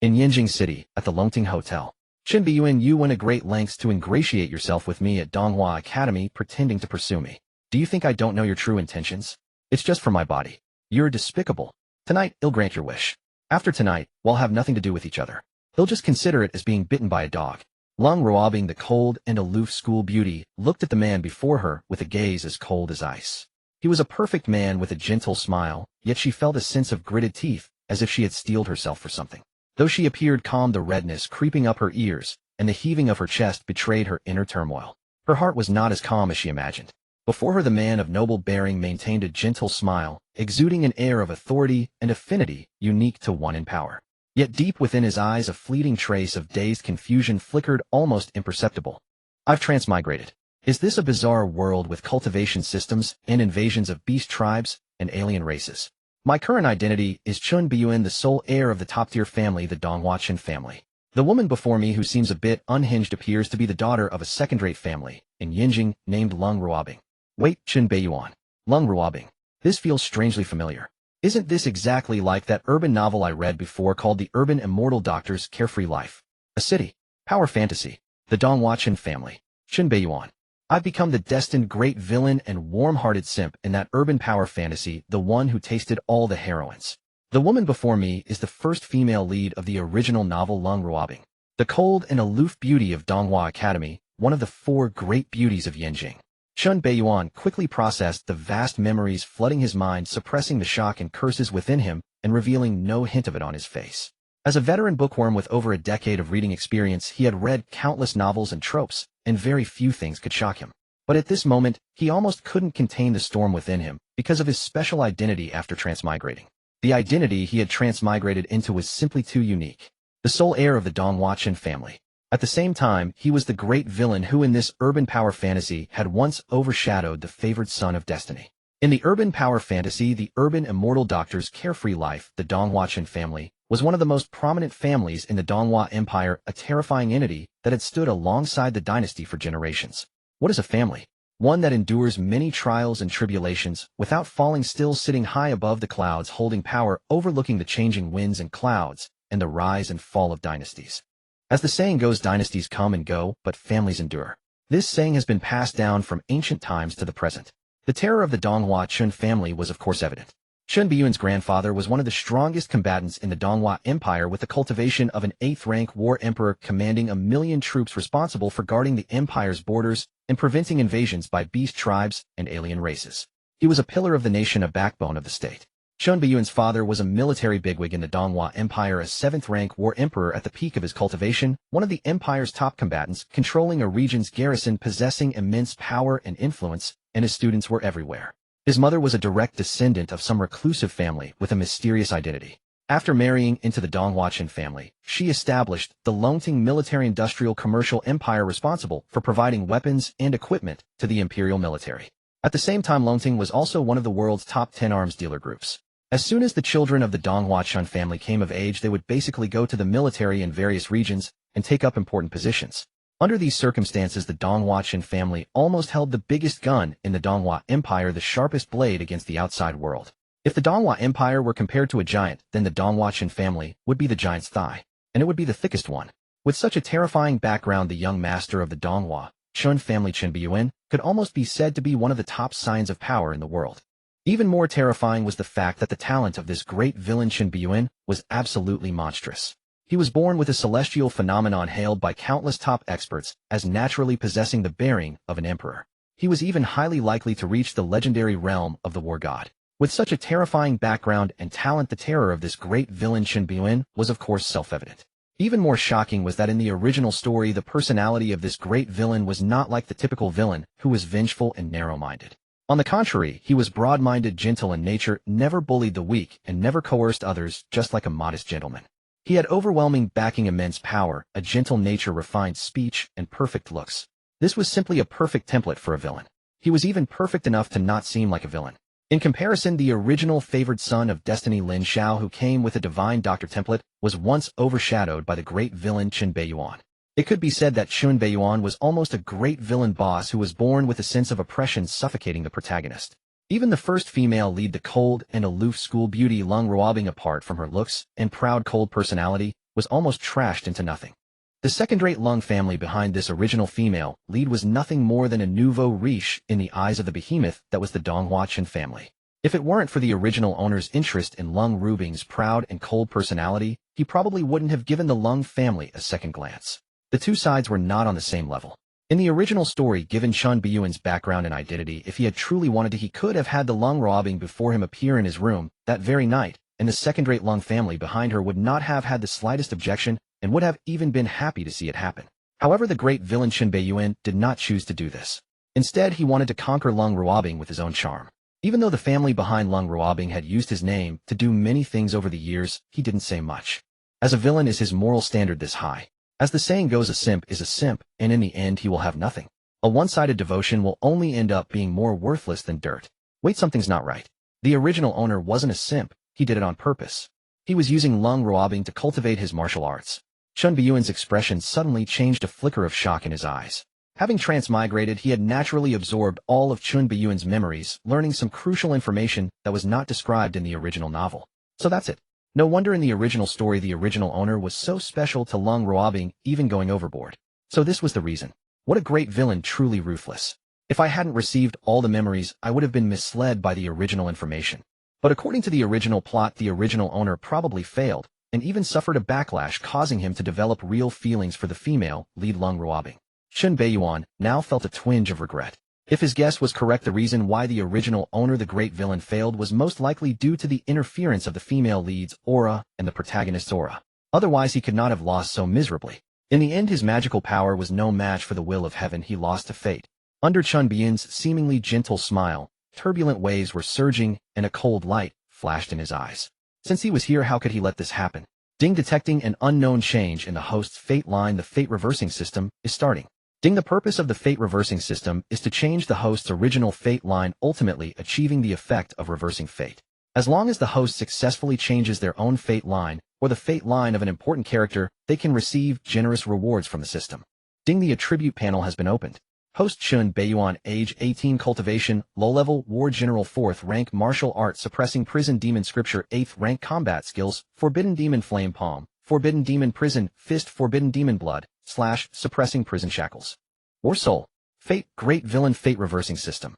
In Yinjing City, at the Longting Hotel. Chen Beiyan, you went to great lengths to ingratiate yourself with me at Donghua Academy, pretending to pursue me. Do you think I don't know your true intentions? It's just for my body. You're despicable. Tonight, I'll grant your wish. After tonight, we'll have nothing to do with each other. He'll just consider it as being bitten by a dog. Lung Ruobing, the cold and aloof school beauty, looked at the man before her with a gaze as cold as ice. He was a perfect man with a gentle smile, yet she felt a sense of gritted teeth, as if she had steeled herself for something. Though she appeared calm, the redness creeping up her ears and the heaving of her chest betrayed her inner turmoil. Her heart was not as calm as she imagined. Before her, the man of noble bearing maintained a gentle smile, exuding an air of authority and affinity unique to one in power. Yet deep within his eyes, a fleeting trace of dazed confusion flickered, almost imperceptible. I've transmigrated. Is this a bizarre world with cultivation systems and invasions of beast tribes and alien races? My current identity is Chen Beiyan, the sole heir of the top-tier family, the Donghua Chen family. The woman before me, who seems a bit unhinged, appears to be the daughter of a second-rate family in Yinjing named Lung Ruobing. Wait, Chen Beiyan. Lung Ruobing. This feels strangely familiar. Isn't this exactly like that urban novel I read before called The Urban Immortal Doctor's Carefree Life? A city. Power fantasy. The Donghua Chen family. Chen Beiyan. I've become the destined great villain and warm-hearted simp in that urban power fantasy, the one who tasted all the heroines. The woman before me is the first female lead of the original novel Lung Ruobing, the cold and aloof beauty of Donghua Academy, one of the four great beauties of Yinjing. Chen Beiyan quickly processed the vast memories flooding his mind, suppressing the shock and curses within him and revealing no hint of it on his face. As a veteran bookworm with over a decade of reading experience, he had read countless novels and tropes, and very few things could shock him. But at this moment, he almost couldn't contain the storm within him because of his special identity after transmigrating. The identity he had transmigrated into was simply too unique. The sole heir of the Donghua Chen family. At the same time, he was the great villain who in this urban power fantasy had once overshadowed the favored son of destiny. In the urban power fantasy, the urban immortal doctor's carefree life, the Donghua Chen family, was one of the most prominent families in the Donghua Empire, a terrifying entity that had stood alongside the dynasty for generations. What is a family? One that endures many trials and tribulations without falling still, sitting high above the clouds, holding power, overlooking the changing winds and clouds, and the rise and fall of dynasties. As the saying goes, dynasties come and go, but families endure. This saying has been passed down from ancient times to the present. The terror of the Donghua Chen family was of course evident. Chen Beiyan's grandfather was one of the strongest combatants in the Donghua Empire, with the cultivation of an 8th-rank war emperor commanding 1 million troops responsible for guarding the empire's borders and preventing invasions by beast tribes and alien races. He was a pillar of the nation, a backbone of the state. Chen Beiyan's father was a military bigwig in the Donghua Empire, a 7th-rank war emperor at the peak of his cultivation, one of the empire's top combatants, controlling a region's garrison, possessing immense power and influence, and his students were everywhere. His mother was a direct descendant of some reclusive family with a mysterious identity. After marrying into the Donghua Chen family, she established the Longting military-industrial commercial empire, responsible for providing weapons and equipment to the imperial military. At the same time, Longting was also one of the world's top 10 arms dealer groups. As soon as the children of the Donghua Chen family came of age, they would basically go to the military in various regions and take up important positions. Under these circumstances, the Donghua Chen family almost held the biggest gun in the Donghua Empire, the sharpest blade against the outside world. If the Donghua Empire were compared to a giant, then the Donghua Chen family would be the giant's thigh, and it would be the thickest one. With such a terrifying background, the young master of the Donghua Chen family, Chen Beiyan, could almost be said to be one of the top signs of power in the world. Even more terrifying was the fact that the talent of this great villain Chen Beiyan was absolutely monstrous. He was born with a celestial phenomenon hailed by countless top experts as naturally possessing the bearing of an emperor. He was even highly likely to reach the legendary realm of the war god. With such a terrifying background and talent, the terror of this great villain Chen Beiyan was of course self-evident. Even more shocking was that in the original story, the personality of this great villain was not like the typical villain who was vengeful and narrow-minded. On the contrary, he was broad-minded, gentle in nature, never bullied the weak, and never coerced others, just like a modest gentleman. He had overwhelming backing, immense power, a gentle nature, refined speech, and perfect looks. This was simply a perfect template for a villain. He was even perfect enough to not seem like a villain. In comparison, the original favored son of destiny Lin Xiao, who came with a divine doctor template, was once overshadowed by the great villain Chen Beiyan. It could be said that Chen Beiyan was almost a great villain boss who was born with a sense of oppression suffocating the protagonist. Even the first female lead, the cold and aloof school beauty Lung Ruobing, apart from her looks and proud cold personality, was almost trashed into nothing. The second-rate Lung family behind this original female lead was nothing more than a nouveau riche in the eyes of the behemoth that was the Donghua Chen family. If it weren't for the original owner's interest in Lung Rubing's proud and cold personality, he probably wouldn't have given the Lung family a second glance. The two sides were not on the same level. In the original story, given Chen Beiyuan's background and identity, if he had truly wanted to, he could have had the Lung robbing before him appear in his room that very night, and the second-rate Lung family behind her would not have had the slightest objection and would have even been happy to see it happen. However, the great villain Chen Beiyuan did not choose to do this. Instead, he wanted to conquer Lung Ruobing with his own charm. Even though the family behind Lung Ruobing had used his name to do many things over the years, he didn't say much. As a villain, is his moral standard this high? As the saying goes, a simp is a simp, and in the end he will have nothing. A one-sided devotion will only end up being more worthless than dirt. Wait, something's not right. The original owner wasn't a simp, he did it on purpose. He was using Lung Ruobing to cultivate his martial arts. Chen Beiyuan's expression suddenly changed, a flicker of shock in his eyes. Having transmigrated, he had naturally absorbed all of Chen Beiyuan's memories, learning some crucial information that was not described in the original novel. So that's it. No wonder in the original story the original owner was so special to Lung Ruobing, even going overboard. So this was the reason. What a great villain, truly ruthless. If I hadn't received all the memories, I would have been misled by the original information. But according to the original plot, the original owner probably failed, and even suffered a backlash, causing him to develop real feelings for the female lead Lung Ruobing. Chen Beiyuan now felt a twinge of regret. If his guess was correct, the reason why the original owner, the great villain, failed was most likely due to the interference of the female lead's aura and the protagonist's aura. Otherwise, he could not have lost so miserably. In the end, his magical power was no match for the will of heaven. He lost to fate. Under Chen Beiyuan's seemingly gentle smile, turbulent waves were surging, and a cold light flashed in his eyes. Since he was here, how could he let this happen? Ding, detecting an unknown change in the host's fate line. The fate reversing system is starting. Ding, the purpose of the fate reversing system is to change the host's original fate line, ultimately achieving the effect of reversing fate. As long as the host successfully changes their own fate line, or the fate line of an important character, they can receive generous rewards from the system. Ding, the attribute panel has been opened. Host Chen Beiyuan, age 18, cultivation, low-level, war general, 4th rank, martial arts, suppressing prison demon, scripture, 8th rank, combat skills, forbidden demon, flame palm, forbidden demon, prison, fist, forbidden demon, blood, / suppressing prison shackles. War soul, fate, great villain, fate reversing system.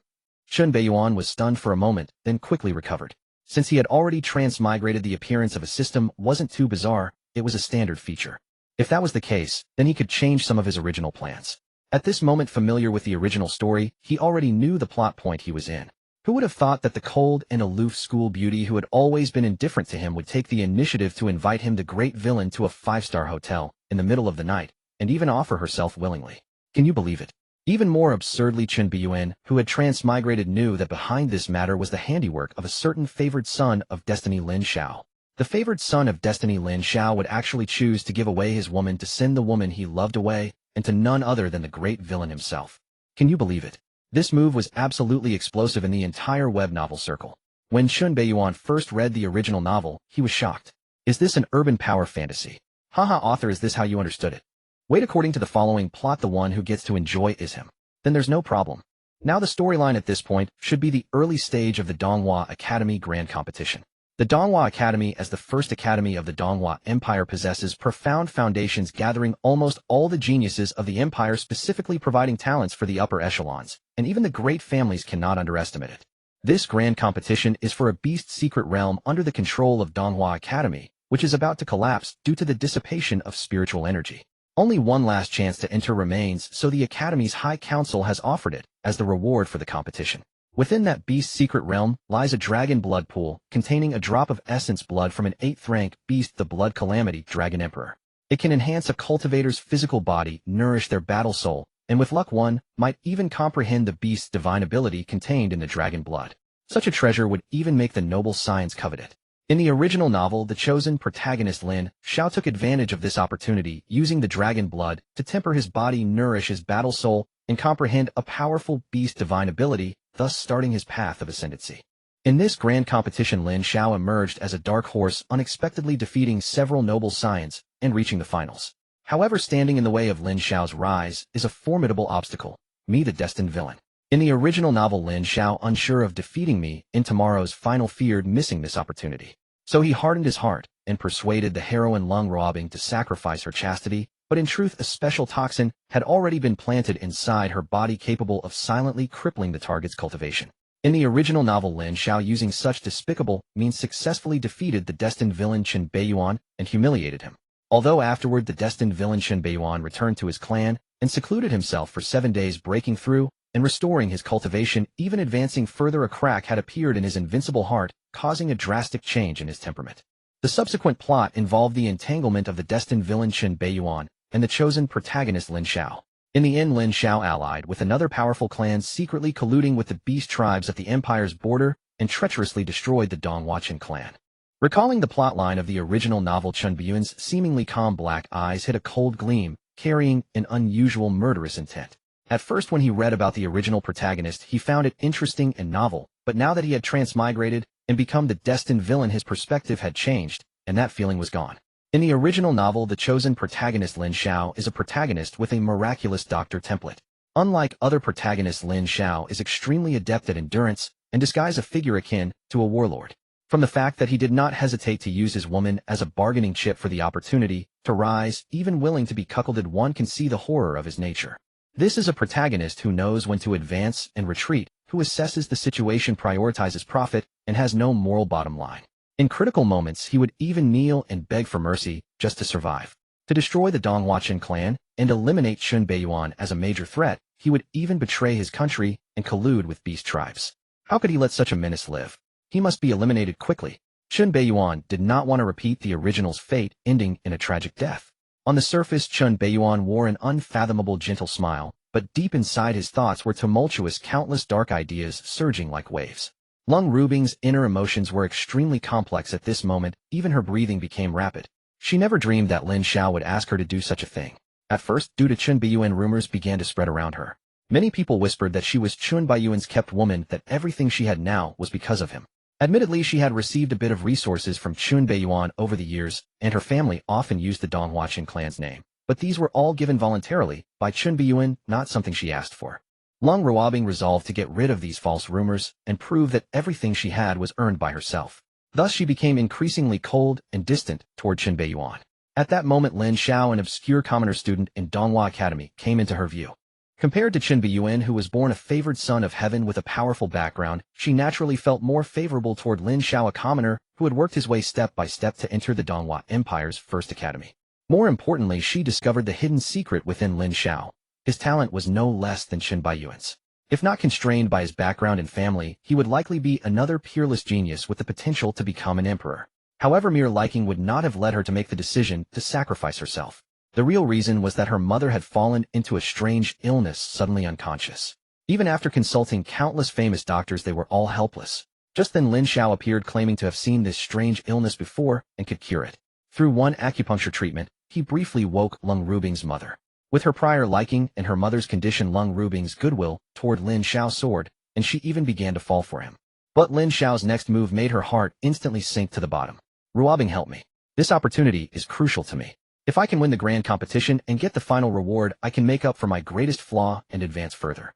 Chen Beiyuan was stunned for a moment, then quickly recovered. Since he had already transmigrated, the appearance of a system wasn't too bizarre, it was a standard feature. If that was the case, then he could change some of his original plans. At this moment, familiar with the original story, he already knew the plot point he was in. Who would have thought that the cold and aloof school beauty who had always been indifferent to him would take the initiative to invite him, the great villain, to a 5-star hotel in the middle of the night, and even offer herself willingly? Can you believe it? Even more absurdly, Chen Beiyuan, who had transmigrated, knew that behind this matter was the handiwork of a certain favored son of Destiny, Lin Xiao. The favored son of Destiny, Lin Xiao, would actually choose to give away his woman to send the woman he loved away, and to none other than the great villain himself. Can you believe it? This move was absolutely explosive in the entire web novel circle. When Chen Beiyuan first read the original novel, he was shocked. Is this an urban power fantasy? Haha, author, is this how you understood it? Wait, according to the following plot, the one who gets to enjoy is him. Then there's no problem. Now the storyline at this point should be the early stage of the Donghua Academy Grand Competition. The Donghua Academy, as the first academy of the Donghua Empire, possesses profound foundations, gathering almost all the geniuses of the empire, specifically providing talents for the upper echelons, and even the great families cannot underestimate it. This grand competition is for a beast secret realm under the control of Donghua Academy, which is about to collapse due to the dissipation of spiritual energy. Only one last chance to enter remains, so the Academy's High Council has offered it as the reward for the competition. Within that beast secret realm lies a dragon blood pool containing a drop of essence blood from an 8th rank beast, the Blood Calamity Dragon Emperor. It can enhance a cultivator's physical body, nourish their battle soul, and with luck one might even comprehend the beast's divine ability contained in the dragon blood. Such a treasure would even make the noble science covet it. In the original novel, the chosen protagonist Lin Xiao took advantage of this opportunity, using the dragon blood to temper his body, nourish his battle soul, and comprehend a powerful beast divine ability, thus starting his path of ascendancy. In this grand competition, Lin Xiao emerged as a dark horse, unexpectedly defeating several noble scions and reaching the finals. However, standing in the way of Lin Xiao's rise is a formidable obstacle, me, the destined villain. In the original novel, Lin Xiao, unsure of defeating me in tomorrow's final, feared missing this opportunity. So he hardened his heart and persuaded the heroine Lung Ruobing to sacrifice her chastity, but in truth a special toxin had already been planted inside her body capable of silently crippling the target's cultivation. In the original novel, Lin Xiao, using such despicable means, successfully defeated the destined villain Chen Beiyuan and humiliated him. Although afterward the destined villain Chen Beiyuan returned to his clan and secluded himself for 7 days, breaking through and restoring his cultivation, even advancing further, a crack had appeared in his invincible heart, causing a drastic change in his temperament. The subsequent plot involved the entanglement of the destined villain Chen Beiyuan and the chosen protagonist Lin Xiao. In the end, Lin Xiao allied with another powerful clan, secretly colluding with the beast tribes at the empire's border, and treacherously destroyed the Donghua Chen clan. Recalling the plotline of the original novel, Chen Beiyuan's seemingly calm black eyes hid a cold gleam, carrying an unusual murderous intent. At first, when he read about the original protagonist, he found it interesting and novel, but now that he had transmigrated and become the destined villain, his perspective had changed, and that feeling was gone. In the original novel, the chosen protagonist Lin Xiao is a protagonist with a miraculous doctor template. Unlike other protagonists, Lin Xiao is extremely adept at endurance and disguise, a figure akin to a warlord. From the fact that he did not hesitate to use his woman as a bargaining chip for the opportunity to rise, even willing to be cuckolded, one can see the horror of his nature. This is a protagonist who knows when to advance and retreat, who assesses the situation, prioritizes profit, and has no moral bottom line. In critical moments, he would even kneel and beg for mercy just to survive. To destroy the Donghua Chen clan and eliminate Chen Beiyuan as a major threat, he would even betray his country and collude with beast tribes. How could he let such a menace live? He must be eliminated quickly. Chen Beiyuan did not want to repeat the original's fate, ending in a tragic death. On the surface, Chen Beiyuan wore an unfathomable gentle smile, but deep inside his thoughts were tumultuous, countless dark ideas surging like waves. Lung Ruobing's inner emotions were extremely complex at this moment. Even her breathing became rapid. She never dreamed that Lin Xiao would ask her to do such a thing. At first, due to Chen Beiyuan, rumors began to spread around her. Many people whispered that she was Chen Beiyuan's kept woman, that everything she had now was because of him. Admittedly, she had received a bit of resources from Chen Beiyuan over the years, and her family often used the Donghua Chen clan's name. But these were all given voluntarily by Chen Beiyuan, not something she asked for. Lung Ruobing resolved to get rid of these false rumors and prove that everything she had was earned by herself. Thus, she became increasingly cold and distant toward Chen Beiyuan. At that moment, Lin Xiao, an obscure commoner student in Donghua Academy, came into her view. Compared to Chen Beiyuan, who was born a favored son of heaven with a powerful background, she naturally felt more favorable toward Lin Xiao, a commoner who had worked his way step by step to enter the Donghua Empire's first academy. More importantly, she discovered the hidden secret within Lin Xiao. His talent was no less than Chen Beiyuan's. If not constrained by his background and family, he would likely be another peerless genius with the potential to become an emperor. However, mere liking would not have led her to make the decision to sacrifice herself. The real reason was that her mother had fallen into a strange illness, suddenly unconscious. Even after consulting countless famous doctors, they were all helpless. Just then, Lin Xiao appeared, claiming to have seen this strange illness before and could cure it. Through one acupuncture treatment, he briefly woke Lung Ruobing's mother. With her prior liking and her mother's condition, Lung Ruobing's goodwill toward Lin Xiao soared, and she even began to fall for him. But Lin Xiao's next move made her heart instantly sink to the bottom. Ruobing, help me. This opportunity is crucial to me. If I can win the grand competition and get the final reward, I can make up for my greatest flaw and advance further.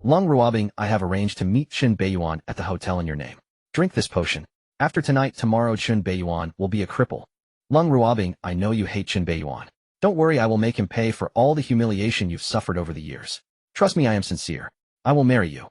Lung Ruobing, I have arranged to meet Chen Beiyuan at the hotel in your name. Drink this potion. After tonight, tomorrow Chen Beiyuan will be a cripple. Lung Ruobing, I know you hate Chen Beiyuan. Don't worry, I will make him pay for all the humiliation you've suffered over the years. Trust me, I am sincere. I will marry you.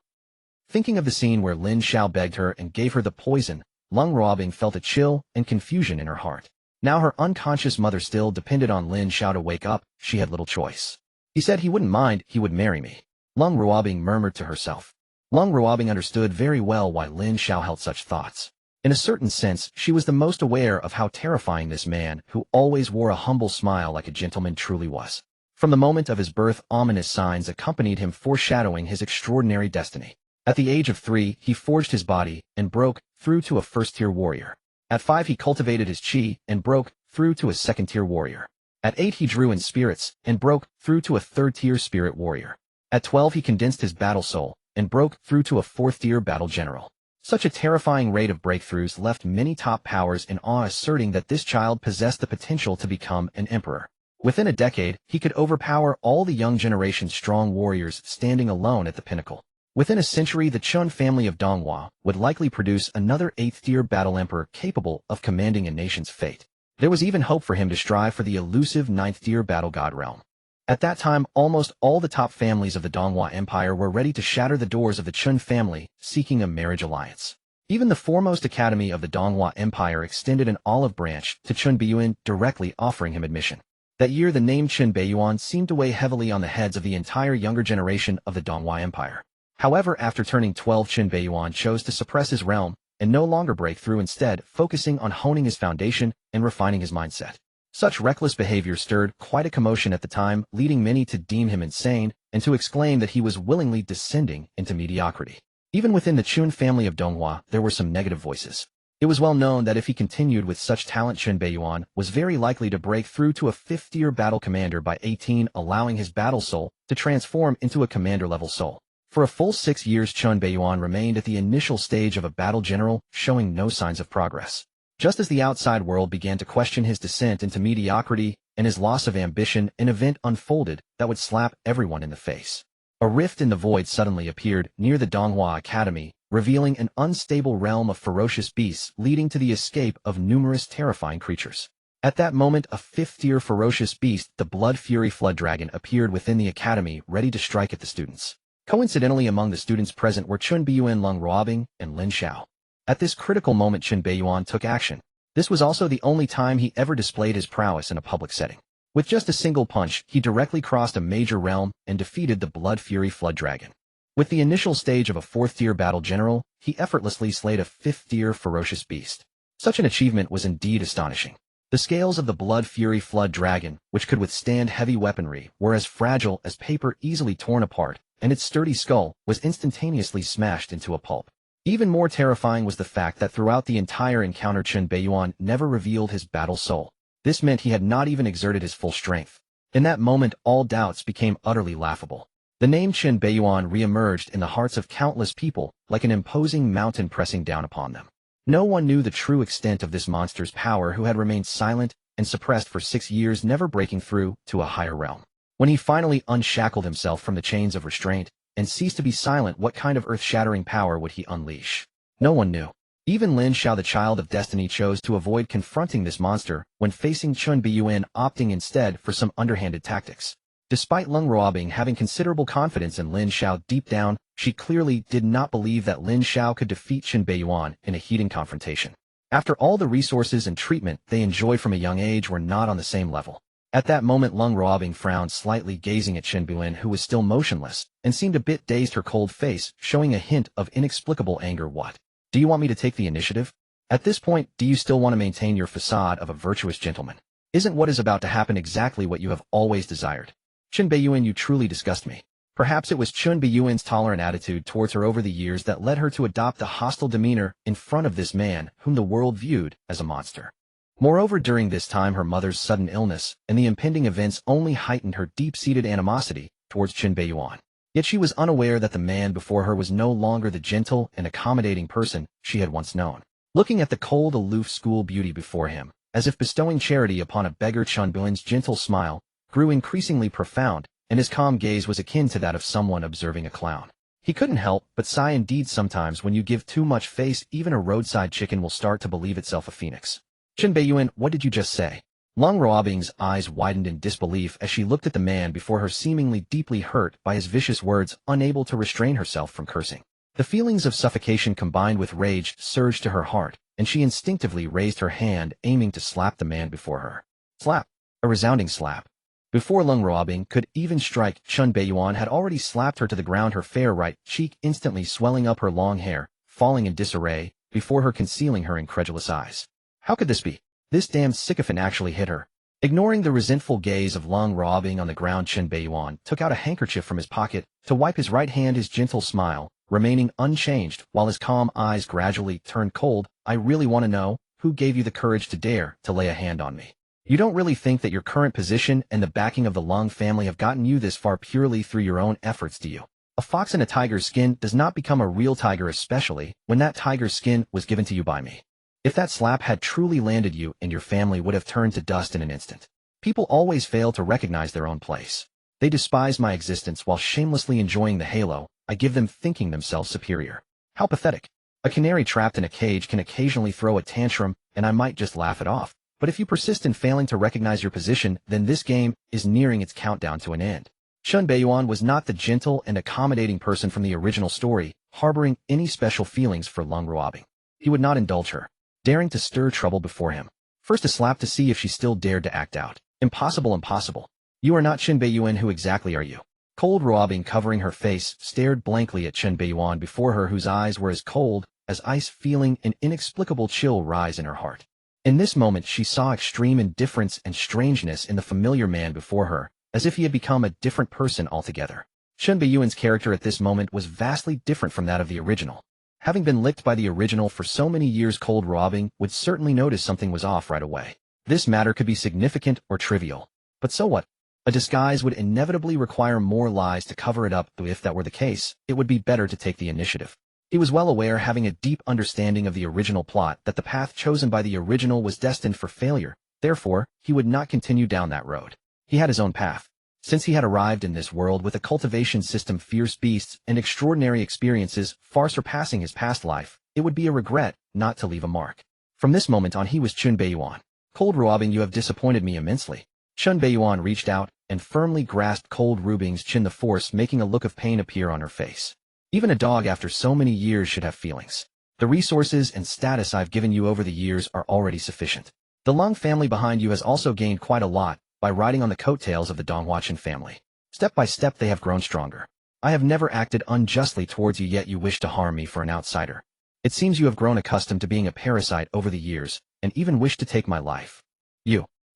Thinking of the scene where Lin Xiao begged her and gave her the poison, Lung Ruobing felt a chill and confusion in her heart. Now her unconscious mother still depended on Lin Xiao to wake up. She had little choice. He said he wouldn't mind, he would marry me. Lung Ruobing murmured to herself. Lung Ruobing understood very well why Lin Xiao held such thoughts. In a certain sense, she was the most aware of how terrifying this man, who always wore a humble smile like a gentleman, truly was. From the moment of his birth, ominous signs accompanied him, foreshadowing his extraordinary destiny. At the age of 3, he forged his body and broke through to a first-tier warrior. At 5, he cultivated his chi and broke through to a second-tier warrior. At 8, he drew in spirits and broke through to a third-tier spirit warrior. At 12, he condensed his battle soul and broke through to a fourth-tier battle general. Such a terrifying rate of breakthroughs left many top powers in awe, asserting that this child possessed the potential to become an emperor. Within a decade, he could overpower all the young generation's strong warriors, standing alone at the pinnacle. Within a century, the Chun family of Donghua would likely produce another 8th-tier battle emperor capable of commanding a nation's fate. There was even hope for him to strive for the elusive ninth-tier battle god realm. At that time, almost all the top families of the Donghua Empire were ready to shatter the doors of the Chun family, seeking a marriage alliance. Even the foremost academy of the Donghua Empire extended an olive branch to Chun Beiyuan, directly offering him admission. That year, the name Chun Beiyuan seemed to weigh heavily on the heads of the entire younger generation of the Donghua Empire. However, after turning 12, Chun Beiyuan chose to suppress his realm and no longer break through, instead focusing on honing his foundation and refining his mindset. Such reckless behavior stirred quite a commotion at the time, leading many to deem him insane and to exclaim that he was willingly descending into mediocrity. Even within the Chun family of Donghua, there were some negative voices. It was well known that if he continued with such talent, Chun Beiyuan was very likely to break through to a 5th-tier battle commander by 18, allowing his battle soul to transform into a commander-level soul. For a full 6 years, Chun Beiyuan remained at the initial stage of a battle general, showing no signs of progress. Just as the outside world began to question his descent into mediocrity and his loss of ambition, an event unfolded that would slap everyone in the face. A rift in the void suddenly appeared near the Donghua Academy, revealing an unstable realm of ferocious beasts leading to the escape of numerous terrifying creatures. At that moment, a 5th-tier ferocious beast, the Blood Fury Flood Dragon, appeared within the academy, ready to strike at the students. Coincidentally, among the students present were Chun Beiyuan, Lung Ruobing, and Lin Xiao. At this critical moment, Chun Beiyuan took action. This was also the only time he ever displayed his prowess in a public setting. With just a single punch, he directly crossed a major realm and defeated the Blood Fury Flood Dragon. With the initial stage of a 4th-tier battle general, he effortlessly slayed a 5th-tier ferocious beast. Such an achievement was indeed astonishing. The scales of the Blood Fury Flood Dragon, which could withstand heavy weaponry, were as fragile as paper easily torn apart, and its sturdy skull was instantaneously smashed into a pulp. Even more terrifying was the fact that throughout the entire encounter, Chun Beiyuan never revealed his battle soul. This meant he had not even exerted his full strength. In that moment, all doubts became utterly laughable. The name Chun Beiyuan re-emerged in the hearts of countless people, like an imposing mountain pressing down upon them. No one knew the true extent of this monster's power, who had remained silent and suppressed for 6 years, never breaking through to a higher realm. When he finally unshackled himself from the chains of restraint and ceased to be silent, what kind of earth-shattering power would he unleash? No one knew. Even Lin Xiao, the child of destiny, chose to avoid confronting this monster when facing Chun Beiyuan, opting instead for some underhanded tactics. Despite Lung Ruobing having considerable confidence in Lin Xiao, deep down, she clearly did not believe that Lin Xiao could defeat Chun Beiyuan in a heated confrontation. After all, the resources and treatment they enjoyed from a young age were not on the same level. At that moment, Lung Ruobing frowned slightly, gazing at Chun Beiyuan, who was still motionless, and seemed a bit dazed, her cold face showing a hint of inexplicable anger. What? Do you want me to take the initiative? At this point, do you still want to maintain your facade of a virtuous gentleman? Isn't what is about to happen exactly what you have always desired? Chun Beiyuan, you truly disgust me. Perhaps it was Chun Beiyuan's tolerant attitude towards her over the years that led her to adopt a hostile demeanor in front of this man whom the world viewed as a monster. Moreover, during this time, her mother's sudden illness and the impending events only heightened her deep-seated animosity towards Chun Beiyuan. Yet she was unaware that the man before her was no longer the gentle and accommodating person she had once known. Looking at the cold, aloof school beauty before him, as if bestowing charity upon a beggar, Chun Beiyuan's gentle smile grew increasingly profound, and his calm gaze was akin to that of someone observing a clown. He couldn't help but sigh. Indeed, sometimes when you give too much face, even a roadside chicken will start to believe itself a phoenix. Chun Beiyuan, what did you just say? Lung Ruobing's eyes widened in disbelief as she looked at the man before her, seemingly deeply hurt by his vicious words, unable to restrain herself from cursing. The feelings of suffocation combined with rage surged to her heart, and she instinctively raised her hand, aiming to slap the man before her. Slap! A resounding slap. Before Lung Ruobing could even strike, Chun Beiyuan had already slapped her to the ground, her fair right cheek instantly swelling up, her long hair falling in disarray before her, concealing her incredulous eyes. How could this be? This damned sycophant actually hit her. Ignoring the resentful gaze of Lung Ruobing on the ground, Chun Beiyuan took out a handkerchief from his pocket to wipe his right hand, his gentle smile remaining unchanged while his calm eyes gradually turned cold. I really want to know, who gave you the courage to dare to lay a hand on me? You don't really think that your current position and the backing of the Lung family have gotten you this far purely through your own efforts, do you? A fox in a tiger's skin does not become a real tiger, especially when that tiger's skin was given to you by me. If that slap had truly landed, you and your family would have turned to dust in an instant. People always fail to recognize their own place. They despise my existence while shamelessly enjoying the halo I give them, thinking themselves superior. How pathetic. A canary trapped in a cage can occasionally throw a tantrum, and I might just laugh it off. But if you persist in failing to recognize your position, then this game is nearing its countdown to an end. Lin Beiyan was not the gentle and accommodating person from the original story, harboring any special feelings for Lung Ruobing. He would not indulge her, daring to stir trouble before him. First a slap to see if she still dared to act out. Impossible, impossible. You are not Lin Beiyan. Who exactly are you? Cold Ruobing, covering her face, stared blankly at Lin Beiyan before her, whose eyes were as cold as ice, feeling an inexplicable chill rise in her heart. In this moment she saw extreme indifference and strangeness in the familiar man before her, as if he had become a different person altogether. Lin Beiyan's character at this moment was vastly different from that of the original. Having been licked by the original for so many years, Cold Ruobing would certainly notice something was off right away. This matter could be significant or trivial. But so what? A disguise would inevitably require more lies to cover it up, though if that were the case, it would be better to take the initiative. He was well aware, having a deep understanding of the original plot, that the path chosen by the original was destined for failure. Therefore, he would not continue down that road. He had his own path. Since he had arrived in this world with a cultivation system, fierce beasts, and extraordinary experiences far surpassing his past life, it would be a regret not to leave a mark. From this moment on he was Lin Beiyan. Cold Ruobing, you have disappointed me immensely. Lin Beiyan reached out and firmly grasped Cold Ruobing's chin, the force making a look of pain appear on her face. Even a dog after so many years should have feelings. The resources and status I've given you over the years are already sufficient. The Lung family behind you has also gained quite a lot by riding on the coattails of the Donghua family. Step by step they have grown stronger. I have never acted unjustly towards you, yet you wish to harm me for an outsider. It seems you have grown accustomed to being a parasite over the years, and even wish to take my life.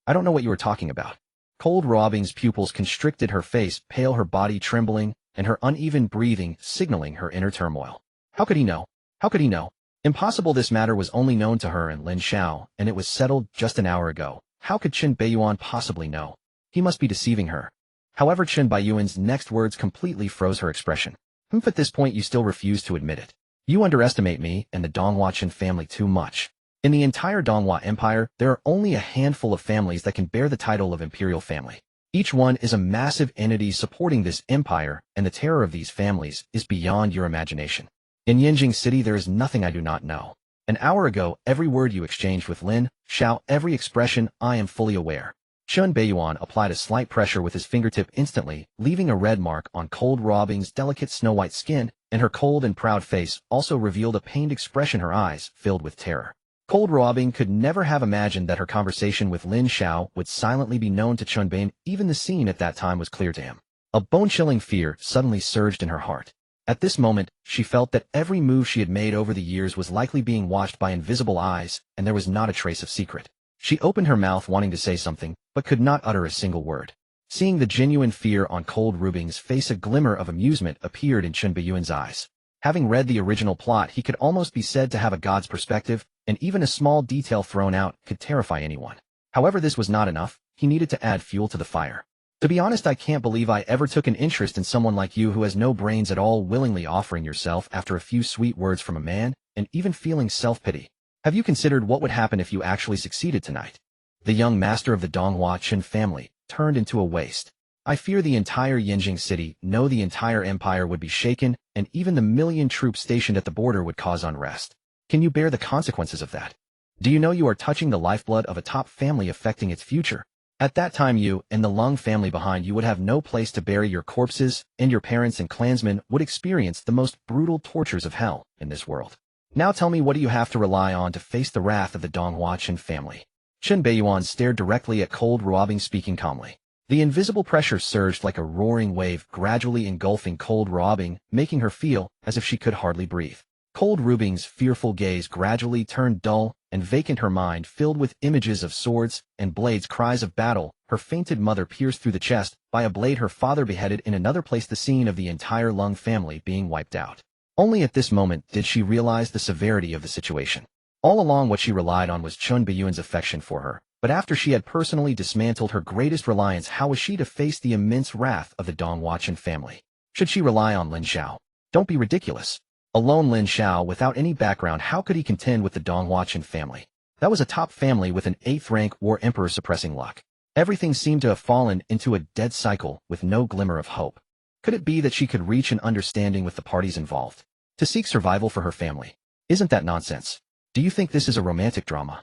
I don't know what you are talking about. Cold Ruobing's pupils constricted, her face pale, her body trembling, and her uneven breathing signaling her inner turmoil. How could he know? How could he know? Impossible. This matter was only known to her and Lin Xiao, and it was settled just an hour ago. How could Lin Beiyan possibly know? He must be deceiving her. However, Lin Beiyan's next words completely froze her expression. At this point you still refuse to admit it. You underestimate me and the Donghua family too much. In the entire Donghua Empire, there are only a handful of families that can bear the title of imperial family. Each one is a massive entity supporting this empire, and the terror of these families is beyond your imagination. In Yinjing City there is nothing I do not know. An hour ago, every word you exchanged with Lin Xiao, every expression, I am fully aware. Lin Beiyan applied a slight pressure with his fingertip, instantly leaving a red mark on Cold Ruobing's delicate snow-white skin, and her cold and proud face also revealed a pained expression, her eyes filled with terror. Cold Ruobing could never have imagined that her conversation with Lin Xiao would silently be known to Lin Beiyan. Even the scene at that time was clear to him. A bone-chilling fear suddenly surged in her heart. At this moment, she felt that every move she had made over the years was likely being watched by invisible eyes, and there was not a trace of secret. She opened her mouth wanting to say something, but could not utter a single word. Seeing the genuine fear on Cold Ruobing's face, a glimmer of amusement appeared in Lin Beiyan's eyes. Having read the original plot, he could almost be said to have a god's perspective, and even a small detail thrown out could terrify anyone. However, this was not enough. He needed to add fuel to the fire. To be honest, I can't believe I ever took an interest in someone like you who has no brains at all, willingly offering yourself after a few sweet words from a man, and even feeling self-pity. Have you considered what would happen if you actually succeeded tonight? The young master of the Donghua family turned into a waste. I fear the entire Yinjing City, no, the entire empire would be shaken, and even the million troops stationed at the border would cause unrest. Can you bear the consequences of that? Do you know you are touching the lifeblood of a top family, affecting its future? At that time you and the Lung family behind you would have no place to bury your corpses, and your parents and clansmen would experience the most brutal tortures of hell in this world. Now tell me, what do you have to rely on to face the wrath of the Donghua family? Lin Beiyan stared directly at Cold Ruobing, speaking calmly. The invisible pressure surged like a roaring wave, gradually engulfing Cold Ruobing, making her feel as if she could hardly breathe. Cold Ruobing's fearful gaze gradually turned dull and vacant, her mind filled with images of swords and blades, cries of battle, her fainted mother pierced through the chest by a blade, her father beheaded in another place, the scene of the entire Lung family being wiped out. Only at this moment did she realize the severity of the situation. All along what she relied on was Lin Beiyan's affection for her, but after she had personally dismantled her greatest reliance, how was she to face the immense wrath of the Donghua family? Should she rely on Lin Xiao? Don't be ridiculous. Alone Lin Xiao, without any background, how could he contend with the Donghua family? That was a top family with an 8th-rank war emperor suppressing luck. Everything seemed to have fallen into a dead cycle with no glimmer of hope. Could it be that she could reach an understanding with the parties involved to seek survival for her family? Isn't that nonsense? Do you think this is a romantic drama?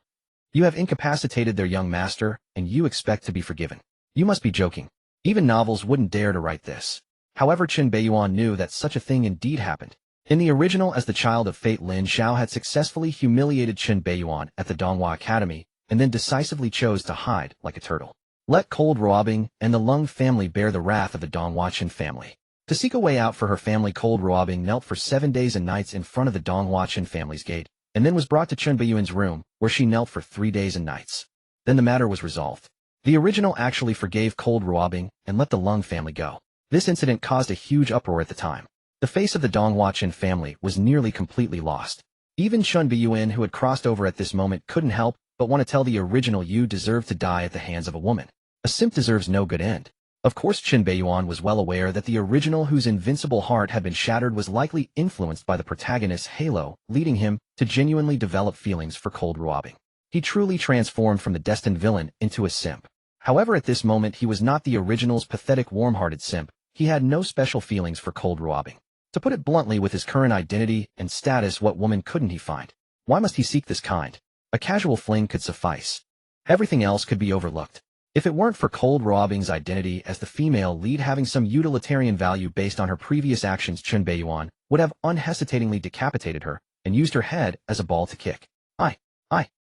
You have incapacitated their young master, and you expect to be forgiven. You must be joking. Even novels wouldn't dare to write this. However, Lin Beiyan knew that such a thing indeed happened. In the original, as the child of fate, Lin Xiao had successfully humiliated Lin Beiyan at the Donghua Academy, and then decisively chose to hide like a turtle. Let cold robbing and the Lung family bear the wrath of the Donghua Chen family. To seek a way out for her family, cold robbing knelt for 7 days and nights in front of the Donghua Chen family's gate, and then was brought to Lin Beiyan's room, where she knelt for 3 days and nights. Then the matter was resolved. The original actually forgave cold robbing and let the Lung family go. This incident caused a huge uproar at the time. The face of the Donghua Chen family was nearly completely lost. Even Lin Beiyan, who had crossed over at this moment, couldn't help but want to tell the original, you deserve to die at the hands of a woman. A simp deserves no good end. Of course, Lin Beiyan was well aware that the original, whose invincible heart had been shattered, was likely influenced by the protagonist's halo, leading him to genuinely develop feelings for cold robbing. He truly transformed from the destined villain into a simp. However, at this moment, he was not the original's pathetic, warm-hearted simp. He had no special feelings for cold robbing. To put it bluntly, with his current identity and status, what woman couldn't he find? Why must he seek this kind? A casual fling could suffice. Everything else could be overlooked. If it weren't for cold robbing's identity as the female lead having some utilitarian value based on her previous actions, Lin Beiyan would have unhesitatingly decapitated her and used her head as a ball to kick. I.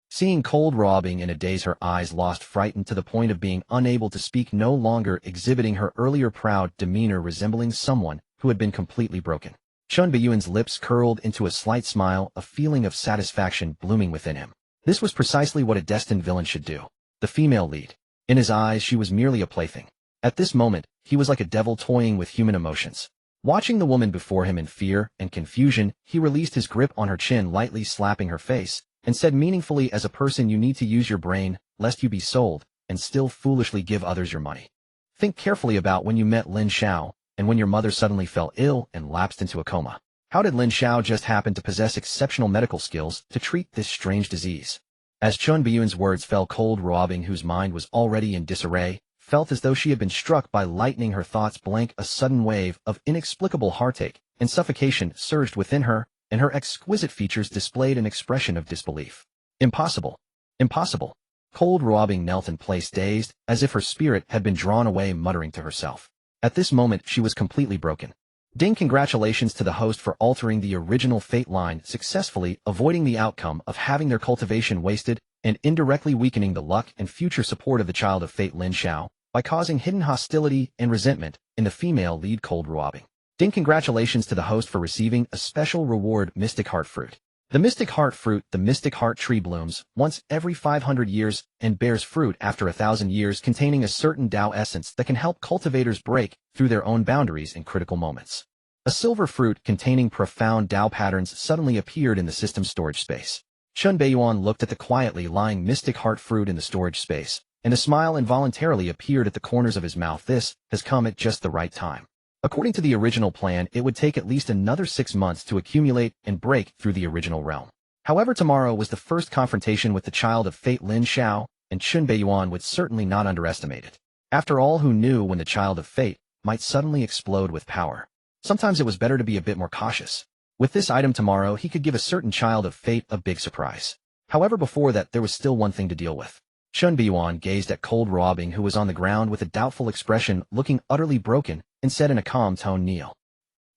Seeing cold robbing in a daze, her eyes lost, frightened to the point of being unable to speak, no longer exhibiting her earlier proud demeanor, resembling someone who had been completely broken. Lin Beiyan's lips curled into a slight smile, a feeling of satisfaction blooming within him. This was precisely what a destined villain should do. The female lead. In his eyes, she was merely a plaything. At this moment, he was like a devil toying with human emotions. Watching the woman before him in fear and confusion, he released his grip on her chin, lightly slapping her face, and said meaningfully, as a person, you need to use your brain, lest you be sold, and still foolishly give others your money. Think carefully about when you met Lin Xiao, and when your mother suddenly fell ill and lapsed into a coma. How did Lin Xiao just happen to possess exceptional medical skills to treat this strange disease? As Lin Beiyan's words fell, cold robbing, whose mind was already in disarray, felt as though she had been struck by lightning, her thoughts blank. A sudden wave of inexplicable heartache and suffocation surged within her, and her exquisite features displayed an expression of disbelief. Impossible. Impossible. Cold robbing knelt in place, dazed, as if her spirit had been drawn away, muttering to herself. At this moment, she was completely broken. Ding! Congratulations to the host for altering the original fate line, successfully avoiding the outcome of having their cultivation wasted and indirectly weakening the luck and future support of the child of fate, Lin Xiao, by causing hidden hostility and resentment in the female lead, cold robbing. Ding! Congratulations to the host for receiving a special reward, Mystic Heart Fruit. The Mystic Heart Fruit, the Mystic Heart tree, blooms once every 500 years and bears fruit after 1,000 years, containing a certain Tao essence that can help cultivators break through their own boundaries in critical moments. A silver fruit containing profound Tao patterns suddenly appeared in the system's storage space. Lin Beiyan looked at the quietly lying Mystic Heart Fruit in the storage space, and a smile involuntarily appeared at the corners of his mouth. This has come at just the right time. According to the original plan, it would take at least another 6 months to accumulate and break through the original realm. However, tomorrow was the first confrontation with the child of fate, Lin Xiao, and Lin Beiyan would certainly not underestimate it. After all, who knew when the child of fate might suddenly explode with power? Sometimes it was better to be a bit more cautious. With this item tomorrow, he could give a certain child of fate a big surprise. However, before that, there was still one thing to deal with. Lin Beiyan gazed at cold robbing, who was on the ground with a doubtful expression, looking utterly broken, and said in a calm tone, "Kneel."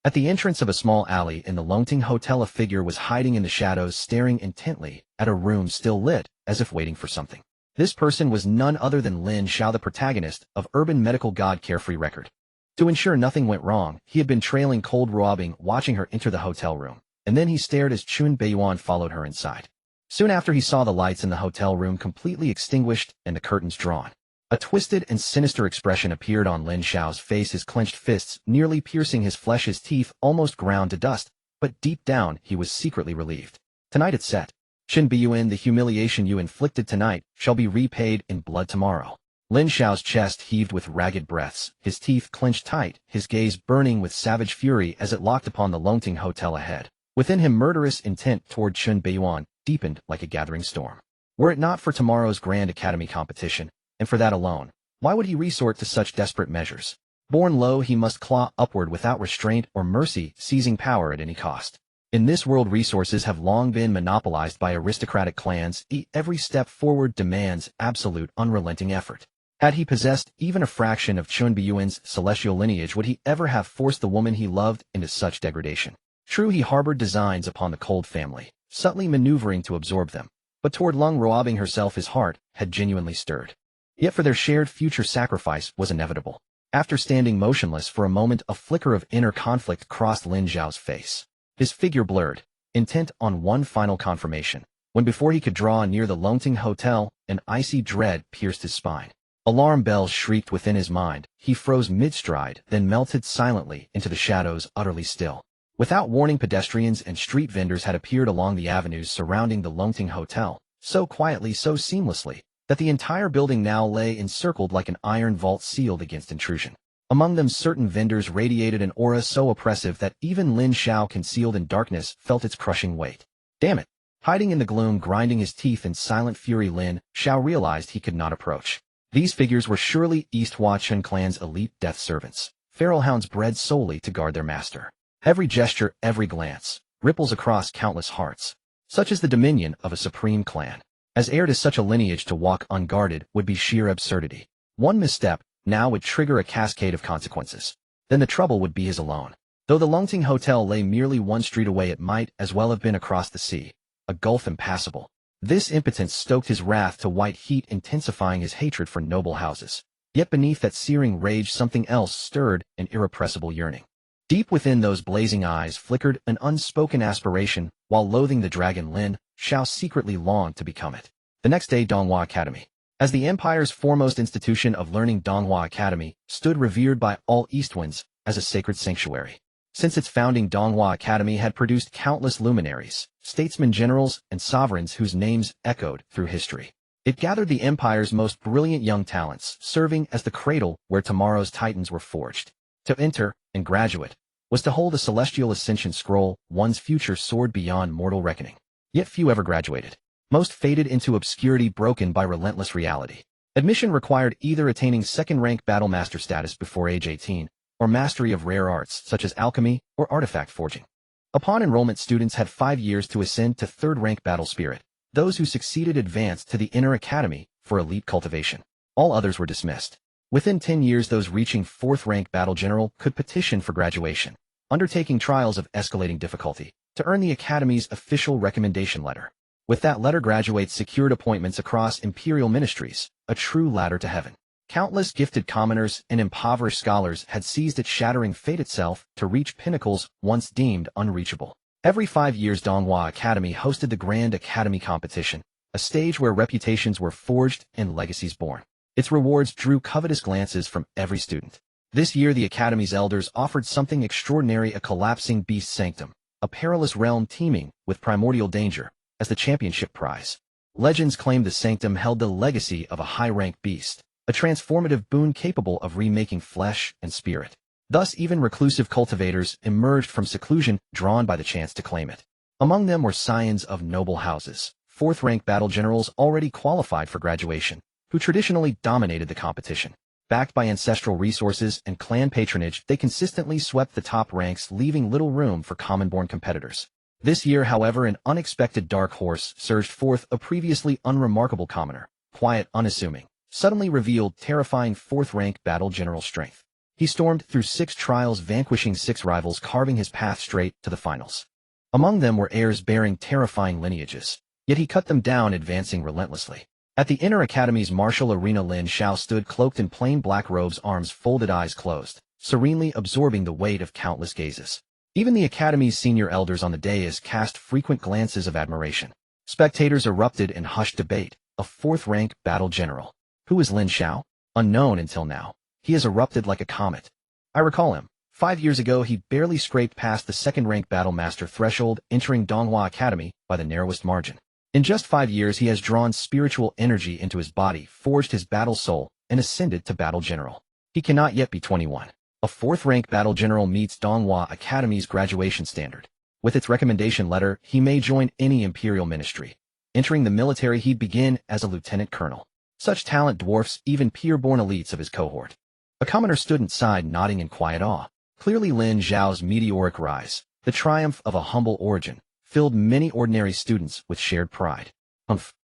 At the entrance of a small alley in the Longting Hotel, a figure was hiding in the shadows, staring intently at a room still lit, as if waiting for something. This person was none other than Lin Xiao, the protagonist of Urban Medical God Carefree Record. To ensure nothing went wrong, he had been trailing cold robbing, watching her enter the hotel room, and then he stared as Lin Beiyan followed her inside. Soon after, he saw the lights in the hotel room completely extinguished and the curtains drawn. A twisted and sinister expression appeared on Lin Xiao's face, his clenched fists nearly piercing his flesh, his teeth almost ground to dust, but deep down he was secretly relieved. Tonight it's set. Lin Beiyan, the humiliation you inflicted tonight shall be repaid in blood tomorrow. Lin Xiao's chest heaved with ragged breaths, his teeth clenched tight, his gaze burning with savage fury as it locked upon the Longting Hotel ahead. Within him, murderous intent toward Lin Beiyan deepened like a gathering storm. Were it not for tomorrow's Grand Academy competition, and for that alone, why would he resort to such desperate measures? Born low, he must claw upward without restraint or mercy, seizing power at any cost. In this world, resources have long been monopolized by aristocratic clans. Every step forward demands absolute, unrelenting effort. Had he possessed even a fraction of Chun Beiyan's celestial lineage, would he ever have forced the woman he loved into such degradation? True, he harbored designs upon the cold family, subtly maneuvering to absorb them, but toward Lung robbing herself his heart had genuinely stirred. Yet for their shared future, sacrifice was inevitable. After standing motionless for a moment, a flicker of inner conflict crossed Lin Zhao's face. His figure blurred, intent on one final confirmation, when before he could draw near the Longting Hotel, an icy dread pierced his spine. Alarm bells shrieked within his mind. He froze mid-stride, then melted silently into the shadows, utterly still. Without warning, pedestrians and street vendors had appeared along the avenues surrounding the Longting Hotel, so quietly, so seamlessly, that the entire building now lay encircled like an iron vault sealed against intrusion. Among them, certain vendors radiated an aura so oppressive that even Lin Zhao, concealed in darkness, felt its crushing weight. Damn it! Hiding in the gloom, grinding his teeth in silent fury, Lin Zhao realized he could not approach. These figures were surely East Hua Chun clan's elite death servants, feral hounds bred solely to guard their master. Every gesture, every glance, ripples across countless hearts. Such is the dominion of a supreme clan. As heir to such a lineage, to walk unguarded would be sheer absurdity. One misstep now would trigger a cascade of consequences. Then the trouble would be his alone. Though the Longting Hotel lay merely one street away, it might as well have been across the sea, a gulf impassable. This impotence stoked his wrath to white heat, intensifying his hatred for noble houses. Yet beneath that searing rage, something else stirred, an irrepressible yearning. Deep within those blazing eyes flickered an unspoken aspiration. While loathing the dragon, Lin Zhao secretly longed to become it. The next day, Donghua Academy. As the empire's foremost institution of learning, Donghua Academy stood revered by all Eastwinds as a sacred sanctuary. Since its founding, Donghua Academy had produced countless luminaries, statesmen, generals, and sovereigns whose names echoed through history. It gathered the empire's most brilliant young talents, serving as the cradle where tomorrow's titans were forged. To enter and graduate was to hold a celestial ascension scroll. One's future soared beyond mortal reckoning. Yet few ever graduated. Most faded into obscurity, broken by relentless reality. Admission required either attaining second-rank battlemaster status before age 18, or mastery of rare arts such as alchemy or artifact forging. Upon enrollment, students had 5 years to ascend to third-rank battle spirit. Those who succeeded advanced to the inner academy for elite cultivation. All others were dismissed. Within 10 years, those reaching 4th-rank battle general could petition for graduation, undertaking trials of escalating difficulty to earn the academy's official recommendation letter. With that letter, graduates secured appointments across imperial ministries, a true ladder to heaven. Countless gifted commoners and impoverished scholars had seized its shattering fate itself to reach pinnacles once deemed unreachable. Every 5 years, Donghua Academy hosted the Grand Academy Competition, a stage where reputations were forged and legacies born. Its rewards drew covetous glances from every student. This year, the Academy's elders offered something extraordinary: a collapsing beast sanctum, a perilous realm teeming with primordial danger, as the championship prize. Legends claimed the sanctum held the legacy of a high-ranked beast, a transformative boon capable of remaking flesh and spirit. Thus, even reclusive cultivators emerged from seclusion, drawn by the chance to claim it. Among them were scions of noble houses, 4th-rank battle generals already qualified for graduation, who traditionally dominated the competition. Backed by ancestral resources and clan patronage, they consistently swept the top ranks, leaving little room for common-born competitors. This year, however, an unexpected dark horse surged forth. A previously unremarkable commoner, quiet, unassuming, suddenly revealed terrifying 4th-rank battle general strength. He stormed through 6 trials, vanquishing 6 rivals, carving his path straight to the finals. Among them were heirs bearing terrifying lineages, yet he cut them down, advancing relentlessly. At the inner academy's martial arena, Lin Zhao stood cloaked in plain black robes, arms folded, eyes closed, serenely absorbing the weight of countless gazes. Even the academy's senior elders on the dais cast frequent glances of admiration. Spectators erupted in hushed debate. A 4th-rank battle general. Who is Lin Zhao? Unknown until now. He has erupted like a comet. I recall him. 5 years ago, he barely scraped past the 2nd-rank battle master threshold, entering Donghua Academy by the narrowest margin. In just 5 years, he has drawn spiritual energy into his body, forged his battle soul, and ascended to battle general. He cannot yet be 21. A 4th-rank battle general meets Donghua Academy's graduation standard. With its recommendation letter, he may join any imperial ministry. Entering the military, he'd begin as a lieutenant colonel. Such talent dwarfs even peer-born elites of his cohort. A commoner stood inside, nodding in quiet awe. Clearly, Lin Zhao's meteoric rise The triumph of a humble origin filled many ordinary students with shared pride.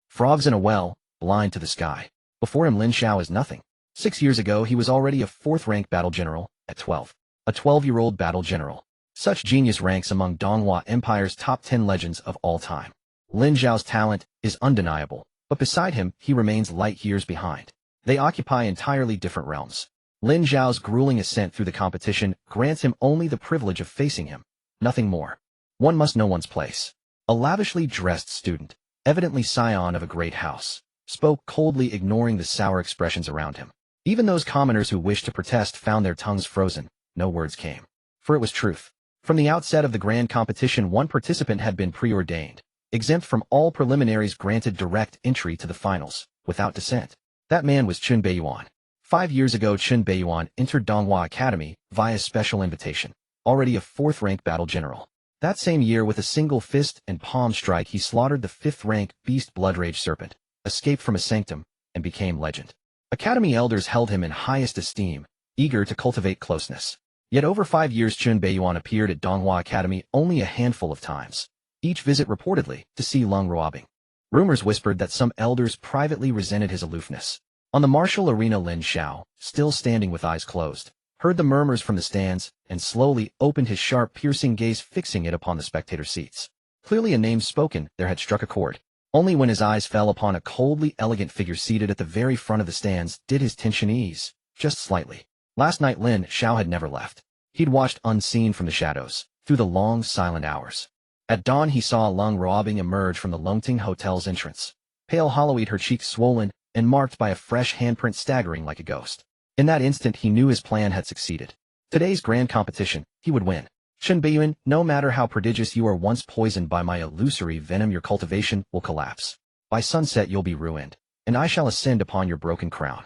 Frogs in a well, blind to the sky. Before him Lin Xiao is nothing. 6 years ago he was already a 4th-rank battle general, at 12. A 12-year-old battle general. Such genius ranks among Donghua Empire's top 10 legends of all time. Lin Xiao's talent is undeniable, but beside him he remains light years behind. They occupy entirely different realms. Lin Xiao's grueling ascent through the competition grants him only the privilege of facing him, nothing more. One must know one's place. A lavishly dressed student, evidently scion of a great house, spoke coldly, ignoring the sour expressions around him. Even those commoners who wished to protest found their tongues frozen. No words came. For it was truth. From the outset of the grand competition, one participant had been preordained, exempt from all preliminaries, granted direct entry to the finals, without dissent. That man was Lin Beiyan. 5 years ago Lin Beiyan entered Donghua Academy via special invitation, already a 4th-rank battle general. That same year, with a single fist and palm strike, he slaughtered the 5th-rank beast Bloodrage Serpent, escaped from a sanctum, and became legend. Academy elders held him in highest esteem, eager to cultivate closeness. Yet over 5 years Lin Beiyan appeared at Donghua Academy only a handful of times, each visit reportedly to see Lung Ruobing. Rumors whispered that some elders privately resented his aloofness. On the martial arena Lin Xiao, still standing with eyes closed, heard the murmurs from the stands, and slowly opened his sharp, piercing gaze, fixing it upon the spectator seats. Clearly a name spoken there had struck a chord. Only when his eyes fell upon a coldly elegant figure seated at the very front of the stands did his tension ease, just slightly. Last night Lin Xiao had never left. He'd watched unseen from the shadows, through the long, silent hours. At dawn he saw Lung Ruobing emerge from the Longting Hotel's entrance, pale, hollow-eyed, her cheeks swollen, and marked by a fresh handprint, staggering like a ghost. In that instant he knew his plan had succeeded. Today's grand competition, he would win. Lin Beiyan, no matter how prodigious you are, once poisoned by my illusory venom, your cultivation will collapse. By sunset you'll be ruined, and I shall ascend upon your broken crown.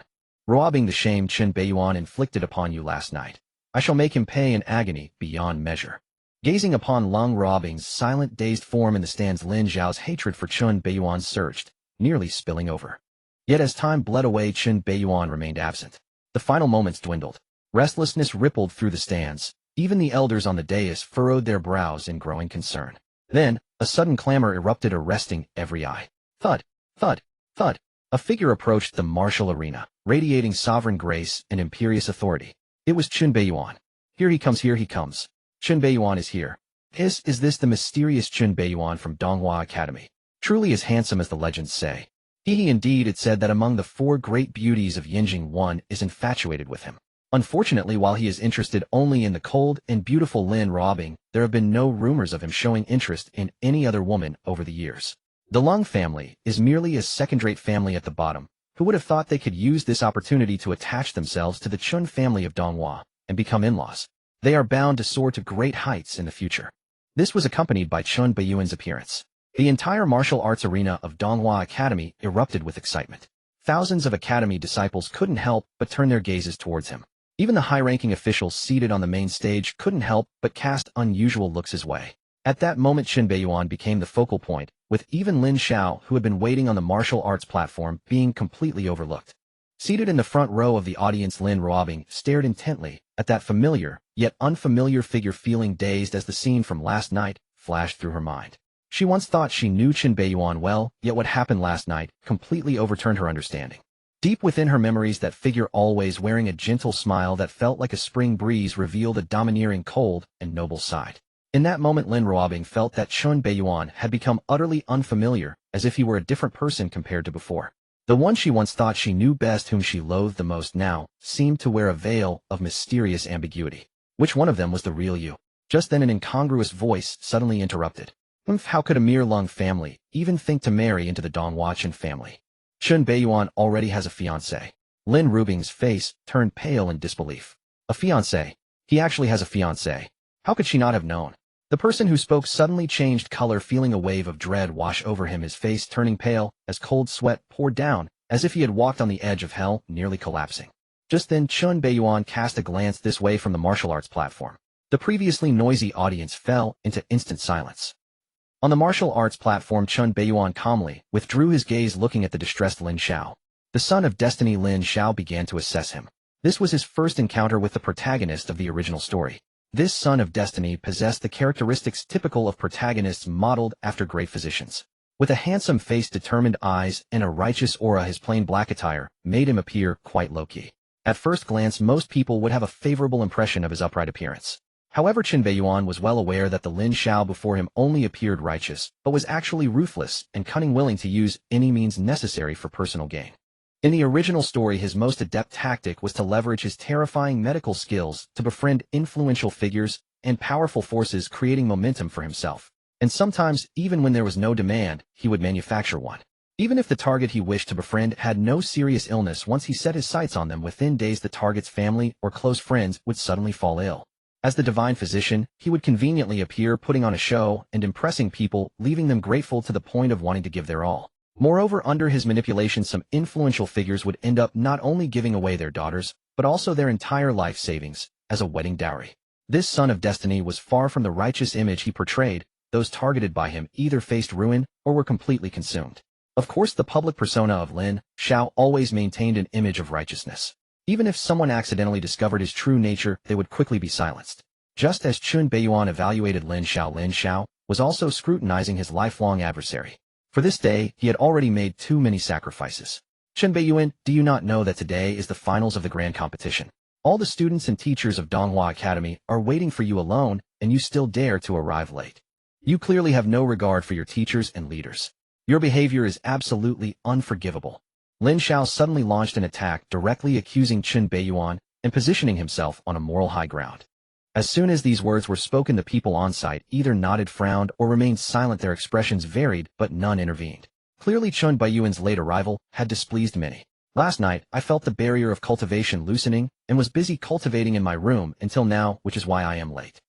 Ruobing, the shame Lin Beiyan inflicted upon you last night, I shall make him pay in agony beyond measure. Gazing upon Lung Ruobing's silent, dazed form in the stands, Lin Xiao's hatred for Lin Beiyan surged, nearly spilling over. Yet as time bled away, Lin Beiyan remained absent. The final moments dwindled. Restlessness rippled through the stands. Even the elders on the dais furrowed their brows in growing concern. Then, a sudden clamor erupted, arresting every eye. Thud, thud, thud. A figure approached the martial arena, radiating sovereign grace and imperious authority. It was Lin Beiyan. Here he comes, here he comes. Lin Beiyan is here. Is this the mysterious Lin Beiyan from Donghua Academy? Truly as handsome as the legends say. He indeed, it said that among the 4 great beauties of Yinjing, one is infatuated with him. Unfortunately, while he is interested only in the cold and beautiful Lin Ruobing, there have been no rumors of him showing interest in any other woman over the years. The Lung family is merely a second-rate family at the bottom, who would have thought they could use this opportunity to attach themselves to the Chun family of Donghua and become in-laws. They are bound to soar to great heights in the future. This was accompanied by Lin Beiyan's appearance. The entire martial arts arena of Donghua Academy erupted with excitement. Thousands of academy disciples couldn't help but turn their gazes towards him. Even the high-ranking officials seated on the main stage couldn't help but cast unusual looks his way. At that moment Lin Beiyan became the focal point, with even Lin Xiao, who had been waiting on the martial arts platform, being completely overlooked. Seated in the front row of the audience, Lin Ruobing stared intently at that familiar, yet unfamiliar figure, feeling dazed as the scene from last night flashed through her mind. She once thought she knew Lin Beiyan well, yet what happened last night completely overturned her understanding. Deep within her memories, that figure, always wearing a gentle smile that felt like a spring breeze, revealed a domineering, cold, and noble side. In that moment Lin Ruobing felt that Lin Beiyan had become utterly unfamiliar, as if he were a different person compared to before. The one she once thought she knew best, whom she loathed the most, now seemed to wear a veil of mysterious ambiguity. Which one of them was the real you? Just then an incongruous voice suddenly interrupted. How could a mere Lung family even think to marry into the Donghua Chun family? Lin Beiyan already has a fiancée. Lin Ruobing's face turned pale in disbelief. A fiancé? He actually has a fiancée. How could she not have known? The person who spoke suddenly changed color, feeling a wave of dread wash over him, his face turning pale as cold sweat poured down, as if he had walked on the edge of hell, nearly collapsing. Just then Lin Beiyan cast a glance this way from the martial arts platform. The previously noisy audience fell into instant silence. On the martial arts platform, Lin Beiyan calmly withdrew his gaze, looking at the distressed Lin Xiao. The son of destiny Lin Xiao began to assess him. This was his first encounter with the protagonist of the original story. This son of destiny possessed the characteristics typical of protagonists modeled after great physicians. With a handsome face, determined eyes, and a righteous aura, his plain black attire made him appear quite low-key. At first glance, most people would have a favorable impression of his upright appearance. However, Lin Beiyan was well aware that the Lin Xiao before him only appeared righteous, but was actually ruthless and cunning, willing to use any means necessary for personal gain. In the original story, his most adept tactic was to leverage his terrifying medical skills to befriend influential figures and powerful forces, creating momentum for himself. And sometimes, even when there was no demand, he would manufacture one. Even if the target he wished to befriend had no serious illness, once he set his sights on them, within days the target's family or close friends would suddenly fall ill. As the divine physician, he would conveniently appear, putting on a show and impressing people, leaving them grateful to the point of wanting to give their all. Moreover, under his manipulation, some influential figures would end up not only giving away their daughters, but also their entire life savings as a wedding dowry. This son of destiny was far from the righteous image he portrayed. Those targeted by him either faced ruin or were completely consumed. Of course, the public persona of Lin Xiao always maintained an image of righteousness. Even if someone accidentally discovered his true nature, they would quickly be silenced. Just as Lin Beiyan evaluated Lin Xiao was also scrutinizing his lifelong adversary. For this day, he had already made too many sacrifices. Lin Beiyan, do you not know that today is the finals of the grand competition? All the students and teachers of Donghua Academy are waiting for you alone, and you still dare to arrive late. You clearly have no regard for your teachers and leaders. Your behavior is absolutely unforgivable. Lin Xiao suddenly launched an attack, directly accusing Lin Beiyan and positioning himself on a moral high ground. As soon as these words were spoken, the people on site either nodded, frowned, or remained silent. Their expressions varied, but none intervened. Clearly, Lin Beiyan's late arrival had displeased many. Last night, I felt the barrier of cultivation loosening and was busy cultivating in my room until now, which is why I am late.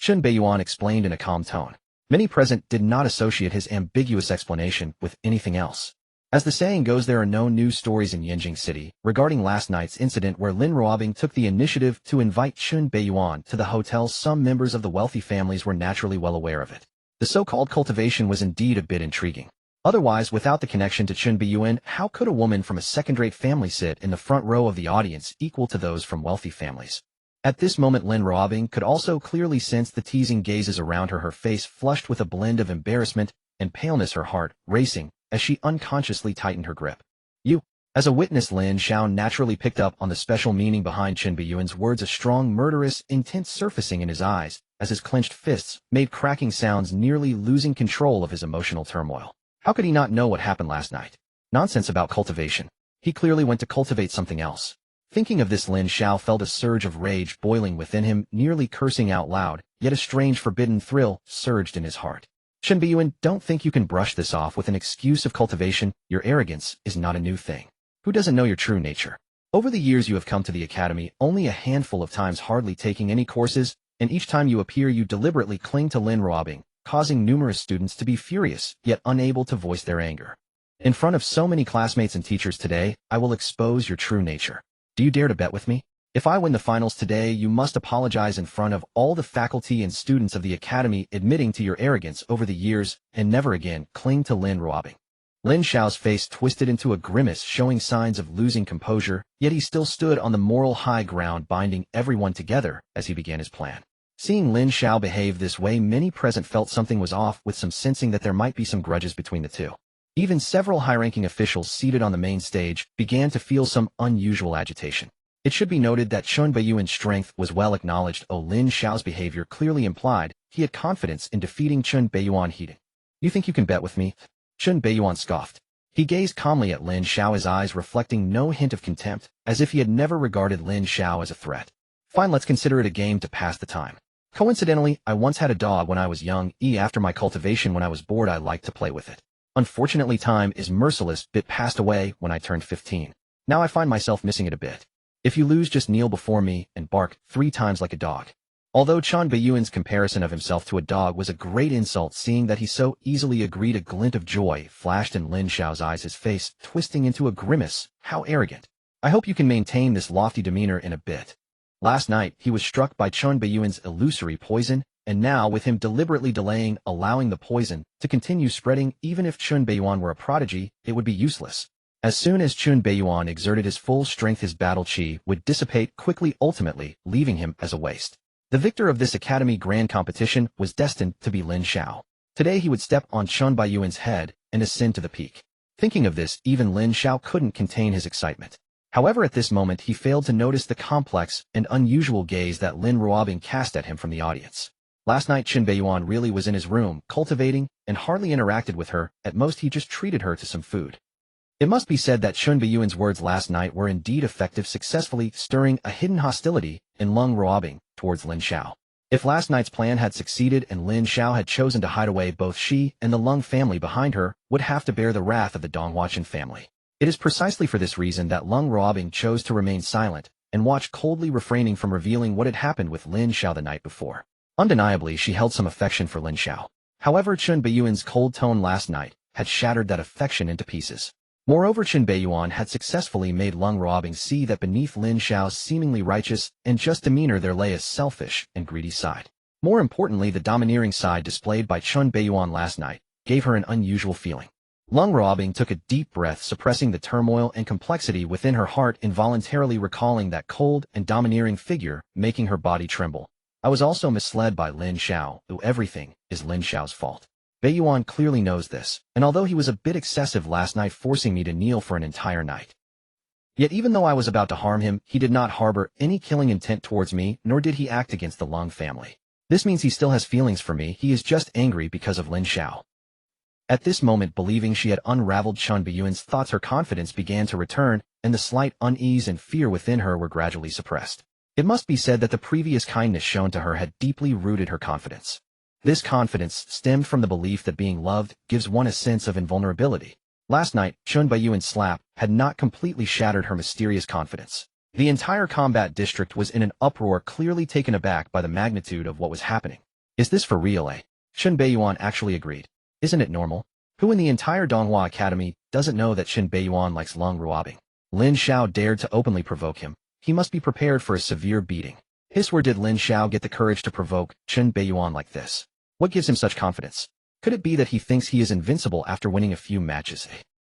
Lin Beiyan explained in a calm tone. Many present did not associate his ambiguous explanation with anything else. As the saying goes, there are no news stories in Yanjing City regarding last night's incident where Lin Ruobing took the initiative to invite Lin Beiyan to the hotel. Some members of the wealthy families were naturally well aware of it. The so-called cultivation was indeed a bit intriguing. Otherwise, without the connection to Lin Beiyan, how could a woman from a second-rate family sit in the front row of the audience equal to those from wealthy families? At this moment, Lin Ruobing could also clearly sense the teasing gazes around her, her face flushed with a blend of embarrassment and paleness, her heart racing as she unconsciously tightened her grip. You. As a witness, Lin Xiao naturally picked up on the special meaning behind Lin Beiyan's words, a strong, murderous intent surfacing in his eyes as his clenched fists made cracking sounds, nearly losing control of his emotional turmoil. How could he not know what happened last night? Nonsense about cultivation. He clearly went to cultivate something else. Thinking of this, Lin Xiao felt a surge of rage boiling within him, nearly cursing out loud, yet a strange forbidden thrill surged in his heart. Lin Beiyan, don't think you can brush this off with an excuse of cultivation. Your arrogance is not a new thing. Who doesn't know your true nature? Over the years you have come to the academy only a handful of times, hardly taking any courses, and each time you appear you deliberately cling to Lin Ruobing, causing numerous students to be furious, yet unable to voice their anger. In front of so many classmates and teachers today, I will expose your true nature. Do you dare to bet with me? If I win the finals today, you must apologize in front of all the faculty and students of the academy, admitting to your arrogance over the years, and never again cling to Lin Ruobing. Lin Xiao's face twisted into a grimace, showing signs of losing composure, yet he still stood on the moral high ground, binding everyone together as he began his plan. Seeing Lin Xiao behave this way, many present felt something was off, with some sensing that there might be some grudges between the two. Even several high-ranking officials seated on the main stage began to feel some unusual agitation. It should be noted that Lin Beiyan's strength was well acknowledged. Lin Xiao's behavior clearly implied he had confidence in defeating Lin Beiyan. Heating. You think you can bet with me? Lin Beiyan scoffed. He gazed calmly at Lin Xiao, his eyes reflecting no hint of contempt, as if he had never regarded Lin Xiao as a threat. Fine, let's consider it a game to pass the time. Coincidentally, I once had a dog when I was young. After my cultivation, when I was bored, I liked to play with it. Unfortunately, time is merciless. It passed away when I turned 15. Now I find myself missing it a bit. If you lose, just kneel before me and bark 3 times like a dog. Although Lin Beiyan's comparison of himself to a dog was a great insult, seeing that he so easily agreed, a glint of joy flashed in Lin Xiao's eyes, his face twisting into a grimace. How arrogant. I hope you can maintain this lofty demeanor in a bit. Last night, he was struck by Lin Beiyan's illusory poison, and now, with him deliberately delaying, allowing the poison to continue spreading, even if Lin Beiyan were a prodigy, it would be useless. As soon as Lin Beiyan exerted his full strength, his battle chi would dissipate quickly, ultimately leaving him as a waste. The victor of this Academy Grand Competition was destined to be Lin Xiao. Today he would step on Chun Beiyuan's head and ascend to the peak. Thinking of this, even Lin Xiao couldn't contain his excitement. However, at this moment he failed to notice the complex and unusual gaze that Lin Ruobing cast at him from the audience. Last night Chun Beiyuan really was in his room, cultivating, and hardly interacted with her. At most he just treated her to some food. It must be said that Chun Beiyuan's words last night were indeed effective, successfully stirring a hidden hostility in Lin Ruobing towards Lin Xiao. If last night's plan had succeeded and Lin Xiao had chosen to hide away, both she and the Lung family behind her would have to bear the wrath of the Donghuachen family. It is precisely for this reason that Lin Ruobing chose to remain silent and watch, coldly refraining from revealing what had happened with Lin Xiao the night before. Undeniably, she held some affection for Lin Xiao. However, Chun Beiyuan's cold tone last night had shattered that affection into pieces. Moreover, Chun Beiyuan had successfully made Lin Ruobing see that beneath Lin Xiao's seemingly righteous and just demeanor there lay a selfish and greedy side. More importantly, the domineering side displayed by Chun Beiyuan last night gave her an unusual feeling. Lin Ruobing took a deep breath, suppressing the turmoil and complexity within her heart, involuntarily recalling that cold and domineering figure, making her body tremble. I was also misled by Lin Xiao, though everything is Lin Xiao's fault. Beiyuan clearly knows this, and although he was a bit excessive last night, forcing me to kneel for an entire night. Yet even though I was about to harm him, he did not harbor any killing intent towards me, nor did he act against the Lung family. This means he still has feelings for me. He is just angry because of Lin Xiao. At this moment, believing she had unraveled Chun Beiyuan's thoughts, her confidence began to return, and the slight unease and fear within her were gradually suppressed. It must be said that the previous kindness shown to her had deeply rooted her confidence. This confidence stemmed from the belief that being loved gives one a sense of invulnerability. Last night, Chun Beiyuan's slap had not completely shattered her mysterious confidence. The entire combat district was in an uproar, clearly taken aback by the magnitude of what was happening. Is this for real, eh? Chun Beiyuan actually agreed. Isn't it normal? Who in the entire Donghua Academy doesn't know that Chun Beiyuan likes Lin Ruobing? Lin Xiao dared to openly provoke him. He must be prepared for a severe beating. Where did Lin Xiao get the courage to provoke Chun Beiyuan like this? What gives him such confidence? Could it be that he thinks he is invincible after winning a few matches?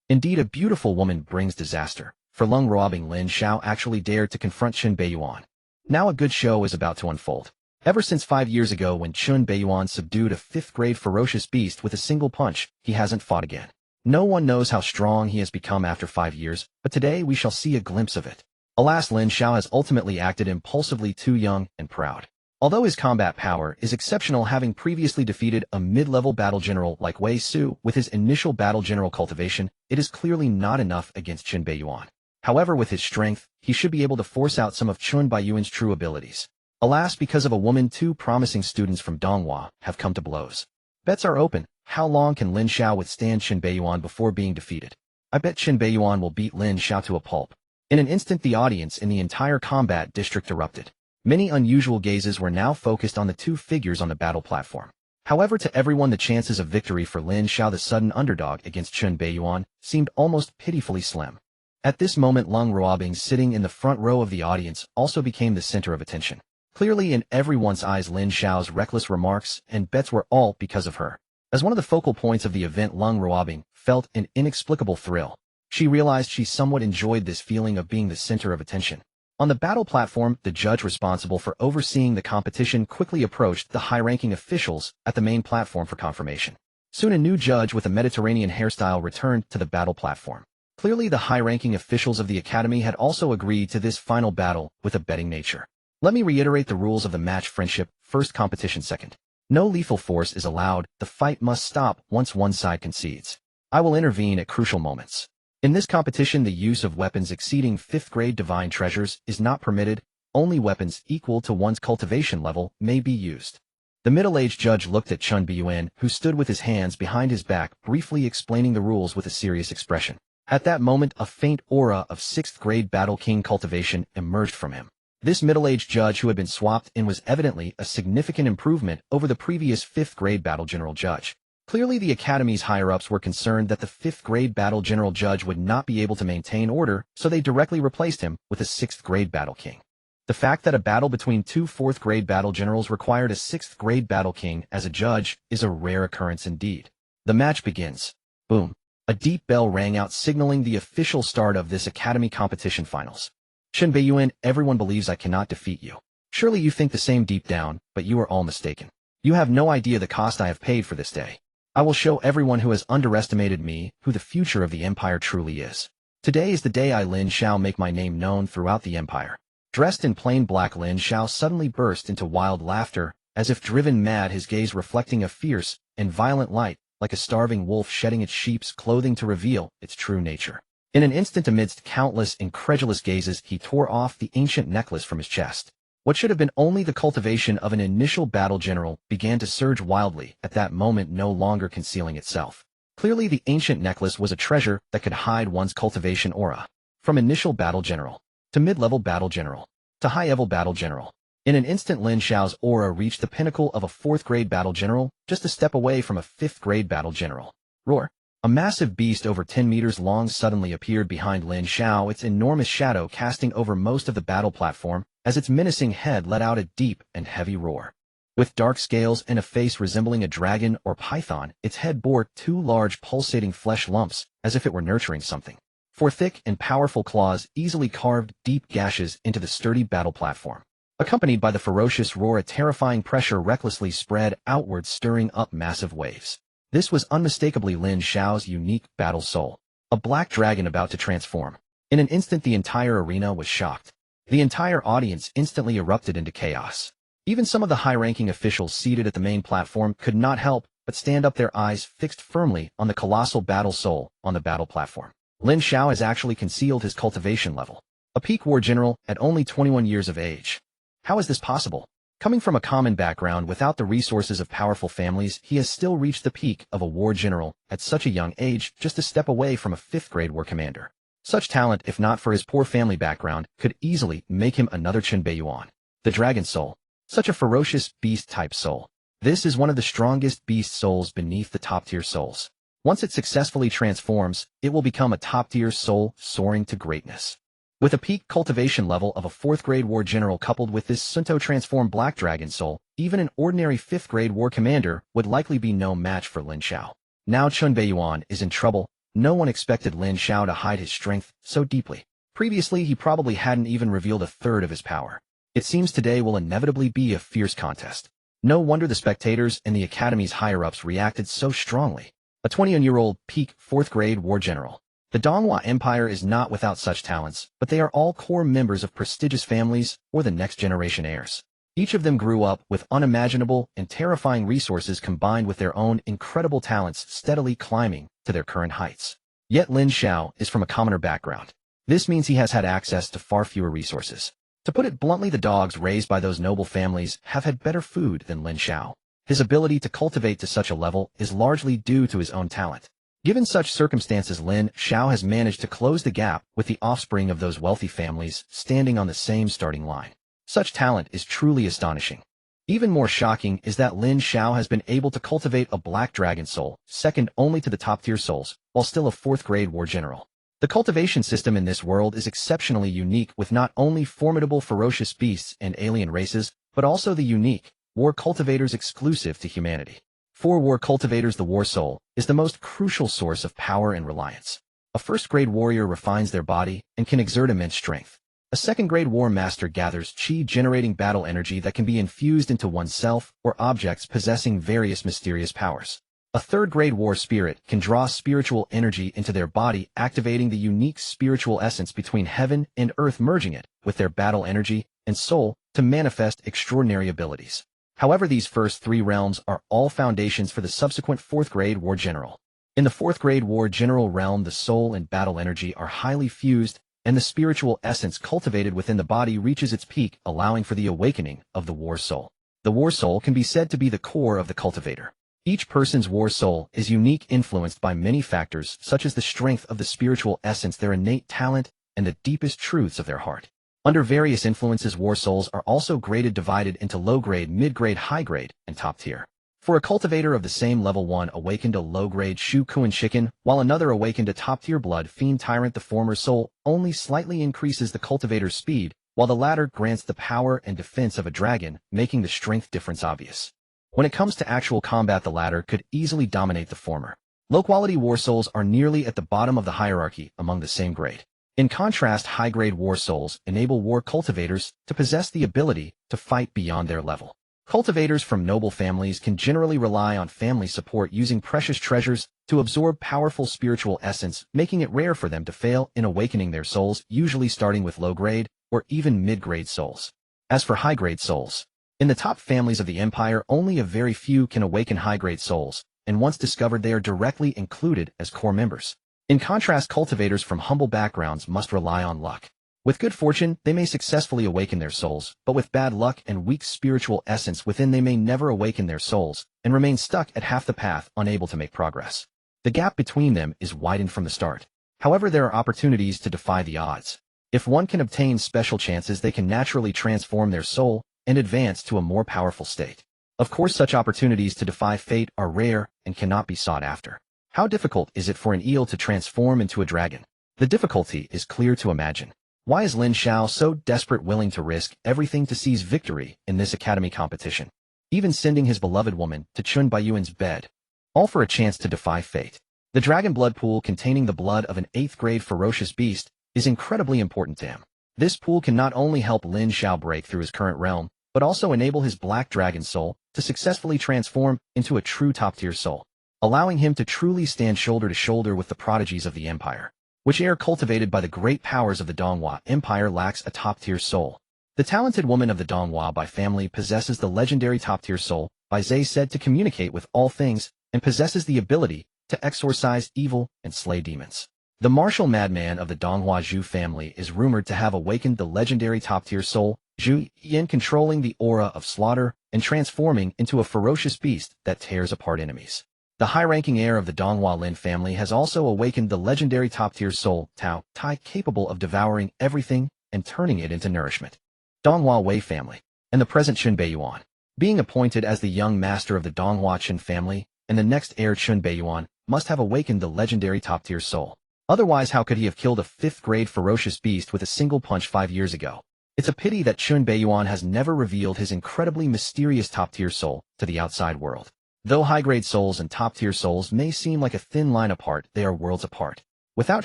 Indeed, a beautiful woman brings disaster. For Lin Ruobing, Lin Xiao actually dared to confront Chun Beiyuan. Now a good show is about to unfold. Ever since 5 years ago when Chun Beiyuan subdued a 5th-grade ferocious beast with a single punch, he hasn't fought again. No one knows how strong he has become after 5 years, but today we shall see a glimpse of it. Alas, Lin Xiao has ultimately acted impulsively, too young and proud. Although his combat power is exceptional, having previously defeated a mid-level battle general like Wei Su with his initial battle general cultivation, it is clearly not enough against Chun Beiyuan. However, with his strength, he should be able to force out some of Chun Beiyuan's true abilities. Alas, because of a woman, 2 promising students from Donghua have come to blows. Bets are open. How long can Lin Xiao withstand Chun Beiyuan before being defeated? I bet Chun Beiyuan will beat Lin Xiao to a pulp. In an instant, the audience in the entire combat district erupted. Many unusual gazes were now focused on the 2 figures on the battle platform. However, to everyone, the chances of victory for Lin Xiao, the sudden underdog against Chun Beiyuan, seemed almost pitifully slim. At this moment, Lin Ruobing, sitting in the front row of the audience, also became the center of attention. Clearly, in everyone's eyes, Lin Xiao's reckless remarks and bets were all because of her. As one of the focal points of the event, Lin Ruobing felt an inexplicable thrill. She realized she somewhat enjoyed this feeling of being the center of attention. On the battle platform, the judge responsible for overseeing the competition quickly approached the high-ranking officials at the main platform for confirmation. Soon a new judge with a Mediterranean hairstyle returned to the battle platform. Clearly, the high-ranking officials of the academy had also agreed to this final battle with a betting nature. Let me reiterate the rules of the match: friendship, first, competition, second. No lethal force is allowed. The fight must stop once one side concedes. I will intervene at crucial moments. In this competition, the use of weapons exceeding 5th-grade divine treasures is not permitted. Only weapons equal to one's cultivation level may be used. The middle-aged judge looked at Chun Beiyuan, who stood with his hands behind his back, briefly explaining the rules with a serious expression. At that moment, a faint aura of 6th-grade Battle King cultivation emerged from him. This middle-aged judge, who had been swapped in, was evidently a significant improvement over the previous 5th-grade Battle General judge. Clearly, the Academy's higher-ups were concerned that the 5th-grade Battle General judge would not be able to maintain order, so they directly replaced him with a 6th-grade Battle King. The fact that a battle between 2 4th-grade Battle Generals required a 6th-grade Battle King as a judge is a rare occurrence indeed. The match begins. Boom. A deep bell rang out, signaling the official start of this Academy competition finals. Chun Beiyuan, everyone believes I cannot defeat you. Surely you think the same deep down, but you are all mistaken. You have no idea the cost I have paid for this day. I will show everyone who has underestimated me who the future of the Empire truly is. Today is the day I, Lin Xiao, make my name known throughout the Empire. Dressed in plain black, Lin Xiao suddenly burst into wild laughter, as if driven mad, his gaze reflecting a fierce and violent light, like a starving wolf shedding its sheep's clothing to reveal its true nature. In an instant, amidst countless incredulous gazes, he tore off the ancient necklace from his chest. What should have been only the cultivation of an initial battle general began to surge wildly, at that moment no longer concealing itself. Clearly the ancient necklace was a treasure that could hide one's cultivation aura. From initial battle general, to mid-level battle general, to high-level battle general. In an instant, Lin Xiao's aura reached the pinnacle of a 4th-grade battle general, just a step away from a 5th-grade battle general. Roar! A massive beast over 10 meters long suddenly appeared behind Lin Xiao, its enormous shadow casting over most of the battle platform, as its menacing head let out a deep and heavy roar. With dark scales and a face resembling a dragon or python, its head bore 2 large pulsating flesh lumps, as if it were nurturing something. 4 thick and powerful claws easily carved deep gashes into the sturdy battle platform. Accompanied by the ferocious roar, a terrifying pressure recklessly spread outward, stirring up massive waves. This was unmistakably Lin Xiao's unique battle soul, a black dragon about to transform. In an instant, the entire arena was shocked. The entire audience instantly erupted into chaos. Even some of the high-ranking officials seated at the main platform could not help but stand up, their eyes fixed firmly on the colossal battle soul on the battle platform. Lin Xiao has actually concealed his cultivation level. A peak war general at only 21 years of age. How is this possible? Coming from a common background without the resources of powerful families, he has still reached the peak of a war general at such a young age, just a step away from a 5th-grade war commander. Such talent, if not for his poor family background, could easily make him another Lin Beiyan. The dragon soul. Such a ferocious beast-type soul. This is one of the strongest beast souls beneath the top-tier souls. Once it successfully transforms, it will become a top-tier soul soaring to greatness. With a peak cultivation level of a 4th-grade war general coupled with this Sunto-transformed black dragon soul, even an ordinary 5th-grade war commander would likely be no match for Lin Xiao. Now Lin Beiyan is in trouble. No one expected Lin Xiao to hide his strength so deeply. Previously, he probably hadn't even revealed a third of his power. It seems today will inevitably be a fierce contest. No wonder the spectators and the Academy's higher-ups reacted so strongly. A 21-year-old peak 4th-grade war general. The Donghua Empire is not without such talents, but they are all core members of prestigious families or the next generation heirs. Each of them grew up with unimaginable and terrifying resources combined with their own incredible talents, steadily climbing to their current heights. Yet Lin Xiao is from a commoner background. This means he has had access to far fewer resources. To put it bluntly, the dogs raised by those noble families have had better food than Lin Xiao. His ability to cultivate to such a level is largely due to his own talent. Given such circumstances, Lin Xiao has managed to close the gap with the offspring of those wealthy families standing on the same starting line. Such talent is truly astonishing. Even more shocking is that Lin Xiao has been able to cultivate a black dragon soul, second only to the top-tier souls, while still a 4th-grade war general. The cultivation system in this world is exceptionally unique, with not only formidable ferocious beasts and alien races, but also the unique war cultivators exclusive to humanity. For war cultivators, the war soul is the most crucial source of power and reliance. A 1st-grade warrior refines their body and can exert immense strength. A 2nd-grade war master gathers chi, generating battle energy that can be infused into oneself or objects possessing various mysterious powers. A 3rd-grade war spirit can draw spiritual energy into their body, activating the unique spiritual essence between heaven and earth, merging it with their battle energy and soul to manifest extraordinary abilities. However, these first 3 realms are all foundations for the subsequent 4th-grade war general. In the 4th-grade war general realm, the soul and battle energy are highly fused, and the spiritual essence cultivated within the body reaches its peak, allowing for the awakening of the war soul. The war soul can be said to be the core of the cultivator. Each person's war soul is unique, influenced by many factors such as the strength of the spiritual essence, their innate talent, and the deepest truths of their heart. Under various influences, war souls are also divided into low-grade, mid-grade, high-grade, and top-tier. For a cultivator of the same level, one awakened a low-grade Shu Kuan Chicken, while another awakened a top-tier Blood Fiend Tyrant. The former soul only slightly increases the cultivator's speed, while the latter grants the power and defense of a dragon, making the strength difference obvious. When it comes to actual combat, the latter could easily dominate the former. Low-quality war souls are nearly at the bottom of the hierarchy among the same grade. In contrast, high-grade war souls enable war cultivators to possess the ability to fight beyond their level. Cultivators from noble families can generally rely on family support using precious treasures to absorb powerful spiritual essence, making it rare for them to fail in awakening their souls, usually starting with low-grade or even mid-grade souls. As for high-grade souls, in the top families of the empire, only a very few can awaken high-grade souls, and once discovered they are directly included as core members. In contrast, cultivators from humble backgrounds must rely on luck. With good fortune, they may successfully awaken their souls, but with bad luck and weak spiritual essence within, they may never awaken their souls and remain stuck at half the path, unable to make progress. The gap between them is widened from the start. However, there are opportunities to defy the odds. If one can obtain special chances, they can naturally transform their soul and advance to a more powerful state. Of course, such opportunities to defy fate are rare and cannot be sought after. How difficult is it for an eel to transform into a dragon? The difficulty is clear to imagine. Why is Lin Xiao so desperate, willing to risk everything to seize victory in this academy competition? Even sending his beloved woman to Chun Baiyuan's bed, all for a chance to defy fate. The dragon blood pool containing the blood of an 8th grade ferocious beast is incredibly important to him. This pool can not only help Lin Xiao break through his current realm, but also enable his black dragon soul to successfully transform into a true top-tier soul, allowing him to truly stand shoulder to shoulder with the prodigies of the empire, which are cultivated by the great powers of the Donghua Empire. Lacks a top-tier soul. The talented woman of the Donghua by family possesses the legendary top-tier soul, by Zhe said to communicate with all things, and possesses the ability to exorcise evil and slay demons. The martial madman of the Donghua Zhu family is rumored to have awakened the legendary top-tier soul, Zhu Yin, controlling the aura of slaughter and transforming into a ferocious beast that tears apart enemies. The high-ranking heir of the Donghua Lin family has also awakened the legendary top-tier soul, Tao Tai, capable of devouring everything and turning it into nourishment. Donghua Wei family, and the present Chun Beiyuan, being appointed as the young master of the Donghua Chun family, and the next heir Chun Beiyuan, must have awakened the legendary top-tier soul. Otherwise, how could he have killed a 5th-grade ferocious beast with a single punch 5 years ago? It's a pity that Chun Beiyuan has never revealed his incredibly mysterious top-tier soul to the outside world. Though high-grade souls and top-tier souls may seem like a thin line apart, they are worlds apart. Without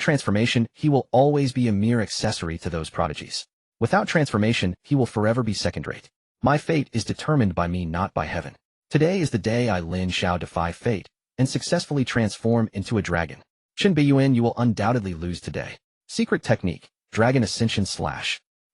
transformation, he will always be a mere accessory to those prodigies. Without transformation, he will forever be second-rate. My fate is determined by me, not by heaven. Today is the day I, Lin Xiao, defy fate and successfully transform into a dragon. Chun Beiyuan, you will undoubtedly lose today. Secret technique, Dragon Ascension /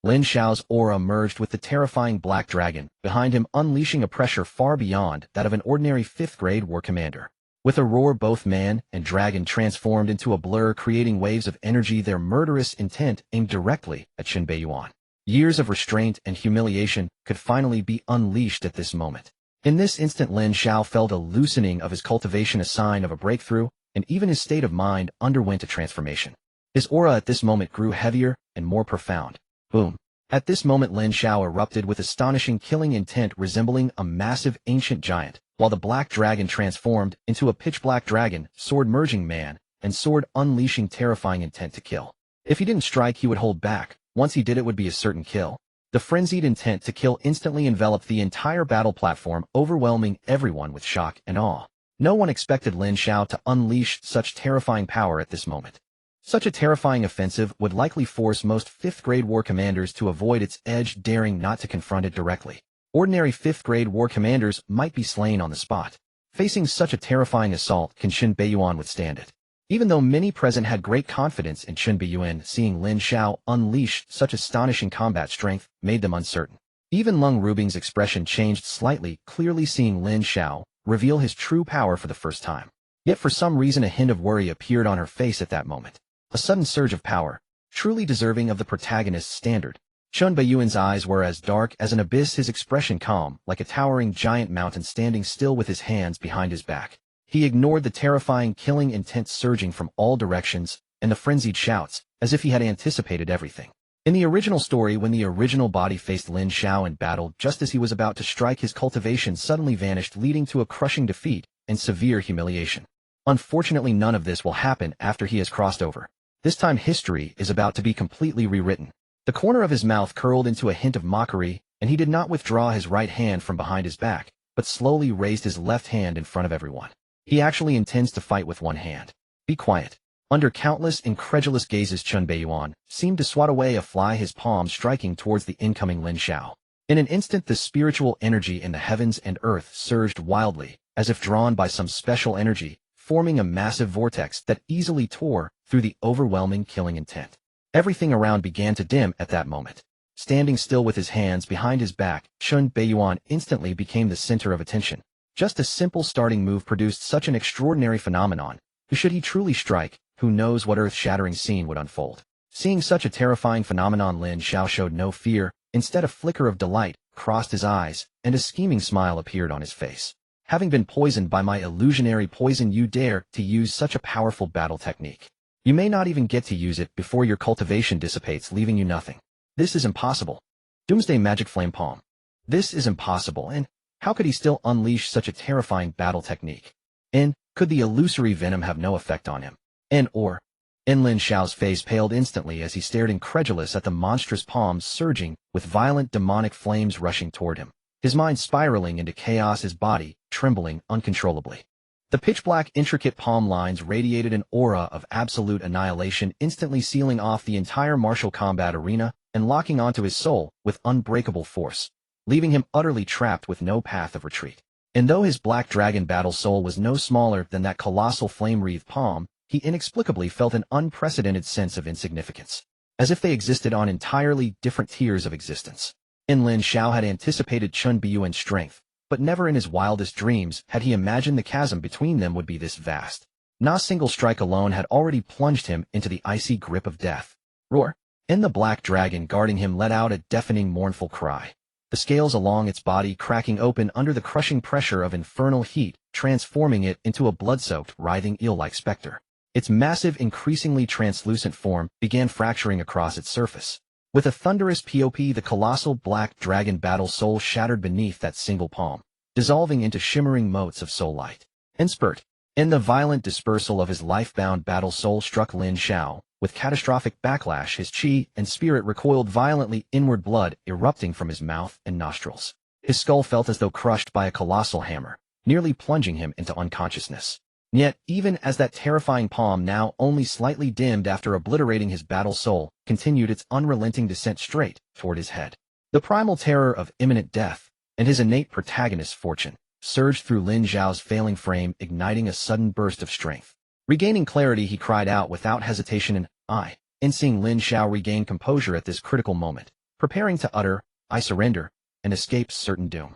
Lin Xiao's aura merged with the terrifying black dragon behind him, unleashing a pressure far beyond that of an ordinary 5th-grade war commander. With a roar, both man and dragon transformed into a blur, creating waves of energy, their murderous intent aimed directly at Chun Beiyuan. Years of restraint and humiliation could finally be unleashed at this moment. In this instant, Lin Xiao felt a loosening of his cultivation, a sign of a breakthrough, and even his state of mind underwent a transformation. His aura at this moment grew heavier and more profound. Boom. At this moment, Lin Xiao erupted with astonishing killing intent, resembling a massive ancient giant, while the black dragon transformed into a pitch-black dragon, sword merging man, and sword unleashing terrifying intent to kill. If he didn't strike, he would hold back. Once he did, it would be a certain kill. The frenzied intent to kill instantly enveloped the entire battle platform, overwhelming everyone with shock and awe. No one expected Lin Xiao to unleash such terrifying power at this moment. Such a terrifying offensive would likely force most 5th-grade war commanders to avoid its edge, daring not to confront it directly. Ordinary 5th-grade war commanders might be slain on the spot. Facing such a terrifying assault, can Chun Beiyuan withstand it? Even though many present had great confidence in Chun Beiyuan, seeing Lin Xiao unleash such astonishing combat strength made them uncertain. Even Lung Rubing's expression changed slightly, clearly seeing Lin Xiao reveal his true power for the first time. Yet for some reason a hint of worry appeared on her face at that moment. A sudden surge of power, truly deserving of the protagonist's standard. Chun Beiyuan's eyes were as dark as an abyss, his expression calm, like a towering giant mountain standing still with his hands behind his back. He ignored the terrifying killing intent surging from all directions and the frenzied shouts, as if he had anticipated everything. In the original story, when the original body faced Lin Xiao in battle, just as he was about to strike, his cultivation suddenly vanished, leading to a crushing defeat and severe humiliation. Unfortunately, none of this will happen after he has crossed over. This time history is about to be completely rewritten. The corner of his mouth curled into a hint of mockery, and he did not withdraw his right hand from behind his back, but slowly raised his left hand in front of everyone. He actually intends to fight with one hand. Be quiet. Under countless incredulous gazes, Chun Beiyuan seemed to swat away a fly, his palm striking towards the incoming Lin Xiao. In an instant, the spiritual energy in the heavens and earth surged wildly, as if drawn by some special energy, forming a massive vortex that easily tore through the overwhelming killing intent. Everything around began to dim at that moment. Standing still with his hands behind his back, Chun Beiyuan instantly became the center of attention. Just a simple starting move produced such an extraordinary phenomenon. Should he truly strike, who knows what earth-shattering scene would unfold. Seeing such a terrifying phenomenon, Lin Xiao showed no fear. Instead, a flicker of delight crossed his eyes, and a scheming smile appeared on his face. Having been poisoned by my illusionary poison, you dare to use such a powerful battle technique. You may not even get to use it before your cultivation dissipates, leaving you nothing. This is impossible. Doomsday Magic Flame Palm. This is impossible, and how could he still unleash such a terrifying battle technique? And could the illusory venom have no effect on him? And Lin Xiao's face paled instantly as he stared incredulous at the monstrous palms surging with violent demonic flames rushing toward him. His mind spiraling into chaos, his body trembling uncontrollably. The pitch-black intricate palm lines radiated an aura of absolute annihilation, instantly sealing off the entire martial combat arena and locking onto his soul with unbreakable force, leaving him utterly trapped with no path of retreat. And though his black dragon battle soul was no smaller than that colossal flame-wreathed palm, he inexplicably felt an unprecedented sense of insignificance, as if they existed on entirely different tiers of existence. Lin Xiao had anticipated Chun Beiyuan's strength, but never in his wildest dreams had he imagined the chasm between them would be this vast. Not a single strike alone had already plunged him into the icy grip of death. Roar! And the black dragon guarding him let out a deafening mournful cry, the scales along its body cracking open under the crushing pressure of infernal heat, transforming it into a blood-soaked, writhing eel-like specter. Its massive, increasingly translucent form began fracturing across its surface. With a thunderous pop, the colossal black dragon battle soul shattered beneath that single palm, dissolving into shimmering motes of soul light. And spurt. In the violent dispersal of his life-bound battle soul struck Lin Xiao. With catastrophic backlash, his chi and spirit recoiled violently inward, blood erupting from his mouth and nostrils. His skull felt as though crushed by a colossal hammer, nearly plunging him into unconsciousness. Yet, even as that terrifying palm, now only slightly dimmed after obliterating his battle soul, continued its unrelenting descent straight toward his head, the primal terror of imminent death and his innate protagonist's fortune surged through Lin Xiao's failing frame, igniting a sudden burst of strength. Regaining clarity, he cried out without hesitation, and seeing Lin Xiao regain composure at this critical moment, preparing to utter, "I surrender," and escape certain doom.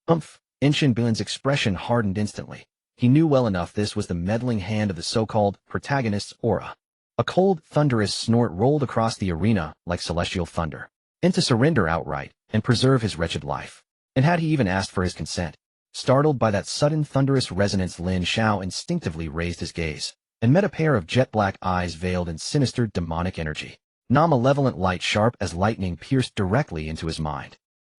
Chun Beiyuan's expression hardened instantly. He knew well enough this was the meddling hand of the so-called protagonist's aura. A cold, thunderous snort rolled across the arena like celestial thunder. And to surrender outright and preserve his wretched life. And had he even asked for his consent? Startled by that sudden thunderous resonance, Lin Xiao instinctively raised his gaze and met a pair of jet-black eyes veiled in sinister demonic energy. Non-malevolent light sharp as lightning pierced directly into his mind.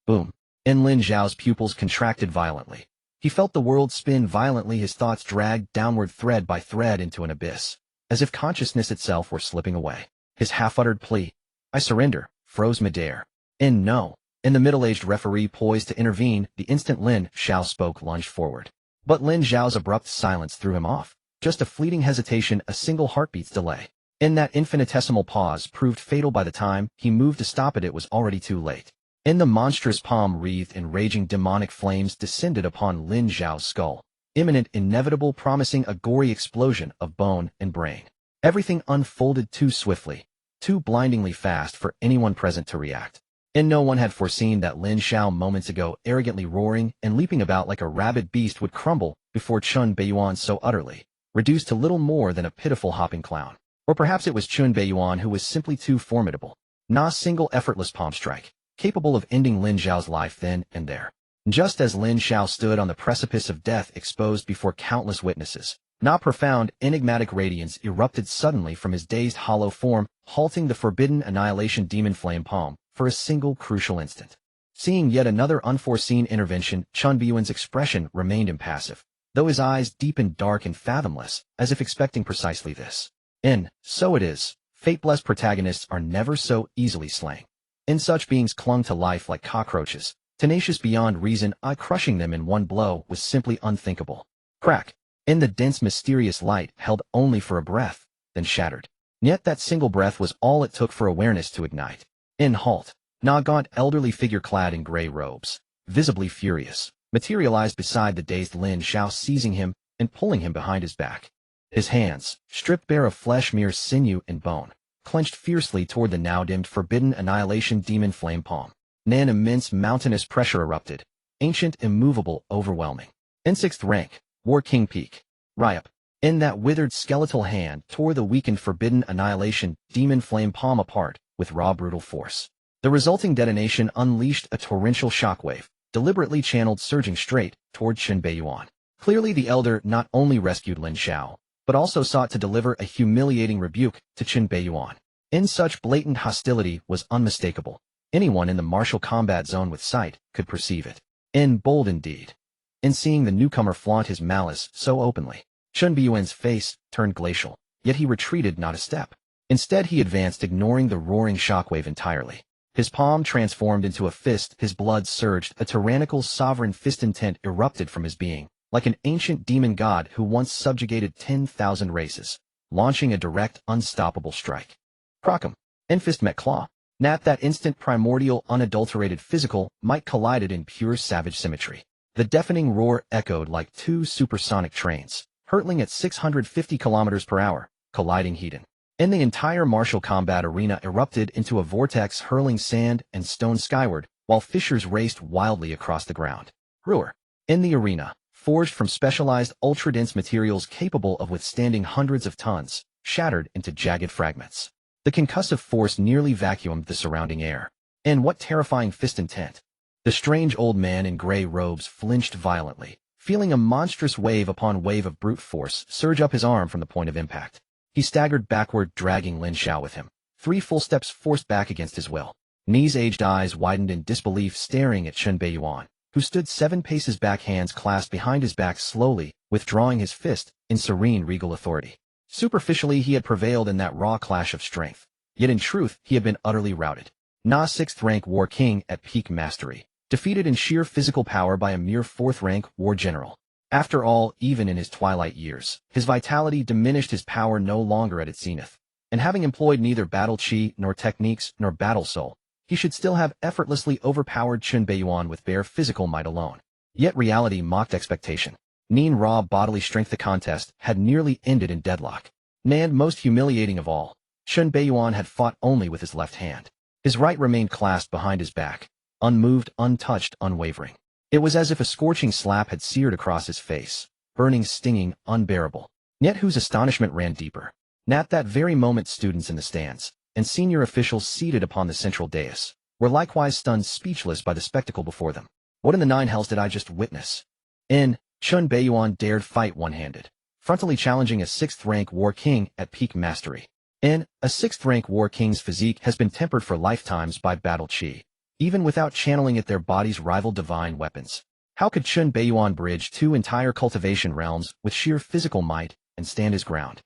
Boom! And Lin Xiao's pupils contracted violently. He felt the world spin violently, his thoughts dragged downward thread by thread into an abyss, as if consciousness itself were slipping away. His half-uttered plea, "I surrender," froze midair. And the middle-aged referee poised to intervene the instant Lin Xiao spoke, lunged forward. But Lin Xiao's abrupt silence threw him off. Just a fleeting hesitation, a single heartbeat's delay. In that infinitesimal pause proved fatal. By the time he moved to stop it, it was already too late. And the monstrous palm, wreathed in raging demonic flames, descended upon Lin Xiao's skull. Imminent, inevitable, promising a gory explosion of bone and brain. Everything unfolded too swiftly, too blindingly fast for anyone present to react. And no one had foreseen that Lin Xiao, moments ago arrogantly roaring and leaping about like a rabid beast, would crumble before Chun Beiyuan so utterly, reduced to little more than a pitiful hopping clown. Or perhaps it was Chun Beiyuan who was simply too formidable. Not a single effortless palm strike, capable of ending Lin Xiao's life then and there. Just as Lin Xiao stood on the precipice of death, exposed before countless witnesses, not profound, enigmatic radiance erupted suddenly from his dazed hollow form, halting the forbidden annihilation demon flame palm for a single crucial instant. Seeing yet another unforeseen intervention, Chun Beiyuan's expression remained impassive, though his eyes deepened dark and fathomless, as if expecting precisely this. And so it is, fate-blessed protagonists are never so easily slain. And such beings clung to life like cockroaches, tenacious beyond reason. Crushing them in one blow was simply unthinkable. Crack! In the dense, mysterious light, held only for a breath, then shattered. Yet that single breath was all it took for awareness to ignite. In halt, a gaunt elderly figure clad in gray robes, visibly furious, materialized beside the dazed Lin Xiao, seizing him and pulling him behind his back. His hands, stripped bare of flesh, mere sinew and bone, clenched fiercely toward the now-dimmed forbidden annihilation demon flame palm. An immense mountainous pressure erupted, ancient, immovable, overwhelming. In 6th rank, War King Peak. Ryup. In that withered skeletal hand tore the weakened forbidden annihilation demon flame palm apart with raw brutal force. The resulting detonation unleashed a torrential shockwave, deliberately channeled surging straight toward Lin Beiyan. Clearly the elder not only rescued Lin Xiao, but also sought to deliver a humiliating rebuke to Lin Beiyan. In such blatant hostility was unmistakable. Anyone in the martial combat zone with sight could perceive it. In bold indeed. In seeing the newcomer flaunt his malice so openly, Lin Beiyan's face turned glacial, yet he retreated not a step. Instead he advanced, ignoring the roaring shockwave entirely. His palm transformed into a fist, his blood surged, a tyrannical sovereign fist intent erupted from his being, like an ancient demon god who once subjugated 10,000 races, launching a direct, unstoppable strike. Procom. In fist met claw. At that instant, primordial, unadulterated physical might collided in pure savage symmetry. The deafening roar echoed like two supersonic trains, hurtling at 650 kilometers per hour, colliding heat-in. And the entire martial combat arena erupted into a vortex, hurling sand and stone skyward, while fissures raced wildly across the ground. Ruhr. In the arena, forged from specialized ultra-dense materials capable of withstanding hundreds of tons, shattered into jagged fragments. The concussive force nearly vacuumed the surrounding air. And what terrifying fist intent! The strange old man in gray robes flinched violently, feeling a monstrous wave upon wave of brute force surge up his arm from the point of impact. He staggered backward, dragging Lin Xiao with him. 3 full steps forced back against his will. Ni's aged eyes widened in disbelief, staring at Lin Beiyan, who stood 7 paces back, hands clasped behind his back, slowly withdrawing his fist in serene, regal authority. Superficially he had prevailed in that raw clash of strength, yet in truth he had been utterly routed. Na 6th rank War King at peak mastery, defeated in sheer physical power by a mere 4th rank War General. After all, even in his twilight years, his vitality diminished, his power no longer at its zenith. And having employed neither battle chi nor techniques nor battle soul, he should still have effortlessly overpowered Lin Beiyan with bare physical might alone. Yet reality mocked expectation. Nin raw bodily strength. The contest had nearly ended in deadlock. And most humiliating of all, Lin Beiyan had fought only with his left hand. His right remained clasped behind his back, unmoved, untouched, unwavering. It was as if a scorching slap had seared across his face, burning, stinging, unbearable. Yet whose astonishment ran deeper. At that very moment students in the stands, and senior officials seated upon the central dais, were likewise stunned, speechless by the spectacle before them. What in the 9 hells did I just witness? Lin Beiyan dared fight one-handed, frontally challenging a 6th rank War King at peak mastery. A 6th rank War King's physique has been tempered for lifetimes by battle chi, even without channeling it their body's rival divine weapons. How could Lin Beiyan bridge 2 entire cultivation realms with sheer physical might and stand his ground?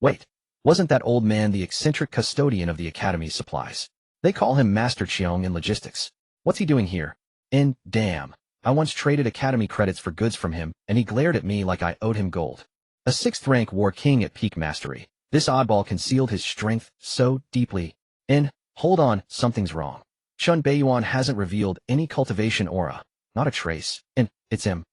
Wait, wasn't that old man the eccentric custodian of the Academy's supplies? They call him Master Qiong in logistics. What's he doing here? Damn, I once traded Academy credits for goods from him, and he glared at me like I owed him gold. A 6th rank War King at peak mastery, this oddball concealed his strength so deeply. Hold on, something's wrong. Lin Beiyan hasn't revealed any cultivation aura, not a trace. It's him.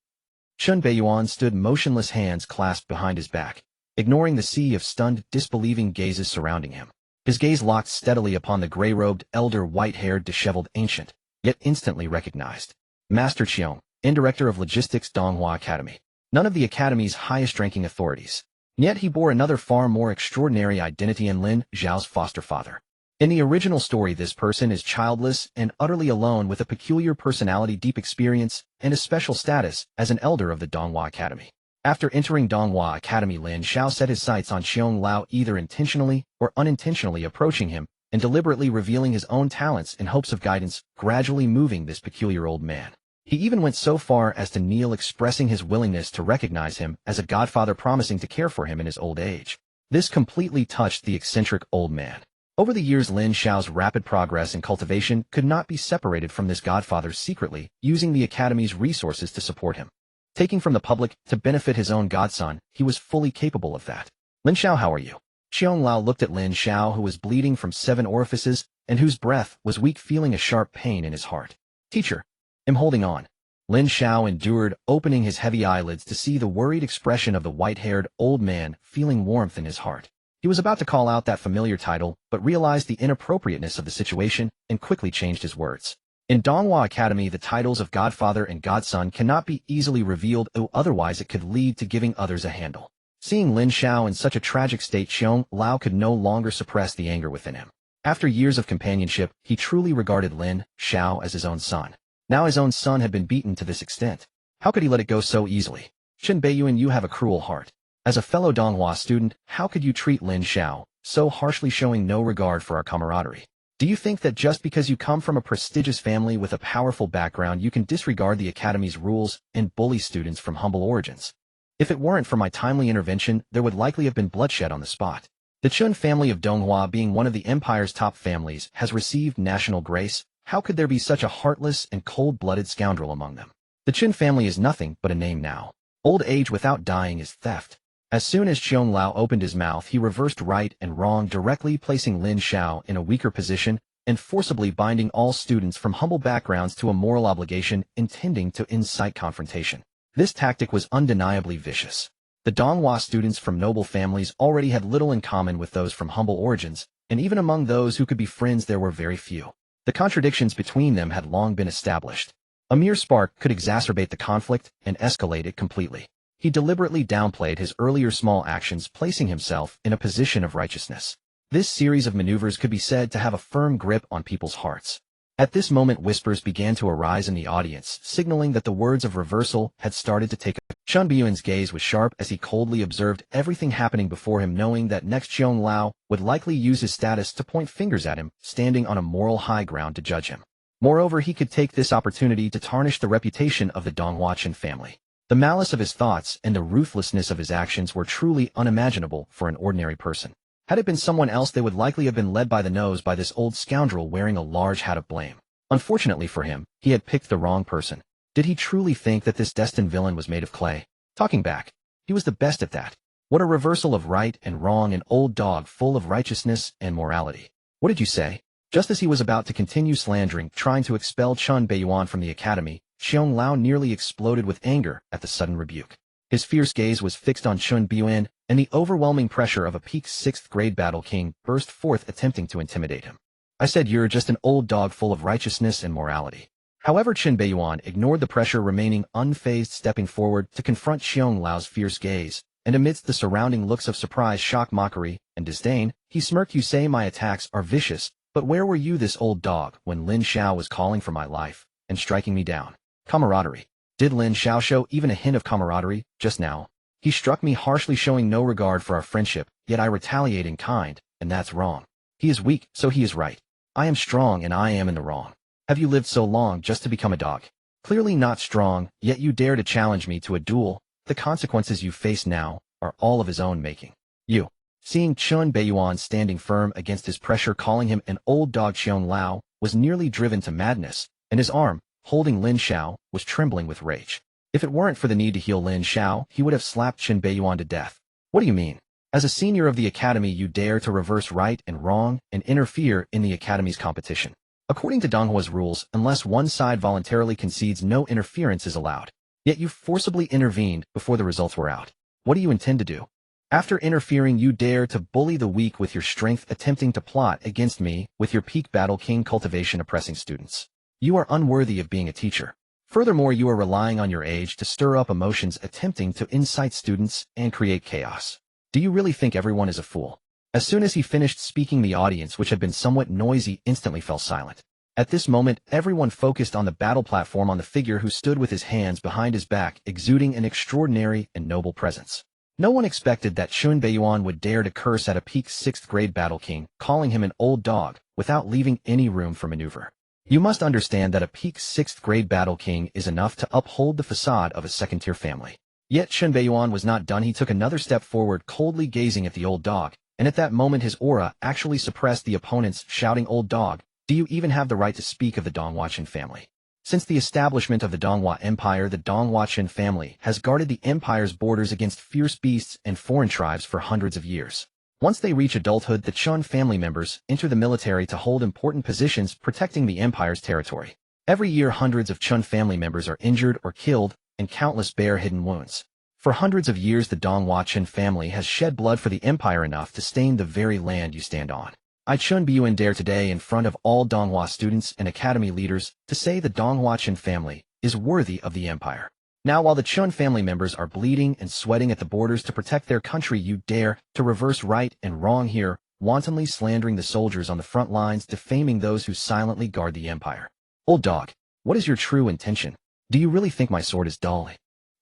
Lin Beiyan stood motionless, hands clasped behind his back, ignoring the sea of stunned, disbelieving gazes surrounding him. His gaze locked steadily upon the gray-robed, elder, white-haired, disheveled ancient, yet instantly recognized. Master Qiong, Indirector of Logistics, Donghua Academy. None of the Academy's highest-ranking authorities. Yet he bore another far more extraordinary identity in Lin Zhao's foster father. In the original story, this person is childless and utterly alone, with a peculiar personality, deep experience, and a special status as an elder of the Donghua Academy. After entering Donghua Academy, Lin Xiao set his sights on Qiong Lao, either intentionally or unintentionally approaching him and deliberately revealing his own talents in hopes of guidance, gradually moving this peculiar old man. He even went so far as to kneel, expressing his willingness to recognize him as a godfather, promising to care for him in his old age. This completely touched the eccentric old man. Over the years, Lin Xiao's rapid progress in cultivation could not be separated from this godfather, secretly using the Academy's resources to support him. Taking from the public to benefit his own godson, he was fully capable of that. Lin Xiao, how are you? Xiong Lao looked at Lin Xiao, who was bleeding from 7 orifices and whose breath was weak, feeling a sharp pain in his heart. Teacher, I'm holding on. Lin Xiao endured, opening his heavy eyelids to see the worried expression of the white-haired old man, feeling warmth in his heart. He was about to call out that familiar title, but realized the inappropriateness of the situation and quickly changed his words. In Donghua Academy, the titles of Godfather and Godson cannot be easily revealed, otherwise it could lead to giving others a handle. Seeing Lin Xiao in such a tragic state, Xiong Lao could no longer suppress the anger within him. After years of companionship, he truly regarded Lin Xiao as his own son. Now his own son had been beaten to this extent. How could he let it go so easily? Lin Beiyan, you have a cruel heart. As a fellow Donghua student, how could you treat Lin Xiao so harshly, showing no regard for our camaraderie? Do you think that just because you come from a prestigious family with a powerful background you can disregard the academy's rules and bully students from humble origins? If it weren't for my timely intervention, there would likely have been bloodshed on the spot. The Chun family of Donghua, being one of the empire's top families, has received national grace. How could there be such a heartless and cold-blooded scoundrel among them? The Chun family is nothing but a name now. Old age without dying is theft. As soon as Xiong Lao opened his mouth, he reversed right and wrong, directly placing Lin Xiao in a weaker position and forcibly binding all students from humble backgrounds to a moral obligation, intending to incite confrontation. This tactic was undeniably vicious. The Donghua students from noble families already had little in common with those from humble origins, and even among those who could be friends there were very few. The contradictions between them had long been established. A mere spark could exacerbate the conflict and escalate it completely. He deliberately downplayed his earlier small actions, placing himself in a position of righteousness. This series of maneuvers could be said to have a firm grip on people's hearts. At this moment, whispers began to arise in the audience, signaling that the words of reversal had started to take effect. Lin Beiyan's gaze was sharp as he coldly observed everything happening before him, knowing that next Xiong Lao would likely use his status to point fingers at him, standing on a moral high ground to judge him. Moreover, he could take this opportunity to tarnish the reputation of the Donghua Chen family. The malice of his thoughts and the ruthlessness of his actions were truly unimaginable for an ordinary person. Had it been someone else, they would likely have been led by the nose by this old scoundrel wearing a large hat of blame. Unfortunately for him, he had picked the wrong person. Did he truly think that this destined villain was made of clay? Talking back. He was the best at that. What a reversal of right and wrong, an old dog full of righteousness and morality. What did you say? Just as he was about to continue slandering, trying to expel Lin Beiyan from the academy, Xiong Lao nearly exploded with anger at the sudden rebuke. His fierce gaze was fixed on Lin Beiyan, and the overwhelming pressure of a peak 6th grade battle king burst forth, attempting to intimidate him. I said you're just an old dog full of righteousness and morality. However, Lin Beiyan ignored the pressure, remaining unfazed, stepping forward to confront Xiong Lao's fierce gaze, and amidst the surrounding looks of surprise, shock, mockery, and disdain, he smirked. You say my attacks are vicious, but where were you, this old dog, when Lin Xiao was calling for my life and striking me down? Camaraderie. Did Lin Xiao show even a hint of camaraderie just now? He struck me harshly, showing no regard for our friendship, yet I retaliate in kind, and that's wrong. He is weak, so he is right. I am strong, and I am in the wrong. Have you lived so long just to become a dog? Clearly not strong, yet you dare to challenge me to a duel. The consequences you face now are all of his own making. You. Seeing Lin Beiyan standing firm against his pressure, calling him an old dog, Xiong Lao was nearly driven to madness, and his arm, holding Lin Xiao, was trembling with rage. If it weren't for the need to heal Lin Xiao, he would have slapped Lin Beiyan to death. What do you mean? As a senior of the academy, you dare to reverse right and wrong and interfere in the academy's competition. According to Donghua's rules, unless one side voluntarily concedes, no interference is allowed. Yet you forcibly intervened before the results were out. What do you intend to do? After interfering, you dare to bully the weak with your strength, attempting to plot against me with your peak battle king cultivation, oppressing students. You are unworthy of being a teacher. Furthermore, you are relying on your age to stir up emotions, attempting to incite students and create chaos. Do you really think everyone is a fool? As soon as he finished speaking, the audience, which had been somewhat noisy, instantly fell silent. At this moment, everyone focused on the battle platform, on the figure who stood with his hands behind his back, exuding an extraordinary and noble presence. No one expected that Lin Beiyan would dare to curse at a peak 6th grade battle king, calling him an old dog, without leaving any room for maneuver. You must understand that a peak 6th grade battle king is enough to uphold the facade of a second-tier family. Yet Lin Beiyan was not done. He took another step forward, coldly gazing at the old dog, and at that moment his aura actually suppressed the opponents, shouting, "Old dog, do you even have the right to speak of the Donghua Chen family?" Since the establishment of the Donghua Empire, the Donghua Chen family has guarded the empire's borders against fierce beasts and foreign tribes for hundreds of years. Once they reach adulthood, the Chun family members enter the military to hold important positions protecting the empire's territory. Every year, hundreds of Chun family members are injured or killed, and countless bear hidden wounds. For hundreds of years, the Donghua Chun family has shed blood for the empire enough to stain the very land you stand on. I Chun Beiyan dare today in front of all Donghua students and academy leaders to say the Donghua Chun family is worthy of the empire. Now, while the Chun family members are bleeding and sweating at the borders to protect their country, you dare to reverse right and wrong here, wantonly slandering the soldiers on the front lines, defaming those who silently guard the empire. Old dog, what is your true intention? Do you really think my sword is dull?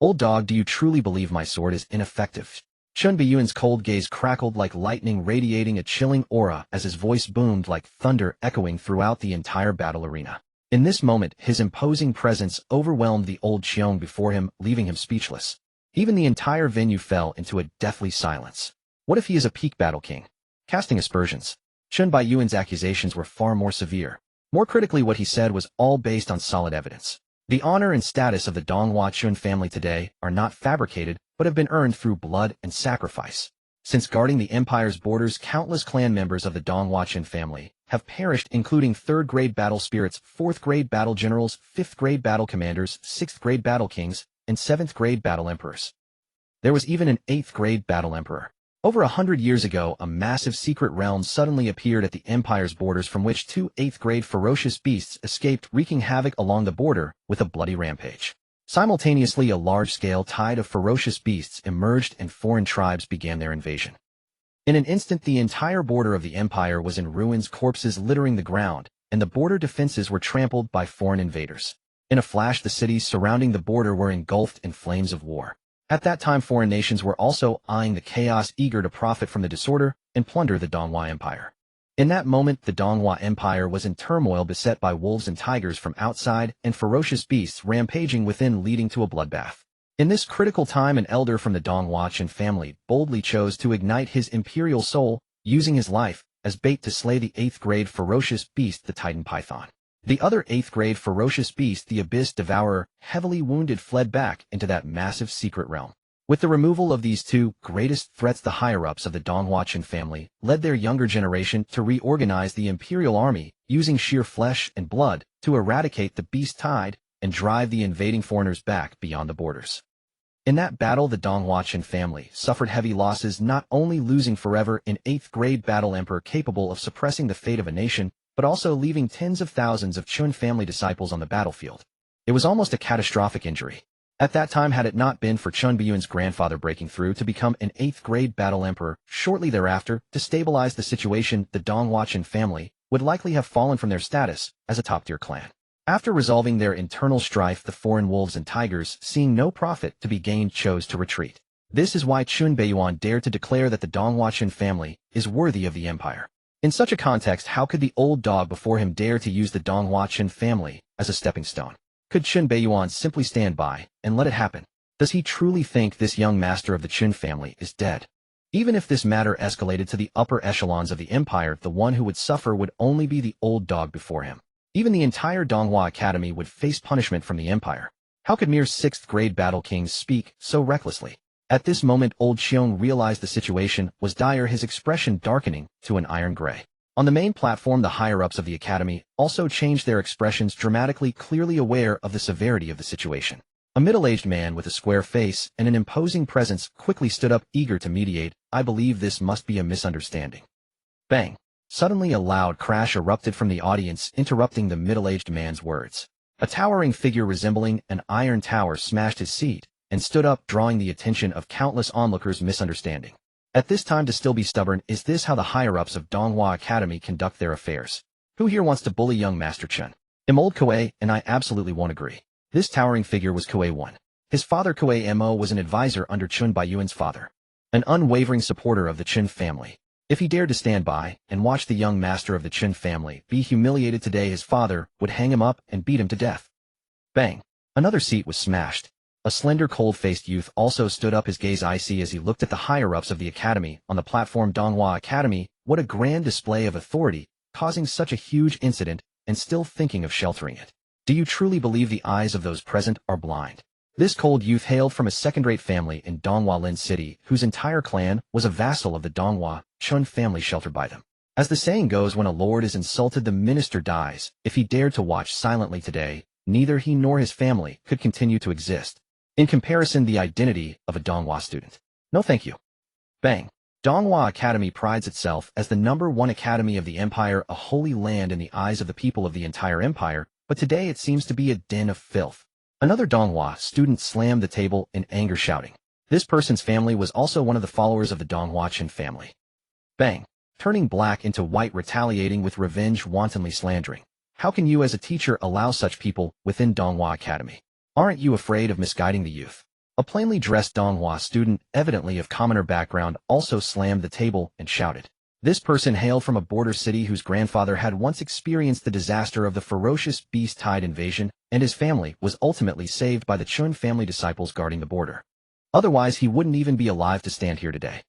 Old dog, do you truly believe my sword is ineffective? Chun Beiyan's cold gaze crackled like lightning, radiating a chilling aura as his voice boomed like thunder, echoing throughout the entire battle arena. In this moment, his imposing presence overwhelmed the old Cheong before him, leaving him speechless. Even the entire venue fell into a deathly silence. What if he is a peak battle king? Casting aspersions. Chun Beiyan's accusations were far more severe. More critically, what he said was all based on solid evidence. The honor and status of the Donghua Chun family today are not fabricated, but have been earned through blood and sacrifice. Since guarding the empire's borders, countless clan members of the Donghua Chun family have perished, including 3rd-grade battle spirits, 4th-grade battle generals, 5th-grade battle commanders, 6th-grade battle kings, and 7th-grade battle emperors. There was even an 8th-grade battle emperor. Over 100 years ago, a massive secret realm suddenly appeared at the empire's borders, from which 2 8th-grade ferocious beasts escaped, wreaking havoc along the border with a bloody rampage. Simultaneously, a large-scale tide of ferocious beasts emerged and foreign tribes began their invasion. In an instant, the entire border of the empire was in ruins, corpses littering the ground, and the border defenses were trampled by foreign invaders. In a flash, the cities surrounding the border were engulfed in flames of war. At that time, foreign nations were also eyeing the chaos, eager to profit from the disorder and plunder the Donghua Empire. In that moment, the Donghua Empire was in turmoil, beset by wolves and tigers from outside and ferocious beasts rampaging within, leading to a bloodbath. In this critical time, an elder from the Donghua Chun family boldly chose to ignite his imperial soul, using his life as bait to slay the 8th-grade ferocious beast, the Titan Python. The other 8th-grade ferocious beast, the Abyss Devourer, heavily wounded, fled back into that massive secret realm. With the removal of these two greatest threats, the higher-ups of the Donghua Chun family led their younger generation to reorganize the imperial army, using sheer flesh and blood to eradicate the beast tide and drive the invading foreigners back beyond the borders. In that battle, the Donghua Chun family suffered heavy losses, not only losing forever an 8th-grade battle emperor capable of suppressing the fate of a nation, but also leaving tens of thousands of Chun family disciples on the battlefield. It was almost a catastrophic injury. At that time, had it not been for Chun Beiyan's grandfather breaking through to become an 8th-grade battle emperor shortly thereafter to stabilize the situation, the Donghua Chun family would likely have fallen from their status as a top-tier clan. After resolving their internal strife, the foreign wolves and tigers, seeing no profit to be gained, chose to retreat. This is why Chun Beiyan dared to declare that the Donghua Chun family is worthy of the empire. In such a context, how could the old dog before him dare to use the Donghua Chun family as a stepping stone? Could Chun Beiyan simply stand by and let it happen? Does he truly think this young master of the Chun family is dead? Even if this matter escalated to the upper echelons of the empire, the one who would suffer would only be the old dog before him. Even the entire Donghua Academy would face punishment from the empire. How could mere 6th-grade battle kings speak so recklessly? At this moment, old Cheong realized the situation was dire, his expression darkening to an iron gray. On the main platform, the higher-ups of the academy also changed their expressions dramatically, clearly aware of the severity of the situation. A middle-aged man with a square face and an imposing presence quickly stood up, eager to mediate. I believe this must be a misunderstanding. Bang! Suddenly, a loud crash erupted from the audience, interrupting the middle-aged man's words. A towering figure resembling an iron tower smashed his seat and stood up, drawing the attention of countless onlookers. Misunderstanding. At this time, to still be stubborn, is this how the higher-ups of Donghua Academy conduct their affairs? Who here wants to bully young Master Chun? I'm old Koei, and I absolutely won't agree. This towering figure was Koei 1. His father Koei Mo was an advisor under Chun Beiyan's father, an unwavering supporter of the Chun family. If he dared to stand by and watch the young master of the Chun family be humiliated today, his father would hang him up and beat him to death. Bang! Another seat was smashed. A slender, cold-faced youth also stood up, his gaze icy as he looked at the higher-ups of the academy on the platform. Donghua Academy, what a grand display of authority, causing such a huge incident and still thinking of sheltering it. Do you truly believe the eyes of those present are blind? This cold youth hailed from a second-rate family in Donghua Lin City, whose entire clan was a vassal of the Donghua Chun family sheltered by them. As the saying goes, when a lord is insulted, the minister dies. If he dared to watch silently today, neither he nor his family could continue to exist. In comparison, the identity of a Donghua student. No thank you. Bang. Donghua Academy prides itself as the #1 academy of the empire, a holy land in the eyes of the people of the entire empire, but today it seems to be a den of filth. Another Donghua student slammed the table in anger, shouting. This person's family was also one of the followers of the Donghua Chin family. Bang. Turning black into white, retaliating with revenge, wantonly slandering. How can you as a teacher allow such people within Donghua Academy? Aren't you afraid of misguiding the youth? A plainly dressed Donghua student, evidently of commoner background, also slammed the table and shouted. This person hailed from a border city whose grandfather had once experienced the disaster of the ferocious beast tide invasion, and his family was ultimately saved by the Chun family disciples guarding the border. Otherwise, he wouldn't even be alive to stand here today.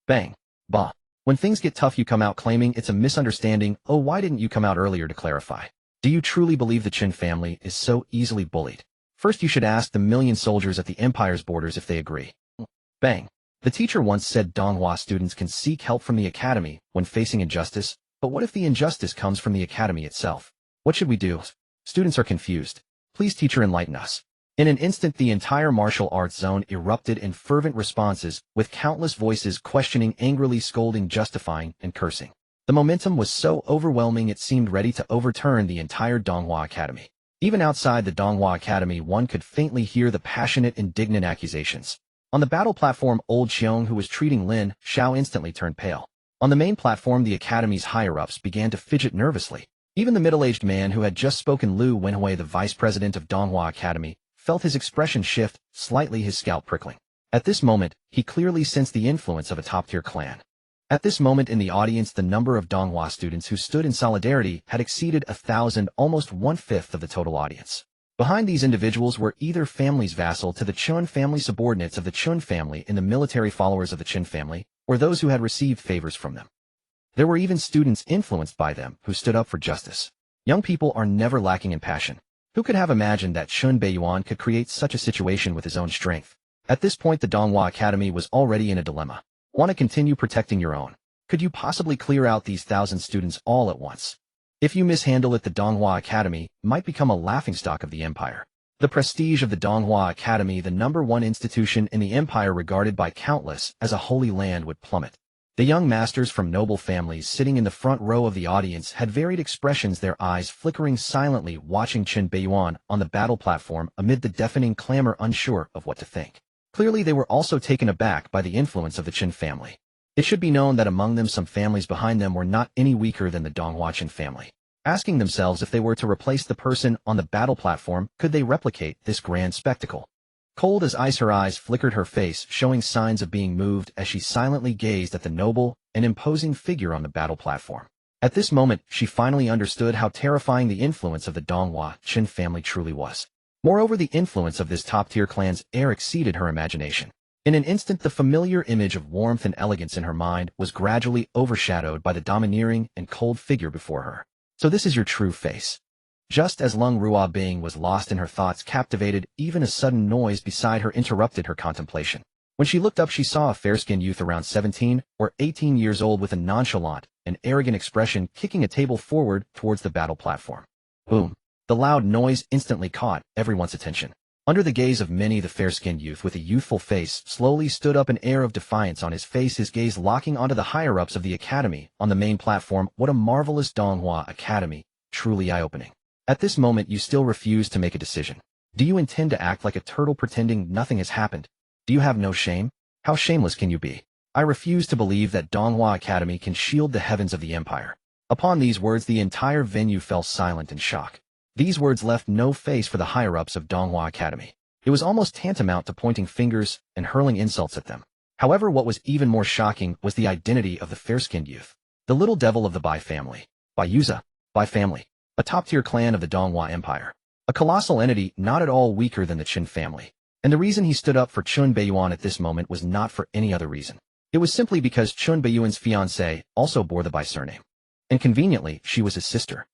Bang. Bah. When things get tough, you come out claiming it's a misunderstanding. Oh, why didn't you come out earlier to clarify? Do you truly believe the Chin family is so easily bullied? First, you should ask the million soldiers at the empire's borders if they agree. Bang. The teacher once said Donghua students can seek help from the academy when facing injustice, but what if the injustice comes from the academy itself? What should we do? Students are confused. Please, teacher, enlighten us. In an instant, the entire martial arts zone erupted in fervent responses, with countless voices questioning, angrily scolding, justifying, and cursing. The momentum was so overwhelming it seemed ready to overturn the entire Donghua Academy. Even outside the Donghua Academy, one could faintly hear the passionate, indignant accusations. On the battle platform, old Xiong, who was treating Lin Xiao, instantly turned pale. On the main platform, the academy's higher-ups began to fidget nervously. Even the middle-aged man who had just spoken, Lu Wenhui, the vice president of Donghua Academy, felt his expression shift, slightly, his scalp prickling. At this moment, he clearly sensed the influence of a top-tier clan. At this moment in the audience, the number of Donghua students who stood in solidarity had exceeded 1,000, almost 1/5 of the total audience. Behind these individuals were either families vassal to the Chun family, subordinates of the Chun family in the military, followers of the Chin family, or those who had received favors from them. There were even students influenced by them who stood up for justice. Young people are never lacking in passion. Who could have imagined that Lin Beiyan could create such a situation with his own strength? At this point, the Donghua Academy was already in a dilemma. Want to continue protecting your own? Could you possibly clear out these 1,000 students all at once? If you mishandle it, the Donghua Academy might become a laughingstock of the empire. The prestige of the Donghua Academy, the #1 institution in the empire regarded by countless as a holy land, would plummet. The young masters from noble families sitting in the front row of the audience had varied expressions, their eyes flickering silently, watching Lin Beiyan on the battle platform amid the deafening clamor, unsure of what to think. Clearly, they were also taken aback by the influence of the Chin family. It should be known that among them, some families behind them were not any weaker than the Donghua Chin family. Asking themselves, if they were to replace the person on the battle platform, could they replicate this grand spectacle? Cold as ice, her eyes flickered, her face showing signs of being moved as she silently gazed at the noble and imposing figure on the battle platform. At this moment, she finally understood how terrifying the influence of the Donghua Chin family truly was. Moreover, the influence of this top-tier clan's heir exceeded her imagination. In an instant, the familiar image of warmth and elegance in her mind was gradually overshadowed by the domineering and cold figure before her. So this is your true face. Just as Lung Rua Bing was lost in her thoughts, captivated, even a sudden noise beside her interrupted her contemplation. When she looked up, she saw a fair-skinned youth around 17 or 18 years old with a nonchalant and arrogant expression kicking a table forward towards the battle platform. Boom. The loud noise instantly caught everyone's attention. Under the gaze of many, the fair-skinned youth with a youthful face slowly stood up, an air of defiance on his face, his gaze locking onto the higher-ups of the academy on the main platform. What a marvelous Donghua Academy, truly eye-opening. At this moment, you still refuse to make a decision. Do you intend to act like a turtle pretending nothing has happened? Do you have no shame? How shameless can you be? I refuse to believe that Donghua Academy can shield the heavens of the empire. Upon these words, the entire venue fell silent in shock. These words left no face for the higher-ups of Donghua Academy. It was almost tantamount to pointing fingers and hurling insults at them. However, what was even more shocking was the identity of the fair-skinned youth. The little devil of the Bai family. Bai Yuza. Bai family. A top-tier clan of the Donghua Empire. A colossal entity not at all weaker than the Qin family. And the reason he stood up for Lin Beiyan at this moment was not for any other reason. It was simply because Lin Beiyan's fiancée also bore the Bai surname. And conveniently, she was his sister.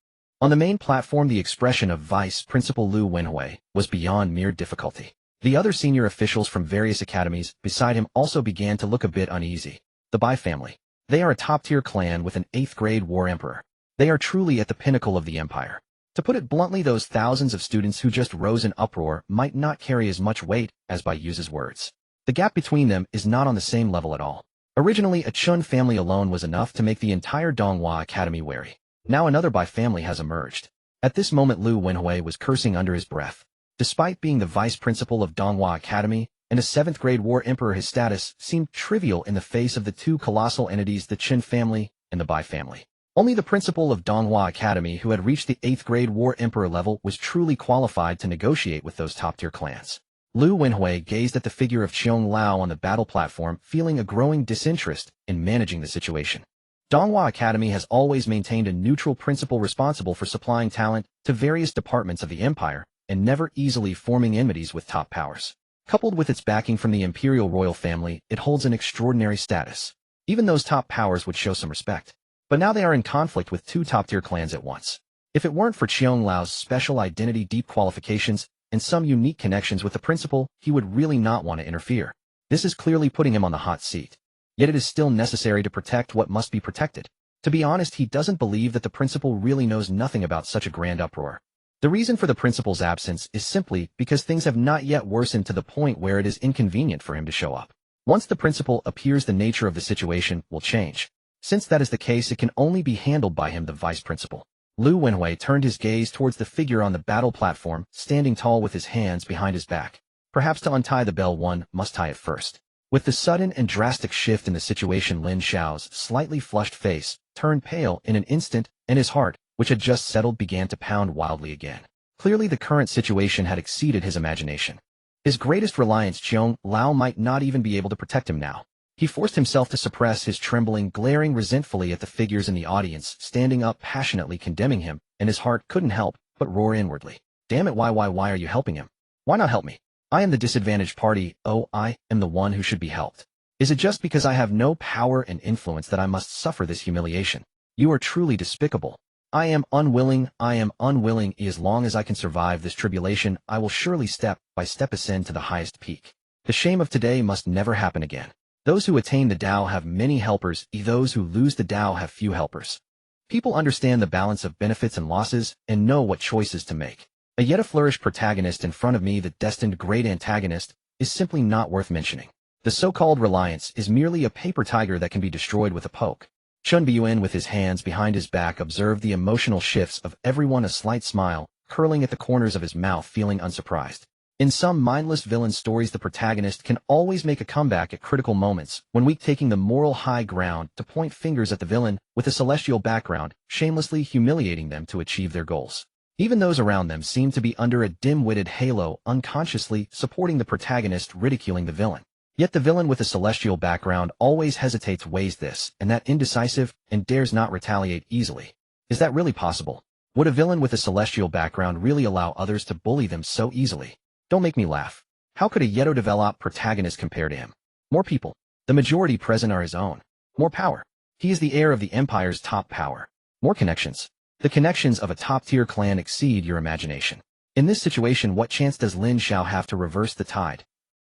On the main platform, the expression of Vice Principal Lu Wenhui was beyond mere difficulty. The other senior officials from various academies beside him also began to look a bit uneasy. The Bai family. They are a top-tier clan with an 8th-grade war emperor. They are truly at the pinnacle of the empire. To put it bluntly, those thousands of students who just rose in uproar might not carry as much weight as Bai Yu's words. The gap between them is not on the same level at all. Originally, a Chun family alone was enough to make the entire Donghua Academy wary. Now another Bai family has emerged. At this moment, Lu Wenhui was cursing under his breath. Despite being the vice principal of Donghua Academy and a 7th-grade war emperor, his status seemed trivial in the face of the two colossal entities, the Qin family and the Bai family. Only the principal of Donghua Academy, who had reached the 8th-grade war emperor level, was truly qualified to negotiate with those top-tier clans. Lu Wenhui gazed at the figure of Qiong Lao on the battle platform, feeling a growing disinterest in managing the situation. Donghua Academy has always maintained a neutral principle responsible for supplying talent to various departments of the empire and never easily forming enmities with top powers. Coupled with its backing from the imperial royal family, it holds an extraordinary status. Even those top powers would show some respect. But now they are in conflict with two top-tier clans at once. If it weren't for Qiong Lao's special identity, deep qualifications, and some unique connections with the principal, he would really not want to interfere. This is clearly putting him on the hot seat. Yet it is still necessary to protect what must be protected. To be honest, he doesn't believe that the principal really knows nothing about such a grand uproar. The reason for the principal's absence is simply because things have not yet worsened to the point where it is inconvenient for him to show up. Once the principal appears, the nature of the situation will change. Since that is the case, it can only be handled by him, the vice principal. Lu Wenhui turned his gaze towards the figure on the battle platform, standing tall with his hands behind his back. Perhaps to untie the bell, one must tie it first. With the sudden and drastic shift in the situation, Lin Xiao's slightly flushed face turned pale in an instant, and his heart, which had just settled, began to pound wildly again. Clearly the current situation had exceeded his imagination. His greatest reliance, Qiong Lao, might not even be able to protect him now. He forced himself to suppress his trembling, glaring resentfully at the figures in the audience, standing up passionately condemning him, and his heart couldn't help but roar inwardly. Damn it, why are you helping him? Why not help me? I am the disadvantaged party. Oh, I am the one who should be helped. Is it just because I have no power and influence that I must suffer this humiliation? You are truly despicable. I am unwilling. As long as I can survive this tribulation, I will surely step by step ascend to the highest peak. The shame of today must never happen again. Those who attain the Tao have many helpers, those who lose the Tao have few helpers. People understand the balance of benefits and losses and know what choices to make. A yet a flourished protagonist in front of me, the destined great antagonist, is simply not worth mentioning. The so-called reliance is merely a paper tiger that can be destroyed with a poke. Chun Beiyan, with his hands behind his back, observed the emotional shifts of everyone, a slight smile curling at the corners of his mouth, feeling unsurprised. In some mindless villain stories, the protagonist can always make a comeback at critical moments, when weak, taking the moral high ground to point fingers at the villain with a celestial background, shamelessly humiliating them to achieve their goals. Even those around them seem to be under a dim-witted halo, unconsciously supporting the protagonist, ridiculing the villain. Yet the villain with a celestial background always hesitates, weighs this and that, indecisive, and dares not retaliate easily. Is that really possible? Would a villain with a celestial background really allow others to bully them so easily? Don't make me laugh. How could a yet-to-develop protagonist compare to him? More people. The majority present are his own. More power. He is the heir of the empire's top power. More connections. The connections of a top-tier clan exceed your imagination. In this situation, what chance does Lin Xiao have to reverse the tide?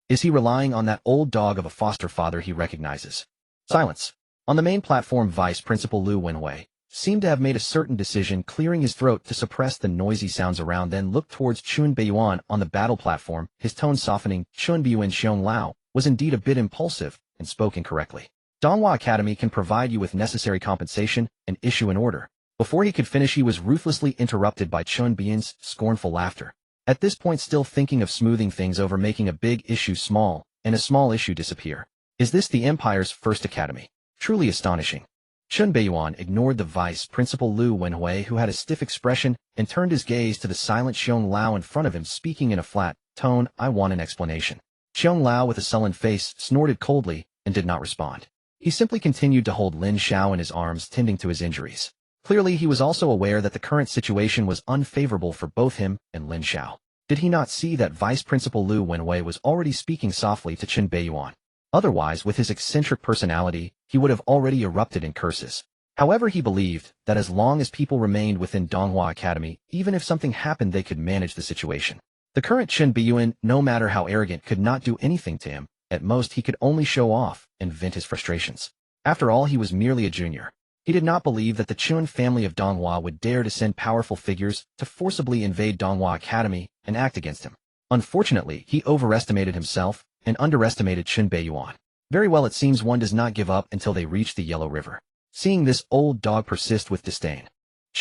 Is he relying on that old dog of a foster father he recognizes? Silence. On the main platform, Vice Principal Lu Wenhui seemed to have made a certain decision, clearing his throat to suppress the noisy sounds around, then looked towards Chun Beiyan on the battle platform, his tone softening. Chun Beiyan, Qiong Lao was indeed a bit impulsive and spoke incorrectly. Donghua Academy can provide you with necessary compensation and issue an order. Before he could finish, he was ruthlessly interrupted by Chun Beiyan's scornful laughter. At this point, still thinking of smoothing things over, making a big issue small, and a small issue disappear. Is this the Empire's first academy? Truly astonishing. Chun Beiyan ignored the vice principal Lu Wenhui, who had a stiff expression, and turned his gaze to the silent Qiong Lao in front of him, speaking in a flat tone, I want an explanation. Qiong Lao, with a sullen face, snorted coldly and did not respond. He simply continued to hold Lin Xiao in his arms, tending to his injuries. Clearly, he was also aware that the current situation was unfavorable for both him and Lin Xiao. Did he not see that Vice Principal Lu Wenhui was already speaking softly to Chun Beiyan? Otherwise, with his eccentric personality, he would have already erupted in curses. However, he believed that as long as people remained within Donghua Academy, even if something happened, they could manage the situation. The current Lin Beiyan, no matter how arrogant, could not do anything to him. At most, he could only show off and vent his frustrations. After all, he was merely a junior. He did not believe that the Chun family of Donghua would dare to send powerful figures to forcibly invade Donghua Academy and act against him. Unfortunately, he overestimated himself and underestimated Lin Beiyan. Very well, it seems one does not give up until they reach the Yellow River. Seeing this old dog persist with disdain,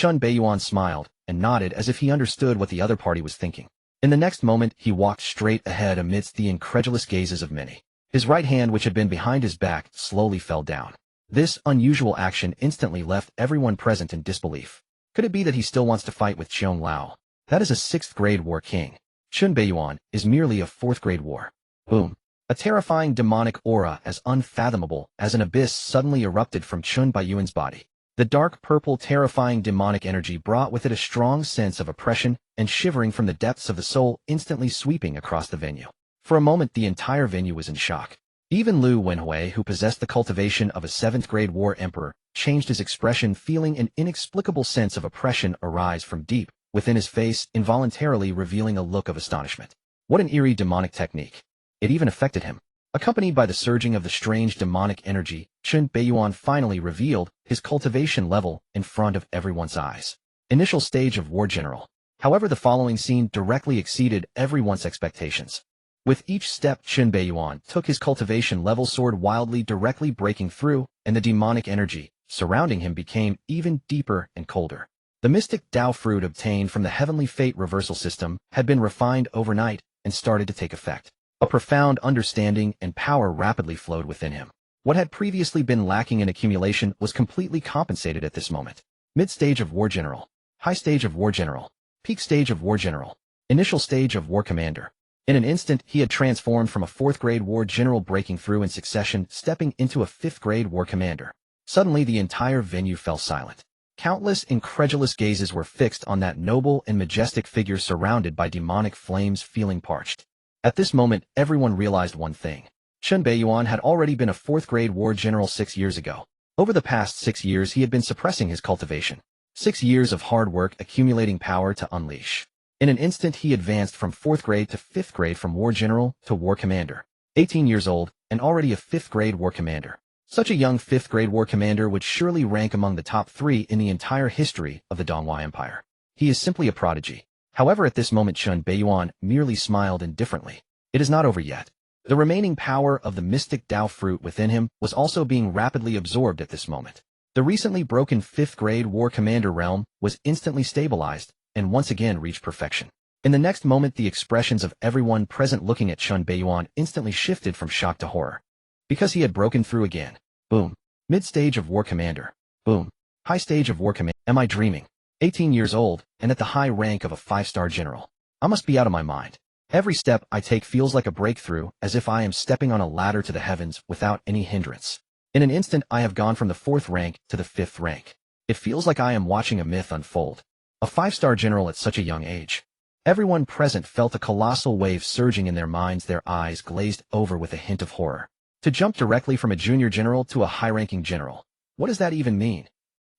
Lin Beiyan smiled and nodded as if he understood what the other party was thinking. In the next moment, he walked straight ahead amidst the incredulous gazes of many. His right hand, which had been behind his back, slowly fell down. This unusual action instantly left everyone present in disbelief. Could it be that he still wants to fight with Qiong Lao? That is a 6th-grade war king. Lin Beiyan is merely a 4th-grade war. Boom. A terrifying demonic aura as unfathomable as an abyss suddenly erupted from Lin Beiyan's body. The dark purple terrifying demonic energy brought with it a strong sense of oppression and shivering from the depths of the soul, instantly sweeping across the venue. For a moment, the entire venue was in shock. Even Lu Wenhui, who possessed the cultivation of a 7th-grade war emperor, changed his expression, feeling an inexplicable sense of oppression arise from deep within his face, involuntarily revealing a look of astonishment. What an eerie demonic technique. It even affected him. Accompanied by the surging of the strange demonic energy, Lin Beiyan finally revealed his cultivation level in front of everyone's eyes. Initial stage of war general. However, the following scene directly exceeded everyone's expectations. With each step, Lin Beiyan took his cultivation level soared wildly, directly breaking through, and the demonic energy surrounding him became even deeper and colder. The mystic Tao fruit obtained from the heavenly fate reversal system had been refined overnight and started to take effect. A profound understanding and power rapidly flowed within him. What had previously been lacking in accumulation was completely compensated at this moment. Mid-stage of war general. High stage of war general. Peak stage of war general. Initial stage of war commander. In an instant, he had transformed from a 4th-grade war general, breaking through in succession, stepping into a 5th-grade war commander. Suddenly, the entire venue fell silent. Countless incredulous gazes were fixed on that noble and majestic figure surrounded by demonic flames, feeling parched. At this moment, everyone realized one thing. Lin Beiyan had already been a 4th-grade war general 6 years ago. Over the past 6 years, he had been suppressing his cultivation. 6 years of hard work accumulating power to unleash. In an instant, he advanced from 4th grade to 5th grade, from war general to war commander. 18 years old, and already a 5th grade war commander. Such a young 5th grade war commander would surely rank among the top 3 in the entire history of the Donghua Empire. He is simply a prodigy. However, at this moment, Lin Beiyan merely smiled indifferently. It is not over yet. The remaining power of the mystic Tao fruit within him was also being rapidly absorbed at this moment. The recently broken 5th grade war commander realm was instantly stabilized and once again reached perfection. In the next moment, the expressions of everyone present looking at Lin Beiyan instantly shifted from shock to horror. Because he had broken through again. Boom. Mid-stage of war commander. Boom. High stage of war commander. Am I dreaming? 18 years old, and at the high rank of a 5-star general. I must be out of my mind. Every step I take feels like a breakthrough, as if I am stepping on a ladder to the heavens without any hindrance. In an instant, I have gone from the 4th rank to the 5th rank. It feels like I am watching a myth unfold. A 5-star general at such a young age. Everyone present felt a colossal wave surging in their minds, their eyes glazed over with a hint of horror. To jump directly from a junior general to a high-ranking general. What does that even mean?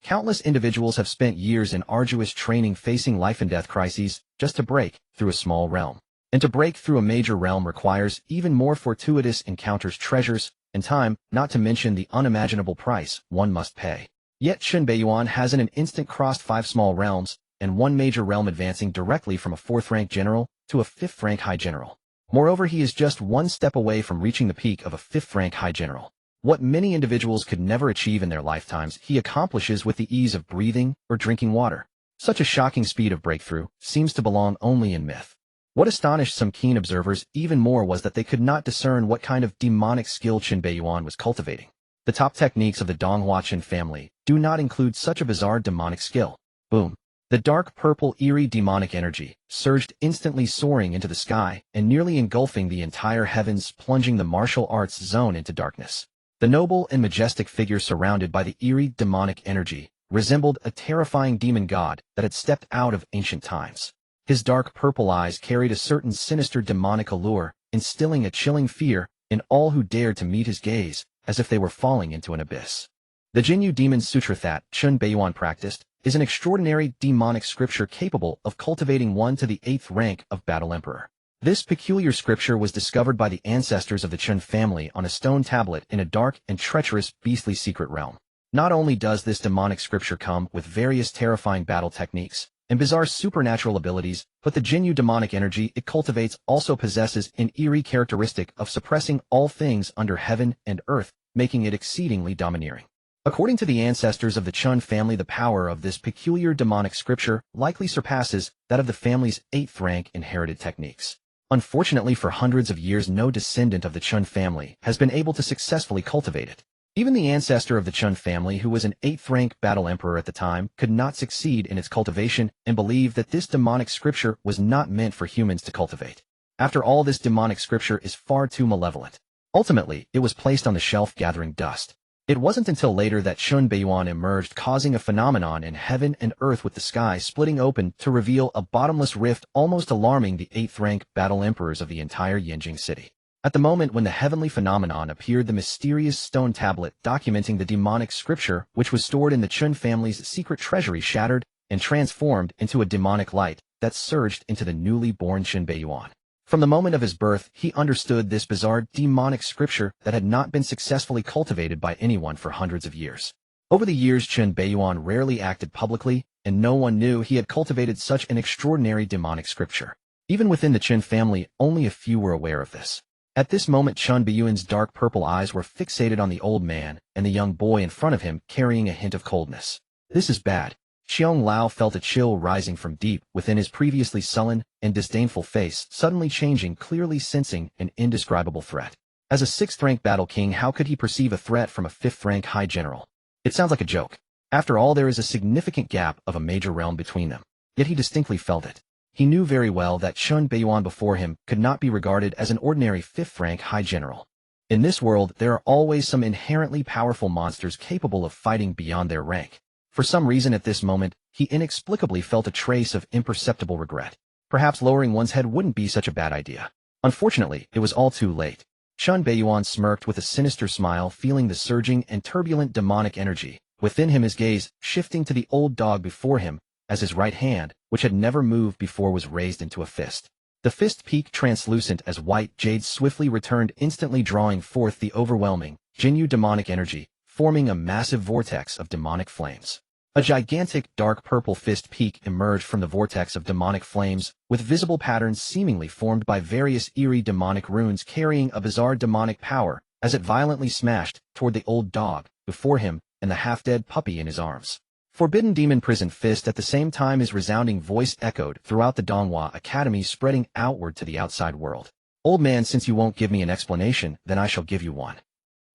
Countless individuals have spent years in arduous training, facing life-and-death crises, just to break through a small realm. And to break through a major realm requires even more fortuitous encounters, treasures, and time, not to mention the unimaginable price one must pay. Yet Lin Beiyan has in an instant crossed 5 small realms, and 1 major realm, advancing directly from a 4th-rank general to a 5th-rank high general. Moreover, he is just 1 step away from reaching the peak of a 5th-rank high general. What many individuals could never achieve in their lifetimes, he accomplishes with the ease of breathing or drinking water. Such a shocking speed of breakthrough seems to belong only in myth. What astonished some keen observers even more was that they could not discern what kind of demonic skill Lin Beiyan was cultivating. The top techniques of the Donghua Chen family do not include such a bizarre demonic skill. Boom. The dark purple eerie demonic energy surged, instantly soaring into the sky and nearly engulfing the entire heavens, plunging the martial arts zone into darkness. The noble and majestic figure surrounded by the eerie demonic energy resembled a terrifying demon god that had stepped out of ancient times. His dark purple eyes carried a certain sinister demonic allure, instilling a chilling fear in all who dared to meet his gaze, as if they were falling into an abyss. The Jinyu Demon Sutra that Lin Beiyan practiced is an extraordinary demonic scripture capable of cultivating one to the 8th rank of Battle Emperor. This peculiar scripture was discovered by the ancestors of the Chun family on a stone tablet in a dark and treacherous beastly secret realm. Not only does this demonic scripture come with various terrifying battle techniques and bizarre supernatural abilities, but the Jinyu demonic energy it cultivates also possesses an eerie characteristic of suppressing all things under heaven and earth, making it exceedingly domineering. According to the ancestors of the Chun family, the power of this peculiar demonic scripture likely surpasses that of the family's 8th rank inherited techniques. Unfortunately, for hundreds of years, no descendant of the Chun family has been able to successfully cultivate it. Even the ancestor of the Chun family, who was an 8th rank battle emperor at the time, could not succeed in its cultivation and believed that this demonic scripture was not meant for humans to cultivate. After all, this demonic scripture is far too malevolent. Ultimately, it was placed on the shelf gathering dust. It wasn't until later that Lin Beiyan emerged, causing a phenomenon in heaven and earth, with the sky splitting open to reveal a bottomless rift, almost alarming the 8th rank battle emperors of the entire Yanjing city. At the moment when the heavenly phenomenon appeared, the mysterious stone tablet documenting the demonic scripture, which was stored in the Chun family's secret treasury, shattered and transformed into a demonic light that surged into the newly born Lin Beiyan. From the moment of his birth, he understood this bizarre demonic scripture that had not been successfully cultivated by anyone for hundreds of years. Over the years, Lin Beiyan rarely acted publicly, and no one knew he had cultivated such an extraordinary demonic scripture. Even within the Chun family, only a few were aware of this. At this moment, Lin Beiyan's dark purple eyes were fixated on the old man and the young boy in front of him, carrying a hint of coldness. This is bad. Xiong Lao felt a chill rising from deep within his previously sullen and disdainful face, suddenly changing, clearly sensing an indescribable threat. As a 6th rank battle king, how could he perceive a threat from a 5th rank high general? It sounds like a joke. After all, there is a significant gap of a major realm between them. Yet he distinctly felt it. He knew very well that Lin Beiyan before him could not be regarded as an ordinary 5th rank high general. In this world, there are always some inherently powerful monsters capable of fighting beyond their rank. For some reason at this moment, he inexplicably felt a trace of imperceptible regret. Perhaps lowering one's head wouldn't be such a bad idea. Unfortunately, it was all too late. Lin Beiyan smirked with a sinister smile, feeling the surging and turbulent demonic energy within him, his gaze shifting to the old dog before him, as his right hand, which had never moved before, was raised into a fist. The fist, peak translucent as white jade, swiftly returned, instantly drawing forth the overwhelming Jinyu demonic energy, forming a massive vortex of demonic flames. A gigantic dark purple fist peak emerged from the vortex of demonic flames, with visible patterns seemingly formed by various eerie demonic runes, carrying a bizarre demonic power as it violently smashed toward the old dog before him and the half-dead puppy in his arms. Forbidden Demon Prison Fist. At the same time, his resounding voice echoed throughout the Donghua Academy, spreading outward to the outside world. Old man, since you won't give me an explanation, then I shall give you one.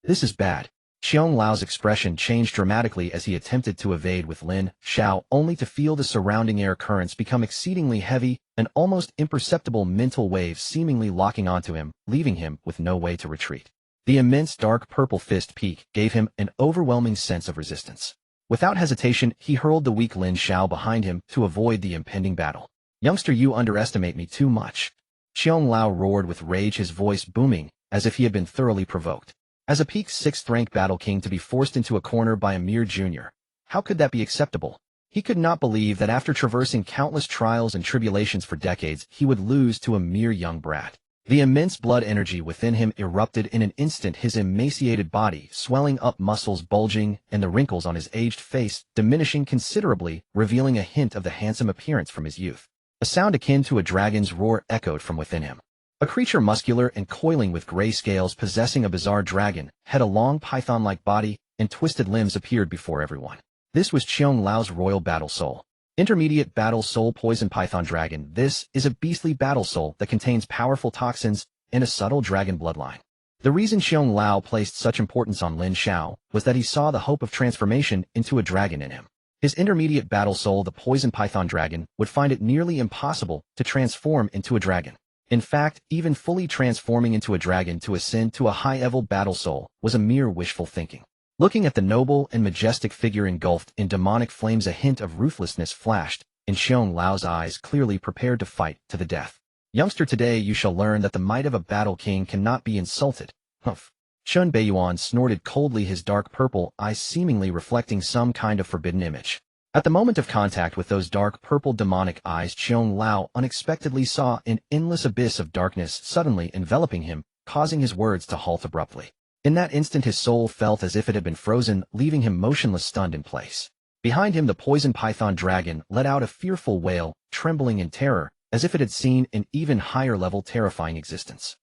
This is bad. Xiong Lao's expression changed dramatically as he attempted to evade with Lin Xiao, only to feel the surrounding air currents become exceedingly heavy, an almost imperceptible mental wave seemingly locking onto him, leaving him with no way to retreat. The immense dark purple fist peak gave him an overwhelming sense of resistance. Without hesitation, he hurled the weak Lin Xiao behind him to avoid the impending battle. Youngster, you underestimate me too much. Xiong Lao roared with rage, his voice booming as if he had been thoroughly provoked. As a peak 6th rank battle king, to be forced into a corner by a mere junior, how could that be acceptable? He could not believe that after traversing countless trials and tribulations for decades, he would lose to a mere young brat. The immense blood energy within him erupted in an instant, his emaciated body swelling up, muscles bulging, and the wrinkles on his aged face diminishing considerably, revealing a hint of the handsome appearance from his youth. A sound akin to a dragon's roar echoed from within him. A creature muscular and coiling with gray scales, possessing a bizarre dragon, had a long python-like body and twisted limbs, appeared before everyone. This was Xiong Lao's royal battle soul. Intermediate battle soul, poison python dragon. This is a beastly battle soul that contains powerful toxins and a subtle dragon bloodline. The reason Xiong Lao placed such importance on Lin Xiao was that he saw the hope of transformation into a dragon in him. His intermediate battle soul, the poison python dragon, would find it nearly impossible to transform into a dragon. In fact, even fully transforming into a dragon to ascend to a high-level battle soul was a mere wishful thinking. Looking at the noble and majestic figure engulfed in demonic flames, a hint of ruthlessness flashed in Xiong Lao's eyes, clearly prepared to fight to the death. Youngster, today you shall learn that the might of a battle king cannot be insulted. Humph. Lin Beiyan snorted coldly, his dark purple eyes seemingly reflecting some kind of forbidden image. At the moment of contact with those dark purple demonic eyes, Qiong Lao unexpectedly saw an endless abyss of darkness suddenly enveloping him, causing his words to halt abruptly. In that instant his soul felt as if it had been frozen, leaving him motionless, stunned in place. Behind him the poison python dragon let out a fearful wail, trembling in terror, as if it had seen an even higher-level terrifying existence.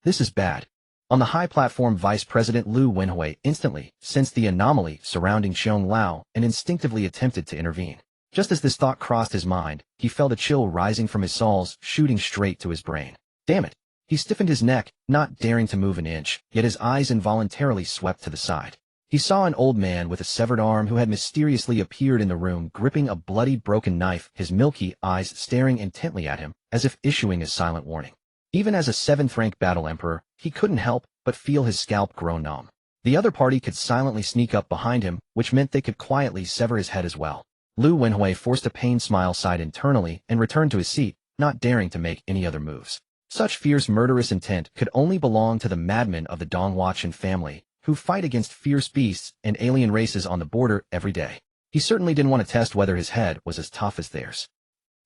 This is bad. On the high platform, Vice President Lu Wenhui instantly sensed the anomaly surrounding Qiong Lao and instinctively attempted to intervene. Just as this thought crossed his mind, he felt a chill rising from his soles, shooting straight to his brain. Damn it! He stiffened his neck, not daring to move an inch, yet his eyes involuntarily swept to the side. He saw an old man with a severed arm who had mysteriously appeared in the room, gripping a bloody broken knife, his milky eyes staring intently at him, as if issuing a silent warning. Even as a 7th-rank battle emperor, he couldn't help but feel his scalp grow numb. The other party could silently sneak up behind him, which meant they could quietly sever his head as well. Lu Wenhui forced a pained smile, sighed internally, and returned to his seat, not daring to make any other moves. Such fierce murderous intent could only belong to the madmen of the Donghuachen family, who fight against fierce beasts and alien races on the border every day. He certainly didn't want to test whether his head was as tough as theirs.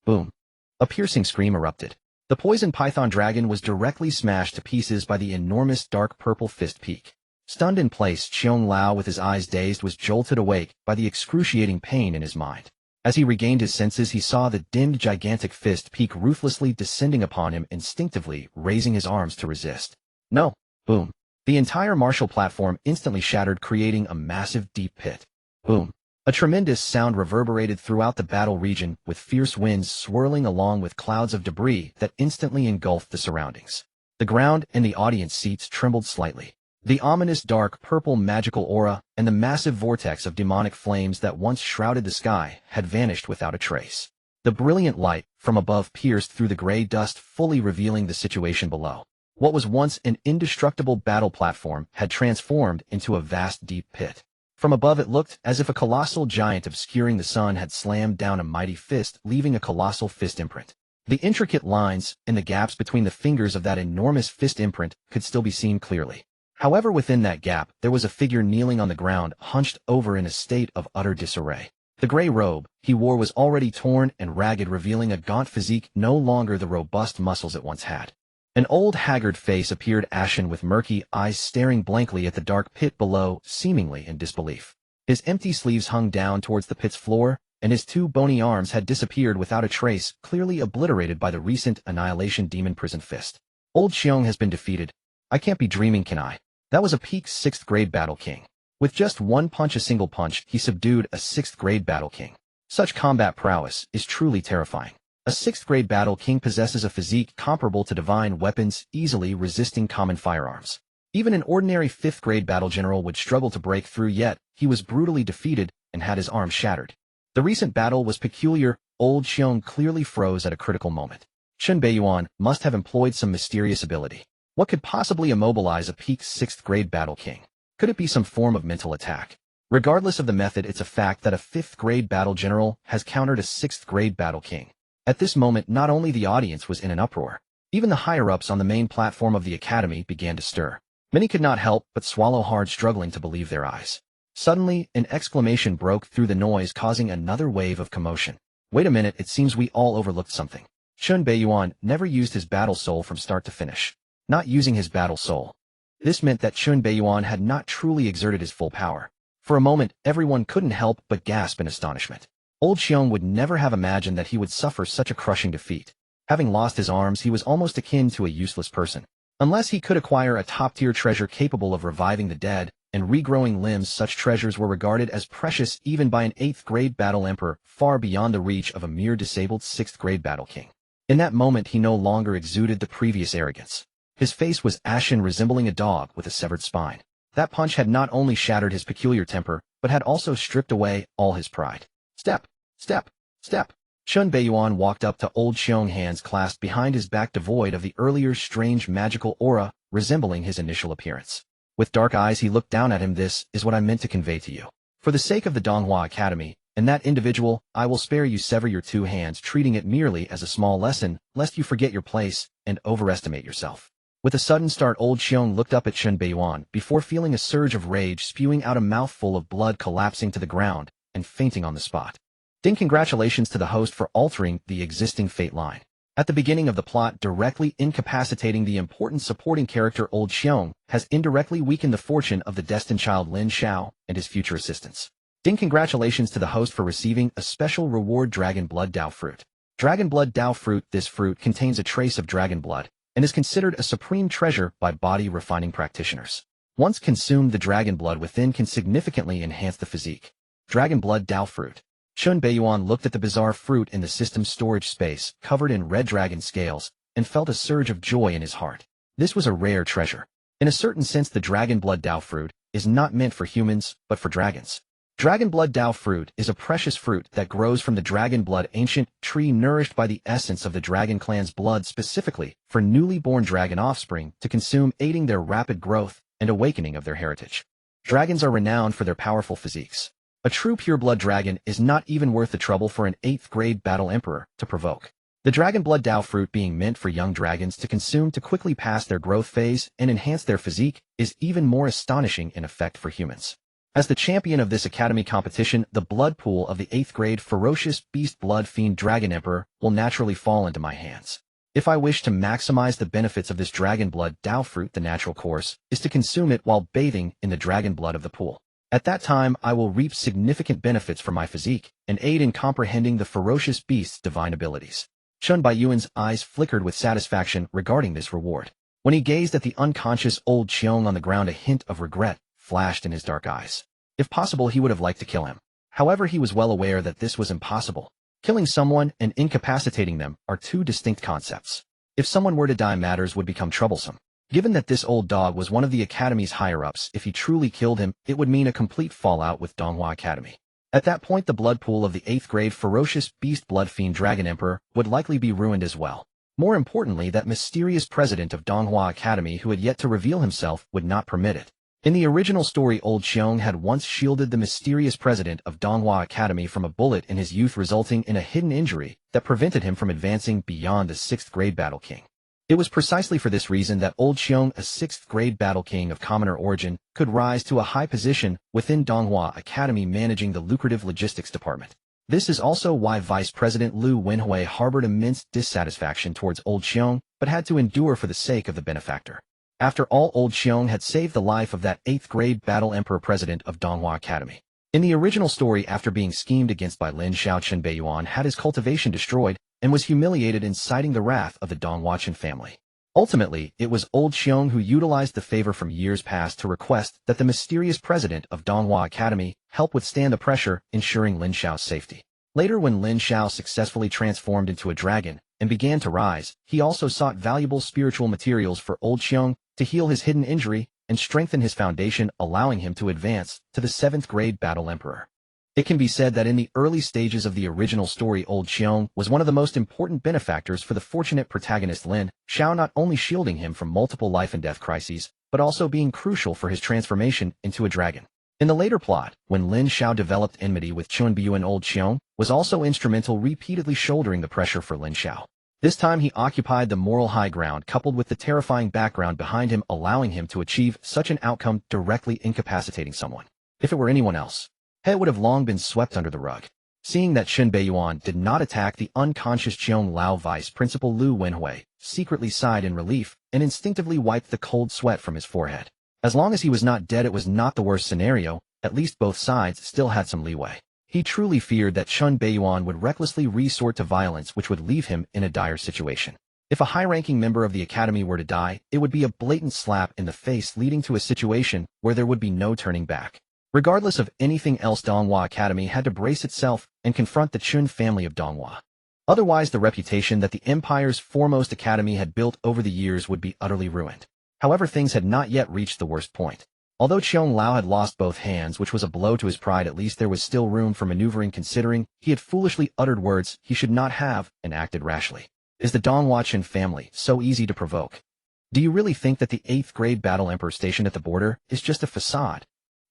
Boom. A piercing scream erupted. The poison python dragon was directly smashed to pieces by the enormous dark purple fist peak. Stunned in place, Qiong Lao, with his eyes dazed, was jolted awake by the excruciating pain in his mind. As he regained his senses, he saw the dimmed gigantic fist peak ruthlessly descending upon him, instinctively raising his arms to resist. No. Boom. The entire martial platform instantly shattered, creating a massive deep pit. Boom. A tremendous sound reverberated throughout the battle region, with fierce winds swirling along with clouds of debris that instantly engulfed the surroundings. The ground and the audience seats trembled slightly. The ominous dark purple magical aura and the massive vortex of demonic flames that once shrouded the sky had vanished without a trace. The brilliant light from above pierced through the gray dust, fully revealing the situation below. What was once an indestructible battle platform had transformed into a vast deep pit. From above it looked as if a colossal giant obscuring the sun had slammed down a mighty fist, leaving a colossal fist imprint. The intricate lines and the gaps between the fingers of that enormous fist imprint could still be seen clearly. However, within that gap, there was a figure kneeling on the ground, hunched over in a state of utter disarray. The gray robe he wore was already torn and ragged, revealing a gaunt physique, no longer the robust muscles it once had. An old haggard face appeared, ashen, with murky eyes staring blankly at the dark pit below, seemingly in disbelief. His empty sleeves hung down towards the pit's floor, and his 2 bony arms had disappeared without a trace, clearly obliterated by the recent Annihilation Demon Prison Fist. Old Qiong has been defeated. I can't be dreaming, can I? That was a peak 6th grade battle king. With just one punch, a single punch, he subdued a 6th grade battle king. Such combat prowess is truly terrifying. A 6th grade battle king possesses a physique comparable to divine weapons, easily resisting common firearms. Even an ordinary 5th grade battle general would struggle to break through, yet he was brutally defeated and had his arm shattered. The recent battle was peculiar. Old Qiong clearly froze at a critical moment. Lin Beiyan must have employed some mysterious ability. What could possibly immobilize a peak 6th grade battle king? Could it be some form of mental attack? Regardless of the method, it's a fact that a 5th grade battle general has countered a 6th grade battle king. At this moment, not only the audience was in an uproar, even the higher-ups on the main platform of the academy began to stir. Many could not help but swallow hard, struggling to believe their eyes. Suddenly, an exclamation broke through the noise, causing another wave of commotion. Wait a minute, it seems we all overlooked something. Lin Beiyan never used his battle soul from start to finish. Not using his battle soul. This meant that Lin Beiyan had not truly exerted his full power. For a moment, everyone couldn't help but gasp in astonishment. Old Qiong would never have imagined that he would suffer such a crushing defeat. Having lost his arms, he was almost akin to a useless person. Unless he could acquire a top-tier treasure capable of reviving the dead and regrowing limbs, such treasures were regarded as precious even by an 8th grade battle emperor, far beyond the reach of a mere disabled 6th grade battle king. In that moment, he no longer exuded the previous arrogance. His face was ashen, resembling a dog with a severed spine. That punch had not only shattered his peculiar temper, but had also stripped away all his pride. Step, step, step. Lin Beiyan walked up to Old Qiong, hands clasped behind his back, devoid of the earlier strange magical aura resembling his initial appearance. With dark eyes, he looked down at him. This is what I meant to convey to you. For the sake of the Donghua Academy and that individual, I will spare you. Sever your 2 hands, treating it merely as a small lesson, lest you forget your place and overestimate yourself. With a sudden start, Old Qiong looked up at Lin Beiyan before feeling a surge of rage, spewing out a mouthful of blood, collapsing to the ground and fainting on the spot. Ding, congratulations to the host for altering the existing fate line. At the beginning of the plot, directly incapacitating the important supporting character Old Xiong has indirectly weakened the fortune of the destined child Lin Xiao and his future assistants. Ding, congratulations to the host for receiving a special reward, Dragon Blood Dao Fruit. Dragon Blood Dao Fruit. This fruit contains a trace of dragon blood and is considered a supreme treasure by body refining practitioners. Once consumed, the dragon blood within can significantly enhance the physique. Dragon Blood Dao Fruit. Lin Beiyan looked at the bizarre fruit in the system's storage space, covered in red dragon scales, and felt a surge of joy in his heart. This was a rare treasure. In a certain sense, the Dragon Blood Dao Fruit is not meant for humans, but for dragons. Dragon Blood Dao Fruit is a precious fruit that grows from the dragon blood ancient tree nourished by the essence of the dragon clan's blood, specifically for newly born dragon offspring to consume, aiding their rapid growth and awakening of their heritage. Dragons are renowned for their powerful physiques. A true pure-blood dragon is not even worth the trouble for an 8th grade battle emperor to provoke. The Dragon Blood Dao Fruit, being meant for young dragons to consume to quickly pass their growth phase and enhance their physique, is even more astonishing in effect for humans. As the champion of this academy competition, the blood pool of the 8th grade ferocious beast blood fiend dragon emperor will naturally fall into my hands. If I wish to maximize the benefits of this Dragon Blood Dao Fruit, the natural course is to consume it while bathing in the dragon blood of the pool. At that time, I will reap significant benefits for my physique and aid in comprehending the ferocious beast's divine abilities. Lin Beiyan's eyes flickered with satisfaction regarding this reward. When he gazed at the unconscious Old Xiong on the ground, a hint of regret flashed in his dark eyes. If possible, he would have liked to kill him. However, he was well aware that this was impossible. Killing someone and incapacitating them are two distinct concepts. If someone were to die, matters would become troublesome. Given that this old dog was one of the Academy's higher-ups, if he truly killed him, it would mean a complete fallout with Donghua Academy. At that point, the blood pool of the 8th grade ferocious beast blood fiend dragon emperor would likely be ruined as well. More importantly, that mysterious president of Donghua Academy who had yet to reveal himself would not permit it. In the original story, Old Xiong had once shielded the mysterious president of Donghua Academy from a bullet in his youth, resulting in a hidden injury that prevented him from advancing beyond the 6th grade Battle King. It was precisely for this reason that Old Xiong, a 6th grade Battle King of commoner origin, could rise to a high position within Donghua Academy, managing the lucrative logistics department. This is also why Vice President Lu Wenhui harbored immense dissatisfaction towards Old Xiong, but had to endure for the sake of the benefactor. After all, Old Xiong had saved the life of that 8th grade Battle Emperor president of Donghua Academy. In the original story, after being schemed against by Lin Xiao, Lin Beiyan had his cultivation destroyed and was humiliated, inciting the wrath of the Donghua family. Ultimately, it was Old Xiong who utilized the favor from years past to request that the mysterious president of Donghua Academy help withstand the pressure, ensuring Lin Xiao's safety. Later, when Lin Xiao successfully transformed into a dragon and began to rise, he also sought valuable spiritual materials for Old Xiong to heal his hidden injury and strengthen his foundation, allowing him to advance to the 7th grade Battle Emperor. It can be said that in the early stages of the original story, Old Xiong was one of the most important benefactors for the fortunate protagonist Lin Xiao, not only shielding him from multiple life and death crises, but also being crucial for his transformation into a dragon. In the later plot, when Lin Xiao developed enmity with Lin Beiyan, Old Xiong was also instrumental, repeatedly shouldering the pressure for Lin Xiao. This time he occupied the moral high ground, coupled with the terrifying background behind him, allowing him to achieve such an outcome, directly incapacitating someone. If it were anyone else, it would have long been swept under the rug. Seeing that Lin Beiyan did not attack the unconscious Xiong Lao, Vice Principal Lu Wenhui secretly sighed in relief and instinctively wiped the cold sweat from his forehead. As long as he was not dead, it was not the worst scenario. At least both sides still had some leeway. He truly feared that Lin Beiyan would recklessly resort to violence, which would leave him in a dire situation. If a high-ranking member of the Academy were to die, it would be a blatant slap in the face, leading to a situation where there would be no turning back. Regardless of anything else, Donghua Academy had to brace itself and confront the Chun family of Donghua. Otherwise, the reputation that the Empire's foremost academy had built over the years would be utterly ruined. However, things had not yet reached the worst point. Although Xiong Lao had lost both hands, which was a blow to his pride, at least there was still room for maneuvering, considering he had foolishly uttered words he should not have and acted rashly. Is the Donghua family so easy to provoke? Do you really think that the 8th grade Battle Emperor stationed at the border is just a facade?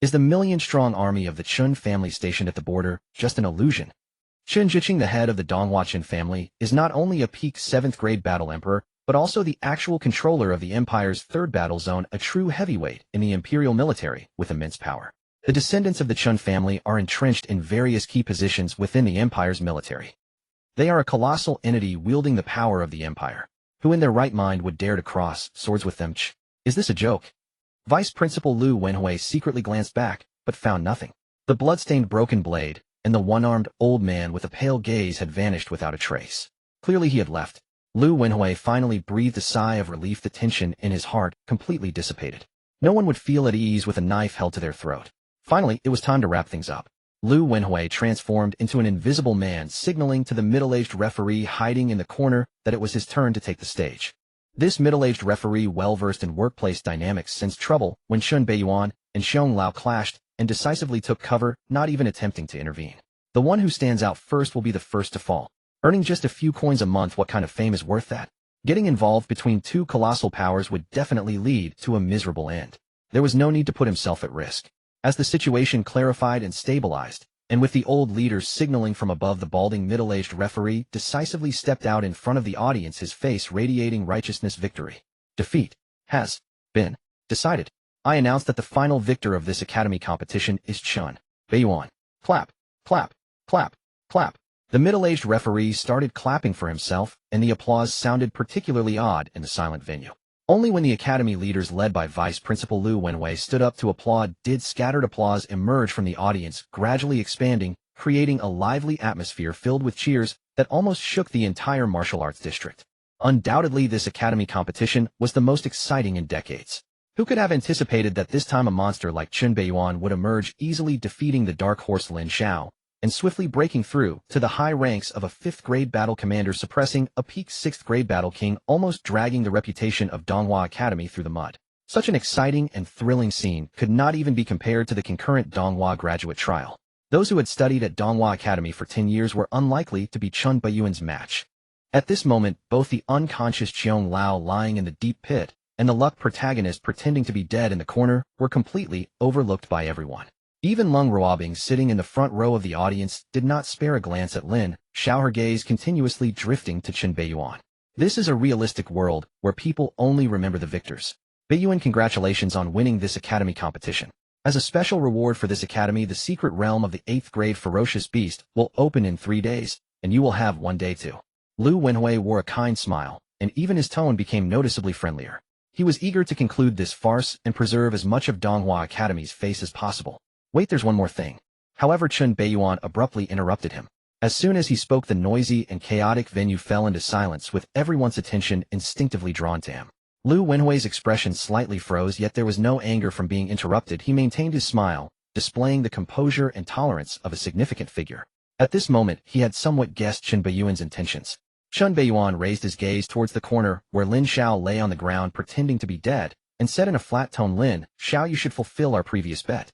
Is the million-strong army of the Chun family stationed at the border just an illusion? Chen Zhiqing, the head of the Donghua family, is not only a peak 7th grade Battle Emperor, but also the actual controller of the Empire's 3rd battle zone, a true heavyweight in the imperial military with immense power. The descendants of the Chun family are entrenched in various key positions within the empire's military. They are a colossal entity wielding the power of the empire. Who in their right mind would dare to cross swords with them? Is this a joke? Vice Principal Lu Wenhui secretly glanced back, but found nothing. The blood-stained broken blade and the one-armed old man with a pale gaze had vanished without a trace. Clearly he had left. Lu Wenhui finally breathed a sigh of relief. The tension in his heart completely dissipated. No one would feel at ease with a knife held to their throat. Finally, it was time to wrap things up. Lu Wenhui transformed into an invisible man, signaling to the middle-aged referee hiding in the corner that it was his turn to take the stage. This middle-aged referee, well-versed in workplace dynamics, sensed trouble when Chun Beiyuan and Xiong Lao clashed and decisively took cover, not even attempting to intervene. The one who stands out first will be the first to fall. Earning just a few coins a month, what kind of fame is worth that? Getting involved between two colossal powers would definitely lead to a miserable end. There was no need to put himself at risk. As the situation clarified and stabilized, and with the old leader signaling from above, the balding middle-aged referee decisively stepped out in front of the audience, his face radiating righteousness. Victory. Defeat has been decided. I announce that the final victor of this academy competition is Chun Beiyuan. Clap, clap, clap, clap. The middle-aged referee started clapping for himself, and the applause sounded particularly odd in the silent venue. Only when the academy leaders led by Vice Principal Lu Wenhui stood up to applaud did scattered applause emerge from the audience, gradually expanding, creating a lively atmosphere filled with cheers that almost shook the entire martial arts district. Undoubtedly, this academy competition was the most exciting in decades. Who could have anticipated that this time a monster like Chun Beiyuan would emerge, easily defeating the dark horse Lin Xiao, and swiftly breaking through to the high ranks of a 5th-grade battle commander, suppressing a peak 6th-grade battle king, almost dragging the reputation of Donghua Academy through the mud. Such an exciting and thrilling scene could not even be compared to the concurrent Donghua graduate trial. Those who had studied at Donghua Academy for 10 years were unlikely to be Chun Beiyuan's match. At this moment, both the unconscious Xiong Lao lying in the deep pit and the luck protagonist pretending to be dead in the corner were completely overlooked by everyone. Even Lung Ruobing, sitting in the front row of the audience, did not spare a glance at Lin Xiao, her gaze continuously drifting to Chun Beiyuan. This is a realistic world where people only remember the victors. Beiyuan, congratulations on winning this academy competition. As a special reward for this academy, the secret realm of the 8th grade ferocious beast will open in 3 days, and you will have 1 day to. Lu Wenhui wore a kind smile, and even his tone became noticeably friendlier. He was eager to conclude this farce and preserve as much of Donghua Academy's face as possible. Wait, there's one more thing. However, Chun Beiyuan abruptly interrupted him. As soon as he spoke, the noisy and chaotic venue fell into silence, with everyone's attention instinctively drawn to him. Lu Wenhui's expression slightly froze, yet there was no anger from being interrupted. He maintained his smile, displaying the composure and tolerance of a significant figure. At this moment, he had somewhat guessed Chun Beiyuan's intentions. Chun Beiyuan raised his gaze towards the corner where Lin Xiao lay on the ground pretending to be dead, and said in a flat tone, "Lin Xiao, you should fulfill our previous bet."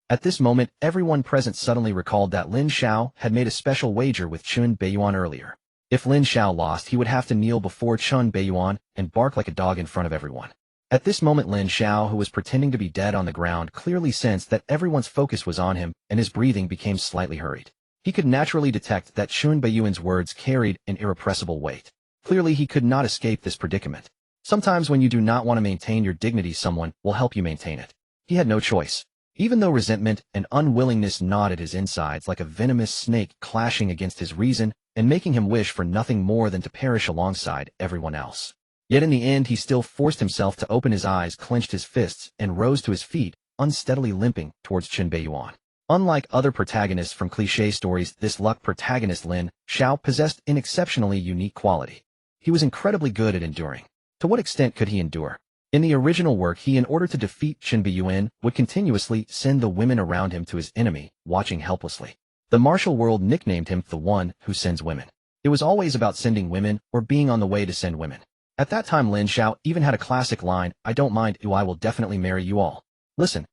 At this moment, everyone present suddenly recalled that Lin Xiao had made a special wager with Chun Beiyuan earlier. If Lin Xiao lost, he would have to kneel before Chun Beiyuan and bark like a dog in front of everyone. At this moment, Lin Xiao, who was pretending to be dead on the ground, clearly sensed that everyone's focus was on him, and his breathing became slightly hurried. He could naturally detect that Chun Beiyuan's words carried an irrepressible weight. Clearly, he could not escape this predicament. Sometimes when you do not want to maintain your dignity, someone will help you maintain it. He had no choice. Even though resentment and unwillingness gnawed at his insides like a venomous snake, clashing against his reason and making him wish for nothing more than to perish alongside everyone else. Yet in the end, he still forced himself to open his eyes, clenched his fists, and rose to his feet, unsteadily limping towards Chun Beiyuan. Unlike other protagonists from cliché stories, this luck protagonist Lin Xiao possessed an exceptionally unique quality. He was incredibly good at enduring. To what extent could he endure? In the original work, he, in order to defeat Chun Beiyuan, would continuously send the women around him to his enemy, watching helplessly. The martial world nicknamed him the one who sends women. It was always about sending women or being on the way to send women. At that time, Lin Xiao even had a classic line, "I don't mind you, I will definitely marry you all." Listen,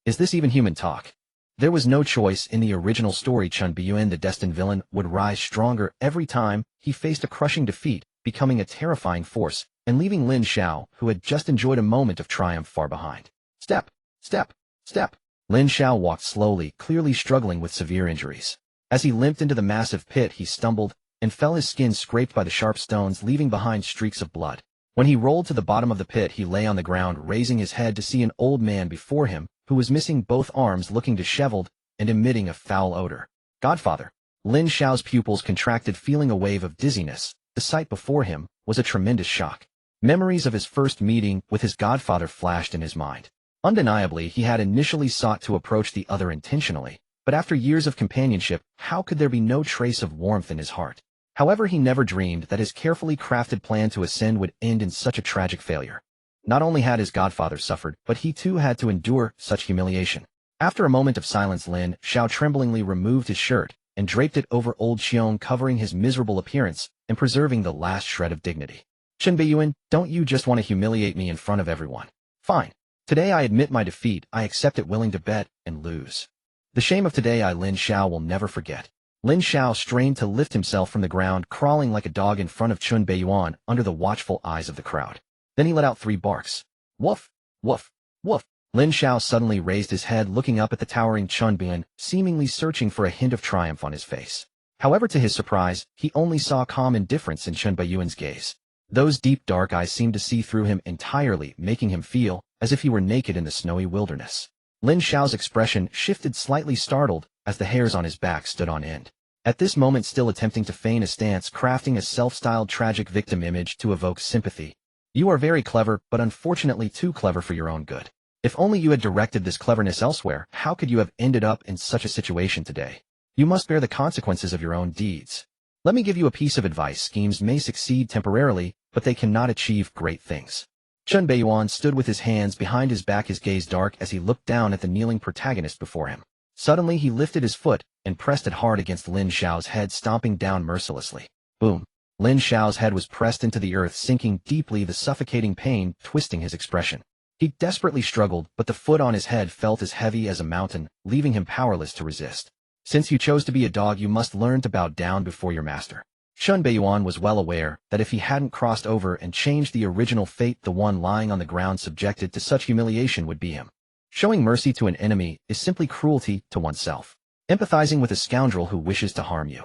is this even human talk? There was no choice. In the original story, Chun Beiyuan, the destined villain, would rise stronger every time he faced a crushing defeat, becoming a terrifying force, and leaving Lin Xiao, who had just enjoyed a moment of triumph, far behind. Step, step, step. Lin Xiao walked slowly, clearly struggling with severe injuries. As he limped into the massive pit, he stumbled and fell, his skin scraped by the sharp stones, leaving behind streaks of blood. When he rolled to the bottom of the pit, he lay on the ground, raising his head to see an old man before him, who was missing both arms, looking disheveled and emitting a foul odor. Godfather. Lin Xiao's pupils contracted, feeling a wave of dizziness. The sight before him was a tremendous shock. Memories of his first meeting with his godfather flashed in his mind. Undeniably, he had initially sought to approach the other intentionally, but after years of companionship, how could there be no trace of warmth in his heart? However, he never dreamed that his carefully crafted plan to ascend would end in such a tragic failure. Not only had his godfather suffered, but he too had to endure such humiliation. After a moment of silence, Lin Xiao tremblingly removed his shirt and draped it over old Qiong, covering his miserable appearance and preserving the last shred of dignity. Chen Beiyuan, don't you just want to humiliate me in front of everyone? Fine. Today I admit my defeat. I accept it, willing to bet and lose. The shame of today Lin Xiao will never forget. Lin Xiao strained to lift himself from the ground, crawling like a dog in front of Chen Beiyuan under the watchful eyes of the crowd. Then he let out 3 barks. Woof, woof, woof. Lin Xiao suddenly raised his head, looking up at the towering Chen Beiyuan, seemingly searching for a hint of triumph on his face. However, to his surprise, he only saw calm indifference in Chen Beiyuan's gaze. Those deep dark eyes seemed to see through him entirely, making him feel as if he were naked in the snowy wilderness. Lin Xiao's expression shifted, slightly startled, as the hairs on his back stood on end. At this moment, still attempting to feign a stance, crafting a self-styled tragic victim image to evoke sympathy. You are very clever, but unfortunately too clever for your own good. If only you had directed this cleverness elsewhere, how could you have ended up in such a situation today? You must bear the consequences of your own deeds. Let me give you a piece of advice. Schemes may succeed temporarily, but they cannot achieve great things. Chen Beiyuan stood with his hands behind his back, his gaze dark as he looked down at the kneeling protagonist before him. Suddenly he lifted his foot and pressed it hard against Lin Xiao's head, stomping down mercilessly. Boom. Lin Xiao's head was pressed into the earth, sinking deeply, the suffocating pain twisting his expression. He desperately struggled, but the foot on his head felt as heavy as a mountain, leaving him powerless to resist. Since you chose to be a dog, you must learn to bow down before your master. Chen Beiyuan was well aware that if he hadn't crossed over and changed the original fate, the one lying on the ground subjected to such humiliation would be him. Showing mercy to an enemy is simply cruelty to oneself. Empathizing with a scoundrel who wishes to harm you.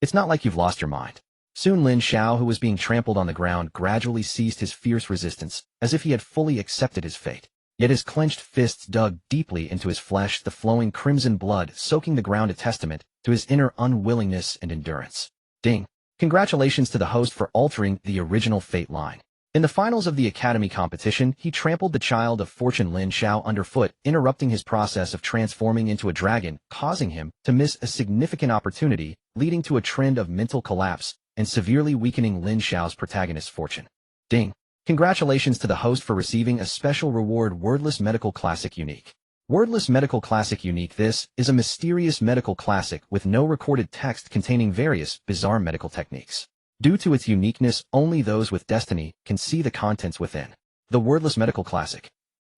It's not like you've lost your mind. Soon Lin Xiao, who was being trampled on the ground, gradually ceased his fierce resistance, as if he had fully accepted his fate. Yet his clenched fists dug deeply into his flesh, the flowing crimson blood soaking the ground, a testament to his inner unwillingness and endurance. Ding! Congratulations to the host for altering the original fate line. In the finals of the Academy competition, he trampled the child of fortune Lin Xiao underfoot, interrupting his process of transforming into a dragon, causing him to miss a significant opportunity, leading to a trend of mental collapse and severely weakening Lin Xiao's protagonist's fortune. Ding! Congratulations to the host for receiving a special reward, Wordless Medical Classic Unique. Wordless Medical Classic Unique. This is a mysterious medical classic with no recorded text, containing various bizarre medical techniques. Due to its uniqueness, only those with destiny can see the contents within. The Wordless Medical Classic.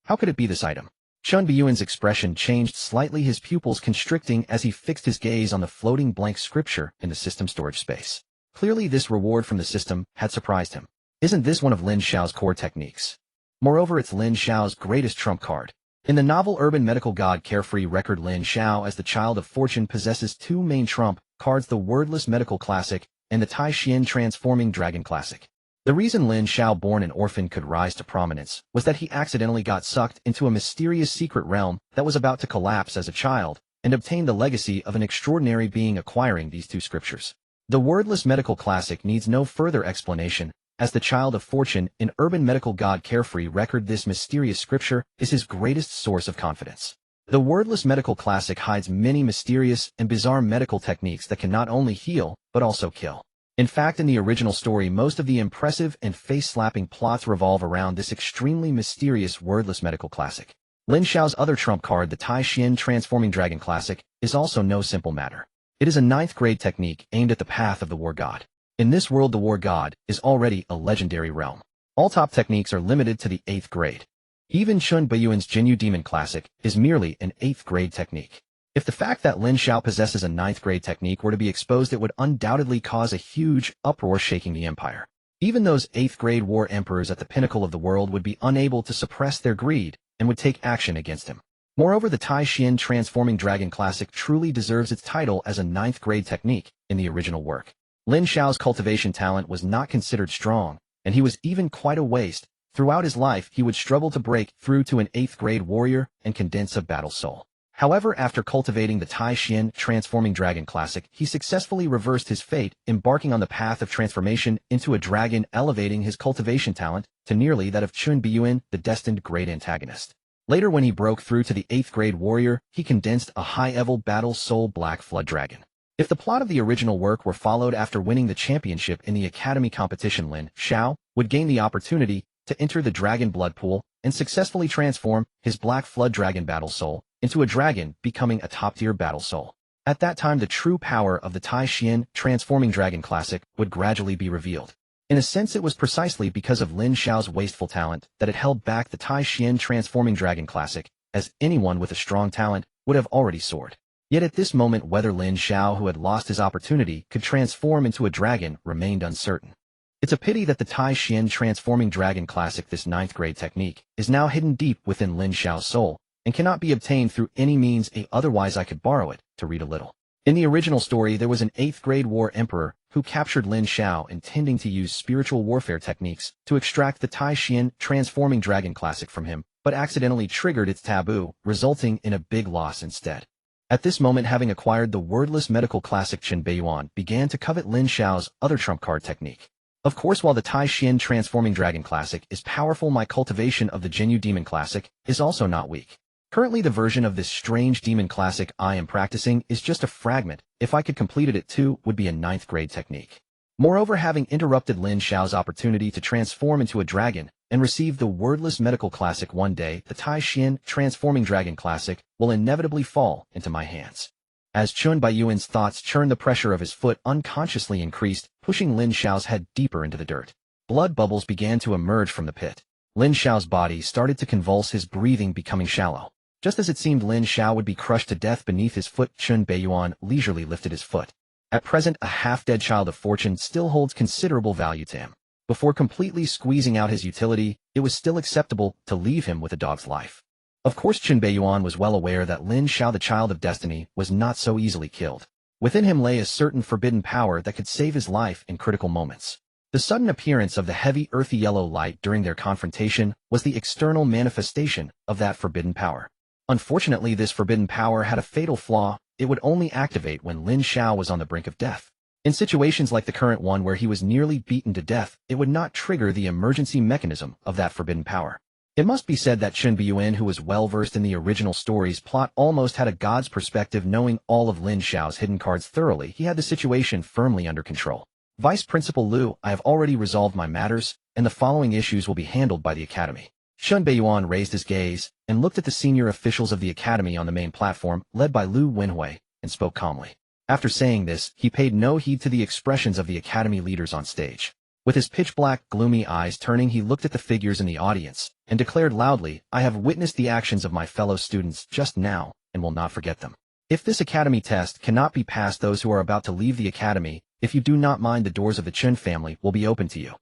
How could it be this item? Chen Beiyuan's expression changed slightly, his pupils constricting as he fixed his gaze on the floating blank scripture in the system storage space. Clearly this reward from the system had surprised him. Isn't this one of Lin Xiao's core techniques? Moreover, it's Lin Xiao's greatest trump card. In the novel Urban Medical God Carefree Record, Lin Xiao, as the child of fortune, possesses 2 main trump cards, the Wordless Medical Classic and the Tai Xian Transforming Dragon Classic. The reason Lin Xiao, born an orphan, could rise to prominence was that he accidentally got sucked into a mysterious secret realm that was about to collapse as a child, and obtained the legacy of an extraordinary being acquiring these 2 scriptures. The Wordless Medical Classic needs no further explanation. As the child of fortune in Urban Medical God Carefree Record, this mysterious scripture is his greatest source of confidence. The Wordless Medical Classic hides many mysterious and bizarre medical techniques that can not only heal, but also kill. In fact, in the original story, most of the impressive and face-slapping plots revolve around this extremely mysterious Wordless Medical Classic. Lin Xiao's other trump card, the Tai Xian Transforming Dragon Classic, is also no simple matter. It is a 9th grade technique aimed at the path of the War God. In this world, the War God is already a legendary realm. All top techniques are limited to the 8th grade. Even Chen Beiyuan's Jinyu Demon Classic is merely an 8th grade technique. If the fact that Lin Xiao possesses a 9th grade technique were to be exposed, it would undoubtedly cause a huge uproar, shaking the empire. Even those 8th grade war emperors at the pinnacle of the world would be unable to suppress their greed and would take action against him. Moreover, the Tai Xian Transforming Dragon Classic truly deserves its title as a 9th grade technique in the original work. Lin Xiao's cultivation talent was not considered strong, and he was even quite a waste, Throughout his life, he would struggle to break through to an 8th grade warrior and condense a battle soul. However, after cultivating the Tai Xian Transforming Dragon Classic, he successfully reversed his fate, embarking on the path of transformation into a dragon, elevating his cultivation talent to nearly that of Lin Beiyan, the destined great antagonist. Later, when he broke through to the 8th grade warrior, he condensed a high-level battle soul Black Flood Dragon. If the plot of the original work were followed after winning the championship in the Academy competition, Lin Xiao would gain the opportunity to enter the Dragon Blood Pool and successfully transform his Black Flood Dragon battle soul into a dragon, becoming a top-tier battle soul. At that time, the true power of the Tai Xian Transforming Dragon Classic would gradually be revealed. In a sense, it was precisely because of Lin Xiao's wasteful talent that it held back the Tai Xian Transforming Dragon Classic, as anyone with a strong talent would have already soared. Yet at this moment, whether Lin Xiao, who had lost his opportunity, could transform into a dragon remained uncertain. It's a pity that the Tai Xian Transforming Dragon Classic, this 9th grade technique, is now hidden deep within Lin Xiao's soul, and cannot be obtained through any means, otherwise I could borrow it to read a little. In the original story, there was an 8th grade war emperor who captured Lin Xiao, intending to use spiritual warfare techniques to extract the Tai Xian Transforming Dragon Classic from him, but accidentally triggered its taboo, resulting in a big loss instead. At this moment, having acquired the wordless medical classic, Lin Beiyan began to covet Lin Xiao's other trump card technique. Of course, while the Tai Xian Transforming Dragon Classic is powerful, my cultivation of the Jinyu Demon Classic is also not weak. Currently, the version of this strange demon classic I am practicing is just a fragment. If I could complete it too, would be a 9th grade technique. Moreover, having interrupted Lin Xiao's opportunity to transform into a dragon and receive the wordless medical classic one day, the Tai Xian Transforming Dragon Classic will inevitably fall into my hands. As Lin Beiyan's thoughts churned, the pressure of his foot unconsciously increased, pushing Lin Xiao's head deeper into the dirt. Blood bubbles began to emerge from the pit. Lin Xiao's body started to convulse, his breathing becoming shallow. Just as it seemed Lin Xiao would be crushed to death beneath his foot, Lin Beiyan leisurely lifted his foot. At present, a half-dead child of fortune still holds considerable value to him. Before completely squeezing out his utility, it was still acceptable to leave him with a dog's life. Of course, Lin Beiyan was well aware that Lin Xiao, the child of destiny, was not so easily killed. Within him lay a certain forbidden power that could save his life in critical moments. The sudden appearance of the heavy earthy yellow light during their confrontation was the external manifestation of that forbidden power. Unfortunately, this forbidden power had a fatal flaw. It would only activate when Lin Xiao was on the brink of death. In situations like the current one where he was nearly beaten to death, it would not trigger the emergency mechanism of that forbidden power. It must be said that Lin Beiyan, who was well-versed in the original story's plot, almost had a god's perspective. Knowing all of Lin Xiao's hidden cards thoroughly, he had the situation firmly under control. Vice Principal Liu, I have already resolved my matters, and the following issues will be handled by the Academy. Lin Beiyan raised his gaze and looked at the senior officials of the Academy on the main platform, led by Liu Wenhui, and spoke calmly. After saying this, he paid no heed to the expressions of the Academy leaders on stage. With his pitch-black, gloomy eyes turning, he looked at the figures in the audience and declared loudly, I have witnessed the actions of my fellow students just now and will not forget them. If this Academy test cannot be passed, those who are about to leave the Academy, if you do not mind, the doors of the Chen family will be open to you.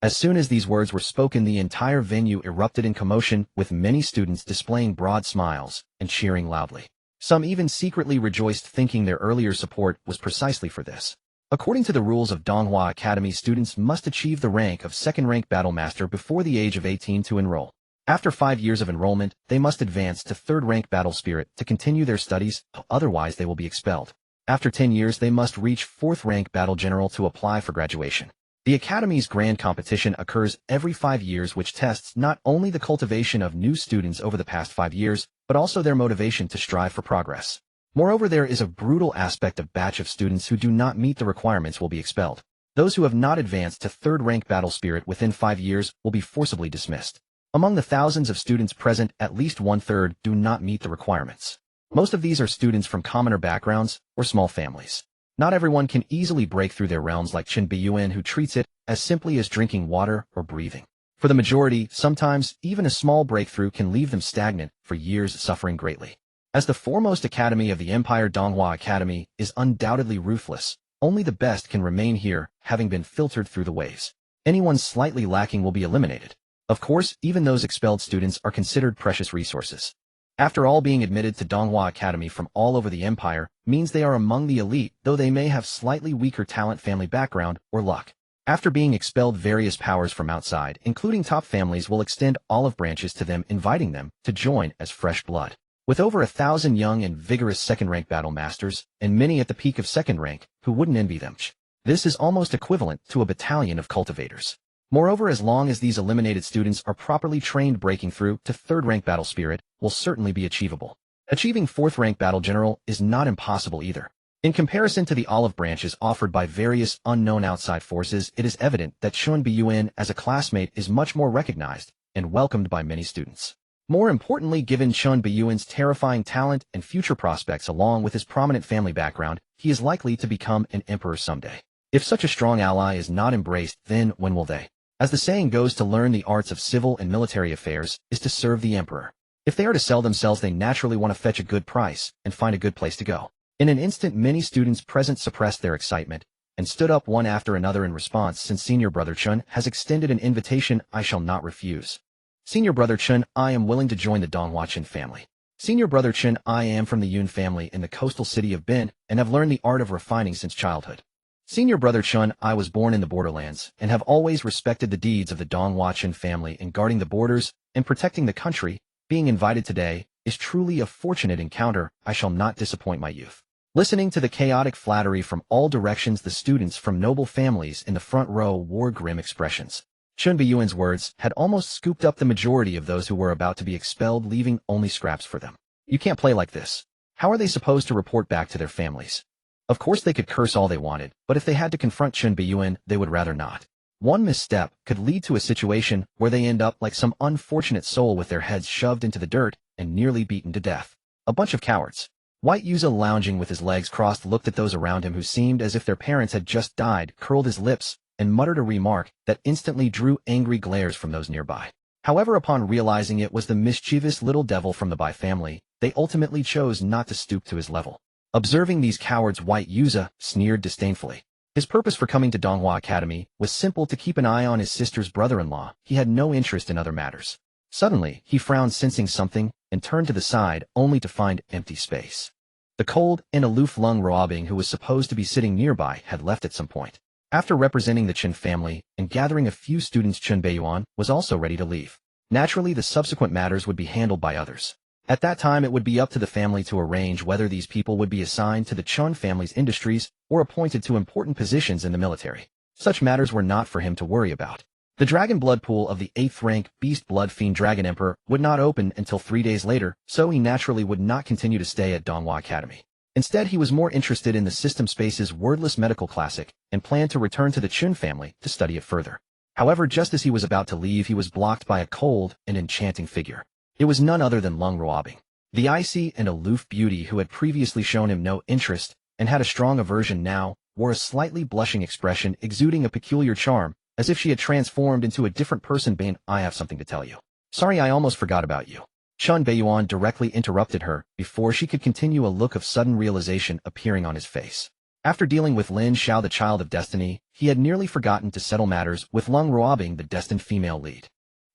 As soon as these words were spoken, the entire venue erupted in commotion, with many students displaying broad smiles and cheering loudly. Some even secretly rejoiced, thinking their earlier support was precisely for this. According to the rules of Donghua Academy, students must achieve the rank of second-rank battlemaster before the age of 18 to enroll. After 5 years of enrollment, they must advance to third-rank battle spirit to continue their studies, otherwise they will be expelled. After 10 years, they must reach fourth-rank battle general to apply for graduation. The Academy's grand competition occurs every 5 years, which tests not only the cultivation of new students over the past 5 years, but also their motivation to strive for progress. Moreover, there is a brutal aspect of batch of students who do not meet the requirements will be expelled. Those who have not advanced to third-rank battle spirit within 5 years will be forcibly dismissed. Among the thousands of students present, at least 1/3 do not meet the requirements. Most of these are students from commoner backgrounds or small families. Not everyone can easily break through their realms like Lin Beiyan, who treats it as simply as drinking water or breathing. For the majority, sometimes even a small breakthrough can leave them stagnant for years, suffering greatly. As the foremost academy of the Empire, Donghua Academy is undoubtedly ruthless. Only the best can remain here, having been filtered through the waves. Anyone slightly lacking will be eliminated. Of course, even those expelled students are considered precious resources. After all, being admitted to Donghua Academy from all over the empire means they are among the elite, though they may have slightly weaker talent, family background, or luck. After being expelled, various powers from outside, including top families, will extend olive branches to them, inviting them to join as fresh blood. With over 1,000 young and vigorous second-rank battle masters, and many at the peak of second rank, who wouldn't envy them. This is almost equivalent to a battalion of cultivators. Moreover, as long as these eliminated students are properly trained, breaking through to third-rank battle spirit will certainly be achievable. Achieving fourth-rank battle general is not impossible either. In comparison to the olive branches offered by various unknown outside forces, it is evident that Lin Beiyan as a classmate is much more recognized and welcomed by many students. More importantly, given Lin Beiyan's terrifying talent and future prospects along with his prominent family background, he is likely to become an emperor someday. If such a strong ally is not embraced, then when will they? As the saying goes, to learn the arts of civil and military affairs is to serve the emperor. If they are to sell themselves, they naturally want to fetch a good price and find a good place to go. In an instant, many students present suppressed their excitement and stood up one after another in response. Since Senior Brother Chun has extended an invitation, I shall not refuse. Senior Brother Chun, I am willing to join the Donghua Chun family. Senior Brother Chun, I am from the Yun family in the coastal city of Bin and have learned the art of refining since childhood. Senior Brother Chun, I was born in the borderlands and have always respected the deeds of the Donghua Chun family in guarding the borders and protecting the country. Being invited today is truly a fortunate encounter. I shall not disappoint my youth. Listening to the chaotic flattery from all directions, the students from noble families in the front row wore grim expressions. Lin Beiyan's words had almost scooped up the majority of those who were about to be expelled, leaving only scraps for them. You can't play like this. How are they supposed to report back to their families? Of course they could curse all they wanted, but if they had to confront Lin Beiyan, they would rather not. One misstep could lead to a situation where they end up like some unfortunate soul with their heads shoved into the dirt and nearly beaten to death. A bunch of cowards. White Yuza, lounging with his legs crossed, looked at those around him who seemed as if their parents had just died, curled his lips, and muttered a remark that instantly drew angry glares from those nearby. However, upon realizing it was the mischievous little devil from the Bai family, they ultimately chose not to stoop to his level. Observing these cowards, White Yuza sneered disdainfully. His purpose for coming to Donghua Academy was simple: to keep an eye on his sister's brother-in-law. He had no interest in other matters. Suddenly, he frowned, sensing something, and turned to the side, only to find empty space. The cold and aloof Lung Ruobing, who was supposed to be sitting nearby, had left at some point. After representing the Chen family and gathering a few students, Lin Beiyan was also ready to leave. Naturally, the subsequent matters would be handled by others. At that time, it would be up to the family to arrange whether these people would be assigned to the Chun family's industries or appointed to important positions in the military. Such matters were not for him to worry about. The dragon blood pool of the 8th rank Beast Blood Fiend Dragon Emperor would not open until 3 days later, so he naturally would not continue to stay at Donghua Academy. Instead, he was more interested in the System Space's wordless medical classic and planned to return to the Chun family to study it further. However, just as he was about to leave, he was blocked by a cold and enchanting figure. It was none other than Lung Ruobing. The icy and aloof beauty who had previously shown him no interest and had a strong aversion now wore a slightly blushing expression, exuding a peculiar charm, as if she had transformed into a different person. Bane, I have something to tell you. Sorry, I almost forgot about you. Lin Beiyan directly interrupted her before she could continue, a look of sudden realization appearing on his face. After dealing with Lin Xiao, the child of destiny, he had nearly forgotten to settle matters with Lung Ruobing, the destined female lead.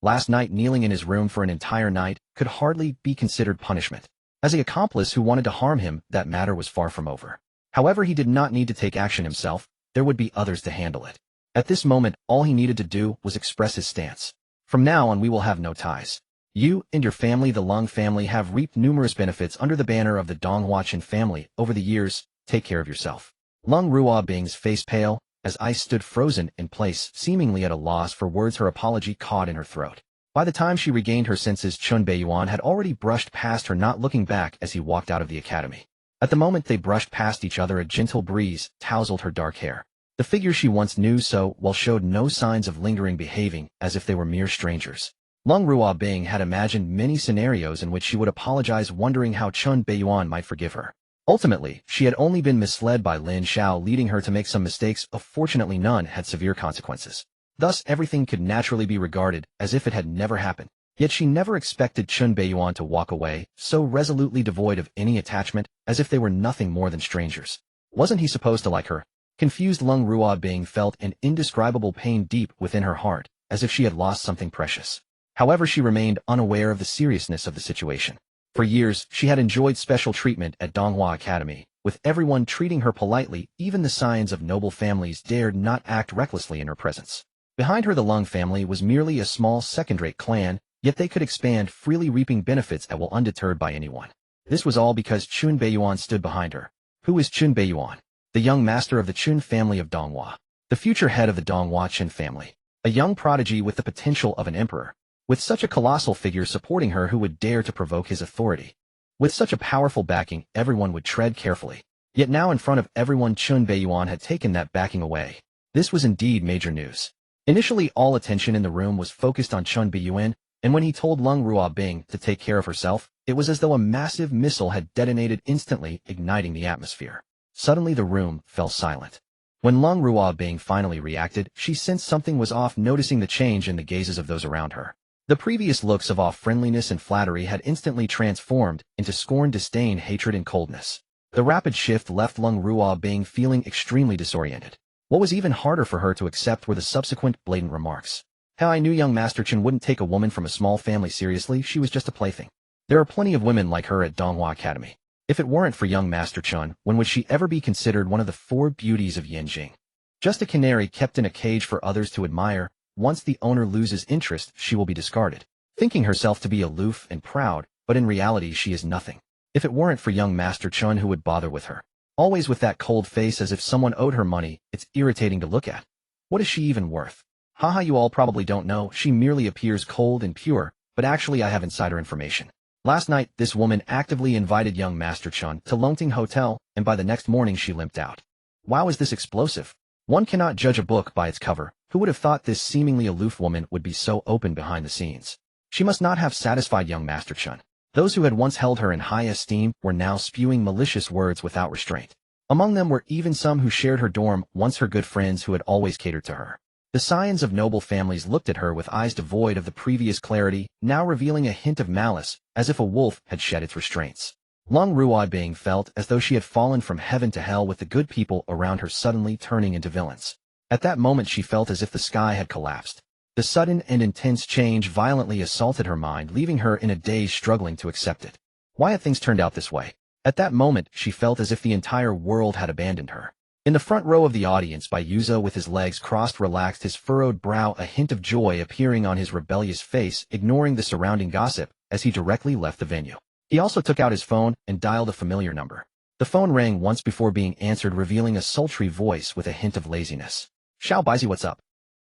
Last night, kneeling in his room for an entire night could hardly be considered punishment. As an accomplice who wanted to harm him, that matter was far from over. However, he did not need to take action himself. There would be others to handle it. At this moment, all he needed to do was express his stance. From now on, we will have no ties. You and your family, the Lung family, have reaped numerous benefits under the banner of the Donghua Chun family over the years. Take care of yourself. Lung Ruobing's face pale as ice stood frozen in place, seemingly at a loss for words, her apology caught in her throat. By the time she regained her senses, Lin Beiyan had already brushed past her, not looking back as he walked out of the academy. At the moment they brushed past each other, a gentle breeze tousled her dark hair. The figure she once knew so well showed no signs of lingering, behaving as if they were mere strangers. Lung Ruobing had imagined many scenarios in which she would apologize, wondering how Lin Beiyan might forgive her. Ultimately, she had only been misled by Lin Xiao, leading her to make some mistakes. Fortunately, none had severe consequences. Thus, everything could naturally be regarded as if it had never happened. Yet she never expected Lin Beiyan to walk away, so resolutely devoid of any attachment, as if they were nothing more than strangers. Wasn't he supposed to like her? Confused, Lung Ruobing felt an indescribable pain deep within her heart, as if she had lost something precious. However, she remained unaware of the seriousness of the situation. For years, she had enjoyed special treatment at Donghua Academy, with everyone treating her politely. Even the scions of noble families dared not act recklessly in her presence. Behind her, the Lung family was merely a small second-rate clan, yet they could expand freely, reaping benefits at will undeterred by anyone. This was all because Lin Beiyan stood behind her. Who is Lin Beiyan? The young master of the Qin family of Donghua. The future head of the Donghua Qin family. A young prodigy with the potential of an emperor. With such a colossal figure supporting her, who would dare to provoke his authority? With such a powerful backing, everyone would tread carefully. Yet now in front of everyone, Lin Beiyan had taken that backing away. This was indeed major news. Initially, all attention in the room was focused on Lin Beiyan, and when he told Lung Ruobing to take care of herself, it was as though a massive missile had detonated instantly, igniting the atmosphere. Suddenly the room fell silent. When Lung Ruobing finally reacted, she sensed something was off, noticing the change in the gazes of those around her. The previous looks of awe, friendliness, and flattery had instantly transformed into scorn, disdain, hatred, and coldness. The rapid shift left Lung Ruobing feeling extremely disoriented. What was even harder for her to accept were the subsequent blatant remarks. How I knew young Master Chen wouldn't take a woman from a small family seriously. She was just a plaything. There are plenty of women like her at Donghua Academy. If it weren't for young Master Chen, when would she ever be considered one of the 4 beauties of Yanjing? Just a canary kept in a cage for others to admire. Once the owner loses interest, she will be discarded, thinking herself to be aloof and proud, but in reality she is nothing. If it weren't for young Master Chen, who would bother with her? Always with that cold face as if someone owed her money. It's irritating to look at. What is she even worth? Haha, you all probably don't know, she merely appears cold and pure, but actually I have insider information. Last night, this woman actively invited young Master Chen to Longting Hotel, and by the next morning she limped out. Wow, is this explosive? One cannot judge a book by its cover. Who would have thought this seemingly aloof woman would be so open behind the scenes? She must not have satisfied young Master Chen. Those who had once held her in high esteem were now spewing malicious words without restraint. Among them were even some who shared her dorm, once her good friends who had always catered to her. The scions of noble families looked at her with eyes devoid of the previous clarity, now revealing a hint of malice, as if a wolf had shed its restraints. Lung Ruobing felt as though she had fallen from heaven to hell, with the good people around her suddenly turning into villains. At that moment she felt as if the sky had collapsed. The sudden and intense change violently assaulted her mind, leaving her in a daze, struggling to accept it. Why had things turned out this way? At that moment she felt as if the entire world had abandoned her. In the front row of the audience, Yuzo, with his legs crossed, relaxed his furrowed brow, a hint of joy appearing on his rebellious face, ignoring the surrounding gossip, as he directly left the venue. He also took out his phone and dialed a familiar number. The phone rang once before being answered, revealing a sultry voice with a hint of laziness. Xiao Baizi, what's up?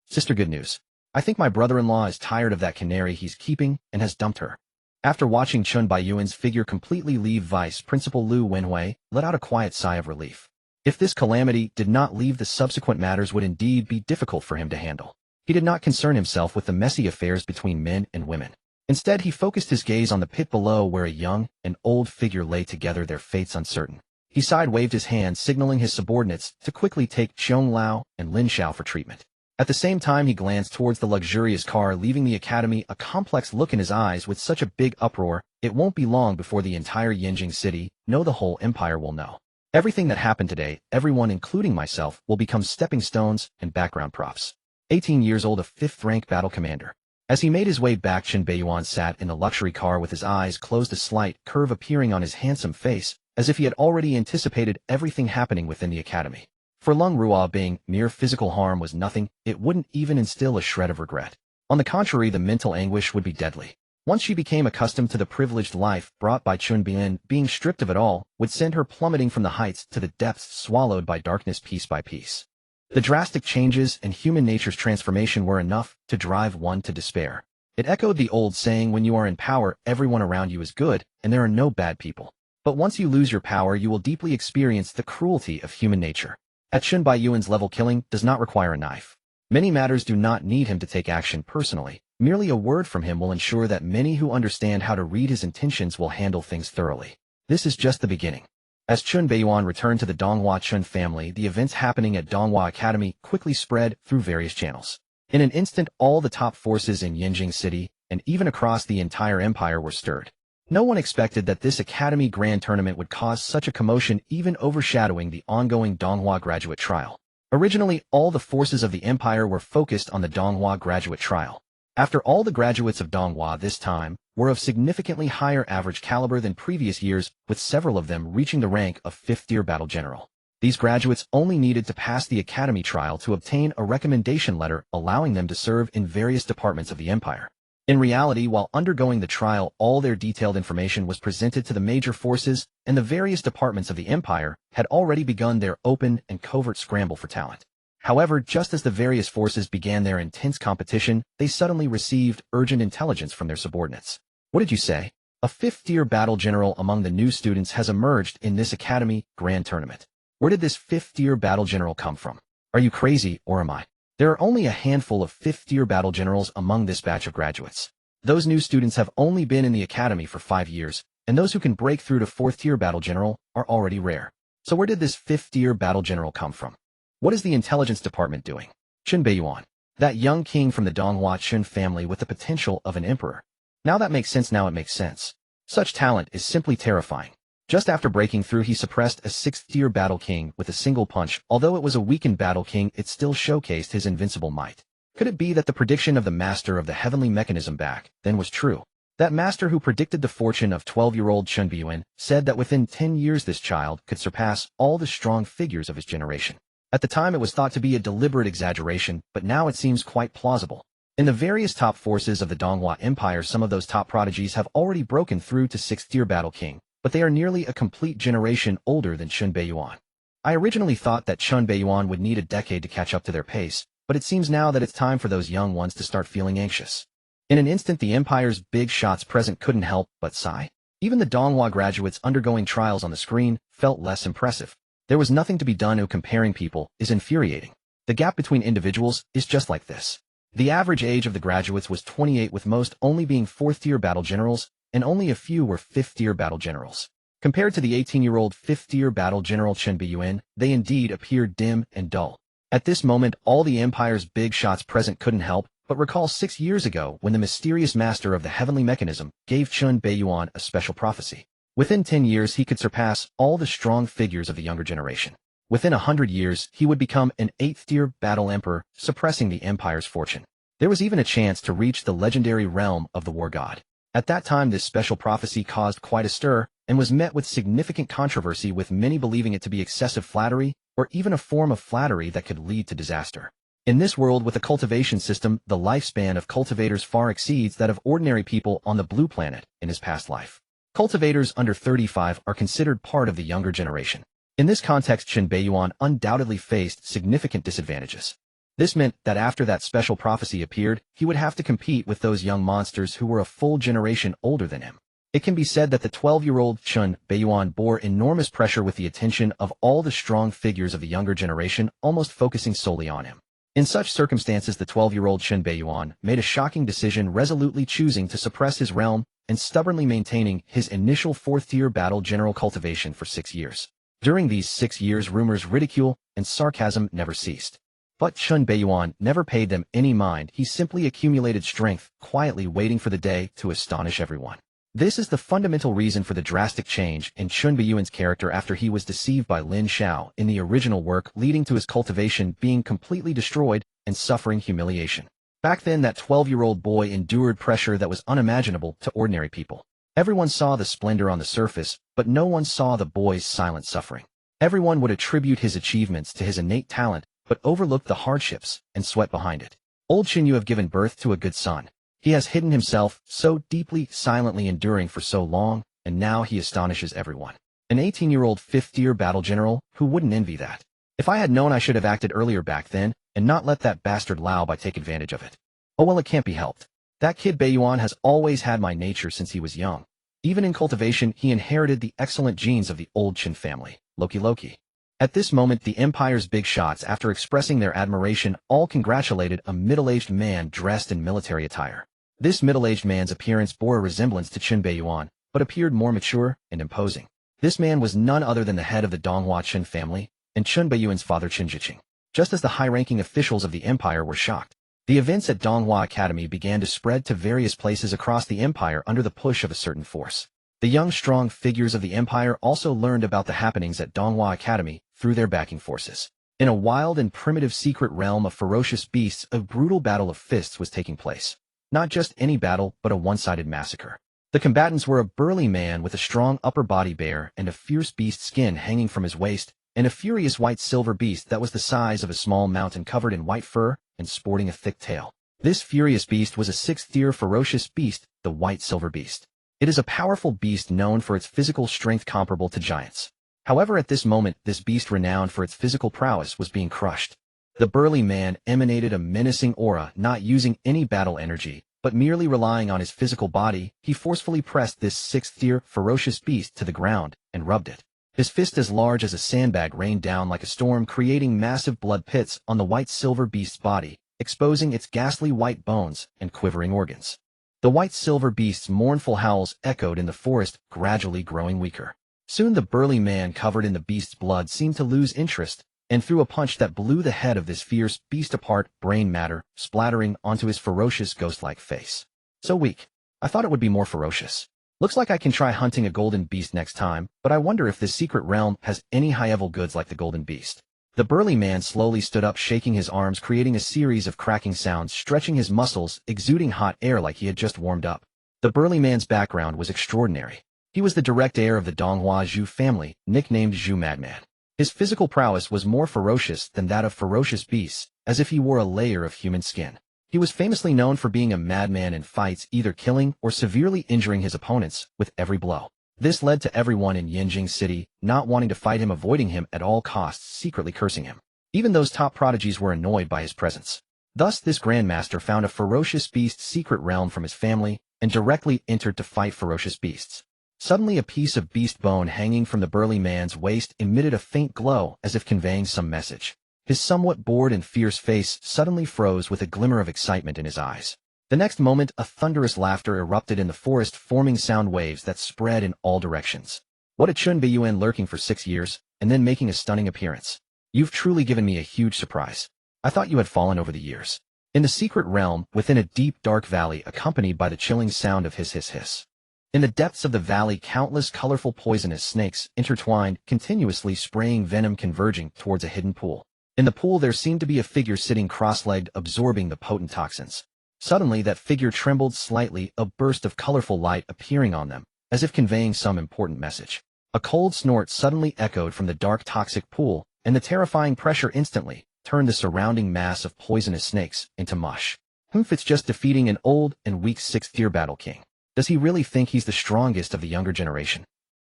Sister, good news. I think my brother-in-law is tired of that canary he's keeping and has dumped her. After watching Chun Baiyuan's figure completely leave, Vice Principal Lu Wenhui let out a quiet sigh of relief. If this calamity did not leave, the subsequent matters would indeed be difficult for him to handle. He did not concern himself with the messy affairs between men and women. Instead, he focused his gaze on the pit below, where a young and old figure lay together, their fates uncertain. He sighed, waved his hand, signaling his subordinates to quickly take Qiong Lao and Lin Xiao for treatment. At the same time, he glanced towards the luxurious car leaving the academy, a complex look in his eyes. With such a big uproar, it won't be long before the entire Yanjing city, no, the whole empire will know. Everything that happened today, everyone including myself, will become stepping stones and background props. 18 years old, a 5th-rank battle commander. As he made his way back, Lin Beiyan sat in the luxury car with his eyes closed, a slight curve appearing on his handsome face, as if he had already anticipated everything happening within the academy. For Lung Ruobing, mere physical harm was nothing. It wouldn't even instill a shred of regret. On the contrary, the mental anguish would be deadly. Once she became accustomed to the privileged life brought by Lin Beiyan, being stripped of it all would send her plummeting from the heights to the depths, swallowed by darkness piece by piece. The drastic changes in human nature's transformation were enough to drive one to despair. It echoed the old saying, when you are in power, everyone around you is good, and there are no bad people. But once you lose your power, you will deeply experience the cruelty of human nature. At Lin Baiyuan's level, killing does not require a knife. Many matters do not need him to take action personally. Merely a word from him will ensure that many who understand how to read his intentions will handle things thoroughly. This is just the beginning. As Lin Beiyan returned to the Donghua Qin family, the events happening at Donghua Academy quickly spread through various channels. In an instant, all the top forces in Yanjing City, and even across the entire empire, were stirred. No one expected that this Academy Grand Tournament would cause such a commotion, even overshadowing the ongoing Donghua graduate trial. Originally, all the forces of the empire were focused on the Donghua graduate trial. After all, the graduates of Donghua this time were of significantly higher average caliber than previous years, with several of them reaching the rank of 5th-tier battle general. These graduates only needed to pass the academy trial to obtain a recommendation letter allowing them to serve in various departments of the empire. In reality, while undergoing the trial, all their detailed information was presented to the major forces, and the various departments of the empire had already begun their open and covert scramble for talent. However, just as the various forces began their intense competition, they suddenly received urgent intelligence from their subordinates. What did you say? A 5th-tier battle general among the new students has emerged in this academy grand tournament. Where did this 5th-tier battle general come from? Are you crazy, or am I? There are only a handful of 5th-tier battle generals among this batch of graduates. Those new students have only been in the academy for 5 years, and those who can break through to 4th-tier battle general are already rare. So where did this 5th-tier battle general come from? What is the intelligence department doing? Lin Beiyan, that young king from the Donghua Qin family with the potential of an emperor. Now that makes sense, now it makes sense. Such talent is simply terrifying. Just after breaking through, he suppressed a 6th-tier battle king with a single punch. Although it was a weakened battle king, it still showcased his invincible might. Could it be that the prediction of the master of the heavenly mechanism back then was true? That master who predicted the fortune of 12-year-old Lin Beiyan said that within 10 years this child could surpass all the strong figures of his generation. At the time, it was thought to be a deliberate exaggeration, but now it seems quite plausible. In the various top forces of the Donghua Empire, some of those top prodigies have already broken through to 6th-tier battle king, but they are nearly a complete generation older than Lin Beiyan. I originally thought that Lin Beiyan would need a decade to catch up to their pace, but it seems now that it's time for those young ones to start feeling anxious. In an instant, the Empire's big shots present couldn't help but sigh. Even the Donghua graduates undergoing trials on the screen felt less impressive. There was nothing to be done. Comparing people is infuriating. The gap between individuals is just like this. The average age of the graduates was 28, with most only being 4th-tier battle generals, and only a few were 5th-tier battle generals. Compared to the 18-year-old 5th-tier battle general Lin Beiyan, they indeed appeared dim and dull. At this moment, all the Empire's big shots present couldn't help but recall 6 years ago when the mysterious master of the heavenly mechanism gave Lin Beiyan a special prophecy. Within 10 years, he could surpass all the strong figures of the younger generation. Within 100 years, he would become an 8th-tier battle emperor, suppressing the empire's fortune. There was even a chance to reach the legendary realm of the war god. At that time, this special prophecy caused quite a stir and was met with significant controversy, with many believing it to be excessive flattery or even a form of flattery that could lead to disaster. In this world with a cultivation system, the lifespan of cultivators far exceeds that of ordinary people on the blue planet in his past life. Cultivators under 35 are considered part of the younger generation. In this context, Lin Beiyan undoubtedly faced significant disadvantages. This meant that after that special prophecy appeared, he would have to compete with those young monsters who were a full generation older than him. It can be said that the 12-year-old Lin Beiyan bore enormous pressure with the attention of all the strong figures of the younger generation, almost focusing solely on him. In such circumstances, the 12-year-old Lin Beiyan made a shocking decision, resolutely choosing to suppress his realm and stubbornly maintaining his initial 4th-tier battle general cultivation for 6 years. During these 6 years, rumors, ridicule, and sarcasm never ceased. But Lin Beiyan never paid them any mind. He simply accumulated strength, quietly waiting for the day to astonish everyone. This is the fundamental reason for the drastic change in Lin Beiyan's character after he was deceived by Lin Xiao in the original work, leading to his cultivation being completely destroyed and suffering humiliation. Back then, that 12-year-old boy endured pressure that was unimaginable to ordinary people. Everyone saw the splendor on the surface, but no one saw the boy's silent suffering. Everyone would attribute his achievements to his innate talent, but overlooked the hardships and sweat behind it. Old Qin, you have given birth to a good son. He has hidden himself so deeply, silently enduring for so long, and now he astonishes everyone. An 18-year-old 5th-tier battle general, who wouldn't envy that? If I had known, I should have acted earlier back then, and not let that bastard Lao Bai take advantage of it. Oh well, it can't be helped. That kid Beiyan has always had my nature since he was young. Even in cultivation, he inherited the excellent genes of the old Qin family. Loki. At this moment, the Empire's big shots, after expressing their admiration, all congratulated a middle-aged man dressed in military attire. This middle-aged man's appearance bore a resemblance to Lin Beiyan, but appeared more mature and imposing. This man was none other than the head of the Donghua Qin family, and Lin Beiyan's father Qin Zhiqing. Just as the high-ranking officials of the empire were shocked, the events at Donghua Academy began to spread to various places across the empire under the push of a certain force. The young, strong figures of the empire also learned about the happenings at Donghua Academy through their backing forces. In a wild and primitive secret realm of ferocious beasts, a brutal battle of fists was taking place. Not just any battle, but a one-sided massacre. The combatants were a burly man with a strong upper body bear and a fierce beast skin hanging from his waist, and a furious white-silver beast that was the size of a small mountain covered in white fur and sporting a thick tail. This furious beast was a sixth-tier ferocious beast, the white-silver beast. It is a powerful beast known for its physical strength comparable to giants. However, at this moment, this beast renowned for its physical prowess was being crushed. The burly man emanated a menacing aura, not using any battle energy, but merely relying on his physical body. He forcefully pressed this sixth-tier ferocious beast to the ground and rubbed it. His fist as large as a sandbag rained down like a storm, creating massive blood pits on the white-silver beast's body, exposing its ghastly white bones and quivering organs. The white-silver beast's mournful howls echoed in the forest, gradually growing weaker. Soon the burly man covered in the beast's blood seemed to lose interest, and threw a punch that blew the head of this fierce beast apart, brain matter splattering onto his ferocious ghost-like face. So weak. I thought it would be more ferocious. Looks like I can try hunting a golden beast next time, but I wonder if this secret realm has any high-level goods like the golden beast. The burly man slowly stood up, shaking his arms, creating a series of cracking sounds, stretching his muscles, exuding hot air like he had just warmed up. The burly man's background was extraordinary. He was the direct heir of the Donghua Zhu family, nicknamed Zhu Madman. His physical prowess was more ferocious than that of ferocious beasts, as if he wore a layer of human skin. He was famously known for being a madman in fights, either killing or severely injuring his opponents with every blow. This led to everyone in Yanjing City not wanting to fight him, avoiding him at all costs, secretly cursing him. Even those top prodigies were annoyed by his presence. Thus this grandmaster found a ferocious beast's secret realm from his family and directly entered to fight ferocious beasts. Suddenly a piece of beast bone hanging from the burly man's waist emitted a faint glow as if conveying some message. His somewhat bored and fierce face suddenly froze with a glimmer of excitement in his eyes. The next moment, a thunderous laughter erupted in the forest, forming sound waves that spread in all directions. What a Lin Beiyan lurking for 6 years, and then making a stunning appearance. You've truly given me a huge surprise. I thought you had fallen over the years. In the secret realm, within a deep dark valley accompanied by the chilling sound of hiss hiss hiss. In the depths of the valley, countless colorful poisonous snakes intertwined, continuously spraying venom, converging towards a hidden pool. In the pool there seemed to be a figure sitting cross-legged, absorbing the potent toxins. Suddenly that figure trembled slightly, a burst of colorful light appearing on them, as if conveying some important message. A cold snort suddenly echoed from the dark toxic pool, and the terrifying pressure instantly turned the surrounding mass of poisonous snakes into mush. It's just defeating an old and weak 6th-tier battle king. Does he really think he's the strongest of the younger generation?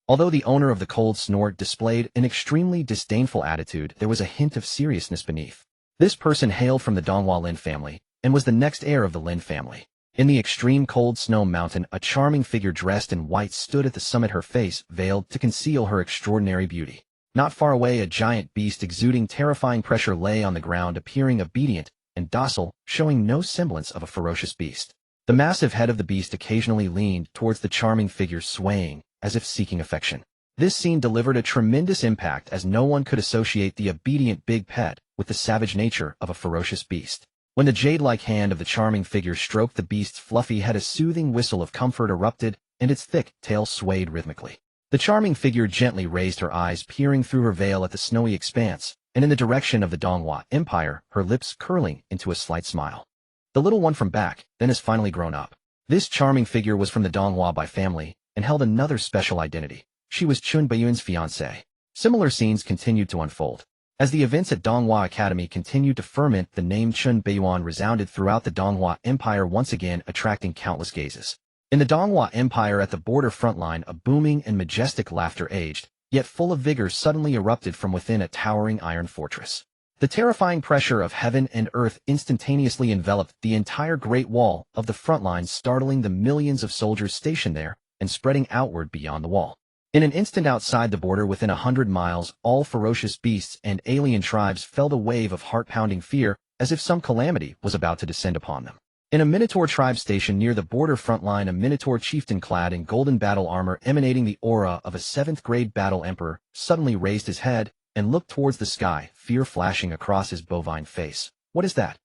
Although the owner of the cold snort displayed an extremely disdainful attitude, there was a hint of seriousness beneath. This person hailed from the Donghua Lin family, and was the next heir of the Lin family. In the extreme cold snow mountain, a charming figure dressed in white stood at the summit, her face veiled to conceal her extraordinary beauty. Not far away, a giant beast exuding terrifying pressure lay on the ground, appearing obedient and docile, showing no semblance of a ferocious beast. The massive head of the beast occasionally leaned towards the charming figure, swaying, as if seeking affection. This scene delivered a tremendous impact, as no one could associate the obedient big pet with the savage nature of a ferocious beast. When the jade-like hand of the charming figure stroked the beast's fluffy head, a soothing whistle of comfort erupted, and its thick tail swayed rhythmically. The charming figure gently raised her eyes, peering through her veil at the snowy expanse, and in the direction of the Donghua Empire, her lips curling into a slight smile. The little one from back then has finally grown up. This charming figure was from the Donghua by family, and held another special identity. She was Lin Beiyan's fiancée. Similar scenes continued to unfold. As the events at Donghua Academy continued to ferment, the name Lin Beiyan resounded throughout the Donghua Empire, once again attracting countless gazes. In the Donghua Empire, at the border frontline, a booming and majestic laughter, aged, yet full of vigor, suddenly erupted from within a towering iron fortress. The terrifying pressure of heaven and earth instantaneously enveloped the entire Great Wall of the front lines, startling the millions of soldiers stationed there and spreading outward beyond the wall. In an instant, outside the border, within 100 miles, all ferocious beasts and alien tribes felt a wave of heart-pounding fear, as if some calamity was about to descend upon them. In a Minotaur tribe station near the border front line, a Minotaur chieftain clad in golden battle armor, emanating the aura of a 7th-grade battle emperor, suddenly raised his head and looked towards the sky, fear flashing across his bovine face. What is that?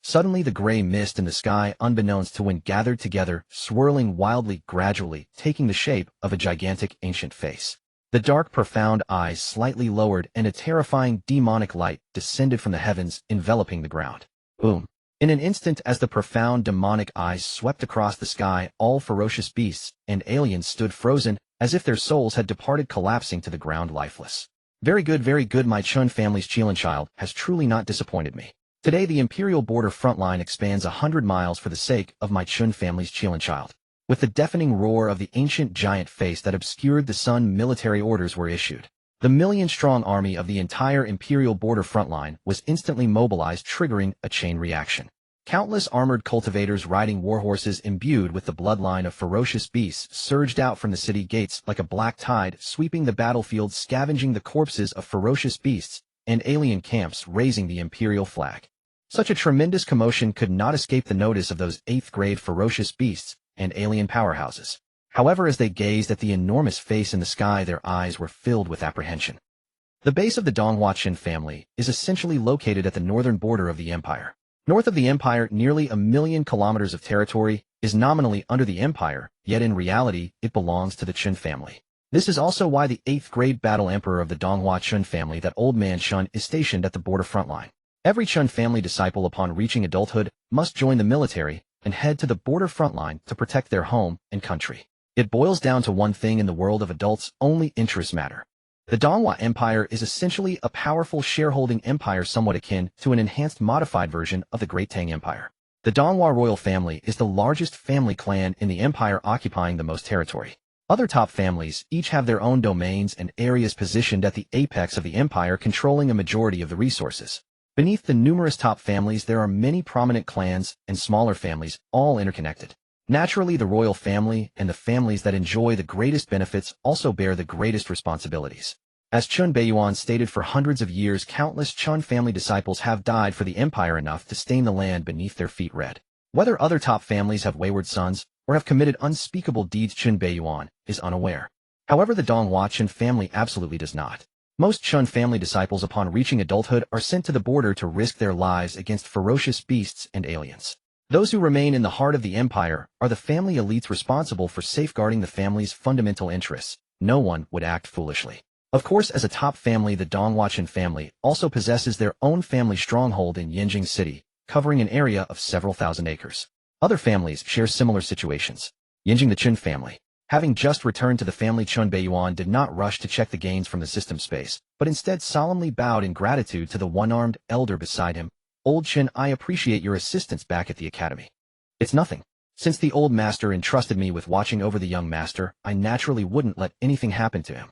Suddenly the gray mist in the sky, unbeknownst to wind, gathered together, swirling wildly, gradually taking the shape of a gigantic ancient face. The dark, profound eyes slightly lowered, and a terrifying demonic light descended from the heavens, enveloping the ground. Boom! In an instant, as the profound demonic eyes swept across the sky, all ferocious beasts and aliens stood frozen, as if their souls had departed, collapsing to the ground lifeless. Very good, my Chun family's Chilean child has truly not disappointed me. Today the Imperial border front line expands 100 miles for the sake of my Chun family's Chilean child. With the deafening roar of the ancient giant face that obscured the sun, military orders were issued. The million-strong army of the entire Imperial border front line was instantly mobilized, triggering a chain reaction. Countless armored cultivators riding warhorses imbued with the bloodline of ferocious beasts surged out from the city gates like a black tide, sweeping the battlefield, scavenging the corpses of ferocious beasts and alien camps, raising the Imperial flag. Such a tremendous commotion could not escape the notice of those 8th-grade ferocious beasts and alien powerhouses. However, as they gazed at the enormous face in the sky, their eyes were filled with apprehension. The base of the Donghua Qin family is essentially located at the northern border of the empire. North of the empire, nearly 1,000,000 kilometers of territory is nominally under the empire, yet in reality, it belongs to the Qin family. This is also why the 8th-grade battle emperor of the Donghua Qin family, that old man Shun, is stationed at the border front line. Every Qin family disciple upon reaching adulthood must join the military and head to the border front line to protect their home and country. It boils down to one thing: in the world of adults, only interests matter. The Donghua Empire is essentially a powerful shareholding empire somewhat akin to an enhanced modified version of the Great Tang Empire. The Donghua royal family is the largest family clan in the empire, occupying the most territory. Other top families each have their own domains and areas positioned at the apex of the empire, controlling a majority of the resources. Beneath the numerous top families, there are many prominent clans and smaller families, all interconnected. Naturally, the royal family and the families that enjoy the greatest benefits also bear the greatest responsibilities. As Chun Beiyuan stated, for hundreds of years, countless Chun family disciples have died for the empire, enough to stain the land beneath their feet red. Whether other top families have wayward sons or have committed unspeakable deeds, Chun Beiyuan is unaware. However, the Donghua Qin family absolutely does not. Most Chun family disciples upon reaching adulthood are sent to the border to risk their lives against ferocious beasts and aliens. Those who remain in the heart of the empire are the family elites responsible for safeguarding the family's fundamental interests. No one would act foolishly. Of course, as a top family, the Donghua Qin family also possesses their own family stronghold in Yanjing City, covering an area of several thousand acres. Other families share similar situations. Yanjing, the Qin family, having just returned to the family, Chun Beiyuan did not rush to check the gains from the system space, but instead solemnly bowed in gratitude to the one-armed elder beside him. "Old Qin, I appreciate your assistance back at the academy." "It's nothing. Since the old master entrusted me with watching over the young master, I naturally wouldn't let anything happen to him."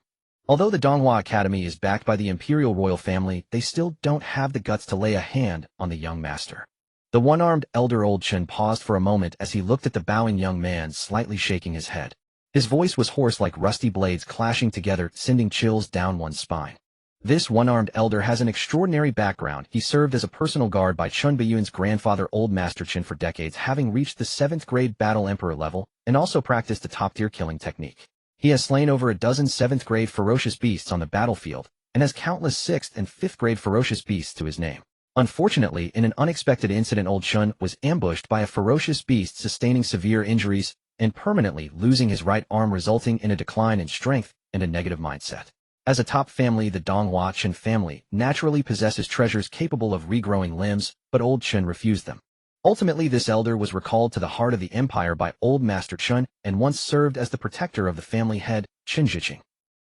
Although the Donghua Academy is backed by the Imperial royal family, they still don't have the guts to lay a hand on the young master. The one-armed elder Old Qin paused for a moment as he looked at the bowing young man, slightly shaking his head. His voice was hoarse, like rusty blades clashing together, sending chills down one's spine. This one-armed elder has an extraordinary background. He served as a personal guard by Chun Beiyuan's grandfather, Old Master Qin, for decades, having reached the 7th-grade battle emperor level, and also practiced a top-tier killing technique. He has slain over a dozen 7th-grade ferocious beasts on the battlefield, and has countless 6th and 5th-grade ferocious beasts to his name. Unfortunately, in an unexpected incident, Old Qin was ambushed by a ferocious beast, sustaining severe injuries and permanently losing his right arm, resulting in a decline in strength and a negative mindset. As a top family, the Donghua Qin family naturally possesses treasures capable of regrowing limbs, but Old Qin refused them. Ultimately, this elder was recalled to the heart of the empire by Old Master Qin and once served as the protector of the family head, Qin Zhiqing.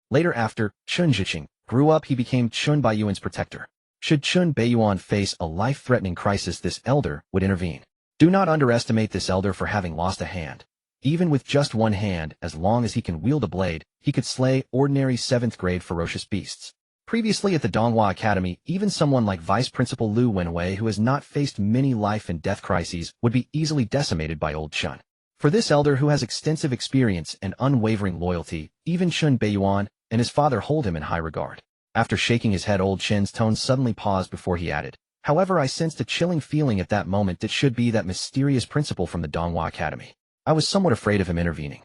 Later, after Qin Zhiqing grew up, he became Chun Beiyuan's protector. Should Chun Beiyuan face a life-threatening crisis, this elder would intervene. Do not underestimate this elder for having lost a hand. Even with just one hand, as long as he can wield a blade, he could slay ordinary 7th-grade ferocious beasts. Previously at the Donghua Academy, even someone like Vice Principal Lu Wenwei, who has not faced many life and death crises, would be easily decimated by Old Qin. For this elder, who has extensive experience and unwavering loyalty, even Chun Beiyuan and his father hold him in high regard. After shaking his head, Old Qin's tone suddenly paused before he added, "However, I sensed a chilling feeling at that moment. It should be that mysterious principal from the Donghua Academy. I was somewhat afraid of him intervening."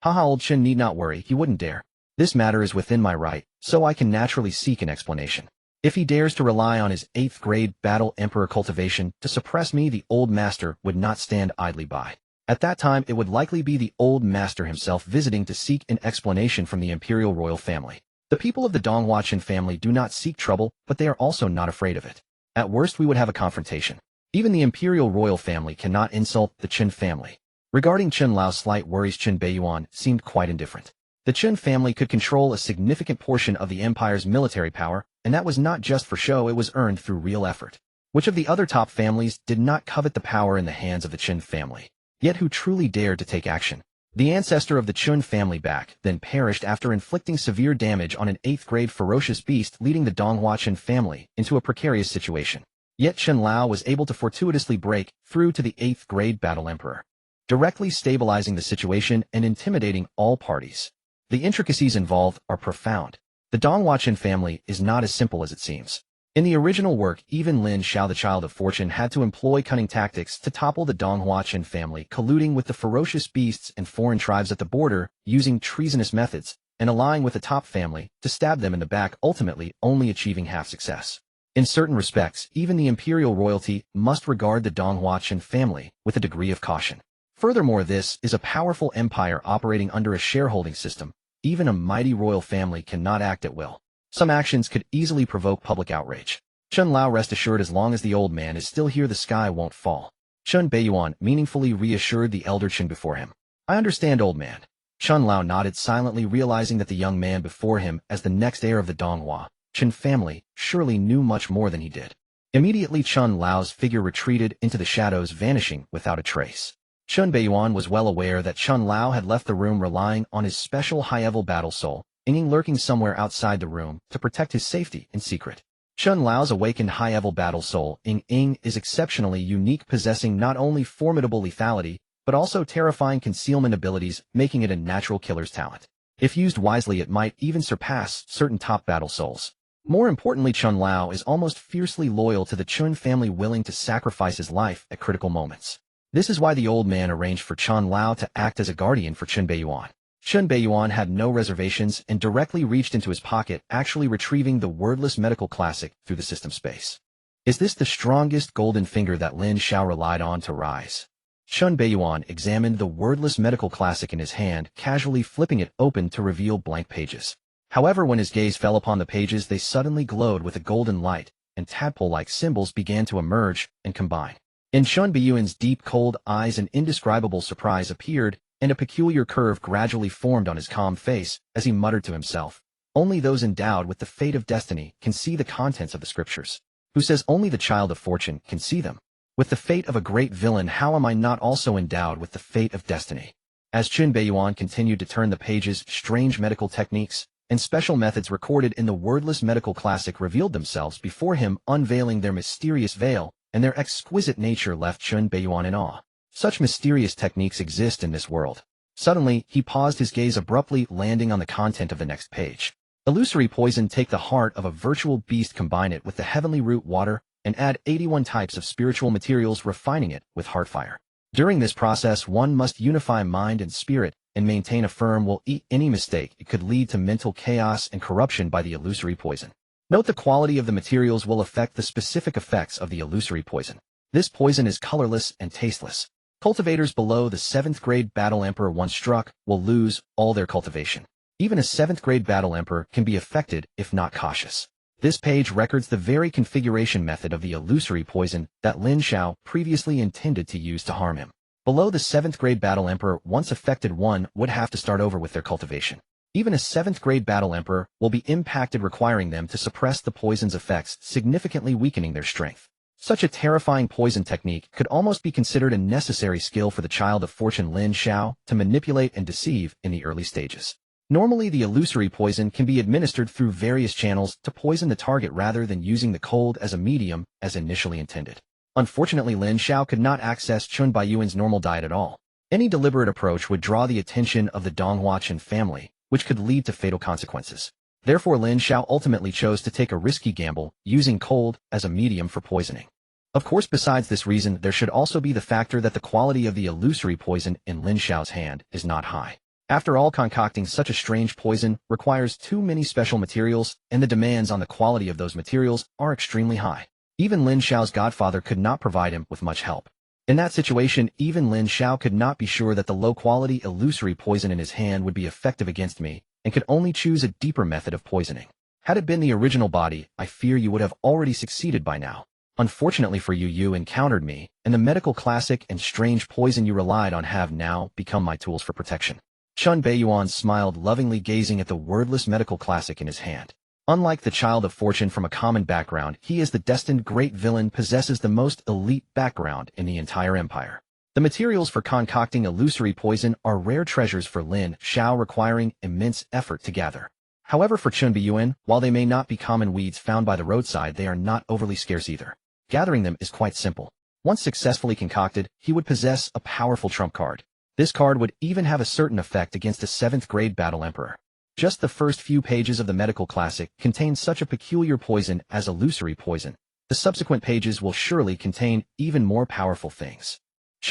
"Haha, Old Qin need not worry, he wouldn't dare. This matter is within my right, so I can naturally seek an explanation. If he dares to rely on his 8th-grade battle emperor cultivation to suppress me, the old master would not stand idly by. At that time, it would likely be the old master himself visiting to seek an explanation from the Imperial royal family. The people of the Donghua Qin family do not seek trouble, but they are also not afraid of it. At worst, we would have a confrontation. Even the imperial royal family cannot insult the Qin family. Regarding Chen Lao's slight worries, Qin Beiyuan seemed quite indifferent. The Qin family could control a significant portion of the empire's military power, and that was not just for show, it was earned through real effort. Which of the other top families did not covet the power in the hands of the Qin family? Yet who truly dared to take action? The ancestor of the Qin family then perished after inflicting severe damage on an 8th-grade ferocious beast, leading the Donghua Qin family into a precarious situation. Yet Chen Lao was able to fortuitously break through to the 8th-grade battle emperor, directly stabilizing the situation and intimidating all parties. The intricacies involved are profound. The Donghua Qin family is not as simple as it seems. In the original work, even Lin Xiao, the Child of Fortune, had to employ cunning tactics to topple the Donghua Qin family, colluding with the ferocious beasts and foreign tribes at the border, using treasonous methods, and allying with the top family to stab them in the back, ultimately only achieving half success. In certain respects, even the imperial royalty must regard the Donghua Qin family with a degree of caution. Furthermore, this is a powerful empire operating under a shareholding system. Even a mighty royal family cannot act at will. Some actions could easily provoke public outrage. Chen Lao, rest assured, as long as the old man is still here, the sky won't fall. Chen Beiyuan meaningfully reassured the elder Chen before him. I understand, old man. Chen Lao nodded silently, realizing that the young man before him, as the next heir of the Donghua Qin family, surely knew much more than he did. Immediately Chen Lao's figure retreated into the shadows, vanishing without a trace. Chen Beiyuan was well aware that Chen Lao had left the room relying on his special high-level battle soul, Ying lurking somewhere outside the room to protect his safety in secret. Chen Lao's awakened high-level battle soul, Ying, is exceptionally unique, possessing not only formidable lethality, but also terrifying concealment abilities, making it a natural killer's talent. If used wisely, it might even surpass certain top battle souls. More importantly, Chen Lao is almost fiercely loyal to the Qin family, willing to sacrifice his life at critical moments. This is why the old man arranged for Chen Lao to act as a guardian for Chen Beiyuan. Chen Beiyuan had no reservations and directly reached into his pocket, actually retrieving the wordless medical classic through the system space. Is this the strongest golden finger that Lin Xiao relied on to rise? Chen Beiyuan examined the wordless medical classic in his hand, casually flipping it open to reveal blank pages. However, when his gaze fell upon the pages, they suddenly glowed with a golden light, and tadpole-like symbols began to emerge and combine. In Chen Beiyuan's deep, cold eyes, an indescribable surprise appeared, and a peculiar curve gradually formed on his calm face as he muttered to himself. Only those endowed with the fate of destiny can see the contents of the scriptures. Who says only the Child of Fortune can see them? With the fate of a great villain, how am I not also endowed with the fate of destiny? As Chen Beiyuan continued to turn the pages, strange medical techniques and special methods recorded in the wordless medical classic revealed themselves before him, unveiling their mysterious veil, and their exquisite nature left Chen Beiyuan in awe. Such mysterious techniques exist in this world. Suddenly, he paused, his gaze abruptly landing on the content of the next page. Illusory poison. Take the heart of a virtual beast, combine it with the heavenly root water, and add 81 types of spiritual materials, refining it with heartfire. During this process, one must unify mind and spirit and maintain a firm will. Any mistake, it could lead to mental chaos and corruption by the illusory poison. Note the quality of the materials will affect the specific effects of the illusory poison. This poison is colorless and tasteless. Cultivators below the 7th grade battle emperor once struck will lose all their cultivation. Even a 7th grade battle emperor can be affected if not cautious. This page records the very configuration method of the illusory poison that Lin Xiao previously intended to use to harm him. Below the 7th grade battle emperor, once affected, one would have to start over with their cultivation. Even a 7th grade battle emperor will be impacted, requiring them to suppress the poison's effects, significantly weakening their strength. Such a terrifying poison technique could almost be considered a necessary skill for the Child of Fortune Lin Xiao to manipulate and deceive in the early stages. Normally, the illusory poison can be administered through various channels to poison the target rather than using the cold as a medium as initially intended. Unfortunately, Lin Xiao could not access Chen Beiyuan's normal diet at all. Any deliberate approach would draw the attention of the Donghua Qin family, which could lead to fatal consequences. Therefore, Lin Xiao ultimately chose to take a risky gamble, using cold as a medium for poisoning. Of course, besides this reason, there should also be the factor that the quality of the illusory poison in Lin Xiao's hand is not high. After all, concocting such a strange poison requires too many special materials, and the demands on the quality of those materials are extremely high. Even Lin Xiao's godfather could not provide him with much help. In that situation, even Lin Xiao could not be sure that the low-quality illusory poison in his hand would be effective against me, and could only choose a deeper method of poisoning. Had it been the original body, I fear you would have already succeeded by now. Unfortunately for you, you encountered me, and the medical classic and strange poison you relied on have now become my tools for protection. Lin Beiyan smiled lovingly, gazing at the wordless medical classic in his hand. Unlike the child of fortune from a common background, he is the destined great villain, possesses the most elite background in the entire empire. The materials for concocting illusory poison are rare treasures for Lin Xiao, requiring immense effort to gather. However, for Lin Beiyan, while they may not be common weeds found by the roadside, they are not overly scarce either. Gathering them is quite simple. Once successfully concocted, he would possess a powerful trump card. This card would even have a certain effect against a 7th grade battle emperor. Just the first few pages of the medical classic contain such a peculiar poison as illusory poison. The subsequent pages will surely contain even more powerful things.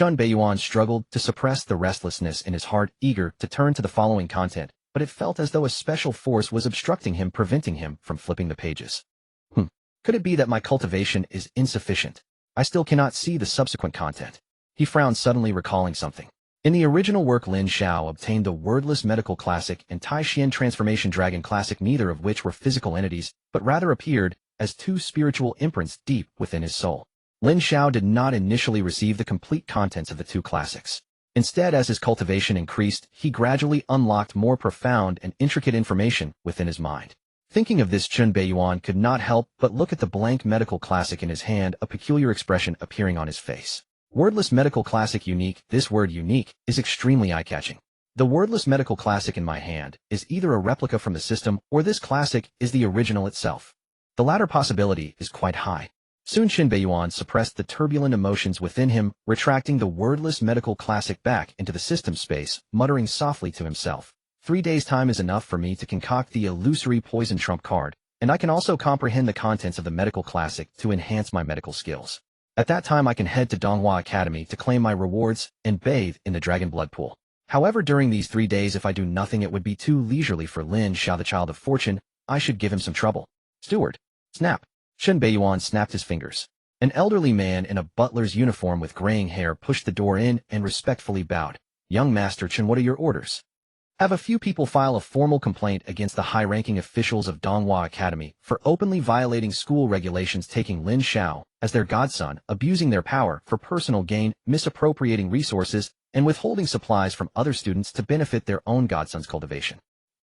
Lin Beiyan struggled to suppress the restlessness in his heart, eager to turn to the following content, but it felt as though a special force was obstructing him, preventing him from flipping the pages. Could it be that my cultivation is insufficient? I still cannot see the subsequent content. He frowned, suddenly recalling something. In the original work, Lin Xiao obtained the wordless medical classic and Tai-Xian transformation dragon classic, neither of which were physical entities, but rather appeared as two spiritual imprints deep within his soul. Lin Xiao did not initially receive the complete contents of the two classics. Instead, as his cultivation increased, he gradually unlocked more profound and intricate information within his mind. Thinking of this, Lin Beiyan could not help but look at the blank medical classic in his hand, a peculiar expression appearing on his face. Wordless medical classic unique. This word unique is extremely eye-catching. The wordless medical classic in my hand is either a replica from the system, or this classic is the original itself. The latter possibility is quite high. Soon Lin Beiyan suppressed the turbulent emotions within him, retracting the wordless medical classic back into the system space, muttering softly to himself. 3 days' time is enough for me to concoct the illusory poison trump card, and I can also comprehend the contents of the medical classic to enhance my medical skills. At that time I can head to Donghua Academy to claim my rewards and bathe in the dragon blood pool. However, during these 3 days, if I do nothing, it would be too leisurely for Lin Xiao, the child of fortune. I should give him some trouble. Steward. Snap. Lin Beiyan snapped his fingers. An elderly man in a butler's uniform with graying hair pushed the door in and respectfully bowed. Young Master Chen, what are your orders? Have a few people file a formal complaint against the high-ranking officials of Donghua Academy for openly violating school regulations, taking Lin Xiao as their godson, abusing their power for personal gain, misappropriating resources, and withholding supplies from other students to benefit their own godson's cultivation.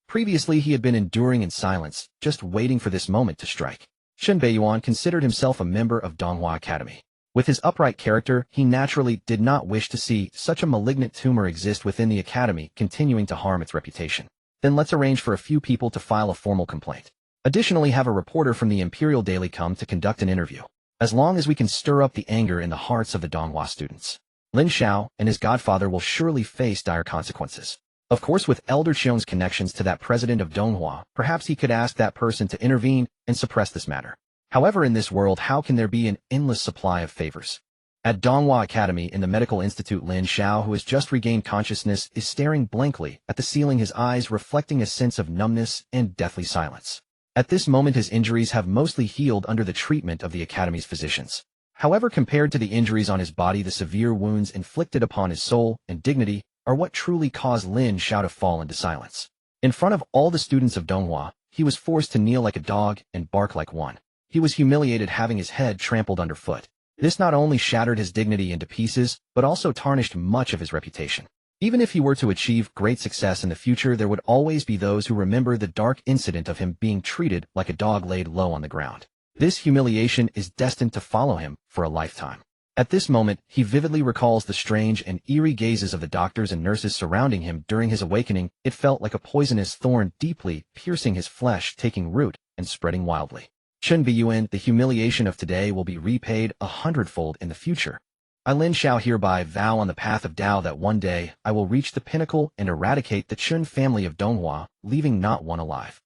Previously, he had been enduring in silence, just waiting for this moment to strike. Lin Beiyan considered himself a member of Donghua Academy. With his upright character, he naturally did not wish to see such a malignant tumor exist within the academy, continuing to harm its reputation. Then let's arrange for a few people to file a formal complaint. Additionally, have a reporter from the Imperial Daily come to conduct an interview. As long as we can stir up the anger in the hearts of the Donghua students, Lin Xiao and his godfather will surely face dire consequences. Of course, with Elder Qiong's connections to that president of Donghua, perhaps he could ask that person to intervene and suppress this matter. However, in this world, how can there be an endless supply of favors? At Donghua Academy in the Medical Institute, Lin Xiao, who has just regained consciousness, is staring blankly at the ceiling, his eyes reflecting a sense of numbness and deathly silence. At this moment, his injuries have mostly healed under the treatment of the Academy's physicians. However, compared to the injuries on his body, the severe wounds inflicted upon his soul and dignity are what truly caused Lin Xiao to fall into silence. In front of all the students of Donghua, he was forced to kneel like a dog and bark like one. He was humiliated, having his head trampled underfoot. This not only shattered his dignity into pieces, but also tarnished much of his reputation. Even if he were to achieve great success in the future, there would always be those who remember the dark incident of him being treated like a dog laid low on the ground. This humiliation is destined to follow him for a lifetime. At this moment, he vividly recalls the strange and eerie gazes of the doctors and nurses surrounding him during his awakening. It felt like a poisonous thorn, deeply piercing his flesh, taking root and spreading wildly. Lin Beiyan, the humiliation of today will be repaid 100-fold in the future. I, Lin Xiao, hereby vow on the path of Tao that one day I will reach the pinnacle and eradicate the Chen family of Donghua, leaving not one alive.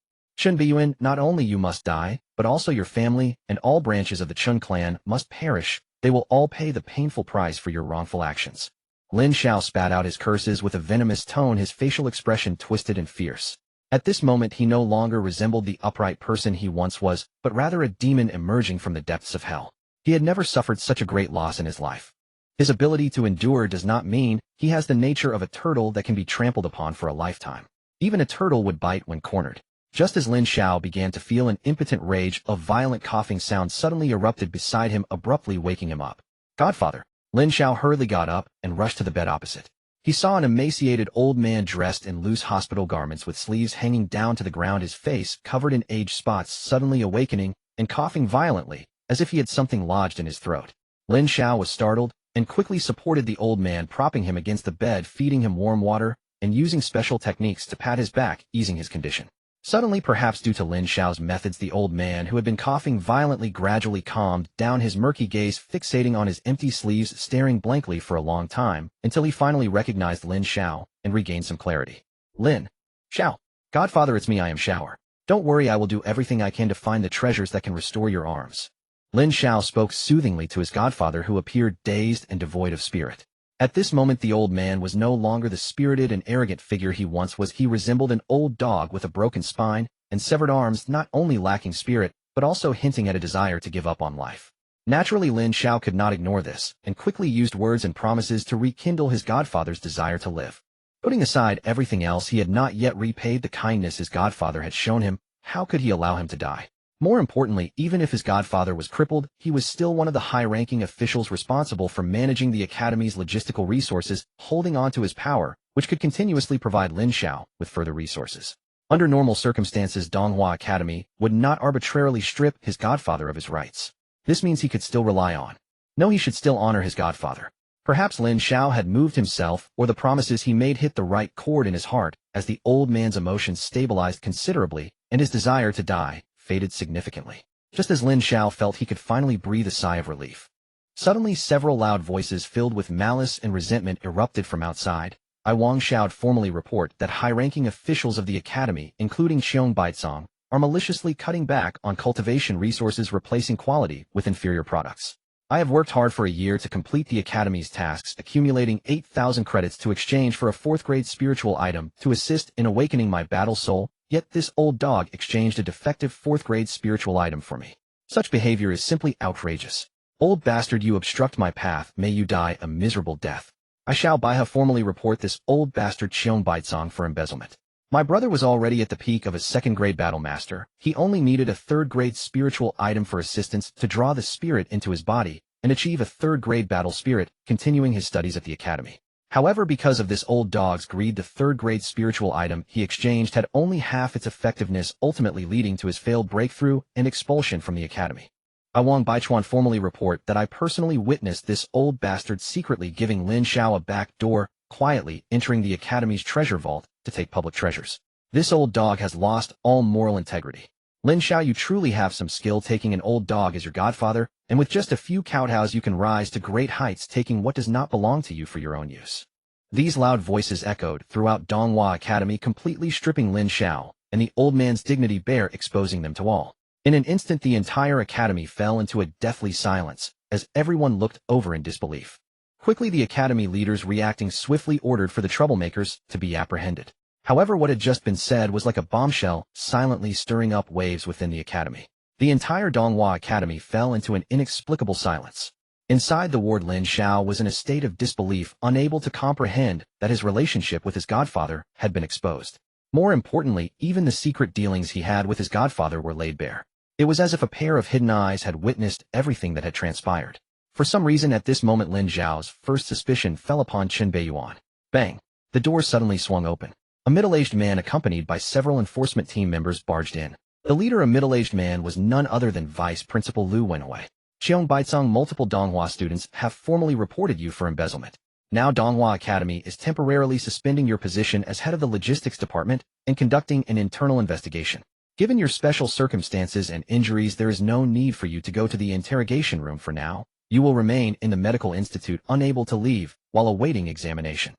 Lin Beiyan, not only you must die, but also your family and all branches of the Chen clan must perish. They will all pay the painful price for your wrongful actions. Lin Xiao spat out his curses with a venomous tone, his facial expression twisted and fierce. At this moment, he no longer resembled the upright person he once was, but rather a demon emerging from the depths of hell. He had never suffered such a great loss in his life. His ability to endure does not mean he has the nature of a turtle that can be trampled upon for a lifetime. Even a turtle would bite when cornered. Just as Lin Xiao began to feel an impotent rage, a violent coughing sound suddenly erupted beside him, abruptly waking him up. Godfather! Lin Xiao hurriedly got up and rushed to the bed opposite. He saw an emaciated old man dressed in loose hospital garments with sleeves hanging down to the ground, his face covered in age spots, suddenly awakening and coughing violently, as if he had something lodged in his throat. Lin Xiao was startled and quickly supported the old man, propping him against the bed, feeding him warm water, and using special techniques to pat his back, easing his condition. Suddenly, perhaps due to Lin Xiao's methods, the old man, who had been coughing violently, gradually calmed down, his murky gaze fixating on his empty sleeves, staring blankly for a long time, until he finally recognized Lin Xiao and regained some clarity. Lin Xiao. Godfather, it's me, I am Xiao. Don't worry, I will do everything I can to find the treasures that can restore your arms. Lin Xiao spoke soothingly to his godfather, who appeared dazed and devoid of spirit. At this moment, the old man was no longer the spirited and arrogant figure he once was. He resembled an old dog with a broken spine and severed arms, not only lacking spirit, but also hinting at a desire to give up on life. Naturally, Lin Xiao could not ignore this, and quickly used words and promises to rekindle his godfather's desire to live. Putting aside everything else, he had not yet repaid the kindness his godfather had shown him. How could he allow him to die? More importantly, even if his godfather was crippled, he was still one of the high-ranking officials responsible for managing the Academy's logistical resources, holding on to his power, which could continuously provide Lin Xiao with further resources. Under normal circumstances, Donghua Academy would not arbitrarily strip his godfather of his rights. This means he could still rely on. No, he should still honor his godfather. Perhaps Lin Xiao had moved himself, or the promises he made hit the right chord in his heart, as the old man's emotions stabilized considerably, and his desire to die faded significantly. Just as Lin Xiao felt he could finally breathe a sigh of relief. Suddenly, several loud voices filled with malice and resentment erupted from outside. I Wang Xiao formally report that high-ranking officials of the Academy, including Xiong Baizong, are maliciously cutting back on cultivation resources, replacing quality with inferior products. I have worked hard for a year to complete the Academy's tasks, accumulating 8,000 credits to exchange for a 4th-grade spiritual item to assist in awakening my battle soul. Yet this old dog exchanged a defective 4th-grade spiritual item for me. Such behavior is simply outrageous. Old bastard, you obstruct my path, may you die a miserable death. I shall Baiha formally report this old bastard Xiong Baizong for embezzlement. My brother was already at the peak of a 2nd-grade battle master. He only needed a 3rd-grade spiritual item for assistance to draw the spirit into his body and achieve a 3rd-grade battle spirit, continuing his studies at the Academy. However, because of this old dog's greed, the 3rd-grade spiritual item he exchanged had only half its effectiveness, ultimately leading to his failed breakthrough and expulsion from the Academy. I Wang Baichuan formally report that I personally witnessed this old bastard secretly giving Lin Xiao a back door, quietly entering the Academy's treasure vault to take public treasures. This old dog has lost all moral integrity. Lin Xiao, you truly have some skill taking an old dog as your godfather, and with just a few kowtows you can rise to great heights, taking what does not belong to you for your own use. These loud voices echoed throughout Donghua Academy, completely stripping Lin Xiao and the old man's dignity bare, exposing them to all. In an instant, the entire Academy fell into a deathly silence, as everyone looked over in disbelief. Quickly, the Academy leaders, reacting swiftly, ordered for the troublemakers to be apprehended. However, what had just been said was like a bombshell, silently stirring up waves within the Academy. The entire Donghua Academy fell into an inexplicable silence. Inside the ward, Lin Xiao was in a state of disbelief, unable to comprehend that his relationship with his godfather had been exposed. More importantly, even the secret dealings he had with his godfather were laid bare. It was as if a pair of hidden eyes had witnessed everything that had transpired. For some reason, at this moment, Lin Xiao's first suspicion fell upon Lin Beiyan. Bang! The door suddenly swung open. A middle-aged man accompanied by several enforcement team members barged in. The leader, a middle-aged man, was none other than Vice Principal Lu Wenhui. Xiong Baizong, multiple Donghua students have formally reported you for embezzlement. Now Donghua Academy is temporarily suspending your position as head of the logistics department and conducting an internal investigation. Given your special circumstances and injuries, there is no need for you to go to the interrogation room for now. You will remain in the medical institute, unable to leave, while awaiting examination.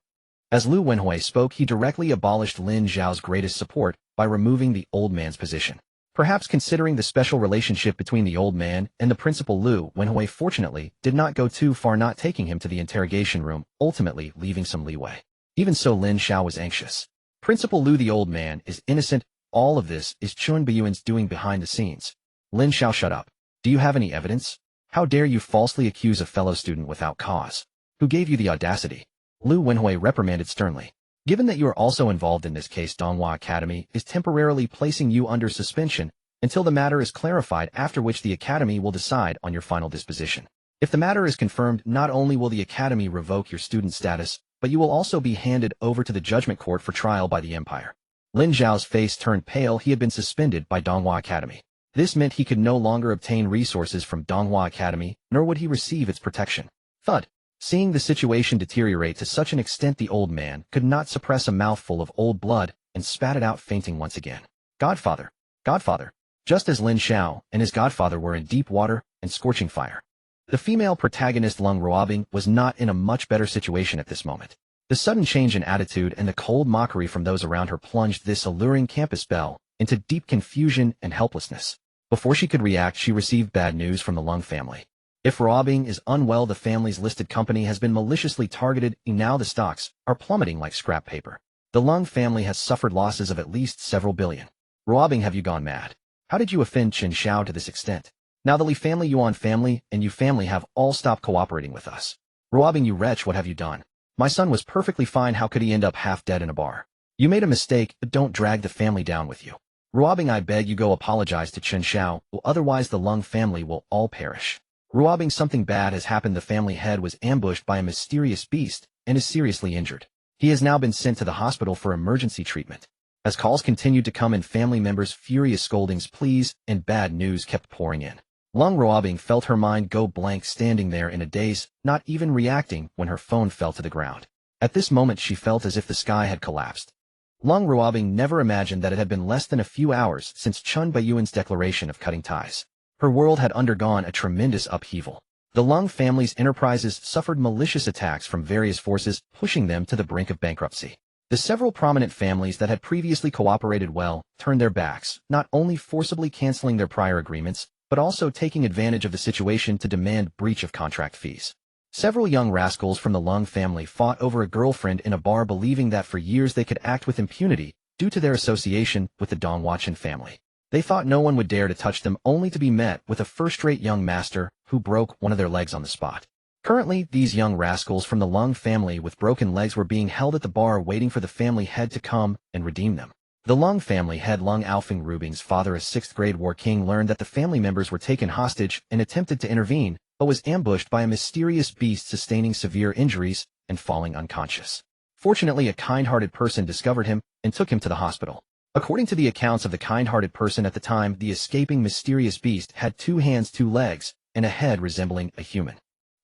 As Lu Wenhui spoke, he directly abolished Lin Xiao's greatest support by removing the old man's position. Perhaps considering the special relationship between the old man and the principal, Lu Wenhui fortunately did not go too far, not taking him to the interrogation room, ultimately leaving some leeway. Even so, Lin Xiao was anxious. Principal Lu, the old man, is innocent. All of this is Lin Beiyan's doing behind the scenes. Lin Xiao, shut up. Do you have any evidence? How dare you falsely accuse a fellow student without cause? Who gave you the audacity? Lu Wenhui reprimanded sternly. Given that you are also involved in this case, Donghua Academy is temporarily placing you under suspension until the matter is clarified, after which the Academy will decide on your final disposition. If the matter is confirmed, not only will the Academy revoke your student status, but you will also be handed over to the judgment court for trial by the Empire. Lin Zhao's face turned pale. He had been suspended by Donghua Academy. This meant he could no longer obtain resources from Donghua Academy, nor would he receive its protection. Thud. Seeing the situation deteriorate to such an extent, the old man could not suppress a mouthful of old blood and spat it out, fainting once again. Godfather! Godfather! Just as Lin Xiao and his godfather were in deep water and scorching fire. The female protagonist Lung Ruobing was not in a much better situation at this moment. The sudden change in attitude and the cold mockery from those around her plunged this alluring campus belle into deep confusion and helplessness. Before she could react, she received bad news from the Lung family. If Ruobing is unwell, the family's listed company has been maliciously targeted, and now the stocks are plummeting like scrap paper. The Lung family has suffered losses of at least several billion. Ruobing, have you gone mad? How did you offend Chen Xiao to this extent? Now the Li family, Yuan family, and you family have all stopped cooperating with us. Ruobing, you wretch, what have you done? My son was perfectly fine. How could he end up half dead in a bar? You made a mistake, but don't drag the family down with you. Ruobing, I beg you, go apologize to Chen Xiao, or otherwise the Lung family will all perish. Ruobing, something bad has happened. The family head was ambushed by a mysterious beast and is seriously injured. He has now been sent to the hospital for emergency treatment. As calls continued to come in, family members' furious scoldings, pleas, and bad news kept pouring in. Lung Ruobing felt her mind go blank, standing there in a daze, not even reacting when her phone fell to the ground. At this moment she felt as if the sky had collapsed. Lung Ruobing never imagined that it had been less than a few hours since Chen Beiyuan's declaration of cutting ties. Her world had undergone a tremendous upheaval. The Lung family's enterprises suffered malicious attacks from various forces, pushing them to the brink of bankruptcy. The several prominent families that had previously cooperated well turned their backs, not only forcibly canceling their prior agreements, but also taking advantage of the situation to demand breach of contract fees. Several young rascals from the Lung family fought over a girlfriend in a bar, believing that for years they could act with impunity due to their association with the Donghua family. They thought no one would dare to touch them, only to be met with a first-rate young master who broke one of their legs on the spot. Currently, these young rascals from the Lung family with broken legs were being held at the bar, waiting for the family head to come and redeem them. The Lung family head Lung Alfing Rubing's father, a 6th-grade war king, learned that the family members were taken hostage and attempted to intervene, but was ambushed by a mysterious beast, sustaining severe injuries and falling unconscious. Fortunately, a kind-hearted person discovered him and took him to the hospital. According to the accounts of the kind-hearted person at the time, the escaping mysterious beast had 2 hands, 2 legs, and a head resembling a human.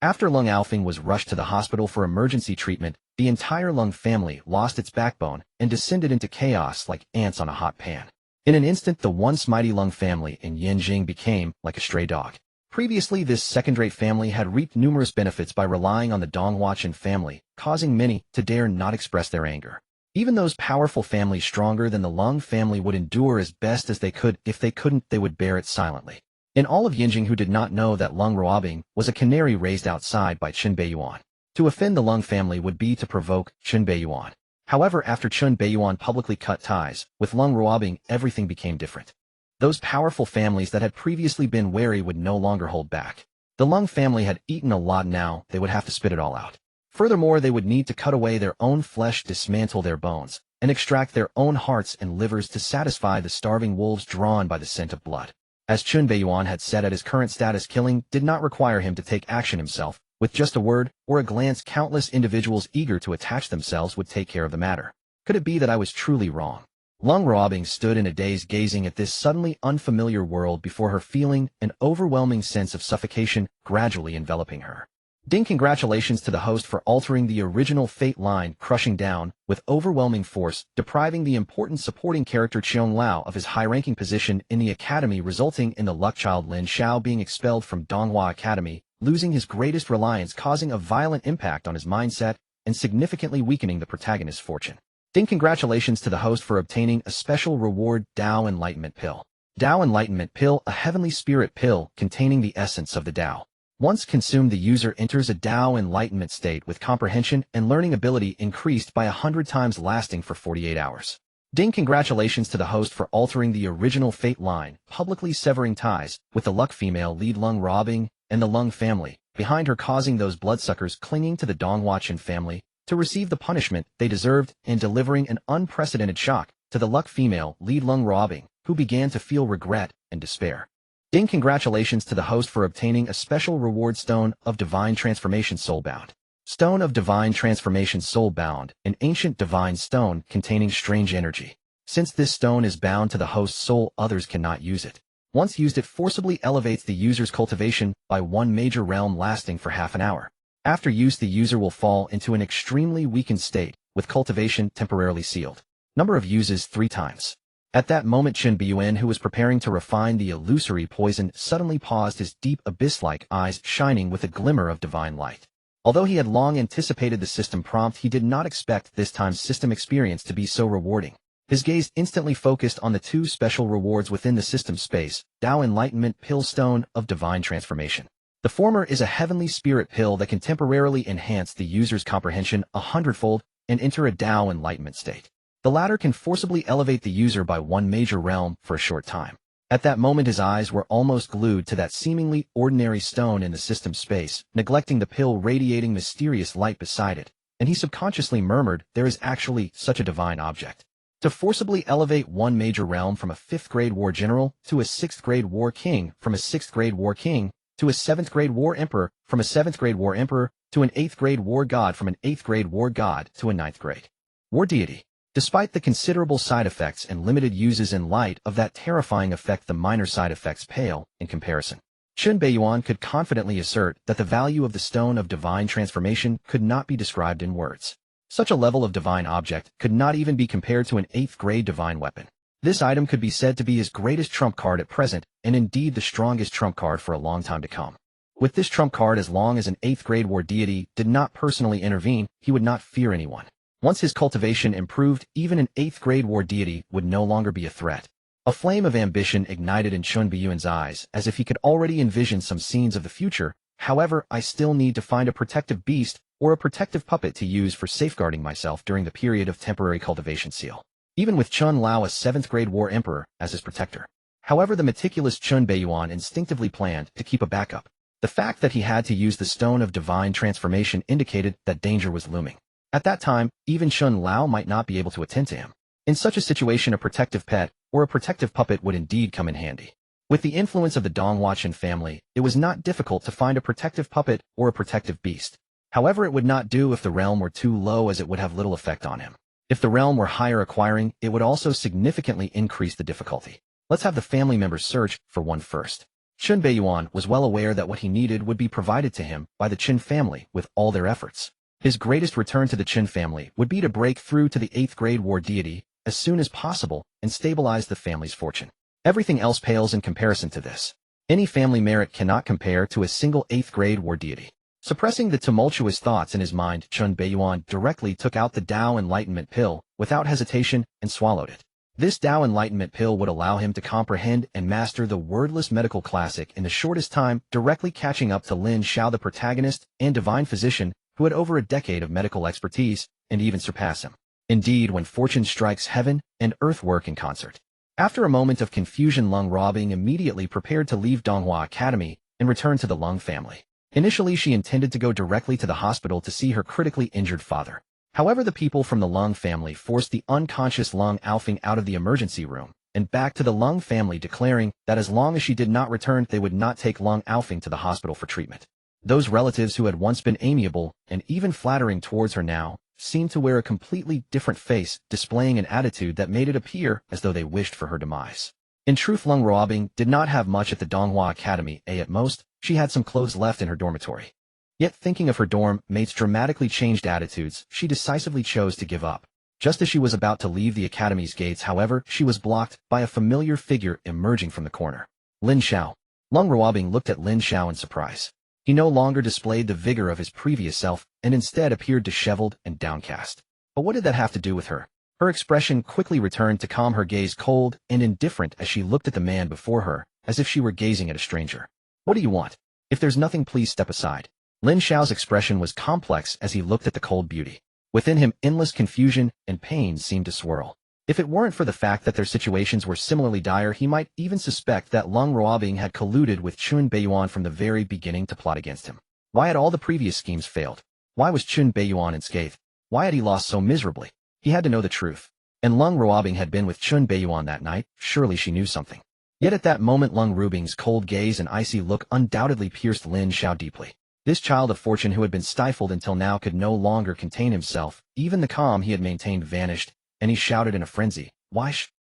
After Lung Alfing was rushed to the hospital for emergency treatment, the entire Lung family lost its backbone and descended into chaos like ants on a hot pan. In an instant, the once mighty Lung family in Yanjing became like a stray dog. Previously, this second-rate family had reaped numerous benefits by relying on the Donghua family, causing many to dare not express their anger. Even those powerful families stronger than the Lung family would endure as best as they could. If they couldn't, they would bear it silently. In all of Yinjing, who did not know that Lung Ruobing was a canary raised outside by Chen Beiyuan. To offend the Lung family would be to provoke Chen Beiyuan. However, after Chen Beiyuan publicly cut ties with Lung Ruobing, everything became different. Those powerful families that had previously been wary would no longer hold back. The Lung family had eaten a lot, now they would have to spit it all out. Furthermore, they would need to cut away their own flesh, dismantle their bones, and extract their own hearts and livers to satisfy the starving wolves drawn by the scent of blood. As Chen Beiyuan had said, at his current status, killing did not require him to take action himself. With just a word or a glance, countless individuals eager to attach themselves would take care of the matter. Could it be that I was truly wrong? Lung Ruobing stood in a daze, gazing at this suddenly unfamiliar world before her, feeling an overwhelming sense of suffocation gradually enveloping her. Ding! Congratulations to the host for altering the original fate line, crushing down with overwhelming force, depriving the important supporting character Qiong Lao of his high-ranking position in the academy, resulting in the luck child Lin Xiao being expelled from Donghua Academy, losing his greatest reliance, causing a violent impact on his mindset and significantly weakening the protagonist's fortune. Ding! Congratulations to the host for obtaining a special reward, Tao Enlightenment Pill. Tao Enlightenment Pill, a heavenly spirit pill containing the essence of the Tao. Once consumed, the user enters a Tao enlightenment state with comprehension and learning ability increased by 100 times, lasting for 48 hours. Ding! Congratulations to the host for altering the original fate line, publicly severing ties with the luck female lead Lung Ruobing and the Lung family behind her, causing those bloodsuckers clinging to the Donghua family to receive the punishment they deserved and delivering an unprecedented shock to the luck female lead Lung Ruobing, who began to feel regret and despair. Ding, congratulations to the host for obtaining a special reward Stone of Divine Transformation Soulbound. Stone of Divine Transformation Soulbound, an ancient divine stone containing strange energy. Since this stone is bound to the host's soul, others cannot use it. Once used, it forcibly elevates the user's cultivation by one major realm lasting for half an hour. After use, the user will fall into an extremely weakened state, with cultivation temporarily sealed. Number of uses 3 times. At that moment, Lin Beiyan, who was preparing to refine the illusory poison, suddenly paused, his deep abyss-like eyes shining with a glimmer of divine light. Although he had long anticipated the system prompt, he did not expect this time's system experience to be so rewarding. His gaze instantly focused on the 2 special rewards within the system space, Tao Enlightenment Pill Stone of Divine Transformation. The former is a heavenly spirit pill that can temporarily enhance the user's comprehension 100-fold and enter a Tao Enlightenment state. The latter can forcibly elevate the user by one major realm for a short time. At that moment, his eyes were almost glued to that seemingly ordinary stone in the system space, neglecting the pill radiating mysterious light beside it, and he subconsciously murmured, there is actually such a divine object. To forcibly elevate one major realm from a 5th-grade war general to a 6th-grade war king, from a 6th-grade war king to a 7th-grade war emperor, from a 7th-grade war emperor to an 8th-grade war god, from an 8th-grade war god to a 9th-grade war deity. Despite the considerable side effects and limited uses in light of that terrifying effect, the minor side effects pale in comparison. Lin Beiyan could confidently assert that the value of the Stone of Divine Transformation could not be described in words. Such a level of divine object could not even be compared to an 8th-grade divine weapon. This item could be said to be his greatest trump card at present, and indeed the strongest trump card for a long time to come. With this trump card, as long as an 8th-grade war deity did not personally intervene, he would not fear anyone. Once his cultivation improved, even an 8th-grade war deity would no longer be a threat. A flame of ambition ignited in Lin Beiyan's eyes, as if he could already envision some scenes of the future. However, I still need to find a protective beast or a protective puppet to use for safeguarding myself during the period of temporary cultivation seal. Even with Chun Lao, a 7th-grade war emperor, as his protector. However, the meticulous Lin Beiyan instinctively planned to keep a backup. The fact that he had to use the Stone of Divine Transformation indicated that danger was looming. At that time, even Chun Lao might not be able to attend to him. In such a situation, a protective pet or a protective puppet would indeed come in handy. With the influence of the Donghua family, it was not difficult to find a protective puppet or a protective beast. However, it would not do if the realm were too low, as it would have little effect on him. If the realm were higher acquiring, it would also significantly increase the difficulty. Let's have the family members search for one first. Lin Beiyan was well aware that what he needed would be provided to him by the Qin family with all their efforts. His greatest return to the Qin family would be to break through to the 8th-grade war deity as soon as possible and stabilize the family's fortune. Everything else pales in comparison to this. Any family merit cannot compare to a single 8th-grade war deity. Suppressing the tumultuous thoughts in his mind, Lin Beiyan directly took out the Tao Enlightenment pill without hesitation and swallowed it. This Tao Enlightenment pill would allow him to comprehend and master the wordless medical classic in the shortest time, directly catching up to Lin Xiao, the protagonist and divine physician, who had over a decade of medical expertise, and even surpass him. Indeed, when fortune strikes, heaven and earth work in concert. After a moment of confusion, Lung Ruobing immediately prepared to leave Donghua Academy and return to the Lung family. Initially, she intended to go directly to the hospital to see her critically injured father. However, the people from the Lung family forced the unconscious Lung Alfing out of the emergency room and back to the Lung family, declaring that as long as she did not return, they would not take Lung Alfing to the hospital for treatment. Those relatives who had once been amiable and even flattering towards her now seemed to wear a completely different face, displaying an attitude that made it appear as though they wished for her demise. In truth, Lung Ruobing did not have much at the Donghua Academy. At most, she had some clothes left in her dormitory. Yet, thinking of her dorm mates' dramatically changed attitudes, she decisively chose to give up. Just as she was about to leave the academy's gates, however, she was blocked by a familiar figure emerging from the corner. Lin Xiao. Lung Ruobing looked at Lin Xiao in surprise. He no longer displayed the vigor of his previous self, and instead appeared disheveled and downcast. But what did that have to do with her? Her expression quickly returned to calm, her gaze cold and indifferent as she looked at the man before her, as if she were gazing at a stranger. What do you want? If there's nothing, please step aside. Lin Xiao's expression was complex as he looked at the cold beauty. Within him, endless confusion and pain seemed to swirl. If it weren't for the fact that their situations were similarly dire, he might even suspect that Lung Ruobing had colluded with Lin Beiyan from the very beginning to plot against him. Why had all the previous schemes failed? Why was Lin Beiyan unscathed? Why had he lost so miserably? He had to know the truth. And Lung Ruobing had been with Chun Beiyuan that night. Surely she knew something. Yet at that moment Lung Ruobing's cold gaze and icy look undoubtedly pierced Lin Xiao deeply. This child of fortune who had been stifled until now could no longer contain himself. Even the calm he had maintained vanished, and he shouted in a frenzy, "Why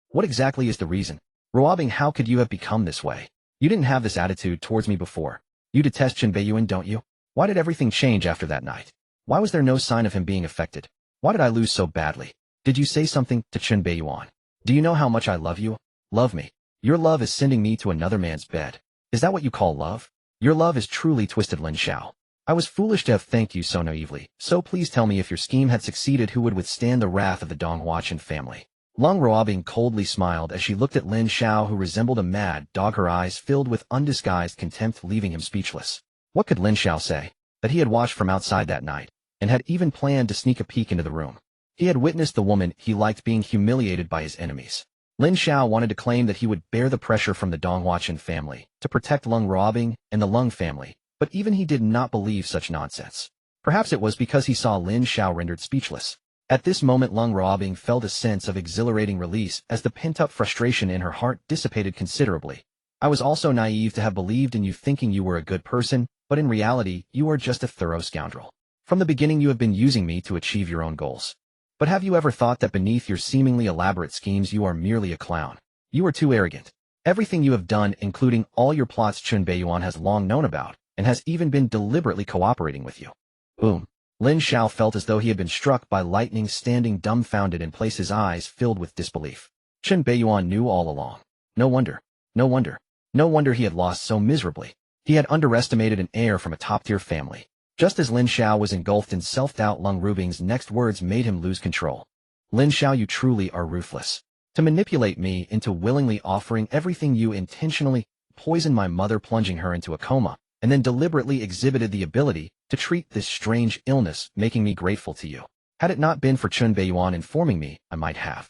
What exactly is the reason? Ruobing, how could you have become this way? You didn't have this attitude towards me before. You detest Chun Beiyuan, don't you? Why did everything change after that night? Why was there no sign of him being affected? Why did I lose so badly? Did you say something to Chun Beiyuan? Do you know how much I love you? Love me. Your love is sending me to another man's bed. Is that what you call love? Your love is truly twisted, Lin Xiao. I was foolish to have thanked you so naively, so please tell me if your scheme had succeeded, who would withstand the wrath of the Donghuachan family?" Lung Ruobing coldly smiled as she looked at Lin Xiao, who resembled a mad dog, her eyes filled with undisguised contempt, leaving him speechless. What could Lin Xiao say? That he had watched from outside that night, and had even planned to sneak a peek into the room. He had witnessed the woman he liked being humiliated by his enemies. Lin Xiao wanted to claim that he would bear the pressure from the Donghuachan family to protect Lung Ruobing and the Lung family, but even he did not believe such nonsense. Perhaps it was because he saw Lin Xiao rendered speechless. At this moment Lung Ruobing felt a sense of exhilarating release as the pent-up frustration in her heart dissipated considerably. I was also naive to have believed in you, thinking you were a good person, but in reality, you are just a thorough scoundrel. From the beginning you have been using me to achieve your own goals. But have you ever thought that beneath your seemingly elaborate schemes you are merely a clown? You are too arrogant. Everything you have done, including all your plots, Chun Beiyuan has long known about, and has even been deliberately cooperating with you. Boom. Lin Xiao felt as though he had been struck by lightning, standing dumbfounded in place, his eyes filled with disbelief. Chun Beiyuan knew all along. No wonder. No wonder. No wonder he had lost so miserably. He had underestimated an heir from a top-tier family. Just as Lin Xiao was engulfed in self-doubt, Lung Ruobing's next words made him lose control. Lin Xiao, you truly are ruthless. To manipulate me into willingly offering everything, you intentionally poisoned my mother, plunging her into a coma, and then deliberately exhibited the ability to treat this strange illness, making me grateful to you. Had it not been for Chun Beiyuan informing me, I might have.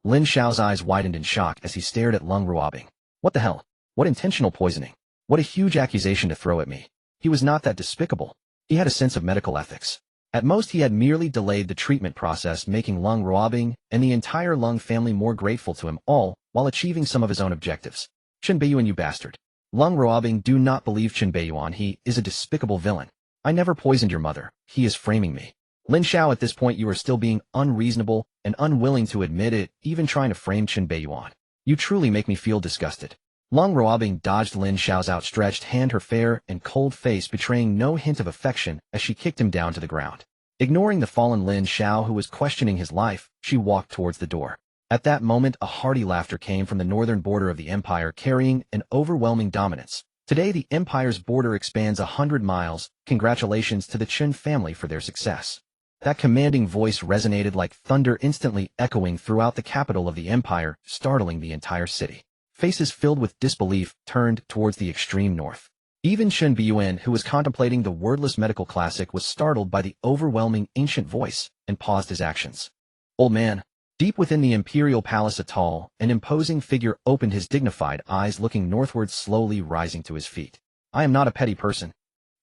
Lin Xiao's eyes widened in shock as he stared at Lung Ruobing. What the hell? What intentional poisoning? What a huge accusation to throw at me. He was not that despicable. He had a sense of medical ethics. At most he had merely delayed the treatment process, making Lung Ruobing and the entire Lung family more grateful to him, all while achieving some of his own objectives. Chun Beiyuan, you bastard. Lung Ruobing, do not believe Chun Beiyuan. He is a despicable villain. I never poisoned your mother. He is framing me. Lin Xiao, at this point you are still being unreasonable and unwilling to admit it, even trying to frame Chun Beiyuan. You truly make me feel disgusted. Lung Ruobing dodged Lin Xiao's outstretched hand, her fair and cold face betraying no hint of affection as she kicked him down to the ground. Ignoring the fallen Lin Xiao, who was questioning his life, she walked towards the door. At that moment, a hearty laughter came from the northern border of the empire, carrying an overwhelming dominance. Today the empire's border expands 100 miles. Congratulations to the Chun family for their success. That commanding voice resonated like thunder, instantly echoing throughout the capital of the empire, startling the entire city. Faces filled with disbelief turned towards the extreme north. Even Chun Beiyuan, who was contemplating the wordless medical classic, was startled by the overwhelming ancient voice and paused his actions. Old man. Deep within the imperial palace, a tall and imposing figure opened his dignified eyes, looking northward, slowly rising to his feet. I am not a petty person.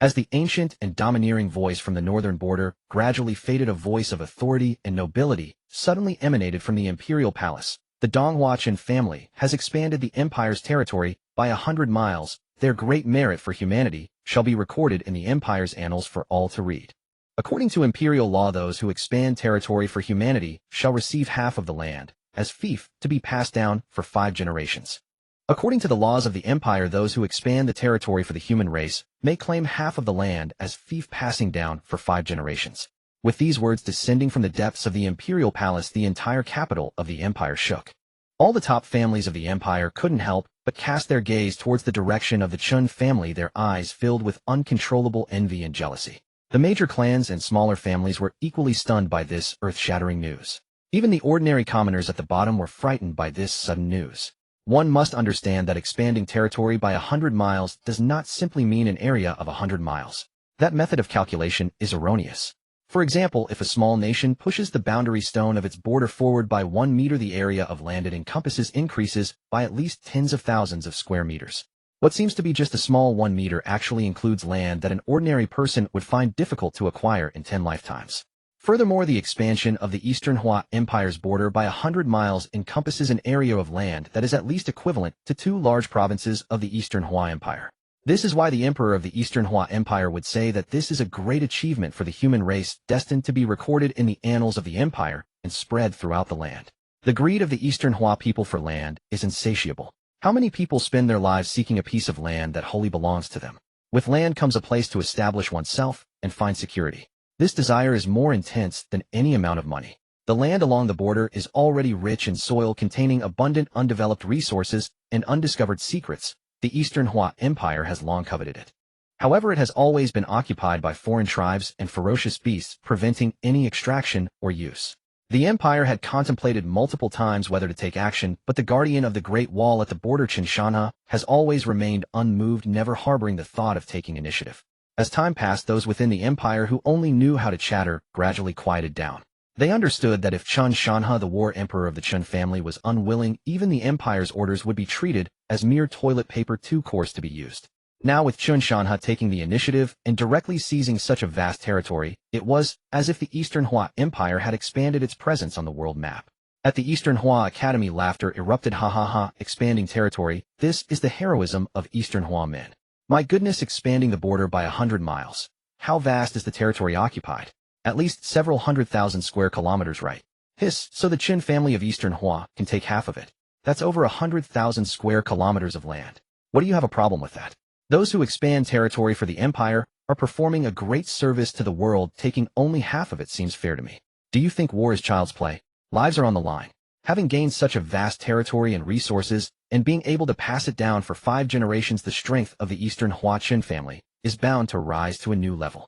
As the ancient and domineering voice from the northern border gradually faded, a voice of authority and nobility suddenly emanated from the imperial palace. The Donghuachan family has expanded the empire's territory by 100 miles. Their great merit for humanity shall be recorded in the empire's annals for all to read. According to imperial law, those who expand territory for humanity shall receive half of the land as fief to be passed down for 5 generations. According to the laws of the empire, those who expand the territory for the human race may claim half of the land as fief, passing down for 5 generations. With these words descending from the depths of the imperial palace, the entire capital of the empire shook. All the top families of the empire couldn't help but cast their gaze towards the direction of the Chun family, their eyes filled with uncontrollable envy and jealousy. The major clans and smaller families were equally stunned by this earth-shattering news. Even the ordinary commoners at the bottom were frightened by this sudden news. One must understand that expanding territory by 100 miles does not simply mean an area of 100 miles. That method of calculation is erroneous. For example, if a small nation pushes the boundary stone of its border forward by 1 meter, the area of land it encompasses increases by at least tens of thousands of square meters. What seems to be just a small 1 meter actually includes land that an ordinary person would find difficult to acquire in 10 lifetimes. Furthermore, the expansion of the Eastern Hua Empire's border by 100 miles encompasses an area of land that is at least equivalent to 2 large provinces of the Eastern Hua Empire. This is why the Emperor of the Eastern Hua Empire would say that this is a great achievement for the human race, destined to be recorded in the annals of the empire and spread throughout the land. The greed of the Eastern Hua people for land is insatiable. How many people spend their lives seeking a piece of land that wholly belongs to them? With land comes a place to establish oneself and find security. This desire is more intense than any amount of money. The land along the border is already rich in soil containing abundant undeveloped resources and undiscovered secrets. The Eastern Hua Empire has long coveted it. However, it has always been occupied by foreign tribes and ferocious beasts, preventing any extraction or use. The empire had contemplated multiple times whether to take action, but the guardian of the Great Wall at the border, Qinshanha, has always remained unmoved, never harboring the thought of taking initiative. As time passed, those within the empire who only knew how to chatter gradually quieted down. They understood that if Qinshanha, the war emperor of the Qin family, was unwilling, even the empire's orders would be treated as mere toilet paper too coarse to be used. Now, with Qinshanha taking the initiative and directly seizing such a vast territory, it was as if the Eastern Hua Empire had expanded its presence on the world map. At the Eastern Hua Academy, laughter erupted. Ha ha ha, expanding territory, this is the heroism of Eastern Hua men. My goodness, expanding the border by 100 miles. How vast is the territory occupied? At least several 100,000 square kilometers, right? Hiss, so the Qin family of Eastern Hua can take half of it. That's over 100,000 square kilometers of land. What do you have a problem with that? Those who expand territory for the empire are performing a great service to the world. Taking only half of it seems fair to me. Do you think war is child's play? Lives are on the line. Having gained such a vast territory and resources, and being able to pass it down for 5 generations, the strength of the Eastern Hua Qin family is bound to rise to a new level.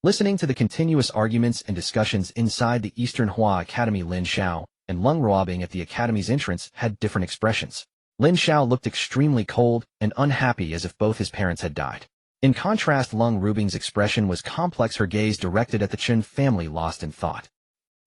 Listening to the continuous arguments and discussions inside the Eastern Hua Academy, Lin Xiao and Lung Ruobing at the academy's entrance had different expressions. Lin Xiao looked extremely cold and unhappy, as if both his parents had died. In contrast, Lung Ruobing's expression was complex, her gaze directed at the Qin family, lost in thought.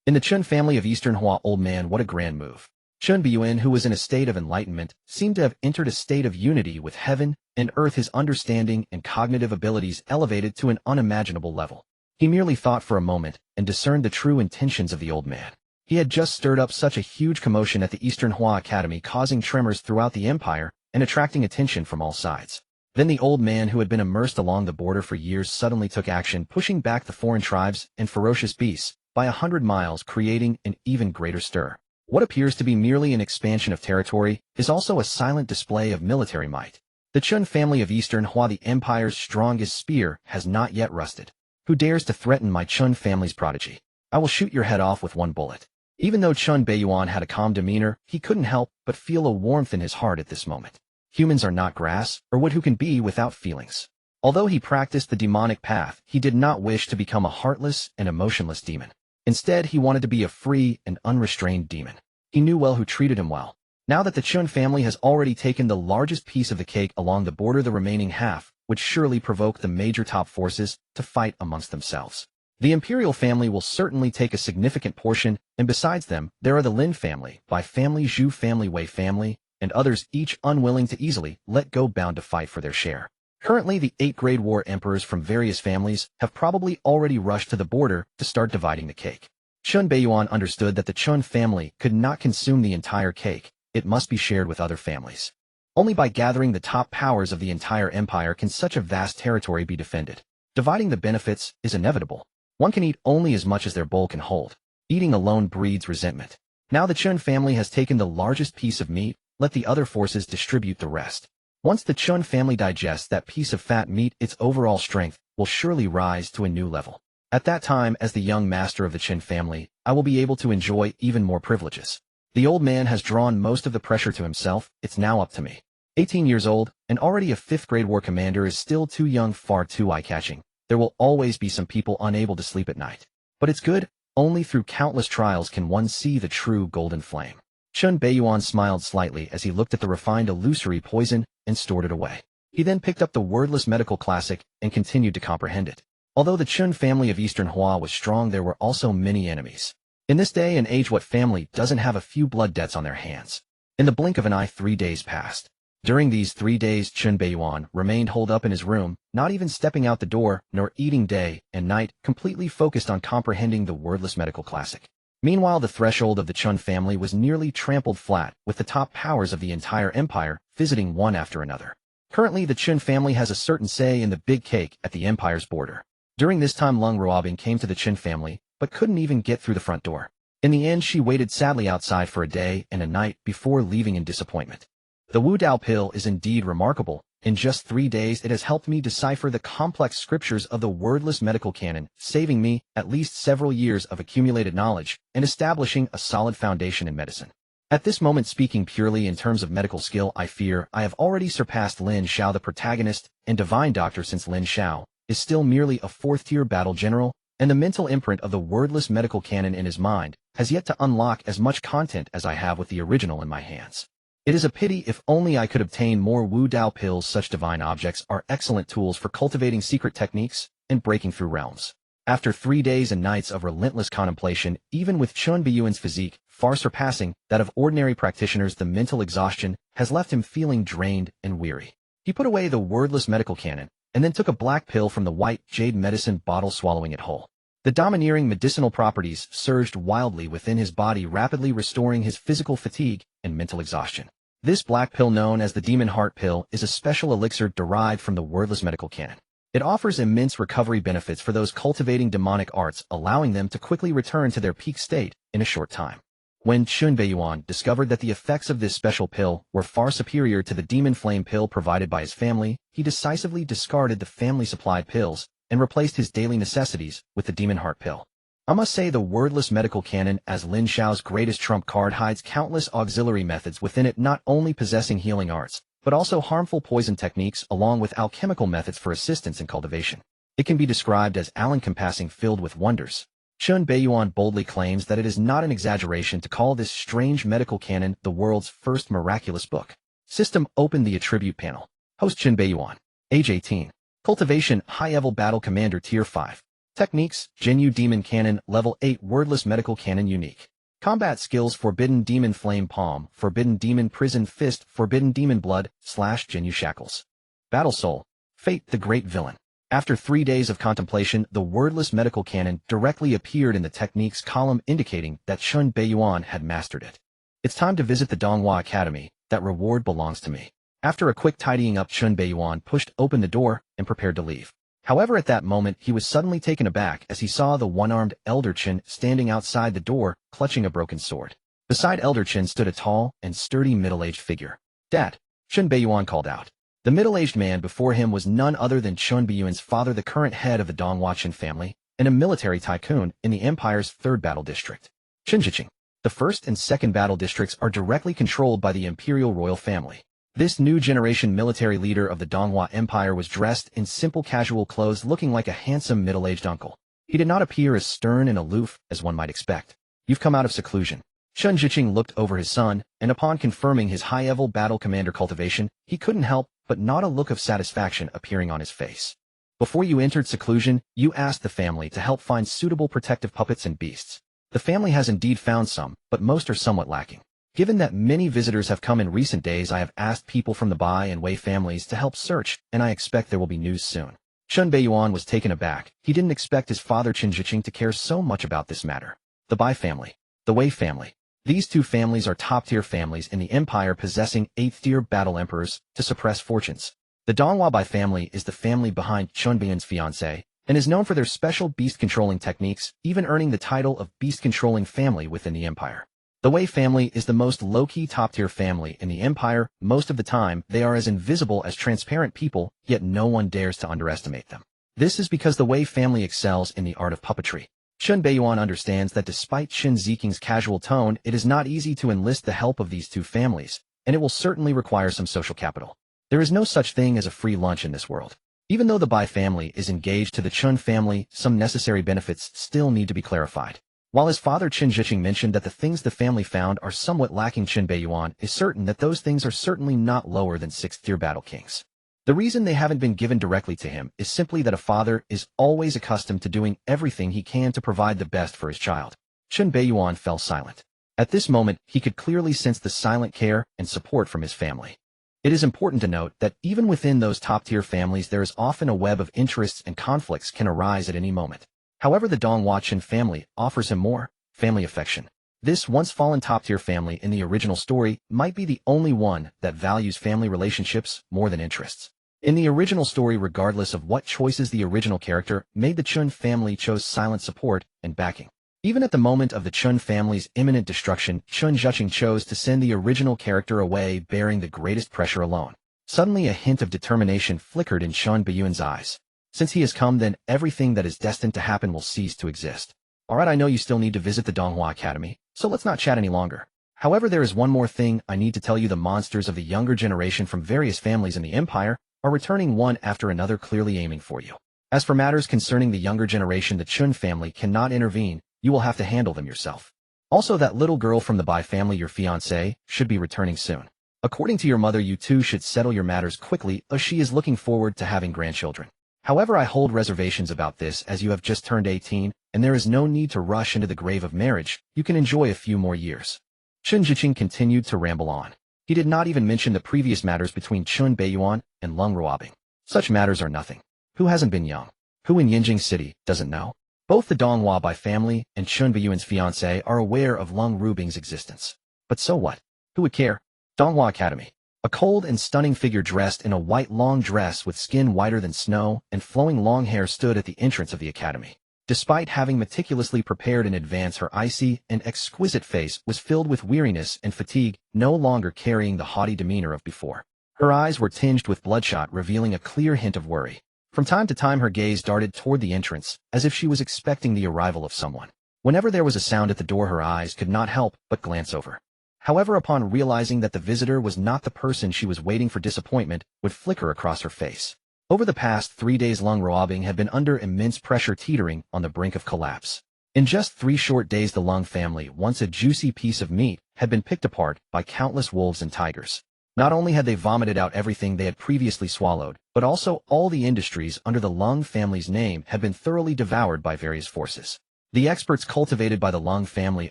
In the Qin family of Eastern Hua, old man, what a grand move. Lin Beiyan, who was in a state of enlightenment, seemed to have entered a state of unity with heaven and earth, his understanding and cognitive abilities elevated to an unimaginable level. He merely thought for a moment and discerned the true intentions of the old man. He had just stirred up such a huge commotion at the Eastern Hua Academy, causing tremors throughout the empire and attracting attention from all sides. Then the old man, who had been immersed along the border for years, suddenly took action, pushing back the foreign tribes and ferocious beasts by 100 miles, creating an even greater stir. What appears to be merely an expansion of territory is also a silent display of military might. The Qin family of Eastern Hua, the empire's strongest spear, has not yet rusted. Who dares to threaten my Qin family's prodigy? I will shoot your head off with one bullet. Even though Lin Beiyan had a calm demeanor, he couldn't help but feel a warmth in his heart at this moment. Humans are not grass or wood, who can be without feelings. Although he practiced the demonic path, he did not wish to become a heartless and emotionless demon. Instead, he wanted to be a free and unrestrained demon. He knew well who treated him well. Now that the Qin family has already taken the largest piece of the cake along the border, the remaining half would surely provoke the major top forces to fight amongst themselves. The imperial family will certainly take a significant portion, and besides them, there are the Lin family, Bai family, Zhu family, Wei family, and others, each unwilling to easily let go, bound to fight for their share. Currently, the 8 Great War emperors from various families have probably already rushed to the border to start dividing the cake. Lin Beiyan understood that the Qin family could not consume the entire cake. It must be shared with other families. Only by gathering the top powers of the entire empire can such a vast territory be defended. Dividing the benefits is inevitable. One can eat only as much as their bowl can hold. Eating alone breeds resentment. Now the Qin family has taken the largest piece of meat, let the other forces distribute the rest. Once the Qin family digests that piece of fat meat, its overall strength will surely rise to a new level. At that time, as the young master of the Qin family, I will be able to enjoy even more privileges. The old man has drawn most of the pressure to himself, it's now up to me. 18 years old, and already a 5th grade war commander is still too young, far too eye-catching. There will always be some people unable to sleep at night. But it's good, only through countless trials can one see the true golden flame. Lin Beiyan smiled slightly as he looked at the refined illusory poison and stored it away. He then picked up the wordless medical classic and continued to comprehend it. Although the Qin family of Eastern Hua was strong, there were also many enemies. In this day and age, what family doesn't have a few blood debts on their hands? In the blink of an eye, 3 days passed. During these 3 days, Lin Beiyan remained holed up in his room, not even stepping out the door, nor eating day and night, completely focused on comprehending the wordless medical classic. Meanwhile, the threshold of the Chun family was nearly trampled flat, with the top powers of the entire empire visiting one after another. Currently, the Chun family has a certain say in the big cake at the empire's border. During this time, Lung Ruobing came to the Chun family, but couldn't even get through the front door. In the end, she waited sadly outside for a day and a night before leaving in disappointment. The Wu Dao pill is indeed remarkable. In just 3 days, it has helped me decipher the complex scriptures of the wordless medical canon, saving me at least several years of accumulated knowledge and establishing a solid foundation in medicine. At this moment, speaking purely in terms of medical skill, I fear I have already surpassed Lin Xiao, the protagonist and divine doctor, since Lin Xiao is still merely a 4th-tier battle general, and the mental imprint of the wordless medical canon in his mind has yet to unlock as much content as I have with the original in my hands. It is a pity. If only I could obtain more Wu Dao pills. Such divine objects are excellent tools for cultivating secret techniques and breaking through realms. After 3 days and nights of relentless contemplation, even with Lin Beiyan's physique far surpassing that of ordinary practitioners, the mental exhaustion has left him feeling drained and weary. He put away the wordless medical canon and then took a black pill from the white jade medicine bottle, swallowing it whole. The domineering medicinal properties surged wildly within his body, rapidly restoring his physical fatigue and mental exhaustion. This black pill, known as the Demon Heart Pill, is a special elixir derived from the wordless medical canon. It offers immense recovery benefits for those cultivating demonic arts, allowing them to quickly return to their peak state in a short time. When Lin Beiyan discovered that the effects of this special pill were far superior to the Demon Flame pill provided by his family, he decisively discarded the family-supplied pills and replaced his daily necessities with the Demon Heart Pill. I must say, the wordless medical canon, as Lin Xiao's greatest trump card, hides countless auxiliary methods within it, not only possessing healing arts, but also harmful poison techniques along with alchemical methods for assistance in cultivation. It can be described as all-encompassing, filled with wonders. Lin Beiyan boldly claims that it is not an exaggeration to call this strange medical canon the world's first miraculous book. System: Open the attribute panel. Host: Lin Beiyan. Age: 18. Cultivation: High-level Battle Commander Tier 5. Techniques: Jinyu Demon Cannon Level 8 Wordless Medical Canon Unique. Combat Skills: Forbidden Demon Flame Palm, Forbidden Demon Prison Fist, Forbidden Demon Blood, / Jinyu Shackles. Battle Soul: Fate the Great Villain. After 3 days of contemplation, the wordless medical canon directly appeared in the techniques column, indicating that Lin Beiyan had mastered it. It's time to visit the Donghua Academy. That reward belongs to me. After a quick tidying up, Lin Beiyan pushed open the door and prepared to leave. However, at that moment, he was suddenly taken aback as he saw the one-armed Elder Chen standing outside the door, clutching a broken sword. Beside Elder Chen stood a tall and sturdy middle-aged figure. "Dad!" Lin Beiyan called out. The middle-aged man before him was none other than Lin Beiyan's father, the current head of the Donghua Chen family, and a military tycoon in the Empire's 3rd Battle District. Qinjiqing. The 1st and 2nd Battle Districts are directly controlled by the Imperial Royal Family. This new generation military leader of the Donghua Empire was dressed in simple casual clothes, looking like a handsome middle-aged uncle. He did not appear as stern and aloof as one might expect. "You've come out of seclusion." Qinjiqing looked over his son, and upon confirming his high-level battle commander cultivation, he couldn't help but not a look of satisfaction appearing on his face. "Before you entered seclusion, you asked the family to help find suitable protective puppets and beasts. The family has indeed found some, but most are somewhat lacking. Given that many visitors have come in recent days, I have asked people from the Bai and Wei families to help search, and I expect there will be news soon." Lin Beiyan was taken aback. He didn't expect his father Qinjiqing to care so much about this matter. The Bai family. The Wei family. These two families are top-tier families in the empire, possessing 8th-tier battle emperors to suppress fortunes. The Donghua Bai family is the family behind Lin Beiyan's fiancé, and is known for their special beast-controlling techniques, even earning the title of beast-controlling family within the empire. The Wei family is the most low-key top-tier family in the empire. Most of the time, they are as invisible as transparent people, yet no one dares to underestimate them. This is because the Wei family excels in the art of puppetry. Lin Beiyan understands that despite Qinjiqing's casual tone, it is not easy to enlist the help of these two families, and it will certainly require some social capital. There is no such thing as a free lunch in this world. Even though the Bai family is engaged to the Chun family, some necessary benefits still need to be clarified. While his father Qinjiqing mentioned that the things the family found are somewhat lacking, Lin Beiyan is certain that those things are certainly not lower than 6th-tier battle kings. The reason they haven't been given directly to him is simply that a father is always accustomed to doing everything he can to provide the best for his child. Lin Beiyan fell silent. At this moment, he could clearly sense the silent care and support from his family. It is important to note that even within those top-tier families there is often a web of interests and conflicts can arise at any moment. However, the Donghua Chen family offers him more family affection. This once-fallen top-tier family in the original story might be the only one that values family relationships more than interests. In the original story, regardless of what choices the original character made, the Chun family chose silent support and backing. Even at the moment of the Chun family's imminent destruction, Chun Zhiqing chose to send the original character away bearing the greatest pressure alone. Suddenly a hint of determination flickered in Chun Beiyuan's eyes. Since he has come, then everything that is destined to happen will cease to exist. Alright, I know you still need to visit the Donghua Academy, so let's not chat any longer. However, there is one more thing I need to tell you. The monsters of the younger generation from various families in the Empire are returning one after another, clearly aiming for you. As for matters concerning the younger generation, the Chun family cannot intervene. You will have to handle them yourself. Also, that little girl from the Bai family, your fiancée, should be returning soon. According to your mother, you two should settle your matters quickly, as she is looking forward to having grandchildren. However, I hold reservations about this, as you have just turned 18, and there is no need to rush into the grave of marriage. You can enjoy a few more years. Chun Zhiqing continued to ramble on. He did not even mention the previous matters between Chun Beiyuan and Lung Ruobing. Such matters are nothing. Who hasn't been young? Who in Yinjing City doesn't know? Both the Donghua Bai family and Chun Beiyuan's fiancé are aware of Lung Ruobing's existence. But so what? Who would care? Donghua Academy. A cold and stunning figure dressed in a white long dress with skin whiter than snow and flowing long hair stood at the entrance of the academy. Despite having meticulously prepared in advance, her icy and exquisite face was filled with weariness and fatigue, no longer carrying the haughty demeanor of before. Her eyes were tinged with bloodshot, revealing a clear hint of worry. From time to time her gaze darted toward the entrance, as if she was expecting the arrival of someone. Whenever there was a sound at the door, her eyes could not help but glance over. However, upon realizing that the visitor was not the person she was waiting for, disappointment would flicker across her face. Over the past 3 days, Lung Ruobing had been under immense pressure, teetering on the brink of collapse. In just 3 short days, the Lung family, once a juicy piece of meat, had been picked apart by countless wolves and tigers. Not only had they vomited out everything they had previously swallowed, but also all the industries under the Lung family's name had been thoroughly devoured by various forces. The experts cultivated by the Lung family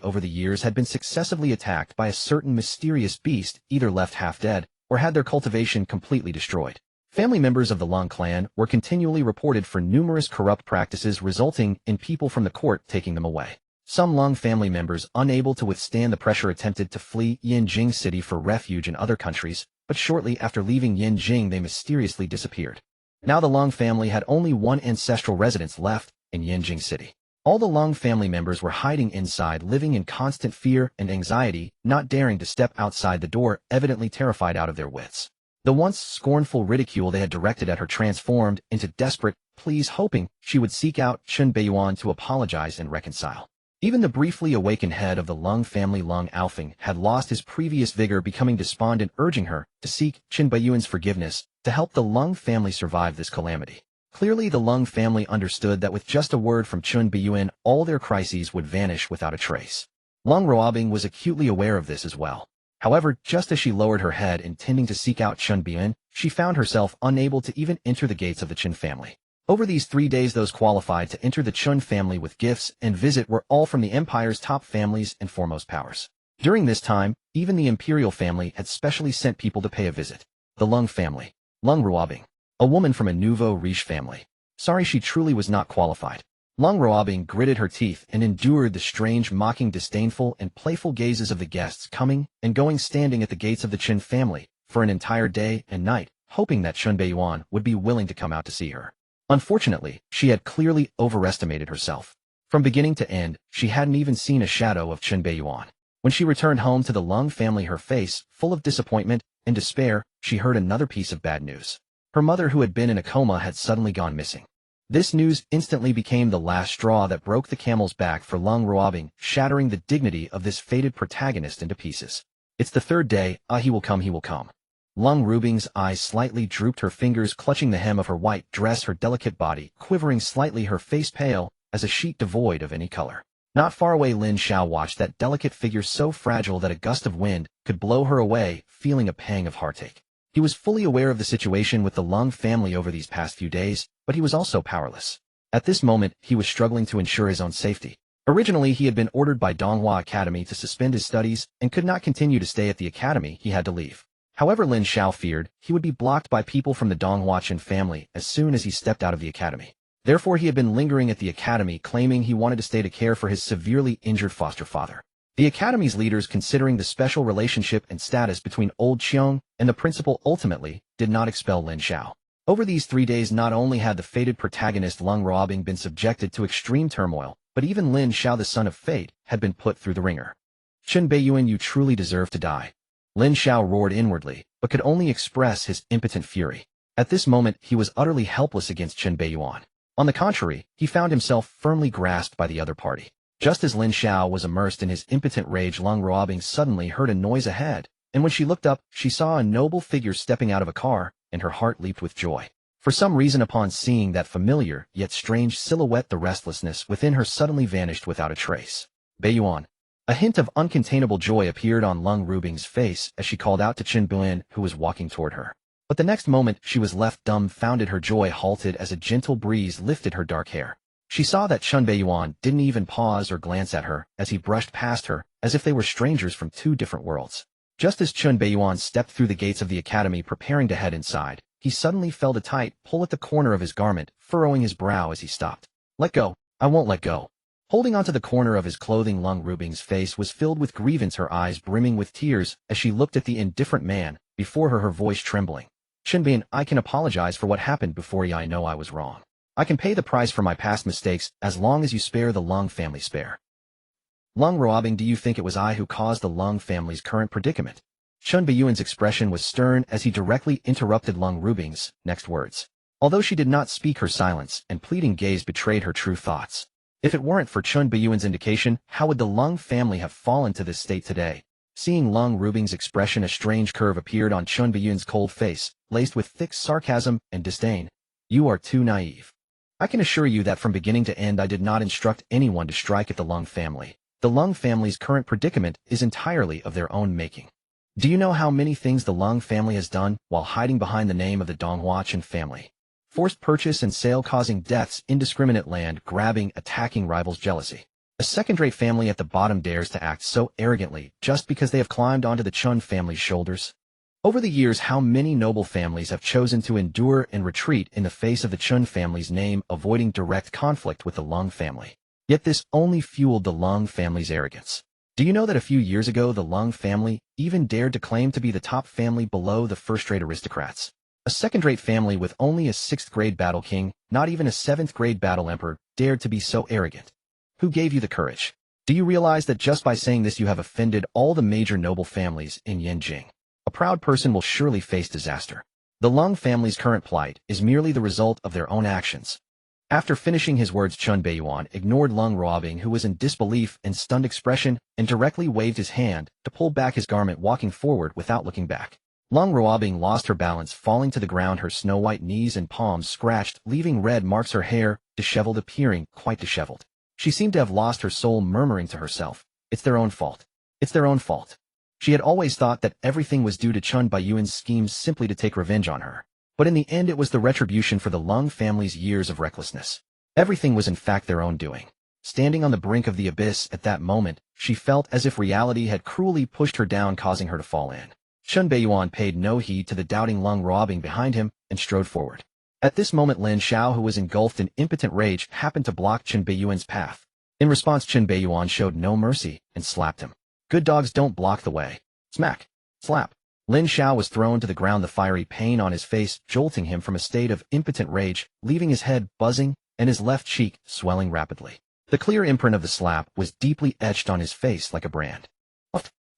over the years had been successively attacked by a certain mysterious beast, either left half dead, or had their cultivation completely destroyed. Family members of the Lung clan were continually reported for numerous corrupt practices, resulting in people from the court taking them away. Some Lung family members, unable to withstand the pressure, attempted to flee Yinjing City for refuge in other countries, but shortly after leaving Yinjing they mysteriously disappeared. Now the Lung family had only one ancestral residence left, in Yinjing City. All the Lung family members were hiding inside, living in constant fear and anxiety, not daring to step outside the door, evidently terrified out of their wits. The once scornful ridicule they had directed at her transformed into desperate pleas, hoping she would seek out Chun Beiyuan to apologize and reconcile. Even the briefly awakened head of the Lung family, Lung Alfing, had lost his previous vigor, becoming despondent, urging her to seek Chun Beiyuan's forgiveness to help the Lung family survive this calamity. Clearly, the Lung family understood that with just a word from Chun Beiyuan, all their crises would vanish without a trace. Lung Ruobing was acutely aware of this as well. However, just as she lowered her head intending to seek out Chun Beiyuan, she found herself unable to even enter the gates of the Chun family. Over these 3 days, those qualified to enter the Chun family with gifts and visit were all from the Empire's top families and foremost powers. During this time, even the Imperial family had specially sent people to pay a visit. The Lung family. Lung Ruobing. A woman from a nouveau riche family. Sorry, she truly was not qualified. Lung Ruobing gritted her teeth and endured the strange, mocking, disdainful, and playful gazes of the guests coming and going, standing at the gates of the Chun family for an entire day and night, hoping that Chun Beiyuan would be willing to come out to see her. Unfortunately, she had clearly overestimated herself. From beginning to end, she hadn't even seen a shadow of Chun Beiyuan. When she returned home to the Lung family, her face full of disappointment and despair, she heard another piece of bad news. Her mother, who had been in a coma, had suddenly gone missing. This news instantly became the last straw that broke the camel's back for Lung Ruobing, shattering the dignity of this fated protagonist into pieces. It's the 3rd day. He will come, he will come. Lung Ruobing's eyes slightly drooped, her fingers clutching the hem of her white dress, her delicate body quivering slightly, her face pale as a sheet devoid of any color. Not far away, Lin Xiao watched that delicate figure, so fragile that a gust of wind could blow her away, feeling a pang of heartache. He was fully aware of the situation with the Lung family over these past few days, but he was also powerless. At this moment, he was struggling to ensure his own safety. Originally, he had been ordered by Donghua Academy to suspend his studies and could not continue to stay at the academy. He had to leave. However, Lin Xiao feared he would be blocked by people from the Donghua Chen family as soon as he stepped out of the academy. Therefore, he had been lingering at the academy, claiming he wanted to stay to care for his severely injured foster father. The academy's leaders, considering the special relationship and status between Old Qiong and the principal, ultimately did not expel Lin Xiao. Over these 3 days, not only had the fated protagonist Lung Ruobing been subjected to extreme turmoil, but even Lin Xiao, the son of fate, had been put through the ringer. Chen Beiyuan, you truly deserve to die. Lin Xiao roared inwardly, but could only express his impotent fury. At this moment, he was utterly helpless against Chen Beiyuan. On the contrary, he found himself firmly grasped by the other party. Just as Lin Xiao was immersed in his impotent rage, Lung Ruobing suddenly heard a noise ahead, and when she looked up, she saw a noble figure stepping out of a car, and her heart leaped with joy. For some reason, upon seeing that familiar yet strange silhouette, the restlessness within her suddenly vanished without a trace. Beiyuan. A hint of uncontainable joy appeared on Lung Ruobing's face as she called out to Chen Beiyuan, who was walking toward her. But the next moment, she was left dumbfounded. Her joy halted as a gentle breeze lifted her dark hair. She saw that Chen Beiyuan didn't even pause or glance at her as he brushed past her, as if they were strangers from 2 different worlds. Just as Chen Beiyuan stepped through the gates of the academy preparing to head inside, he suddenly felt a tight pull at the corner of his garment, furrowing his brow as he stopped. Let go. I won't let go. Holding onto the corner of his clothing, Lung Ruobing's face was filled with grievance, her eyes brimming with tears as she looked at the indifferent man before her voice trembling. Chen Beiyuan, I can apologize for what happened before you. I know I was wrong. I can pay the price for my past mistakes as long as you spare the Lung family. Spare. Lung Ruobing, do you think it was I who caused the Lung family's current predicament? Chen Beiyuan's expression was stern as he directly interrupted Lung Ruobing's next words. Although she did not speak, her silence and pleading gaze betrayed her true thoughts. If it weren't for Chen Beiyuan's indication, how would the Lung family have fallen to this state today? Seeing Lung Ruobing's expression, a strange curve appeared on Chen Beiyuan's cold face, laced with thick sarcasm and disdain. You are too naive. I can assure you that from beginning to end I did not instruct anyone to strike at the Lung family. The Lung family's current predicament is entirely of their own making. Do you know how many things the Lung family has done while hiding behind the name of the Donghua Chen family? Forced purchase and sale, causing deaths, indiscriminate land grabbing, attacking rivals, jealousy. A second-rate family at the bottom dares to act so arrogantly just because they have climbed onto the Chen family's shoulders. Over the years, how many noble families have chosen to endure and retreat in the face of the Chen family's name, avoiding direct conflict with the Lung family. Yet this only fueled the Lung family's arrogance. Do you know that a few years ago the Lung family even dared to claim to be the top family below the first-rate aristocrats? A second-rate family with only a 6th-grade battle king, not even a 7th-grade battle emperor, dared to be so arrogant. Who gave you the courage? Do you realize that just by saying this you have offended all the major noble families in Yanjing? A proud person will surely face disaster. The Lung family's current plight is merely the result of their own actions. After finishing his words, Chen Beiyuan ignored Lung Ruobing, who was in disbelief and stunned expression, and directly waved his hand to pull back his garment, walking forward without looking back. Lung Ruobing lost her balance, falling to the ground, her snow-white knees and palms scratched, leaving red marks, her hair disheveled, appearing quite disheveled. She seemed to have lost her soul, murmuring to herself, "It's their own fault. It's their own fault." She had always thought that everything was due to Chen Beiyuan's schemes simply to take revenge on her. But in the end it was the retribution for the Lung family's years of recklessness. Everything was in fact their own doing. Standing on the brink of the abyss at that moment, she felt as if reality had cruelly pushed her down, causing her to fall in. Chen Beiyuan paid no heed to the doubting Lung Ruobing behind him and strode forward. At this moment, Lin Xiao, who was engulfed in impotent rage, happened to block Chen Beiyuan's path. In response, Chen Beiyuan showed no mercy and slapped him. Good dogs don't block the way. Smack. Slap. Lin Xiao was thrown to the ground, the fiery pain on his face jolting him from a state of impotent rage, leaving his head buzzing and his left cheek swelling rapidly. The clear imprint of the slap was deeply etched on his face like a brand.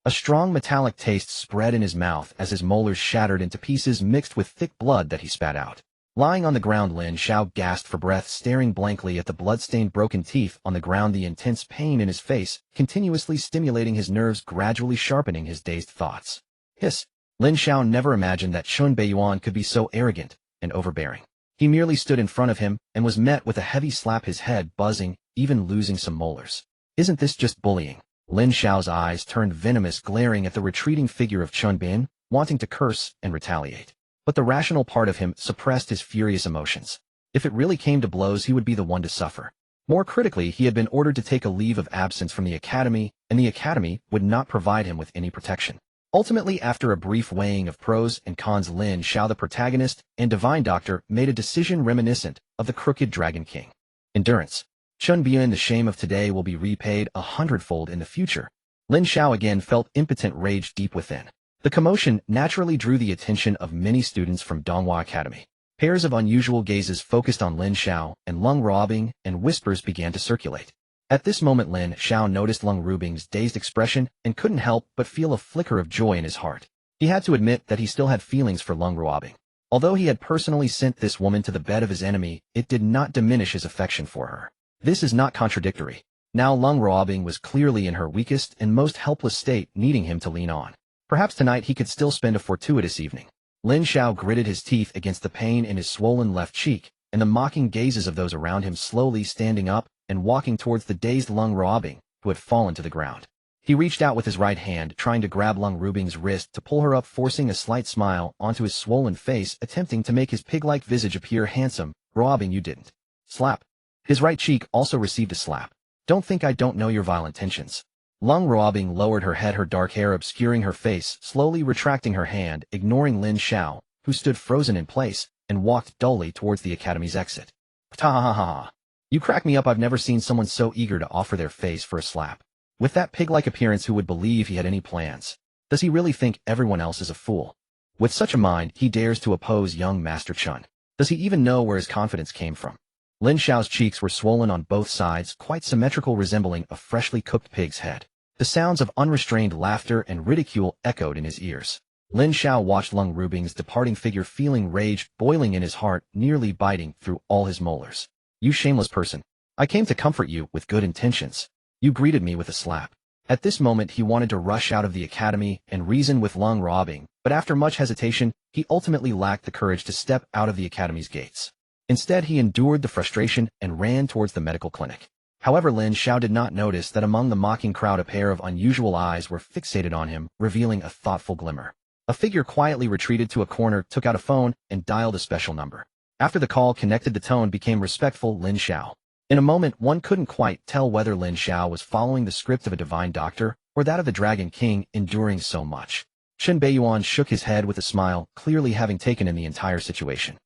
A strong metallic taste spread in his mouth as his molars shattered into pieces mixed with thick blood that he spat out. Lying on the ground, Lin Xiao gasped for breath, staring blankly at the blood-stained broken teeth on the ground, the intense pain in his face continuously stimulating his nerves, gradually sharpening his dazed thoughts. Hiss! Lin Xiao never imagined that Chen Beiyuan could be so arrogant and overbearing. He merely stood in front of him and was met with a heavy slap, his head buzzing, even losing some molars. Isn't this just bullying? Lin Xiao's eyes turned venomous, glaring at the retreating figure of Chen Beiyuan, wanting to curse and retaliate. But the rational part of him suppressed his furious emotions. If it really came to blows, he would be the one to suffer. More critically, he had been ordered to take a leave of absence from the academy, and the academy would not provide him with any protection. Ultimately, after a brief weighing of pros and cons, Lin Xiao, the protagonist and divine doctor, made a decision reminiscent of the crooked Dragon King. Endurance. Chun Beiyan, the shame of today will be repaid 100-fold in the future. Lin Xiao again felt impotent rage deep within. The commotion naturally drew the attention of many students from Donghua Academy. Pairs of unusual gazes focused on Lin Xiao, and Lung Ruobing and whispers began to circulate. At this moment, Lin Xiao noticed Lung Ruobing's dazed expression and couldn't help but feel a flicker of joy in his heart. He had to admit that he still had feelings for Lung Ruobing. Although he had personally sent this woman to the bed of his enemy, it did not diminish his affection for her. This is not contradictory. Now Lung Ruobing was clearly in her weakest and most helpless state, needing him to lean on. Perhaps tonight he could still spend a fortuitous evening. Lin Xiao gritted his teeth against the pain in his swollen left cheek, and the mocking gazes of those around him, slowly standing up and walking towards the dazed Lung Ruobing, who had fallen to the ground. He reached out with his right hand, trying to grab Lung Ruobing's wrist to pull her up, forcing a slight smile onto his swollen face, attempting to make his pig-like visage appear handsome. Ruobing, you didn't. Slap. His right cheek also received a slap. Don't think I don't know your vile intentions. Lung Ruobing lowered her head, her dark hair obscuring her face, slowly retracting her hand, ignoring Lin Xiao, who stood frozen in place, and walked dully towards the academy's exit. Ta-ha-ha-ha. You crack me up. I've never seen someone so eager to offer their face for a slap. With that pig-like appearance, who would believe he had any plans? Does he really think everyone else is a fool? With such a mind, he dares to oppose young Master Chun. Does he even know where his confidence came from? Lin Xiao's cheeks were swollen on both sides, quite symmetrical, resembling a freshly cooked pig's head. The sounds of unrestrained laughter and ridicule echoed in his ears. Lin Xiao watched Lung Ruobing's departing figure, feeling rage boiling in his heart, nearly biting through all his molars. You shameless person. I came to comfort you with good intentions. You greeted me with a slap. At this moment he wanted to rush out of the academy and reason with Lung Ruobing, but after much hesitation, he ultimately lacked the courage to step out of the academy's gates. Instead, he endured the frustration and ran towards the medical clinic. However, Lin Xiao did not notice that among the mocking crowd a pair of unusual eyes were fixated on him, revealing a thoughtful glimmer. A figure quietly retreated to a corner, took out a phone, and dialed a special number. After the call connected, the tone became respectful. Lin Xiao. In a moment, one couldn't quite tell whether Lin Xiao was following the script of a divine doctor or that of the Dragon King, enduring so much. Chun Beiyan shook his head with a smile, clearly having taken in the entire situation.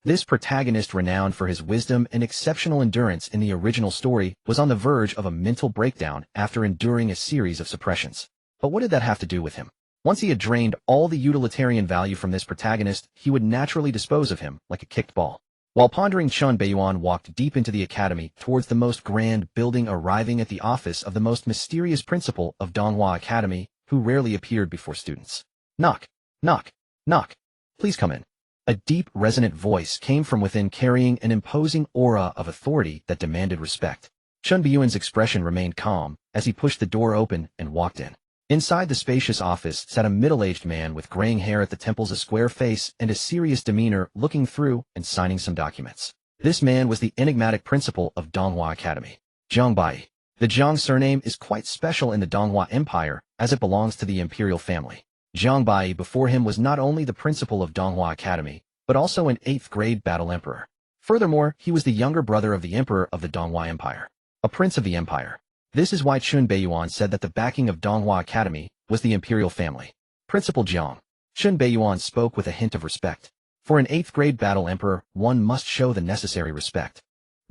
This protagonist, renowned for his wisdom and exceptional endurance in the original story, was on the verge of a mental breakdown after enduring a series of suppressions. But what did that have to do with him? Once he had drained all the utilitarian value from this protagonist, he would naturally dispose of him like a kicked ball. While pondering, Chun Beiyan walked deep into the academy towards the most grand building, arriving at the office of the most mysterious principal of Donghua Academy, who rarely appeared before students. Knock, knock, knock. Please come in. A deep, resonant voice came from within, carrying an imposing aura of authority that demanded respect. Chun Beiyan's expression remained calm as he pushed the door open and walked in. Inside the spacious office sat a middle-aged man with graying hair at the temples, a square face, and a serious demeanor, looking through and signing some documents. This man was the enigmatic principal of Donghua Academy, Zhang Bai. The Zhang surname is quite special in the Donghua Empire, as it belongs to the imperial family. Zhang Bai before him was not only the principal of Donghua Academy, but also an 8th-grade battle emperor. Furthermore, he was the younger brother of the emperor of the Donghua Empire, a prince of the empire. This is why Chun Beiyan said that the backing of Donghua Academy was the imperial family. Principal Zhang. Chun Beiyan spoke with a hint of respect. For an 8th-grade battle emperor, one must show the necessary respect.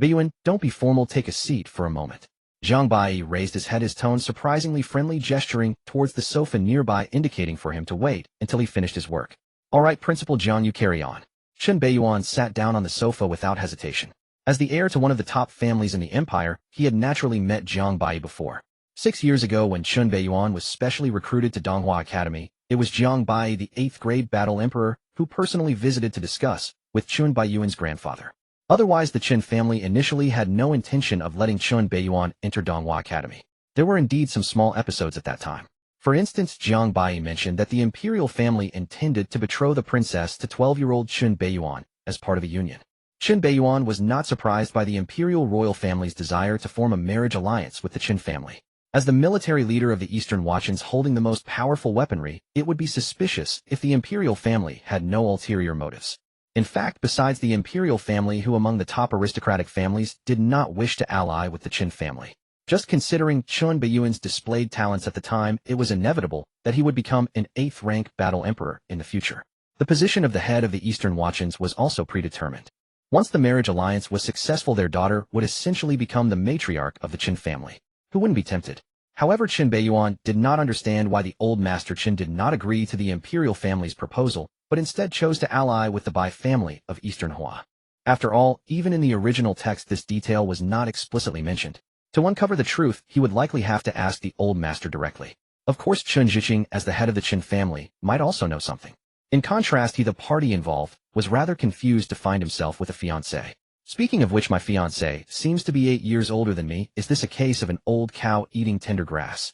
Beiyan, don't be formal, take a seat for a moment. Zhang Bai raised his head, his tone surprisingly friendly, gesturing towards the sofa nearby, indicating for him to wait until he finished his work. All right, Principal Zhang, you carry on. Chun Beiyan sat down on the sofa without hesitation. As the heir to one of the top families in the empire, he had naturally met Zhang Bai before. 6 years ago, when Chun Beiyan was specially recruited to Donghua Academy, it was Zhang Bai, the 8th-grade battle emperor, who personally visited to discuss with Chun Beiyan's grandfather. Otherwise, the Chun family initially had no intention of letting Chun Beiyan enter Donghua Academy. There were indeed some small episodes at that time. For instance, Zhang Bai mentioned that the imperial family intended to betroth the princess to 12-year-old Chun Beiyan as part of a union. Chun Beiyan was not surprised by the imperial royal family's desire to form a marriage alliance with the Chun family. As the military leader of the Eastern Wachins holding the most powerful weaponry, it would be suspicious if the imperial family had no ulterior motives. In fact, besides the imperial family, who among the top aristocratic families did not wish to ally with the Qin family. Just considering Chun Beiyuan's displayed talents at the time, it was inevitable that he would become an 8th-rank battle emperor in the future. The position of the head of the Eastern Watchens was also predetermined. Once the marriage alliance was successful, their daughter would essentially become the matriarch of the Qin family. Who wouldn't be tempted? However, Qin Beiyuan did not understand why the old master Qin did not agree to the imperial family's proposal, but instead chose to ally with the Bai family of Eastern Hua. After all, even in the original text this detail was not explicitly mentioned. To uncover the truth, he would likely have to ask the old master directly. Of course, Chun Zhiqing, as the head of the Qin family, might also know something. In contrast, the party involved was rather confused to find himself with a fiancée. Speaking of which, my fiancée seems to be 8 years older than me. Is this a case of an old cow eating tender grass?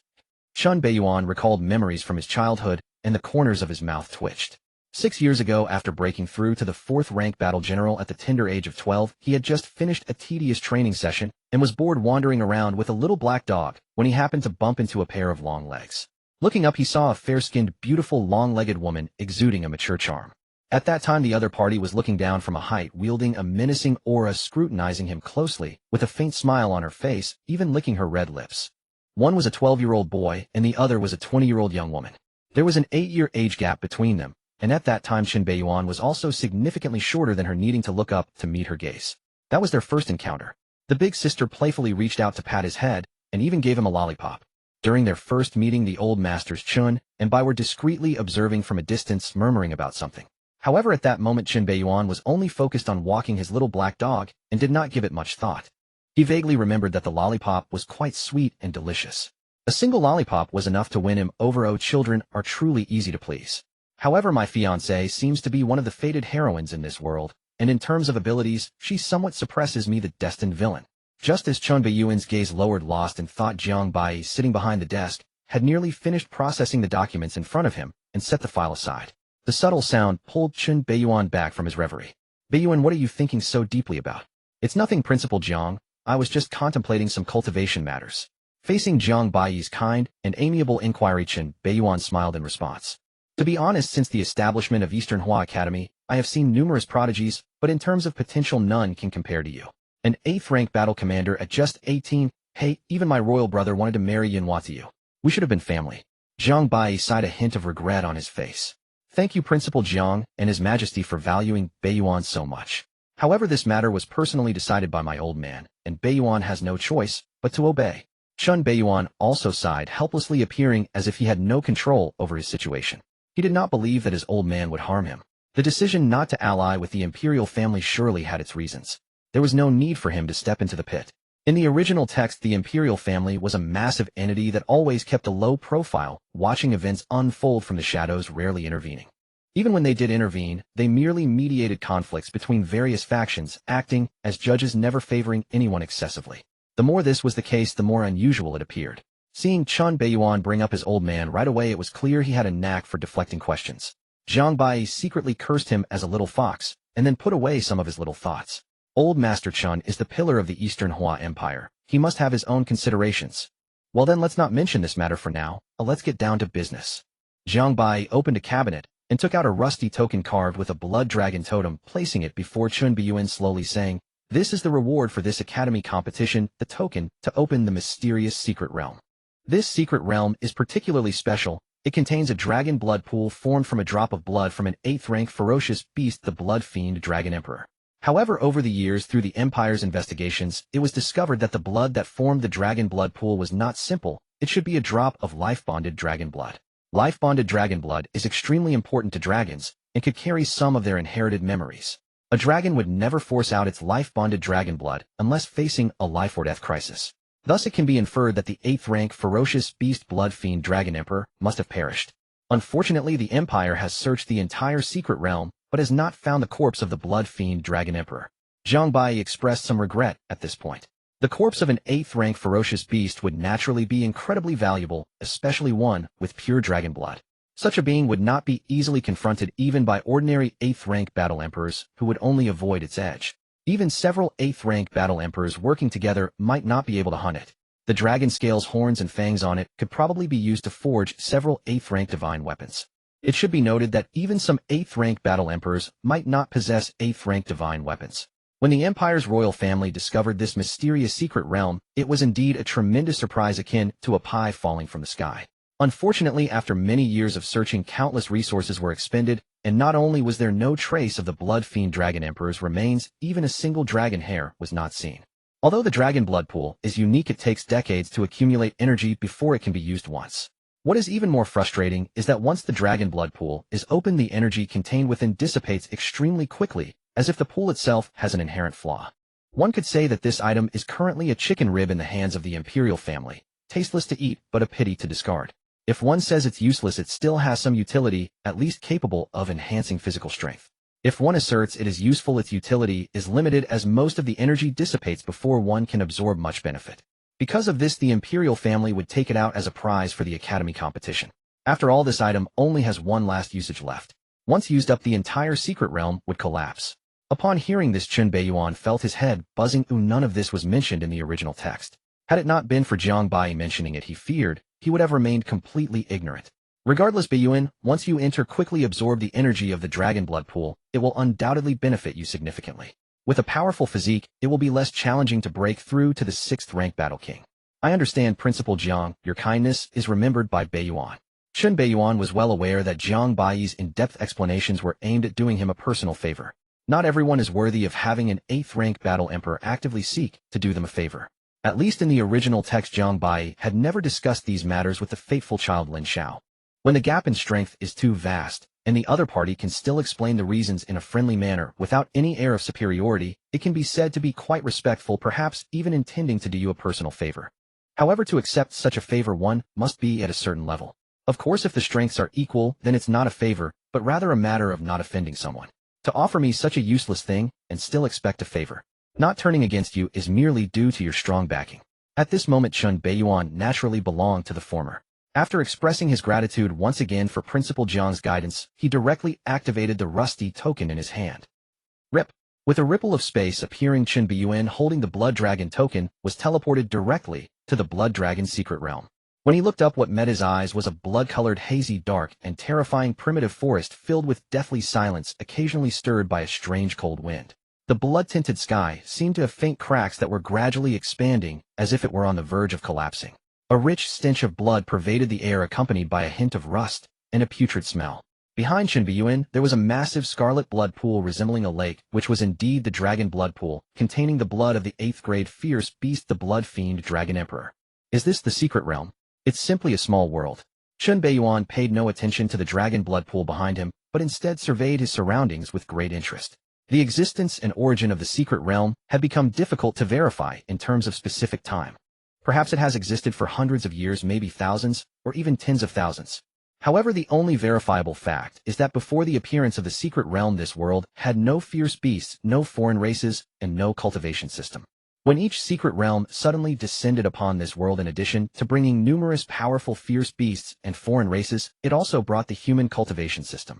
Chun Beiyuan recalled memories from his childhood, and the corners of his mouth twitched. 6 years ago, after breaking through to the 4th-rank battle general at the tender age of 12, he had just finished a tedious training session and was bored wandering around with a little black dog when he happened to bump into a pair of long legs. Looking up, he saw a fair-skinned, beautiful, long-legged woman exuding a mature charm. At that time, the other party was looking down from a height, wielding a menacing aura, scrutinizing him closely, with a faint smile on her face, even licking her red lips. One was a 12-year-old boy, and the other was a 20-year-old young woman. There was an 8-year age gap between them, and at that time Qin Beiyuan was also significantly shorter than her, needing to look up to meet her gaze. That was their first encounter. The big sister playfully reached out to pat his head, and even gave him a lollipop. During their first meeting, the old masters Chun and Bai were discreetly observing from a distance, murmuring about something. However, at that moment Qin Beiyuan was only focused on walking his little black dog and did not give it much thought. He vaguely remembered that the lollipop was quite sweet and delicious. A single lollipop was enough to win him over. Oh, children are truly easy to please. However, my fiancée seems to be one of the fated heroines in this world, and in terms of abilities, she somewhat suppresses me, the destined villain. Just as Chun Beiyuan's gaze lowered, lost in thought, Jiang Bai, sitting behind the desk, had nearly finished processing the documents in front of him and set the file aside. The subtle sound pulled Chun Beiyuan back from his reverie. Beiyuan, what are you thinking so deeply about? It's nothing, Principal Jiang. I was just contemplating some cultivation matters. Facing Jiang Bai's kind and amiable inquiry, Qin Beiyuan smiled in response. To be honest, since the establishment of Eastern Hua Academy, I have seen numerous prodigies, but in terms of potential, none can compare to you. An 8th-rank battle commander at just 18, hey, even my royal brother wanted to marry Yinhua to you. We should have been family. Jiang Bai sighed, a hint of regret on his face. Thank you, Principal Jiang and His Majesty, for valuing Beiyuan so much. However, this matter was personally decided by my old man, and Beiyuan has no choice but to obey. Chun Beiyuan also sighed, helplessly, appearing as if he had no control over his situation. He did not believe that his old man would harm him. The decision not to ally with the imperial family surely had its reasons. There was no need for him to step into the pit. In the original text, the imperial family was a massive entity that always kept a low profile, watching events unfold from the shadows, rarely intervening. Even when they did intervene, they merely mediated conflicts between various factions, acting as judges, never favoring anyone excessively. The more this was the case, the more unusual it appeared. Seeing Chun Beiyuan bring up his old man right away, it was clear he had a knack for deflecting questions. Jiang Bai secretly cursed him as a little fox, and then put away some of his little thoughts. Old Master Chun is the pillar of the Eastern Hua Empire. He must have his own considerations. Well then, let's not mention this matter for now. Let's get down to business. Jiang Bai opened a cabinet and took out a rusty token carved with a blood dragon totem, placing it before Chun Beiyuan, slowly saying, "This is the reward for this academy competition, the token to open the mysterious secret realm. This secret realm is particularly special. It contains a dragon blood pool formed from a drop of blood from an 8th-rank ferocious beast, the Blood Fiend Dragon Emperor. However, over the years, through the Empire's investigations, it was discovered that the blood that formed the dragon blood pool was not simple. It should be a drop of life-bonded dragon blood. Life-bonded dragon blood is extremely important to dragons and could carry some of their inherited memories. A dragon would never force out its life-bonded dragon blood unless facing a life-or-death crisis. Thus, it can be inferred that the 8th-rank ferocious beast Blood Fiend Dragon Emperor must have perished. Unfortunately, the Empire has searched the entire secret realm, but has not found the corpse of the Blood Fiend Dragon Emperor. Jiang Bai expressed some regret at this point. The corpse of an 8th-rank ferocious beast would naturally be incredibly valuable, especially one with pure dragon blood. Such a being would not be easily confronted even by ordinary 8th-rank battle emperors who would only avoid its edge. Even several 8th-rank battle emperors working together might not be able to hunt it. The dragon scales, horns, and fangs on it could probably be used to forge several 8th-rank divine weapons. It should be noted that even some 8th-rank battle emperors might not possess 8th-rank divine weapons. When the Empire's royal family discovered this mysterious secret realm, it was indeed a tremendous surprise akin to a pie falling from the sky. Unfortunately, after many years of searching, countless resources were expended, and not only was there no trace of the blood fiend Dragon Emperor's remains, even a single dragon hair was not seen. Although the dragon blood pool is unique, it takes decades to accumulate energy before it can be used once. What is even more frustrating is that once the dragon blood pool is opened, the energy contained within dissipates extremely quickly, as if the pool itself has an inherent flaw. One could say that this item is currently a chicken rib in the hands of the imperial family, tasteless to eat but a pity to discard. If one says it's useless, it still has some utility, at least capable of enhancing physical strength. If one asserts it is useful, its utility is limited as most of the energy dissipates before one can absorb much benefit. Because of this, the imperial family would take it out as a prize for the academy competition. After all, this item only has one last usage left. Once used up, the entire secret realm would collapse. Upon hearing this, Lin Beiyan felt his head buzzing. None of this was mentioned in the original text. Had it not been for Lin Beiyan mentioning it, he feared he would have remained completely ignorant. Regardless, Beiyan, once you enter, quickly absorb the energy of the dragon blood pool. It will undoubtedly benefit you significantly. With a powerful physique, it will be less challenging to break through to the 6th rank Battle King. I understand, Principal Jiang, your kindness is remembered by Beiyan. Lin Beiyan was well aware that Jiang Baiyi's in-depth explanations were aimed at doing him a personal favor. Not everyone is worthy of having an 8th rank battle emperor actively seek to do them a favor. At least in the original text, Jiang Baiyi had never discussed these matters with the fateful child Lin Xiao. When the gap in strength is too vast, and the other party can still explain the reasons in a friendly manner without any air of superiority, it can be said to be quite respectful, perhaps even intending to do you a personal favor. However, to accept such a favor, one must be at a certain level. Of course, if the strengths are equal, then it's not a favor, but rather a matter of not offending someone. To offer me such a useless thing and still expect a favor, not turning against you, is merely due to your strong backing. At this moment, Lin Beiyan naturally belonged to the former. After expressing his gratitude once again for Principal Jiang's guidance, he directly activated the rusty token in his hand. Rip! With a ripple of space appearing, Lin Beiyan, holding the Blood Dragon token, was teleported directly to the Blood Dragon's secret realm. When he looked up, what met his eyes was a blood-colored, hazy, dark, and terrifying primitive forest filled with deathly silence, occasionally stirred by a strange cold wind. The blood-tinted sky seemed to have faint cracks that were gradually expanding, as if it were on the verge of collapsing. A rich stench of blood pervaded the air, accompanied by a hint of rust and a putrid smell. Behind Lin Beiyan, there was a massive scarlet blood pool resembling a lake, which was indeed the dragon blood pool, containing the blood of the 8th grade fierce beast, the blood fiend Dragon Emperor. Is this the secret realm? It's simply a small world. Lin Beiyan paid no attention to the dragon blood pool behind him, but instead surveyed his surroundings with great interest. The existence and origin of the secret realm had become difficult to verify in terms of specific time. Perhaps it has existed for hundreds of years, maybe thousands, or even tens of thousands. However, the only verifiable fact is that before the appearance of the secret realm, this world had no fierce beasts, no foreign races, and no cultivation system. When each secret realm suddenly descended upon this world, in addition to bringing numerous powerful fierce beasts and foreign races, it also brought the human cultivation system.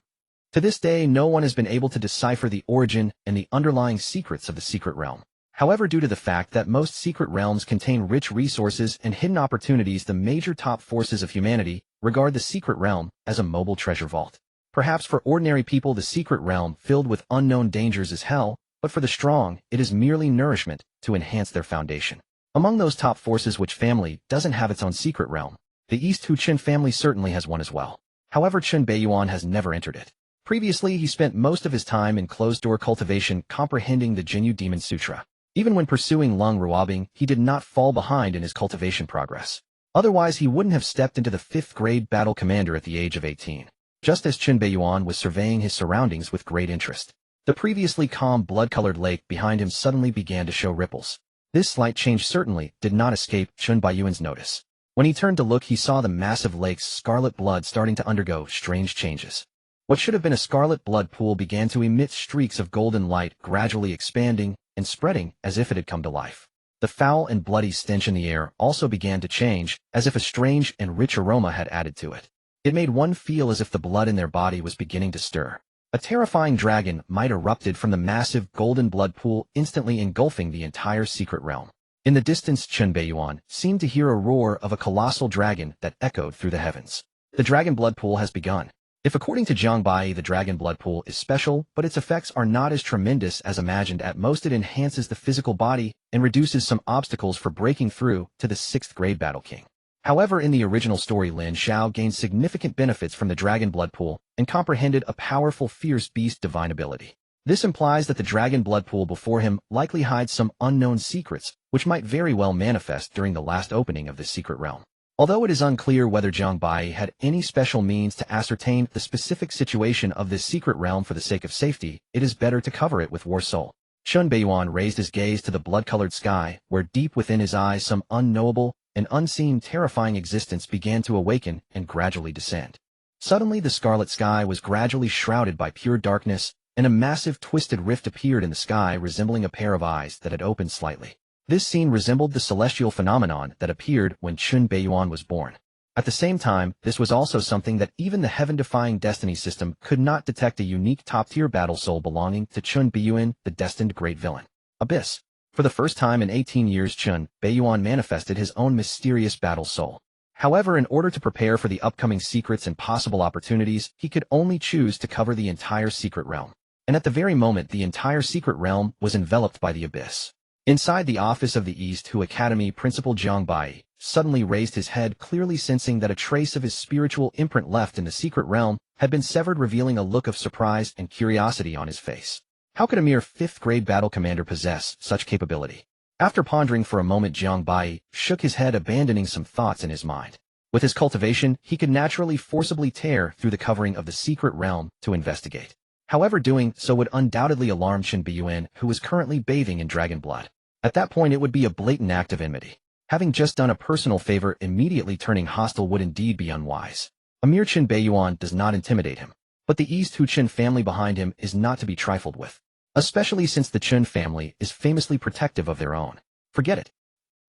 To this day, no one has been able to decipher the origin and the underlying secrets of the secret realm. However, due to the fact that most secret realms contain rich resources and hidden opportunities, the major top forces of humanity regard the secret realm as a mobile treasure vault. Perhaps for ordinary people, the secret realm filled with unknown dangers is hell, but for the strong, it is merely nourishment to enhance their foundation. Among those top forces, which family doesn't have its own secret realm? The East Huqin family certainly has one as well. However, Lin Beiyan has never entered it. Previously, he spent most of his time in closed-door cultivation, comprehending the Jinyu Demon Sutra. Even when pursuing Lung Ruobing, he did not fall behind in his cultivation progress. Otherwise, he wouldn't have stepped into the 5th grade battle commander at the age of 18. Just as Lin Beiyan was surveying his surroundings with great interest, the previously calm blood-colored lake behind him suddenly began to show ripples. This slight change certainly did not escape Lin Beiyan's notice. When he turned to look, he saw the massive lake's scarlet blood starting to undergo strange changes. What should have been a scarlet blood pool began to emit streaks of golden light, gradually expanding and spreading as if it had come to life. The foul and bloody stench in the air also began to change, as if a strange and rich aroma had added to it. It made one feel as if the blood in their body was beginning to stir. A terrifying dragon might erupted from the massive golden blood pool, instantly engulfing the entire secret realm. In the distance, Lin Beiyan seemed to hear a roar of a colossal dragon that echoed through the heavens. The dragon blood pool has begun. If according to Zhang Bai the dragon blood pool is special, but its effects are not as tremendous as imagined at most, it enhances the physical body and reduces some obstacles for breaking through to the 6th grade Battle King. However, in the original story, Lin Xiao gained significant benefits from the dragon blood pool and comprehended a powerful fierce beast divine ability. This implies that the dragon blood pool before him likely hides some unknown secrets, which might very well manifest during the last opening of this secret realm. Although it is unclear whether Zhang Bai had any special means to ascertain the specific situation of this secret realm for the sake of safety, it is better to cover it with War Soul. Lin Beiyan raised his gaze to the blood-colored sky, where deep within his eyes some unknowable and unseen terrifying existence began to awaken and gradually descend. Suddenly the scarlet sky was gradually shrouded by pure darkness, and a massive twisted rift appeared in the sky resembling a pair of eyes that had opened slightly. This scene resembled the celestial phenomenon that appeared when Lin Beiyan was born. At the same time, this was also something that even the heaven-defying destiny system could not detect, a unique top-tier battle soul belonging to Lin Beiyan, the destined great villain. Abyss. For the first time in 18 years, Lin Beiyan manifested his own mysterious battle soul. However, in order to prepare for the upcoming secrets and possible opportunities, he could only choose to cover the entire secret realm. And at the very moment, the entire secret realm was enveloped by the abyss. Inside the office of the East Hu Academy, Principal Zhang Bai suddenly raised his head, clearly sensing that a trace of his spiritual imprint left in the secret realm had been severed, revealing a look of surprise and curiosity on his face. How could a mere 5th grade battle commander possess such capability? After pondering for a moment, Zhang Bai shook his head, abandoning some thoughts in his mind. With his cultivation, he could naturally forcibly tear through the covering of the secret realm to investigate. However, doing so would undoubtedly alarm Lin Beiyan, who was currently bathing in dragon blood. At that point, it would be a blatant act of enmity. Having just done a personal favor, immediately turning hostile would indeed be unwise. A mere Lin Beiyan does not intimidate him, but the East Hu Qin family behind him is not to be trifled with, especially since the Qin family is famously protective of their own. Forget it.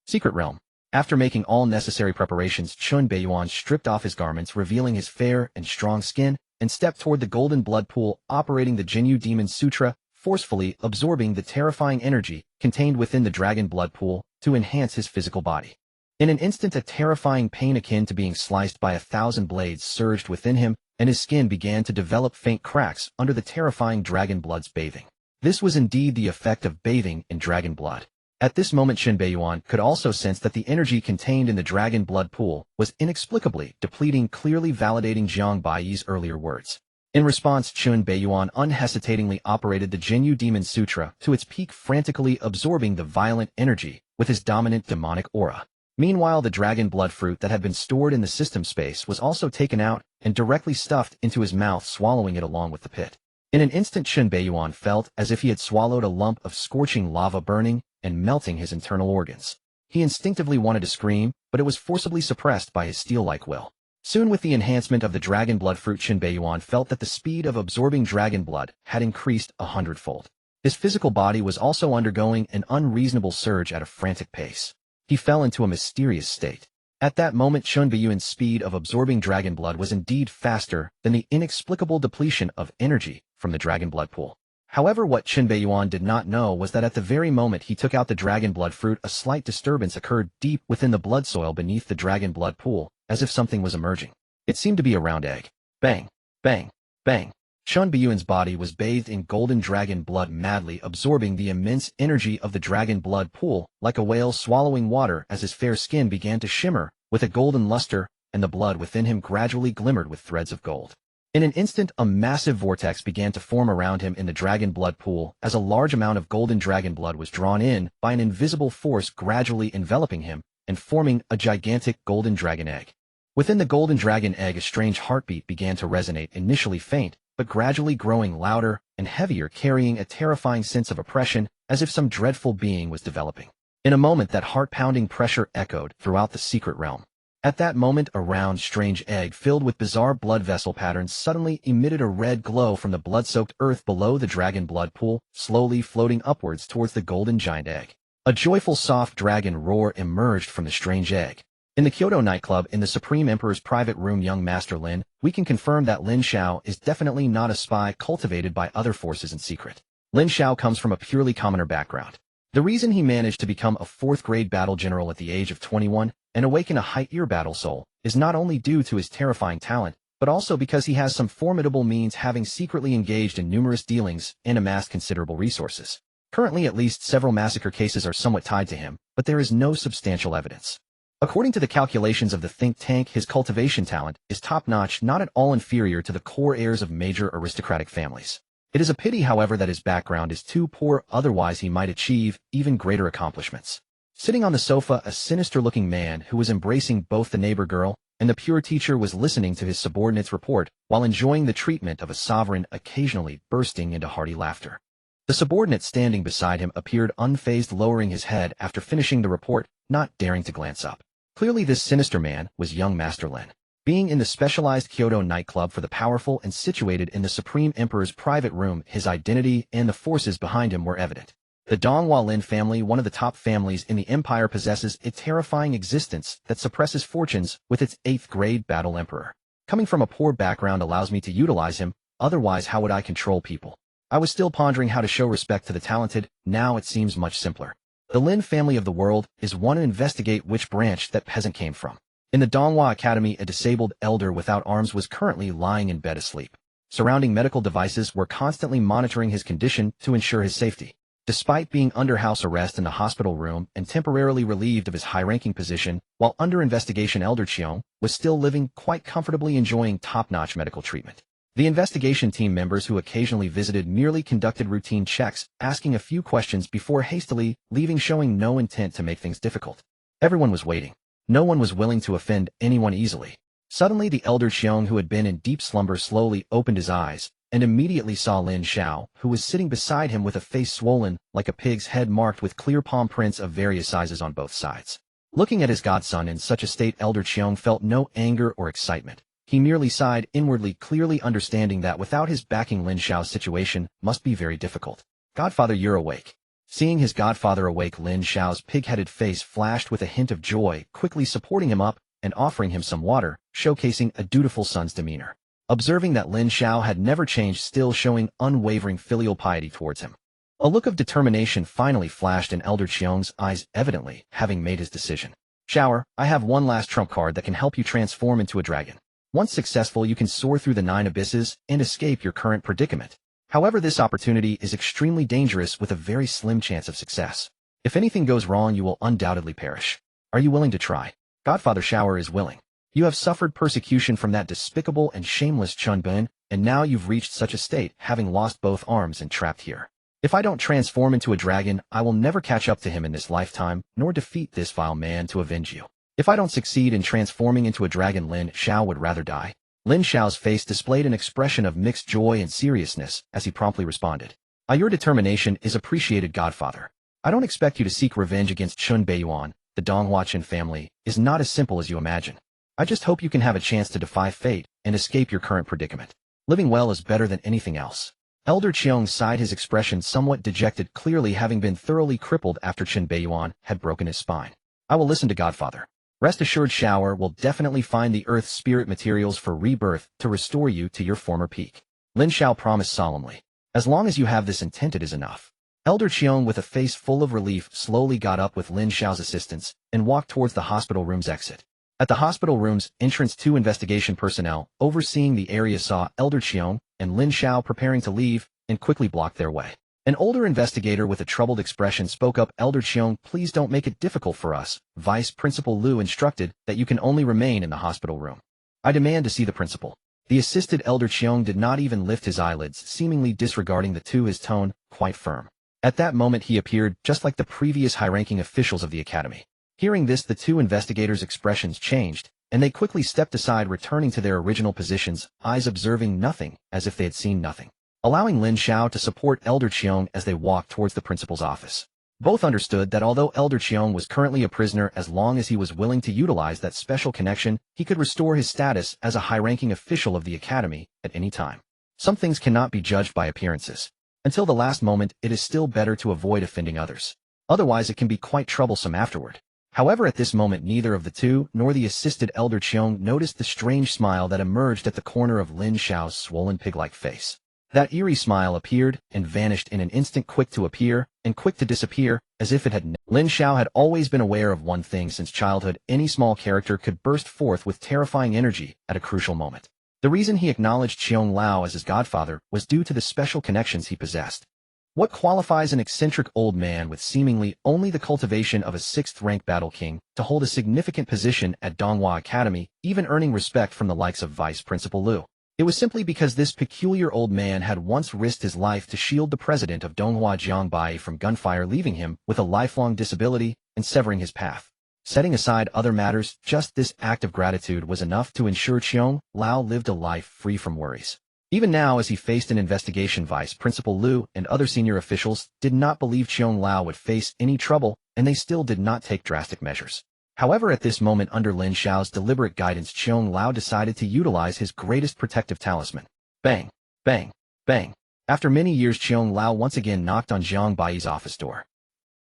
Secret Realm. After making all necessary preparations, Lin Beiyan stripped off his garments, revealing his fair and strong skin, and stepped toward the golden blood pool, operating the Jinyu Demon Sutra, forcefully absorbing the terrifying energy contained within the dragon blood pool to enhance his physical body. In an instant, a terrifying pain akin to being sliced by 1,000 blades surged within him, and his skin began to develop faint cracks under the terrifying dragon blood's bathing. This was indeed the effect of bathing in dragon blood. At this moment, Lin Beiyan could also sense that the energy contained in the dragon blood pool was inexplicably depleting, clearly validating Zhang Bai's earlier words. In response, Lin Beiyan unhesitatingly operated the Jinyu Demon Sutra to its peak, frantically absorbing the violent energy with his dominant demonic aura. Meanwhile, the dragon blood fruit that had been stored in the system space was also taken out and directly stuffed into his mouth, swallowing it along with the pit. In an instant, Lin Beiyan felt as if he had swallowed a lump of scorching lava, burning and melting his internal organs. He instinctively wanted to scream, but it was forcibly suppressed by his steel-like will. Soon, with the enhancement of the dragon blood fruit, Lin Beiyan felt that the speed of absorbing dragon blood had increased 100-fold. His physical body was also undergoing an unreasonable surge at a frantic pace. He fell into a mysterious state. At that moment, Lin Beiyan's speed of absorbing dragon blood was indeed faster than the inexplicable depletion of energy from the dragon blood pool. However, what Lin Beiyan did not know was that at the very moment he took out the dragon blood fruit, a slight disturbance occurred deep within the blood soil beneath the dragon blood pool, as if something was emerging. It seemed to be a round egg. Bang! Bang! Bang! Lin Beiyan's body was bathed in golden dragon blood, madly absorbing the immense energy of the dragon blood pool, like a whale swallowing water, as his fair skin began to shimmer with a golden luster, and the blood within him gradually glimmered with threads of gold. In an instant, a massive vortex began to form around him in the dragon blood pool, as a large amount of golden dragon blood was drawn in by an invisible force, gradually enveloping him and forming a gigantic golden dragon egg. Within the golden dragon egg, a strange heartbeat began to resonate, initially faint, but gradually growing louder and heavier, carrying a terrifying sense of oppression, as if some dreadful being was developing. In a moment, that heart-pounding pressure echoed throughout the secret realm. At that moment, a round, strange egg filled with bizarre blood vessel patterns suddenly emitted a red glow from the blood-soaked earth below the dragon blood pool, slowly floating upwards towards the golden giant egg. A joyful, soft dragon roar emerged from the strange egg. In the Kyoto nightclub, in the Supreme Emperor's private room, young Master Lin, we can confirm that Lin Xiao is definitely not a spy cultivated by other forces in secret. Lin Xiao comes from a purely commoner background. The reason he managed to become a 4th-grade battle general at the age of 21 and awaken a high-tier battle soul is not only due to his terrifying talent, but also because he has some formidable means, having secretly engaged in numerous dealings and amassed considerable resources. Currently, at least several massacre cases are somewhat tied to him, but there is no substantial evidence. According to the calculations of the think tank, his cultivation talent is top-notch, not at all inferior to the core heirs of major aristocratic families. It is a pity, however, that his background is too poor, otherwise he might achieve even greater accomplishments. Sitting on the sofa, a sinister-looking man who was embracing both the neighbor girl and the pure teacher was listening to his subordinate's report while enjoying the treatment of a sovereign, occasionally bursting into hearty laughter. The subordinate standing beside him appeared unfazed, lowering his head after finishing the report, not daring to glance up. Clearly this sinister man was young Master Lin. Being in the specialized Kyoto nightclub for the powerful and situated in the Supreme Emperor's private room, his identity and the forces behind him were evident. The Donghua Lin family, one of the top families in the empire, possesses a terrifying existence that suppresses fortunes with its 8th-grade battle emperor. Coming from a poor background allows me to utilize him, otherwise how would I control people? I was still pondering how to show respect to the talented, now it seems much simpler. The Lin family of the world is one to investigate which branch that peasant came from. In the Donghua Academy, a disabled elder without arms was currently lying in bed asleep. Surrounding medical devices were constantly monitoring his condition to ensure his safety. Despite being under house arrest in the hospital room and temporarily relieved of his high-ranking position, while under investigation, Elder Chiong was still living quite comfortably, enjoying top-notch medical treatment. The investigation team members who occasionally visited merely conducted routine checks, asking a few questions before hastily leaving, showing no intent to make things difficult. Everyone was waiting. No one was willing to offend anyone easily. Suddenly the Elder Chiong, who had been in deep slumber, slowly opened his eyes and immediately saw Lin Xiao, who was sitting beside him with a face swollen like a pig's head, marked with clear palm prints of various sizes on both sides. Looking at his godson in such a state, Elder Chiong felt no anger or excitement. He merely sighed inwardly, clearly understanding that without his backing, Lin Xiao's situation must be very difficult. "Godfather, you're awake." Seeing his godfather awake, Lin Xiao's pig-headed face flashed with a hint of joy, quickly supporting him up and offering him some water, showcasing a dutiful son's demeanor. Observing that Lin Xiao had never changed, still showing unwavering filial piety towards him. A look of determination finally flashed in Elder Chiong's eyes, evidently having made his decision. "Shower, I have one last trump card that can help you transform into a dragon. Once successful, you can soar through the 9 abysses and escape your current predicament. However, this opportunity is extremely dangerous with a very slim chance of success. If anything goes wrong, you will undoubtedly perish. Are you willing to try?" Godfather Shower is willing. "You have suffered persecution from that despicable and shameless Chun Bun, and now you've reached such a state, having lost both arms and trapped here. If I don't transform into a dragon, I will never catch up to him in this lifetime, nor defeat this vile man to avenge you. If I don't succeed in transforming into a dragon, Lin Xiao would rather die." Lin Xiao's face displayed an expression of mixed joy and seriousness as he promptly responded. "Your determination is appreciated, Godfather. I don't expect you to seek revenge against Chun Beiyuan. The Donghua Chen family is not as simple as you imagine. I just hope you can have a chance to defy fate and escape your current predicament. Living well is better than anything else." Elder Chiong sighed, his expression somewhat dejected, clearly having been thoroughly crippled after Chen Beiyuan had broken his spine. "I will listen to Godfather. Rest assured, Shower will definitely find the earth spirit materials for rebirth to restore you to your former peak." Lin Xiao promised solemnly. "As long as you have this intent, it is enough." Elder Chiong, with a face full of relief, slowly got up with Lin Xiao's assistance and walked towards the hospital room's exit. At the hospital room's entrance, 2 investigation personnel overseeing the area saw Elder Chiong and Lin Xiao preparing to leave and quickly blocked their way. An older investigator with a troubled expression spoke up. "Elder Chiong, please don't make it difficult for us. Vice Principal Liu instructed that you can only remain in the hospital room. I demand to see the principal." The assisted Elder Chiong did not even lift his eyelids, seemingly disregarding the two, his tone quite firm. At that moment he appeared just like the previous high-ranking officials of the academy. Hearing this, the 2 investigators' expressions changed, and they quickly stepped aside, returning to their original positions, eyes observing nothing, as if they had seen nothing, allowing Lin Xiao to support Elder Chiong as they walked towards the principal's office. Both understood that although Elder Chiong was currently a prisoner, as long as he was willing to utilize that special connection, he could restore his status as a high-ranking official of the academy at any time. Some things cannot be judged by appearances. Until the last moment, it is still better to avoid offending others. Otherwise, it can be quite troublesome afterward. However, at this moment, neither of the 2 nor the assisted Elder Chiong noticed the strange smile that emerged at the corner of Lin Xiao's swollen pig-like face. That eerie smile appeared and vanished in an instant, quick to appear and quick to disappear, as if it had Lin Xiao had always been aware of one thing since childhood: any small character could burst forth with terrifying energy at a crucial moment. The reason he acknowledged Qiong Lao as his godfather was due to the special connections he possessed. What qualifies an eccentric old man with seemingly only the cultivation of a 6th-rank battle king to hold a significant position at Donghua Academy, even earning respect from the likes of Vice Principal Liu? It was simply because this peculiar old man had once risked his life to shield the president of Donghua Jiang Bai from gunfire, leaving him with a lifelong disability and severing his path. Setting aside other matters, just this act of gratitude was enough to ensure Qiong Lao lived a life free from worries. Even now, as he faced an investigation, Vice Principal Liu and other senior officials did not believe Qiong Lao would face any trouble, and they still did not take drastic measures. However, at this moment, under Lin Xiao's deliberate guidance, Qiong Lao decided to utilize his greatest protective talisman. Bang! Bang! Bang! After many years, Qiong Lao once again knocked on Jiang Baiyi's office door.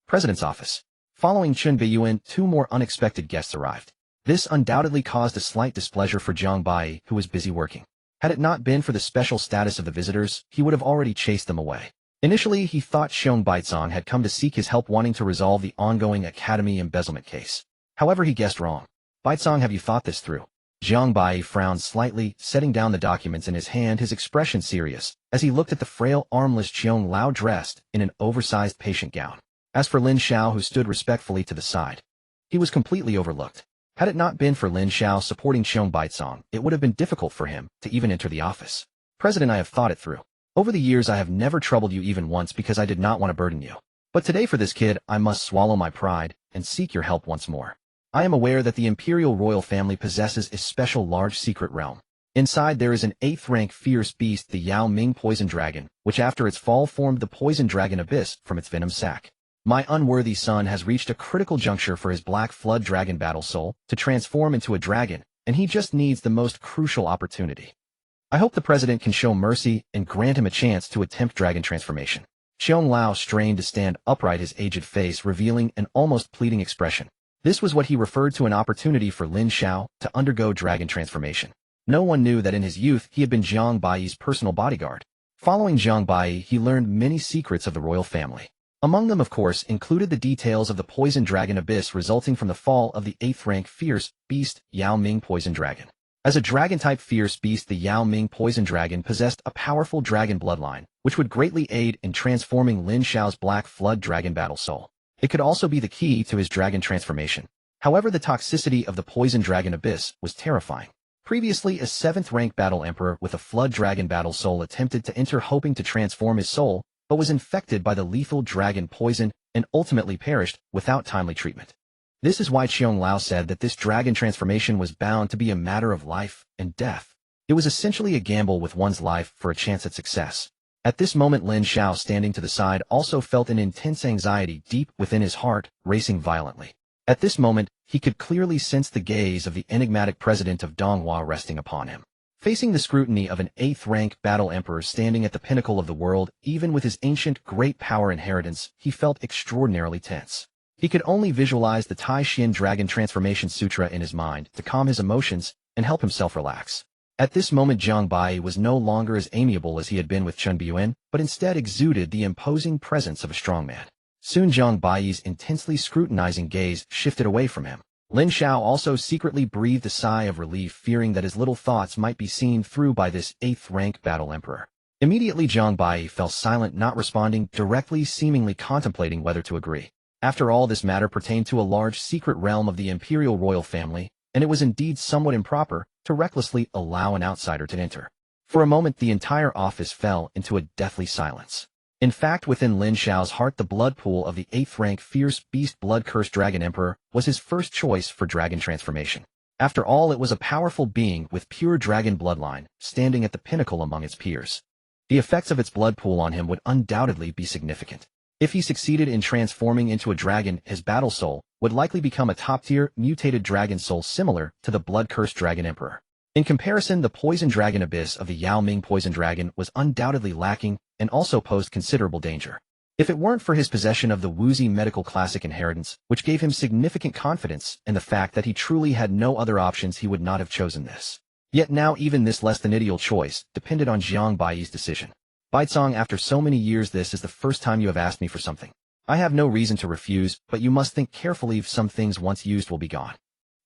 President's office. Following Lin Beiyan, 2 more unexpected guests arrived. This undoubtedly caused a slight displeasure for Jiang Baiyi, who was busy working. Had it not been for the special status of the visitors, he would have already chased them away. Initially, he thought Xiong Baizong had come to seek his help, wanting to resolve the ongoing academy embezzlement case. However, he guessed wrong. Baizong, have you thought this through? Jiang Baiyi frowned slightly, setting down the documents in his hand, his expression serious, as he looked at the frail, armless Qiong Lao dressed in an oversized patient gown. As for Lin Xiao, who stood respectfully to the side, he was completely overlooked. Had it not been for Lin Xiao supporting Xiong Baizong, it would have been difficult for him to even enter the office. President, I have thought it through. Over the years, I have never troubled you even once because I did not want to burden you. But today, for this kid, I must swallow my pride and seek your help once more. I am aware that the imperial royal family possesses a special large secret realm. Inside there is an 8th-rank fierce beast, the Yao Ming poison dragon, which after its fall formed the poison dragon abyss from its venom sac. My unworthy son has reached a critical juncture for his black flood dragon battle soul to transform into a dragon, and he just needs the most crucial opportunity. I hope the president can show mercy and grant him a chance to attempt dragon transformation. Qiong Lao strained to stand upright, his aged face revealing an almost pleading expression. This was what he referred to, an opportunity for Lin Xiao to undergo dragon transformation. No one knew that in his youth he had been Jiang Baiyi's personal bodyguard. Following Jiang Baiyi, he learned many secrets of the royal family. Among them, of course, included the details of the poison dragon abyss resulting from the fall of the 8th-rank fierce beast Yao Ming poison dragon. As a dragon-type fierce beast, the Yao Ming poison dragon possessed a powerful dragon bloodline, which would greatly aid in transforming Lin Xiao's black flood dragon battle soul. It could also be the key to his dragon transformation. However, the toxicity of the poison dragon abyss was terrifying. Previously, a 7th-rank battle emperor with a flood dragon battle soul attempted to enter, hoping to transform his soul, but was infected by the lethal dragon poison and ultimately perished without timely treatment. This is why Qiong Lao said that this dragon transformation was bound to be a matter of life and death. It was essentially a gamble with one's life for a chance at success. At this moment, Lin Xiao, standing to the side, also felt an intense anxiety deep within his heart, racing violently. At this moment, he could clearly sense the gaze of the enigmatic president of Donghua resting upon him. Facing the scrutiny of an 8th-rank battle emperor standing at the pinnacle of the world, even with his ancient great power inheritance, he felt extraordinarily tense. He could only visualize the Tai Xian Dragon Transformation Sutra in his mind to calm his emotions and help himself relax. At this moment, Jiang Baiyi was no longer as amiable as he had been with Lin Beiyan, but instead exuded the imposing presence of a strongman. Soon Jiang Baiyi's intensely scrutinizing gaze shifted away from him. Lin Xiao also secretly breathed a sigh of relief, fearing that his little thoughts might be seen through by this 8th-rank battle emperor. Immediately, Jiang Baiyi fell silent, not responding directly, seemingly contemplating whether to agree. After all, this matter pertained to a large secret realm of the imperial royal family, and it was indeed somewhat improper to recklessly allow an outsider to enter. For a moment, the entire office fell into a deathly silence. In fact, within Lin Xiao's heart, the blood pool of the 8th-rank fierce beast blood-cursed dragon emperor was his first choice for dragon transformation. After all, it was a powerful being with pure dragon bloodline, standing at the pinnacle among its peers. The effects of its blood pool on him would undoubtedly be significant. If he succeeded in transforming into a dragon, his battle soul would likely become a top-tier mutated dragon soul similar to the blood-cursed dragon emperor. In comparison, the poison dragon abyss of the Yao Ming poison dragon was undoubtedly lacking and also posed considerable danger. If it weren't for his possession of the woozy medical classic inheritance, which gave him significant confidence, and the fact that he truly had no other options, he would not have chosen this. Yet now even this less than ideal choice depended on Jiang Baiyi's decision. Baizong, after so many years, this is the first time you have asked me for something. I have no reason to refuse, but you must think carefully. Some things once used will be gone.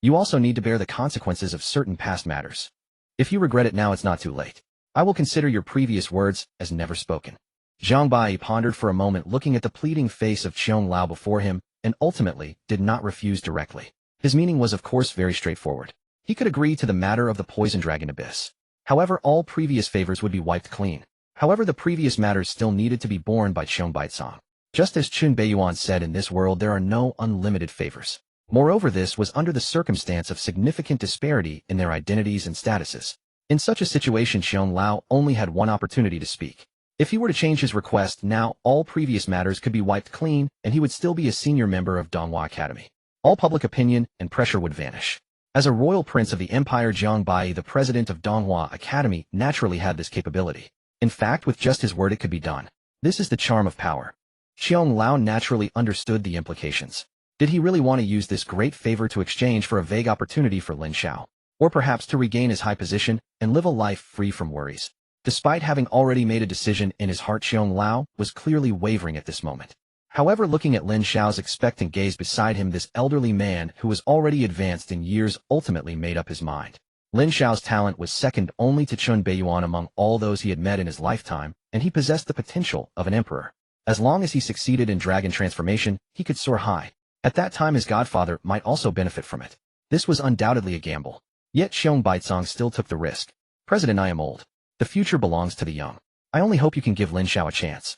You also need to bear the consequences of certain past matters. If you regret it now, it's not too late. I will consider your previous words as never spoken. Zhang Bai pondered for a moment, looking at the pleading face of Qiong Lao before him, and ultimately did not refuse directly. His meaning was of course very straightforward. He could agree to the matter of the poison dragon abyss. However, all previous favors would be wiped clean. However, the previous matters still needed to be borne by Qiong Baizong. Just as Lin Beiyan said, in this world there are no unlimited favors. Moreover, this was under the circumstance of significant disparity in their identities and statuses. In such a situation, Qiong Lao only had one opportunity to speak. If he were to change his request now, all previous matters could be wiped clean, and he would still be a senior member of Donghua Academy. All public opinion and pressure would vanish. As a royal prince of the empire, Zhang Bai, the president of Donghua Academy, naturally had this capability. In fact, with just his word it could be done. This is the charm of power. Qiong Lao naturally understood the implications. Did he really want to use this great favor to exchange for a vague opportunity for Lin Xiao? Or perhaps to regain his high position and live a life free from worries? Despite having already made a decision in his heart, Qiong Lao was clearly wavering at this moment. However, looking at Lin Xiao's expectant gaze beside him, this elderly man who was already advanced in years ultimately made up his mind. Lin Xiao's talent was second only to Lin Beiyan among all those he had met in his lifetime, and he possessed the potential of an emperor. As long as he succeeded in dragon transformation, he could soar high. At that time, his godfather might also benefit from it. This was undoubtedly a gamble. Yet Qiong Baizong still took the risk. President, I am old. The future belongs to the young. I only hope you can give Lin Xiao a chance.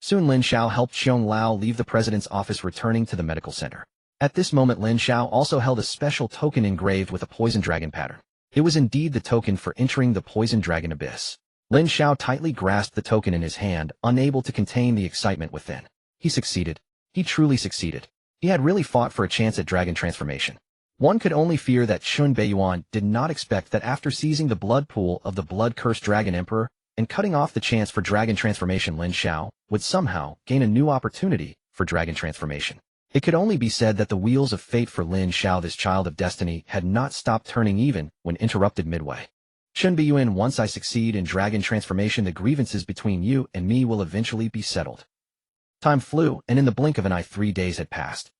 Soon Lin Xiao helped Qiong Lao leave the president's office, returning to the medical center. At this moment, Lin Xiao also held a special token engraved with a poison dragon pattern. It was indeed the token for entering the poison dragon abyss. Lin Xiao tightly grasped the token in his hand, unable to contain the excitement within. He succeeded. He truly succeeded. He had really fought for a chance at dragon transformation. One could only fear that Lin Beiyan did not expect that after seizing the blood pool of the blood-cursed dragon emperor and cutting off the chance for dragon transformation, Lin Xiao would somehow gain a new opportunity for dragon transformation. It could only be said that the wheels of fate for Lin Xiao, this child of destiny, had not stopped turning even when interrupted midway. Lin Beiyan, once I succeed in dragon transformation, the grievances between you and me will eventually be settled. Time flew, and in the blink of an eye 3 days had passed.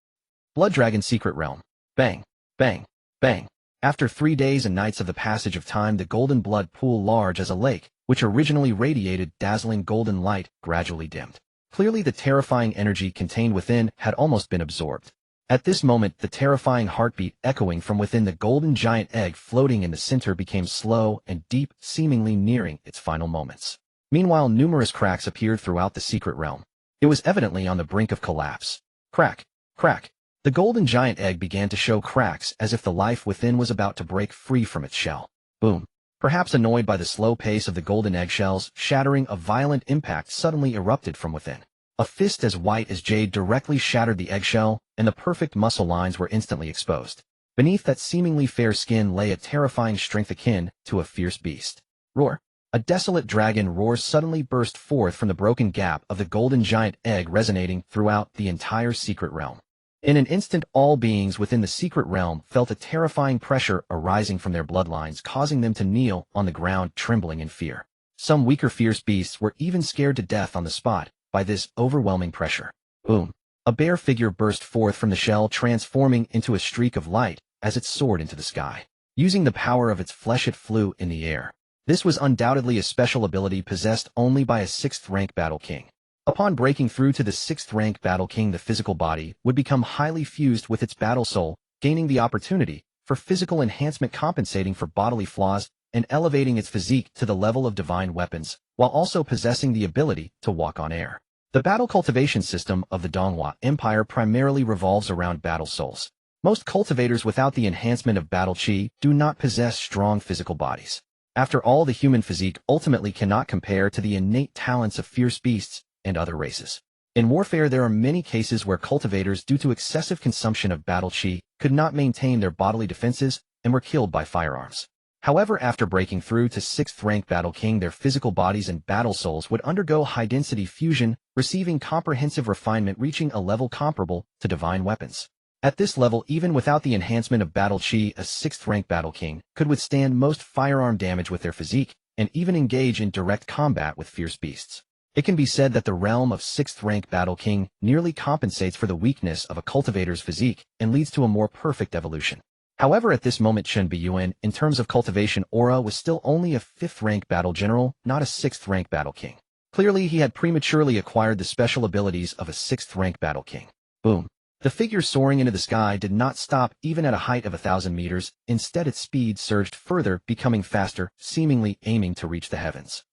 Blood Dragon Secret Realm. Bang, bang, bang. After 3 days and nights of the passage of time, the golden blood pool, large as a lake, which originally radiated dazzling golden light, gradually dimmed. Clearly the terrifying energy contained within had almost been absorbed. At this moment, the terrifying heartbeat echoing from within the golden giant egg floating in the center became slow and deep, seemingly nearing its final moments. Meanwhile, numerous cracks appeared throughout the secret realm. It was evidently on the brink of collapse. Crack, crack. The golden giant egg began to show cracks as if the life within was about to break free from its shell. Boom. Perhaps annoyed by the slow pace of the golden eggshells shattering, a violent impact suddenly erupted from within. A fist as white as jade directly shattered the eggshell, and the perfect muscle lines were instantly exposed. Beneath that seemingly fair skin lay a terrifying strength akin to a fierce beast. Roar! A desolate dragon roar suddenly burst forth from the broken gap of the golden giant egg, resonating throughout the entire secret realm. In an instant, all beings within the secret realm felt a terrifying pressure arising from their bloodlines, causing them to kneel on the ground, trembling in fear. Some weaker fierce beasts were even scared to death on the spot by this overwhelming pressure. Boom! A bare figure burst forth from the shell, transforming into a streak of light as it soared into the sky. Using the power of its flesh, it flew in the air. This was undoubtedly a special ability possessed only by a 6th-rank battle king. Upon breaking through to the 6th-rank battle king, the physical body would become highly fused with its battle soul, gaining the opportunity for physical enhancement, compensating for bodily flaws and elevating its physique to the level of divine weapons, while also possessing the ability to walk on air. The battle cultivation system of the Donghua Empire primarily revolves around battle souls. Most cultivators without the enhancement of battle chi do not possess strong physical bodies. After all, the human physique ultimately cannot compare to the innate talents of fierce beasts and other races. In warfare, there are many cases where cultivators, due to excessive consumption of battle chi, could not maintain their bodily defenses and were killed by firearms. However, after breaking through to 6th-rank battle king, their physical bodies and battle souls would undergo high-density fusion, receiving comprehensive refinement, reaching a level comparable to divine weapons. At this level, even without the enhancement of battle chi, a 6th-rank battle king could withstand most firearm damage with their physique and even engage in direct combat with fierce beasts. It can be said that the realm of 6th-rank battle king nearly compensates for the weakness of a cultivator's physique and leads to a more perfect evolution. However, at this moment Chen Beiyan, in terms of cultivation aura, was still only a 5th-rank battle general, not a 6th-rank battle king. Clearly, he had prematurely acquired the special abilities of a 6th-rank battle king. Boom. The figure soaring into the sky did not stop even at a height of 1,000 meters. Instead, its speed surged further, becoming faster, seemingly aiming to reach the heavens.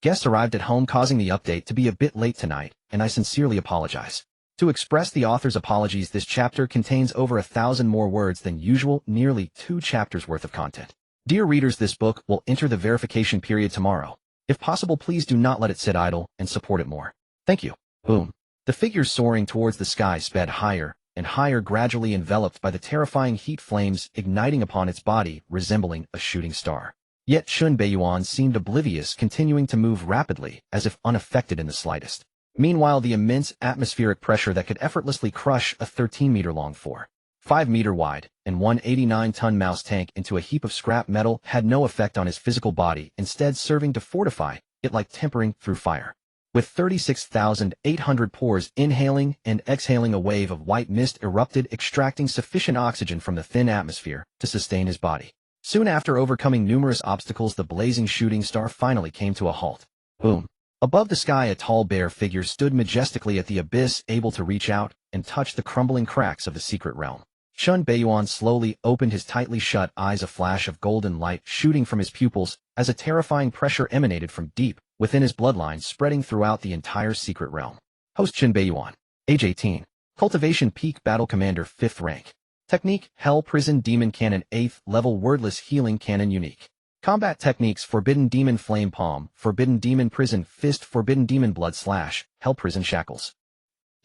Guests arrived at home, causing the update to be a bit late tonight, and I sincerely apologize. To express the author's apologies, this chapter contains over 1,000 more words than usual, nearly 2 chapters worth of content. Dear readers, this book will enter the verification period tomorrow. If possible, please do not let it sit idle and support it more. Thank you. Boom. The figure soaring towards the sky sped higher and higher, gradually enveloped by the terrifying heat flames igniting upon its body, resembling a shooting star. Yet Chen Beiyan seemed oblivious, continuing to move rapidly, as if unaffected in the slightest. Meanwhile, the immense atmospheric pressure that could effortlessly crush a 13-meter-long 4.5-meter-wide and 189-ton mouse tank into a heap of scrap metal had no effect on his physical body, instead serving to fortify it like tempering through fire. With 36,800 pores inhaling and exhaling, a wave of white mist erupted, extracting sufficient oxygen from the thin atmosphere to sustain his body. Soon after overcoming numerous obstacles, the blazing shooting star finally came to a halt. Boom. Above the sky, a tall bare figure stood majestically at the abyss, able to reach out and touch the crumbling cracks of the secret realm. Chen Beiyan slowly opened his tightly shut eyes, a flash of golden light shooting from his pupils as a terrifying pressure emanated from deep within his bloodline, spreading throughout the entire secret realm. Host Chen Beiyan. Age 18. Cultivation Peak Battle Commander 5th rank. Technique Hell Prison Demon Cannon 8th level Wordless Healing Cannon Unique. Combat techniques: Forbidden Demon Flame Palm, Forbidden Demon Prison Fist, Forbidden Demon Blood Slash, Hell Prison Shackles.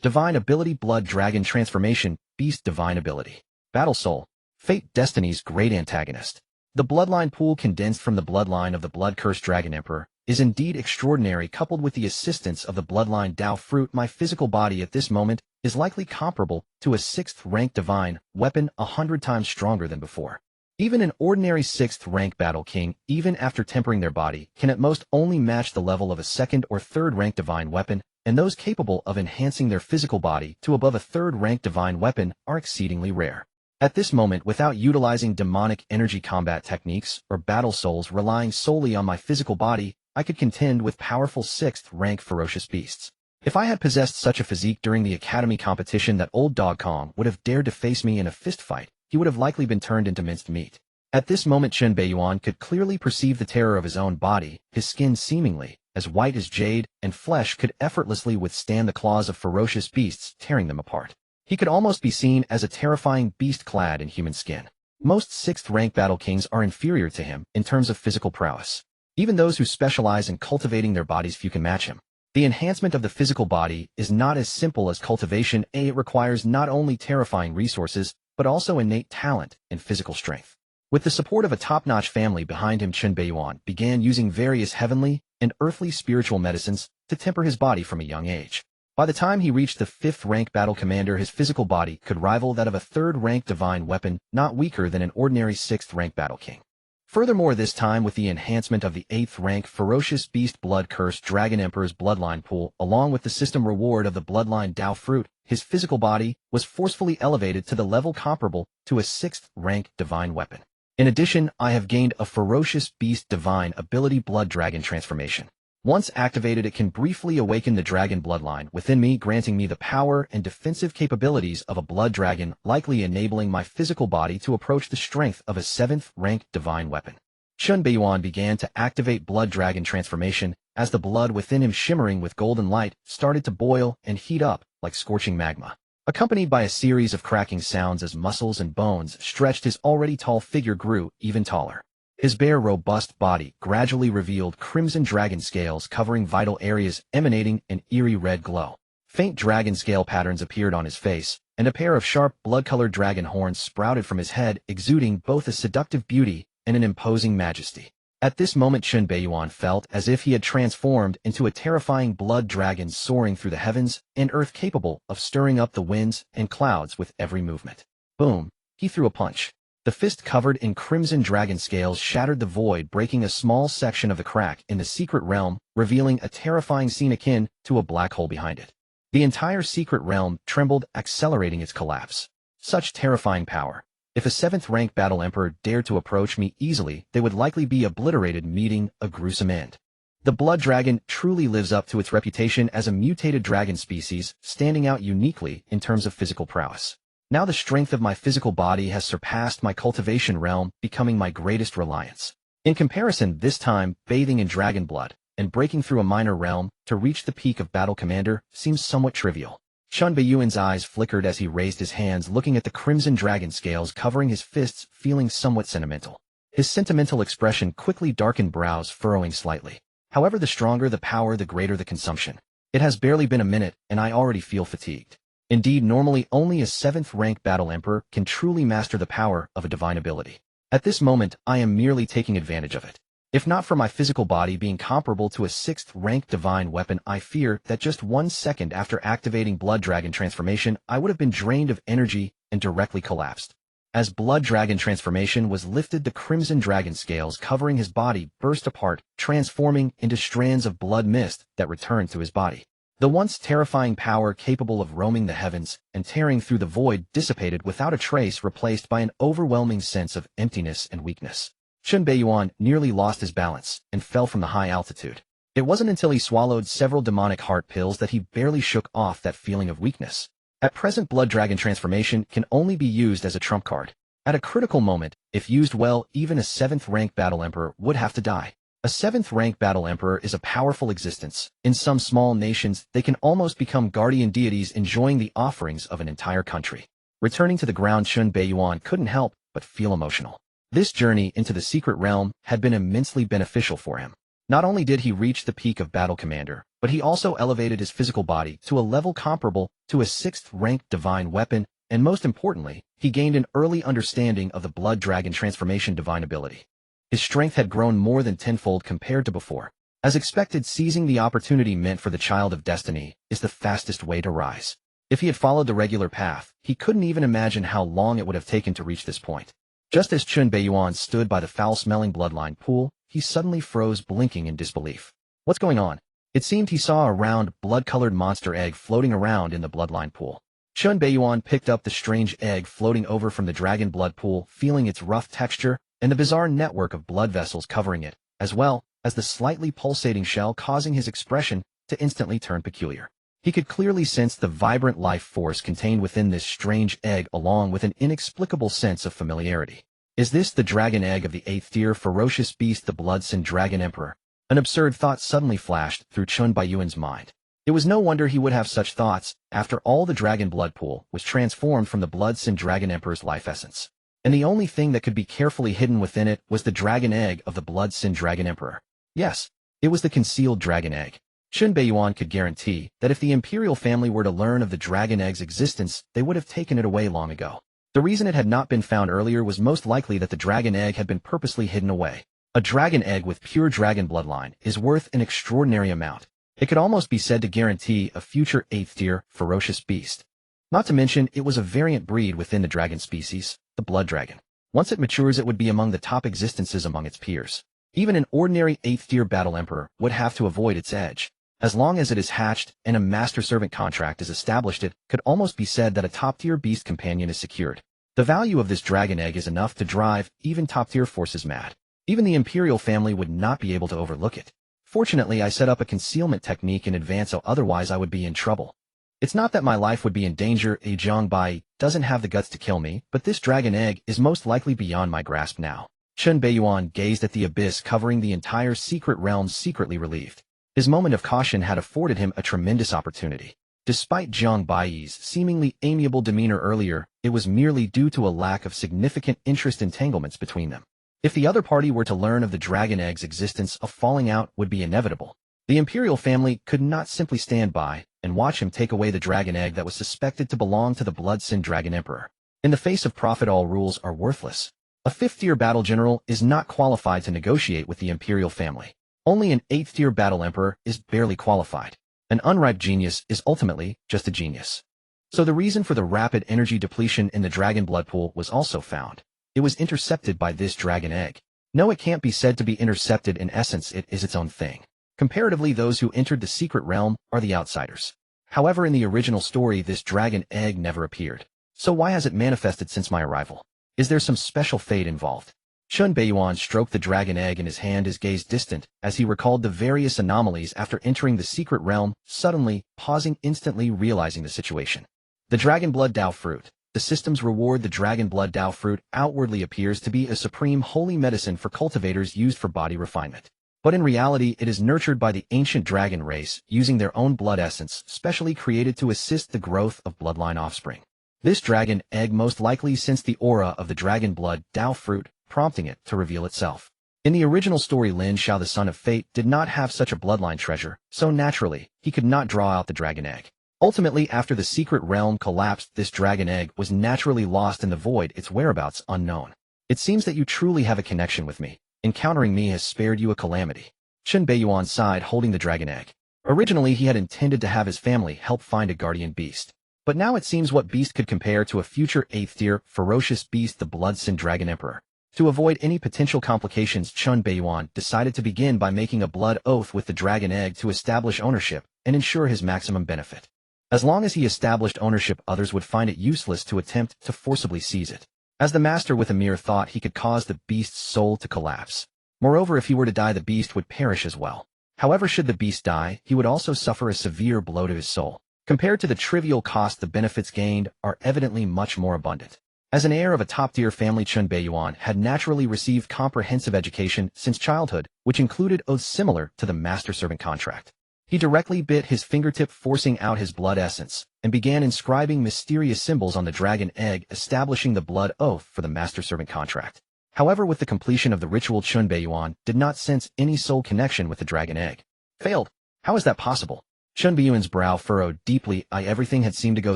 Divine Ability Blood Dragon Transformation, Beast Divine Ability. Battle Soul. Fate Destiny's Great Antagonist. The bloodline pool condensed from the bloodline of the Blood-Cursed Dragon Emperor is indeed extraordinary. Coupled with the assistance of the bloodline Dao Fruit, my physical body at this moment is likely comparable to a 6th-rank divine weapon, 100 times stronger than before. Even an ordinary 6th-rank battle king, even after tempering their body, can at most only match the level of a 2nd or 3rd-rank divine weapon, and those capable of enhancing their physical body to above a 3rd-rank divine weapon are exceedingly rare. At this moment, without utilizing demonic energy combat techniques or battle souls, relying solely on my physical body, I could contend with powerful 6th-rank ferocious beasts. If I had possessed such a physique during the academy competition, that old dog Kong would have dared to face me in a fist fight. He would have likely been turned into minced meat. At this moment, Chen Beiyan could clearly perceive the terror of his own body. His skin, seemingly as white as jade, and flesh could effortlessly withstand the claws of ferocious beasts, tearing them apart. He could almost be seen as a terrifying beast clad in human skin. Most 6th-rank battle kings are inferior to him in terms of physical prowess. Even those who specialize in cultivating their bodies, few can match him. The enhancement of the physical body is not as simple as cultivation. It requires not only terrifying resources, but also innate talent and physical strength. With the support of a top-notch family behind him, Chen Beiyan began using various heavenly and earthly spiritual medicines to temper his body from a young age. By the time he reached the 5th-rank battle commander, his physical body could rival that of a 3rd-rank divine weapon, not weaker than an ordinary 6th-rank battle king. Furthermore, this time with the enhancement of the 8th-rank ferocious beast Blood-Cursed Dragon Emperor's bloodline pool, along with the system reward of the bloodline Dao Fruit, his physical body was forcefully elevated to the level comparable to a 6th-rank divine weapon. In addition, I have gained a ferocious beast divine ability, Blood Dragon Transformation. Once activated, it can briefly awaken the dragon bloodline within me, granting me the power and defensive capabilities of a blood dragon, likely enabling my physical body to approach the strength of a 7th-rank divine weapon. Chen Beiyan began to activate Blood Dragon Transformation as the blood within him, shimmering with golden light, started to boil and heat up like scorching magma, accompanied by a series of cracking sounds as muscles and bones stretched. His already tall figure grew even taller. His bare, robust body gradually revealed crimson dragon scales covering vital areas, emanating an eerie red glow. Faint dragon scale patterns appeared on his face, and a pair of sharp, blood-colored dragon horns sprouted from his head, exuding both a seductive beauty and an imposing majesty. At this moment, Chen Beiyan felt as if he had transformed into a terrifying blood dragon soaring through the heavens and earth, capable of stirring up the winds and clouds with every movement. Boom! He threw a punch. The fist covered in crimson dragon scales shattered the void, breaking a small section of the crack in the secret realm, revealing a terrifying scene akin to a black hole behind it. The entire secret realm trembled, accelerating its collapse. Such terrifying power. If a 7th rank battle emperor dared to approach me easily, they would likely be obliterated, meeting a gruesome end. The blood dragon truly lives up to its reputation as a mutated dragon species, standing out uniquely in terms of physical prowess. Now the strength of my physical body has surpassed my cultivation realm, becoming my greatest reliance. In comparison, this time, bathing in dragon blood and breaking through a minor realm to reach the peak of battle commander seems somewhat trivial. Lin Beiyan's eyes flickered as he raised his hands, looking at the crimson dragon scales covering his fists, feeling somewhat sentimental. His sentimental expression quickly darkened, brows furrowing slightly. However, the stronger the power, the greater the consumption. It has barely been a minute, and I already feel fatigued. Indeed, normally only a 7th rank battle emperor can truly master the power of a divine ability. At this moment, I am merely taking advantage of it. If not for my physical body being comparable to a 6th rank divine weapon, I fear that just 1 second after activating Blood Dragon transformation, I would have been drained of energy and directly collapsed. As Blood Dragon transformation was lifted, the crimson dragon scales covering his body burst apart, transforming into strands of blood mist that returned to his body. The once terrifying power capable of roaming the heavens and tearing through the void dissipated without a trace, replaced by an overwhelming sense of emptiness and weakness. Lin Beiyan nearly lost his balance and fell from the high altitude. It wasn't until he swallowed several demonic heart pills that he barely shook off that feeling of weakness. At present, Blood Dragon transformation can only be used as a trump card. At a critical moment, if used well, even a 7th rank battle emperor would have to die. A 7th rank battle emperor is a powerful existence. In some small nations, they can almost become guardian deities, enjoying the offerings of an entire country. Returning to the ground, Lin Beiyan couldn't help but feel emotional. This journey into the secret realm had been immensely beneficial for him. Not only did he reach the peak of battle commander, but he also elevated his physical body to a level comparable to a 6th rank divine weapon, and most importantly, he gained an early understanding of the Blood Dragon transformation divine ability. His strength had grown more than tenfold compared to before. As expected, seizing the opportunity meant for the child of destiny is the fastest way to rise. If he had followed the regular path, he couldn't even imagine how long it would have taken to reach this point. Just as Lin Beiyan stood by the foul-smelling bloodline pool, he suddenly froze, blinking in disbelief. What's going on? It seemed he saw a round, blood-colored monster egg floating around in the bloodline pool. Lin Beiyan picked up the strange egg floating over from the dragon blood pool, feeling its rough texture and the bizarre network of blood vessels covering it, as well as the slightly pulsating shell, causing his expression to instantly turn peculiar. He could clearly sense the vibrant life force contained within this strange egg, along with an inexplicable sense of familiarity. Is this the dragon egg of the 8th tier ferocious beast, the Bloodsin Dragon Emperor? An absurd thought suddenly flashed through Lin Beiyan's mind. It was no wonder he would have such thoughts. After all, the dragon blood pool was transformed from the Bloodsin Dragon Emperor's life essence, and the only thing that could be carefully hidden within it was the dragon egg of the Bloodsin Dragon Emperor. Yes, it was the concealed dragon egg. Lin Beiyan could guarantee that if the imperial family were to learn of the dragon egg's existence, they would have taken it away long ago. The reason it had not been found earlier was most likely that the dragon egg had been purposely hidden away. A dragon egg with pure dragon bloodline is worth an extraordinary amount. It could almost be said to guarantee a future 8th tier ferocious beast. Not to mention, it was a variant breed within the dragon species, the blood dragon. Once it matures, it would be among the top existences among its peers. Even an ordinary 8th tier battle emperor would have to avoid its edge. As long as it is hatched and a master-servant contract is established, it could almost be said that a top-tier beast companion is secured. The value of this dragon egg is enough to drive even top-tier forces mad. Even the imperial family would not be able to overlook it. Fortunately, I set up a concealment technique in advance, so otherwise I would be in trouble. It's not that my life would be in danger. Zhang Bai doesn't have the guts to kill me, but this dragon egg is most likely beyond my grasp now. Lin Beiyan gazed at the abyss covering the entire secret realm, secretly relieved. His moment of caution had afforded him a tremendous opportunity. Despite Zhang Bai's seemingly amiable demeanor earlier, it was merely due to a lack of significant interest entanglements between them. If the other party were to learn of the dragon egg's existence, a falling out would be inevitable. The imperial family could not simply stand by and watch him take away the dragon egg that was suspected to belong to the Bloodsin Dragon Emperor. In the face of profit, all rules are worthless. A 5th tier battle general is not qualified to negotiate with the imperial family. Only an 8th tier battle emperor is barely qualified. An unripe genius is ultimately just a genius. So the reason for the rapid energy depletion in the dragon blood pool was also found. It was intercepted by this dragon egg. No, it can't be said to be intercepted. In essence, it is its own thing. Comparatively, those who entered the secret realm are the outsiders. However, in the original story, this dragon egg never appeared. So why has it manifested since my arrival? Is there some special fate involved? Lin Beiyan stroked the dragon egg in his hand, his gaze distant, as he recalled the various anomalies after entering the secret realm, suddenly, pausing, instantly realizing the situation. The dragon blood Dao fruit. The system's reward, the dragon blood Dao fruit, outwardly appears to be a supreme holy medicine for cultivators used for body refinement. But in reality, it is nurtured by the ancient dragon race, using their own blood essence, specially created to assist the growth of bloodline offspring. This dragon egg most likely sensed the aura of the dragon blood Dao fruit, prompting it to reveal itself. In the original story, Lin Xiao, the son of fate, did not have such a bloodline treasure, so naturally, he could not draw out the dragon egg. Ultimately, after the secret realm collapsed, this dragon egg was naturally lost in the void, its whereabouts unknown. It seems that you truly have a connection with me. Encountering me has spared you a calamity. Lin Beiyan sighed, holding the dragon egg. Originally, he had intended to have his family help find a guardian beast. But now it seems what beast could compare to a future 8th-tier, ferocious beast, the Blood-Sin Dragon Emperor. To avoid any potential complications, Lin Beiyan decided to begin by making a blood oath with the dragon egg to establish ownership and ensure his maximum benefit. As long as he established ownership, others would find it useless to attempt to forcibly seize it. As the master, with a mere thought, he could cause the beast's soul to collapse. Moreover, if he were to die, the beast would perish as well. However, should the beast die, he would also suffer a severe blow to his soul. Compared to the trivial cost, the benefits gained are evidently much more abundant. As an heir of a top-tier family, Lin Beiyan had naturally received comprehensive education since childhood, which included oaths similar to the master-servant contract. He directly bit his fingertip, forcing out his blood essence, and began inscribing mysterious symbols on the dragon egg, establishing the blood oath for the master-servant contract. However, with the completion of the ritual, Lin Beiyan did not sense any soul connection with the dragon egg. Failed? How is that possible? Lin Beiyan's brow furrowed deeply. Everything had seemed to go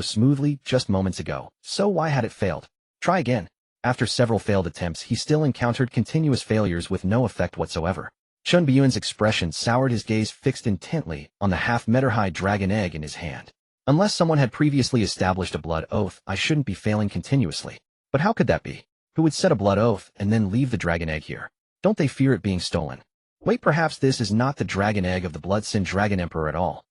smoothly just moments ago, so why had it failed? Try again. After several failed attempts, he still encountered continuous failures with no effect whatsoever. Lin Beiyan's expression soured, his gaze fixed intently on the half-meter-high dragon egg in his hand. Unless someone had previously established a blood oath, I shouldn't be failing continuously. But how could that be? Who would set a blood oath and then leave the dragon egg here? Don't they fear it being stolen? Wait, perhaps this is not the dragon egg of the Blood-Sin Dragon Emperor at all,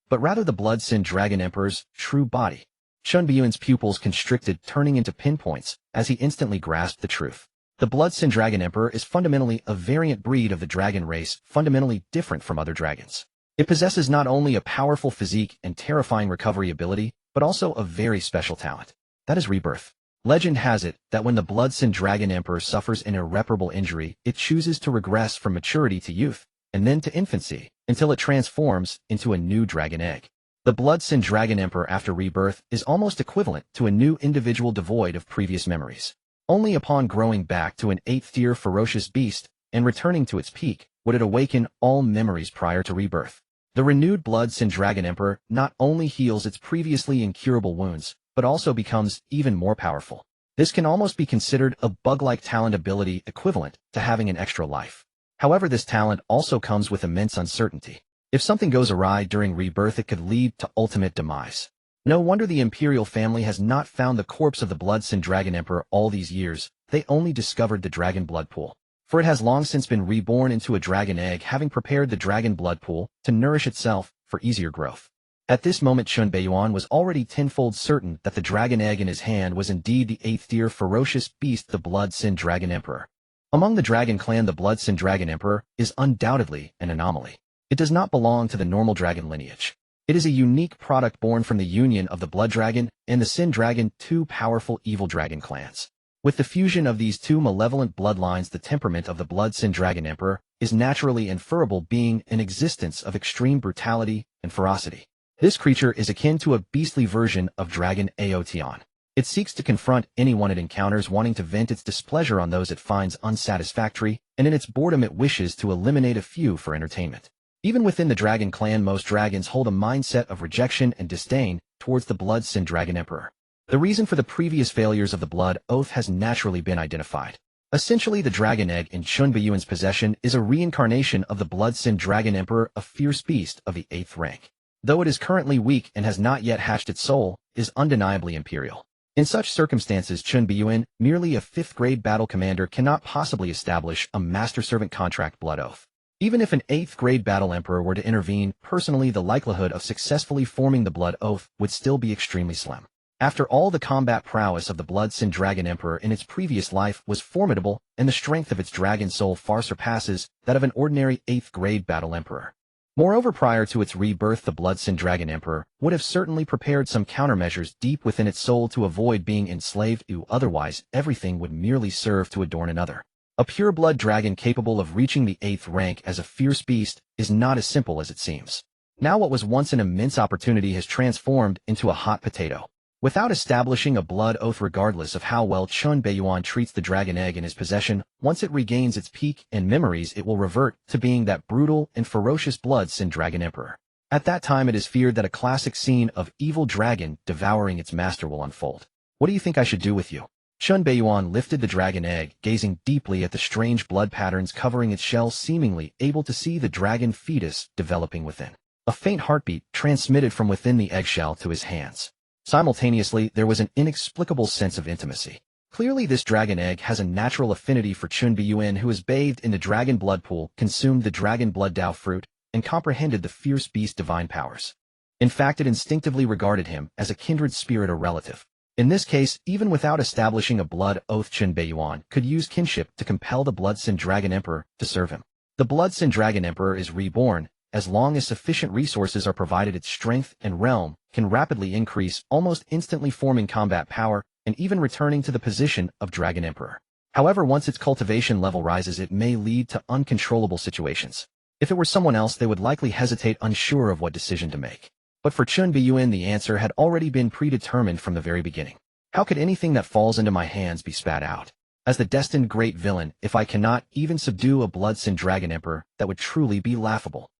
but rather the Blood-Sin Dragon Emperor's true body. Lin Beiyan's pupils constricted, turning into pinpoints, as he instantly grasped the truth. The Blood-Sin Dragon Emperor is fundamentally a variant breed of the dragon race, fundamentally different from other dragons. It possesses not only a powerful physique and terrifying recovery ability, but also a very special talent. That is rebirth. Legend has it that when the Blood-Sin Dragon Emperor suffers an irreparable injury, it chooses to regress from maturity to youth, and then to infancy, until it transforms into a new dragon egg. The Blood-Sin Dragon Emperor after rebirth is almost equivalent to a new individual devoid of previous memories. Only upon growing back to an 8th-tier ferocious beast and returning to its peak would it awaken all memories prior to rebirth. The renewed Blood-Sin Dragon Emperor not only heals its previously incurable wounds, but also becomes even more powerful. This can almost be considered a bug-like talent ability equivalent to having an extra life. However, this talent also comes with immense uncertainty. If something goes awry during rebirth, it could lead to ultimate demise. No wonder the imperial family has not found the corpse of the Blood-Sin Dragon Emperor all these years. They only discovered the dragon blood pool, for it has long since been reborn into a dragon egg, having prepared the dragon blood pool to nourish itself for easier growth. At this moment, Lin Beiyan was already tenfold certain that the dragon egg in his hand was indeed the 8th-tier ferocious beast, the Blood-Sin Dragon Emperor. Among the dragon clan, the Blood-Sin Dragon Emperor is undoubtedly an anomaly. It does not belong to the normal dragon lineage. It is a unique product born from the union of the Blood Dragon and the Sin Dragon, two powerful evil dragon clans. With the fusion of these two malevolent bloodlines, the temperament of the Blood-Sin Dragon Emperor is naturally inferable, being an existence of extreme brutality and ferocity. This creature is akin to a beastly version of Dragon Aotion. It seeks to confront anyone it encounters, wanting to vent its displeasure on those it finds unsatisfactory, and in its boredom it wishes to eliminate a few for entertainment. Even within the dragon clan, most dragons hold a mindset of rejection and disdain towards the Blood-Sin Dragon Emperor. The reason for the previous failures of the blood oath has naturally been identified. Essentially, the dragon egg in Lin Beiyan's possession is a reincarnation of the Blood-Sin Dragon Emperor, a fierce beast of the 8th rank. Though it is currently weak and has not yet hatched its soul, is undeniably imperial. In such circumstances, Lin Beiyan, merely a 5th-grade battle commander, cannot possibly establish a master-servant contract blood oath. Even if an 8th-grade battle emperor were to intervene, personally the likelihood of successfully forming the blood oath would still be extremely slim. After all, the combat prowess of the Blood-Sin Dragon Emperor in its previous life was formidable, and the strength of its dragon soul far surpasses that of an ordinary 8th-grade battle emperor. Moreover, prior to its rebirth, the Blood-Sin Dragon Emperor would have certainly prepared some countermeasures deep within its soul to avoid being enslaved to, otherwise everything would merely serve to adorn another. A pure-blood dragon capable of reaching the 8th rank as a fierce beast is not as simple as it seems. Now what was once an immense opportunity has transformed into a hot potato. Without establishing a blood oath, regardless of how well Lin Beiyan treats the dragon egg in his possession, once it regains its peak and memories, it will revert to being that brutal and ferocious Blood-Sin Dragon Emperor. At that time, it is feared that a classic scene of evil dragon devouring its master will unfold. What do you think I should do with you? Lin Beiyan lifted the dragon egg, gazing deeply at the strange blood patterns covering its shell, seemingly able to see the dragon fetus developing within. A faint heartbeat transmitted from within the eggshell to his hands. Simultaneously, there was an inexplicable sense of intimacy. Clearly, this dragon egg has a natural affinity for Lin Beiyan, who is bathed in the dragon blood pool, consumed the dragon blood Dao fruit, and comprehended the fierce beast's divine powers. In fact, it instinctively regarded him as a kindred spirit or relative. In this case, even without establishing a blood oath, Lin Beiyan could use kinship to compel the Blood-Sin Dragon Emperor to serve him. The Blood-Sin Dragon Emperor is reborn. As long as sufficient resources are provided, its strength and realm can rapidly increase, almost instantly forming combat power and even returning to the position of Dragon Emperor. However, once its cultivation level rises, it may lead to uncontrollable situations. If it were someone else, they would likely hesitate, unsure of what decision to make. But for Lin Beiyan, the answer had already been predetermined from the very beginning. How could anything that falls into my hands be spat out? As the destined great villain, if I cannot even subdue a Blood-Sin Dragon Emperor, that would truly be laughable.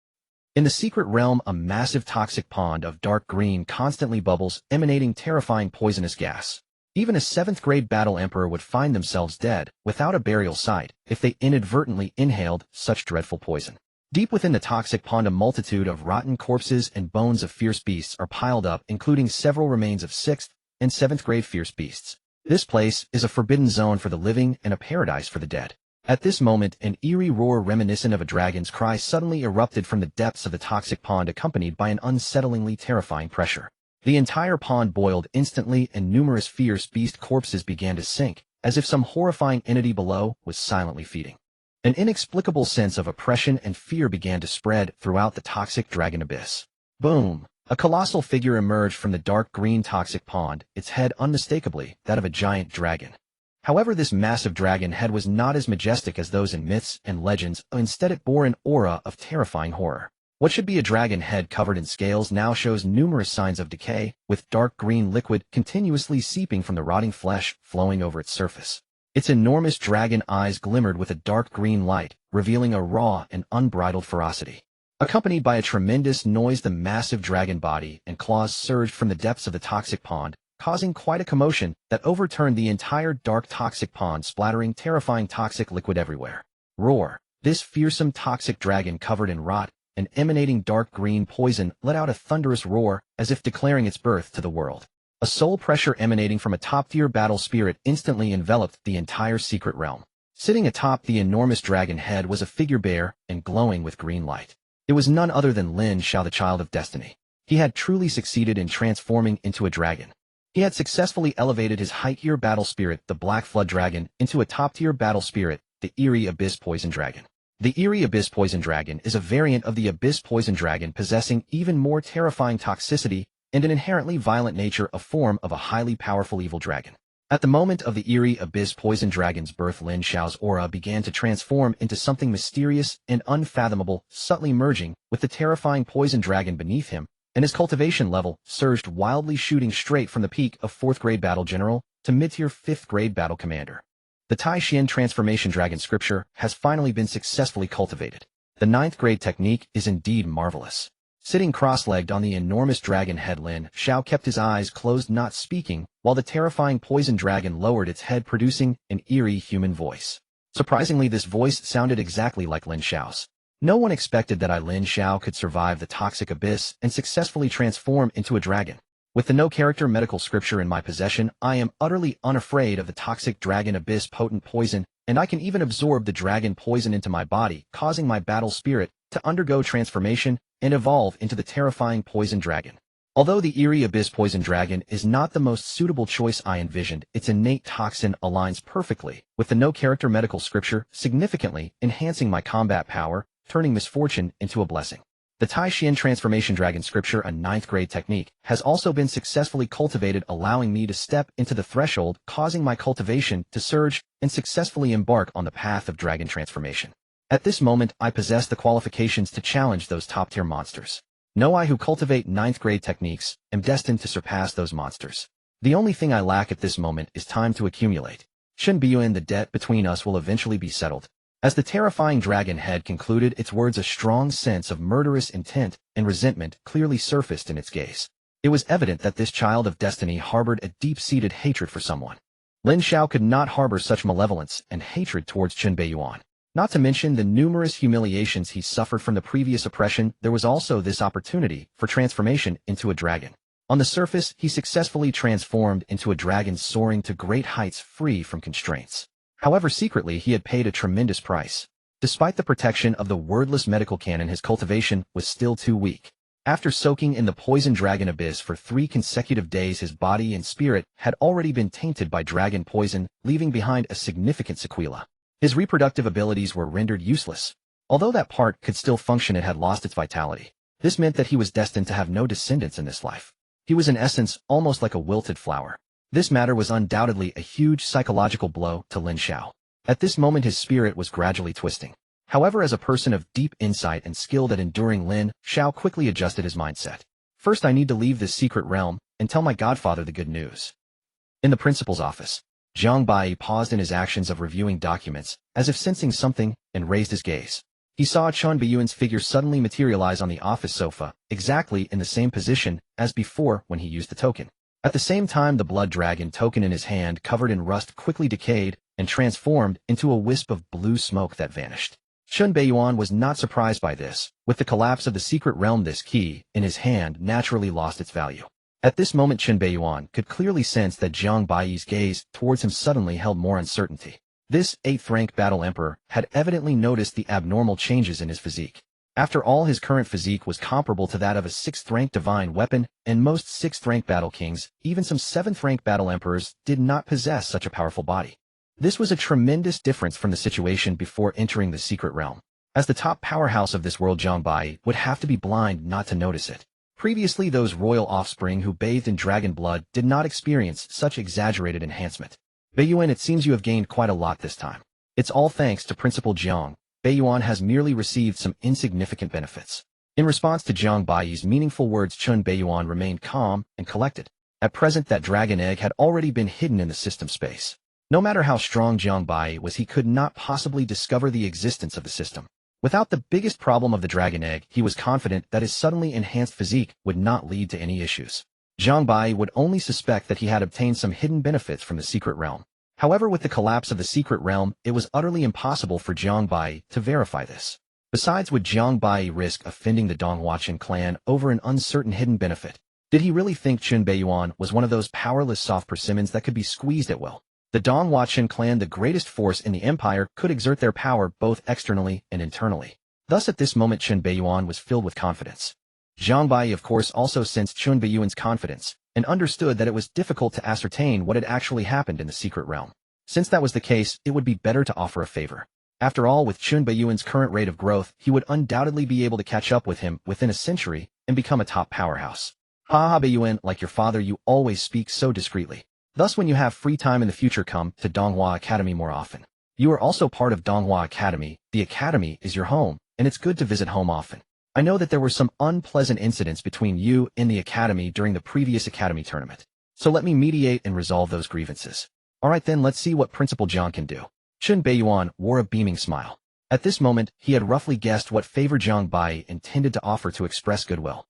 In the secret realm, a massive toxic pond of dark green constantly bubbles, emanating terrifying poisonous gas. Even a 7th-grade battle emperor would find themselves dead, without a burial site, if they inadvertently inhaled such dreadful poison. Deep within the toxic pond, a multitude of rotten corpses and bones of fierce beasts are piled up, including several remains of 6th and 7th-grade fierce beasts. This place is a forbidden zone for the living and a paradise for the dead. At this moment, an eerie roar reminiscent of a dragon's cry suddenly erupted from the depths of the toxic pond, accompanied by an unsettlingly terrifying pressure. The entire pond boiled instantly, and numerous fierce beast corpses began to sink, as if some horrifying entity below was silently feeding. An inexplicable sense of oppression and fear began to spread throughout the toxic dragon abyss. Boom! A colossal figure emerged from the dark green toxic pond, its head unmistakably that of a giant dragon. However, this massive dragon head was not as majestic as those in myths and legends. Instead, it bore an aura of terrifying horror. What should be a dragon head covered in scales now shows numerous signs of decay, with dark green liquid continuously seeping from the rotting flesh flowing over its surface. Its enormous dragon eyes glimmered with a dark green light, revealing a raw and unbridled ferocity. Accompanied by a tremendous noise, the massive dragon body and claws surged from the depths of the toxic pond, causing quite a commotion that overturned the entire dark toxic pond, splattering terrifying toxic liquid everywhere. Roar! This fearsome toxic dragon, covered in rot and emanating dark green poison, let out a thunderous roar, as if declaring its birth to the world. A soul pressure emanating from a top-tier battle spirit instantly enveloped the entire secret realm. Sitting atop the enormous dragon head was a figure bare and glowing with green light. It was none other than Lin Xiao, the child of destiny. He had truly succeeded in transforming into a dragon. He had successfully elevated his high-tier battle spirit, the Black Flood Dragon, into a top-tier battle spirit, the Eerie Abyss Poison Dragon. The Eerie Abyss Poison Dragon is a variant of the Abyss Poison Dragon, possessing even more terrifying toxicity and an inherently violent nature, a form of a highly powerful evil dragon. At the moment of the Eerie Abyss Poison Dragon's birth, Lin Xiao's aura began to transform into something mysterious and unfathomable, subtly merging with the terrifying poison dragon beneath him, and his cultivation level surged wildly, shooting straight from the peak of 4th-grade battle general to mid-tier 5th-grade battle commander. The Tai Xian transformation dragon scripture has finally been successfully cultivated. The 9th-grade technique is indeed marvelous. Sitting cross-legged on the enormous dragon head, Lin Xiao kept his eyes closed, not speaking, while the terrifying poison dragon lowered its head, producing an eerie human voice. Surprisingly, this voice sounded exactly like Lin Xiao's. No one expected that Lin Xiao could survive the toxic abyss and successfully transform into a dragon. With the no-character medical scripture in my possession, I am utterly unafraid of the toxic dragon abyss potent poison, and I can even absorb the dragon poison into my body, causing my battle spirit to undergo transformation and evolve into the terrifying poison dragon. Although the eerie abyss poison dragon is not the most suitable choice I envisioned, its innate toxin aligns perfectly with the no-character medical scripture, significantly enhancing my combat power, turning misfortune into a blessing. The Tai Xian transformation dragon scripture, a 9th grade technique, has also been successfully cultivated, allowing me to step into the threshold, causing my cultivation to surge and successfully embark on the path of dragon transformation. At this moment, I possess the qualifications to challenge those top-tier monsters. No, I who cultivate 9th grade techniques am destined to surpass those monsters. The only thing I lack at this moment is time to accumulate. Lin Beiyan, the debt between us will eventually be settled. As the terrifying dragon head concluded its words, a strong sense of murderous intent and resentment clearly surfaced in its gaze. It was evident that this child of destiny harbored a deep-seated hatred for someone. Lin Xiao could not harbor such malevolence and hatred towards Lin Beiyan. Not to mention the numerous humiliations he suffered from the previous oppression, there was also this opportunity for transformation into a dragon. On the surface, he successfully transformed into a dragon, soaring to great heights free from constraints. However, secretly he had paid a tremendous price. Despite the protection of the wordless medical canon, his cultivation was still too weak. After soaking in the poison dragon abyss for 3 consecutive days, his body and spirit had already been tainted by dragon poison, leaving behind a significant sequelae. His reproductive abilities were rendered useless. Although that part could still function, it had lost its vitality. This meant that he was destined to have no descendants in this life. He was in essence almost like a wilted flower. This matter was undoubtedly a huge psychological blow to Lin Xiao. At this moment his spirit was gradually twisting. However, as a person of deep insight and skilled at enduring, Lin Xiao quickly adjusted his mindset. First, I need to leave this secret realm and tell my godfather the good news. In the principal's office, Zhang Bai paused in his actions of reviewing documents, as if sensing something, and raised his gaze. He saw Lin Beiyan's figure suddenly materialize on the office sofa, exactly in the same position as before when he used the token. At the same time, the blood dragon token in his hand, covered in rust, quickly decayed and transformed into a wisp of blue smoke that vanished. Lin Beiyan was not surprised by this. With the collapse of the secret realm, this key in his hand naturally lost its value. At this moment, Lin Beiyan could clearly sense that Zhang Bai's gaze towards him suddenly held more uncertainty. This 8th-rank battle emperor had evidently noticed the abnormal changes in his physique. After all, his current physique was comparable to that of a 6th-rank divine weapon, and most 6th-rank battle kings, even some 7th-rank battle emperors, did not possess such a powerful body. This was a tremendous difference from the situation before entering the secret realm. As the top powerhouse of this world, Zhang Bai would have to be blind not to notice it. Previously, those royal offspring who bathed in dragon blood did not experience such exaggerated enhancement. Beiyan, it seems you have gained quite a lot this time. It's all thanks to Principal Jiang. Beiyan has merely received some insignificant benefits. In response to Zhang Bai's meaningful words, Lin Beiyan remained calm and collected. At present, that dragon egg had already been hidden in the system space. No matter how strong Zhang Bai was, he could not possibly discover the existence of the system. Without the biggest problem of the dragon egg, he was confident that his suddenly enhanced physique would not lead to any issues. Zhang Bai would only suspect that he had obtained some hidden benefits from the secret realm. However, with the collapse of the secret realm, it was utterly impossible for Zhang Bai to verify this. Besides, would Zhang Bai risk offending the Donghuaqin clan over an uncertain hidden benefit? Did he really think Lin Beiyan was one of those powerless soft persimmons that could be squeezed at will? The Donghuaqin clan, the greatest force in the empire, could exert their power both externally and internally. Thus, at this moment, Lin Beiyan was filled with confidence. Zhang Bai, of course, also sensed Lin Beiyan's confidence and understood that it was difficult to ascertain what had actually happened in the secret realm. Since that was the case, it would be better to offer a favor. After all, with Lin Beiyan's current rate of growth, he would undoubtedly be able to catch up with him within a century and become a top powerhouse. Ha, Beiyan, like your father, you always speak so discreetly. Thus, when you have free time in the future, come to Donghua Academy more often. You are also part of Donghua Academy. The academy is your home, and it's good to visit home often. I know that there were some unpleasant incidents between you and the academy during the previous academy tournament. So let me mediate and resolve those grievances. Alright then, let's see what Principal Jiang can do. Lin Beiyan wore a beaming smile. At this moment, he had roughly guessed what favor Zhang Bai intended to offer to express goodwill.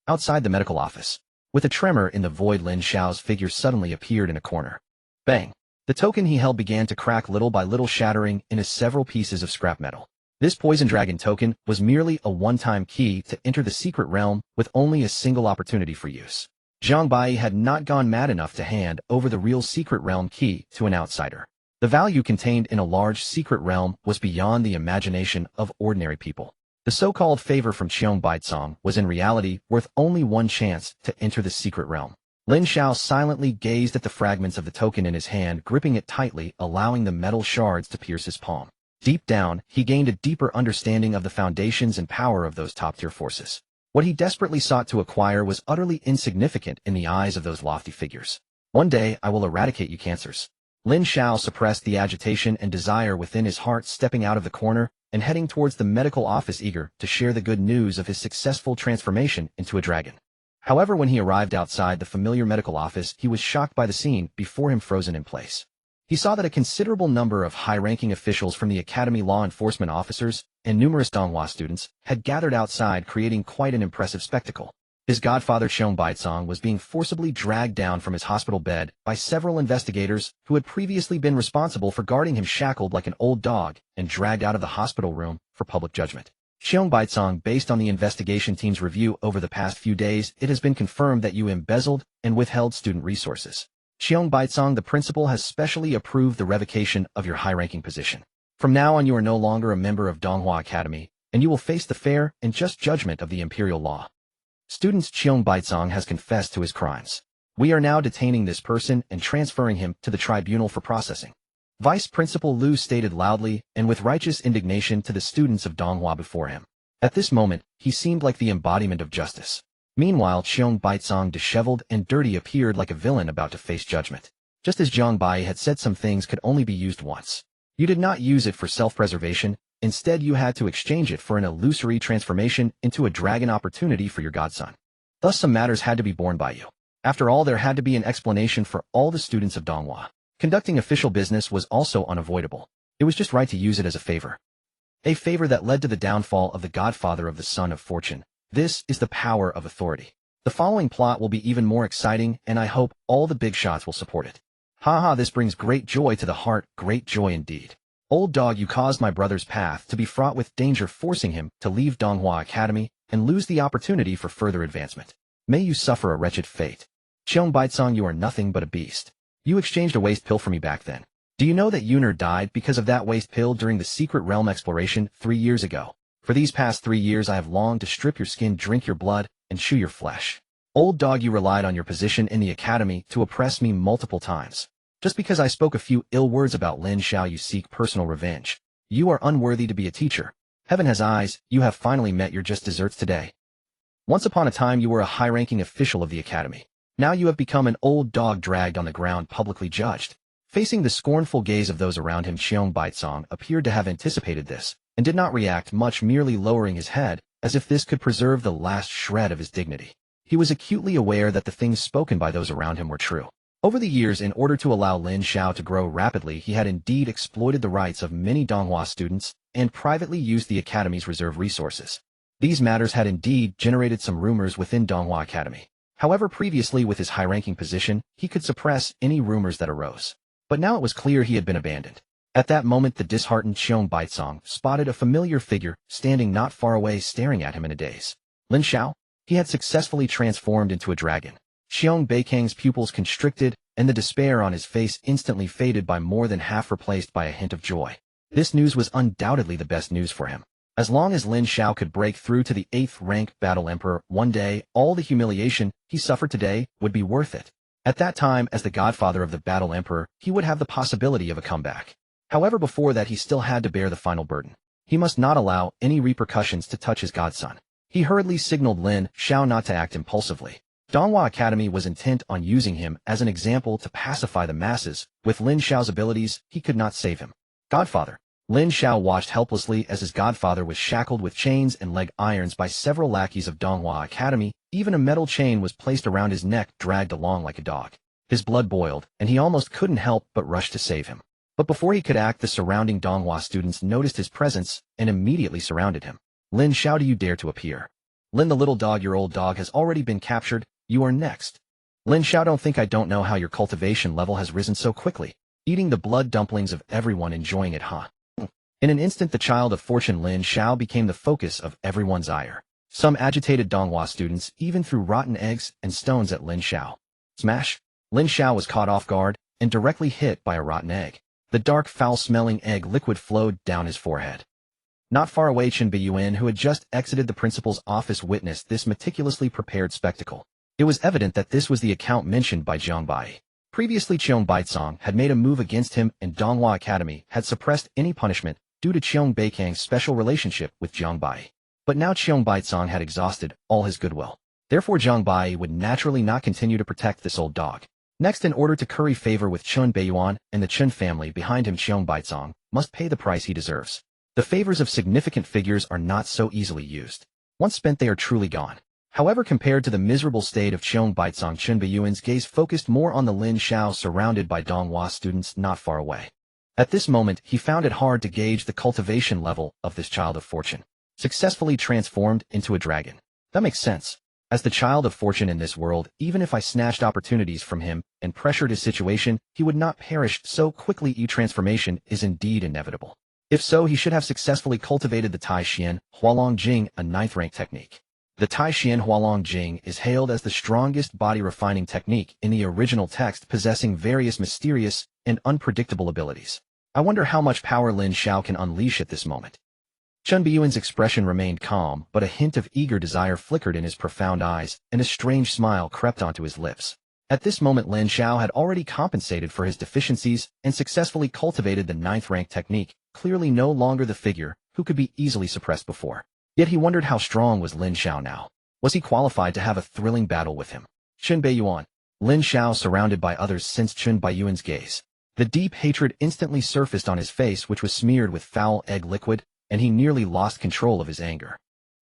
Outside the medical office, with a tremor in the void, Lin Xiao's figure suddenly appeared in a corner. Bang! The token he held began to crack little by little, shattering into several pieces of scrap metal. This poison dragon token was merely a one-time key to enter the secret realm with only a single opportunity for use. Zhang Bai had not gone mad enough to hand over the real secret realm key to an outsider. The value contained in a large secret realm was beyond the imagination of ordinary people. The so-called favor from Cheong Baitsong was in reality worth only one chance to enter the secret realm. Lin Xiao silently gazed at the fragments of the token in his hand, gripping it tightly, allowing the metal shards to pierce his palm. Deep down, he gained a deeper understanding of the foundations and power of those top-tier forces. What he desperately sought to acquire was utterly insignificant in the eyes of those lofty figures. One day, I will eradicate you cancers. Lin Xiao suppressed the agitation and desire within his heart, stepping out of the corner and heading towards the medical office, eager to share the good news of his successful transformation into a dragon. However, when he arrived outside the familiar medical office, he was shocked by the scene before him, frozen in place. He saw that a considerable number of high-ranking officials from the Academy, law enforcement officers, and numerous Donghua students had gathered outside, creating quite an impressive spectacle. His godfather Cheong Baitsong was being forcibly dragged down from his hospital bed by several investigators who had previously been responsible for guarding him, shackled like an old dog and dragged out of the hospital room for public judgment. Cheong Baitsong, based on the investigation team's review over the past few days, it has been confirmed that you embezzled and withheld student resources. Cheong Baitsong, the principal, has specially approved the revocation of your high-ranking position. From now on, you are no longer a member of Donghua Academy, and you will face the fair and just judgment of the imperial law. Students, Cheong Baitsong has confessed to his crimes. We are now detaining this person and transferring him to the tribunal for processing. Vice Principal Liu stated loudly and with righteous indignation to the students of Donghua before him. At this moment, he seemed like the embodiment of justice. Meanwhile, Cheong Baitsong, disheveled and dirty, appeared like a villain about to face judgment. Just as Zhang Bai had said, some things could only be used once. You did not use it for self-preservation. Instead, you had to exchange it for an illusory transformation into a dragon opportunity for your godson. Thus, some matters had to be borne by you. After all, there had to be an explanation for all the students of Donghua. Conducting official business was also unavoidable. It was just right to use it as a favor. A favor that led to the downfall of the godfather of the son of fortune. This is the power of authority. The following plot will be even more exciting, and I hope all the big shots will support it. Haha, this brings great joy to the heart, great joy indeed. Old dog, you caused my brother's path to be fraught with danger, forcing him to leave Donghua Academy and lose the opportunity for further advancement. May you suffer a wretched fate. Cheong Baitsong, you are nothing but a beast. You exchanged a waste pill for me back then. Do you know that Yuner died because of that waste pill during the secret realm exploration 3 years ago? For these past 3 years, I have longed to strip your skin, drink your blood, and chew your flesh. Old dog, you relied on your position in the academy to oppress me multiple times. Just because I spoke a few ill words about Lin Xiao, you seek personal revenge. You are unworthy to be a teacher. Heaven has eyes, you have finally met your just desserts today. Once upon a time, you were a high-ranking official of the academy. Now you have become an old dog, dragged on the ground, publicly judged. Facing the scornful gaze of those around him, Cheong Baitsong appeared to have anticipated this, and did not react much, merely lowering his head, as if this could preserve the last shred of his dignity. He was acutely aware that the things spoken by those around him were true. Over the years, in order to allow Lin Xiao to grow rapidly, he had indeed exploited the rights of many Donghua students and privately used the academy's reserve resources. These matters had indeed generated some rumors within Donghua Academy. However, previously, with his high-ranking position, he could suppress any rumors that arose. But now it was clear he had been abandoned. At that moment, the disheartened Cheong Baitsong spotted a familiar figure standing not far away, staring at him in a daze. Lin Xiao? He had successfully transformed into a dragon. Cheong Baikang's pupils constricted, and the despair on his face instantly faded, by more than half replaced by a hint of joy. This news was undoubtedly the best news for him. As long as Lin Xiao could break through to the 8th rank Battle Emperor, one day, all the humiliation he suffered today would be worth it. At that time, as the godfather of the Battle Emperor, he would have the possibility of a comeback. However, before that, he still had to bear the final burden. He must not allow any repercussions to touch his godson. He hurriedly signaled Lin Xiao not to act impulsively. Donghua Academy was intent on using him as an example to pacify the masses. With Lin Xiao's abilities, he could not save him. Godfather. Lin Xiao watched helplessly as his godfather was shackled with chains and leg irons by several lackeys of Donghua Academy. Even a metal chain was placed around his neck, dragged along like a dog. His blood boiled, and he almost couldn't help but rush to save him. But before he could act, the surrounding Donghua students noticed his presence and immediately surrounded him. Lin Xiao, do you dare to appear? Lin the little dog, your old dog has already been captured. You are next. Lin Xiao, don't think I don't know how your cultivation level has risen so quickly. Eating the blood dumplings of everyone, enjoying it, huh? In an instant, the child of fortune Lin Xiao became the focus of everyone's ire. Some agitated Donghua students even threw rotten eggs and stones at Lin Xiao. Smash! Lin Xiao was caught off guard and directly hit by a rotten egg. The dark, foul-smelling egg liquid flowed down his forehead. Not far away, Lin Beiyan, who had just exited the principal's office, witnessed this meticulously prepared spectacle. It was evident that this was the account mentioned by Jiang Bai. Previously, Cheong Baitsong had made a move against him, and Donghua Academy had suppressed any punishment due to Cheong Baikang's special relationship with Jiang Bai. But now Cheong Baitsong had exhausted all his goodwill. Therefore, Jiang Bai would naturally not continue to protect this old dog. Next, in order to curry favor with Lin Beiyan and the Chen family behind him, Cheong Baitsong must pay the price he deserves. The favors of significant figures are not so easily used. Once spent, they are truly gone. However, compared to the miserable state of Cheong Baitsong, Lin Beiyan's gaze focused more on the Lin Xiao surrounded by Donghua students not far away. At this moment, he found it hard to gauge the cultivation level of this child of fortune. Successfully transformed into a dragon. That makes sense. As the child of fortune in this world, even if I snatched opportunities from him and pressured his situation, he would not perish so quickly. Transformation is indeed inevitable. If so, he should have successfully cultivated the Tai Xian Hualong Jing, a 9th rank technique. The Tai Xian Hualong Jing is hailed as the strongest body refining technique in the original text, possessing various mysterious and unpredictable abilities. I wonder how much power Lin Xiao can unleash at this moment. Lin Beiyan's expression remained calm, but a hint of eager desire flickered in his profound eyes, and a strange smile crept onto his lips. At this moment, Lin Xiao had already compensated for his deficiencies and successfully cultivated the 9th rank technique, clearly no longer the figure who could be easily suppressed before. Yet he wondered how strong was Lin Xiao now. Was he qualified to have a thrilling battle with him? Lin Beiyan. Lin Xiao surrounded by others sensed Lin Beiyan's gaze. The deep hatred instantly surfaced on his face, which was smeared with foul egg liquid, and he nearly lost control of his anger.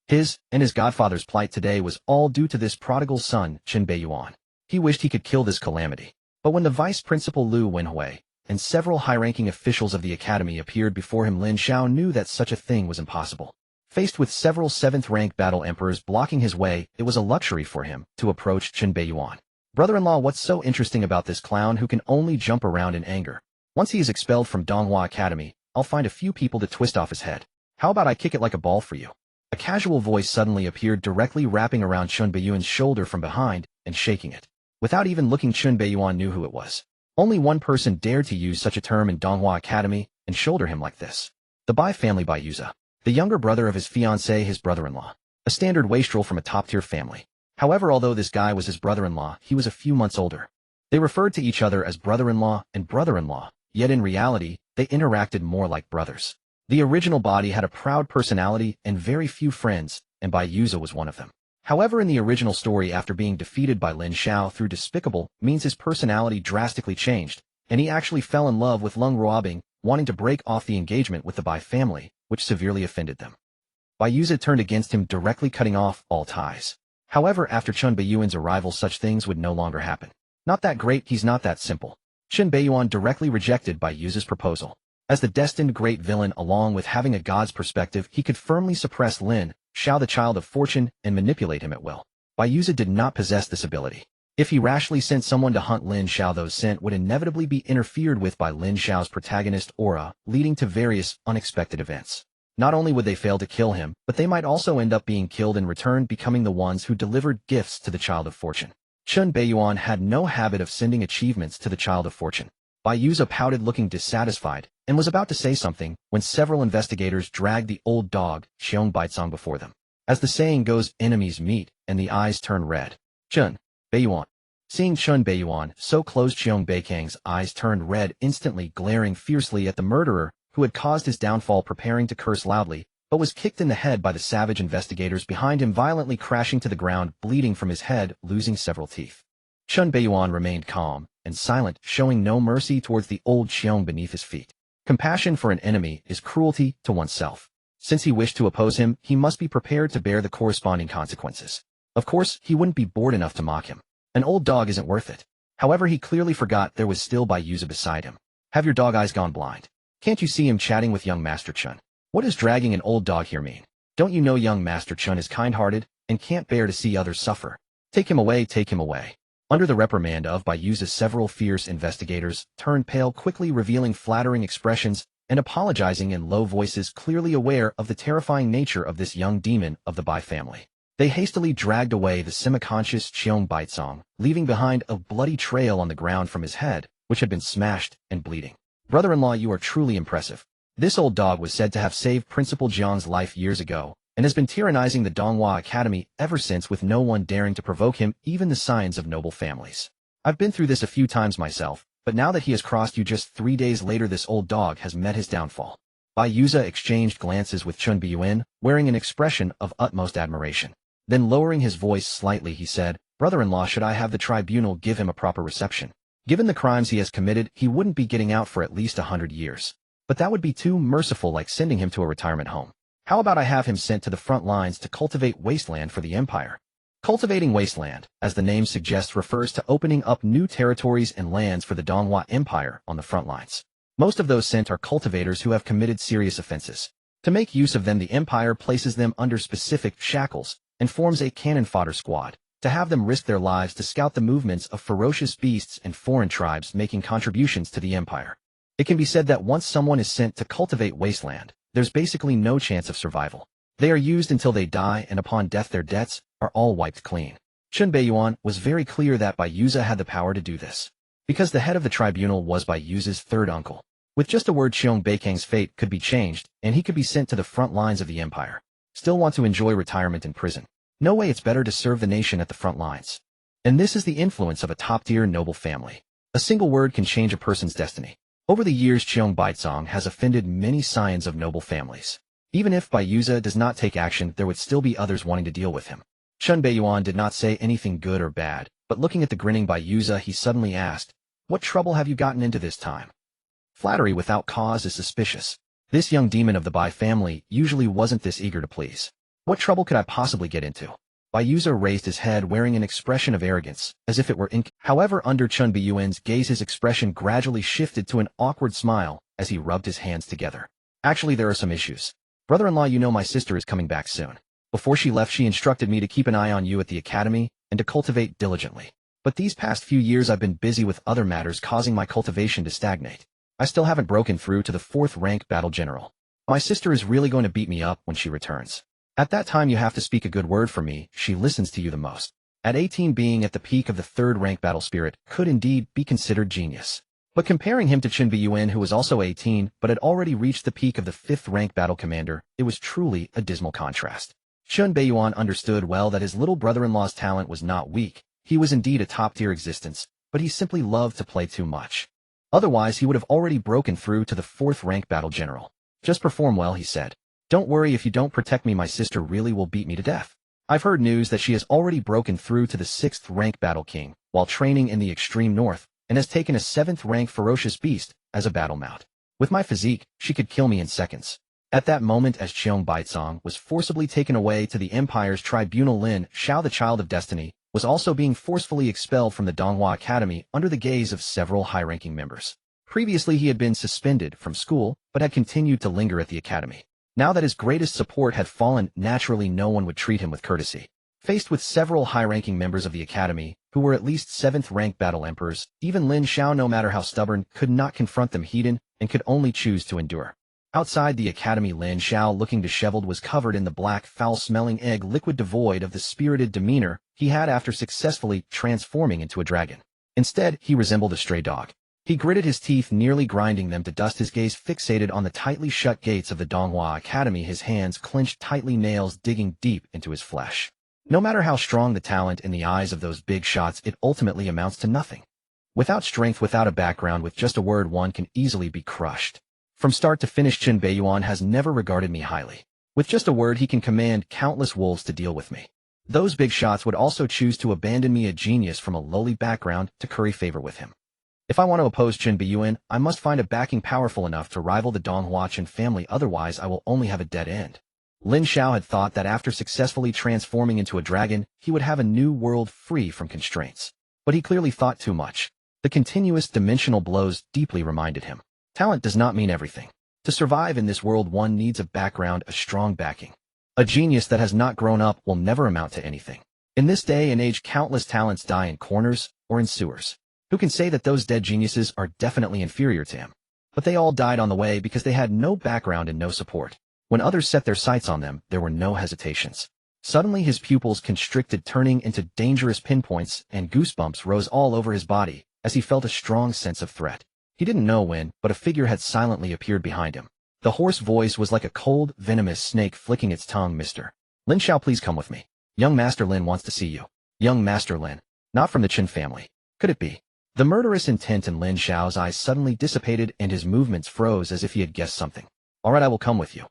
His and his godfather's plight today was all due to this prodigal son, Lin Beiyan. He wished he could kill this calamity. But when the vice principal Lu Wenhui and several high-ranking officials of the academy appeared before him, Lin Xiao knew that such a thing was impossible. Faced with several 7th-rank battle emperors blocking his way, it was a luxury for him to approach Lin Beiyan. Brother-in-law, what's so interesting about this clown who can only jump around in anger? Once he is expelled from Donghua Academy, I'll find a few people to twist off his head. How about I kick it like a ball for you? A casual voice suddenly appeared, directly wrapping around Lin Beiyan's shoulder from behind and shaking it. Without even looking, Lin Beiyan knew who it was. Only one person dared to use such a term in Donghua Academy and shoulder him like this. The Bai family, Bai Yuza, the younger brother of his fiancée, his brother-in-law. A standard wastrel from a top-tier family. However, although this guy was his brother-in-law, he was a few months older. They referred to each other as brother-in-law and brother-in-law, yet in reality, they interacted more like brothers. The original body had a proud personality and very few friends, and Bai Yuza was one of them. However, in the original story, after being defeated by Lin Xiao through despicable means, his personality drastically changed, and he actually fell in love with Lung Ruobing, wanting to break off the engagement with the Bai family, which severely offended them. Bai Yuza turned against him, directly cutting off all ties. However, after Lin Beiyan's arrival, such things would no longer happen. Not that great, he's not that simple. Lin Beiyan directly rejected Bai Yuza's proposal. As the destined great villain, along with having a god's perspective, he could firmly suppress Lin Xiao, the child of fortune, and manipulate him at will. Bai Yuza did not possess this ability. If he rashly sent someone to hunt Lin Xiao, those sent would inevitably be interfered with by Lin Xiao's protagonist aura, leading to various unexpected events. Not only would they fail to kill him, but they might also end up being killed in return, becoming the ones who delivered gifts to the child of fortune. Lin Beiyan had no habit of sending achievements to the child of fortune. Bai Yuza pouted, looking dissatisfied, and was about to say something when several investigators dragged the old dog, Cheong Baitsong, before them. As the saying goes, enemies meet, and the eyes turn red. Lin Beiyan. Seeing Lin Beiyan so close, Cheong Baikang's eyes turned red, instantly glaring fiercely at the murderer who had caused his downfall, preparing to curse loudly, but was kicked in the head by the savage investigators behind him, violently crashing to the ground, bleeding from his head, losing several teeth. Lin Beiyan remained calm and silent, showing no mercy towards the old Cheong beneath his feet. Compassion for an enemy is cruelty to oneself. Since he wished to oppose him, he must be prepared to bear the corresponding consequences. Of course, he wouldn't be bored enough to mock him. An old dog isn't worth it. However, he clearly forgot there was still Bai Yuza beside him. Have your dog eyes gone blind? Can't you see him chatting with young Master Chun? What does dragging an old dog here mean? Don't you know young Master Chun is kind-hearted and can't bear to see others suffer? Take him away, take him away. Under the reprimand of Bai Yuza, several fierce investigators turned pale, quickly revealing flattering expressions and apologizing in low voices, clearly aware of the terrifying nature of this young demon of the Bai family. They hastily dragged away the semi-conscious Cheong Baitsong, leaving behind a bloody trail on the ground from his head, which had been smashed and bleeding. Brother-in-law, you are truly impressive. This old dog was said to have saved Principal Jiang's life years ago, and has been tyrannizing the Donghua Academy ever since, with no one daring to provoke him, even the scions of noble families. I've been through this a few times myself, but now that he has crossed you just 3 days later, this old dog has met his downfall. Bai Yuza exchanged glances with Chun Biyuan, wearing an expression of utmost admiration. Then lowering his voice slightly, he said, "Brother-in-law, should I have the tribunal give him a proper reception? Given the crimes he has committed, he wouldn't be getting out for at least 100 years. But that would be too merciful, like sending him to a retirement home. How about I have him sent to the front lines to cultivate wasteland for the empire?" Cultivating wasteland, as the name suggests, refers to opening up new territories and lands for the Donghua Empire on the front lines. Most of those sent are cultivators who have committed serious offenses. To make use of them, the empire places them under specific shackles and forms a cannon fodder squad to have them risk their lives to scout the movements of ferocious beasts and foreign tribes making contributions to the empire. It can be said that once someone is sent to cultivate wasteland, there's basically no chance of survival. They are used until they die, and upon death their debts are all wiped clean. Chun Beiyuan was very clear that Bai Yuza had the power to do this, because the head of the tribunal was Bai Yuza's third uncle. With just a word, Cheong Beikang's fate could be changed, and he could be sent to the front lines of the empire. Still want to enjoy retirement in prison? No way, it's better to serve the nation at the front lines. And this is the influence of a top-tier noble family. A single word can change a person's destiny. Over the years, Cheong Baizong has offended many scions of noble families. Even if Bai Yuza does not take action, there would still be others wanting to deal with him. Chun Beiyuan did not say anything good or bad, but looking at the grinning Bai Yuza, he suddenly asked, "What trouble have you gotten into this time?" Flattery without cause is suspicious. This young demon of the Bai family usually wasn't this eager to please. What trouble could I possibly get into? Bai Yuza raised his head, wearing an expression of arrogance, as if it were However, under Chun Beiyuan's gaze, his expression gradually shifted to an awkward smile as he rubbed his hands together. "Actually, there are some issues. Brother-in-law, you know my sister is coming back soon. Before she left, she instructed me to keep an eye on you at the academy and to cultivate diligently. But these past few years I've been busy with other matters, causing my cultivation to stagnate. I still haven't broken through to the 4th rank battle general. My sister is really going to beat me up when she returns. At that time you have to speak a good word for me. She listens to you the most." At 18, being at the peak of the 3rd rank battle spirit could indeed be considered genius. But comparing him to Chun Biyuan, who was also 18 but had already reached the peak of the 5th rank battle commander, it was truly a dismal contrast. Chun Beiyuan understood well that his little brother-in-law's talent was not weak. He was indeed a top-tier existence, but he simply loved to play too much. Otherwise, he would have already broken through to the 4th rank battle general. "Just perform well," he said. "Don't worry, if you don't protect me, my sister really will beat me to death. I've heard news that she has already broken through to the 6th rank battle king while training in the extreme north, and has taken a 7th rank ferocious beast as a battle mount. With my physique, she could kill me in seconds." At that moment, as Cheong Baizong was forcibly taken away to the empire's tribunal, Lin Xiao, the child of destiny, was also being forcefully expelled from the Donghua Academy under the gaze of several high-ranking members. Previously, he had been suspended from school, but had continued to linger at the academy. Now that his greatest support had fallen, naturally no one would treat him with courtesy. Faced with several high-ranking members of the academy, who were at least 7th rank battle emperors, even Lin Xiao, no matter how stubborn, could not confront them head-on and could only choose to endure. Outside the academy, Lin Xiao, looking disheveled, was covered in the black, foul-smelling egg liquid devoid of the spirited demeanor he had after successfully transforming into a dragon. Instead, he resembled a stray dog. He gritted his teeth, nearly grinding them to dust, his gaze fixated on the tightly shut gates of the Donghua Academy, his hands clenched tightly, nails digging deep into his flesh. No matter how strong the talent in the eyes of those big shots, it ultimately amounts to nothing. Without strength, without a background, with just a word, one can easily be crushed. From start to finish, Chun Beiyuan has never regarded me highly. With just a word, he can command countless wolves to deal with me. Those big shots would also choose to abandon me, a genius from a lowly background, to curry favor with him. If I want to oppose Chun Biyuan, I must find a backing powerful enough to rival the Donghua Chen family, otherwise I will only have a dead end. Lin Xiao had thought that after successfully transforming into a dragon, he would have a new world free from constraints. But he clearly thought too much. The continuous dimensional blows deeply reminded him. Talent does not mean everything. To survive in this world, one needs a background, a strong backing. A genius that has not grown up will never amount to anything. In this day and age, countless talents die in corners or in sewers. Who can say that those dead geniuses are definitely inferior to him? But they all died on the way because they had no background and no support. When others set their sights on them, there were no hesitations. Suddenly his pupils constricted, turning into dangerous pinpoints, and goosebumps rose all over his body as he felt a strong sense of threat. He didn't know when, but a figure had silently appeared behind him. The hoarse voice was like a cold, venomous snake flicking its tongue. Mr. Lin Xiao, please come with me. Young Master Lin wants to see you. Young Master Lin. Not from the Qin family. Could it be? The murderous intent in Lin Xiao's eyes suddenly dissipated and his movements froze as if he had guessed something. All right, I will come with you.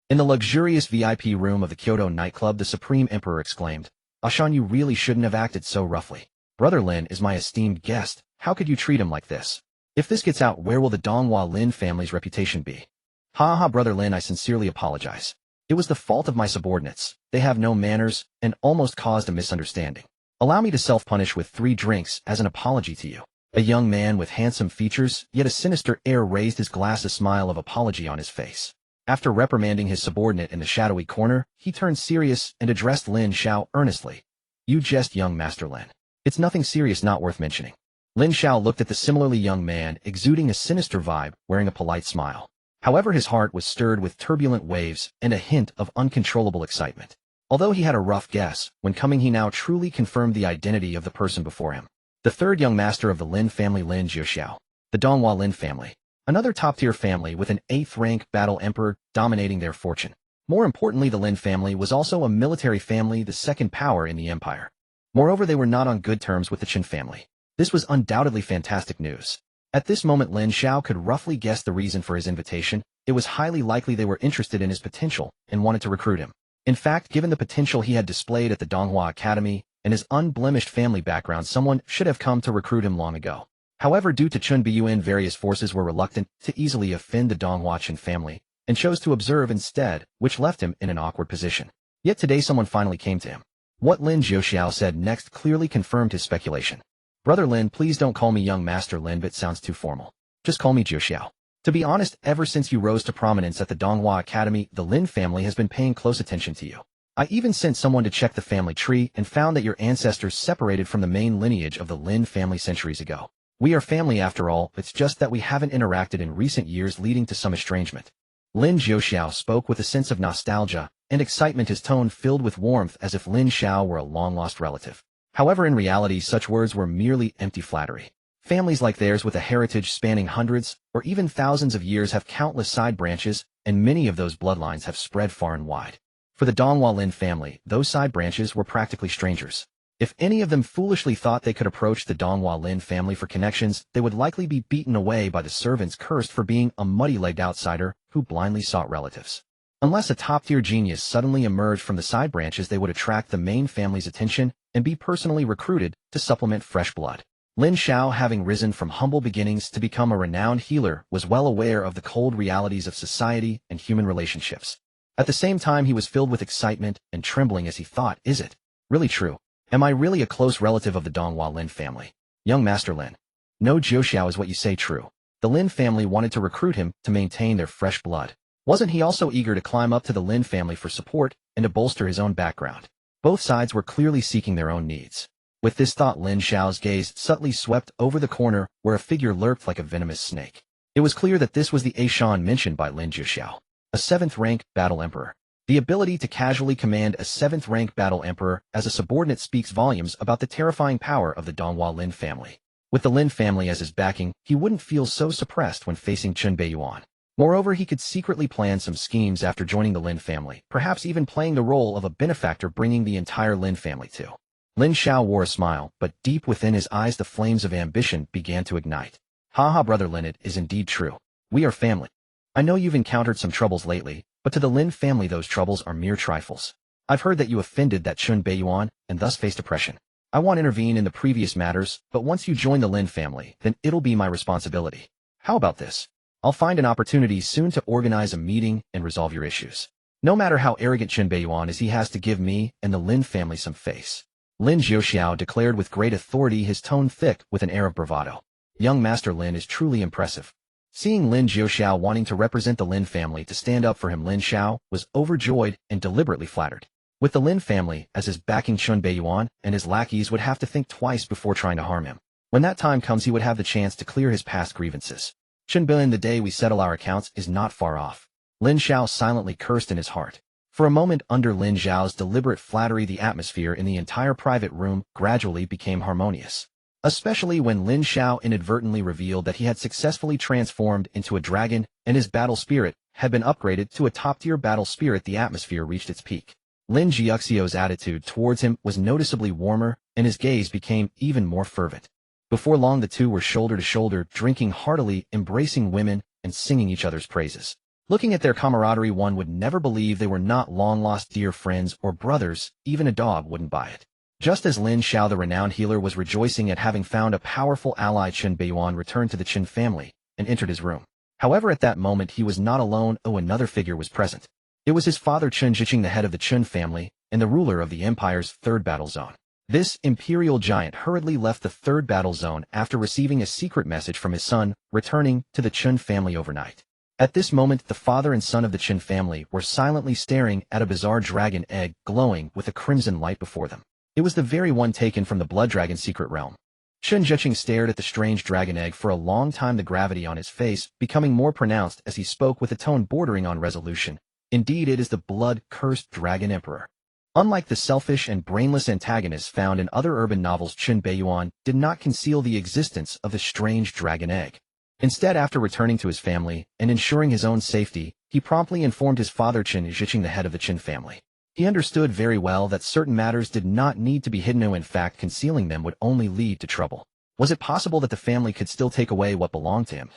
In the luxurious VIP room of the Kyoto nightclub, the Supreme Emperor exclaimed, Ashan, you really shouldn't have acted so roughly. Brother Lin is my esteemed guest. How could you treat him like this? If this gets out, where will the Donghua Lin family's reputation be? Ha ha, Brother Lin, I sincerely apologize. It was the fault of my subordinates. They have no manners and almost caused a misunderstanding. Allow me to self-punish with 3 drinks as an apology to you. A young man with handsome features, yet a sinister air, raised his glass, a smile of apology on his face. After reprimanding his subordinate in the shadowy corner, he turned serious and addressed Lin Xiao earnestly. You jest, young Master Lin. It's nothing serious, not worth mentioning. Lin Xiao looked at the similarly young man, exuding a sinister vibe, wearing a polite smile. However, his heart was stirred with turbulent waves and a hint of uncontrollable excitement. Although he had a rough guess, when coming he now truly confirmed the identity of the person before him. The third young master of the Lin family, Lin Jiuxiao. The Donghua Lin family. Another top-tier family with an 8th-rank battle emperor dominating their fortune. More importantly, the Lin family was also a military family, the second power in the empire. Moreover, they were not on good terms with the Qin family. This was undoubtedly fantastic news. At this moment, Lin Xiao could roughly guess the reason for his invitation. It was highly likely they were interested in his potential and wanted to recruit him. In fact, given the potential he had displayed at the Donghua Academy and his unblemished family background, someone should have come to recruit him long ago. However, due to Chun Beiyan, various forces were reluctant to easily offend the Donghua Qin family and chose to observe instead, which left him in an awkward position. Yet today someone finally came to him. What Lin Jiuxiao said next clearly confirmed his speculation. Brother Lin, please don't call me young Master Lin, it sounds too formal. Just call me Jiuxiao. To be honest, ever since you rose to prominence at the Donghua Academy, the Lin family has been paying close attention to you. I even sent someone to check the family tree and found that your ancestors separated from the main lineage of the Lin family centuries ago. We are family after all, it's just that we haven't interacted in recent years, leading to some estrangement. Lin Jiuxiao spoke with a sense of nostalgia and excitement, his tone filled with warmth as if Lin Xiao were a long-lost relative. However, in reality, such words were merely empty flattery. Families like theirs with a heritage spanning hundreds or even thousands of years have countless side branches, and many of those bloodlines have spread far and wide. For the Donghua Lin family, those side branches were practically strangers. If any of them foolishly thought they could approach the Donghua Lin family for connections, they would likely be beaten away by the servants, cursed for being a muddy-legged outsider who blindly sought relatives. Unless a top-tier genius suddenly emerged from the side branches, they would attract the main family's attention and be personally recruited to supplement fresh blood. Lin Xiao, having risen from humble beginnings to become a renowned healer, was well aware of the cold realities of society and human relationships. At the same time, he was filled with excitement and trembling as he thought, is it really true? Am I really a close relative of the Donghua Lin family? Young Master Lin. No, Jiuxiao, is what you say true? The Lin family wanted to recruit him to maintain their fresh blood. Wasn't he also eager to climb up to the Lin family for support and to bolster his own background? Both sides were clearly seeking their own needs. With this thought, Lin Xiao's gaze subtly swept over the corner where a figure lurked like a venomous snake. It was clear that this was the Ashan mentioned by Lin Jiuxiao, a 7th-rank battle emperor. The ability to casually command a 7th-rank battle emperor as a subordinate speaks volumes about the terrifying power of the Donghua Lin family. With the Lin family as his backing, he wouldn't feel so suppressed when facing Chun Beiyuan. Moreover, he could secretly plan some schemes after joining the Lin family, perhaps even playing the role of a benefactor, bringing the entire Lin family to. Lin Xiao wore a smile, but deep within his eyes the flames of ambition began to ignite. Haha, Brother Lin, it is indeed true. We are family. I know you've encountered some troubles lately, but to the Lin family those troubles are mere trifles. I've heard that you offended that Chun Beiyuan and thus faced oppression. I won't intervene in the previous matters, but once you join the Lin family, then it'll be my responsibility. How about this? I'll find an opportunity soon to organize a meeting and resolve your issues. No matter how arrogant Chun Beiyuan is, he has to give me and the Lin family some face. Lin Jiuxiao declared with great authority, his tone thick with an air of bravado. Young Master Lin is truly impressive. Seeing Lin Jiuxiao wanting to represent the Lin family to stand up for him, Lin Xiao was overjoyed and deliberately flattered. With the Lin family as his backing, Chun Beiyuan and his lackeys would have to think twice before trying to harm him. When that time comes, he would have the chance to clear his past grievances. Chun Beiyan, the day we settle our accounts is not far off. Lin Xiao silently cursed in his heart. For a moment, under Lin Xiao's deliberate flattery, the atmosphere in the entire private room gradually became harmonious. Especially when Lin Xiao inadvertently revealed that he had successfully transformed into a dragon and his battle spirit had been upgraded to a top-tier battle spirit. The atmosphere reached its peak. Lin Jiuxio's attitude towards him was noticeably warmer, and his gaze became even more fervent. Before long the two were shoulder to shoulder, drinking heartily, embracing women, and singing each other's praises. Looking at their camaraderie, one would never believe they were not long-lost dear friends or brothers. Even a dog wouldn't buy it. Just as Lin Xiao, the renowned healer, was rejoicing at having found a powerful ally, Lin Beiyan returned to the Qin family and entered his room. However, at that moment he was not alone. Another figure was present. It was his father Qin Zhiqing, the head of the Qin family and the ruler of the empire's third battle zone. This imperial giant hurriedly left the third battle zone after receiving a secret message from his son, returning to the Qin family overnight. At this moment, the father and son of the Qin family were silently staring at a bizarre dragon egg glowing with a crimson light before them. It was the very one taken from the blood dragon secret realm. Qin Zhiqing stared at the strange dragon egg for a long time, the gravity on his face becoming more pronounced as he spoke with a tone bordering on resolution. Indeed, it is the blood-cursed dragon emperor. Unlike the selfish and brainless antagonists found in other urban novels, Qin Beiyan did not conceal the existence of the strange dragon egg. Instead, after returning to his family and ensuring his own safety, he promptly informed his father Qin Zhiqing, the head of the Qin family. He understood very well that certain matters did not need to be hidden. In fact, concealing them would only lead to trouble. Was it possible that the family could still take away what belonged to him?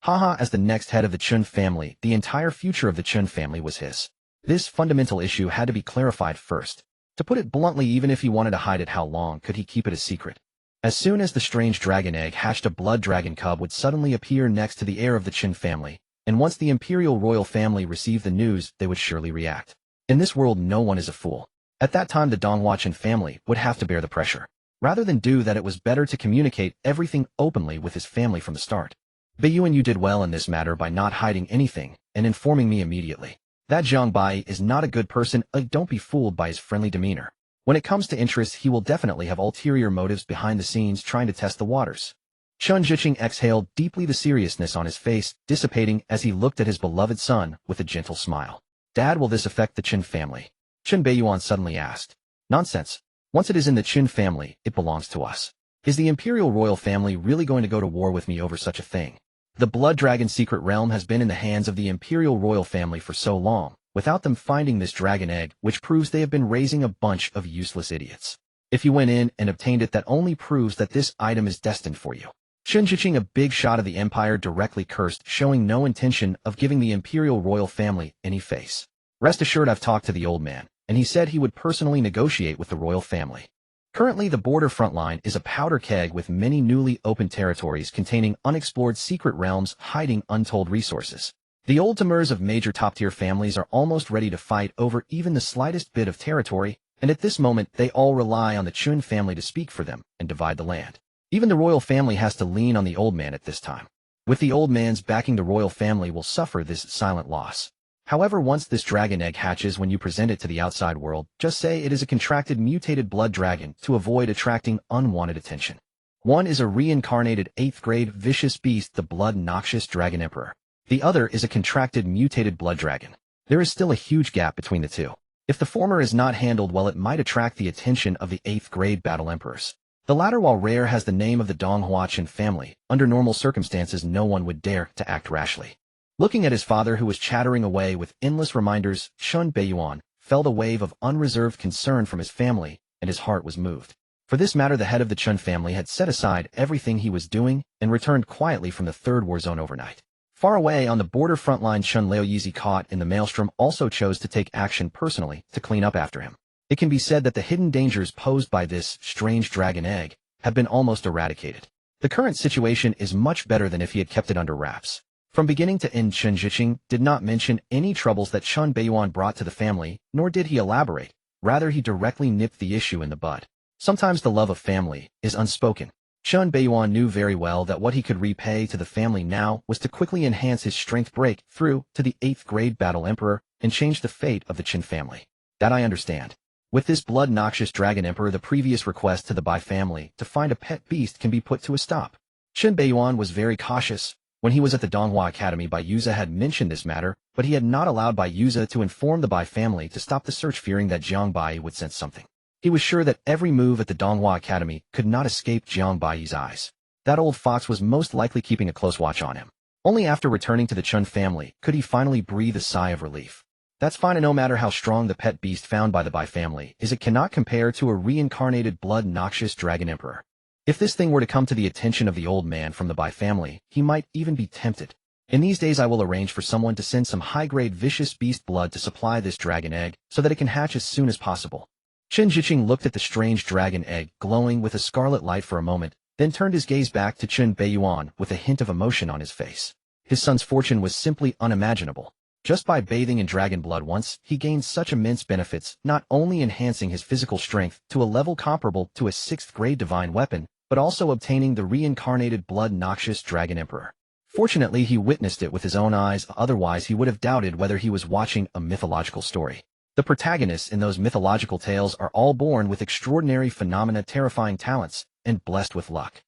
As the next head of the Qin family, the entire future of the Qin family was his. This fundamental issue had to be clarified first. To put it bluntly, even if he wanted to hide it, how long could he keep it a secret? As soon as the strange dragon egg hatched, a blood dragon cub would suddenly appear next to the heir of the Qin family, and once the imperial royal family received the news, they would surely react. In this world, no one is a fool. At that time, the Donghua Qin family would have to bear the pressure. Rather than do that, it was better to communicate everything openly with his family from the start. Beiyuan, you did well in this matter by not hiding anything and informing me immediately. That Jiang Bai is not a good person. Don't be fooled by his friendly demeanor. When it comes to interest, he will definitely have ulterior motives behind the scenes trying to test the waters. Qin Zhiqing exhaled deeply, the seriousness on his face dissipating as he looked at his beloved son with a gentle smile. Dad, will this affect the Qin family? Qin Beiyan suddenly asked. Nonsense. Once it is in the Qin family, it belongs to us. Is the imperial royal family really going to go to war with me over such a thing? The blood dragon secret realm has been in the hands of the imperial royal family for so long, without them finding this dragon egg, which proves they have been raising a bunch of useless idiots. If you went in and obtained it, that only proves that this item is destined for you. Qin Zhiqing, a big shot of the empire, directly cursed, showing no intention of giving the imperial royal family any face. Rest assured, I've talked to the old man, and he said he would personally negotiate with the royal family. Currently, the border front line is a powder keg with many newly opened territories containing unexplored secret realms hiding untold resources. The old timers of major top-tier families are almost ready to fight over even the slightest bit of territory, and at this moment they all rely on the Qin family to speak for them and divide the land. Even the royal family has to lean on the old man at this time. With the old man's backing, the royal family will suffer this silent loss. However, once this dragon egg hatches, when you present it to the outside world, just say it is a contracted mutated blood dragon to avoid attracting unwanted attention. One is a reincarnated 8th grade vicious beast, the blood-noxious dragon emperor. The other is a contracted mutated blood dragon. There is still a huge gap between the two. If the former is not handled well, it might attract the attention of the 8th grade battle emperors. The latter, while rare, has the name of the Donghua Qin family. Under normal circumstances, no one would dare to act rashly. Looking at his father, who was chattering away with endless reminders, Qin Beiyan felt a wave of unreserved concern from his family, and his heart was moved. For this matter, the head of the Qin family had set aside everything he was doing and returned quietly from the third war zone overnight. Far away on the border front line, Qin Laoyizi, caught in the maelstrom, also chose to take action personally to clean up after him. It can be said that the hidden dangers posed by this strange dragon egg have been almost eradicated. The current situation is much better than if he had kept it under wraps. From beginning to end, Qin Zhiqing did not mention any troubles that Qin Beiyan brought to the family, nor did he elaborate. Rather, he directly nipped the issue in the bud. Sometimes the love of family is unspoken. Qin Beiyan knew very well that what he could repay to the family now was to quickly enhance his strength, break through to the 8th grade battle emperor, and change the fate of the Qin family. That I understand. With this blood-noxious dragon emperor, the previous request to the Bai family to find a pet beast can be put to a stop. Qin Beiyan was very cautious. When he was at the Donghua Academy, Bai Yuza had mentioned this matter, but he had not allowed Bai Yuza to inform the Bai family to stop the search, fearing that Jiang Bai would sense something. He was sure that every move at the Donghua Academy could not escape Jiang Bai's eyes. That old fox was most likely keeping a close watch on him. Only after returning to the Chun family could he finally breathe a sigh of relief. That's fine, and no matter how strong the pet beast found by the Bai family is, it cannot compare to a reincarnated blood-noxious dragon emperor. If this thing were to come to the attention of the old man from the Bai family, he might even be tempted. In these days I will arrange for someone to send some high-grade vicious beast blood to supply this dragon egg so that it can hatch as soon as possible. Chen Zhiqing looked at the strange dragon egg glowing with a scarlet light for a moment, then turned his gaze back to Lin Beiyan with a hint of emotion on his face. His son's fortune was simply unimaginable. Just by bathing in dragon blood once, he gained such immense benefits, not only enhancing his physical strength to a level comparable to a 6th-grade divine weapon, but also obtaining the reincarnated blood-noxious dragon emperor. Fortunately, he witnessed it with his own eyes, otherwise he would have doubted whether he was watching a mythological story. The protagonists in those mythological tales are all born with extraordinary phenomena, terrifying talents, and blessed with luck.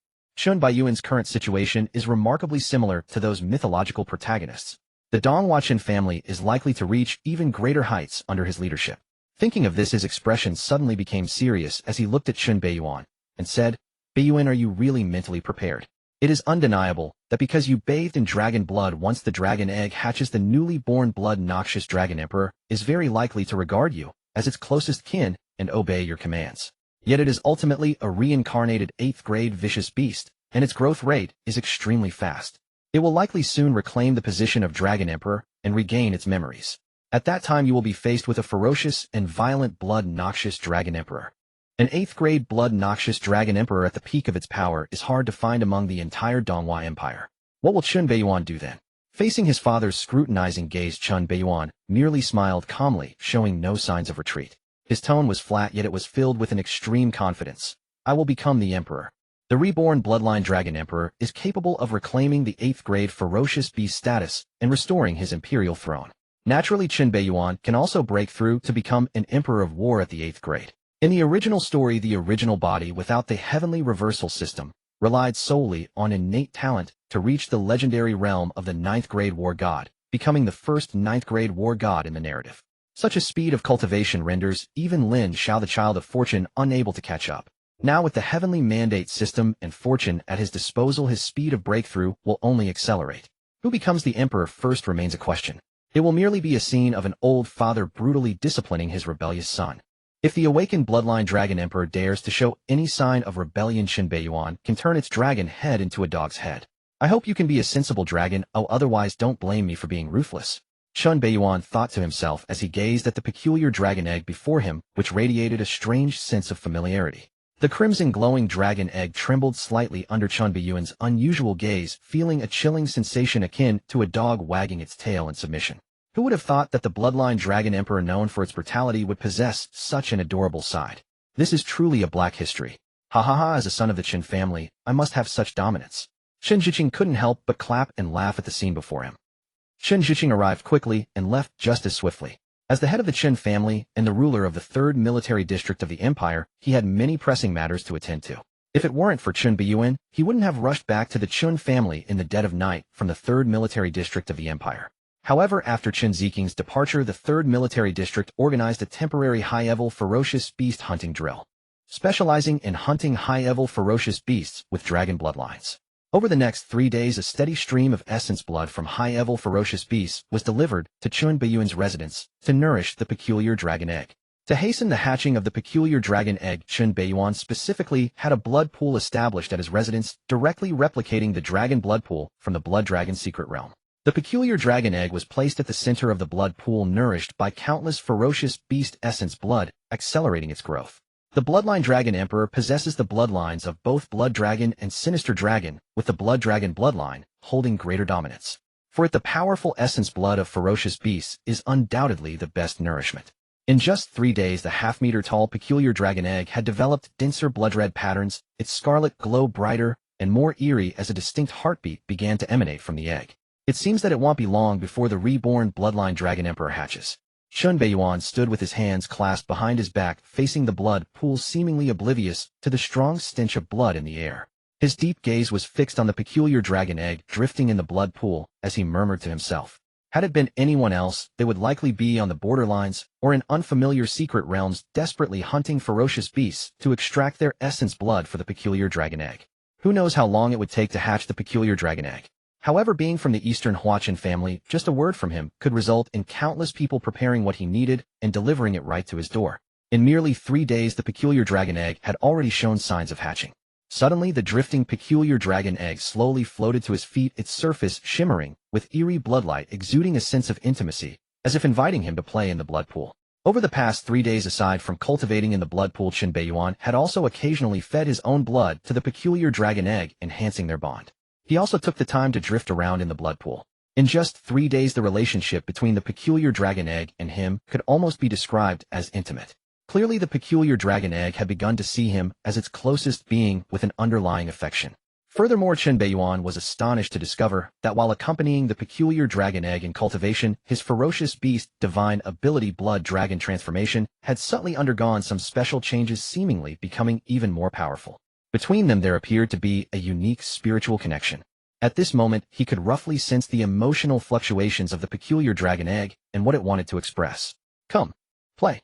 Lin Beiyan's current situation is remarkably similar to those mythological protagonists. The Donghua Chen family is likely to reach even greater heights under his leadership. Thinking of this, his expression suddenly became serious as he looked at Lin Beiyan and said, "Beiyan, are you really mentally prepared? It is undeniable that because you bathed in dragon blood once the dragon egg hatches, the newly born blood-noxious dragon emperor is very likely to regard you as its closest kin and obey your commands. Yet it is ultimately a reincarnated 8th-grade vicious beast, and its growth rate is extremely fast. It will likely soon reclaim the position of Dragon Emperor and regain its memories. At that time you will be faced with a ferocious and violent blood-noxious Dragon Emperor. An 8th-grade blood-noxious Dragon Emperor at the peak of its power is hard to find among the entire Donghua Empire. What will Lin Beiyan do then?" Facing his father's scrutinizing gaze, Lin Beiyan merely smiled calmly, showing no signs of retreat. His tone was flat, yet it was filled with an extreme confidence. "I will become the Emperor. The reborn bloodline Dragon Emperor is capable of reclaiming the 8th-grade ferocious beast status and restoring his imperial throne. Naturally, Lin Beiyan can also break through to become an Emperor of War at the 8th grade. In the original story, the original body without the heavenly reversal system relied solely on innate talent to reach the legendary realm of the 9th-grade war god, becoming the first 9th-grade war god in the narrative. Such a speed of cultivation renders even Lin Xiao, the child of fortune, unable to catch up. Now with the heavenly mandate system and fortune at his disposal, his speed of breakthrough will only accelerate. Who becomes the emperor first remains a question. It will merely be a scene of an old father brutally disciplining his rebellious son. If the awakened bloodline dragon emperor dares to show any sign of rebellion, Lin Beiyan can turn its dragon head into a dog's head. I hope you can be a sensible dragon, otherwise don't blame me for being ruthless. Lin Beiyan thought to himself as he gazed at the peculiar dragon egg before him, which radiated a strange sense of familiarity. The crimson glowing dragon egg trembled slightly under Lin Beiyan's unusual gaze, feeling a chilling sensation akin to a dog wagging its tail in submission. Who would have thought that the bloodline dragon emperor known for its brutality would possess such an adorable side? This is truly a black history. Ha ha ha, as a son of the Chen family, I must have such dominance. Chen Zhiqing couldn't help but clap and laugh at the scene before him. Chen Zhiqing arrived quickly and left just as swiftly. As the head of the Chen family and the ruler of the 3rd military district of the empire, he had many pressing matters to attend to. If it weren't for Lin Beiyan, he wouldn't have rushed back to the Chen family in the dead of night from the 3rd military district of the empire. However, after Chen Ziking's departure, the 3rd military district organized a temporary high-level ferocious beast hunting drill, specializing in hunting high-level ferocious beasts with dragon bloodlines. Over the next 3 days, a steady stream of essence blood from high-level ferocious beasts was delivered to Lin Beiyan's residence to nourish the peculiar dragon egg. To hasten the hatching of the peculiar dragon egg, Lin Beiyan specifically had a blood pool established at his residence, directly replicating the dragon blood pool from the blood dragon secret realm. The peculiar dragon egg was placed at the center of the blood pool, nourished by countless ferocious beast essence blood, accelerating its growth. The bloodline dragon emperor possesses the bloodlines of both blood dragon and sinister dragon, with the blood dragon bloodline holding greater dominance. For it, the powerful essence blood of ferocious beasts is undoubtedly the best nourishment. In just 3 days, the half-meter-tall peculiar dragon egg had developed denser blood red patterns, its scarlet glow brighter and more eerie as a distinct heartbeat began to emanate from the egg. It seems that it won't be long before the reborn bloodline dragon emperor hatches. Lin Beiyan stood with his hands clasped behind his back, facing the blood pool, seemingly oblivious to the strong stench of blood in the air. His deep gaze was fixed on the peculiar dragon egg drifting in the blood pool as he murmured to himself. Had it been anyone else, they would likely be on the borderlines or in unfamiliar secret realms, desperately hunting ferocious beasts to extract their essence blood for the peculiar dragon egg. Who knows how long it would take to hatch the peculiar dragon egg? However, being from the Eastern Huachin family, just a word from him could result in countless people preparing what he needed and delivering it right to his door. In merely 3 days, the peculiar dragon egg had already shown signs of hatching. Suddenly, the drifting peculiar dragon egg slowly floated to his feet, its surface shimmering with eerie bloodlight, exuding a sense of intimacy, as if inviting him to play in the blood pool. Over the past 3 days, aside from cultivating in the blood pool, Lin Beiyan had also occasionally fed his own blood to the peculiar dragon egg, enhancing their bond. He also took the time to drift around in the blood pool. In just 3 days, the relationship between the peculiar dragon egg and him could almost be described as intimate. Clearly, the peculiar dragon egg had begun to see him as its closest being with an underlying affection. Furthermore, Lin Beiyan was astonished to discover that while accompanying the peculiar dragon egg in cultivation, his ferocious beast, divine ability blood dragon transformation, had subtly undergone some special changes, seemingly becoming even more powerful. Between them there appeared to be a unique spiritual connection. At this moment, he could roughly sense the emotional fluctuations of the peculiar dragon egg and what it wanted to express. Come. Play.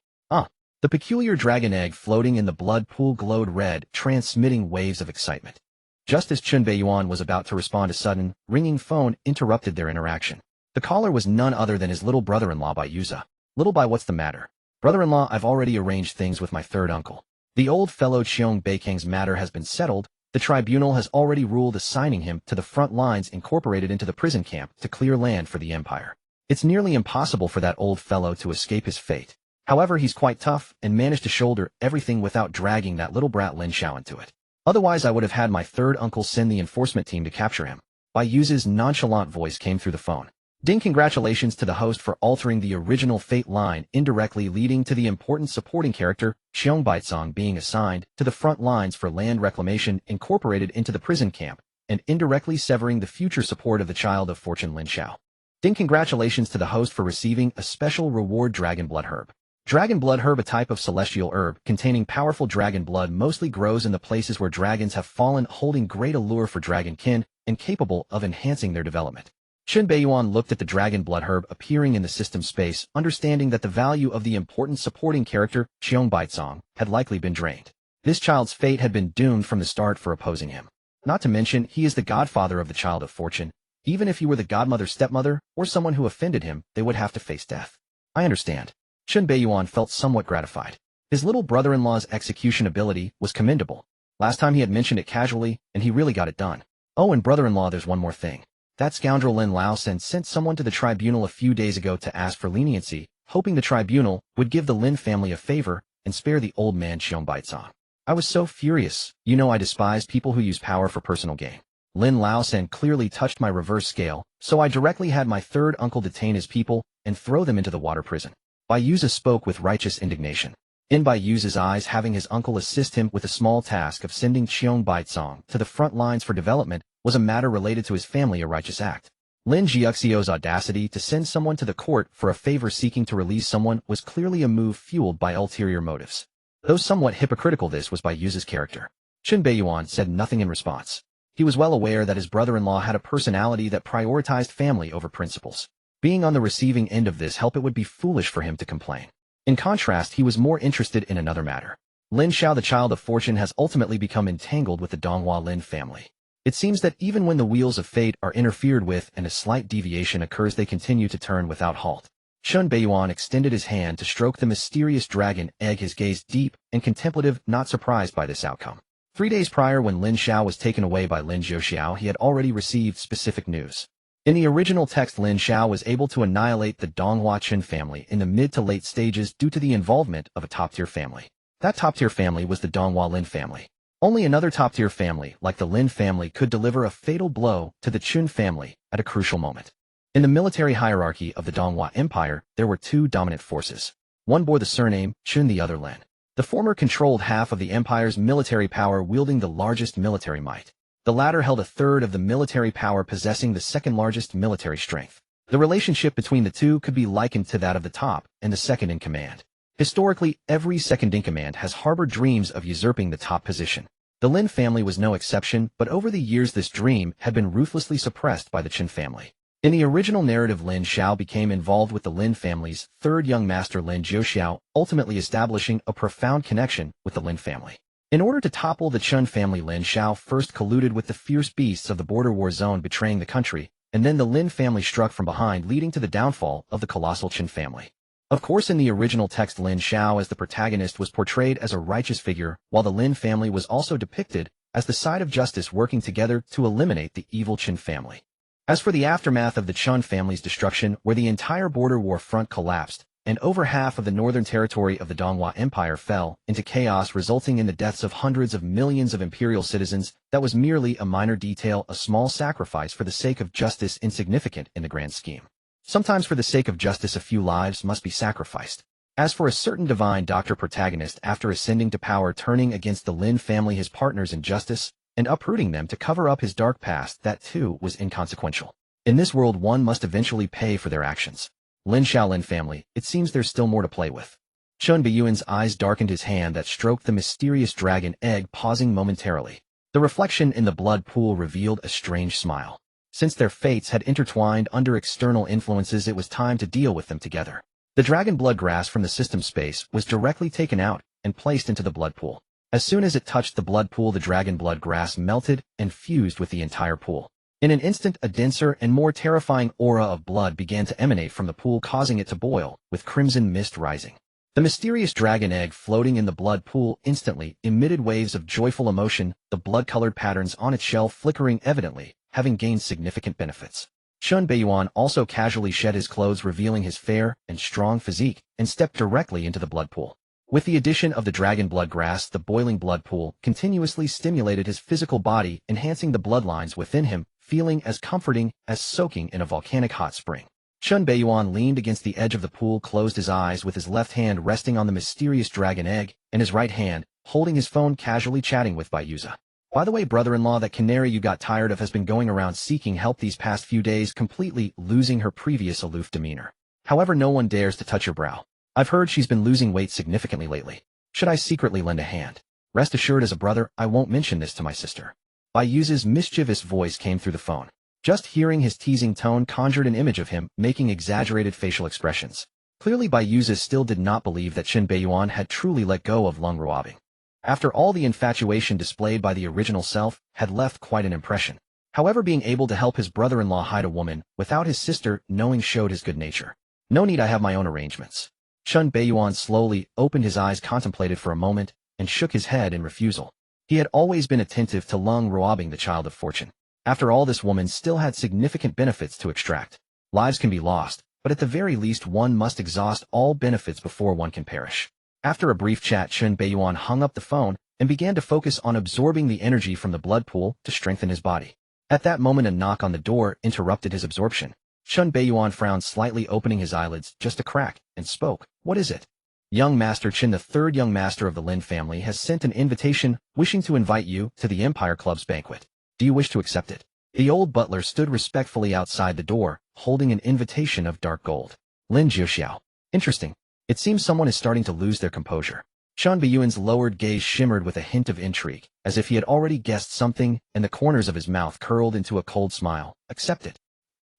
The peculiar dragon egg floating in the blood pool glowed red, transmitting waves of excitement. Just as Lin Beiyan was about to respond, a sudden, ringing phone interrupted their interaction. The caller was none other than his little brother-in-law by Yuza. Little by, what's the matter? Brother-in-law, I've already arranged things with my third uncle. The old fellow Cheong Beikang's matter has been settled. The tribunal has already ruled, assigning him to the front lines incorporated into the prison camp to clear land for the empire. It's nearly impossible for that old fellow to escape his fate. However, he's quite tough and managed to shoulder everything without dragging that little brat Lin Xiao into it. Otherwise, I would have had my third uncle send the enforcement team to capture him. Bai Yu's nonchalant voice came through the phone. Ding, congratulations to the host for altering the original fate line, indirectly leading to the important supporting character, Xiong Baizong, being assigned to the front lines for land reclamation incorporated into the prison camp, and indirectly severing the future support of the child of fortune Lin Xiao. Ding, congratulations to the host for receiving a special reward, Dragon Blood Herb. Dragon Blood Herb, a type of celestial herb containing powerful dragon blood, mostly grows in the places where dragons have fallen, holding great allure for dragonkin and capable of enhancing their development. Lin Beiyan looked at the dragon blood herb appearing in the system space, understanding that the value of the important supporting character, Xiong Baizong, had likely been drained. This child's fate had been doomed from the start for opposing him. Not to mention, he is the godfather of the child of fortune. Even if he were the godmother, stepmother, or someone who offended him, they would have to face death. I understand. Lin Beiyan felt somewhat gratified. His little brother-in-law's execution ability was commendable. Last time he had mentioned it casually, and he really got it done. Oh, and brother-in-law, there's one more thing. That scoundrel Lin Laosen sent someone to the tribunal a few days ago to ask for leniency, hoping the tribunal would give the Lin family a favor and spare the old man Xiong Baizong. I was so furious. You know, I despise people who use power for personal gain. Lin Laosen clearly touched my reverse scale, so I directly had my third uncle detain his people and throw them into the water prison. Bai Yu spoke with righteous indignation. In Bai Yu's eyes, having his uncle assist him with the small task of sending Xiong Baizong to the front lines for development was a matter related to his family, a righteous act. Lin Jiuxio's audacity to send someone to the court for a favor seeking to release someone was clearly a move fueled by ulterior motives. Though somewhat hypocritical, this was Bai Yu's character. Lin Beiyan said nothing in response. He was well aware that his brother-in-law had a personality that prioritized family over principles. Being on the receiving end of this help, it would be foolish for him to complain. In contrast, he was more interested in another matter. Lin Xiao, the child of fortune, has ultimately become entangled with the Donghua Lin family. It seems that even when the wheels of fate are interfered with and a slight deviation occurs, they continue to turn without halt. Lin Beiyan extended his hand to stroke the mysterious dragon egg, his gaze deep and contemplative, not surprised by this outcome. 3 days prior, when Lin Xiao was taken away by Lin Zhouxiao, he had already received specific news. In the original text, Lin Xiao was able to annihilate the Donghua Qin family in the mid to late stages due to the involvement of a top-tier family. That top-tier family was the Donghua Lin family. Only another top-tier family, like the Lin family, could deliver a fatal blow to the Qin family at a crucial moment. In the military hierarchy of the Donghua Empire, there were two dominant forces. One bore the surname Qin, the other Lin. The former controlled half of the empire's military power, wielding the largest military might. The latter held a third of the military power, possessing the second largest military strength. The relationship between the two could be likened to that of the top and the second in command. Historically, every second in command has harbored dreams of usurping the top position. The Lin family was no exception, but over the years this dream had been ruthlessly suppressed by the Qin family. In the original narrative, Lin Xiao became involved with the Lin family's third young master, Lin Zhouxiao, ultimately establishing a profound connection with the Lin family. In order to topple the Chun family, Lin Xiao first colluded with the fierce beasts of the border war zone, betraying the country, and then the Lin family struck from behind, leading to the downfall of the colossal Chun family. Of course, in the original text, Lin Xiao as the protagonist was portrayed as a righteous figure, while the Lin family was also depicted as the side of justice, working together to eliminate the evil Chun family. As for the aftermath of the Chun family's destruction, where the entire border war front collapsed, and over half of the northern territory of the Donghua Empire fell into chaos, resulting in the deaths of hundreds of millions of imperial citizens, that was merely a minor detail, a small sacrifice for the sake of justice, insignificant in the grand scheme. Sometimes for the sake of justice, a few lives must be sacrificed. As for a certain divine doctor protagonist, after ascending to power, turning against the Lin family, his partners in justice, and uprooting them to cover up his dark past, that too was inconsequential. In this world, one must eventually pay for their actions. Lin Xiaolin family, it seems there's still more to play with. Chun Beiyuan's eyes darkened, his hand that stroked the mysterious dragon egg pausing momentarily. The reflection in the blood pool revealed a strange smile. Since their fates had intertwined under external influences, it was time to deal with them together. The dragon blood grass from the system space was directly taken out and placed into the blood pool. As soon as it touched the blood pool, the dragon blood grass melted and fused with the entire pool. In an instant, a denser and more terrifying aura of blood began to emanate from the pool, causing it to boil, with crimson mist rising. The mysterious dragon egg floating in the blood pool instantly emitted waves of joyful emotion, the blood-colored patterns on its shell flickering, evidently having gained significant benefits. Chun Beiyuan also casually shed his clothes, revealing his fair and strong physique, and stepped directly into the blood pool. With the addition of the dragon blood grass, the boiling blood pool continuously stimulated his physical body, enhancing the bloodlines within him, feeling as comforting as soaking in a volcanic hot spring. Chun Beiyuan leaned against the edge of the pool, closed his eyes with his left hand resting on the mysterious dragon egg, and his right hand holding his phone, casually chatting with Bayuza. By the way, brother-in-law, that canary you got tired of has been going around seeking help these past few days, completely losing her previous aloof demeanor. However, no one dares to touch her brow. I've heard she's been losing weight significantly lately. Should I secretly lend a hand? Rest assured, as a brother, I won't mention this to my sister. Bayuza's mischievous voice came through the phone. Just hearing his teasing tone conjured an image of him making exaggerated facial expressions. Clearly, Bayuza still did not believe that Chun Beiyuan had truly let go of Lung Ruobing. After all, the infatuation displayed by the original self had left quite an impression. However, being able to help his brother-in-law hide a woman without his sister knowing showed his good nature. No need, I have my own arrangements. Chun Beiyuan slowly opened his eyes, contemplated for a moment, and shook his head in refusal. He had always been attentive to Lung Ruobing, the child of fortune. After all, this woman still had significant benefits to extract. Lives can be lost, but at the very least one must exhaust all benefits before one can perish. After a brief chat, Chun Beiyuan hung up the phone and began to focus on absorbing the energy from the blood pool to strengthen his body. At that moment, a knock on the door interrupted his absorption. Chun Beiyuan frowned slightly, opening his eyelids just a crack, and spoke. What is it? Young Master Qin, the third young master of the Lin family, has sent an invitation wishing to invite you to the Empire Club's banquet. Do you wish to accept it? The old butler stood respectfully outside the door, holding an invitation of dark gold. Lin Jiuxiao. Interesting. It seems someone is starting to lose their composure. Chun Beiyuan's lowered gaze shimmered with a hint of intrigue, as if he had already guessed something, and the corners of his mouth curled into a cold smile. Accept it.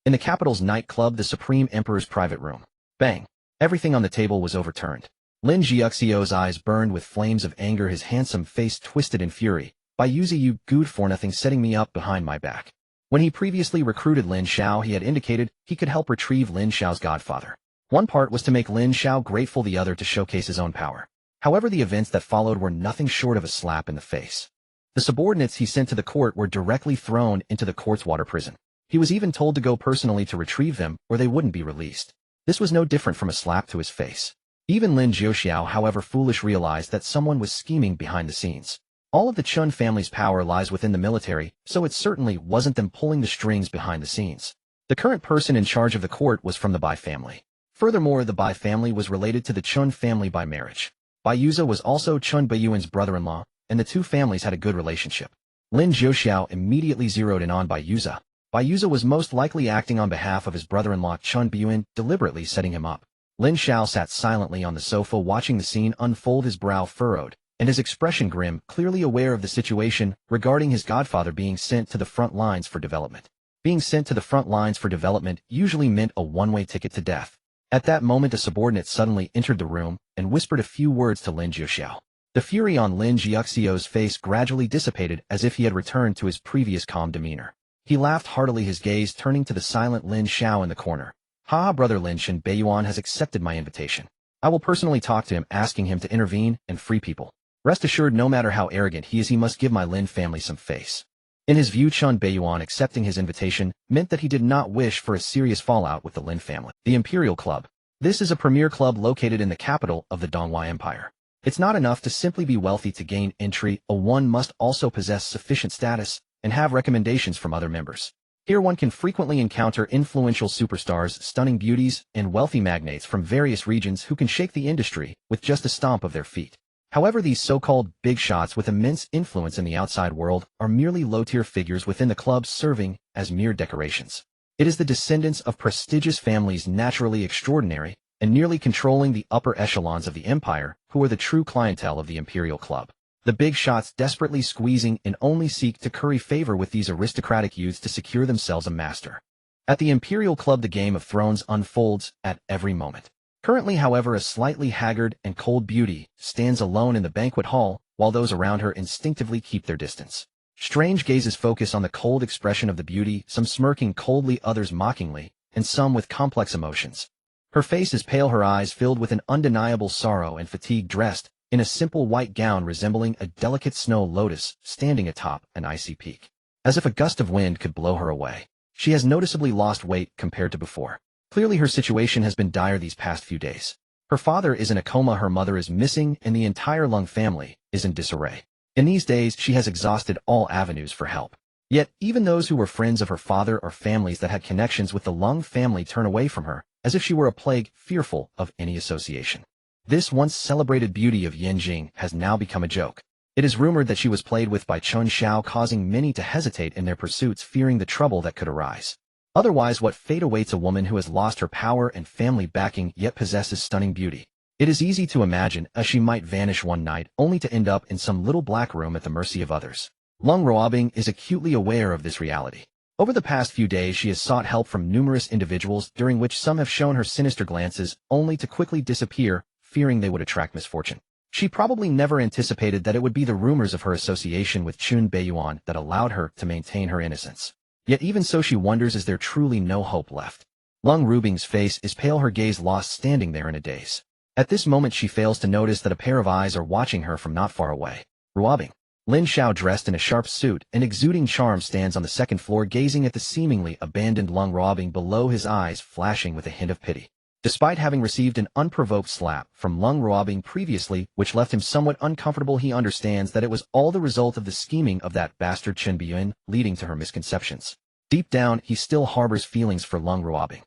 In the capital's nightclub, the Supreme Emperor's private room. Bang. Everything on the table was overturned. Lin Jiuxiao's eyes burned with flames of anger, his handsome face twisted in fury. Bayuza, you good for nothing, setting me up behind my back. When he previously recruited Lin Xiao, he had indicated he could help retrieve Lin Xiao's godfather. One part was to make Lin Xiao grateful, the other to showcase his own power. However, the events that followed were nothing short of a slap in the face. The subordinates he sent to the court were directly thrown into the court's water prison. He was even told to go personally to retrieve them, or they wouldn't be released. This was no different from a slap to his face. Even Lin Jiuxiao, however foolish, realized that someone was scheming behind the scenes. All of the Chun family's power lies within the military, so it certainly wasn't them pulling the strings behind the scenes. The current person in charge of the court was from the Bai family. Furthermore, the Bai family was related to the Chun family by marriage. Bayuza was also Chun Beiyuan's brother-in-law, and the two families had a good relationship. Lin Jiuxiao immediately zeroed in on Bayuza. Bayuza was most likely acting on behalf of his brother-in-law Chun Beiyuan, deliberately setting him up. Lin Xiao sat silently on the sofa watching the scene unfold, his brow furrowed, and his expression grim, clearly aware of the situation regarding his godfather being sent to the front lines for development. Being sent to the front lines for development usually meant a one-way ticket to death. At that moment, a subordinate suddenly entered the room and whispered a few words to Lin Jiuxiao. The fury on Lin Jiuxio's face gradually dissipated as if he had returned to his previous calm demeanor. He laughed heartily, his gaze turning to the silent Lin Xiao in the corner. "Ha, brother Lin Beiyan has accepted my invitation. I will personally talk to him, asking him to intervene and free people. Rest assured, no matter how arrogant he is, he must give my Lin family some face." In his view, Chun Beiyuan accepting his invitation meant that he did not wish for a serious fallout with the Lin family. The Imperial Club. This is a premier club located in the capital of the Donghua Empire. It's not enough to simply be wealthy to gain entry, one must also possess sufficient status and have recommendations from other members. Here one can frequently encounter influential superstars, stunning beauties, and wealthy magnates from various regions who can shake the industry with just a stomp of their feet. However, these so-called big shots with immense influence in the outside world are merely low-tier figures within the club, serving as mere decorations. It is the descendants of prestigious families, naturally extraordinary and nearly controlling the upper echelons of the empire, who are the true clientele of the Imperial Club. The big shots desperately squeezing and only seek to curry favor with these aristocratic youths to secure themselves a master. At the Imperial Club, the Game of Thrones unfolds at every moment. Currently, however, a slightly haggard and cold beauty stands alone in the banquet hall, while those around her instinctively keep their distance. Strange gazes focus on the cold expression of the beauty, some smirking coldly, others mockingly, and some with complex emotions. Her face is pale, her eyes filled with an undeniable sorrow and fatigue, dressed in a simple white gown resembling a delicate snow lotus standing atop an icy peak. As if a gust of wind could blow her away. She has noticeably lost weight compared to before. Clearly her situation has been dire these past few days. Her father is in a coma, her mother is missing, and the entire Lung family is in disarray. In these days, she has exhausted all avenues for help. Yet, even those who were friends of her father or families that had connections with the Lung family turn away from her, as if she were a plague, fearful of any association. This once celebrated beauty of Yanjing has now become a joke. It is rumored that she was played with by Chun Xiao, causing many to hesitate in their pursuits, fearing the trouble that could arise. Otherwise, what fate awaits a woman who has lost her power and family backing yet possesses stunning beauty? It is easy to imagine as she might vanish one night only to end up in some little black room at the mercy of others. Lung Ruobing is acutely aware of this reality. Over the past few days, she has sought help from numerous individuals, during which some have shown her sinister glances only to quickly disappear, fearing they would attract misfortune. She probably never anticipated that it would be the rumors of her association with Chun Beiyuan that allowed her to maintain her innocence. Yet even so, she wonders, is there truly no hope left? Lung Ruobing's face is pale, her gaze lost, standing there in a daze. At this moment she fails to notice that a pair of eyes are watching her from not far away. Ruobing. Lin Xiao, dressed in a sharp suit and exuding charm, stands on the second floor gazing at the seemingly abandoned Lung Ruobing, below, his eyes flashing with a hint of pity. Despite having received an unprovoked slap from Lung Ruobing previously, which left him somewhat uncomfortable, he understands that it was all the result of the scheming of that bastard Chen Beiyan, leading to her misconceptions. Deep down, he still harbors feelings for Lung Ruobing.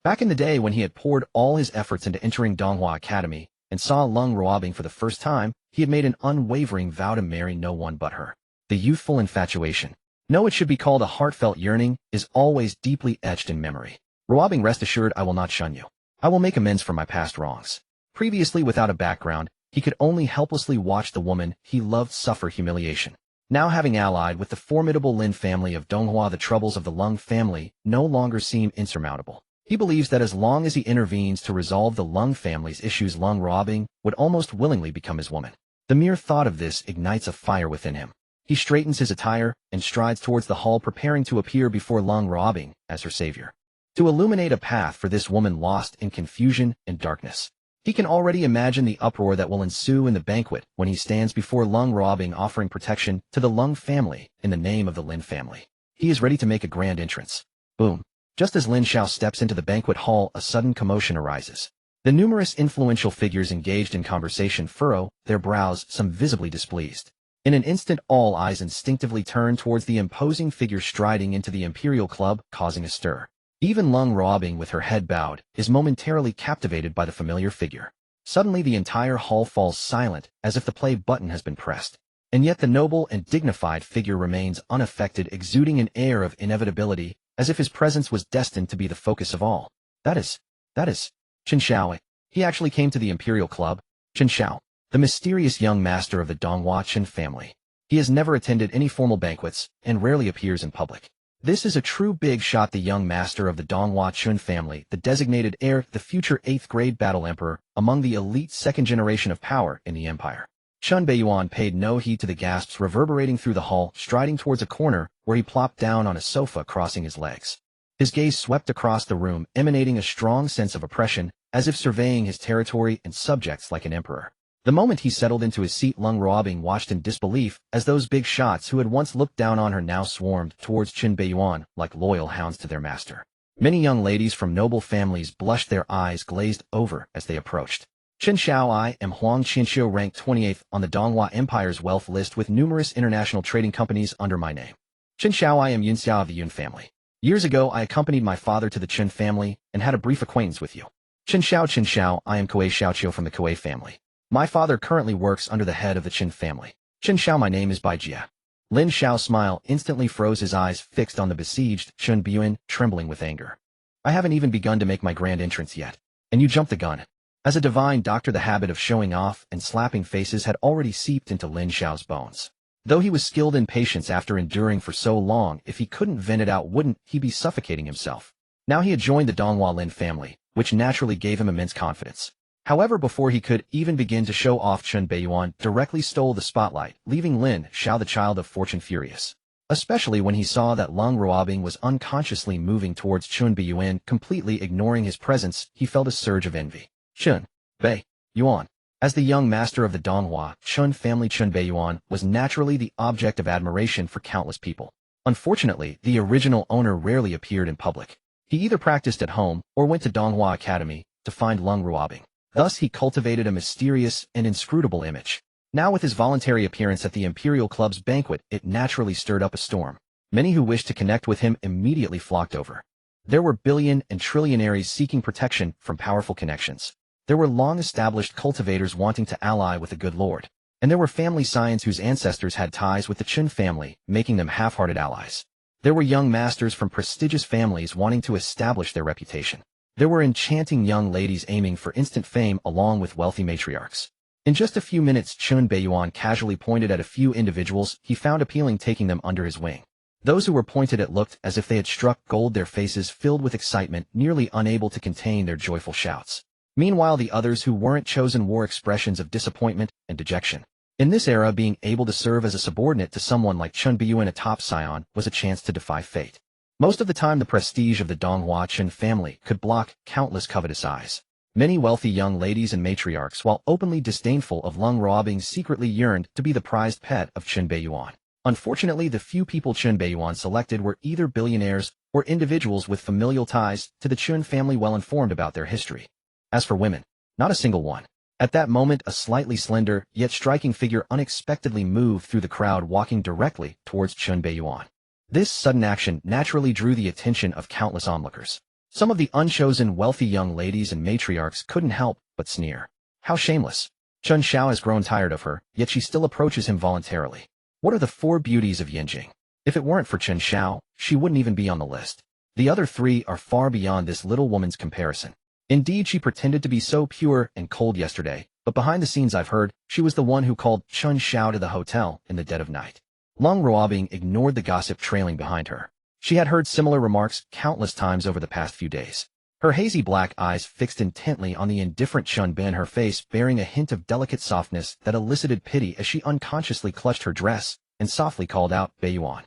Back in the day when he had poured all his efforts into entering Donghua Academy and saw Lung Ruobing for the first time, he had made an unwavering vow to marry no one but her. The youthful infatuation, no, it should be called a heartfelt yearning, is always deeply etched in memory. Ruobing, rest assured, I will not shun you. I will make amends for my past wrongs. Previously, without a background, he could only helplessly watch the woman he loved suffer humiliation. Now, having allied with the formidable Lin family of Donghua, the troubles of the Lung family no longer seem insurmountable. He believes that as long as he intervenes to resolve the Lung family's issues, Lung Ruobing would almost willingly become his woman. The mere thought of this ignites a fire within him. He straightens his attire and strides towards the hall, preparing to appear before Lung Ruobing as her savior. To illuminate a path for this woman lost in confusion and darkness. He can already imagine the uproar that will ensue in the banquet when he stands before Lung Ruobing, offering protection to the Lung family in the name of the Lin family. He is ready to make a grand entrance. Boom. Just as Lin Xiao steps into the banquet hall, a sudden commotion arises. The numerous influential figures engaged in conversation furrow their brows, some visibly displeased. In an instant, all eyes instinctively turn towards the imposing figure striding into the Imperial Club, causing a stir. Even Lung Ruobing, with her head bowed, is momentarily captivated by the familiar figure. Suddenly the entire hall falls silent, as if the play button has been pressed. And yet the noble and dignified figure remains unaffected, exuding an air of inevitability, as if his presence was destined to be the focus of all. That is Chen Xiao. He actually came to the Imperial Club. Chen Xiao, the mysterious young master of the Donghua Chen family. He has never attended any formal banquets, and rarely appears in public. This is a true big shot, the young master of the Donghua Chen family, the designated heir, the future 8th grade battle emperor, among the elite second generation of power in the empire. Chun Beiyuan paid no heed to the gasps reverberating through the hall, striding towards a corner where he plopped down on a sofa, crossing his legs. His gaze swept across the room, emanating a strong sense of oppression, as if surveying his territory and subjects like an emperor. The moment he settled into his seat, Lung Ruobing watched in disbelief as those big shots who had once looked down on her now swarmed towards Chun Beiyuan like loyal hounds to their master. Many young ladies from noble families blushed, their eyes glazed over as they approached. Chen Xiao, I am Huang Qinxiu, ranked 28th on the Donghua Empire's wealth list with numerous international trading companies under my name. Chen Xiao, I am Yun Xiao of the Yun family. Years ago, I accompanied my father to the Chen family and had a brief acquaintance with you. Chen Xiao, I am Kuei Xiaoqiu from the Kuei family. My father currently works under the head of the Chen family. Chen Xiao, my name is Bai Jia. Lin Xiao's smile instantly froze, his eyes fixed on the besieged Chun Beiyan, trembling with anger. I haven't even begun to make my grand entrance yet, and you jumped the gun. As a divine doctor, the habit of showing off and slapping faces had already seeped into Lin Xiao's bones. Though he was skilled in patience after enduring for so long, if he couldn't vent it out, wouldn't he be suffocating himself? Now he had joined the Donghua Lin family, which naturally gave him immense confidence. However, before he could even begin to show off, Chun Beiyuan directly stole the spotlight, leaving Lin Xiao, the child of fortune, furious. Especially when he saw that Lung Ruobing was unconsciously moving towards Chun Beiyuan, completely ignoring his presence, he felt a surge of envy. Chun Beiyuan. As the young master of the Donghua Chun family, Chun Beiyuan was naturally the object of admiration for countless people. Unfortunately, the original owner rarely appeared in public. He either practiced at home or went to Donghua Academy to find Lung Ruobing. Thus, he cultivated a mysterious and inscrutable image. Now, with his voluntary appearance at the Imperial Club's banquet, it naturally stirred up a storm. Many who wished to connect with him immediately flocked over. There were billion and trillionaires seeking protection from powerful connections. There were long-established cultivators wanting to ally with the good lord. And there were family scions whose ancestors had ties with the Chun family, making them half-hearted allies. There were young masters from prestigious families wanting to establish their reputation. There were enchanting young ladies aiming for instant fame along with wealthy matriarchs. In just a few minutes, Chun Beiyuan casually pointed at a few individuals he found appealing, taking them under his wing. Those who were pointed at looked as if they had struck gold, their faces filled with excitement, nearly unable to contain their joyful shouts. Meanwhile, the others who weren't chosen wore expressions of disappointment and dejection. In this era, being able to serve as a subordinate to someone like Chun Beiyuan, a top scion, was a chance to defy fate. Most of the time, the prestige of the Donghua Chun family could block countless covetous eyes. Many wealthy young ladies and matriarchs, while openly disdainful of Lung Ruobing, secretly yearned to be the prized pet of Chun Beiyuan. Unfortunately, the few people Chun Beiyuan selected were either billionaires or individuals with familial ties to the Chun family, well informed about their history. As for women, not a single one. At that moment, a slightly slender, yet striking figure unexpectedly moved through the crowd, walking directly towards Chun Beiyuan. This sudden action naturally drew the attention of countless onlookers. Some of the unchosen wealthy young ladies and matriarchs couldn't help but sneer. How shameless. Chun Xiao has grown tired of her, yet she still approaches him voluntarily. What are the four beauties of Yanjing? If it weren't for Chun Xiao, she wouldn't even be on the list. The other three are far beyond this little woman's comparison. Indeed, she pretended to be so pure and cold yesterday, but behind the scenes I've heard, she was the one who called Chun Xiao to the hotel in the dead of night. Lung Ruobing ignored the gossip trailing behind her. She had heard similar remarks countless times over the past few days. Her hazy black eyes fixed intently on the indifferent Chun Beiyan, her face bearing a hint of delicate softness that elicited pity as she unconsciously clutched her dress and softly called out, "Beiyuan.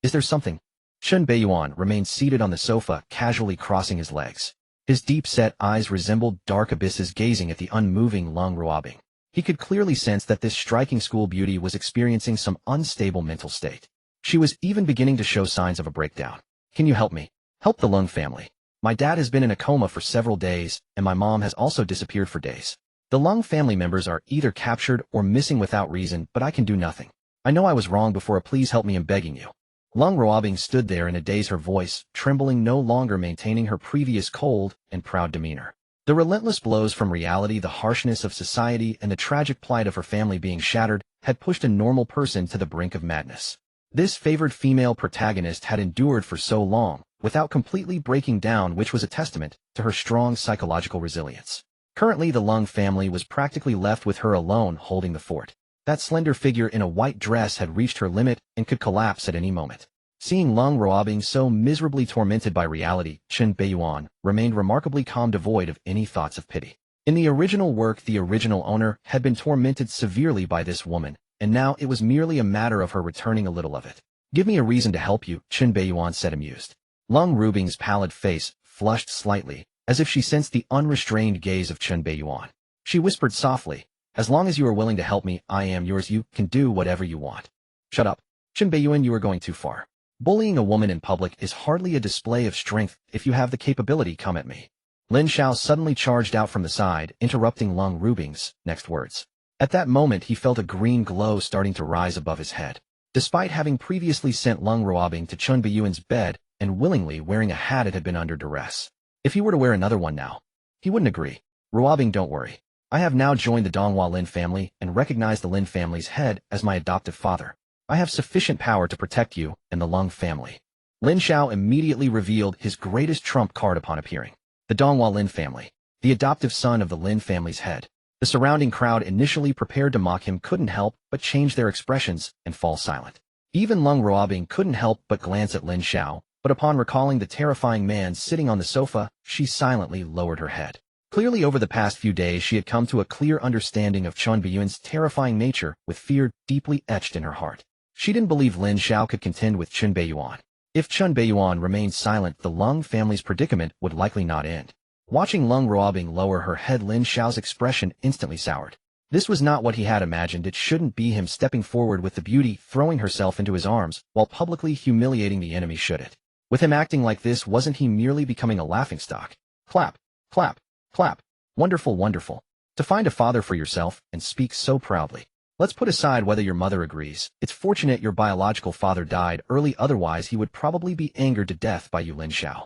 Is there something?" Chun Beiyuan remained seated on the sofa, casually crossing his legs. His deep-set eyes resembled dark abysses gazing at the unmoving Lung Ruobing. He could clearly sense that this striking school beauty was experiencing some unstable mental state. She was even beginning to show signs of a breakdown. "Can you help me? Help the Lung family. My dad has been in a coma for several days, and my mom has also disappeared for days. The Lung family members are either captured or missing without reason, but I can do nothing. I know I was wrong before. Please help me, I'm begging you." Lung Ruobing stood there in a daze, her voice trembling, no longer maintaining her previous cold and proud demeanor. The relentless blows from reality, the harshness of society, and the tragic plight of her family being shattered had pushed a normal person to the brink of madness. This favored female protagonist had endured for so long, without completely breaking down, which was a testament to her strong psychological resilience. Currently, the Lung family was practically left with her alone, holding the fort. That slender figure in a white dress had reached her limit and could collapse at any moment. Seeing Lung Ruobing so miserably tormented by reality, Chun Beiyuan remained remarkably calm, devoid of any thoughts of pity. In the original work, the original owner had been tormented severely by this woman, and now it was merely a matter of her returning a little of it. Give me a reason to help you, Lin Beiyan said amused. Lung Rubing's pallid face flushed slightly, as if she sensed the unrestrained gaze of Lin Beiyan. She whispered softly, as long as you are willing to help me, I am yours. You can do whatever you want. Shut up. Lin Beiyan, you are going too far. Bullying a woman in public is hardly a display of strength. If you have the capability, come at me. Lin Xiao suddenly charged out from the side, interrupting Lung Rubing's next words. At that moment he felt a green glow starting to rise above his head. Despite having previously sent Lung Ruobing to Lin Beiyan's bed, and willingly wearing a hat it had been under duress. If he were to wear another one now, he wouldn't agree. Ruobing, don't worry. I have now joined the Donghua Lin family and recognize the Lin family's head as my adoptive father. I have sufficient power to protect you and the Lung family. Lin Xiao immediately revealed his greatest trump card upon appearing. The Donghua Lin family, the adoptive son of the Lin family's head. The surrounding crowd, initially prepared to mock him, couldn't help but change their expressions and fall silent. Even Lung Ruobing couldn't help but glance at Lin Xiao, but upon recalling the terrifying man sitting on the sofa, she silently lowered her head. Clearly over the past few days she had come to a clear understanding of Lin Beiyan's terrifying nature, with fear deeply etched in her heart. She didn't believe Lin Xiao could contend with Lin Beiyan. If Lin Beiyan remained silent, the Lung family's predicament would likely not end. Watching Lung Ruobing lower her head, Lin Xiao's expression instantly soured. This was not what he had imagined. It shouldn't be him stepping forward with the beauty, throwing herself into his arms, while publicly humiliating the enemy, should it? With him acting like this, wasn't he merely becoming a laughingstock? Clap, clap, clap. Wonderful, wonderful. To find a father for yourself and speak so proudly. Let's put aside whether your mother agrees. It's fortunate your biological father died early, otherwise he would probably be angered to death by you, Lin Xiao.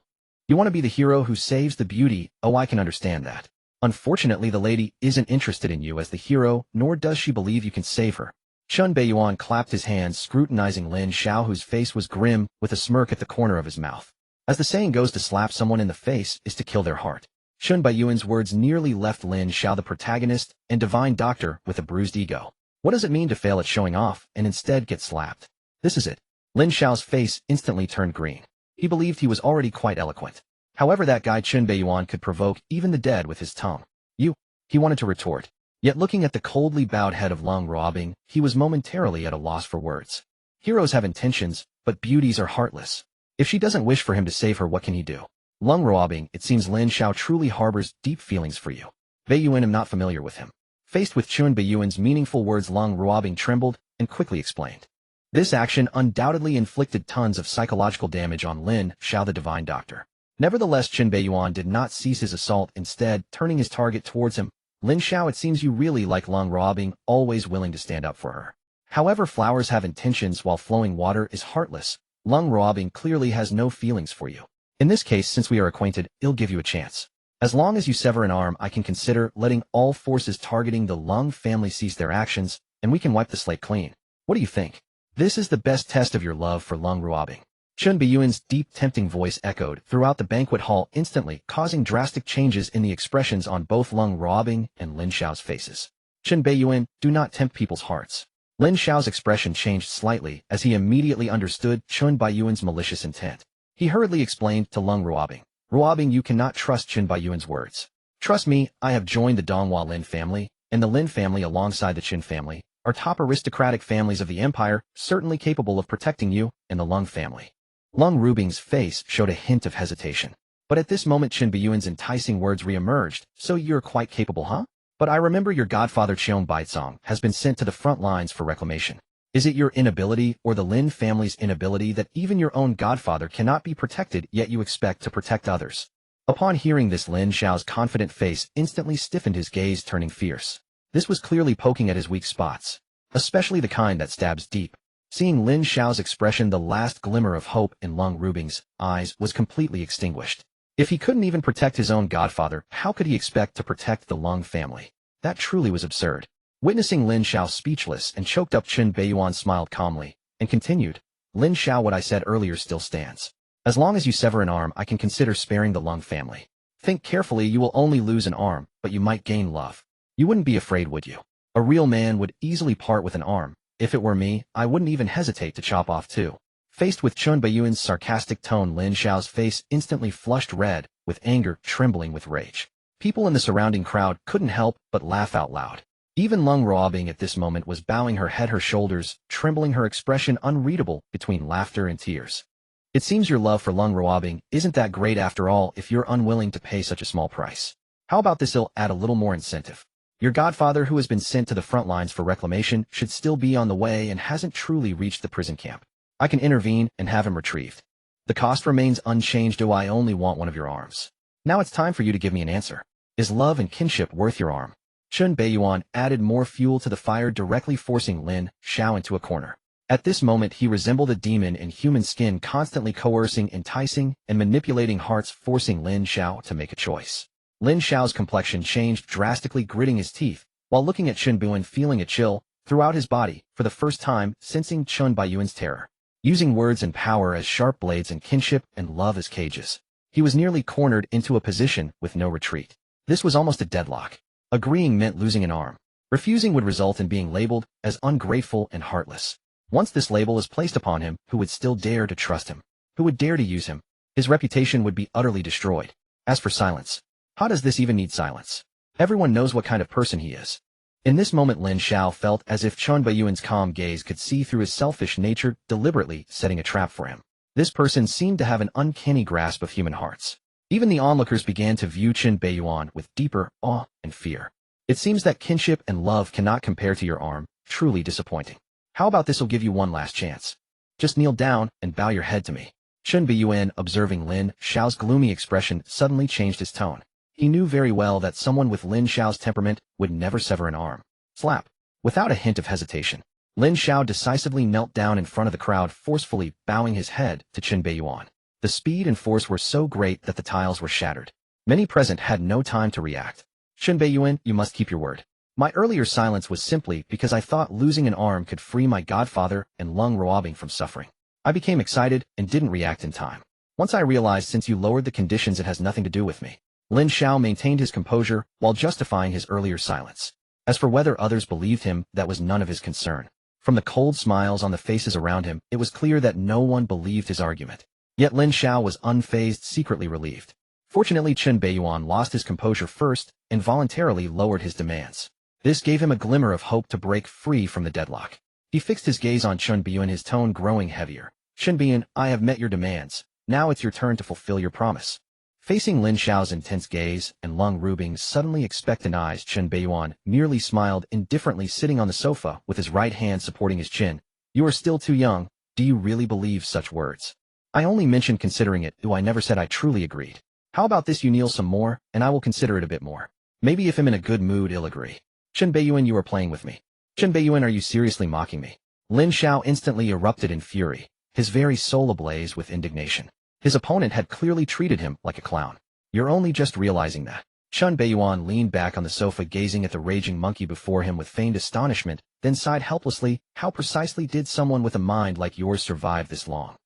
You want to be the hero who saves the beauty? Oh, I can understand that. Unfortunately, the lady isn't interested in you as the hero, nor does she believe you can save her. Lin Beiyan clapped his hands, scrutinizing Lin Xiao, whose face was grim, with a smirk at the corner of his mouth. As the saying goes, to slap someone in the face is to kill their heart. Lin Beiyan's words nearly left Lin Xiao, the protagonist and divine doctor, with a bruised ego. What does it mean to fail at showing off and instead get slapped? This is it. Lin Xiao's face instantly turned green. He believed he was already quite eloquent. However, that guy Lin Beiyan could provoke even the dead with his tongue. You, he wanted to retort. Yet looking at the coldly bowed head of Lung Ruobing, he was momentarily at a loss for words. Heroes have intentions, but beauties are heartless. If she doesn't wish for him to save her, what can he do? Lung Ruobing, it seems Lin Xiao truly harbors deep feelings for you. Beiyan, am not familiar with him. Faced with Lin Beiyan's meaningful words, Lung Ruobing trembled and quickly explained. This action undoubtedly inflicted tons of psychological damage on Lin Xiao, the divine doctor. Nevertheless, Lin Beiyan did not cease his assault, instead turning his target towards him. Lin Xiao, it seems you really like Lung Ruobing, always willing to stand up for her. However, flowers have intentions while flowing water is heartless. Lung Ruobing clearly has no feelings for you. In this case, since we are acquainted, I'll give you a chance. As long as you sever an arm, I can consider letting all forces targeting the Lung family cease their actions, and we can wipe the slate clean. What do you think? This is the best test of your love for Lung Ruobing. Lin Beiyan's deep, tempting voice echoed throughout the banquet hall, instantly causing drastic changes in the expressions on both Lung Ruobing and Lin Xiao's faces. Lin Beiyan, do not tempt people's hearts. Lin Xiao's expression changed slightly as he immediately understood Lin Beiyan's malicious intent. He hurriedly explained to Lung Ruobing. Ruobing, you cannot trust Lin Beiyan's words. Trust me, I have joined the Donghua Lin family, and the Lin family alongside the Qin family are top aristocratic families of the empire, certainly capable of protecting you and the Lung family. Lung Ruobing's face showed a hint of hesitation. But at this moment Lin Beiyan's enticing words re-emerged. So you're quite capable, huh? But I remember your godfather Cheong Baizong has been sent to the front lines for reclamation. Is it your inability or the Lin family's inability that even your own godfather cannot be protected, yet you expect to protect others? Upon hearing this, Lin Xiao's confident face instantly stiffened, his gaze turning fierce. This was clearly poking at his weak spots, especially the kind that stabs deep. Seeing Lin Xiao's expression, the last glimmer of hope in Lung Ruobing's eyes was completely extinguished. If he couldn't even protect his own godfather, how could he expect to protect the Lung family? That truly was absurd. Witnessing Lin Xiao speechless and choked up, Lin Beiyan smiled calmly and continued, Lin Xiao, what I said earlier still stands. As long as you sever an arm, I can consider sparing the Lung family. Think carefully, you will only lose an arm, but you might gain love. You wouldn't be afraid, would you? A real man would easily part with an arm. If it were me, I wouldn't even hesitate to chop off two. Faced with Lin Beiyan's sarcastic tone, Lin Xiao's face instantly flushed red, with anger trembling with rage. People in the surrounding crowd couldn't help but laugh out loud. Even Lung Ruobing at this moment was bowing her head, her shoulders, trembling, her expression unreadable between laughter and tears. It seems your love for Lung Ruobing isn't that great after all if you're unwilling to pay such a small price. How about this? I'll add a little more incentive. Your godfather, who has been sent to the front lines for reclamation, should still be on the way and hasn't truly reached the prison camp. I can intervene and have him retrieved. The cost remains unchanged. I only want one of your arms. Now it's time for you to give me an answer. Is love and kinship worth your arm? Lin Beiyan added more fuel to the fire, directly forcing Lin Xiao into a corner. At this moment he resembled a demon in human skin, constantly coercing, enticing, and manipulating hearts, forcing Lin Xiao to make a choice. Lin Xiao's complexion changed drastically, gritting his teeth, while looking at Lin Beiyan, feeling a chill throughout his body, for the first time sensing Lin Beiyan's terror. Using words and power as sharp blades and kinship and love as cages, he was nearly cornered into a position with no retreat. This was almost a deadlock. Agreeing meant losing an arm. Refusing would result in being labeled as ungrateful and heartless. Once this label is placed upon him, who would still dare to trust him? Who would dare to use him? His reputation would be utterly destroyed. As for silence, how does this even need silence? Everyone knows what kind of person he is. In this moment Lin Xiao felt as if Lin Beiyan's calm gaze could see through his selfish nature, deliberately setting a trap for him. This person seemed to have an uncanny grasp of human hearts. Even the onlookers began to view Lin Beiyan with deeper awe and fear. It seems that kinship and love cannot compare to your arm. Truly disappointing. How about this? I'll give you one last chance. Just kneel down and bow your head to me. Lin Beiyan, observing Lin Xiao's gloomy expression, suddenly changed his tone. He knew very well that someone with Lin Xiao's temperament would never sever an arm. Slap. Without a hint of hesitation, Lin Xiao decisively knelt down in front of the crowd, forcefully bowing his head to Lin Beiyan. The speed and force were so great that the tiles were shattered. Many present had no time to react. Lin Beiyan, you must keep your word. My earlier silence was simply because I thought losing an arm could free my godfather and Lung Ruobing from suffering. I became excited and didn't react in time. Once I realized, since you lowered the conditions, it has nothing to do with me. Lin Xiao maintained his composure while justifying his earlier silence. As for whether others believed him, that was none of his concern. From the cold smiles on the faces around him, it was clear that no one believed his argument. Yet Lin Xiao was unfazed, secretly relieved. Fortunately, Lin Beiyan lost his composure first and voluntarily lowered his demands. This gave him a glimmer of hope to break free from the deadlock. He fixed his gaze on Lin Beiyan, his tone growing heavier. Lin Beiyan, I have met your demands. Now it's your turn to fulfill your promise. Facing Lin Xiao's intense gaze and Lung Ruobing's suddenly expectant eyes, Lin Beiyan merely smiled indifferently, sitting on the sofa with his right hand supporting his chin. You are still too young. Do you really believe such words? I only mentioned considering it. I never said I truly agreed. How about this? You kneel some more, and I will consider it a bit more. Maybe if I'm in a good mood, he'll agree. Lin Beiyan, you are playing with me. Lin Beiyan, are you seriously mocking me? Lin Xiao instantly erupted in fury, his very soul ablaze with indignation. His opponent had clearly treated him like a clown. You're only just realizing that. Lin Beiyan leaned back on the sofa, gazing at the raging monkey before him with feigned astonishment, then sighed helplessly. How precisely did someone with a mind like yours survive this long?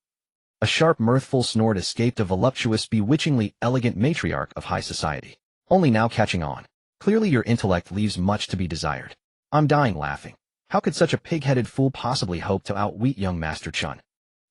A sharp, mirthful snort escaped a voluptuous, bewitchingly elegant matriarch of high society. Only now catching on. Clearly your intellect leaves much to be desired. I'm dying laughing. How could such a pig-headed fool possibly hope to outwit young Master Chun?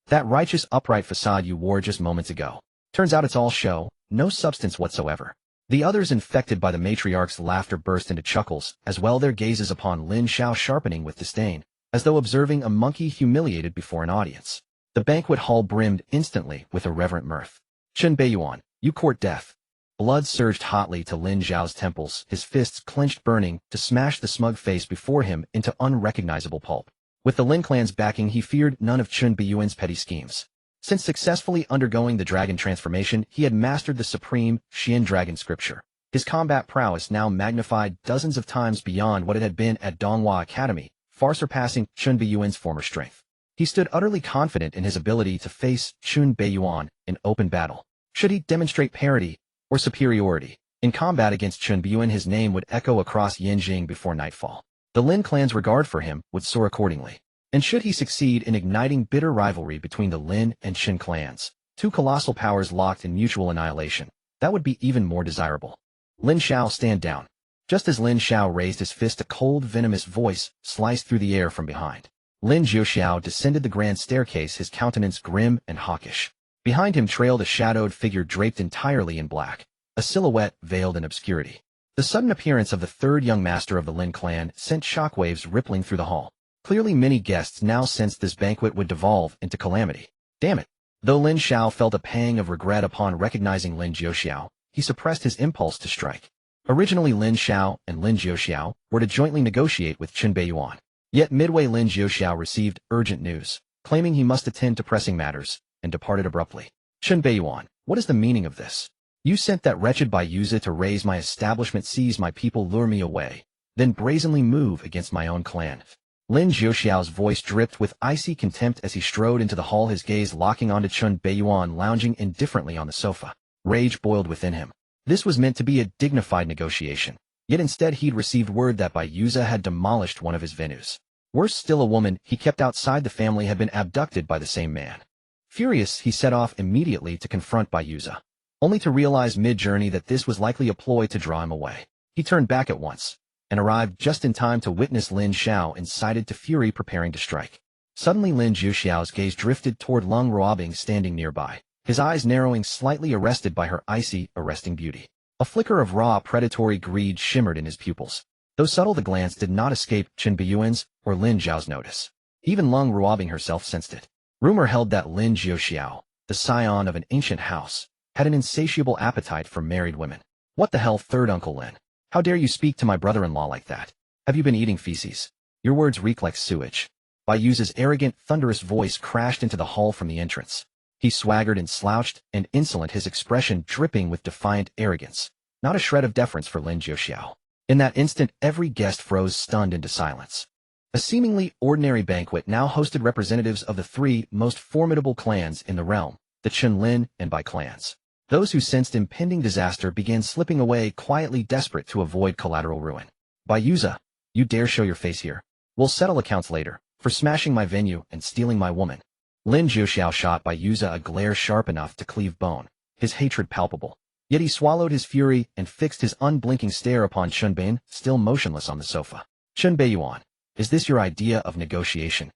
That righteous, upright facade you wore just moments ago. Turns out it's all show, no substance whatsoever. The others, infected by the matriarch's laughter, burst into chuckles, as well, their gazes upon Lin Xiao sharpening with disdain, as though observing a monkey humiliated before an audience. The banquet hall brimmed instantly with irreverent mirth. Lin Beiyan, you court death. Blood surged hotly to Lin Xiao's temples, his fists clenched, burning to smash the smug face before him into unrecognizable pulp. With the Lin clan's backing, he feared none of Lin Beiyan's petty schemes. Since successfully undergoing the dragon transformation, he had mastered the supreme Xian dragon scripture. His combat prowess now magnified dozens of times beyond what it had been at Donghua Academy, far surpassing Lin Beiyan's former strength. He stood utterly confident in his ability to face Lin Beiyan in open battle. Should he demonstrate parity or superiority in combat against Lin Beiyan, his name would echo across Yanjing before nightfall. The Lin clan's regard for him would soar accordingly. And should he succeed in igniting bitter rivalry between the Lin and Qin clans, two colossal powers locked in mutual annihilation, that would be even more desirable. Lin Xiao, stand down. Just as Lin Xiao raised his fist, a cold, venomous voice sliced through the air from behind. Lin Jiuxiao descended the grand staircase, his countenance grim and hawkish. Behind him trailed a shadowed figure draped entirely in black. a silhouette veiled in obscurity. The sudden appearance of the third young master of the Lin clan sent shockwaves rippling through the hall. Clearly many guests now sensed this banquet would devolve into calamity. Damn it. Though Lin Xiao felt a pang of regret upon recognizing Lin Jiuxiao, he suppressed his impulse to strike. Originally Lin Xiao and Lin Jiuxiao were to jointly negotiate with Qin Beiyuan. Yet midway Lin Jiuxiao received urgent news, claiming he must attend to pressing matters, and departed abruptly. Qin Beiyuan, what is the meaning of this? You sent that wretched Bayuza to raise my establishment, seize my people, lure me away, then brazenly move against my own clan. Lin Jiuxiao's voice dripped with icy contempt as he strode into the hall, his gaze locking onto Qin Beiyuan lounging indifferently on the sofa. Rage boiled within him. This was meant to be a dignified negotiation, yet instead he'd received word that Bayuza had demolished one of his venues. Worse still, a woman he kept outside the family had been abducted by the same man. Furious, he set off immediately to confront Bayuza, only to realize mid-journey that this was likely a ploy to draw him away. He turned back at once, and arrived just in time to witness Lin Xiao incited to fury preparing to strike. Suddenly Lin Jiuxiao's gaze drifted toward Lung Ruobing standing nearby, his eyes narrowing, slightly arrested by her icy, arresting beauty. A flicker of raw predatory greed shimmered in his pupils. Though subtle, the glance did not escape Qin Beiyuan's or Lin Zhao's notice. Even Lung Ruobing herself sensed it. Rumor held that Lin Jiuxiao, the scion of an ancient house, had an insatiable appetite for married women. What the hell, third Uncle Lin? How dare you speak to my brother-in-law like that? Have you been eating feces? Your words reek like sewage. Bayuza's arrogant, thunderous voice crashed into the hall from the entrance. He swaggered and slouched, and insolent, his expression dripping with defiant arrogance. Not a shred of deference for Lin Jiuxiao. In that instant, every guest froze stunned into silence. A seemingly ordinary banquet now hosted representatives of the three most formidable clans in the realm, the Qin Lin and Bai clans. Those who sensed impending disaster began slipping away, quietly desperate to avoid collateral ruin. Bayuza, you dare show your face here? We'll settle accounts later, for smashing my venue and stealing my woman. Lin Jiuxiao shot Bayuza a glare sharp enough to cleave bone, his hatred palpable. Yet he swallowed his fury and fixed his unblinking stare upon Qin Beiyan, still motionless on the sofa. Qin Beiyuan, is this your idea of negotiation?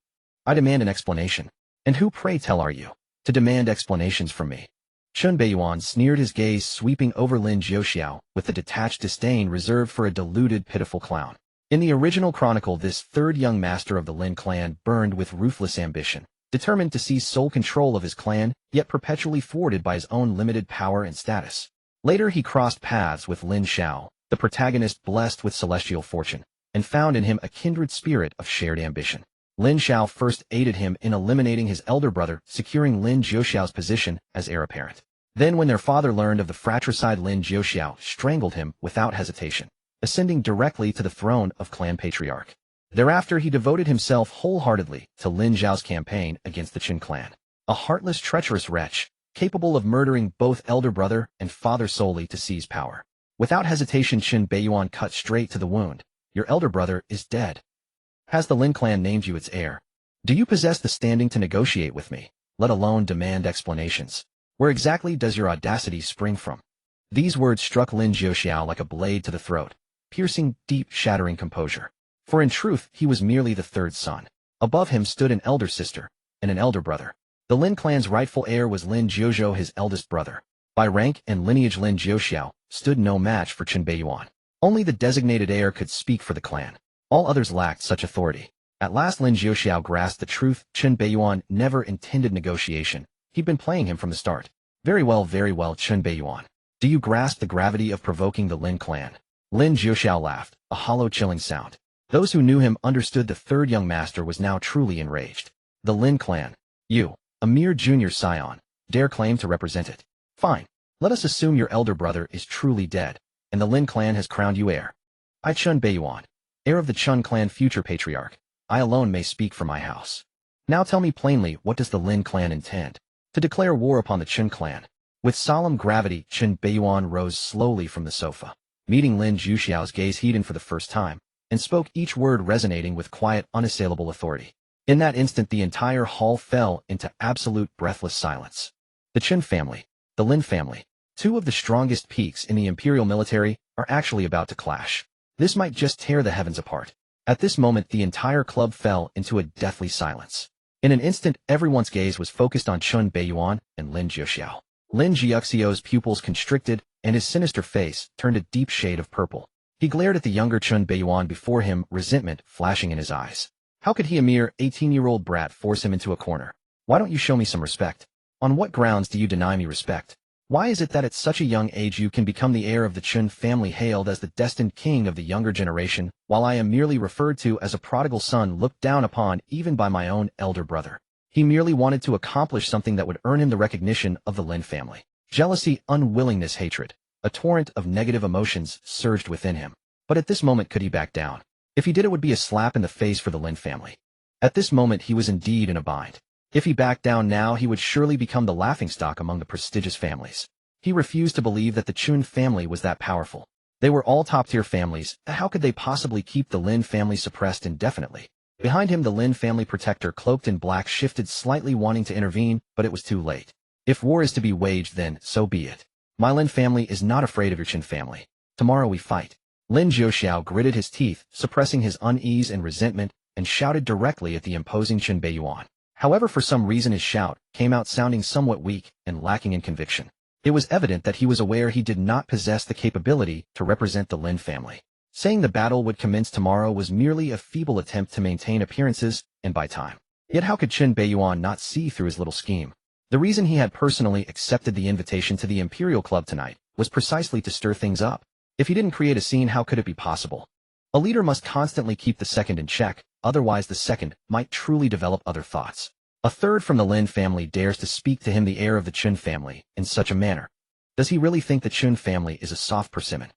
I demand an explanation. And who, pray tell, are you, to demand explanations from me? Qin Beiyuan sneered, his gaze sweeping over Lin Jiuxiao with the detached disdain reserved for a deluded, pitiful clown. In the original chronicle, this third young master of the Lin clan burned with ruthless ambition, determined to seize sole control of his clan, yet perpetually thwarted by his own limited power and status. Later he crossed paths with Lin Xiao, the protagonist blessed with celestial fortune, and found in him a kindred spirit of shared ambition. Lin Xiao first aided him in eliminating his elder brother, securing Lin Jiuxiao's position as heir apparent. Then when their father learned of the fratricide, Lin Jiuxiao strangled him without hesitation, ascending directly to the throne of clan patriarch. Thereafter he devoted himself wholeheartedly to Lin Zhao's campaign against the Qin clan. A heartless, treacherous wretch, capable of murdering both elder brother and father solely to seize power. Without hesitation, Qin Beiyuan cut straight to the wound. Your elder brother is dead. Has the Lin clan named you its heir? Do you possess the standing to negotiate with me, let alone demand explanations? Where exactly does your audacity spring from? These words struck Lin Jiuxiao like a blade to the throat, piercing deep, shattering composure. For in truth, he was merely the third son. Above him stood an elder sister and an elder brother. The Lin clan's rightful heir was Lin Jiuzhou, his eldest brother. By rank and lineage, Lin Jiuxiao stood no match for Qin Beiyuan. Only the designated heir could speak for the clan. All others lacked such authority. At last Lin Jiuxiao grasped the truth. Qin Beiyuan never intended negotiation. He'd been playing him from the start. Very well, Qin Beiyuan. Do you grasp the gravity of provoking the Lin clan? Lin Jiuxiao laughed, a hollow, chilling sound. Those who knew him understood the third young master was now truly enraged. The Lin clan. You, a mere junior scion, dare claim to represent it. Fine. Let us assume your elder brother is truly dead, and the Lin clan has crowned you heir. I, Qin Beiyuan, heir of the Qin clan, future patriarch, I alone may speak for my house. Now tell me plainly, what does the Lin clan intend? To declare war upon the Qin clan. With solemn gravity, Qin Beiyuan rose slowly from the sofa, meeting Lin Jiuxiao's gaze heated for the first time, and spoke, each word resonating with quiet, unassailable authority. In that instant, the entire hall fell into absolute, breathless silence. The Qin family, the Lin family, two of the strongest peaks in the imperial military, are actually about to clash. This might just tear the heavens apart. At this moment, the entire club fell into a deathly silence. In an instant, everyone's gaze was focused on Qin Beiyuan and Lin Jiuxiao. Lin Jiuxiao's pupils constricted, and his sinister face turned a deep shade of purple. He glared at the younger Lin Beiyan before him, resentment flashing in his eyes. How could he, a mere 18-year-old brat, force him into a corner? Why don't you show me some respect? On what grounds do you deny me respect? Why is it that at such a young age you can become the heir of the Chun family, hailed as the destined king of the younger generation, while I am merely referred to as a prodigal son, looked down upon even by my own elder brother? He merely wanted to accomplish something that would earn him the recognition of the Lin family. Jealousy, unwillingness, hatred. A torrent of negative emotions surged within him. But at this moment, could he back down? If he did, it would be a slap in the face for the Lin family. At this moment, he was indeed in a bind. If he backed down now, he would surely become the laughingstock among the prestigious families. He refused to believe that the Chun family was that powerful. They were all top-tier families. How could they possibly keep the Lin family suppressed indefinitely? Behind him, the Lin family protector, cloaked in black, shifted slightly, wanting to intervene, but it was too late. If war is to be waged, then so be it. My Lin family is not afraid of your Chun family. Tomorrow we fight. Lin Zhuoxiao gritted his teeth, suppressing his unease and resentment, and shouted directly at the imposing Lin Beiyan. However, for some reason his shout came out sounding somewhat weak and lacking in conviction. It was evident that he was aware he did not possess the capability to represent the Lin family. Saying the battle would commence tomorrow was merely a feeble attempt to maintain appearances and buy time. Yet how could Lin Beiyan not see through his little scheme? The reason he had personally accepted the invitation to the Imperial Club tonight was precisely to stir things up. If he didn't create a scene, how could it be possible? A leader must constantly keep the second in check, otherwise the second might truly develop other thoughts. A third from the Lin family dares to speak to him, the heir of the Chun family, in such a manner. Does he really think the Chun family is a soft persimmon?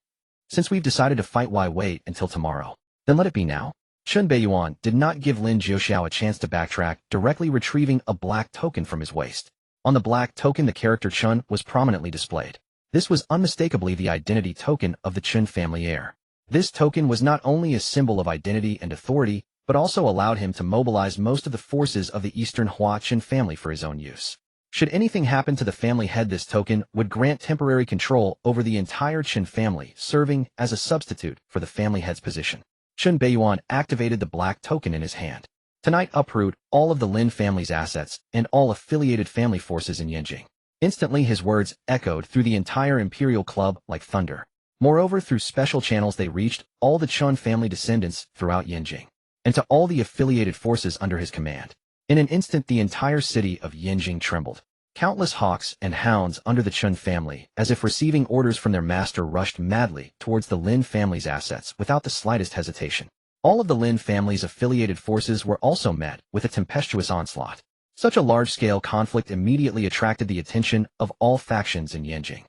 Since we've decided to fight, why wait until tomorrow? Then let it be now. Lin Beiyan did not give Lin Zhuoxiao a chance to backtrack, directly retrieving a black token from his waist. On the black token, the character Chun was prominently displayed. This was unmistakably the identity token of the Chun family heir. This token was not only a symbol of identity and authority, but also allowed him to mobilize most of the forces of the Eastern Hua Chun family for his own use. Should anything happen to the family head, this token would grant temporary control over the entire Chun family, serving as a substitute for the family head's position. Lin Beiyan activated the black token in his hand. Tonight, uproot all of the Lin family's assets and all affiliated family forces in Yanjing. Instantly, his words echoed through the entire Imperial Club like thunder. Moreover, through special channels they reached all the Chun family descendants throughout Yanjing, and to all the affiliated forces under his command. In an instant, the entire city of Yanjing trembled. Countless hawks and hounds under the Chun family, as if receiving orders from their master, rushed madly towards the Lin family's assets without the slightest hesitation. All of the Lin family's affiliated forces were also met with a tempestuous onslaught. Such a large-scale conflict immediately attracted the attention of all factions in Yanjing.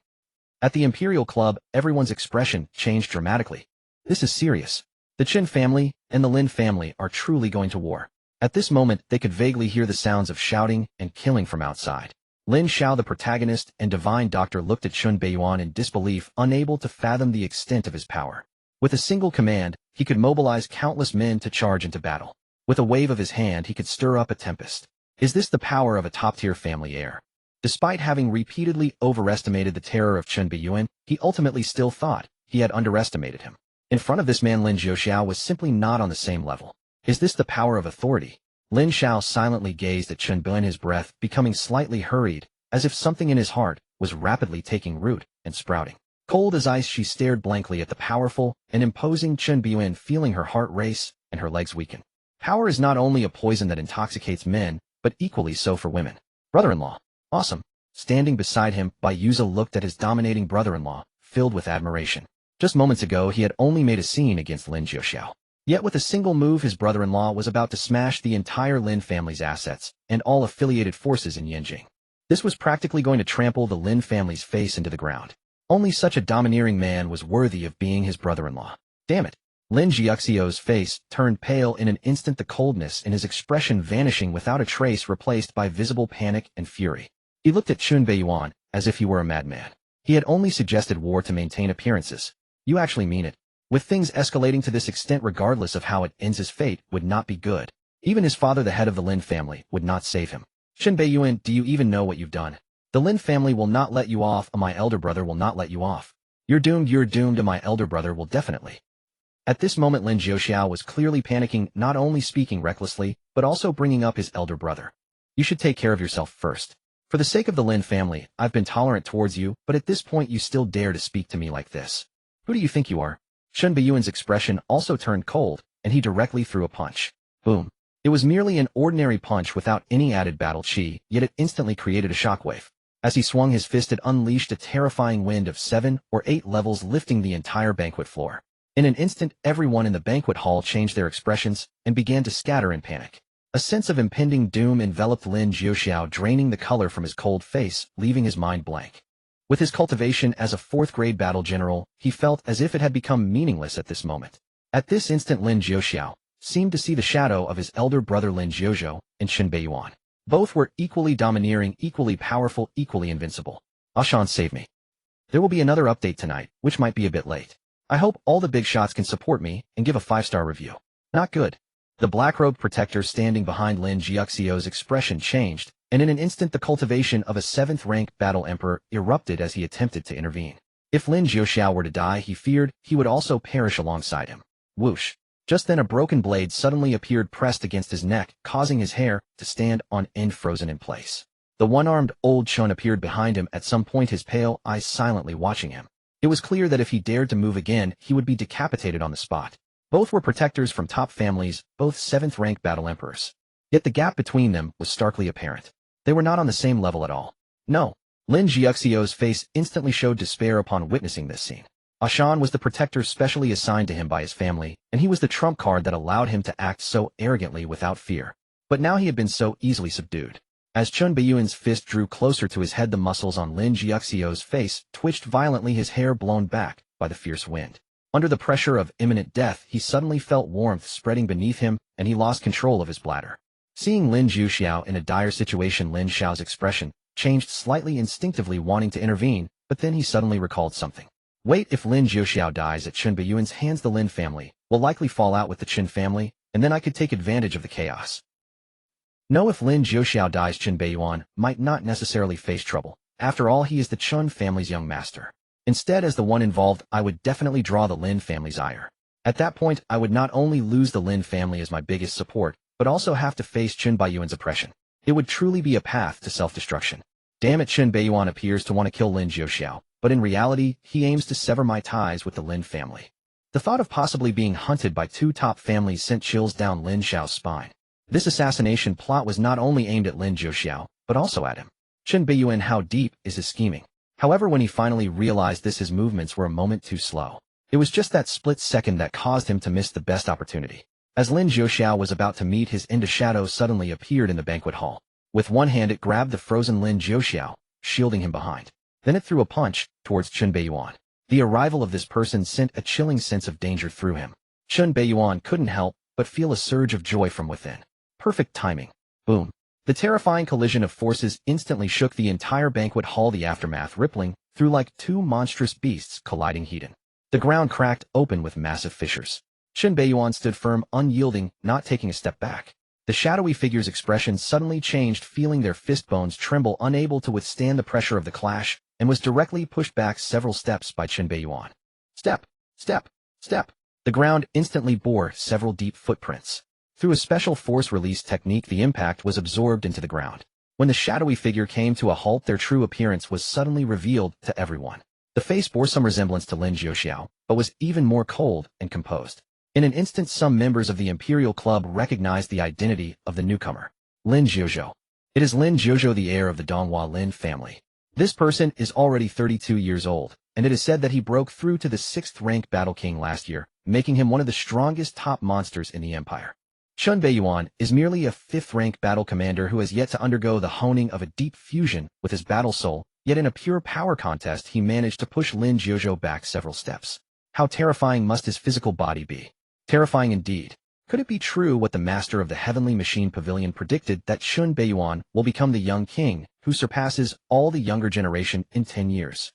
At the Imperial Club, everyone's expression changed dramatically. This is serious. The Chun family and the Lin family are truly going to war. At this moment, they could vaguely hear the sounds of shouting and killing from outside. Lin Xiao, the protagonist and divine doctor, looked at Lin Beiyan in disbelief, unable to fathom the extent of his power. With a single command, he could mobilize countless men to charge into battle. With a wave of his hand, he could stir up a tempest. Is this the power of a top-tier family heir? Despite having repeatedly overestimated the terror of Lin Beiyan, he ultimately still thought he had underestimated him. In front of this man, Lin Zhuoxiao was simply not on the same level. Is this the power of authority? Lin Xiao silently gazed at Lin Beiyan, his breath becoming slightly hurried, as if something in his heart was rapidly taking root and sprouting. Cold as ice, she stared blankly at the powerful and imposing Lin Beiyan, feeling her heart race and her legs weaken. Power is not only a poison that intoxicates men, but equally so for women. Brother-in-law. Awesome. Standing beside him, Bayuza looked at his dominating brother-in-law, filled with admiration. Just moments ago, he had only made a scene against Lin Zhuoxiao. Yet with a single move, his brother-in-law was about to smash the entire Lin family's assets and all affiliated forces in Yanjing. This was practically going to trample the Lin family's face into the ground. Only such a domineering man was worthy of being his brother-in-law. Damn it. Lin Zhuoxiao's face turned pale in an instant, the coldness in his expression vanishing without a trace, replaced by visible panic and fury. He looked at Lin Beiyan as if he were a madman. He had only suggested war to maintain appearances. You actually mean it? With things escalating to this extent, regardless of how it ends, his fate would not be good. Even his father, the head of the Lin family, would not save him. Lin Beiyan, do you even know what you've done? The Lin family will not let you off, and my elder brother will not let you off. You're doomed, and my elder brother will definitely. At this moment, Lin Zhuoxiao was clearly panicking, not only speaking recklessly, but also bringing up his elder brother. You should take care of yourself first. For the sake of the Lin family, I've been tolerant towards you, but at this point you still dare to speak to me like this. Who do you think you are? Chen Beiyuan's expression also turned cold, and he directly threw a punch. Boom. It was merely an ordinary punch without any added battle chi, yet it instantly created a shockwave. As he swung his fist, it unleashed a terrifying wind of 7 or 8 levels, lifting the entire banquet floor. In an instant, everyone in the banquet hall changed their expressions and began to scatter in panic. A sense of impending doom enveloped Lin Jiuxiao, draining the color from his cold face, leaving his mind blank. With his cultivation as a 4th-grade battle general, he felt as if it had become meaningless at this moment. At this instant, Lin Jiuxiao seemed to see the shadow of his elder brother Lin Jiuzhou and Chen Beiyuan. Both were equally domineering, equally powerful, equally invincible. Ashan, save me. There will be another update tonight, which might be a bit late. I hope all the big shots can support me and give a 5-star review. Not good. The black-robed protector standing behind Lin Jiuxiao's expression changed, and in an instant the cultivation of a 7th-rank battle emperor erupted as he attempted to intervene. If Lin Jiuxiao were to die, he feared he would also perish alongside him. Whoosh. Just then a broken blade suddenly appeared pressed against his neck, causing his hair to stand on end, frozen in place. The one-armed old Chun appeared behind him at some point, his pale eyes silently watching him. It was clear that if he dared to move again, he would be decapitated on the spot. Both were protectors from top families, both 7th-rank battle emperors. Yet the gap between them was starkly apparent. They were not on the same level at all. No. Lin Jiuxiao's face instantly showed despair upon witnessing this scene. Ashan was the protector specially assigned to him by his family, and he was the trump card that allowed him to act so arrogantly without fear. But now he had been so easily subdued. As Chen Beiyuan's fist drew closer to his head, the muscles on Lin Jiuxiao's face twitched violently, his hair blown back by the fierce wind. Under the pressure of imminent death, he suddenly felt warmth spreading beneath him, and he lost control of his bladder. Seeing Lin Jiuxiao in a dire situation, Lin Xiao's expression changed slightly, instinctively wanting to intervene, but then he suddenly recalled something. Wait, if Lin Jiuxiao dies at Chen Beiyuan's hands, the Lin family will likely fall out with the Chen family, and then I could take advantage of the chaos. No, if Lin Jiuxiao dies, Chen Beiyuan might not necessarily face trouble. After all, he is the Chun family's young master. Instead, as the one involved, I would definitely draw the Lin family's ire. At that point, I would not only lose the Lin family as my biggest support, but also have to face Chen Beiyuan's oppression. It would truly be a path to self-destruction. Damn it, Chen Beiyuan appears to want to kill Lin Jiuxiao, but in reality, he aims to sever my ties with the Lin family. The thought of possibly being hunted by 2 top families sent chills down Lin Xiao's spine. This assassination plot was not only aimed at Lin Jiuxiao, but also at him. Chen Beiyuan, how deep is his scheming? However, when he finally realized this, his movements were a moment too slow. It was just that split second that caused him to miss the best opportunity. As Lin Jiuxiao was about to meet his end, a shadow suddenly appeared in the banquet hall. With one hand it grabbed the frozen Lin Jiuxiao, shielding him behind. Then it threw a punch towards Chen Beiyuan. The arrival of this person sent a chilling sense of danger through him. Chen Beiyuan couldn't help but feel a surge of joy from within. Perfect timing. Boom. The terrifying collision of forces instantly shook the entire banquet hall, the aftermath rippling through like 2 monstrous beasts colliding head-on. The ground cracked open with massive fissures. Chen Beiyuan stood firm, unyielding, not taking a step back. The shadowy figure's expression suddenly changed, feeling their fist bones tremble, unable to withstand the pressure of the clash, and was directly pushed back several steps by Chen Beiyuan. Step, step, step. The ground instantly bore several deep footprints. Through a special force release technique, the impact was absorbed into the ground. When the shadowy figure came to a halt, their true appearance was suddenly revealed to everyone. The face bore some resemblance to Lin Jiuxiao, but was even more cold and composed. In an instant, some members of the Imperial Club recognized the identity of the newcomer. Lin Jiuzhou. It is Lin Jiuzhou, the heir of the Donghua Lin family. This person is already 32 years old, and it is said that he broke through to the 6th-rank Battle King last year, making him one of the strongest top monsters in the Empire. Chen Beiyuan is merely a 5th-rank battle commander who has yet to undergo the honing of a deep fusion with his battle soul, yet in a pure power contest he managed to push Lin Jiuzhou back several steps. How terrifying must his physical body be? Terrifying indeed. Could it be true what the master of the Heavenly Machine Pavilion predicted, that Chen Beiyuan will become the young king who surpasses all the younger generation in 10 years?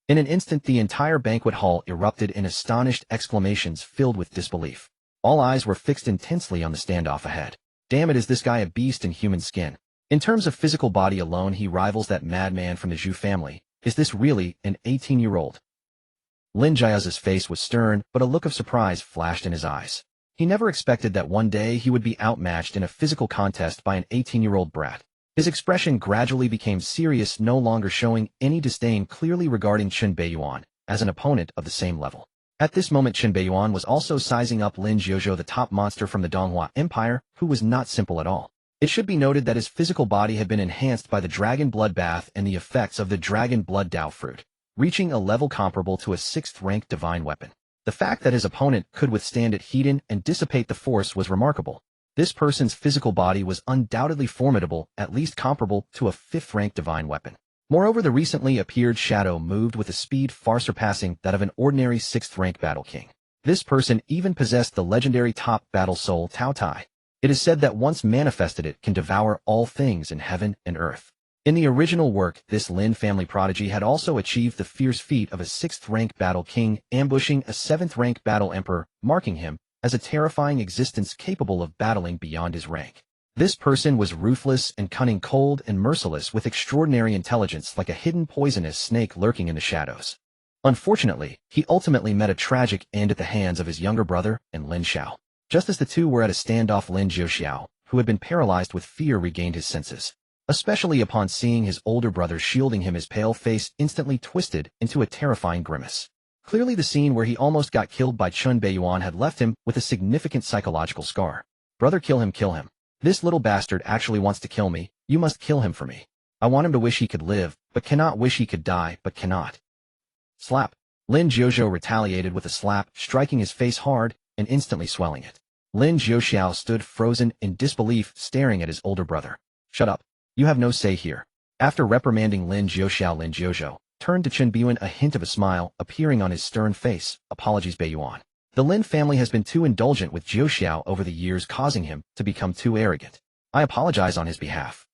In an instant, the entire banquet hall erupted in astonished exclamations filled with disbelief. All eyes were fixed intensely on the standoff ahead. Damn it, is this guy a beast in human skin? In terms of physical body alone, he rivals that madman from the Zhu family. Is this really an 18-year-old? Lin Jiao's face was stern, but a look of surprise flashed in his eyes. He never expected that one day he would be outmatched in a physical contest by an 18-year-old brat. His expression gradually became serious, no longer showing any disdain, clearly regarding Lin Beiyan as an opponent of the same level. At this moment, Lin Beiyan was also sizing up Lin Jiuzhou, the top monster from the Donghua Empire, who was not simple at all. It should be noted that his physical body had been enhanced by the dragon blood bath and the effects of the dragon blood Dao fruit, reaching a level comparable to a 6th-rank divine weapon. The fact that his opponent could withstand it, heat and dissipate the force was remarkable. This person's physical body was undoubtedly formidable, at least comparable to a 5th-rank divine weapon. Moreover, the recently appeared shadow moved with a speed far surpassing that of an ordinary 6th-rank battle king. This person even possessed the legendary top battle soul Tao Tai. It is said that once manifested it can devour all things in heaven and earth. In the original work, this Lin family prodigy had also achieved the fierce feat of a 6th-rank battle king, ambushing a 7th-rank battle emperor, marking him as a terrifying existence capable of battling beyond his rank. This person was ruthless and cunning, cold and merciless, with extraordinary intelligence, like a hidden poisonous snake lurking in the shadows. Unfortunately, he ultimately met a tragic end at the hands of his younger brother and Lin Xiao. Just as the two were at a standoff, Lin Jiuxiao, who had been paralyzed with fear, regained his senses. Especially upon seeing his older brother shielding him, his pale face instantly twisted into a terrifying grimace. Clearly, the scene where he almost got killed by Lin Beiyan had left him with a significant psychological scar. Brother, kill him, kill him. This little bastard actually wants to kill me. You must kill him for me. I want him to wish he could live, but cannot, wish he could die, but cannot. Slap. Lin Jiuzhou retaliated with a slap, striking his face hard and instantly swelling it. Lin Jiuxiao stood frozen in disbelief, staring at his older brother. Shut up. You have no say here. After reprimanding Lin Jiuxiao, Lin Jiuzhou turned to Lin Beiyan, a hint of a smile appearing on his stern face. Apologies, Beiyan. The Lin family has been too indulgent with Jiuxiao over the years, causing him to become too arrogant. I apologize on his behalf.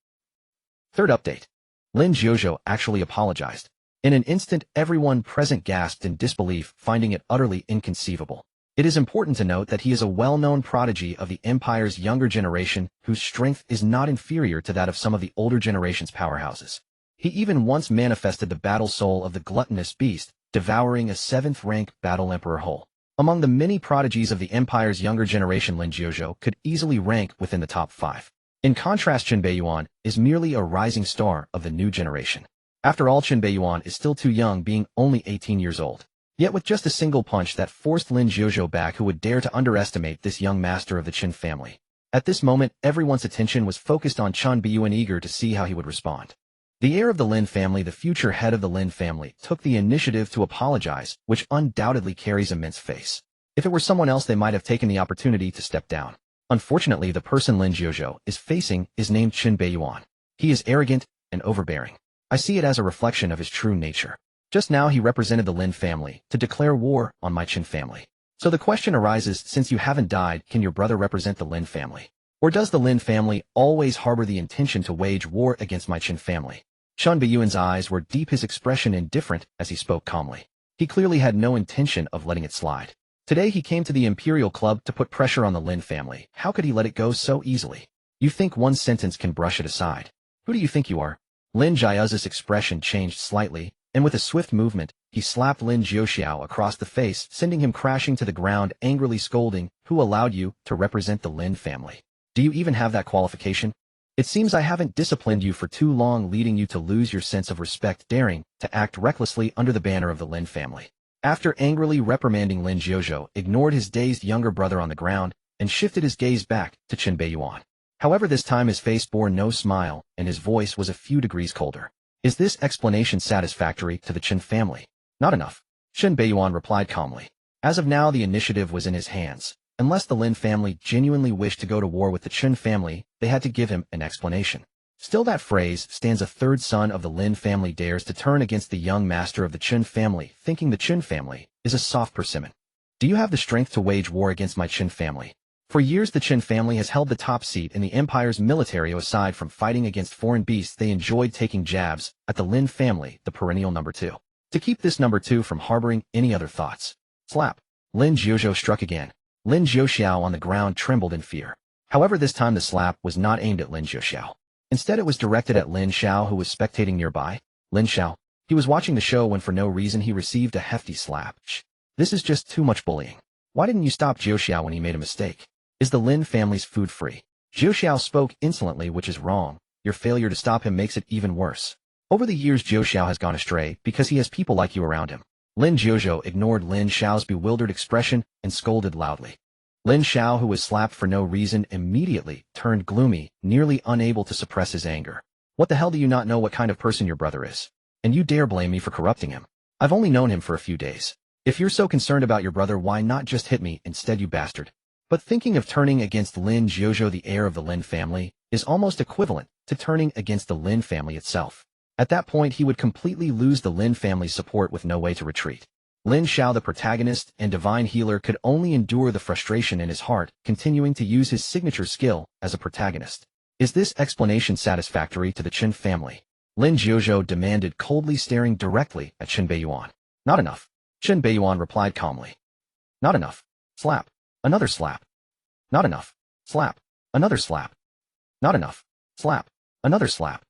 Third update. Lin Jiuzhou actually apologized. In an instant, everyone present gasped in disbelief, finding it utterly inconceivable. It is important to note that he is a well-known prodigy of the Empire's younger generation, whose strength is not inferior to that of some of the older generation's powerhouses. He even once manifested the battle soul of the gluttonous beast, devouring a 7th-rank battle emperor whole. Among the many prodigies of the Empire's younger generation, Lin Jiuzhou could easily rank within the top 5. In contrast, Lin Beiyan is merely a rising star of the new generation. After all, Lin Beiyan is still too young, being only 18 years old. Yet with just a single punch that forced Lin Jiuzhou back, who would dare to underestimate this young master of the Qin family? At this moment, everyone's attention was focused on Lin Beiyan, eager to see how he would respond. The heir of the Lin family, the future head of the Lin family, took the initiative to apologize, which undoubtedly carries immense face. If it were someone else, they might have taken the opportunity to step down. Unfortunately, the person Lin Jiuzhou is facing is named Lin Beiyan. He is arrogant and overbearing. I see it as a reflection of his true nature. Just now he represented the Lin family to declare war on my Qin family. So the question arises, since you haven't died, can your brother represent the Lin family? Or does the Lin family always harbor the intention to wage war against my Qin family? Lin Beiyan's eyes were deep, his expression indifferent as he spoke calmly. He clearly had no intention of letting it slide. Today he came to the Imperial Club to put pressure on the Lin family. How could he let it go so easily? You think one sentence can brush it aside? Who do you think you are? Lin Jiuzhou's expression changed slightly, and with a swift movement, he slapped Lin Jiuxiao across the face, sending him crashing to the ground, angrily scolding, "Who allowed you to represent the Lin family? Do you even have that qualification? It seems I haven't disciplined you for too long, leading you to lose your sense of respect, daring to act recklessly under the banner of the Lin family." After angrily reprimanding, Lin Jiuzhou ignored his dazed younger brother on the ground and shifted his gaze back to Lin Beiyan. However, this time his face bore no smile, and his voice was a few degrees colder. Is this explanation satisfactory to the Qin family? Not enough. Lin Beiyan replied calmly. As of now, the initiative was in his hands. Unless the Lin family genuinely wished to go to war with the Qin family, they had to give him an explanation. Still, that phrase stands. A third son of the Lin family dares to turn against the young master of the Qin family, thinking the Qin family is a soft persimmon. Do you have the strength to wage war against my Qin family? For years, the Qin family has held the top seat in the Empire's military. Aside from fighting against foreign beasts, they enjoyed taking jabs at the Lin family, the perennial number 2. To keep this number 2 from harboring any other thoughts. Slap. Lin Jiuzhou struck again. Lin Jiuxiao on the ground trembled in fear. However, this time the slap was not aimed at Lin Jiuxiao. Instead, it was directed at Lin Xiao, who was spectating nearby. Lin Xiao. He was watching the show when for no reason he received a hefty slap. This is just too much bullying. Why didn't you stop Jiuxiao when he made a mistake? Is the Lin family's food free? Jiuxiao spoke insolently, which is wrong. Your failure to stop him makes it even worse. Over the years, Zhou Xiao has gone astray because he has people like you around him. Lin Jiuzhou ignored Lin Xiao's bewildered expression and scolded loudly. Lin Xiao, who was slapped for no reason, immediately turned gloomy, nearly unable to suppress his anger. What the hell, do you not know what kind of person your brother is? And you dare blame me for corrupting him? I've only known him for a few days. If you're so concerned about your brother, why not just hit me instead, you bastard? But thinking of turning against Lin Jiuzhou, the heir of the Lin family, is almost equivalent to turning against the Lin family itself. At that point, he would completely lose the Lin family's support with no way to retreat. Lin Xiao, the protagonist and divine healer, could only endure the frustration in his heart, continuing to use his signature skill as a protagonist. Is this explanation satisfactory to the Chen family? Lin Jiuzhou demanded, coldly staring directly at Chen Beiyuan. Not enough. Chen Beiyuan replied calmly. Not enough. Slap. Another slap. Not enough. Slap. Another slap. Not enough. Slap. Another slap.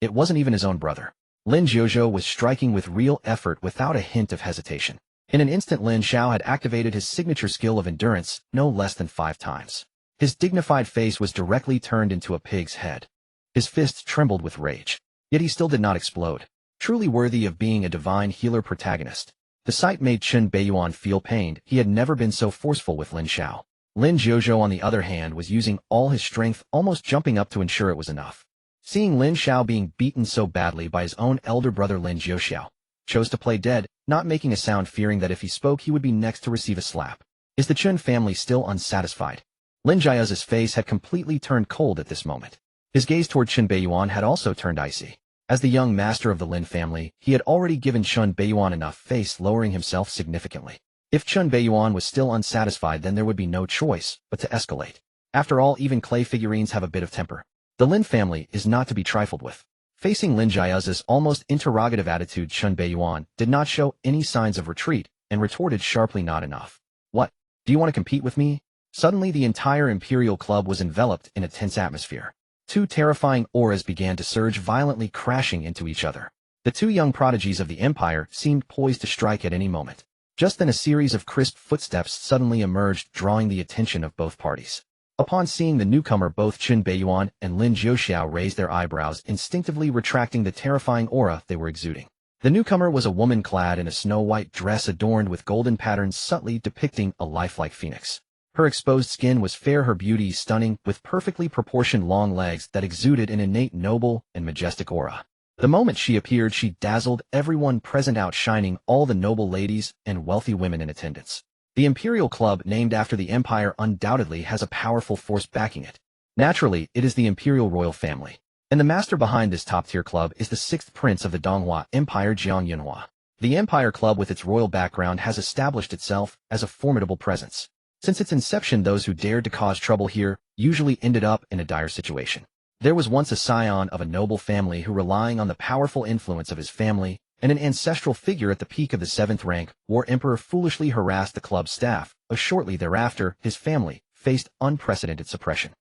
It wasn't even his own brother. Lin Jiuzhou was striking with real effort without a hint of hesitation. In an instant, Lin Xiao had activated his signature skill of endurance no less than 5 times. His dignified face was directly turned into a pig's head. His fists trembled with rage. Yet he still did not explode. Truly worthy of being a divine healer protagonist. The sight made Chen Beiyuan feel pained. He had never been so forceful with Lin Xiao. Lin Jiuzhou, on the other hand, was using all his strength, almost jumping up to ensure it was enough. Seeing Lin Xiao being beaten so badly by his own elder brother, Lin Jiuxiao chose to play dead, not making a sound, fearing that if he spoke he would be next to receive a slap. Is the Chen family still unsatisfied? Lin Jiao's face had completely turned cold at this moment. His gaze toward Chen Beiyuan had also turned icy. As the young master of the Lin family, he had already given Chen Beiyuan enough face, lowering himself significantly. If Chen Beiyuan was still unsatisfied, then there would be no choice but to escalate. After all, even clay figurines have a bit of temper. The Lin family is not to be trifled with. Facing Lin Jiao's almost interrogative attitude, Chen Beiyuan did not show any signs of retreat and retorted sharply, not enough. What? Do you want to compete with me? Suddenly, the entire Imperial Club was enveloped in a tense atmosphere. 2 terrifying auras began to surge violently, crashing into each other. The 2 young prodigies of the Empire seemed poised to strike at any moment. Just then, a series of crisp footsteps suddenly emerged, drawing the attention of both parties. Upon seeing the newcomer, both Chen Beiyuan and Lin Jiuxiao raised their eyebrows, instinctively retracting the terrifying aura they were exuding. The newcomer was a woman clad in a snow-white dress adorned with golden patterns, subtly depicting a lifelike phoenix. Her exposed skin was fair, her beauty stunning, with perfectly proportioned long legs that exuded an innate noble and majestic aura. The moment she appeared, she dazzled everyone present, outshining all the noble ladies and wealthy women in attendance. The Imperial Club, named after the Empire, undoubtedly has a powerful force backing it. Naturally, it is the Imperial Royal Family. And the master behind this top-tier club is the 6th Prince of the Donghua Empire, Jiang Yunhua. The Empire Club, with its royal background, has established itself as a formidable presence. Since its inception, those who dared to cause trouble here usually ended up in a dire situation. There was once a scion of a noble family who, relying on the powerful influence of his family and an ancestral figure at the peak of the 7th rank, War Emperor, foolishly harassed the club's staff. Shortly thereafter, his family faced unprecedented suppression.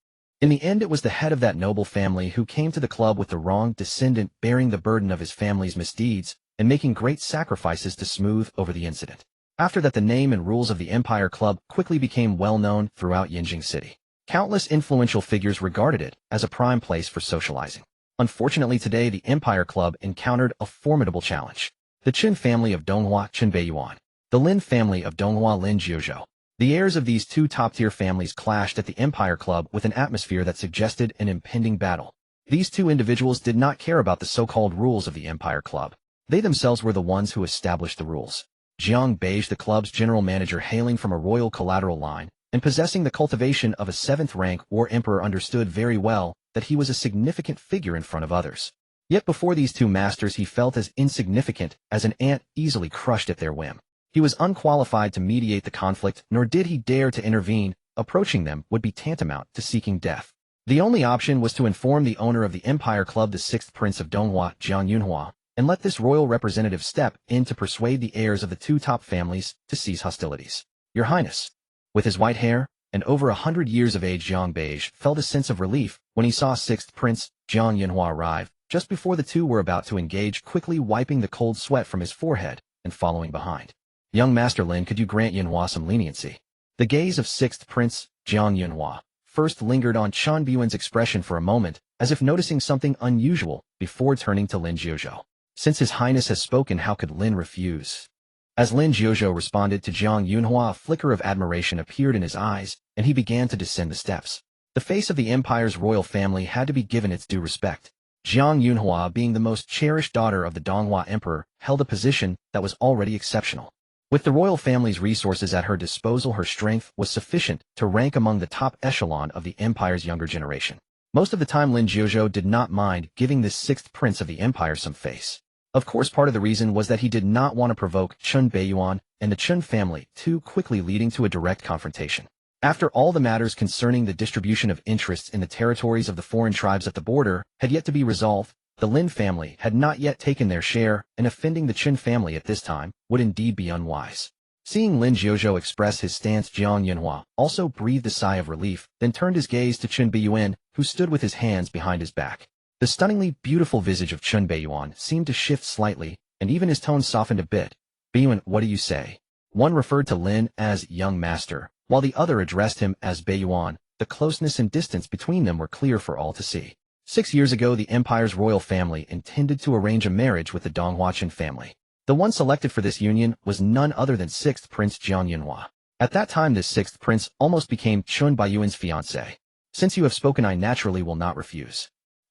In the end, it was the head of that noble family who came to the club with the wrong descendant, bearing the burden of his family's misdeeds and making great sacrifices to smooth over the incident. After that, the name and rules of the Empire Club quickly became well known throughout Yinjing City. Countless influential figures regarded it as a prime place for socializing. Unfortunately, today the Empire Club encountered a formidable challenge. The Chen family of Donghua, Chen Beiyuan. The Lin family of Donghua, Lin Jiuzhou. The heirs of these 2 top-tier families clashed at the Empire Club with an atmosphere that suggested an impending battle. These 2 individuals did not care about the so-called rules of the Empire Club. They themselves were the ones who established the rules. Jiang Beige, the club's general manager, hailing from a royal collateral line and possessing the cultivation of a 7th rank War Emperor, understood very well that he was a significant figure in front of others. Yet before these 2 masters, he felt as insignificant as an ant easily crushed at their whim. He was unqualified to mediate the conflict, nor did he dare to intervene. Approaching them would be tantamount to seeking death. The only option was to inform the owner of the Empire Club, the 6th Prince of Donghua, Jiang Yunhua, and let this royal representative step in to persuade the heirs of the 2 top families to cease hostilities. Your Highness. With his white hair and over 100 years of age, Jiang Beige felt a sense of relief when he saw 6th Prince Jiang Yunhua arrive just before the 2 were about to engage, quickly wiping the cold sweat from his forehead and following behind. Young Master Lin, could you grant Yunhua some leniency? The gaze of 6th Prince Jiang Yunhua first lingered on Chen Beiyuan's expression for a moment, as if noticing something unusual before turning to Lin Jiuzhou. Since His Highness has spoken, how could Lin refuse? As Lin Jiuzhou responded to Jiang Yunhua, a flicker of admiration appeared in his eyes, and he began to descend the steps. The face of the empire's royal family had to be given its due respect. Jiang Yunhua, being the most cherished daughter of the Donghua Emperor, held a position that was already exceptional. With the royal family's resources at her disposal, her strength was sufficient to rank among the top echelon of the empire's younger generation. Most of the time, Lin Jiuzhou did not mind giving this sixth prince of the empire some face. Of course, part of the reason was that he did not want to provoke Lin Beiyan and the Lin family too quickly, leading to a direct confrontation. After all, the matters concerning the distribution of interests in the territories of the foreign tribes at the border had yet to be resolved. The Lin family had not yet taken their share, and offending the Lin family at this time would indeed be unwise. Seeing Lin Jiuzhou express his stance, Jiang Yunhua also breathed a sigh of relief, then turned his gaze to Lin Beiyan, who stood with his hands behind his back. The stunningly beautiful visage of Lin Beiyan seemed to shift slightly, and even his tone softened a bit. "Beiyan, what do you say?" One referred to Lin as young master, while the other addressed him as Beiyan. The closeness and distance between them were clear for all to see. 6 years ago, the empire's royal family intended to arrange a marriage with the Donghua Qin family. The one selected for this union was none other than 6th Prince Jiang Yunhua. At that time, this 6th prince almost became Lin Beiyan's fiancé. "Since you have spoken, I naturally will not refuse."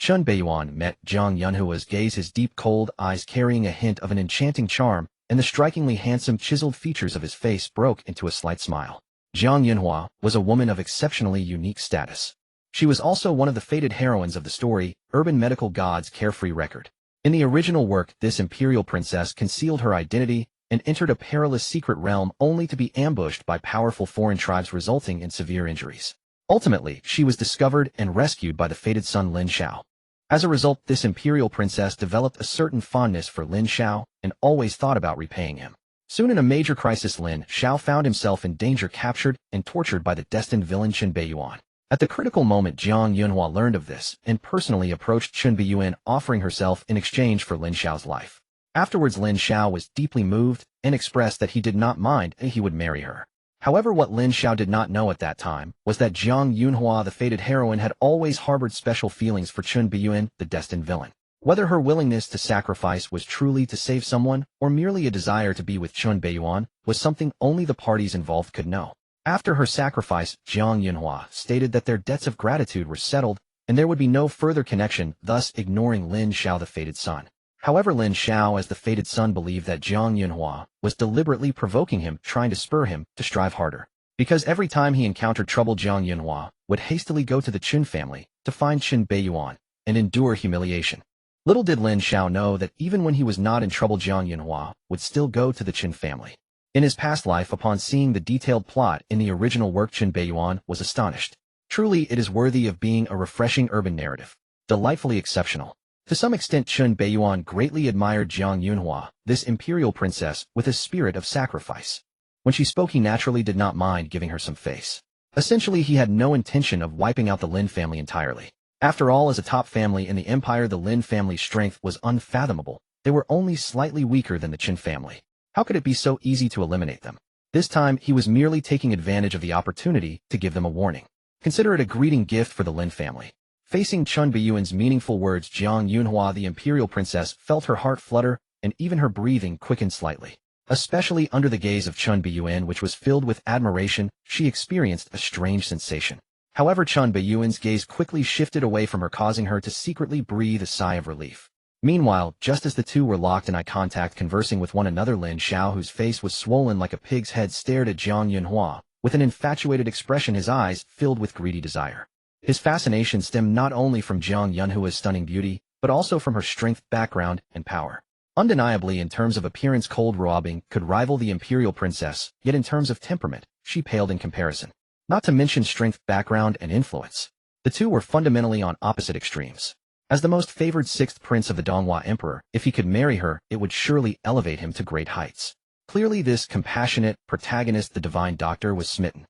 Lin Beiyan met Jiang Yunhua's gaze, his deep cold eyes carrying a hint of an enchanting charm, and the strikingly handsome chiseled features of his face broke into a slight smile. Jiang Yunhua was a woman of exceptionally unique status. She was also one of the fated heroines of the story, Urban Medical God's Carefree Record. In the original work, this imperial princess concealed her identity and entered a perilous secret realm only to be ambushed by powerful foreign tribes, resulting in severe injuries. Ultimately, she was discovered and rescued by the fated son Lin Xiao. As a result, this imperial princess developed a certain fondness for Lin Xiao and always thought about repaying him. Soon, in a major crisis, Lin Xiao found himself in danger, captured and tortured by the destined villain Lin Beiyan. At the critical moment, Jiang Yunhua learned of this and personally approached Lin Beiyan, offering herself in exchange for Lin Xiao's life. Afterwards, Lin Xiao was deeply moved and expressed that he did not mind and he would marry her. However, what Lin Xiao did not know at that time was that Jiang Yunhua, the fated heroine, had always harbored special feelings for Lin Beiyan, the destined villain. Whether her willingness to sacrifice was truly to save someone or merely a desire to be with Lin Beiyan was something only the parties involved could know. After her sacrifice, Jiang Yunhua stated that their debts of gratitude were settled and there would be no further connection, thus ignoring Lin Xiao, the fated son. However, Lin Xiao, as the fated son, believed that Jiang Yunhua was deliberately provoking him, trying to spur him to strive harder. Because every time he encountered trouble, Jiang Yunhua would hastily go to the Qin family to find Lin Beiyan and endure humiliation. Little did Lin Xiao know that even when he was not in trouble, Jiang Yunhua would still go to the Qin family. In his past life, upon seeing the detailed plot in the original work, Lin Beiyan was astonished. Truly, it is worthy of being a refreshing urban narrative. Delightfully exceptional. To some extent, Lin Beiyan greatly admired Jiang Yunhua, this imperial princess with a spirit of sacrifice. When she spoke, he naturally did not mind giving her some face. Essentially, he had no intention of wiping out the Lin family entirely. After all, as a top family in the empire, the Lin family's strength was unfathomable. They were only slightly weaker than the Qin family. How could it be so easy to eliminate them? This time, he was merely taking advantage of the opportunity to give them a warning. Consider it a greeting gift for the Lin family. Facing Lin Beiyan's meaningful words, Jiang Yunhua, the imperial princess, felt her heart flutter, and even her breathing quickened slightly. Especially under the gaze of Lin Beiyan, which was filled with admiration, she experienced a strange sensation. However, Lin Beiyan's gaze quickly shifted away from her, causing her to secretly breathe a sigh of relief. Meanwhile, just as the two were locked in eye contact conversing with one another, Lin Xiao, whose face was swollen like a pig's head, stared at Jiang Yunhua with an infatuated expression, his eyes filled with greedy desire. His fascination stemmed not only from Jiang Yunhua's stunning beauty, but also from her strength, background, and power. Undeniably, in terms of appearance, cold Ruobing could rival the imperial princess, yet in terms of temperament, she paled in comparison. Not to mention strength, background, and influence. The two were fundamentally on opposite extremes. As the most favored 6th prince of the Donghua Emperor, if he could marry her, it would surely elevate him to great heights. Clearly, this compassionate protagonist, the divine doctor, was smitten.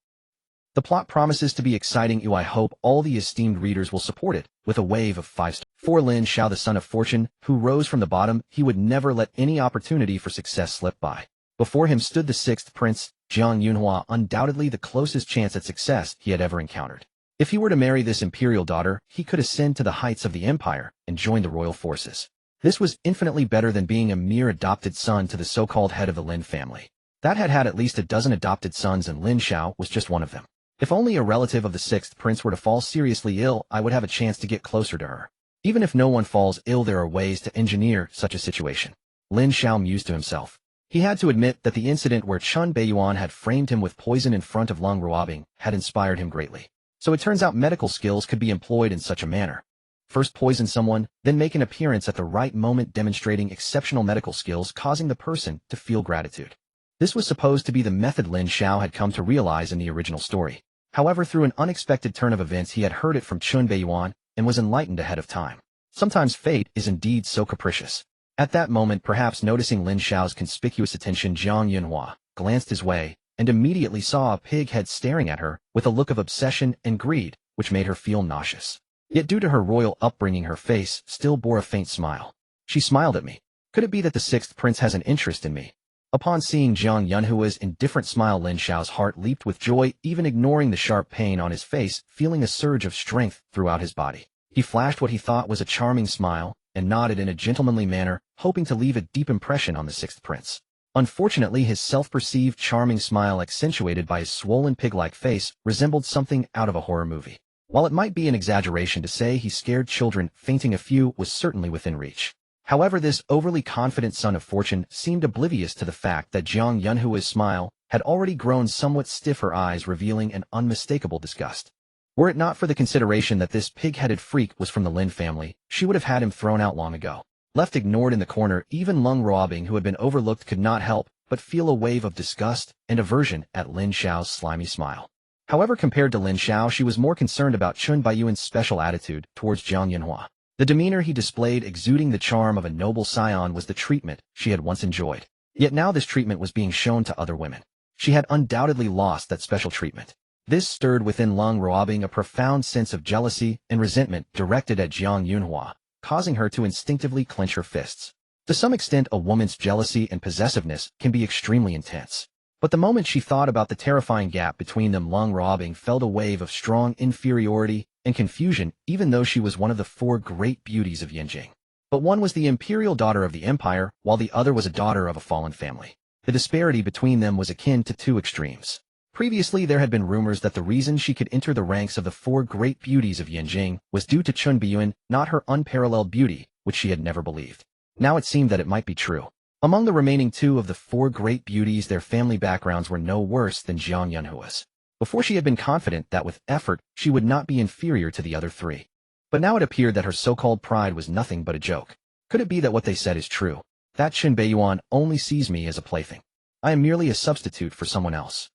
The plot promises to be exciting. I hope all the esteemed readers will support it with a wave of 5 stars. For Lin Xiao, the son of fortune, who rose from the bottom, he would never let any opportunity for success slip by. Before him stood the 6th prince, Jiang Yunhua, undoubtedly the closest chance at success he had ever encountered. If he were to marry this imperial daughter, he could ascend to the heights of the empire and join the royal forces. This was infinitely better than being a mere adopted son to the so-called head of the Lin family. That had had at least a dozen adopted sons and Lin Xiao was just one of them. If only a relative of the sixth prince were to fall seriously ill, I would have a chance to get closer to her. Even if no one falls ill, there are ways to engineer such a situation. Lin Xiao mused to himself. He had to admit that the incident where Lin Beiyan had framed him with poison in front of Lung Ruobing had inspired him greatly. So it turns out medical skills could be employed in such a manner. First poison someone, then make an appearance at the right moment demonstrating exceptional medical skills, causing the person to feel gratitude. This was supposed to be the method Lin Xiao had come to realize in the original story. However, through an unexpected turn of events, he had heard it from Lin Beiyan and was enlightened ahead of time. Sometimes fate is indeed so capricious. At that moment, perhaps noticing Lin Xiao's conspicuous attention, Jiang Yunhua glanced his way and immediately saw a pig head staring at her with a look of obsession and greed, which made her feel nauseous. Yet due to her royal upbringing, her face still bore a faint smile. She smiled at me. Could it be that the sixth prince has an interest in me? Upon seeing Jiang Yunhua's indifferent smile, Lin Xiao's heart leaped with joy, even ignoring the sharp pain on his face, feeling a surge of strength throughout his body. He flashed what he thought was a charming smile and nodded in a gentlemanly manner, hoping to leave a deep impression on the sixth prince. Unfortunately, his self-perceived charming smile, accentuated by his swollen pig-like face, resembled something out of a horror movie. While it might be an exaggeration to say he scared children, fainting a few was certainly within reach. However, this overly confident son of fortune seemed oblivious to the fact that Jiang Yunhua's smile had already grown somewhat stiff, her eyes revealing an unmistakable disgust. Were it not for the consideration that this pig-headed freak was from the Lin family, she would have had him thrown out long ago. Left ignored in the corner, even Lung Ruobing, who had been overlooked, could not help but feel a wave of disgust and aversion at Lin Xiao's slimy smile. However, compared to Lin Xiao, she was more concerned about Lin Beiyan's special attitude towards Jiang Yunhua. The demeanor he displayed, exuding the charm of a noble scion, was the treatment she had once enjoyed. Yet now this treatment was being shown to other women. She had undoubtedly lost that special treatment. This stirred within Lung Ruobing a profound sense of jealousy and resentment directed at Jiang Yunhua, causing her to instinctively clench her fists. To some extent, a woman's jealousy and possessiveness can be extremely intense. But the moment she thought about the terrifying gap between them, Lung Ruobing felt a wave of strong inferiority and confusion, even though she was one of the four great beauties of Yanjing. But one was the imperial daughter of the empire, while the other was a daughter of a fallen family. The disparity between them was akin to two extremes. Previously, there had been rumors that the reason she could enter the ranks of the four great beauties of Yanjing was due to Lin Beiyan, not her unparalleled beauty, which she had never believed. Now it seemed that it might be true. Among the remaining two of the four great beauties, their family backgrounds were no worse than Jiang Yunhua's. Before, she had been confident that with effort, she would not be inferior to the other three. But now it appeared that her so-called pride was nothing but a joke. Could it be that what they said is true? That Lin Beiyan only sees me as a plaything. I am merely a substitute for someone else.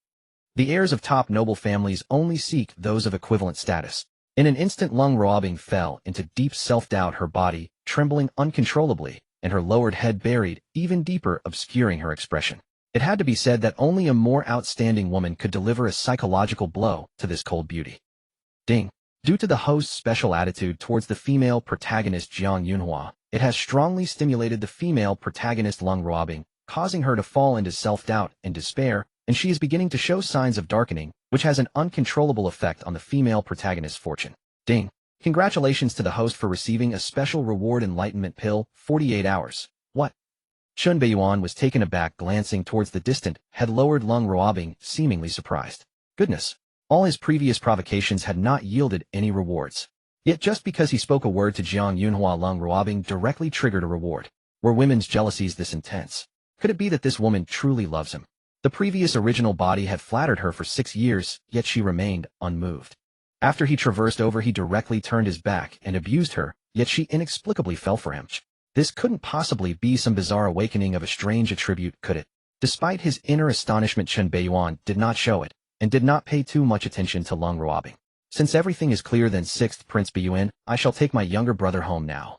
The heirs of top noble families only seek those of equivalent status. In an instant, Lung Ruobing fell into deep self-doubt, her body trembling uncontrollably, and her lowered head buried even deeper, obscuring her expression. It had to be said that only a more outstanding woman could deliver a psychological blow to this cold beauty. Ding. Due to the host's special attitude towards the female protagonist Jiang Yunhua, it has strongly stimulated the female protagonist Lung Ruobing, causing her to fall into self-doubt and despair, and she is beginning to show signs of darkening, which has an uncontrollable effect on the female protagonist's fortune. Ding. Congratulations to the host for receiving a special reward enlightenment pill, 48 hours. What? Lin Beiyan was taken aback, glancing towards the distant, head-lowered Lung Ruobing, seemingly surprised. Goodness. All his previous provocations had not yielded any rewards. Yet just because he spoke a word to Jiang Yunhua, Lung Ruobing directly triggered a reward. Were women's jealousies this intense? Could it be that this woman truly loves him? The previous original body had flattered her for 6 years, yet she remained unmoved. After he traversed over, he directly turned his back and abused her, yet she inexplicably fell for him. This couldn't possibly be some bizarre awakening of a strange attribute, could it? Despite his inner astonishment, Lin Beiyan did not show it, and did not pay too much attention to Lung Ruobing. Since everything is clear, then sixth Prince Beiyan, I shall take my younger brother home now.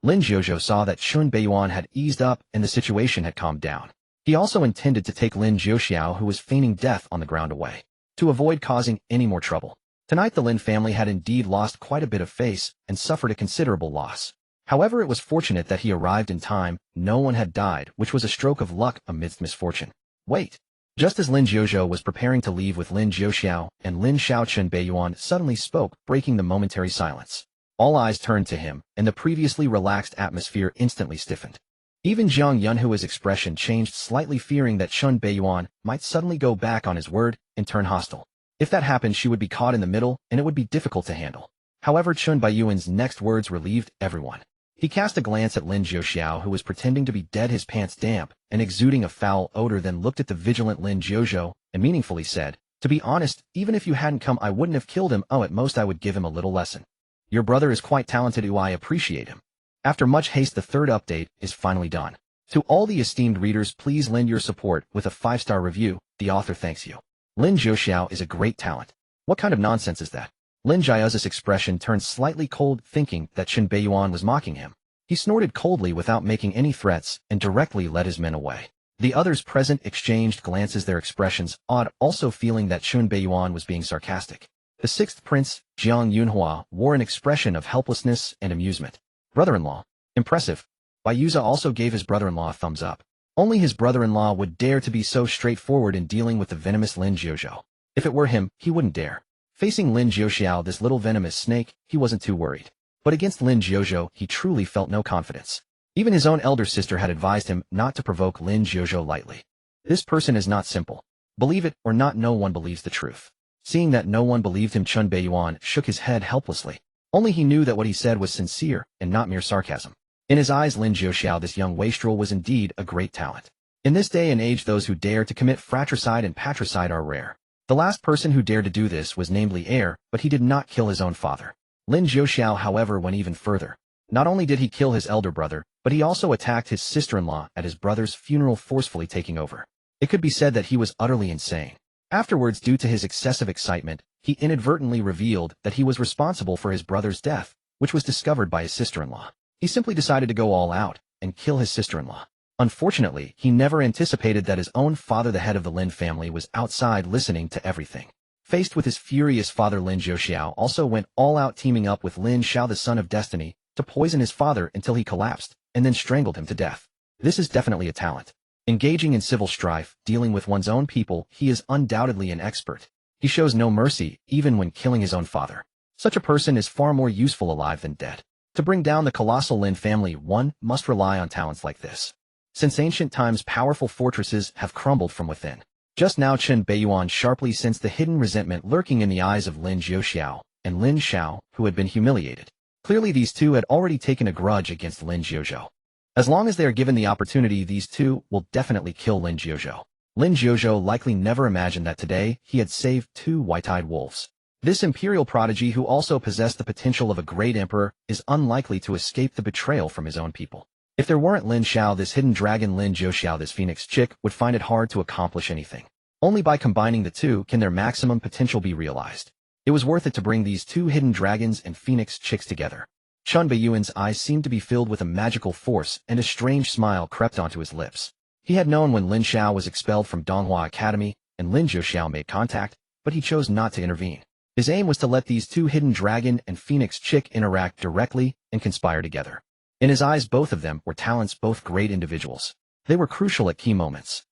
Lin Jiuzhou saw that Lin Beiyan had eased up and the situation had calmed down. He also intended to take Lin Jiuxiao, who was feigning death on the ground, away, to avoid causing any more trouble. Tonight the Lin family had indeed lost quite a bit of face and suffered a considerable loss. However, it was fortunate that he arrived in time. No one had died, which was a stroke of luck amidst misfortune. Wait. Just as Lin Jiuzhou was preparing to leave with Lin Jiuxiao, and Lin Xiao Chen Beiyuan suddenly spoke, breaking the momentary silence. All eyes turned to him, and the previously relaxed atmosphere instantly stiffened. Even Jiang Yunhua's expression changed slightly, fearing that Chen Beiyuan might suddenly go back on his word and turn hostile. If that happened, she would be caught in the middle, and it would be difficult to handle. However, Chen Beiyuan's next words relieved everyone. He cast a glance at Lin Jiuxiao, who was pretending to be dead, his pants damp and exuding a foul odor, then looked at the vigilant Lin Jiuzhou and meaningfully said, "To be honest, even if you hadn't come, I wouldn't have killed him. Oh, at most I would give him a little lesson. Your brother is quite talented. I appreciate him." After much haste, the third update is finally done. To all the esteemed readers, please lend your support with a 5-star review. The author thanks you. Lin Jiuxiao is a great talent. What kind of nonsense is that? Lin Jiuzhou's expression turned slightly cold, thinking that Chen Beiyuan was mocking him. He snorted coldly without making any threats and directly led his men away. The others present exchanged glances, their expressions odd, also feeling that Chen Beiyuan was being sarcastic. The sixth prince, Jiang Yunhua, wore an expression of helplessness and amusement. Brother-in-law. Impressive. Baiuza also gave his brother-in-law a thumbs up. Only his brother-in-law would dare to be so straightforward in dealing with the venomous Lin Jiuzhou. If it were him, he wouldn't dare. Facing Lin Jiuxiao, this little venomous snake, he wasn't too worried. But against Lin Jiuzhou, he truly felt no confidence. Even his own elder sister had advised him not to provoke Lin Jiuzhou lightly. This person is not simple. Believe it or not, no one believes the truth. Seeing that no one believed him, Chen Beiyuan shook his head helplessly. Only he knew that what he said was sincere and not mere sarcasm. In his eyes, Lin Jiuxiao, this young wastrel, was indeed a great talent. In this day and age, those who dare to commit fratricide and patricide are rare. The last person who dared to do this was named Li Heir, but he did not kill his own father. Lin Jiuxiao, however, went even further. Not only did he kill his elder brother, but he also attacked his sister-in-law at his brother's funeral, forcefully taking over. It could be said that he was utterly insane. Afterwards, due to his excessive excitement, he inadvertently revealed that he was responsible for his brother's death, which was discovered by his sister-in-law. He simply decided to go all out and kill his sister-in-law. Unfortunately, he never anticipated that his own father, the head of the Lin family, was outside listening to everything. Faced with his furious father, Lin Jiuxiao also went all out, teaming up with Lin Xiao, the son of Destiny, to poison his father until he collapsed, and then strangled him to death. This is definitely a talent. Engaging in civil strife, dealing with one's own people, he is undoubtedly an expert. He shows no mercy, even when killing his own father. Such a person is far more useful alive than dead. To bring down the colossal Lin family, one must rely on talents like this. Since ancient times, powerful fortresses have crumbled from within. Just now, Chen Beiyuan sharply sensed the hidden resentment lurking in the eyes of Lin Jiuxiao and Lin Xiao, who had been humiliated. Clearly, these two had already taken a grudge against Lin Jiuzhou. As long as they are given the opportunity, these two will definitely kill Lin Jiuzhou. Lin Jiuzhou likely never imagined that today he had saved two white-eyed wolves. This imperial prodigy, who also possessed the potential of a great emperor, is unlikely to escape the betrayal from his own people. If there weren't Lin Xiao, this hidden dragon, Lin Jiuxiao, this phoenix chick, would find it hard to accomplish anything. Only by combining the two can their maximum potential be realized. It was worth it to bring these two hidden dragons and phoenix chicks together. Chen Beiyuan's eyes seemed to be filled with a magical force, and a strange smile crept onto his lips. He had known when Lin Xiao was expelled from Donghua Academy, and Lin Jiuxiao made contact, but he chose not to intervene. His aim was to let these two hidden dragon and phoenix chick interact directly and conspire together. In his eyes, both of them were talents, both great individuals. They were crucial at key moments.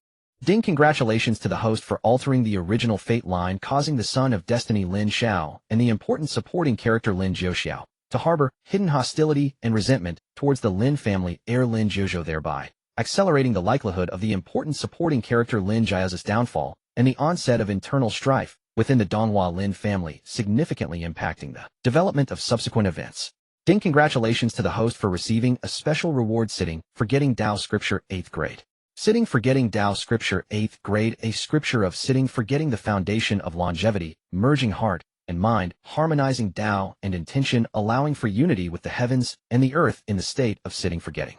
Ding! Congratulations to the host for altering the original fate line, causing the son of Destiny Lin Xiao and the important supporting character Lin Jiuxiao to harbor hidden hostility and resentment towards the Lin family heir Lin Jiuzhou, thereby accelerating the likelihood of the important supporting character Lin Jiao's downfall and the onset of internal strife within the Donghua Lin family, significantly impacting the development of subsequent events. Ding! Congratulations to the host for receiving a special reward, Sitting Forgetting Tao Scripture 8th grade. Sitting Forgetting Tao Scripture 8th grade, a scripture of sitting forgetting, the foundation of longevity, merging heart and mind, harmonizing Tao and intention, allowing for unity with the heavens and the earth in the state of sitting forgetting.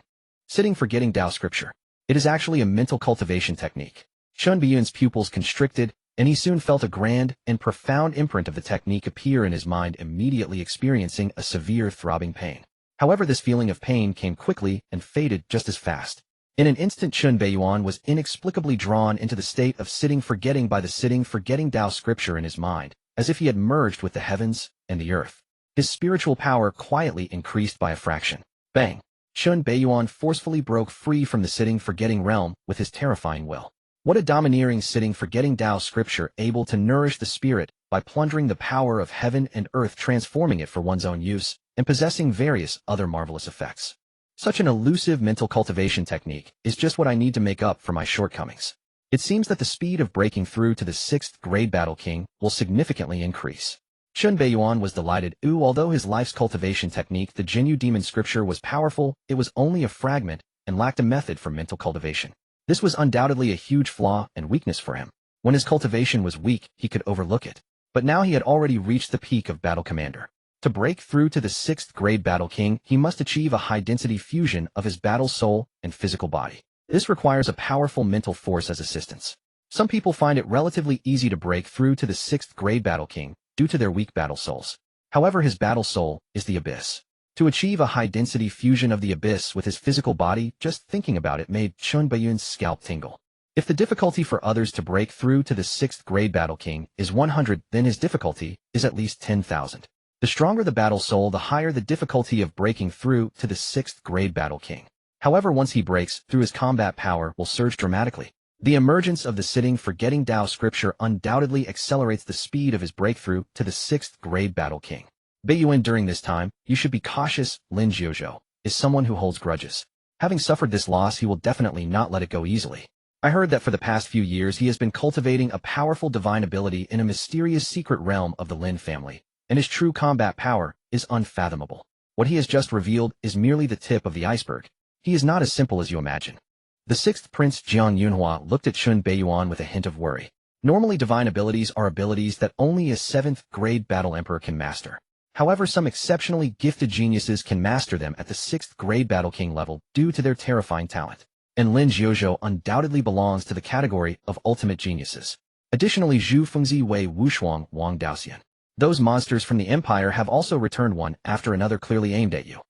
Sitting Forgetting Tao Scripture. It is actually a mental cultivation technique. Chen Beiyuan's pupils constricted, and he soon felt a grand and profound imprint of the technique appear in his mind, immediately experiencing a severe throbbing pain. However, this feeling of pain came quickly and faded just as fast. In an instant, Chen Beiyuan was inexplicably drawn into the state of sitting forgetting by the sitting forgetting Tao scripture in his mind, as if he had merged with the heavens and the earth. His spiritual power quietly increased by a fraction. Bang! Chen Beiyuan forcefully broke free from the sitting forgetting realm with his terrifying will. What a domineering sitting forgetting Tao scripture able to nourish the spirit by plundering the power of heaven and earth, transforming it for one's own use, and possessing various other marvelous effects. Such an elusive mental cultivation technique is just what I need to make up for my shortcomings. It seems that the speed of breaking through to the 6th grade Battle King will significantly increase. Lin Beiyan was delighted. Although his life's cultivation technique, the Jinyu demon scripture, was powerful, it was only a fragment and lacked a method for mental cultivation. This was undoubtedly a huge flaw and weakness for him. When his cultivation was weak, he could overlook it. But now he had already reached the peak of Battle Commander. To break through to the 6th grade Battle King, he must achieve a high-density fusion of his battle soul and physical body. This requires a powerful mental force as assistance. Some people find it relatively easy to break through to the 6th grade Battle King due to their weak battle souls. However, his battle soul is the Abyss. To achieve a high-density fusion of the Abyss with his physical body, just thinking about it made Lin Beiyan's scalp tingle. If the difficulty for others to break through to the 6th grade Battle King is 100, then his difficulty is at least 10,000. The stronger the battle soul, the higher the difficulty of breaking through to the 6th grade Battle King. However, once he breaks through, his combat power will surge dramatically. The emergence of the sitting forgetting Tao scripture undoubtedly accelerates the speed of his breakthrough to the 6th grade Battle King. Beiyuan, during this time, you should be cautious. Lin Jiuzhou is someone who holds grudges. Having suffered this loss, he will definitely not let it go easily. I heard that for the past few years he has been cultivating a powerful divine ability in a mysterious secret realm of the Lin family, and his true combat power is unfathomable. What he has just revealed is merely the tip of the iceberg. He is not as simple as you imagine. The 6th Prince Jiang Yunhua looked at Lin Beiyan with a hint of worry. Normally, divine abilities are abilities that only a 7th grade battle emperor can master. However, some exceptionally gifted geniuses can master them at the 6th grade Battle King level due to their terrifying talent. And Lin Jiuzhou undoubtedly belongs to the category of ultimate geniuses. Additionally, Zhu Fengzi, Wei Wushuang, Wang Daoxian. Those monsters from the Empire have also returned one after another, clearly aimed at you.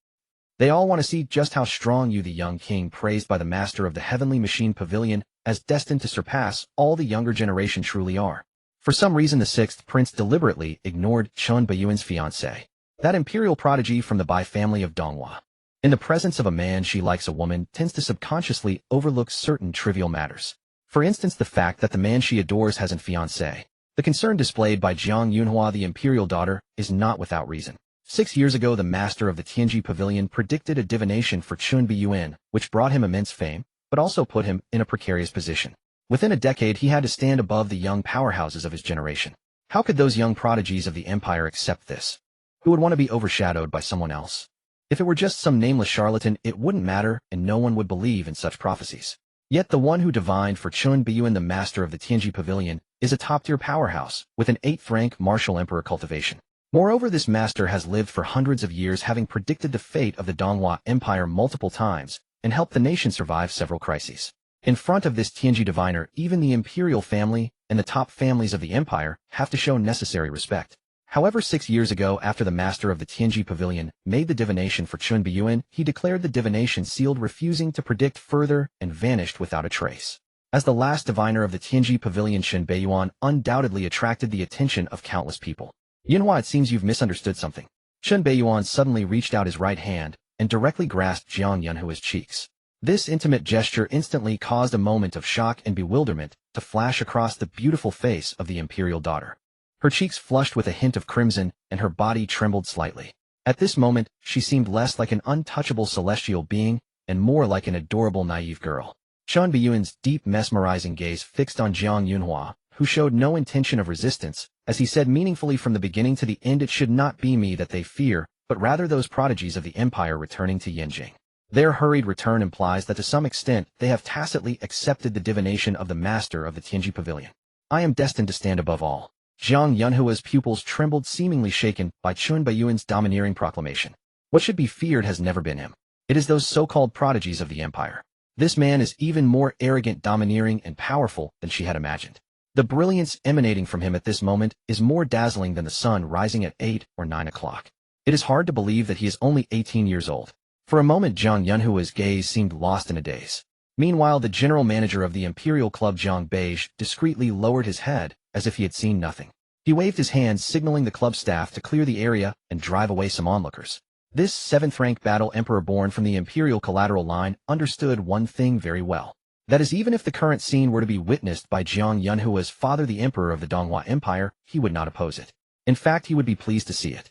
They all want to see just how strong you, the young king, praised by the master of the Heavenly Machine Pavilion, as destined to surpass all the younger generation, truly are. For some reason, the 6th prince deliberately ignored Lin Beiyan's fiancée, that imperial prodigy from the Bai family of Donghua. In the presence of a man she likes, a woman tends to subconsciously overlook certain trivial matters. For instance, the fact that the man she adores has a fiancé. The concern displayed by Jiang Yunhua, the imperial daughter, is not without reason. 6 years ago, the master of the Tianji Pavilion predicted a divination for Lin Beiyan, which brought him immense fame, but also put him in a precarious position. Within a decade, he had to stand above the young powerhouses of his generation. How could those young prodigies of the empire accept this? Who would want to be overshadowed by someone else? If it were just some nameless charlatan, it wouldn't matter, and no one would believe in such prophecies. Yet the one who divined for Lin Beiyan, the master of the Tianji Pavilion, is a top-tier powerhouse, with an 8th rank martial emperor cultivation. Moreover, this master has lived for hundreds of years, having predicted the fate of the Donghua Empire multiple times, and helped the nation survive several crises. In front of this Tianji diviner, even the imperial family and the top families of the empire have to show necessary respect. However, 6 years ago, after the master of the Tianji Pavilion made the divination for Lin Beiyan, he declared the divination sealed, refusing to predict further, and vanished without a trace. As the last diviner of the Tianji Pavilion, Lin Beiyan undoubtedly attracted the attention of countless people. Yunhua, it seems you've misunderstood something. Lin Beiyan suddenly reached out his right hand and directly grasped Jiang Yunhua's cheeks. This intimate gesture instantly caused a moment of shock and bewilderment to flash across the beautiful face of the imperial daughter. Her cheeks flushed with a hint of crimson, and her body trembled slightly. At this moment, she seemed less like an untouchable celestial being and more like an adorable naive girl. Lin Beiyan's deep, mesmerizing gaze fixed on Jiang Yunhua, who showed no intention of resistance, as he said meaningfully, from the beginning to the end, it should not be me that they fear, but rather those prodigies of the empire returning to Yanjing. Their hurried return implies that to some extent they have tacitly accepted the divination of the master of the Tianji Pavilion. I am destined to stand above all. Jiang Yunhua's pupils trembled, seemingly shaken by Lin Beiyan's domineering proclamation. What should be feared has never been him. It is those so-called prodigies of the empire. This man is even more arrogant, domineering, and powerful than she had imagined. The brilliance emanating from him at this moment is more dazzling than the sun rising at 8 or 9 o'clock. It is hard to believe that he is only 18 years old. For a moment, Jiang Yunhua's gaze seemed lost in a daze. Meanwhile, the general manager of the Imperial Club, Zhang Beige, discreetly lowered his head as if he had seen nothing. He waved his hand, signaling the club staff to clear the area and drive away some onlookers. This 7th-rank battle emperor born from the Imperial collateral line understood one thing very well. That is, even if the current scene were to be witnessed by Jiang Yunhua's father, the emperor of the Donghua Empire, he would not oppose it. In fact, he would be pleased to see it.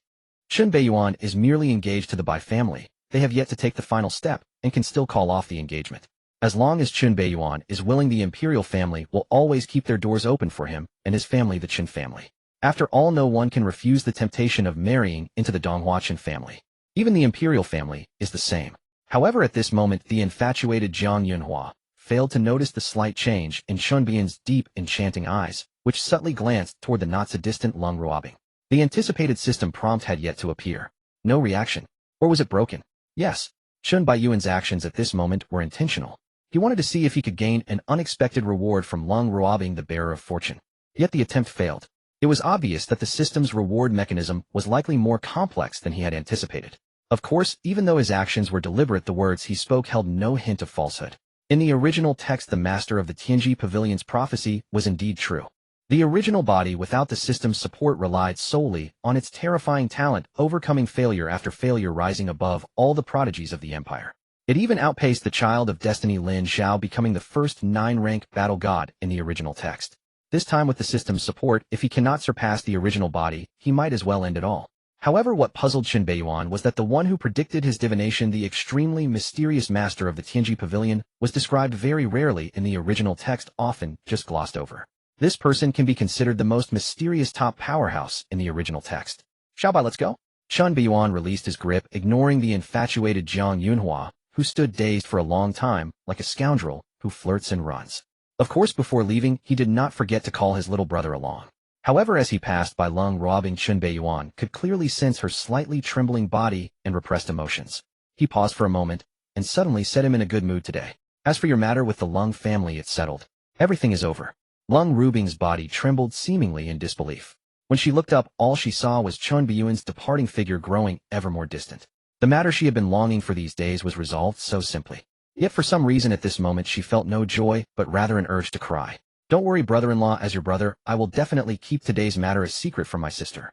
Chen Beiyuan is merely engaged to the Bai family. They have yet to take the final step and can still call off the engagement. As long as Chen Beiyuan is willing, the imperial family will always keep their doors open for him and his family, the Chen family. After all, no one can refuse the temptation of marrying into the Donghua Chen family. Even the imperial family is the same. However, at this moment, the infatuated Jiang Yunhua failed to notice the slight change in Chen Beiyan's deep, enchanting eyes, which subtly glanced toward the not-so-distant Lung Ruobing. The anticipated system prompt had yet to appear. No reaction. Or was it broken? Yes. Chen Beiyuan's actions at this moment were intentional. He wanted to see if he could gain an unexpected reward from Lung Ruobing, the bearer of fortune. Yet the attempt failed. It was obvious that the system's reward mechanism was likely more complex than he had anticipated. Of course, even though his actions were deliberate, the words he spoke held no hint of falsehood. In the original text, the master of the Tianji Pavilion's prophecy was indeed true. The original body, without the system's support, relied solely on its terrifying talent, overcoming failure after failure, rising above all the prodigies of the empire. It even outpaced the child of destiny Lin Xiao, becoming the first 9-rank battle god in the original text. This time, with the system's support, if he cannot surpass the original body, he might as well end it all. However, what puzzled Chen Beiyuan was that the one who predicted his divination, the extremely mysterious master of the Tianji Pavilion, was described very rarely in the original text, often just glossed over. This person can be considered the most mysterious top powerhouse in the original text. Xiaobai, let's go. Chen Beiyuan released his grip, ignoring the infatuated Jiang Yunhua, who stood dazed for a long time, like a scoundrel who flirts and runs. Of course, before leaving, he did not forget to call his little brother along. However, as he passed by Lung Ruobing, Chen Beiyuan could clearly sense her slightly trembling body and repressed emotions. He paused for a moment, and suddenly set him in a good mood today. As for your matter with the Lung family, it's settled. Everything is over. Lung Ruobing's body trembled, seemingly in disbelief. When she looked up, all she saw was Chen Beiyuan's departing figure growing ever more distant. The matter she had been longing for these days was resolved so simply. Yet for some reason at this moment she felt no joy, but rather an urge to cry. Don't worry, brother-in-law, as your brother, I will definitely keep today's matter a secret from my sister.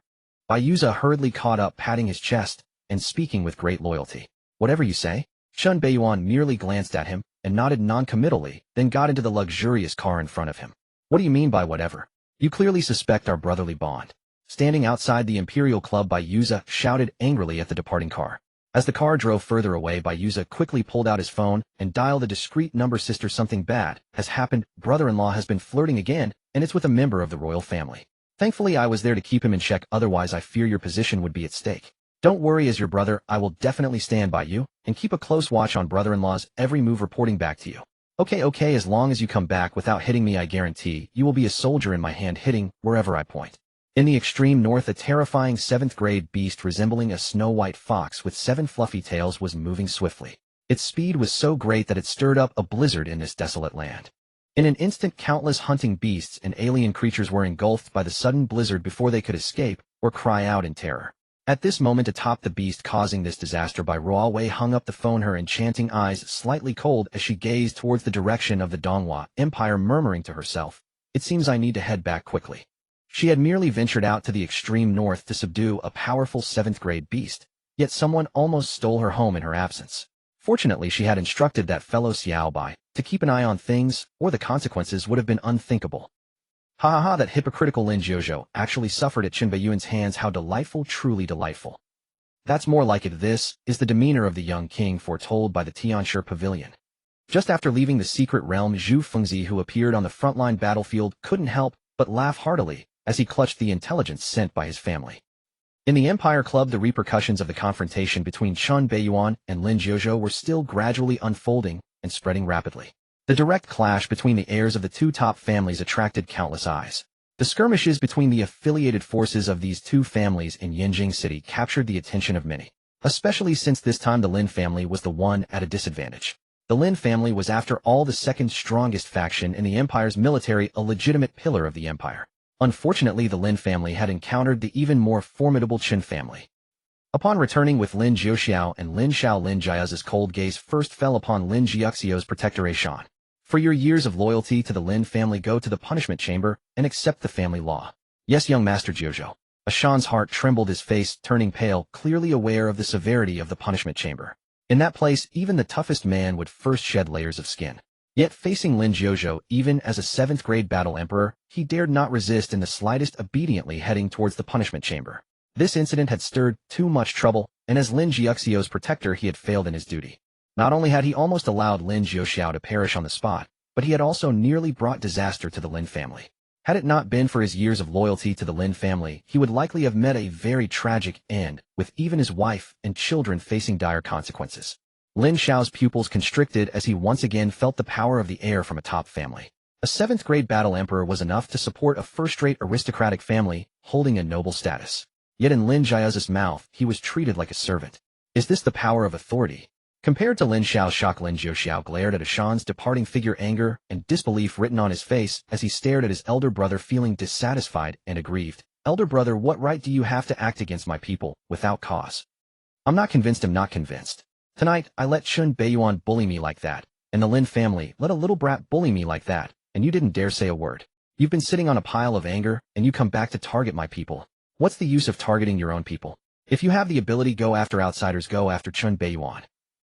Bayuza hurriedly caught up, patting his chest and speaking with great loyalty. Whatever you say. Chen Beiyuan merely glanced at him and nodded non-committally, then got into the luxurious car in front of him. What do you mean by whatever? You clearly suspect our brotherly bond. Standing outside the Imperial Club, Bayuza shouted angrily at the departing car. As the car drove further away, Bayuza quickly pulled out his phone and dialed a discreet number. Sister, something bad has happened. Brother-in-law has been flirting again, and it's with a member of the royal family. Thankfully, I was there to keep him in check, otherwise I fear your position would be at stake. Don't worry, as your brother, I will definitely stand by you and keep a close watch on brother-in-law's every move, reporting back to you. Okay, as long as you come back without hitting me, I guarantee you will be a soldier in my hand, hitting wherever I point. In the extreme north, a terrifying 7th-grade beast resembling a snow-white fox with 7 fluffy tails was moving swiftly. Its speed was so great that it stirred up a blizzard in this desolate land. In an instant, countless hunting beasts and alien creatures were engulfed by the sudden blizzard before they could escape or cry out in terror. At this moment, atop the beast causing this disaster, Bai Ruowei hung up the phone, her enchanting eyes slightly cold as she gazed towards the direction of the Donghua Empire, murmuring to herself, "It seems I need to head back quickly." She had merely ventured out to the extreme north to subdue a powerful 7th-grade beast, yet someone almost stole her home in her absence. Fortunately, she had instructed that fellow Xiaobai to keep an eye on things, or the consequences would have been unthinkable. That hypocritical Lin Jiuzhou actually suffered at Chen Beiyuan's hands. How delightful, truly delightful. That's more like it. This is the demeanor of the young king foretold by the Tianshi Pavilion. Just after leaving the secret realm, Zhu Fengzi, who appeared on the frontline battlefield, couldn't help but laugh heartily as he clutched the intelligence sent by his family. In the Empire Club, the repercussions of the confrontation between Chen Beiyuan and Lin Jiuzhou were still gradually unfolding and spreading rapidly. The direct clash between the heirs of the two top families attracted countless eyes. The skirmishes between the affiliated forces of these two families in Yinjing City captured the attention of many, especially since this time the Lin family was the one at a disadvantage. The Lin family was, after all, the second strongest faction in the Empire's military, a legitimate pillar of the Empire. Unfortunately, the Lin family had encountered the even more formidable Chen family. Upon returning with Lin Jiuxiao and Lin Xiao, Lin Jiao's cold gaze first fell upon Lin Jiuxio's protector Shan. For your years of loyalty to the Lin family, go to the punishment chamber and accept the family law. Yes, young Master Jiuzhou. Ashan's heart trembled, his face turning pale, clearly aware of the severity of the punishment chamber. In that place, even the toughest man would first shed layers of skin. Yet facing Lin Jiuzhou even as a 7th grade battle emperor, he dared not resist in the slightest, obediently heading towards the punishment chamber. This incident had stirred too much trouble, and as Lin Jiuxiao's protector he had failed in his duty. Not only had he almost allowed Lin Jiuxiao to perish on the spot, but he had also nearly brought disaster to the Lin family. Had it not been for his years of loyalty to the Lin family, he would likely have met a very tragic end, with even his wife and children facing dire consequences. Lin Xiao's pupils constricted as he once again felt the power of the heir from a top family. A 7th grade battle emperor was enough to support a first-rate aristocratic family, holding a noble status. Yet in Lin Jiao's mouth, he was treated like a servant. Is this the power of authority? Compared to Lin Xiao's shock, Lin Jiuxiao glared at Ashan's departing figure, anger and disbelief written on his face as he stared at his elder brother, feeling dissatisfied and aggrieved. Elder brother, what right do you have to act against my people, without cause? I'm not convinced. I'm not convinced. Tonight, I let Lin Beiyan bully me like that, and the Lin family let a little brat bully me like that, and you didn't dare say a word. You've been sitting on a pile of anger, and you come back to target my people. What's the use of targeting your own people? If you have the ability, go after outsiders, go after Lin Beiyan.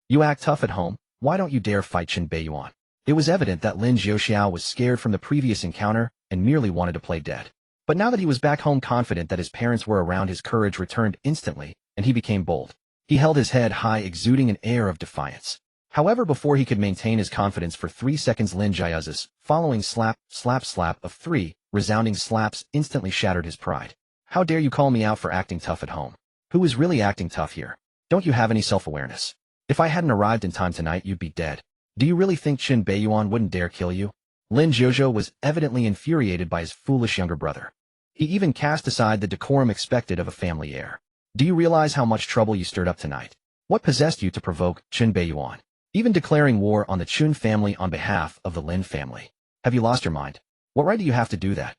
You act tough at home, why don't you dare fight Lin Beiyan? It was evident that Lin Jiuxiao was scared from the previous encounter and merely wanted to play dead. But now that he was back home confident that his parents were around, his courage returned instantly, and he became bold. He held his head high, exuding an air of defiance. However, before he could maintain his confidence for 3 seconds, Lin Jiao's following slap, slap, slap of 3 resounding slaps instantly shattered his pride. How dare you call me out for acting tough at home? Who is really acting tough here? Don't you have any self-awareness? If I hadn't arrived in time tonight, you'd be dead. Do you really think Lin Beiyan wouldn't dare kill you? Lin Jiuzhou was evidently infuriated by his foolish younger brother. He even cast aside the decorum expected of a family heir. Do you realize how much trouble you stirred up tonight? What possessed you to provoke Lin Beiyan, even declaring war on the Chun family on behalf of the Lin family? Have you lost your mind? What right do you have to do that?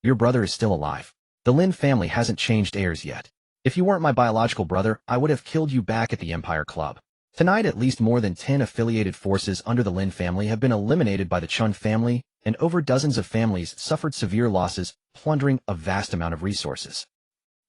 Your brother is still alive. The Lin family hasn't changed heirs yet. If you weren't my biological brother, I would have killed you back at the Empire Club. Tonight, at least more than 10 affiliated forces under the Lin family have been eliminated by the Chun family, and over dozens of families suffered severe losses, plundering a vast amount of resources.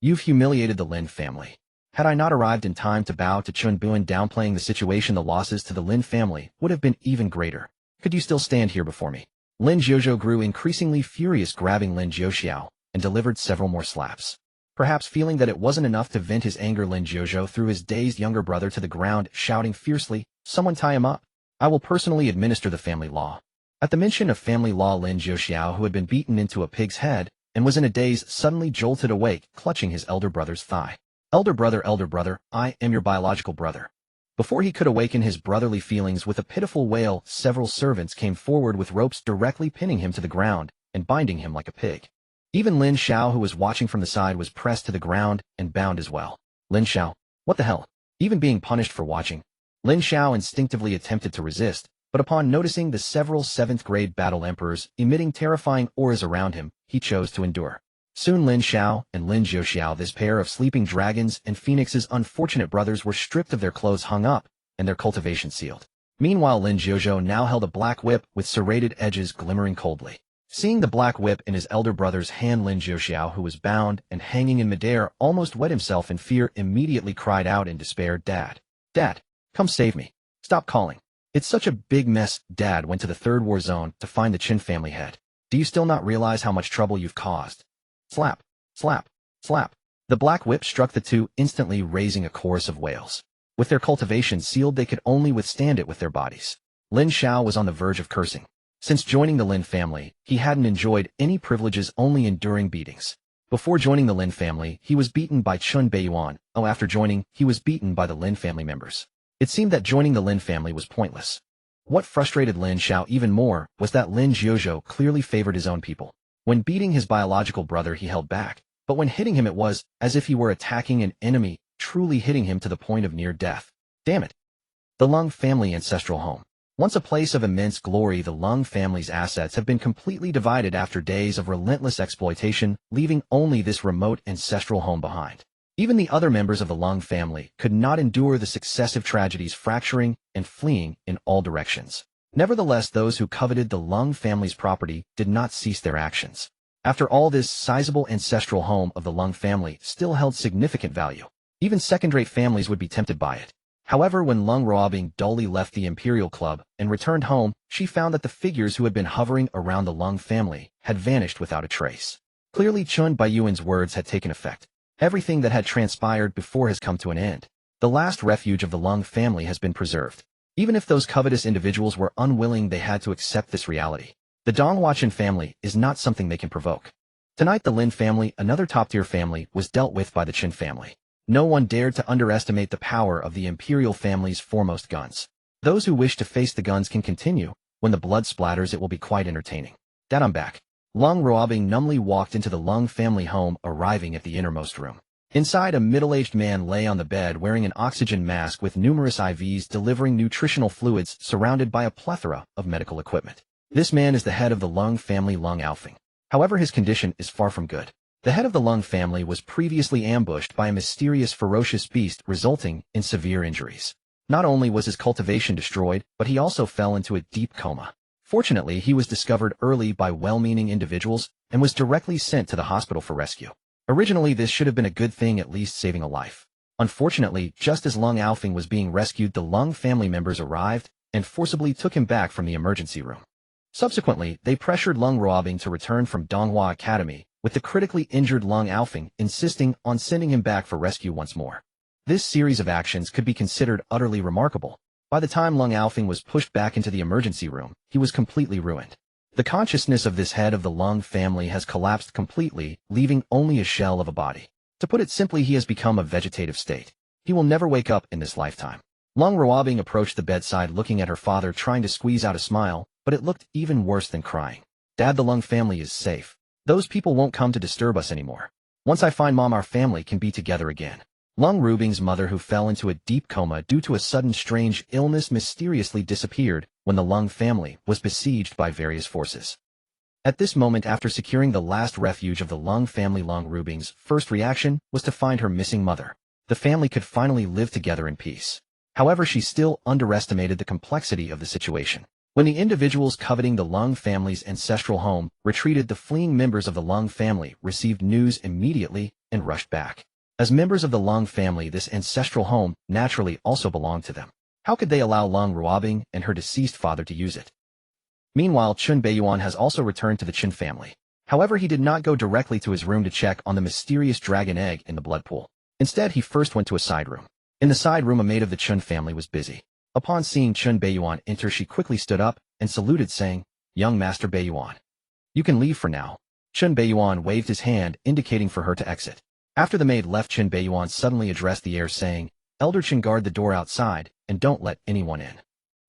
You've humiliated the Lin family. Had I not arrived in time to bow to Chun Beiyan, downplaying the situation, the losses to the Lin family would have been even greater. Could you still stand here before me? Lin Jiuzhou grew increasingly furious, grabbing Lin Jiuxiao, and delivered several more slaps. Perhaps feeling that it wasn't enough to vent his anger, Lin Jiuzhou threw his dazed younger brother to the ground, shouting fiercely, "Someone tie him up! I will personally administer the family law." At the mention of family law, Lin Jiuxiao, who had been beaten into a pig's head and was in a daze, suddenly jolted awake, clutching his elder brother's thigh. Elder brother, I am your biological brother." Before he could awaken his brotherly feelings with a pitiful wail, several servants came forward with ropes, directly pinning him to the ground and binding him like a pig. Even Lin Xiao, who was watching from the side, was pressed to the ground and bound as well. Lin Xiao, what the hell? Even being punished for watching? Lin Xiao instinctively attempted to resist, but upon noticing the several 7th grade battle emperors emitting terrifying auras around him, he chose to endure. Soon Lin Xiao and Lin Jiuxiao, this pair of sleeping dragons and phoenixes' unfortunate brothers, were stripped of their clothes, hung up, and their cultivation sealed. Meanwhile, Lin Jiuzhou now held a black whip with serrated edges glimmering coldly. Seeing the black whip in his elder brother's hand, Lin Jiuxiao, who was bound and hanging in midair, almost wet himself in fear, immediately cried out in despair, "Dad! Dad! Come save me! Stop calling! It's such a big mess." Dad went to the 3rd war zone to find the Qin family head. Do you still not realize how much trouble you've caused? Slap! Slap! Slap! The black whip struck the two, instantly raising a chorus of wails. With their cultivation sealed, they could only withstand it with their bodies. Lin Xiao was on the verge of cursing. Since joining the Lin family, he hadn't enjoyed any privileges, only enduring beatings. Before joining the Lin family, he was beaten by Lin Beiyan. After joining, he was beaten by the Lin family members. It seemed that joining the Lin family was pointless. What frustrated Lin Xiao even more was that Lin Jiuzhou clearly favored his own people. When beating his biological brother, he held back, but when hitting him, it was as if he were attacking an enemy, truly hitting him to the point of near death. Damn it! The Lung family ancestral home. Once a place of immense glory, the Lung family's assets have been completely divided after days of relentless exploitation, leaving only this remote ancestral home behind. Even the other members of the Lung family could not endure the successive tragedies, fracturing and fleeing in all directions. Nevertheless, those who coveted the Lung family's property did not cease their actions. After all, this sizable ancestral home of the Lung family still held significant value. Even second-rate families would be tempted by it. However, when Lung Ruobing dully left the Imperial Club and returned home, she found that the figures who had been hovering around the Lung family had vanished without a trace. Clearly, Chun Beiyuan's words had taken effect. Everything that had transpired before has come to an end. The last refuge of the Lung family has been preserved. Even if those covetous individuals were unwilling, they had to accept this reality. The Donghua Chen family is not something they can provoke. Tonight, the Lin family, another top-tier family, was dealt with by the Chen family. No one dared to underestimate the power of the Imperial family's foremost guns. Those who wish to face the guns can continue. When the blood splatters, it will be quite entertaining. Dad, I'm back. Lung Ruobing numbly walked into the Lung family home, arriving at the innermost room. Inside, a middle-aged man lay on the bed wearing an oxygen mask with numerous IVs delivering nutritional fluids, surrounded by a plethora of medical equipment. This man is the head of the Lung family, Lung Alfing. However, his condition is far from good. The head of the Lung family was previously ambushed by a mysterious ferocious beast, resulting in severe injuries. Not only was his cultivation destroyed, but he also fell into a deep coma. Fortunately, he was discovered early by well-meaning individuals and was directly sent to the hospital for rescue. Originally, this should have been a good thing, at least saving a life. Unfortunately, just as Lung Alfing was being rescued, the Lung family members arrived and forcibly took him back from the emergency room. Subsequently, they pressured Lung Ruobing to return from Donghua Academy, with the critically injured Lung Alfing insisting on sending him back for rescue once more. This series of actions could be considered utterly remarkable. By the time Lung Alfing was pushed back into the emergency room, he was completely ruined. The consciousness of this head of the Lung family has collapsed completely, leaving only a shell of a body. To put it simply, he has become a vegetative state. He will never wake up in this lifetime. Lung Ruobing approached the bedside, looking at her father, trying to squeeze out a smile, but it looked even worse than crying. Dad, the Lung family is safe. Those people won't come to disturb us anymore. Once I find Mom, our family can be together again. Lung Ruobing's mother, who fell into a deep coma due to a sudden strange illness, mysteriously disappeared when the Lung family was besieged by various forces. At this moment, after securing the last refuge of the Lung family, Lung Ruobing's first reaction was to find her missing mother. The family could finally live together in peace. However, she still underestimated the complexity of the situation. When the individuals coveting the Lung family's ancestral home retreated, the fleeing members of the Lung family received news immediately and rushed back. As members of the Lung family, this ancestral home naturally also belonged to them. How could they allow Lung Ruobing and her deceased father to use it? Meanwhile, Chun Beiyuan has also returned to the Chen family. However, he did not go directly to his room to check on the mysterious dragon egg in the blood pool. Instead, he first went to a side room. In the side room, a maid of the Chun family was busy. Upon seeing Chun Beiyuan enter, she quickly stood up and saluted, saying, "Young Master Beiyuan, you can leave for now." Chun Beiyuan waved his hand, indicating for her to exit. After the maid left, Chun Beiyuan suddenly addressed the heir, saying, "Elder Chun, guard the door outside, and don't let anyone in."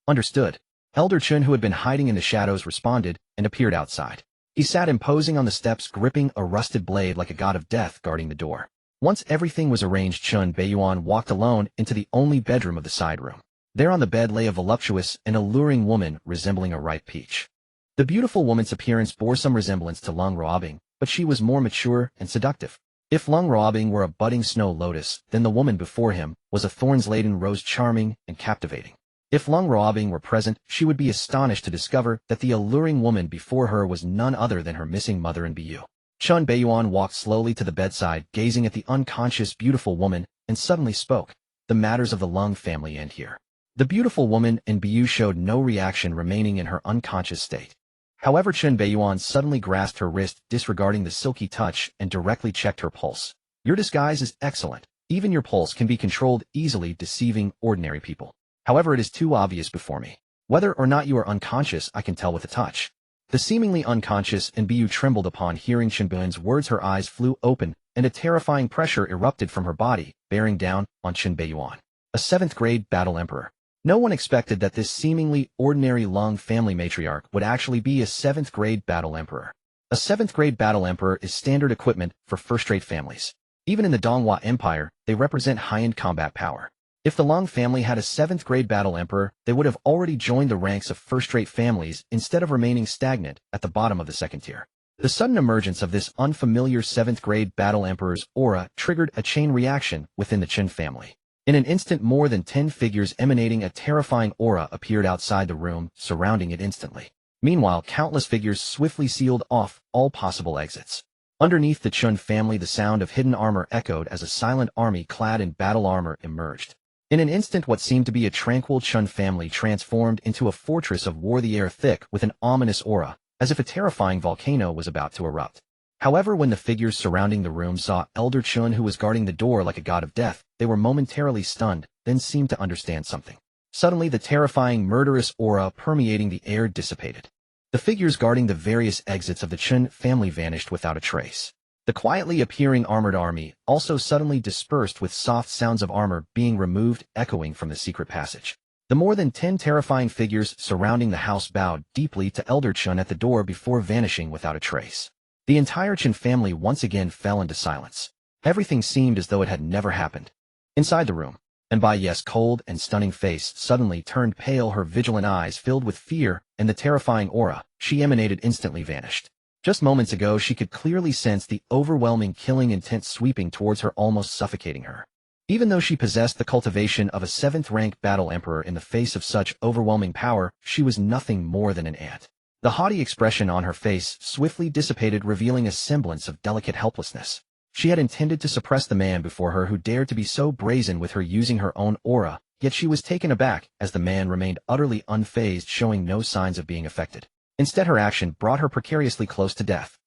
Understood. Elder Chun, who had been hiding in the shadows, responded and appeared outside. He sat imposing on the steps, gripping a rusted blade like a god of death, guarding the door. Once everything was arranged, Chun Beiyuan walked alone into the only bedroom of the side room. There on the bed lay a voluptuous and alluring woman resembling a ripe peach. The beautiful woman's appearance bore some resemblance to Lung Ruobing, but she was more mature and seductive. If Lung Ruobing were a budding snow lotus, then the woman before him was a thorns-laden rose, charming and captivating. If Lung Ruobing were present, she would be astonished to discover that the alluring woman before her was none other than her missing mother and Biyu. Chun Beiyuan walked slowly to the bedside, gazing at the unconscious beautiful woman, and suddenly spoke. "The matters of the Lung family end here." The beautiful woman and Biyu showed no reaction, remaining in her unconscious state. However, Chun Beiyuan suddenly grasped her wrist, disregarding the silky touch, and directly checked her pulse. "Your disguise is excellent. Even your pulse can be controlled easily, deceiving ordinary people. However, it is too obvious before me. Whether or not you are unconscious, I can tell with a touch." The seemingly unconscious and Biyu trembled upon hearing Chun Beiyuan's words. Her eyes flew open, and a terrifying pressure erupted from her body, bearing down on Chun Beiyuan. A 7th-grade battle emperor. No one expected that this seemingly ordinary Lung family matriarch would actually be a 7th-grade battle emperor. A 7th-grade battle emperor is standard equipment for first-rate families. Even in the Donghua Empire, they represent high-end combat power. If the Lung family had a 7th-grade battle emperor, they would have already joined the ranks of first-rate families instead of remaining stagnant at the bottom of the second tier. The sudden emergence of this unfamiliar 7th-grade battle emperor's aura triggered a chain reaction within the Chen family. In an instant, more than 10 figures emanating a terrifying aura appeared outside the room, surrounding it instantly. Meanwhile, countless figures swiftly sealed off all possible exits. Underneath the Chun family, the sound of hidden armor echoed as a silent army clad in battle armor emerged. In an instant, what seemed to be a tranquil Chun family transformed into a fortress of war, the air thick with an ominous aura, as if a terrifying volcano was about to erupt. However, when the figures surrounding the room saw Elder Chun, who was guarding the door like a god of death, they were momentarily stunned, then seemed to understand something. Suddenly, the terrifying, murderous aura permeating the air dissipated. The figures guarding the various exits of the Chun family vanished without a trace. The quietly appearing armored army also suddenly dispersed, with soft sounds of armor being removed echoing from the secret passage. The more than 10 terrifying figures surrounding the house bowed deeply to Elder Chun at the door before vanishing without a trace. The entire Chun family once again fell into silence. Everything seemed as though it had never happened. Inside the room, Lin Beiyan's cold and stunning face suddenly turned pale, her vigilant eyes filled with fear, and the terrifying aura she emanated instantly vanished. Just moments ago, she could clearly sense the overwhelming killing intent sweeping towards her, almost suffocating her. Even though she possessed the cultivation of a 7th-rank battle emperor, in the face of such overwhelming power, she was nothing more than an ant. The haughty expression on her face swiftly dissipated, revealing a semblance of delicate helplessness. She had intended to suppress the man before her who dared to be so brazen with her using her own aura, yet she was taken aback as the man remained utterly unfazed, showing no signs of being affected. Instead, her action brought her precariously close to death.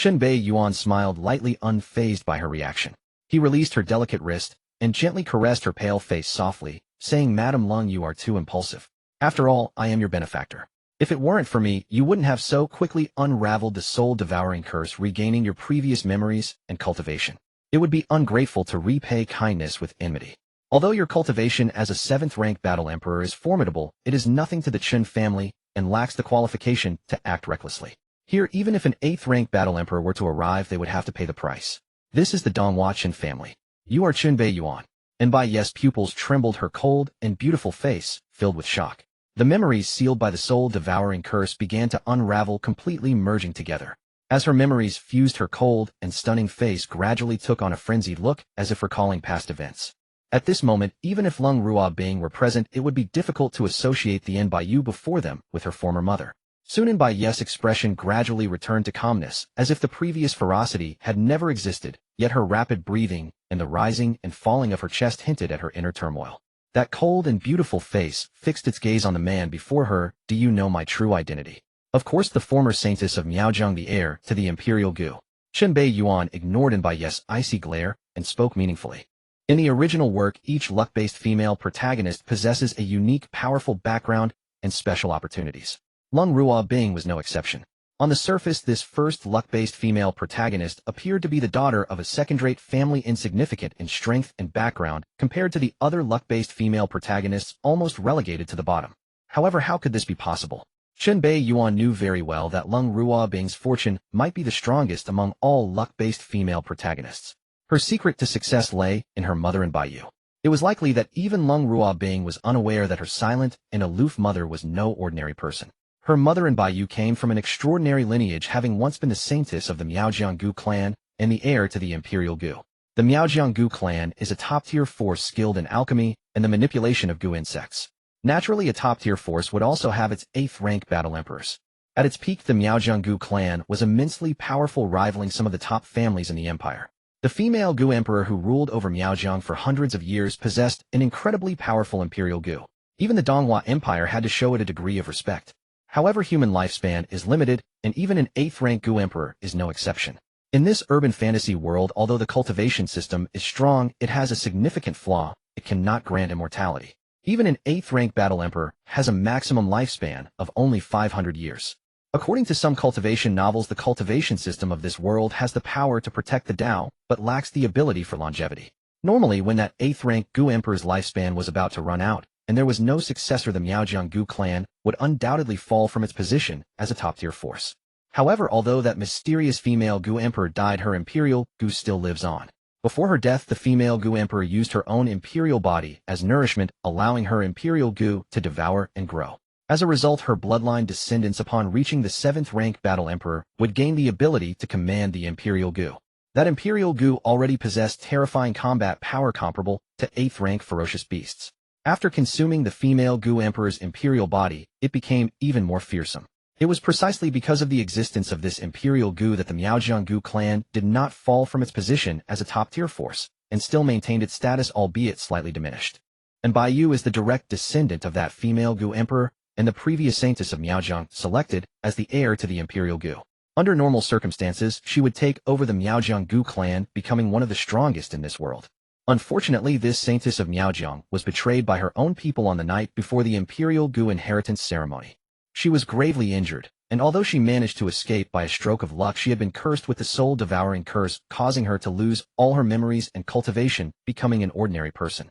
Lin Beiyan smiled lightly, unfazed by her reaction. He released her delicate wrist and gently caressed her pale face softly, saying, "Madam Lung, you are too impulsive. After all, I am your benefactor. If it weren't for me, you wouldn't have so quickly unraveled the soul-devouring curse, regaining your previous memories and cultivation. It would be ungrateful to repay kindness with enmity. Although your cultivation as a 7th-rank battle emperor is formidable, it is nothing to the Chun family and lacks the qualification to act recklessly. Here, even if an 8th-rank battle emperor were to arrive, they would have to pay the price. This is the Donghua Chun family. You are Lin Beiyan." And Beiyan's pupils trembled, her cold and beautiful face filled with shock. The memories sealed by the soul-devouring curse began to unravel, completely merging together. As her memories fused, her cold and stunning face gradually took on a frenzied look, as if recalling past events. At this moment, even if Lung Ruobing were present, it would be difficult to associate the Lin Beiyan before them with her former mother. Soon Lin Beiyan's expression gradually returned to calmness, as if the previous ferocity had never existed, yet her rapid breathing and the rising and falling of her chest hinted at her inner turmoil. That cold and beautiful face fixed its gaze on the man before her. "Do you know my true identity?" Of course, the former saintess of Miaozhong, the heir to the imperial gu. Lin Beiyan ignored Lin Beiyan's icy glare and spoke meaningfully. In the original work, each luck-based female protagonist possesses a unique, powerful background and special opportunities. Lung Ruobing was no exception. On the surface, this first luck-based female protagonist appeared to be the daughter of a second-rate family, insignificant in strength and background compared to the other luck-based female protagonists, almost relegated to the bottom. However, how could this be possible? Lin Beiyan knew very well that Lung Ruobing's fortune might be the strongest among all luck-based female protagonists. Her secret to success lay in her mother Lin Beiyan. It was likely that even Lung Ruobing was unaware that her silent and aloof mother was no ordinary person. Her mother Lin Beiyan came from an extraordinary lineage, having once been the saintess of the Miaozhong clan and the heir to the imperial gu. The Miaozhong clan is a top-tier force skilled in alchemy and the manipulation of gu insects. Naturally, a top-tier force would also have its 8th-rank battle emperors. At its peak, the Miaozhong clan was immensely powerful, rivaling some of the top families in the empire. The female gu emperor who ruled over Miaozhong for hundreds of years possessed an incredibly powerful imperial gu. Even the Donghua Empire had to show it a degree of respect. However, human lifespan is limited, and even an 8th-rank gu emperor is no exception. In this urban fantasy world, although the cultivation system is strong, it has a significant flaw: it cannot grant immortality. Even an 8th-rank battle emperor has a maximum lifespan of only 500 years. According to some cultivation novels, the cultivation system of this world has the power to protect the Tao, but lacks the ability for longevity. Normally, when that 8th-rank gu emperor's lifespan was about to run out, and there was no successor, the Miaozhong clan would undoubtedly fall from its position as a top-tier force. However, although that mysterious female gu emperor died, her imperial gu still lives on. Before her death, the female gu emperor used her own imperial body as nourishment, allowing her imperial gu to devour and grow. As a result, her bloodline descendants, upon reaching the 7th-rank battle emperor, would gain the ability to command the imperial gu. That imperial gu already possessed terrifying combat power comparable to 8th-rank ferocious beasts. After consuming the female gu emperor's imperial body, it became even more fearsome. It was precisely because of the existence of this imperial gu that the Miaozhong clan did not fall from its position as a top-tier force, and still maintained its status, albeit slightly diminished. and Beiyu is the direct descendant of that female Gu emperor and the previous saintess of Miaojiang selected as the heir to the imperial Gu. Under normal circumstances, she would take over the Miaojiang Gu clan, becoming one of the strongest in this world. Unfortunately, this saintess of Miaojiang was betrayed by her own people on the night before the imperial Gu inheritance ceremony. She was gravely injured, and although she managed to escape by a stroke of luck, she had been cursed with the soul-devouring curse, causing her to lose all her memories and cultivation, becoming an ordinary person.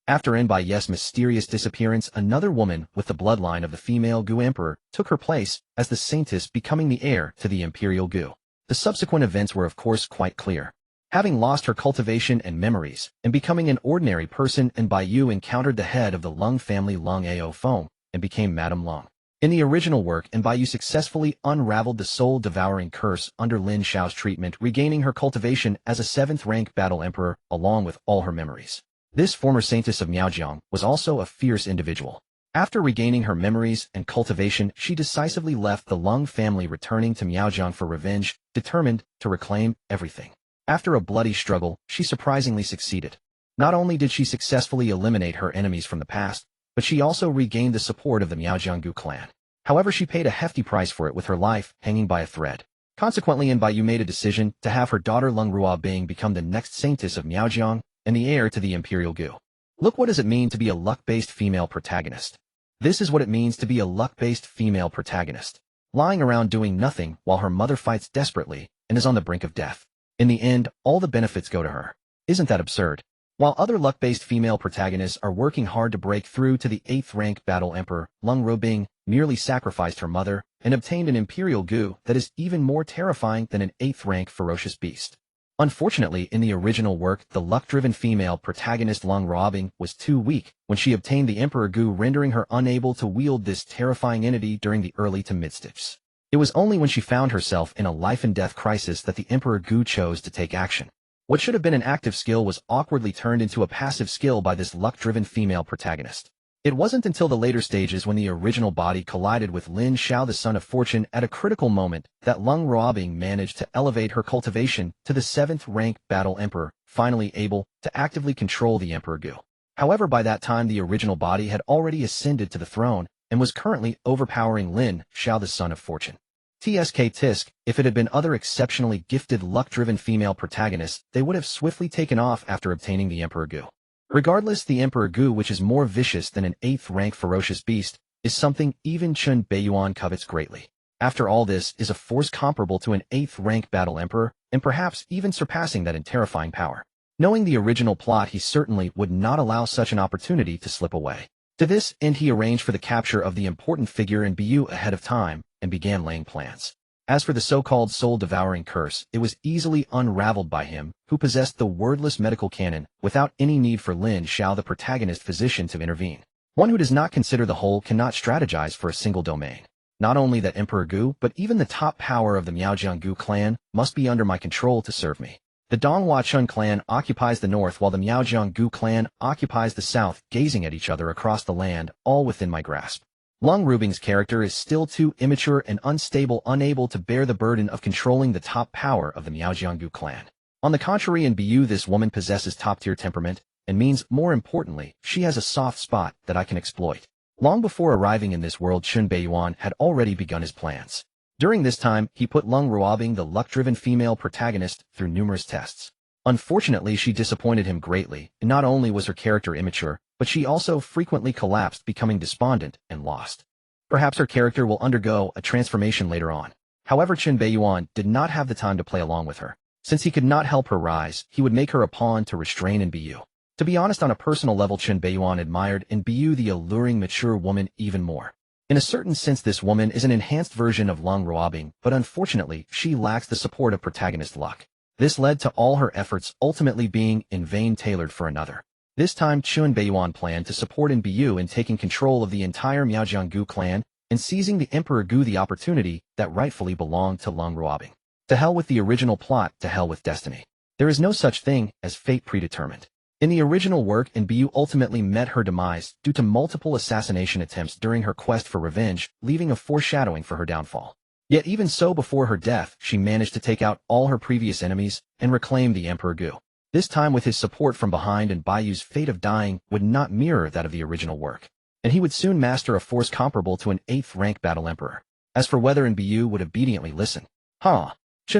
After Lin Beiyan's mysterious disappearance, another woman with the bloodline of the female Gu emperor took her place as the saintess, becoming the heir to the imperial Gu. The subsequent events were of course quite clear. Having lost her cultivation and memories, and becoming an ordinary person, Lin Beiyan encountered the head of the Lung family, Lung Ao Feng, and became Madame Lung. In the original work, Lin Beiyan successfully unraveled the soul-devouring curse under Lin Xiao's treatment, regaining her cultivation as a 7th-rank battle emperor, along with all her memories. This former saintess of Miaojiang was also a fierce individual. After regaining her memories and cultivation, she decisively left the Lung family, returning to Miaojiang for revenge, determined to reclaim everything. After a bloody struggle, she surprisingly succeeded. Not only did she successfully eliminate her enemies from the past, but she also regained the support of the Miaojiang Gu clan. However, she paid a hefty price for it, with her life hanging by a thread. Consequently, Lin Beiyan made a decision to have her daughter Lung Ruobing become the next saintess of Miaojiang and the heir to the imperial Gu. Look, what does it mean to be a luck-based female protagonist? This is what it means to be a luck-based female protagonist. Lying around doing nothing while her mother fights desperately and is on the brink of death. In the end, all the benefits go to her. Isn't that absurd? While other luck-based female protagonists are working hard to break through to the 8th-rank battle emperor, Lung Ruobing merely sacrificed her mother and obtained an imperial Gu that is even more terrifying than an 8th-rank ferocious beast. Unfortunately, in the original work, the luck-driven female protagonist Lung Ruobing was too weak when she obtained the Emperor Gu, rendering her unable to wield this terrifying entity during the early to mid-stages. It was only when she found herself in a life-and-death crisis that the Emperor Gu chose to take action. What should have been an active skill was awkwardly turned into a passive skill by this luck-driven female protagonist. It wasn't until the later stages, when the original body collided with Lin Xiao, the Son of Fortune, at a critical moment, that Lung Ruobing managed to elevate her cultivation to the 7th-rank battle emperor, finally able to actively control the Emperor Gu. However, by that time the original body had already ascended to the throne and was currently overpowering Lin Xiao, the Son of Fortune. Tisk, if it had been other exceptionally gifted luck-driven female protagonists, they would have swiftly taken off after obtaining the Emperor Gu. Regardless, the Emperor Gu, which is more vicious than an 8th-rank ferocious beast, is something even Lin Beiyan covets greatly. After all, this is a force comparable to an 8th-rank battle emperor, and perhaps even surpassing that in terrifying power. Knowing the original plot, he certainly would not allow such an opportunity to slip away. To this end, he arranged for the capture of the important figure in Beiyu ahead of time and began laying plans. As for the so-called soul-devouring curse, it was easily unraveled by him, who possessed the wordless medical canon, without any need for Lin Xiao, the protagonist physician, to intervene. One who does not consider the whole cannot strategize for a single domain. Not only that Emperor Gu, but even the top power of the Miaojiang Gu clan must be under my control to serve me. The Donghua Chun clan occupies the north, while the Miaojiang Gu clan occupies the south, gazing at each other across the land, all within my grasp. Lung Ruobing's character is still too immature and unstable, unable to bear the burden of controlling the top power of the Miaojiang Gu clan. On the contrary, in Beiyu, this woman possesses top-tier temperament, and means, more importantly, she has a soft spot that I can exploit. Long before arriving in this world, Lin Beiyan had already begun his plans. During this time, he put Lung Ruobing, the luck-driven female protagonist, through numerous tests. Unfortunately, she disappointed him greatly, and not only was her character immature, but she also frequently collapsed, becoming despondent and lost. Perhaps her character will undergo a transformation later on. However, Lin Beiyan did not have the time to play along with her. Since he could not help her rise, he would make her a pawn to restrain in Beiyu. To be honest, on a personal level, Lin Beiyan admired in Beiyu the alluring, mature woman even more. In a certain sense, this woman is an enhanced version of Lung Ruobing, but unfortunately, she lacks the support of protagonist luck. This led to all her efforts ultimately being in vain, tailored for another. This time, Lin Beiyan planned to support in Beiyu in taking control of the entire Miaojiang Gu clan and seizing the Emperor Gu, the opportunity that rightfully belonged to Lung Ruobing. To hell with the original plot, to hell with destiny. There is no such thing as fate predetermined. In the original work, Beiyu ultimately met her demise due to multiple assassination attempts during her quest for revenge, leaving a foreshadowing for her downfall. Yet even so, before her death, she managed to take out all her previous enemies and reclaim the Emperor Gu. This time with his support from behind, and Bayu's fate of dying would not mirror that of the original work, and he would soon master a force comparable to an 8th-rank battle emperor. As for whether Bayu would obediently listen, Lin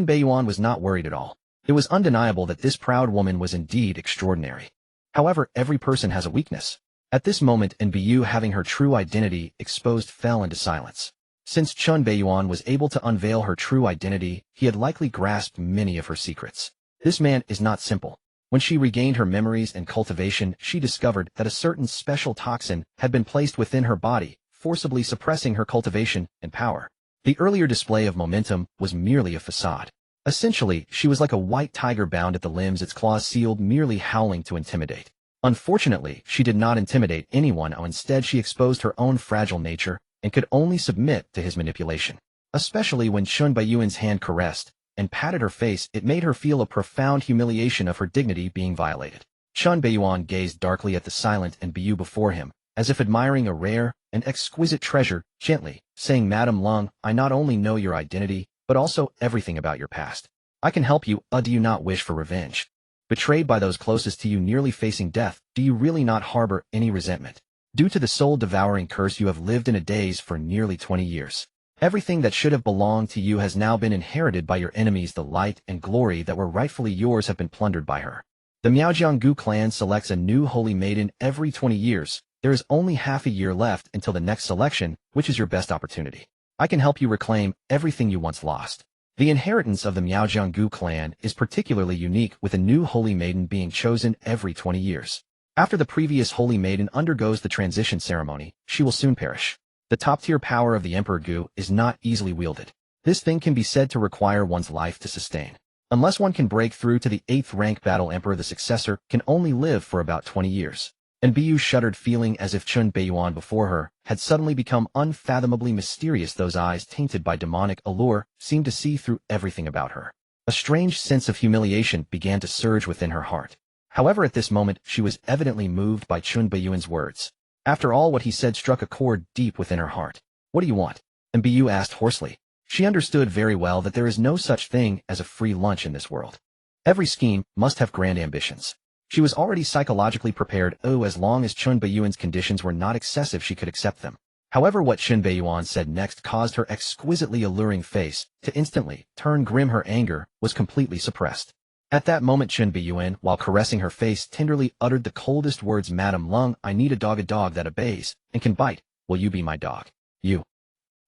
Beiyan was not worried at all. It was undeniable that this proud woman was indeed extraordinary. However, every person has a weakness. At this moment, Bayu, having her true identity exposed, fell into silence. Since Lin Beiyan was able to unveil her true identity, he had likely grasped many of her secrets. This man is not simple. When she regained her memories and cultivation, she discovered that a certain special toxin had been placed within her body, forcibly suppressing her cultivation and power. The earlier display of momentum was merely a facade. Essentially, she was like a white tiger bound at the limbs, its claws sealed, merely howling to intimidate. Unfortunately, she did not intimidate anyone. Instead, she exposed her own fragile nature and could only submit to his manipulation. Especially when Lin Beiyan's hand caressed and patted her face, it made her feel a profound humiliation of her dignity being violated. Lin Beiyan gazed darkly at the silent Bayu before him, as if admiring a rare and exquisite treasure, gently saying, "Madam Lung, I not only know your identity, but also everything about your past. I can help you. Do you not wish for revenge? Betrayed by those closest to you, nearly facing death, do you really not harbor any resentment? Due to the soul-devouring curse, you have lived in a daze for nearly 20 years. Everything that should have belonged to you has now been inherited by your enemies. The light and glory that were rightfully yours have been plundered by her. The Miaojianggu clan selects a new holy maiden every 20 years. There is only half a year left until the next selection, which is your best opportunity. I can help you reclaim everything you once lost." The inheritance of the Miaojianggu clan is particularly unique, with a new holy maiden being chosen every 20 years. After the previous holy maiden undergoes the transition ceremony, she will soon perish. The top-tier power of the Emperor Gu is not easily wielded. This thing can be said to require one's life to sustain. Unless one can break through to the 8th-rank battle emperor, the successor can only live for about 20 years. Bayu shuddered, feeling as if Lin Beiyan before her had suddenly become unfathomably mysterious. Those eyes, tainted by demonic allure, seemed to see through everything about her. A strange sense of humiliation began to surge within her heart. However, at this moment, she was evidently moved by Lin Beiyan's words. After all, what he said struck a chord deep within her heart. "What do you want?" Bayu asked hoarsely. She understood very well that there is no such thing as a free lunch in this world. Every scheme must have grand ambitions. She was already psychologically prepared. As long as Lin Beiyan's conditions were not excessive, she could accept them. However, what Lin Beiyan said next caused her exquisitely alluring face to instantly turn grim. Her anger was completely suppressed. At that moment, Lin Beiyan, while caressing her face, tenderly uttered the coldest words, "Madam Lung, I need a dog that obeys and can bite. Will you be my dog?" "You."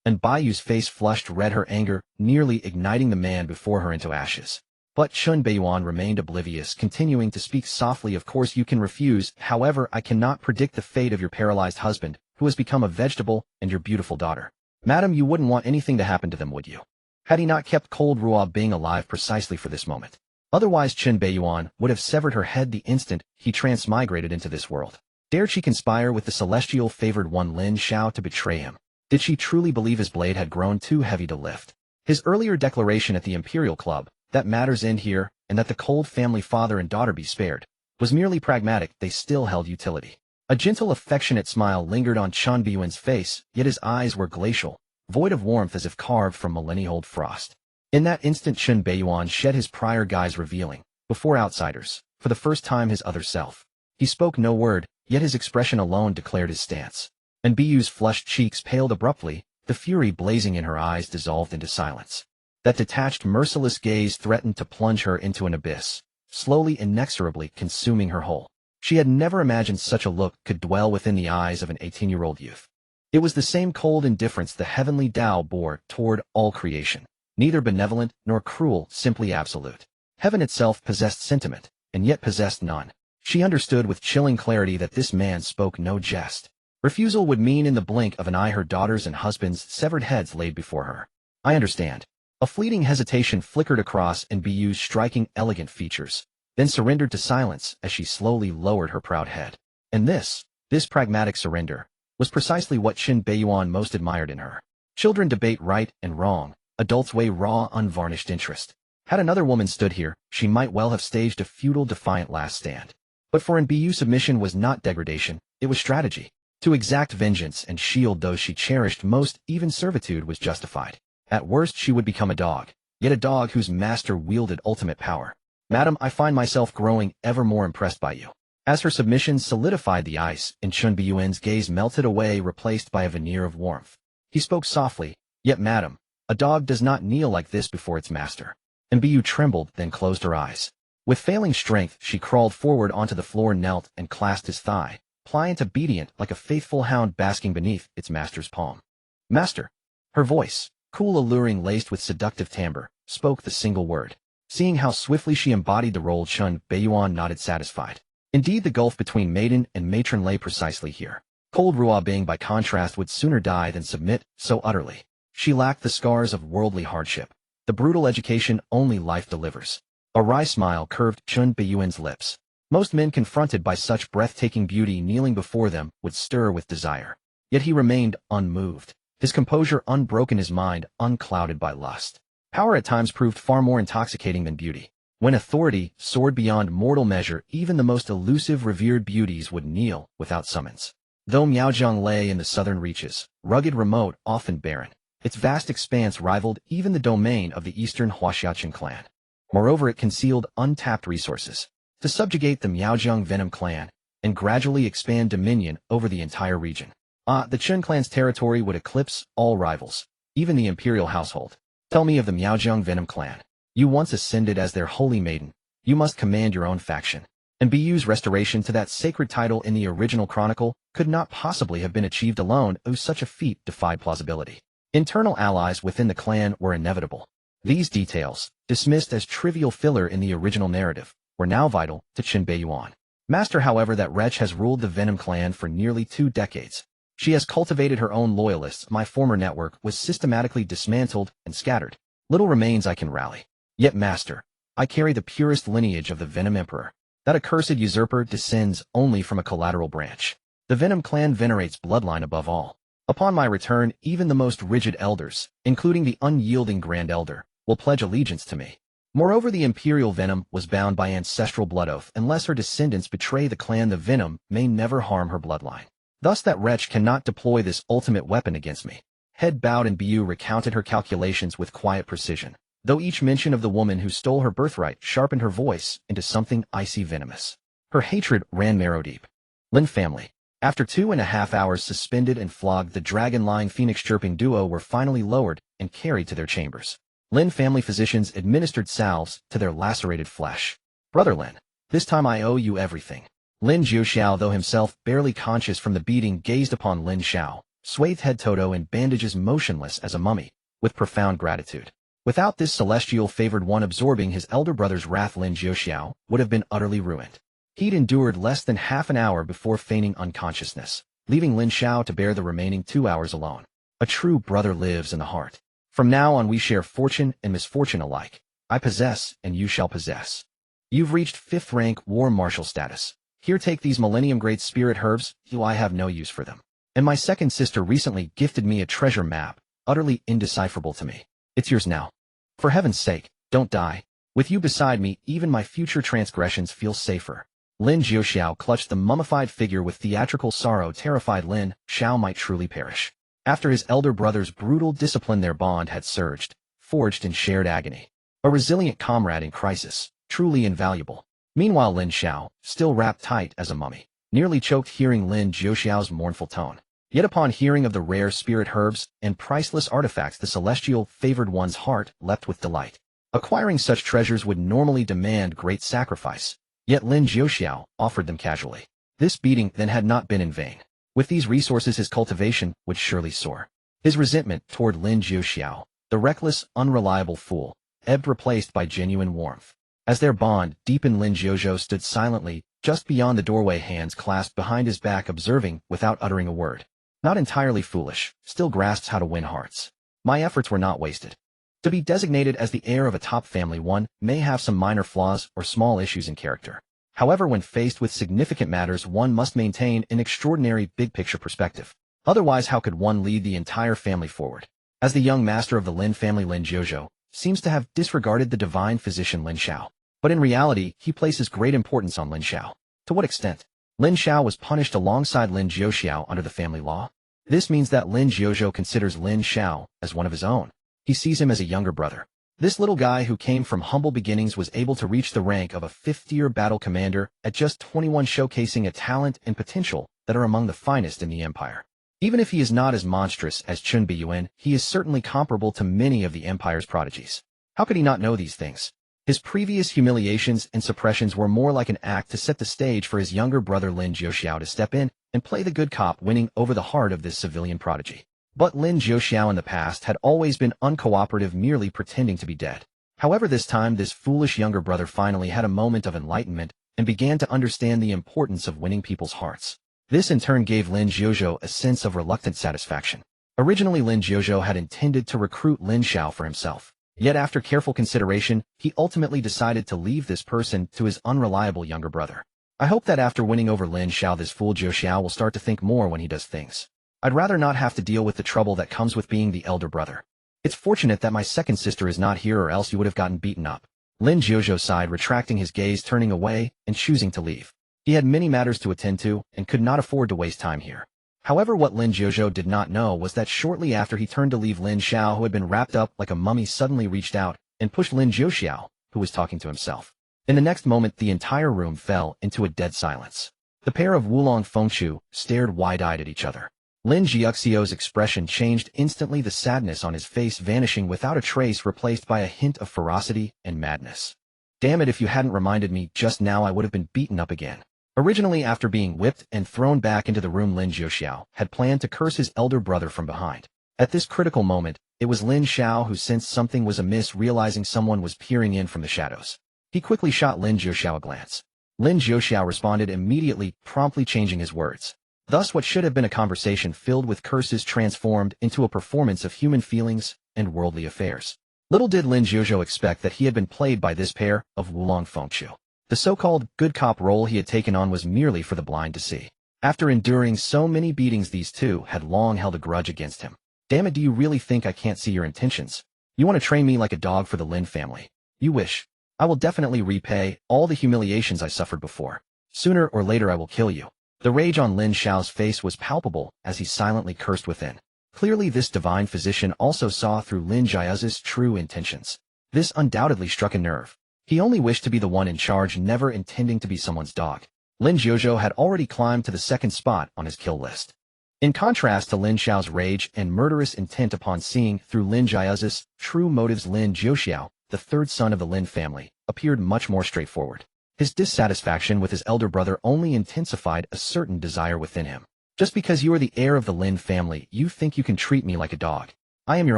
And Bayu's face flushed red, her anger nearly igniting the man before her into ashes. But Lin Beiyan remained oblivious, continuing to speak softly. "Of course you can refuse. However, I cannot predict the fate of your paralyzed husband, who has become a vegetable, and your beautiful daughter. Madam, you wouldn't want anything to happen to them, would you? Had he not kept cold Ruob being alive precisely for this moment? Otherwise, Lin Beiyan would have severed her head the instant he transmigrated into this world. Dared she conspire with the celestial favored one Lin Shao to betray him? Did she truly believe his blade had grown too heavy to lift? His earlier declaration at the Imperial Club, that matters end here, and that the cold family father and daughter be spared, was merely pragmatic. They still held utility. A gentle, affectionate smile lingered on Lin Beiyan's face, yet his eyes were glacial, void of warmth, as if carved from millennia-old frost. In that instant, Lin Beiyan shed his prior guise, revealing, before outsiders, for the first time, his other self. He spoke no word, yet his expression alone declared his stance. Bayu's flushed cheeks paled abruptly, the fury blazing in her eyes dissolved into silence. That detached, merciless gaze threatened to plunge her into an abyss, slowly, inexorably consuming her whole. She had never imagined such a look could dwell within the eyes of an 18-year-old youth. It was the same cold indifference the heavenly Tao bore toward all creation, neither benevolent nor cruel, simply absolute. Heaven itself possessed sentiment, and yet possessed none. She understood with chilling clarity that this man spoke no jest. Refusal would mean in the blink of an eye her daughter's and husband's severed heads laid before her. "I understand." A fleeting hesitation flickered across Bayu's striking, elegant features, then surrendered to silence as she slowly lowered her proud head. And this pragmatic surrender, was precisely what Lin Beiyan most admired in her. Children debate right and wrong, adults weigh raw, unvarnished interest. Had another woman stood here, she might well have staged a futile, defiant last stand. But for Bayu, submission was not degradation, it was strategy. To exact vengeance and shield those she cherished most, even servitude was justified. At worst, she would become a dog, yet a dog whose master wielded ultimate power. Madam, I find myself growing ever more impressed by you. As her submission solidified the ice, and Chun Beiyuan's gaze melted away, replaced by a veneer of warmth. He spoke softly, "Yet, madam, a dog does not kneel like this before its master." And Beiyu trembled, then closed her eyes. With failing strength, she crawled forward onto the floor, knelt, and clasped his thigh, pliant, obedient, like a faithful hound basking beneath its master's palm. "Master." Her voice, cool, alluring, laced with seductive timbre, spoke the single word. Seeing how swiftly she embodied the role, Chun Beiyuan nodded, satisfied. Indeed, the gulf between maiden and matron lay precisely here. Cold Rua Bing, by contrast, would sooner die than submit so utterly. She lacked the scars of worldly hardship, the brutal education only life delivers. A wry smile curved Chun Beiyuan's lips. Most men confronted by such breathtaking beauty kneeling before them would stir with desire. Yet he remained unmoved, his composure unbroken, his mind unclouded by lust. Power at times proved far more intoxicating than beauty. When authority soared beyond mortal measure, even the most elusive, revered beauties would kneel without summons. Though Miaojiang lay in the southern reaches, rugged, remote, often barren, its vast expanse rivaled even the domain of the eastern Huaxiaqian clan. Moreover, it concealed untapped resources. To subjugate the Miaojiang Venom clan and gradually expand dominion over the entire region, the Chun clan's territory would eclipse all rivals, even the imperial household. Tell me of the Miaojiang Venom clan. You once ascended as their holy maiden. You must command your own faction. And Beiyu's restoration to that sacred title in the original chronicle could not possibly have been achieved alone, as such a feat defied plausibility. Internal allies within the clan were inevitable. These details, dismissed as trivial filler in the original narrative, were now vital to Chun Beiyuan. Master, however, that wretch has ruled the Venom clan for nearly 2 decades. She has cultivated her own loyalists. My former network was systematically dismantled and scattered. Little remains I can rally. Yet, master, I carry the purest lineage of the Venom Emperor. That accursed usurper descends only from a collateral branch. The Venom clan venerates bloodline above all. Upon my return, even the most rigid elders, including the unyielding Grand Elder, will pledge allegiance to me. Moreover, the Imperial Venom was bound by ancestral blood oath. Unless her descendants betray the clan, the Venom may never harm her bloodline. Thus that wretch cannot deploy this ultimate weapon against me. Head bowed, and Beiyu recounted her calculations with quiet precision, though each mention of the woman who stole her birthright sharpened her voice into something icy venomous. Her hatred ran marrow deep. Lin family. After 2.5 hours suspended and flogged, the dragon-lying phoenix-chirping duo were finally lowered and carried to their chambers. Lin family physicians administered salves to their lacerated flesh. Brother Lin, this time I owe you everything. Lin Jiuxiao, though himself barely conscious from the beating, gazed upon Lin Xiao, swathed head toto in bandages, motionless as a mummy, with profound gratitude. Without this celestial favored one absorbing his elder brother's wrath, Lin Jiuxiao would have been utterly ruined. He'd endured less than half an hour before feigning unconsciousness, leaving Lin Xiao to bear the remaining 2 hours alone. A true brother lives in the heart. From now on we share fortune and misfortune alike. I possess, and you shall possess. You've reached 5th rank war marshal status. Here, take these millennium-grade spirit herbs. I have no use for them. And my second sister recently gifted me a treasure map, utterly indecipherable to me. It's yours now. For heaven's sake, don't die. With you beside me, even my future transgressions feel safer. Lin Jiuxiao clutched the mummified figure with theatrical sorrow. Terrified Lin Xiao might truly perish. After his elder brother's brutal discipline, their bond had surged, forged in shared agony. A resilient comrade in crisis, truly invaluable. Meanwhile, Lin Xiao, still wrapped tight as a mummy, nearly choked hearing Lin Jiuxiao's mournful tone. Yet upon hearing of the rare spirit herbs and priceless artifacts, the celestial favored one's heart leapt with delight. Acquiring such treasures would normally demand great sacrifice, yet Lin Jiuxiao offered them casually. This beating then had not been in vain. With these resources, his cultivation would surely soar. His resentment toward Lin Jiuxiao, the reckless, unreliable fool, ebbed, replaced by genuine warmth. As their bond deepened, Lin Jiuxiao stood silently, just beyond the doorway, hands clasped behind his back, observing without uttering a word. Not entirely foolish, still grasps how to win hearts. My efforts were not wasted. To be designated as the heir of a top family, one may have some minor flaws or small issues in character. However, when faced with significant matters, one must maintain an extraordinary big-picture perspective. Otherwise, how could one lead the entire family forward? As the young master of the Lin family, Lin Jiuxiao seems to have disregarded the divine physician Lin Xiao. But in reality, he places great importance on Lin Xiao. To what extent? Lin Xiao was punished alongside Lin Jiuxiao under the family law. This means that Lin Jiuxiao considers Lin Xiao as one of his own. He sees him as a younger brother. This little guy who came from humble beginnings was able to reach the rank of a 5th-tier battle commander at just 21, showcasing a talent and potential that are among the finest in the Empire. Even if he is not as monstrous as Chun Beiyan, he is certainly comparable to many of the Empire's prodigies. How could he not know these things? His previous humiliations and suppressions were more like an act to set the stage for his younger brother Lin Jiuxiao to step in and play the good cop, winning over the heart of this civilian prodigy. But Lin Jiuxiao in the past had always been uncooperative, merely pretending to be dead. However, this time this foolish younger brother finally had a moment of enlightenment and began to understand the importance of winning people's hearts. This in turn gave Lin Jiuxiao a sense of reluctant satisfaction. Originally, Lin Jiuxiao had intended to recruit Lin Xiao for himself. Yet after careful consideration, he ultimately decided to leave this person to his unreliable younger brother. I hope that after winning over Lin Xiao, this fool Jiuxiao will start to think more when he does things. I'd rather not have to deal with the trouble that comes with being the elder brother. It's fortunate that my second sister is not here, or else you would have gotten beaten up. Lin Jiuxiao sighed, retracting his gaze, turning away, and choosing to leave. He had many matters to attend to, and could not afford to waste time here. However, what Lin Jiuxiao did not know was that shortly after he turned to leave, Lin Xiao, who had been wrapped up like a mummy, suddenly reached out and pushed Lin Jiuxiao, who was talking to himself. In the next moment, the entire room fell into a dead silence. The pair of Wulong Fengshu stared wide-eyed at each other. Lin Jiuxiao's expression changed instantly, the sadness on his face vanishing without a trace, replaced by a hint of ferocity and madness. Damn it, if you hadn't reminded me just now, I would have been beaten up again. Originally, after being whipped and thrown back into the room, Lin Jiuxiao had planned to curse his elder brother from behind. At this critical moment, it was Lin Xiao who sensed something was amiss, realizing someone was peering in from the shadows. He quickly shot Lin Jiuxiao a glance. Lin Jiuxiao responded immediately, promptly changing his words. Thus, what should have been a conversation filled with curses transformed into a performance of human feelings and worldly affairs. Little did Lin Jiuxiao expect that he had been played by this pair of Wulong Fengshu. The so-called good cop role he had taken on was merely for the blind to see. After enduring so many beatings, these two had long held a grudge against him. Damn it, do you really think I can't see your intentions? You want to train me like a dog for the Lin family? You wish. I will definitely repay all the humiliations I suffered before. Sooner or later I will kill you. The rage on Lin Xiao's face was palpable as he silently cursed within. Clearly, this divine physician also saw through Lin Jiao's true intentions. This undoubtedly struck a nerve. He only wished to be the one in charge, never intending to be someone's dog. Lin Jiuxiao had already climbed to the second spot on his kill list. In contrast to Lin Xiao's rage and murderous intent, upon seeing through Lin Jiao's true motives, Lin Jiuxiao, the third son of the Lin family, appeared much more straightforward. His dissatisfaction with his elder brother only intensified a certain desire within him. Just because you are the heir of the Lin family, you think you can treat me like a dog. I am your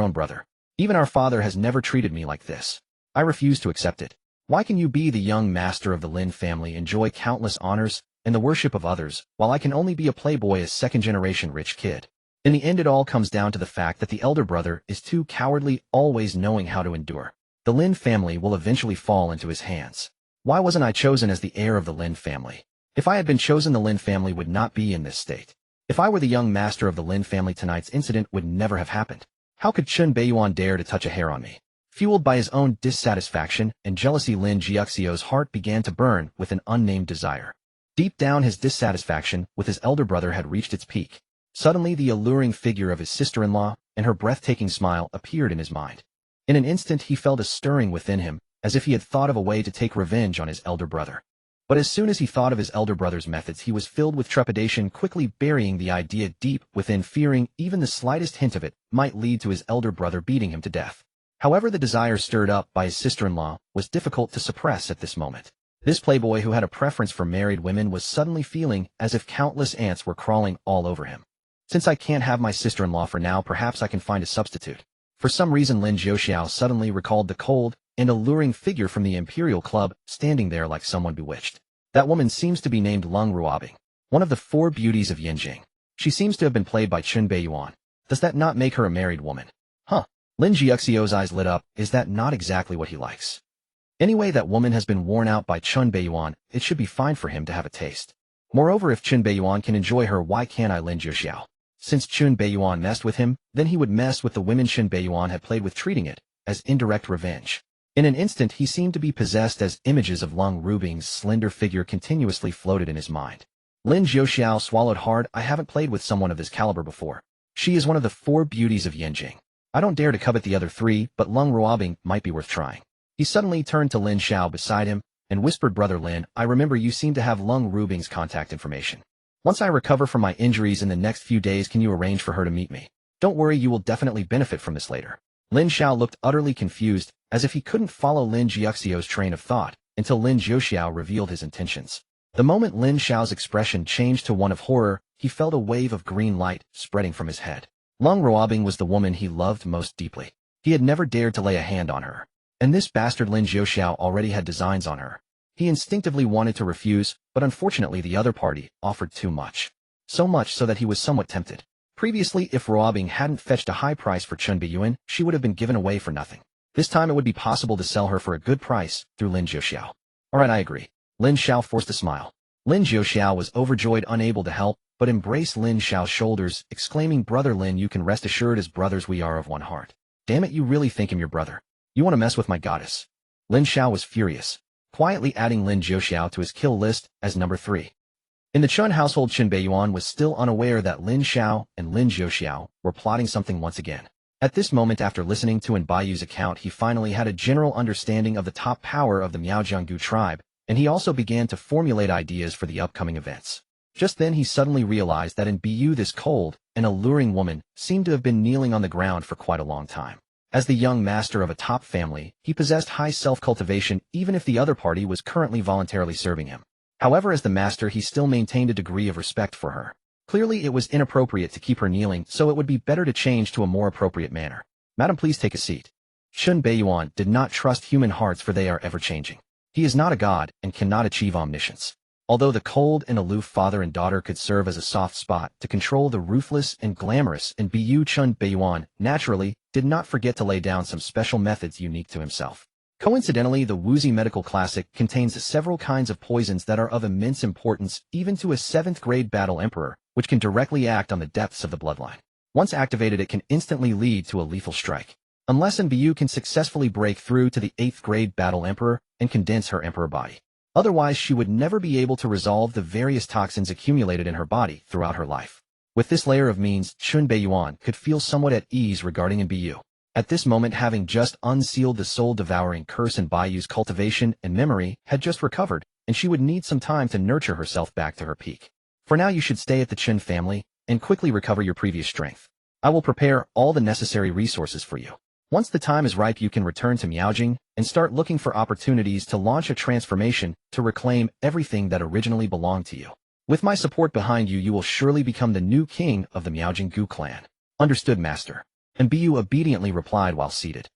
own brother. Even our father has never treated me like this. I refuse to accept it. Why can you be the young master of the Lin family, enjoy countless honors and the worship of others, while I can only be a playboy, a second-generation rich kid? In the end, it all comes down to the fact that the elder brother is too cowardly, always knowing how to endure. The Lin family will eventually fall into his hands. Why wasn't I chosen as the heir of the Lin family? If I had been chosen, the Lin family would not be in this state. If I were the young master of the Lin family, tonight's incident would never have happened. How could Chun Beiyan dare to touch a hair on me? Fueled by his own dissatisfaction and jealousy, Lin Jiuxiao's heart began to burn with an unnamed desire. Deep down, his dissatisfaction with his elder brother had reached its peak. Suddenly, the alluring figure of his sister-in-law and her breathtaking smile appeared in his mind. In an instant, he felt a stirring within him, as if he had thought of a way to take revenge on his elder brother. But as soon as he thought of his elder brother's methods, he was filled with trepidation, quickly burying the idea deep within, fearing even the slightest hint of it might lead to his elder brother beating him to death. However, the desire stirred up by his sister-in-law was difficult to suppress at this moment. This playboy, who had a preference for married women, was suddenly feeling as if countless ants were crawling all over him. Since I can't have my sister-in-law for now, perhaps I can find a substitute. For some reason, Lin Jiuxiao suddenly recalled the cold and alluring figure from the Imperial Club, standing there like someone bewitched. That woman seems to be named Lung Ruobing, one of the 4 beauties of Yinjing. She seems to have been played by Chun Beiyan. Does that not make her a married woman? Huh. Lin Jiuxiao's eyes lit up. Is that not exactly what he likes? Anyway, that woman has been worn out by Chun Beiyan. It should be fine for him to have a taste. Moreover, if Chun Beiyan can enjoy her, why can't I, Lin Jiuxiao? Since Chun Beiyan messed with him, then he would mess with the women Chun Beiyan had played with, treating it as indirect revenge. In an instant, he seemed to be possessed as images of Lung Ruobing's slender figure continuously floated in his mind. Lin Jiuxiao swallowed hard. I haven't played with someone of this caliber before. She is one of the 4 beauties of Yinjing. I don't dare to covet the other three, but Lung Ruobing might be worth trying. He suddenly turned to Lin Xiao beside him and whispered, Brother Lin, I remember you seem to have Lung Ruobing's contact information. Once I recover from my injuries in the next few days, can you arrange for her to meet me? Don't worry, you will definitely benefit from this later. Lin Xiao looked utterly confused, as if he couldn't follow Lin Jiuxiao's train of thought, until Lin Jiuxiao revealed his intentions. The moment Lin Xiao's expression changed to one of horror, he felt a wave of green light spreading from his head. Lung Ruobing was the woman he loved most deeply. He had never dared to lay a hand on her. And this bastard Lin Jiuxiao already had designs on her. He instinctively wanted to refuse, but unfortunately the other party offered too much. So much so that he was somewhat tempted. Previously, if Ruobing hadn't fetched a high price for Chen Beiyuan, she would have been given away for nothing. This time it would be possible to sell her for a good price through Lin Jiuxiao. Alright, I agree. Lin Xiao forced a smile. Lin Jiuxiao was overjoyed, unable to help, but embraced Lin Xiao's shoulders, exclaiming, Brother Lin, you can rest assured as brothers we are of one heart. Damn it, you really think I'm your brother? You want to mess with my goddess? Lin Xiao was furious, quietly adding Lin Jiuxiao to his kill list as number 3. In the Chun household, Chen Beiyuan was still unaware that Lin Xiao and Lin Jiuxiao were plotting something once again. At this moment, after listening to Lin Beiyu's account, he finally had a general understanding of the top power of the Miaojianggu tribe, and he also began to formulate ideas for the upcoming events. Just then he suddenly realized that Lin Beiyu, this cold and alluring woman, seemed to have been kneeling on the ground for quite a long time. As the young master of a top family, he possessed high self-cultivation even if the other party was currently voluntarily serving him. However, as the master, he still maintained a degree of respect for her. Clearly, it was inappropriate to keep her kneeling, so it would be better to change to a more appropriate manner. Madam, please take a seat. Chen Beiyuan did not trust human hearts, for they are ever-changing. He is not a god and cannot achieve omniscience. Although the cold and aloof father and daughter could serve as a soft spot to control the ruthless and glamorous Lin Beiyu, Chen Beiyuan naturally did not forget to lay down some special methods unique to himself. Coincidentally, the Wuxi medical classic contains several kinds of poisons that are of immense importance even to a 7th-grade battle emperor, which can directly act on the depths of the bloodline. Once activated, it can instantly lead to a lethal strike. Unless Lin Beiyu can successfully break through to the 8th-grade battle emperor and condense her emperor body. Otherwise, she would never be able to resolve the various toxins accumulated in her body throughout her life. With this layer of means, Chen Beiyuan could feel somewhat at ease regarding Lin Beiyu. At this moment, having just unsealed the soul-devouring curse, Lin Beiyu's cultivation and memory had just recovered, and she would need some time to nurture herself back to her peak. For now, you should stay at the Chen family and quickly recover your previous strength. I will prepare all the necessary resources for you. Once the time is ripe, you can return to Miaojing and start looking for opportunities to launch a transformation to reclaim everything that originally belonged to you. With my support behind you, you will surely become the new king of the Miaojinggu clan. Understood, master. And Beiyu obediently replied while seated.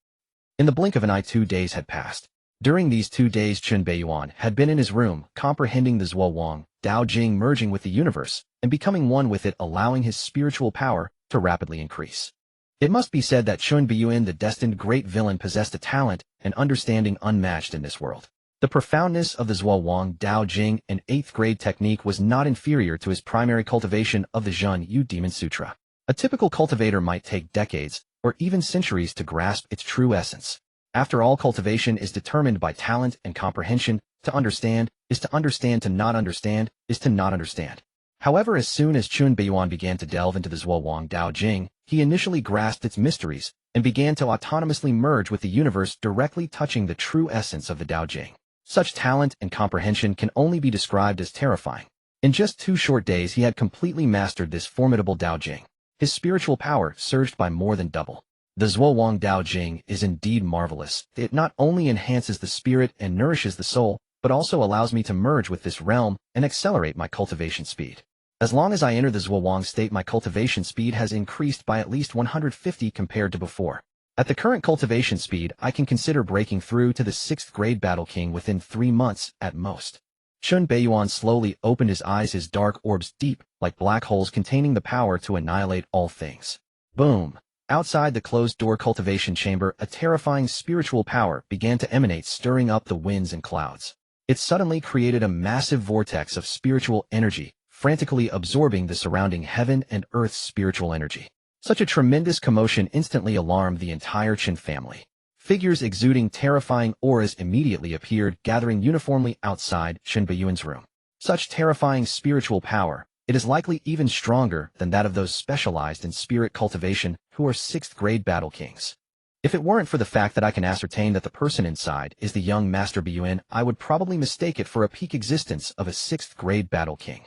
In the blink of an eye, 2 days had passed. During these 2 days, Chen Beiyuan had been in his room, comprehending the Zhuo Wang, Dao Jing merging with the universe, and becoming one with it, allowing his spiritual power to rapidly increase. It must be said that Chen Beiyuan, the destined great villain, possessed a talent and understanding unmatched in this world. The profoundness of the Zhuo Wang, Dao Jing, and 8th-grade technique was not inferior to his primary cultivation of the Zhen Yu Demon Sutra. A typical cultivator might take decades, or even centuries, to grasp its true essence. After all, cultivation is determined by talent and comprehension. To understand is to understand, to not understand is to not understand. However, as soon as Chen Beiyuan began to delve into the Zhuo Wang Dao Jing, he initially grasped its mysteries and began to autonomously merge with the universe, directly touching the true essence of the Dao Jing. Such talent and comprehension can only be described as terrifying. In just 2 short days, he had completely mastered this formidable Dao Jing. His spiritual power surged by more than double. The Zhuo Wang Dao Jing is indeed marvelous. It not only enhances the spirit and nourishes the soul, but also allows me to merge with this realm and accelerate my cultivation speed. As long as I enter the Zhuo Wang state, my cultivation speed has increased by at least 150 compared to before. At the current cultivation speed, I can consider breaking through to the 6th-grade Battle King within 3 months at most. Chen Beiyuan slowly opened his eyes, his dark orbs deep, like black holes containing the power to annihilate all things. Boom! Outside the closed-door cultivation chamber, a terrifying spiritual power began to emanate, stirring up the winds and clouds. It suddenly created a massive vortex of spiritual energy, frantically absorbing the surrounding heaven and earth's spiritual energy. Such a tremendous commotion instantly alarmed the entire Chen family. Figures exuding terrifying auras immediately appeared, gathering uniformly outside Chen Beiyuan's room. Such terrifying spiritual power It is likely even stronger than that of those specialized in spirit cultivation who are 6th grade battle kings. If it weren't for the fact that I can ascertain that the person inside is the young Master Beiyan, I would probably mistake it for a peak existence of a 6th grade battle king.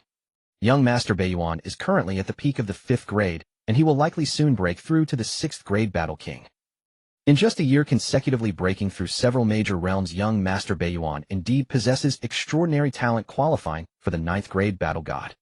Young Master Beiyan is currently at the peak of the 5th grade, and he will likely soon break through to the 6th grade battle king. In just a year consecutively breaking through several major realms, young Master Beiyan indeed possesses extraordinary talent qualifying for the 9th grade battle god.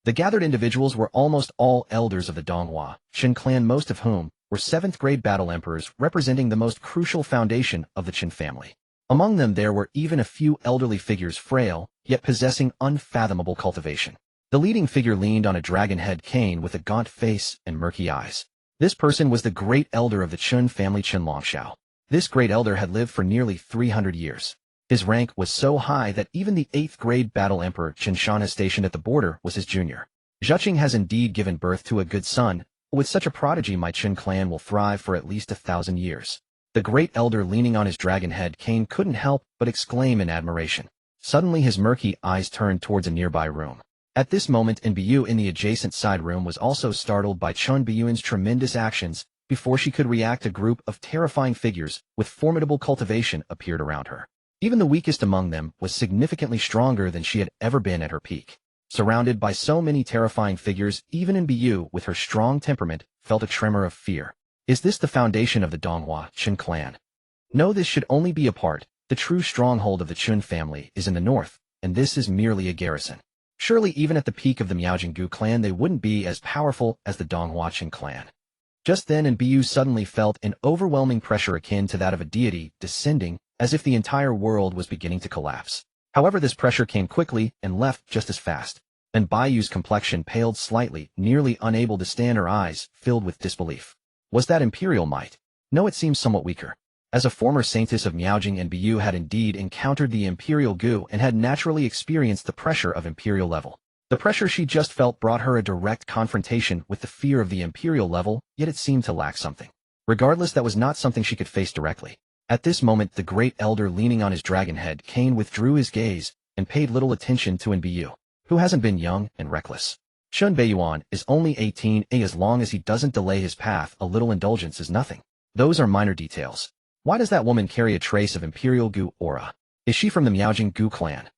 The gathered individuals were almost all elders of the Donghua Qin clan, most of whom were 7th grade battle emperors representing the most crucial foundation of the Qin family. Among them there were even a few elderly figures, frail, yet possessing unfathomable cultivation. The leading figure leaned on a dragon-head cane with a gaunt face and murky eyes. This person was the great elder of the Qin family, Qin Longshao. This great elder had lived for nearly 300 years. His rank was so high that even the 8th grade battle emperor Qin Shan, stationed at the border, was his junior. Zhuqing has indeed given birth to a good son. With such a prodigy, my Qin clan will thrive for at least 1,000 years. The great elder, leaning on his dragon-head cane, couldn't help but exclaim in admiration. Suddenly his murky eyes turned towards a nearby room. At this moment, Beiyu in the adjacent side room was also startled by Chun Beiyuan's tremendous actions. Before she could react, a group of terrifying figures with formidable cultivation appeared around her. Even the weakest among them was significantly stronger than she had ever been at her peak. Surrounded by so many terrifying figures, even Beiyu, with her strong temperament, felt a tremor of fear. Is this the foundation of the Donghua Qin clan? No, this should only be a part. The true stronghold of the Qin family is in the north, and this is merely a garrison. Surely even at the peak of the Miaojinggu clan they wouldn't be as powerful as the Donghua Qin clan. Just then Beiyu suddenly felt an overwhelming pressure akin to that of a deity descending, as if the entire world was beginning to collapse. However, this pressure came quickly and left just as fast. And Beiyu's complexion paled slightly, nearly unable to stand, her eyes filled with disbelief. Was that imperial might? No, it seems somewhat weaker. As a former saintess of Miaojing, Beiyu had indeed encountered the imperial gu and had naturally experienced the pressure of imperial level. The pressure she just felt brought her a direct confrontation with the fear of the imperial level, yet it seemed to lack something. Regardless, that was not something she could face directly. At this moment, the great elder leaning on his dragon-head cane withdrew his gaze and paid little attention to Beiyu, who hasn't been young and reckless. Chun Beiyuan is only 18, as long as he doesn't delay his path, a little indulgence is nothing. Those are minor details. Why does that woman carry a trace of imperial gu aura? Is she from the Miaojing gu clan?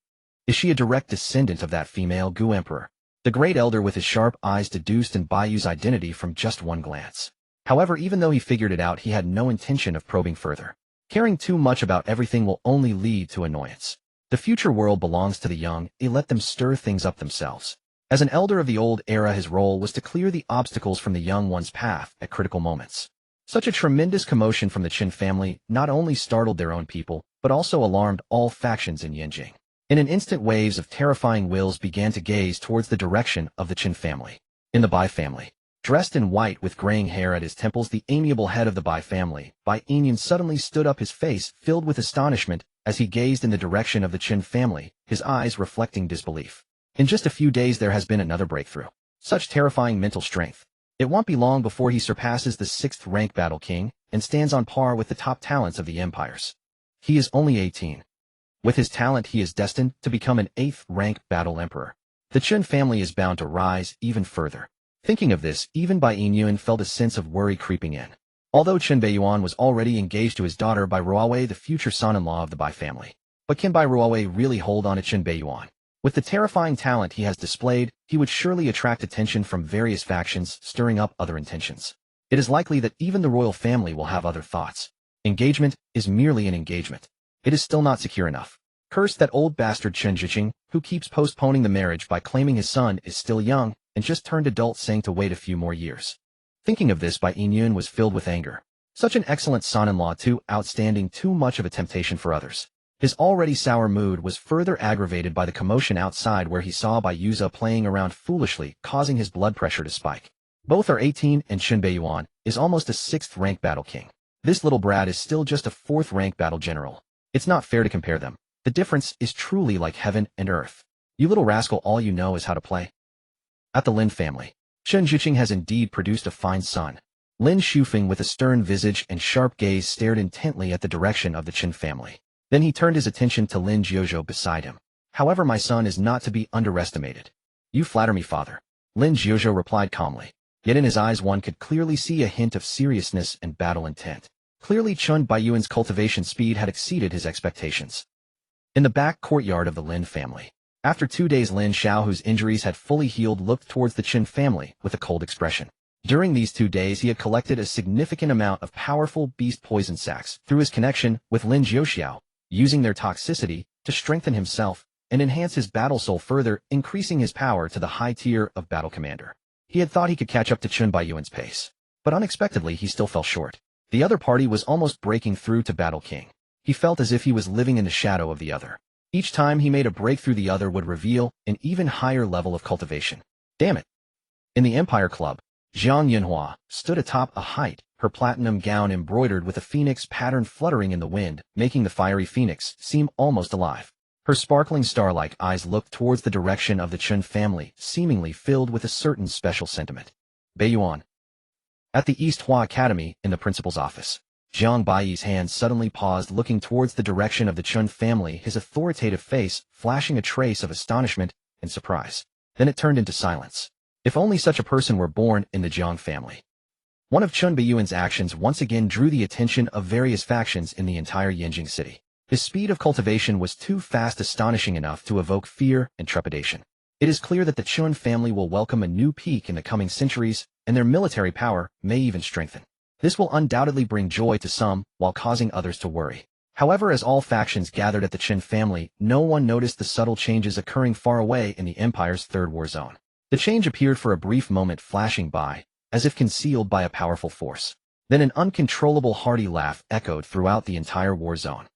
Is she a direct descendant of that female gu emperor? The great elder with his sharp eyes deduced Beiyu's identity from just one glance. However, even though he figured it out, he had no intention of probing further. Caring too much about everything will only lead to annoyance. The future world belongs to the young, let them stir things up themselves. As an elder of the old era, his role was to clear the obstacles from the young one's path at critical moments. Such a tremendous commotion from the Qin family not only startled their own people, but also alarmed all factions in Yanjing. In an instant, waves of terrifying wills began to gaze towards the direction of the Qin family. In the Bai family, dressed in white with graying hair at his temples, the amiable head of the Bai family, Bai Yinyun, suddenly stood up, his face filled with astonishment as he gazed in the direction of the Qin family, his eyes reflecting disbelief. In just a few days there has been another breakthrough. Such terrifying mental strength. It won't be long before he surpasses the 6th rank battle king and stands on par with the top talents of the empires. He is only 18. With his talent he is destined to become an 8th rank battle emperor. The Qin family is bound to rise even further. Thinking of this, even Bai Yinyun felt a sense of worry creeping in. Although Qin Beiyuan was already engaged to his daughter Bai Ruowei, the future son-in-law of the Bai family. But can Bai Ruowei really hold on to Qin Beiyuan? With the terrifying talent he has displayed, he would surely attract attention from various factions, stirring up other intentions. It is likely that even the royal family will have other thoughts. Engagement is merely an engagement. It is still not secure enough. Curse that old bastard Chen Zhiqing, who keeps postponing the marriage by claiming his son is still young and just turned adult, saying to wait a few more years. Thinking of this, Bai Yinyun was filled with anger. Such an excellent son-in-law, too outstanding, too much of a temptation for others. His already sour mood was further aggravated by the commotion outside, where he saw Bai Yuza playing around foolishly, causing his blood pressure to spike. Both are 18, and Qin Beiyuan is almost a 6th rank battle king. This little brat is still just a 4th rank battle general. It's not fair to compare them. The difference is truly like heaven and earth. You little rascal, all you know is how to play. At the Lin family, Chen Zhiqing has indeed produced a fine son. Lin Shufeng, with a stern visage and sharp gaze, stared intently at the direction of the Qin family. Then he turned his attention to Lin Jiuzhou beside him. However, my son is not to be underestimated. You flatter me, father. Lin Jiuzhou replied calmly. Yet in his eyes one could clearly see a hint of seriousness and battle intent. Clearly Chen Beiyuan's cultivation speed had exceeded his expectations. In the back courtyard of the Lin family. After 2 days, Lin Xiao, whose injuries had fully healed, looked towards the Chen family with a cold expression. During these 2 days he had collected a significant amount of powerful beast poison sacs through his connection with Lin Jiuxiao, using their toxicity to strengthen himself and enhance his battle soul, further increasing his power to the high tier of battle commander. He had thought he could catch up to Chen Beiyuan's pace, but unexpectedly he still fell short. The other party was almost breaking through to Battle King. He felt as if he was living in the shadow of the other. Each time he made a breakthrough, the other would reveal an even higher level of cultivation. Damn it! In the Empire Club, Zhang Yinhua stood atop a height, her platinum gown embroidered with a phoenix pattern fluttering in the wind, making the fiery phoenix seem almost alive. Her sparkling star-like eyes looked towards the direction of the Chen family, seemingly filled with a certain special sentiment. Beiyuan. At the East Hua Academy, in the principal's office, Jiang Baiyi's hand suddenly paused, looking towards the direction of the Chen family, his authoritative face flashing a trace of astonishment and surprise. Then it turned into silence. If only such a person were born in the Jiang family. One of Chen Beiyuan's actions once again drew the attention of various factions in the entire Yinjing city. His speed of cultivation was too fast, astonishing enough to evoke fear and trepidation. It is clear that the Chen family will welcome a new peak in the coming centuries, and their military power may even strengthen. This will undoubtedly bring joy to some, while causing others to worry. However, as all factions gathered at the Chen family, no one noticed the subtle changes occurring far away in the Empire's third war zone. The change appeared for a brief moment, flashing by, as if concealed by a powerful force. Then an uncontrollable hearty laugh echoed throughout the entire war zone.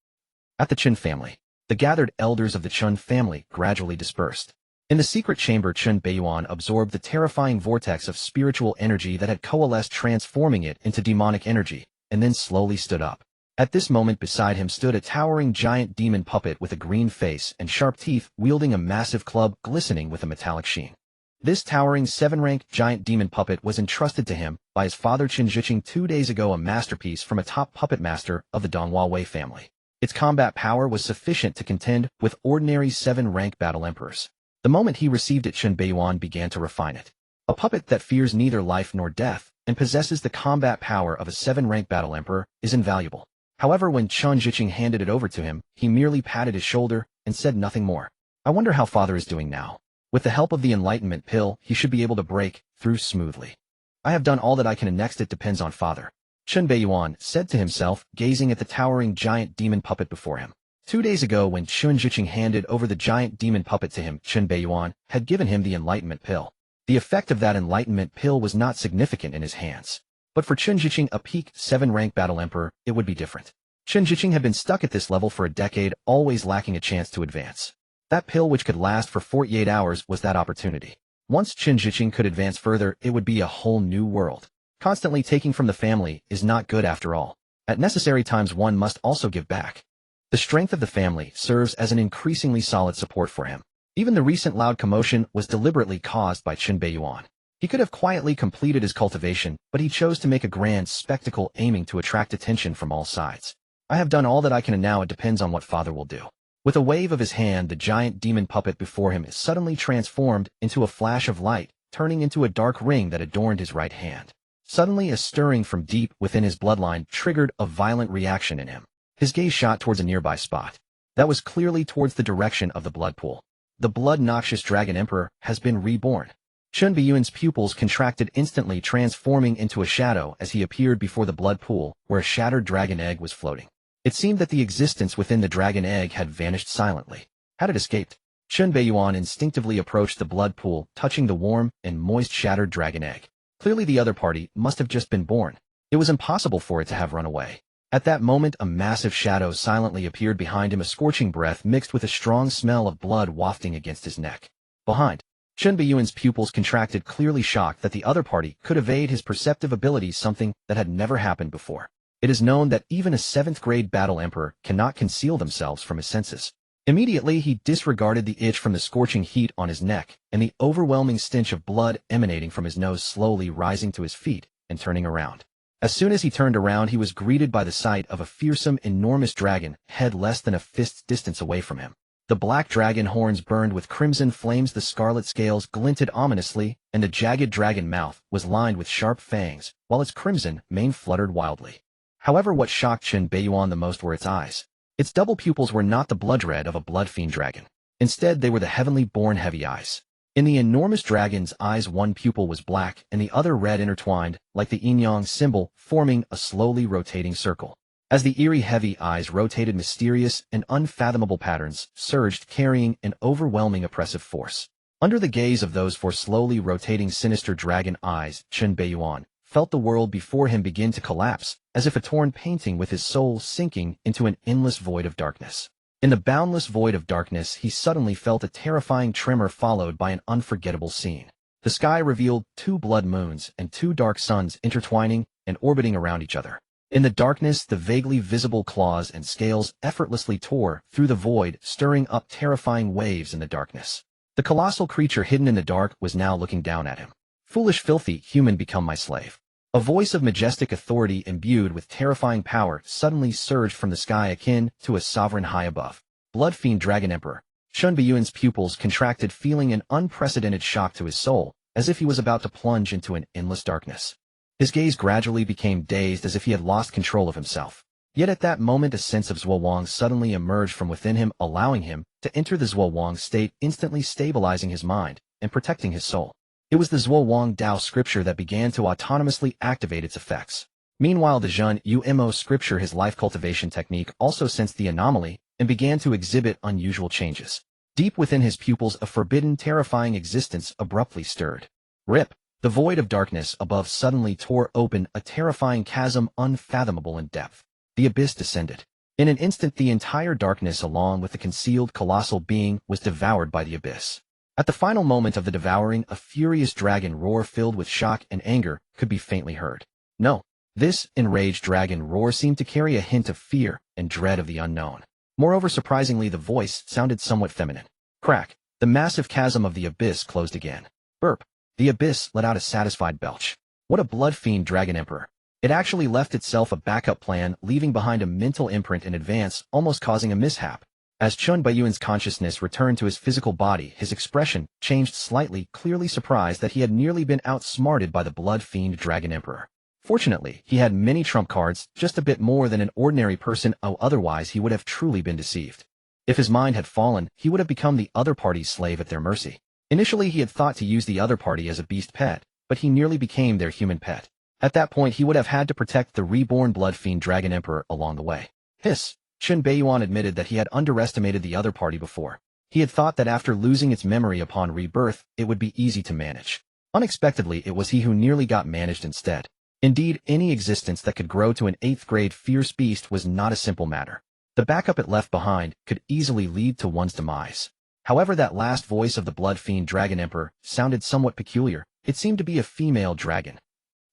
At the Chen family, the gathered elders of the Chen family gradually dispersed. In the secret chamber, Chen Beiyuan absorbed the terrifying vortex of spiritual energy that had coalesced, transforming it into demonic energy, and then slowly stood up. At this moment beside him stood a towering giant demon puppet with a green face and sharp teeth, wielding a massive club glistening with a metallic sheen. This towering 7-rank giant demon puppet was entrusted to him by his father Qin Zhiqing 2 days ago, a masterpiece from a top puppet master of the Donghua Wei family. Its combat power was sufficient to contend with ordinary 7-rank battle emperors. The moment he received it, Chen Beiyuan began to refine it. A puppet that fears neither life nor death and possesses the combat power of a 7-rank battle emperor is invaluable. However, when Chen Zhiqing handed it over to him, he merely patted his shoulder and said nothing more. I wonder how father is doing now. With the help of the enlightenment pill, he should be able to break through smoothly. I have done all that I can, and next it depends on father. Chen Beiyuan said to himself, gazing at the towering giant demon puppet before him. 2 days ago, when Chen Zhiqing handed over the giant demon puppet to him, Chen Beiyuan had given him the enlightenment pill. The effect of that enlightenment pill was not significant in his hands. But for Chen Zhiqing, a peak 7-rank battle emperor, it would be different. Chen Zhiqing had been stuck at this level for a decade, always lacking a chance to advance. That pill, which could last for 48 hours, was that opportunity. Once Chen Zhiqing could advance further, it would be a whole new world. Constantly taking from the family is not good after all. At necessary times one must also give back. The strength of the family serves as an increasingly solid support for him. Even the recent loud commotion was deliberately caused by Chen Beiyuan. He could have quietly completed his cultivation, but he chose to make a grand spectacle, aiming to attract attention from all sides. I have done all that I can, and now it depends on what father will do. With a wave of his hand, the giant demon puppet before him is suddenly transformed into a flash of light, turning into a dark ring that adorned his right hand. Suddenly, a stirring from deep within his bloodline triggered a violent reaction in him. His gaze shot towards a nearby spot. That was clearly towards the direction of the blood pool. The blood-noxious dragon emperor has been reborn. Chen Beiyuan's pupils contracted instantly, transforming into a shadow as he appeared before the blood pool, where a shattered dragon egg was floating. It seemed that the existence within the dragon egg had vanished silently. Had it escaped? Chen Beiyuan instinctively approached the blood pool, touching the warm and moist shattered dragon egg. Clearly the other party must have just been born. It was impossible for it to have run away. At that moment, a massive shadow silently appeared behind him, a scorching breath mixed with a strong smell of blood wafting against his neck. Behind, Chen Beiyuan's pupils contracted, clearly shocked that the other party could evade his perceptive abilities, something that had never happened before. It is known that even a 7th-grade battle emperor cannot conceal themselves from his senses. Immediately, he disregarded the itch from the scorching heat on his neck and the overwhelming stench of blood emanating from his nose, slowly rising to his feet and turning around. As soon as he turned around, he was greeted by the sight of a fearsome, enormous dragon, head less than a fist's distance away from him. The black dragon horns burned with crimson flames, the scarlet scales glinted ominously, and the jagged dragon mouth was lined with sharp fangs, while its crimson mane fluttered wildly. However, what shocked Qin Beiyuan the most were its eyes. Its double pupils were not the blood red of a blood fiend dragon. Instead, they were the heavenly-born heavy eyes. In the enormous dragon's eyes, one pupil was black and the other red, intertwined, like the yin-yang symbol, forming a slowly rotating circle. As the eerie heavy eyes rotated, mysterious and unfathomable patterns surged, carrying an overwhelming oppressive force. Under the gaze of those four slowly rotating sinister dragon eyes, Qin Beiyuan felt the world before him begin to collapse, as if a torn painting, with his soul sinking into an endless void of darkness. In the boundless void of darkness, he suddenly felt a terrifying tremor, followed by an unforgettable scene. The sky revealed two blood moons and two dark suns intertwining and orbiting around each other. In the darkness, the vaguely visible claws and scales effortlessly tore through the void, stirring up terrifying waves in the darkness. The colossal creature hidden in the dark was now looking down at him. "Foolish, filthy human, become my slave." A voice of majestic authority imbued with terrifying power suddenly surged from the sky, akin to a sovereign high above. Blood Fiend Dragon Emperor. Qin Beiyuan's pupils contracted, feeling an unprecedented shock to his soul, as if he was about to plunge into an endless darkness. His gaze gradually became dazed, as if he had lost control of himself. Yet at that moment, a sense of Zhuowang suddenly emerged from within him, allowing him to enter the Zhuowang state, instantly stabilizing his mind and protecting his soul. It was the Zhuowang Dao scripture that began to autonomously activate its effects. Meanwhile, the Zhen Umo scripture, his life cultivation technique, also sensed the anomaly and began to exhibit unusual changes. Deep within his pupils, a forbidden, terrifying existence abruptly stirred. Rip! The void of darkness above suddenly tore open, a terrifying chasm unfathomable in depth. The abyss descended. In an instant, the entire darkness, along with the concealed colossal being, was devoured by the abyss. At the final moment of the devouring, a furious dragon roar filled with shock and anger could be faintly heard. No, this enraged dragon roar seemed to carry a hint of fear and dread of the unknown. Moreover, surprisingly, the voice sounded somewhat feminine. Crack! The massive chasm of the abyss closed again. Burp! The abyss let out a satisfied belch. What a blood fiend dragon emperor. It actually left itself a backup plan, leaving behind a mental imprint in advance, almost causing a mishap. As Qin Beiyuan's consciousness returned to his physical body, his expression changed slightly, clearly surprised that he had nearly been outsmarted by the blood fiend dragon emperor. Fortunately, he had many trump cards, just a bit more than an ordinary person, otherwise he would have truly been deceived. If his mind had fallen, he would have become the other party's slave at their mercy. Initially, he had thought to use the other party as a beast pet, but he nearly became their human pet. At that point, he would have had to protect the reborn blood fiend dragon emperor along the way. Hiss! Qin Beiyuan admitted that he had underestimated the other party before. He had thought that after losing its memory upon rebirth, it would be easy to manage. Unexpectedly, it was he who nearly got managed instead. Indeed, any existence that could grow to an 8th-grade fierce beast was not a simple matter. The backup it left behind could easily lead to one's demise. However, that last voice of the blood fiend dragon emperor sounded somewhat peculiar. It seemed to be a female dragon.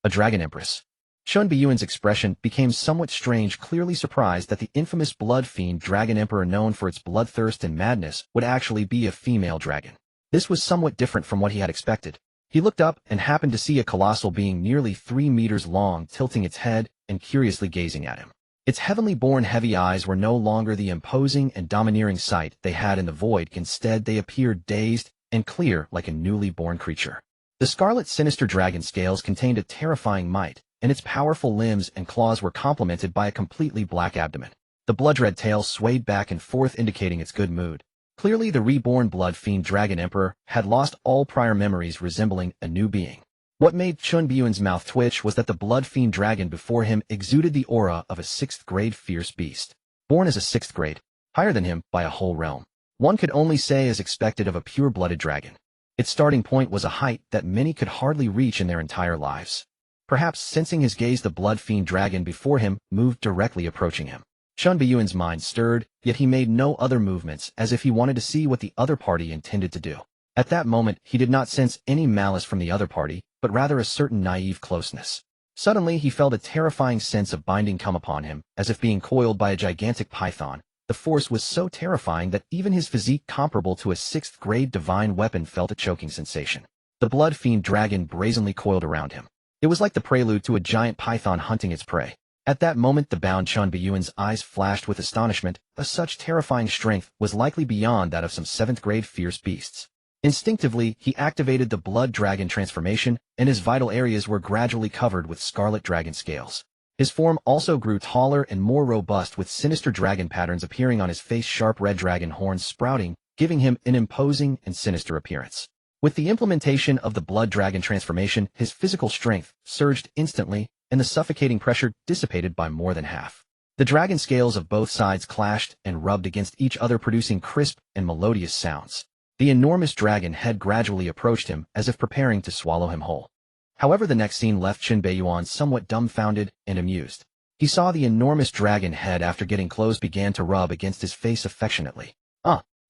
A dragon empress. Qin Beiyuan's expression became somewhat strange, clearly surprised that the infamous blood fiend dragon emperor, known for its bloodthirst and madness, would actually be a female dragon. This was somewhat different from what he had expected. He looked up and happened to see a colossal being nearly 3 meters long, tilting its head and curiously gazing at him. Its heavenly-born heavy eyes were no longer the imposing and domineering sight they had in the void. Instead, they appeared dazed and clear, like a newly born creature. The scarlet sinister dragon scales contained a terrifying might, and its powerful limbs and claws were complemented by a completely black abdomen. The blood-red tail swayed back and forth, indicating its good mood. Clearly, the reborn blood fiend dragon emperor had lost all prior memories, resembling a new being. What made Qin Beiyuan's mouth twitch was that the blood fiend dragon before him exuded the aura of a 6th-grade fierce beast. Born as a 6th grade, higher than him by a whole realm. One could only say as expected of a pure-blooded dragon. Its starting point was a height that many could hardly reach in their entire lives. Perhaps sensing his gaze, the blood fiend dragon before him moved directly, approaching him. Qin Beiyuan's mind stirred, yet he made no other movements, as if he wanted to see what the other party intended to do. At that moment, he did not sense any malice from the other party, but rather a certain naive closeness. Suddenly, he felt a terrifying sense of binding come upon him, as if being coiled by a gigantic python. The force was so terrifying that even his physique, comparable to a 6th-grade divine weapon, felt a choking sensation. The blood fiend dragon brazenly coiled around him. It was like the prelude to a giant python hunting its prey. At that moment the bound Chun Beiyuan's eyes flashed with astonishment, as such terrifying strength was likely beyond that of some 7th grade fierce beasts. Instinctively, he activated the blood dragon transformation, and his vital areas were gradually covered with scarlet dragon scales. His form also grew taller and more robust, with sinister dragon patterns appearing on his face, sharp red dragon horns sprouting, giving him an imposing and sinister appearance. With the implementation of the blood dragon transformation, his physical strength surged instantly, and the suffocating pressure dissipated by more than half. The dragon scales of both sides clashed and rubbed against each other, producing crisp and melodious sounds. The enormous dragon head gradually approached him, as if preparing to swallow him whole. However, the next scene left Lin Beiyan somewhat dumbfounded and amused. He saw the enormous dragon head, after getting close, began to rub against his face affectionately.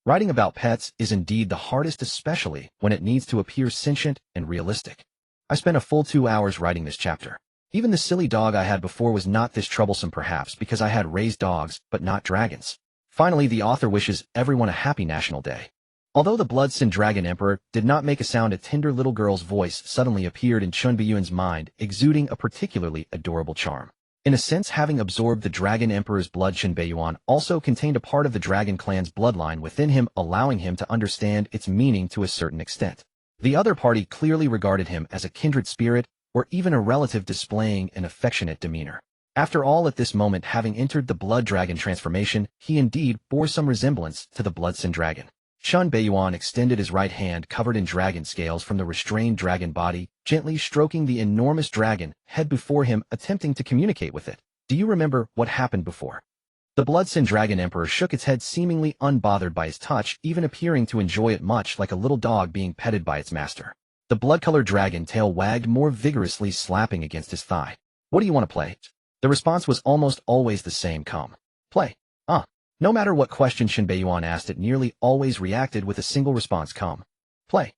Writing about pets is indeed the hardest, especially when it needs to appear sentient and realistic. I spent a full 2 hours writing this chapter. Even the silly dog I had before was not this troublesome, perhaps because I had raised dogs, but not dragons. Finally, the author wishes everyone a happy National Day. Although the Blood-Sin Dragon Emperor did not make a sound, a tender little girl's voice suddenly appeared in Chun Beiyuan's mind, exuding a particularly adorable charm. In a sense, having absorbed the Dragon Emperor's blood, Lin Beiyan also contained a part of the Dragon clan's bloodline within him, allowing him to understand its meaning to a certain extent. The other party clearly regarded him as a kindred spirit, or even a relative, displaying an affectionate demeanor. After all, at this moment, having entered the blood dragon transformation, he indeed bore some resemblance to the Blood-Sin Dragon. Chun Beiyan extended his right hand, covered in dragon scales, from the restrained dragon body, gently stroking the enormous dragon head before him, attempting to communicate with it. Do you remember what happened before? The Blood-Sin Dragon Emperor shook its head, seemingly unbothered by his touch, even appearing to enjoy it much like a little dog being petted by its master. The blood-colored dragon tail wagged more vigorously, slapping against his thigh. What do you want to play? The response was almost always the same: come. Play. No matter what question Lin Beiyan asked, it nearly always reacted with a single response: come. Play.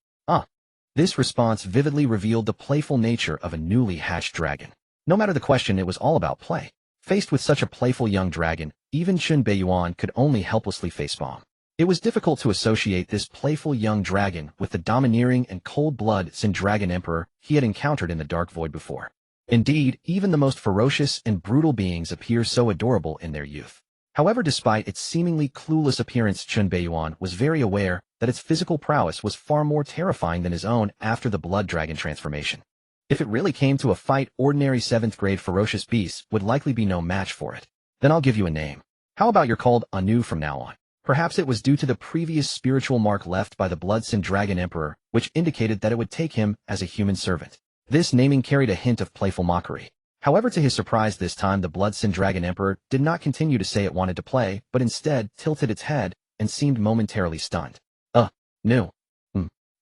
This response vividly revealed the playful nature of a newly hatched dragon. No matter the question, it was all about play. Faced with such a playful young dragon, even Lin Beiyan could only helplessly facepalm. It was difficult to associate this playful young dragon with the domineering and cold-blooded Dragon Emperor he had encountered in the Dark Void before. Indeed, even the most ferocious and brutal beings appear so adorable in their youth. However, despite its seemingly clueless appearance, Lin Beiyan was very aware that its physical prowess was far more terrifying than his own after the blood dragon transformation. If it really came to a fight, ordinary 7th grade ferocious beasts would likely be no match for it. Then I'll give you a name. How about you're called Anu from now on? Perhaps it was due to the previous spiritual mark left by the Blood-Sin Dragon Emperor, which indicated that it would take him as a human servant. This naming carried a hint of playful mockery. However, to his surprise this time, the Blood-Sin Dragon Emperor did not continue to say it wanted to play, but instead tilted its head and seemed momentarily stunned. No.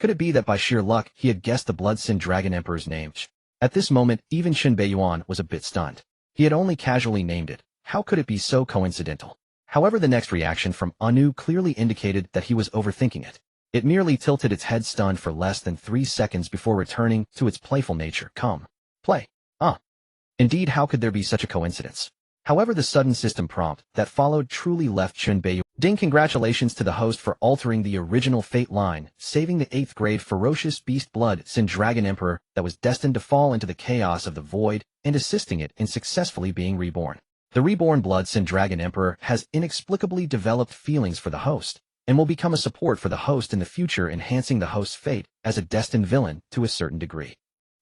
Could it be that by sheer luck he had guessed the Blood-Sin Dragon Emperor's name? At this moment, even Lin Beiyan was a bit stunned. He had only casually named it. How could it be so coincidental? However, the next reaction from Anu clearly indicated that he was overthinking it. It merely tilted its head, stunned for less than 3 seconds before returning to its playful nature. Come. Play. Indeed, how could there be such a coincidence? However, the sudden system prompt that followed truly left Lin Beiyan. Ding! Congratulations to the host for altering the original fate line, saving the 8th grade ferocious beast Blood-Sin Dragon Emperor that was destined to fall into the chaos of the void, and assisting it in successfully being reborn. The reborn Blood-Sin Dragon Emperor has inexplicably developed feelings for the host, and will become a support for the host in the future, enhancing the host's fate as a destined villain to a certain degree.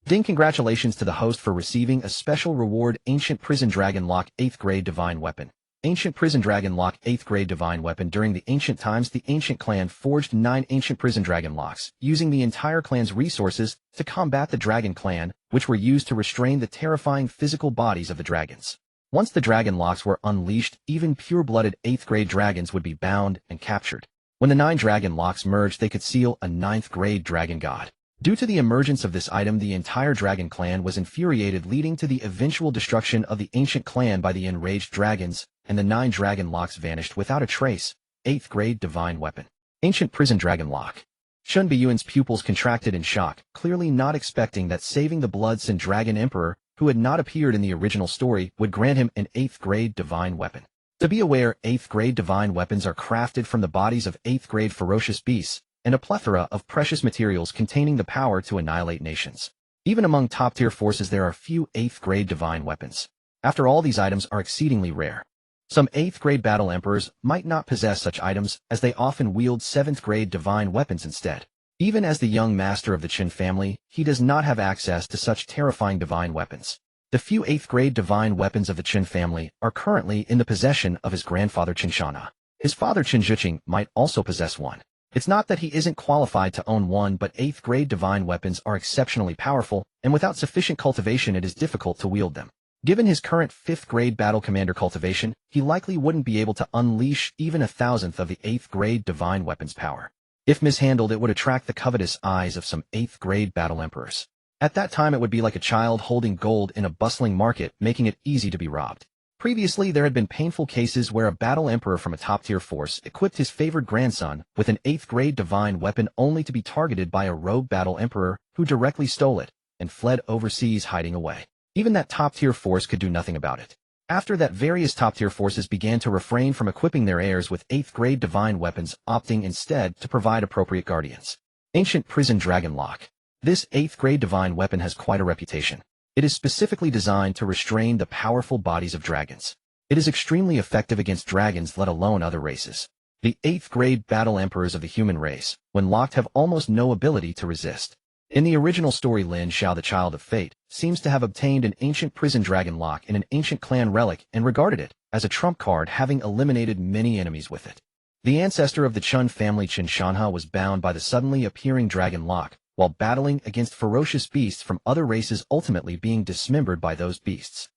Ding! Congratulations to the host for receiving a special reward: Ancient Prison Dragon Lock 8th Grade Divine Weapon. Ancient Prison Dragon Lock 8th Grade Divine Weapon. During the ancient times, the ancient clan forged 9 ancient prison dragon locks, using the entire clan's resources to combat the dragon clan, which were used to restrain the terrifying physical bodies of the dragons. Once the dragon locks were unleashed, even pure-blooded 8th grade dragons would be bound and captured. When the 9 dragon locks merged, they could seal a 9th grade dragon god. Due to the emergence of this item, the entire dragon clan was infuriated, leading to the eventual destruction of the ancient clan by the enraged dragons, and the 9 dragon locks vanished without a trace. 8th grade divine weapon. Ancient prison dragon lock. Chun Beiyuan's pupils contracted in shock, clearly not expecting that saving the Blood-Sin Dragon Emperor, who had not appeared in the original story, would grant him an 8th grade divine weapon. To be aware, 8th grade divine weapons are crafted from the bodies of 8th grade ferocious beasts, and a plethora of precious materials containing the power to annihilate nations. Even among top-tier forces, there are few 8th grade divine weapons. After all, these items are exceedingly rare. Some 8th grade battle emperors might not possess such items, as they often wield 7th grade divine weapons instead. Even as the young master of the Qin family, he does not have access to such terrifying divine weapons. The few 8th grade divine weapons of the Qin family are currently in the possession of his grandfather Qin Shanha. His father Qin Zhiqing might also possess one. It's not that he isn't qualified to own one, but 8th grade divine weapons are exceptionally powerful, and without sufficient cultivation it is difficult to wield them. Given his current 5th grade battle commander cultivation, he likely wouldn't be able to unleash even 1,000th of the 8th grade divine weapons power. If mishandled, it would attract the covetous eyes of some 8th grade battle emperors. At that time it would be like a child holding gold in a bustling market, making it easy to be robbed. Previously, there had been painful cases where a battle emperor from a top-tier force equipped his favored grandson with an 8th grade divine weapon only to be targeted by a rogue battle emperor who directly stole it and fled overseas hiding away. Even that top-tier force could do nothing about it. After that, various top-tier forces began to refrain from equipping their heirs with 8th grade divine weapons, opting instead to provide appropriate guardians. Ancient Prison Dragon Lock. This 8th grade divine weapon has quite a reputation. It is specifically designed to restrain the powerful bodies of dragons. It is extremely effective against dragons, let alone other races. The 8th grade battle emperors of the human race, when locked, have almost no ability to resist. In the original story, Lin Xiao, the Child of Fate, seems to have obtained an ancient prison dragon lock in an ancient clan relic and regarded it as a trump card, having eliminated many enemies with it. The ancestor of the Chun family, Qin Shanha, was bound by the suddenly appearing dragon lock while battling against ferocious beasts from other races, ultimately being dismembered by those beasts.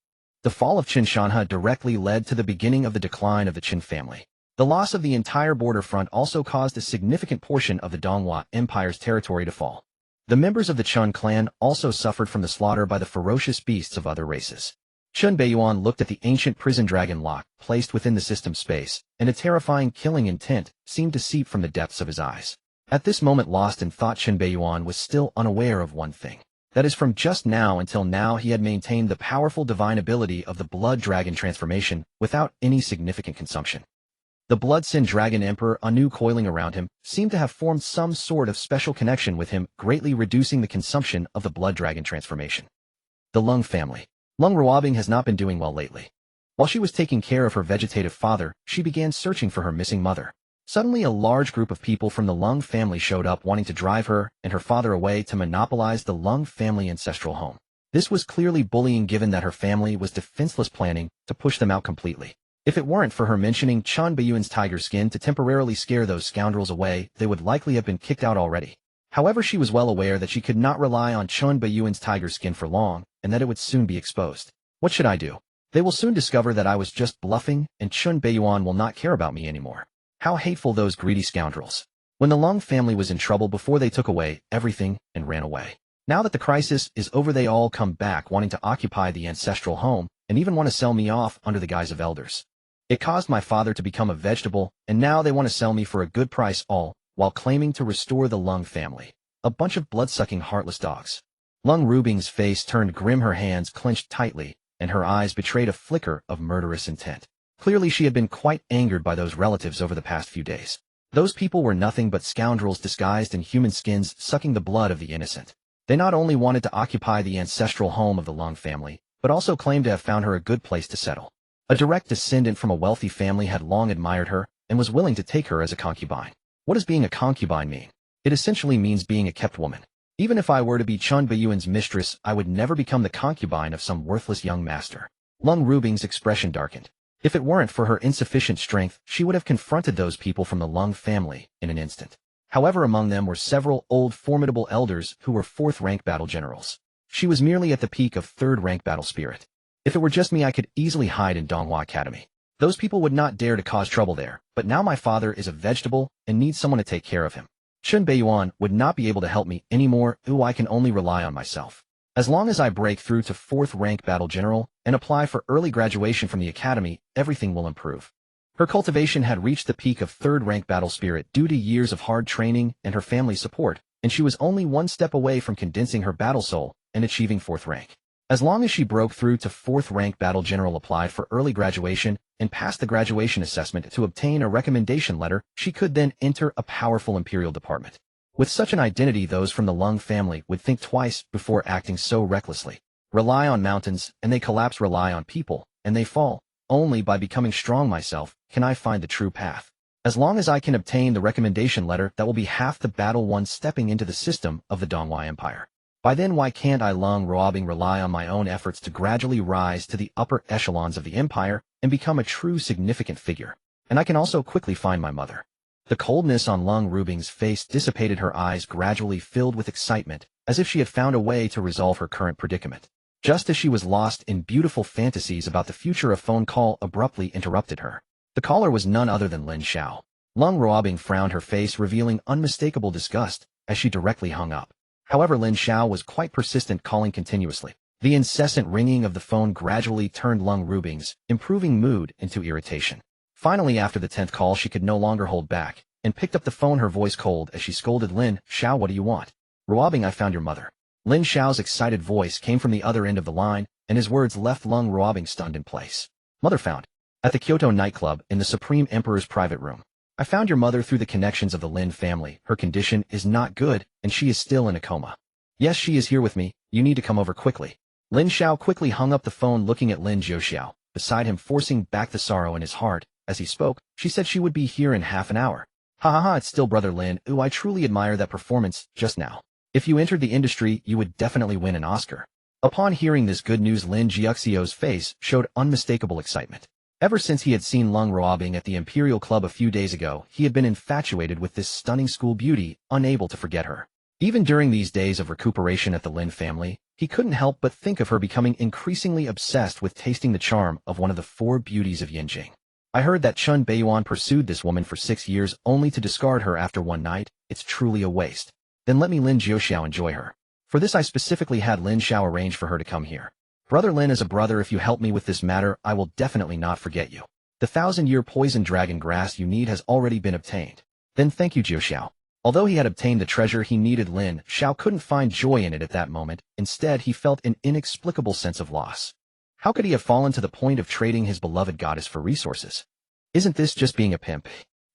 The fall of Qin Shanha directly led to the beginning of the decline of the Qin family. The loss of the entire border front also caused a significant portion of the Donghua Empire's territory to fall. The members of the Chun clan also suffered from the slaughter by the ferocious beasts of other races. Lin Beiyan looked at the ancient prison dragon lock placed within the system space, and a terrifying killing intent seemed to seep from the depths of his eyes. At this moment, lost in thought, Lin Beiyan was still unaware of one thing. That is, from just now until now he had maintained the powerful divine ability of the blood dragon transformation without any significant consumption. The Blood Sin Dragon Emperor, Anu, coiling around him, seemed to have formed some sort of special connection with him, greatly reducing the consumption of the Blood Dragon transformation. The Lung family. Lung Ruobing has not been doing well lately. While she was taking care of her vegetative father, she began searching for her missing mother. Suddenly, a large group of people from the Lung family showed up, wanting to drive her and her father away to monopolize the Lung family ancestral home. This was clearly bullying, given that her family was defenseless, planning to push them out completely. If it weren't for her mentioning Lin Beiyan's tiger skin to temporarily scare those scoundrels away, they would likely have been kicked out already. However, she was well aware that she could not rely on Lin Beiyan's tiger skin for long, and that it would soon be exposed. What should I do? They will soon discover that I was just bluffing, and Lin Beiyan will not care about me anymore. How hateful, those greedy scoundrels. When the Lung family was in trouble before, they took away everything and ran away. Now that the crisis is over, they all come back wanting to occupy the ancestral home, and even want to sell me off under the guise of elders. It caused my father to become a vegetable, and now they want to sell me for a good price, all while claiming to restore the Lung family. A bunch of blood-sucking, heartless dogs. Lung Ruobing's face turned grim, her hands clenched tightly, and her eyes betrayed a flicker of murderous intent. Clearly, she had been quite angered by those relatives over the past few days. Those people were nothing but scoundrels disguised in human skins, sucking the blood of the innocent. They not only wanted to occupy the ancestral home of the Lung family, but also claimed to have found her a good place to settle. A direct descendant from a wealthy family had long admired her and was willing to take her as a concubine. What does being a concubine mean? It essentially means being a kept woman. Even if I were to be Lin Beiyan's mistress, I would never become the concubine of some worthless young master. Lung Ruobing's expression darkened. If it weren't for her insufficient strength, she would have confronted those people from the Lung family in an instant. However, among them were several old formidable elders who were 4th-rank battle generals. She was merely at the peak of 3rd-rank battle spirit. If it were just me, I could easily hide in Donghua Academy. Those people would not dare to cause trouble there, but now my father is a vegetable and needs someone to take care of him. Lin Beiyan would not be able to help me anymore. I can only rely on myself. As long as I break through to 4th-rank battle general and apply for early graduation from the academy, everything will improve. Her cultivation had reached the peak of 3rd-rank battle spirit due to years of hard training and her family's support, and she was only one step away from condensing her battle soul and achieving 4th rank. As long as she broke through to 4th-rank battle general, applied for early graduation, and passed the graduation assessment to obtain a recommendation letter, she could then enter a powerful imperial department. With such an identity, those from the Lung family would think twice before acting so recklessly. Rely on mountains, and they collapse. Rely on people, and they fall. Only by becoming strong myself can I find the true path. As long as I can obtain the recommendation letter, that will be half the battle won stepping into the system of the Donghua Empire. By then, why can't I Lung Ruobing rely on my own efforts to gradually rise to the upper echelons of the empire and become a true significant figure? And I can also quickly find my mother. The coldness on Lung Ruobing's face dissipated. Her eyes gradually filled with excitement, as if she had found a way to resolve her current predicament. Just as she was lost in beautiful fantasies about the future, a phone call abruptly interrupted her. The caller was none other than Lin Xiao. Lung Ruobing frowned, her face revealing unmistakable disgust as she directly hung up. However, Lin Xiao was quite persistent, calling continuously. The incessant ringing of the phone gradually turned Lung Ruobing's improving mood into irritation. Finally, after the 10th call, she could no longer hold back and picked up the phone, her voice cold as she scolded, "Lin Xiao, what do you want?" "Ruobing, I found your mother." Lin Xiao's excited voice came from the other end of the line, and his words left Lung Ruobing stunned in place. "Mother found at the Kyoto nightclub in the Supreme Emperor's private room. I found your mother through the connections of the Lin family. Her condition is not good, and she is still in a coma. Yes, she is here with me. You need to come over quickly." Lin Xiao quickly hung up the phone, looking at Lin Zhouxiao beside him, forcing back the sorrow in his heart. As he spoke, she said she would be here in half an hour. "Ha ha ha, it's still brother Lin. Ooh, I truly admire that performance just now. If you entered the industry, you would definitely win an Oscar." Upon hearing this good news, Lin Zhouxiao's face showed unmistakable excitement. Ever since he had seen Lung Ruobing at the Imperial Club a few days ago, he had been infatuated with this stunning school beauty, unable to forget her. Even during these days of recuperation at the Lin family, he couldn't help but think of her, becoming increasingly obsessed with tasting the charm of one of the 4 beauties of Yinjing. "I heard that Lin Beiyan pursued this woman for 6 years only to discard her after one night. It's truly a waste. Then let me Lin Zhouxiao enjoy her. For this I specifically had Lin Xiao arrange for her to come here. Brother Lin is a brother. If you help me with this matter, I will definitely not forget you. The 1,000-year poison dragon grass you need has already been obtained." "Then thank you, Zhouxiao." Although he had obtained the treasure he needed, Lin Xiao couldn't find joy in it at that moment. Instead, he felt an inexplicable sense of loss. How could he have fallen to the point of trading his beloved goddess for resources? Isn't this just being a pimp?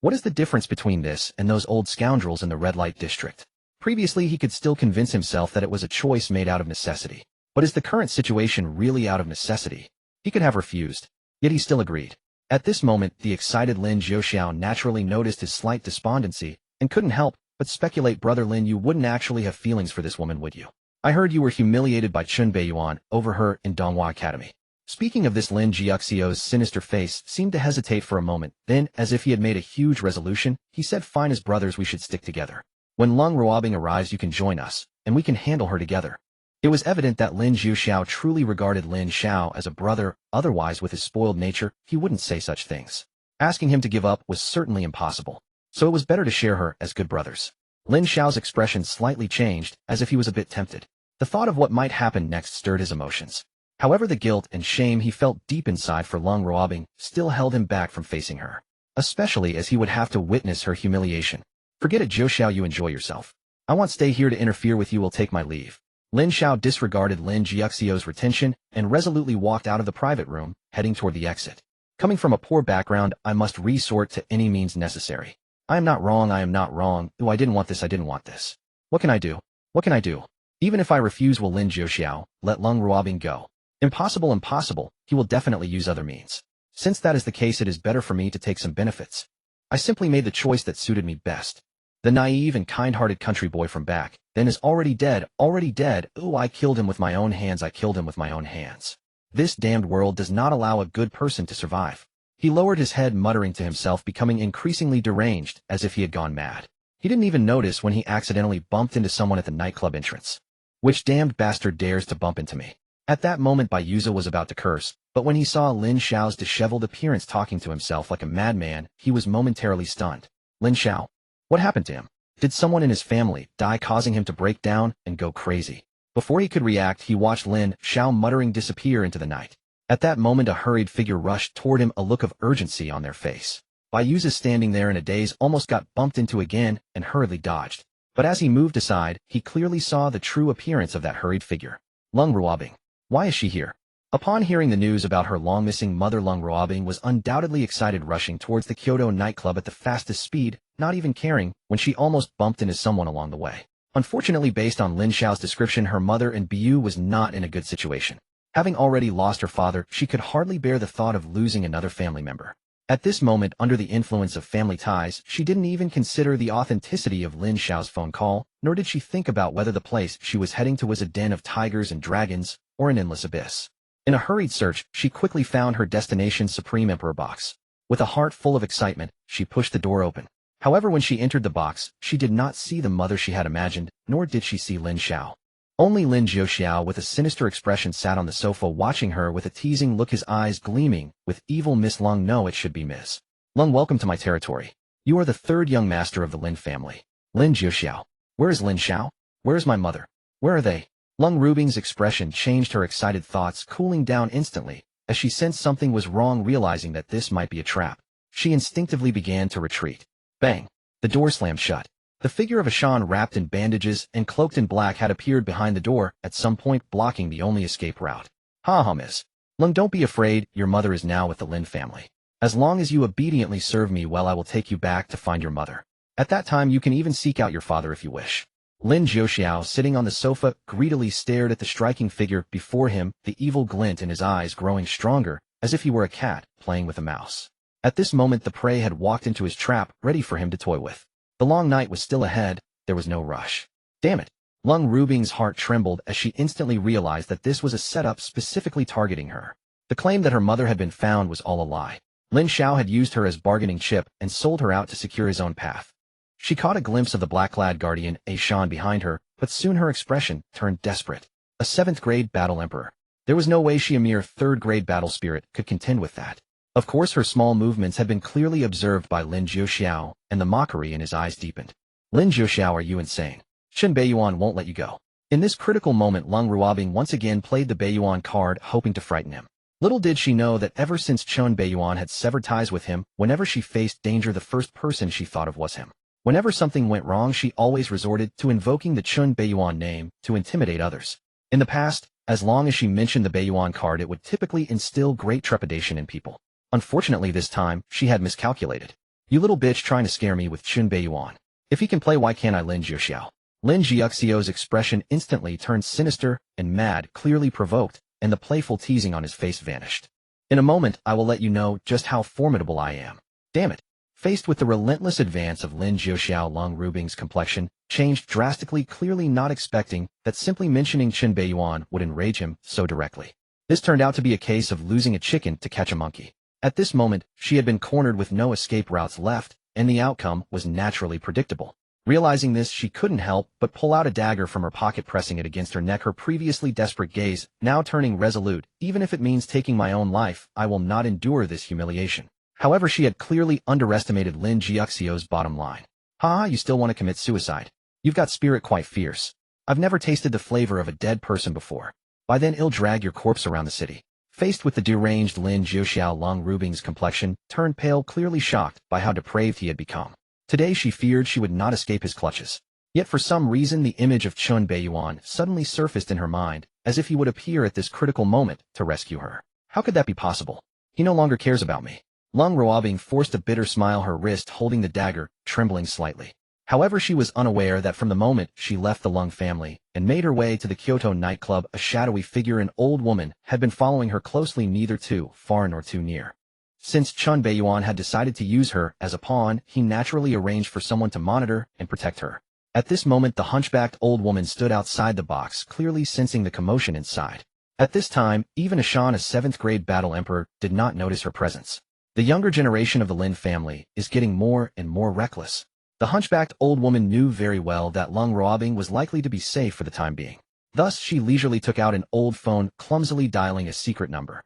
What is the difference between this and those old scoundrels in the red light district? Previously, he could still convince himself that it was a choice made out of necessity. But is the current situation really out of necessity? He could have refused, yet he still agreed. At this moment, the excited Lin Zhouxiao naturally noticed his slight despondency and couldn't help but speculate. "Brother Lin, you wouldn't actually have feelings for this woman, would you? I heard you were humiliated by Lin Beiyan over her in Donghua Academy." Speaking of this, Lin Zhouxiao's sinister face seemed to hesitate for a moment. Then, as if he had made a huge resolution, he said, "Fine, as brothers we should stick together. When Lung Ruobing arrives, you can join us, and we can handle her together." It was evident that Lin Zhouxiao truly regarded Lin Xiao as a brother, otherwise with his spoiled nature, he wouldn't say such things. Asking him to give up was certainly impossible, so it was better to share her as good brothers. Lin Xiao's expression slightly changed, as if he was a bit tempted. The thought of what might happen next stirred his emotions. However, the guilt and shame he felt deep inside for Lung Ruobing still held him back from facing her, especially as he would have to witness her humiliation. "Forget it, Zhouxiao, you enjoy yourself. I won't stay here to interfere with you. Will take my leave." Lin Xiao disregarded Lin Zhouxiao's retention and resolutely walked out of the private room, heading toward the exit. "Coming from a poor background, I must resort to any means necessary. I am not wrong, I am not wrong. Ooh, I didn't want this, I didn't want this. What can I do? What can I do? Even if I refuse, will Lin Zhouxiao let Lung Ruobing go? Impossible, impossible. He will definitely use other means. Since that is the case, it is better for me to take some benefits. I simply made the choice that suited me best. The naive and kind-hearted country boy from back then is already dead, already dead. Ooh, I killed him with my own hands, I killed him with my own hands. This damned world does not allow a good person to survive." He lowered his head, muttering to himself, becoming increasingly deranged, as if he had gone mad. He didn't even notice when he accidentally bumped into someone at the nightclub entrance. "Which damned bastard dares to bump into me?" At that moment, Bayuza was about to curse, but when he saw Lin Xiao's disheveled appearance talking to himself like a madman, he was momentarily stunned. Lin Xiao? What happened to him? Did someone in his family die, causing him to break down and go crazy? Before he could react, he watched Lin Xiao muttering disappear into the night. At that moment, a hurried figure rushed toward him, a look of urgency on their face. Bayuza, standing there in a daze, almost got bumped into again and hurriedly dodged. But as he moved aside, he clearly saw the true appearance of that hurried figure. Lung Ruobing. Why is she here? Upon hearing the news about her long-missing mother, Lung Ruobing was undoubtedly excited, rushing towards the Kyoto nightclub at the fastest speed, not even caring when she almost bumped into someone along the way. Unfortunately, based on Lin Xiao's description, her mother and Biu was not in a good situation. Having already lost her father, she could hardly bear the thought of losing another family member. At this moment, under the influence of family ties, she didn't even consider the authenticity of Lin Xiao's phone call, nor did she think about whether the place she was heading to was a den of tigers and dragons, or an endless abyss. In a hurried search, she quickly found her destination Supreme Emperor box. With a heart full of excitement, she pushed the door open. However, when she entered the box, she did not see the mother she had imagined, nor did she see Lin Xiao. Only Lin Jiuxiao with a sinister expression sat on the sofa watching her with a teasing look, his eyes gleaming with evil. Miss Lung, no, it should be Miss Lung, welcome to my territory. You are the third young master of the Lin family. Lin Jiuxiao. Where is Lin Xiao? Where is my mother? Where are they? Lung Rubing's expression changed, her excited thoughts cooling down instantly, as she sensed something was wrong. Realizing that this might be a trap, she instinctively began to retreat. Bang! The door slammed shut. The figure of a Shan wrapped in bandages and cloaked in black had appeared behind the door, at some point blocking the only escape route. Ha ha, Miss Lung, don't be afraid, your mother is now with the Lin family. As long as you obediently serve me well, I will take you back to find your mother. At that time you can even seek out your father if you wish. Lin Jiuxiao, sitting on the sofa, greedily stared at the striking figure before him, the evil glint in his eyes growing stronger, as if he were a cat playing with a mouse. At this moment the prey had walked into his trap, ready for him to toy with. The long night was still ahead, there was no rush. Damn it! Lung Rubing's heart trembled as she instantly realized that this was a setup specifically targeting her. The claim that her mother had been found was all a lie. Lin Xiao had used her as bargaining chip and sold her out to secure his own path. She caught a glimpse of the black-clad guardian, A Shan, behind her, but soon her expression turned desperate. A 7th-grade battle emperor. There was no way she, a mere 3rd-grade battle spirit, could contend with that. Of course, her small movements had been clearly observed by Lin Jiuxiao, and the mockery in his eyes deepened. Lin Jiuxiao, are you insane? Qin Beiyuan won't let you go. In this critical moment, Lung Ruobing once again played the Beiyuan card, hoping to frighten him. Little did she know that ever since Chen Beiyuan had severed ties with him, whenever she faced danger, the first person she thought of was him. Whenever something went wrong, she always resorted to invoking the Chen Beiyuan name to intimidate others. In the past, as long as she mentioned the Beiyuan card, it would typically instill great trepidation in people. Unfortunately, this time, she had miscalculated. You little bitch, trying to scare me with Chen Beiyuan. If he can play, why can't I? Lin Jiuxiao. Lin Jiuxiao's expression instantly turned sinister and mad, clearly provoked, and the playful teasing on his face vanished. In a moment, I will let you know just how formidable I am. Damn it. Faced with the relentless advance of Lin Jiuxiao, Lung Rubing's complexion changed drastically, clearly not expecting that simply mentioning Chen Beiyuan would enrage him so directly. This turned out to be a case of losing a chicken to catch a monkey. At this moment, she had been cornered with no escape routes left, and the outcome was naturally predictable. Realizing this, she couldn't help but pull out a dagger from her pocket, pressing it against her neck, her previously desperate gaze now turning resolute. Even if it means taking my own life, I will not endure this humiliation. However, she had clearly underestimated Lin Jiuxiao's bottom line. Ha, you still want to commit suicide? You've got spirit quite fierce. I've never tasted the flavor of a dead person before. By then I'll drag your corpse around the city. Faced with the deranged Lin Jiuxiao, Lung Rubing's complexion turned pale, clearly shocked by how depraved he had become. Today she feared she would not escape his clutches. Yet for some reason the image of Chen Beiyuan suddenly surfaced in her mind, as if he would appear at this critical moment to rescue her. How could that be possible? He no longer cares about me. Lung Ruobing forced a bitter smile, her wrist holding the dagger, trembling slightly. However, she was unaware that from the moment she left the Lung family and made her way to the Kyoto nightclub, a shadowy figure, an old woman, had been following her closely, neither too far nor too near. Since Chen Beiyuan had decided to use her as a pawn, he naturally arranged for someone to monitor and protect her. At this moment, the hunchbacked old woman stood outside the box, clearly sensing the commotion inside. At this time, even Ashan, a 7th-grade battle emperor, did not notice her presence. The younger generation of the Lin family is getting more and more reckless. The hunchbacked old woman knew very well that Lung Ruobing was likely to be safe for the time being. Thus, she leisurely took out an old phone, clumsily dialing a secret number.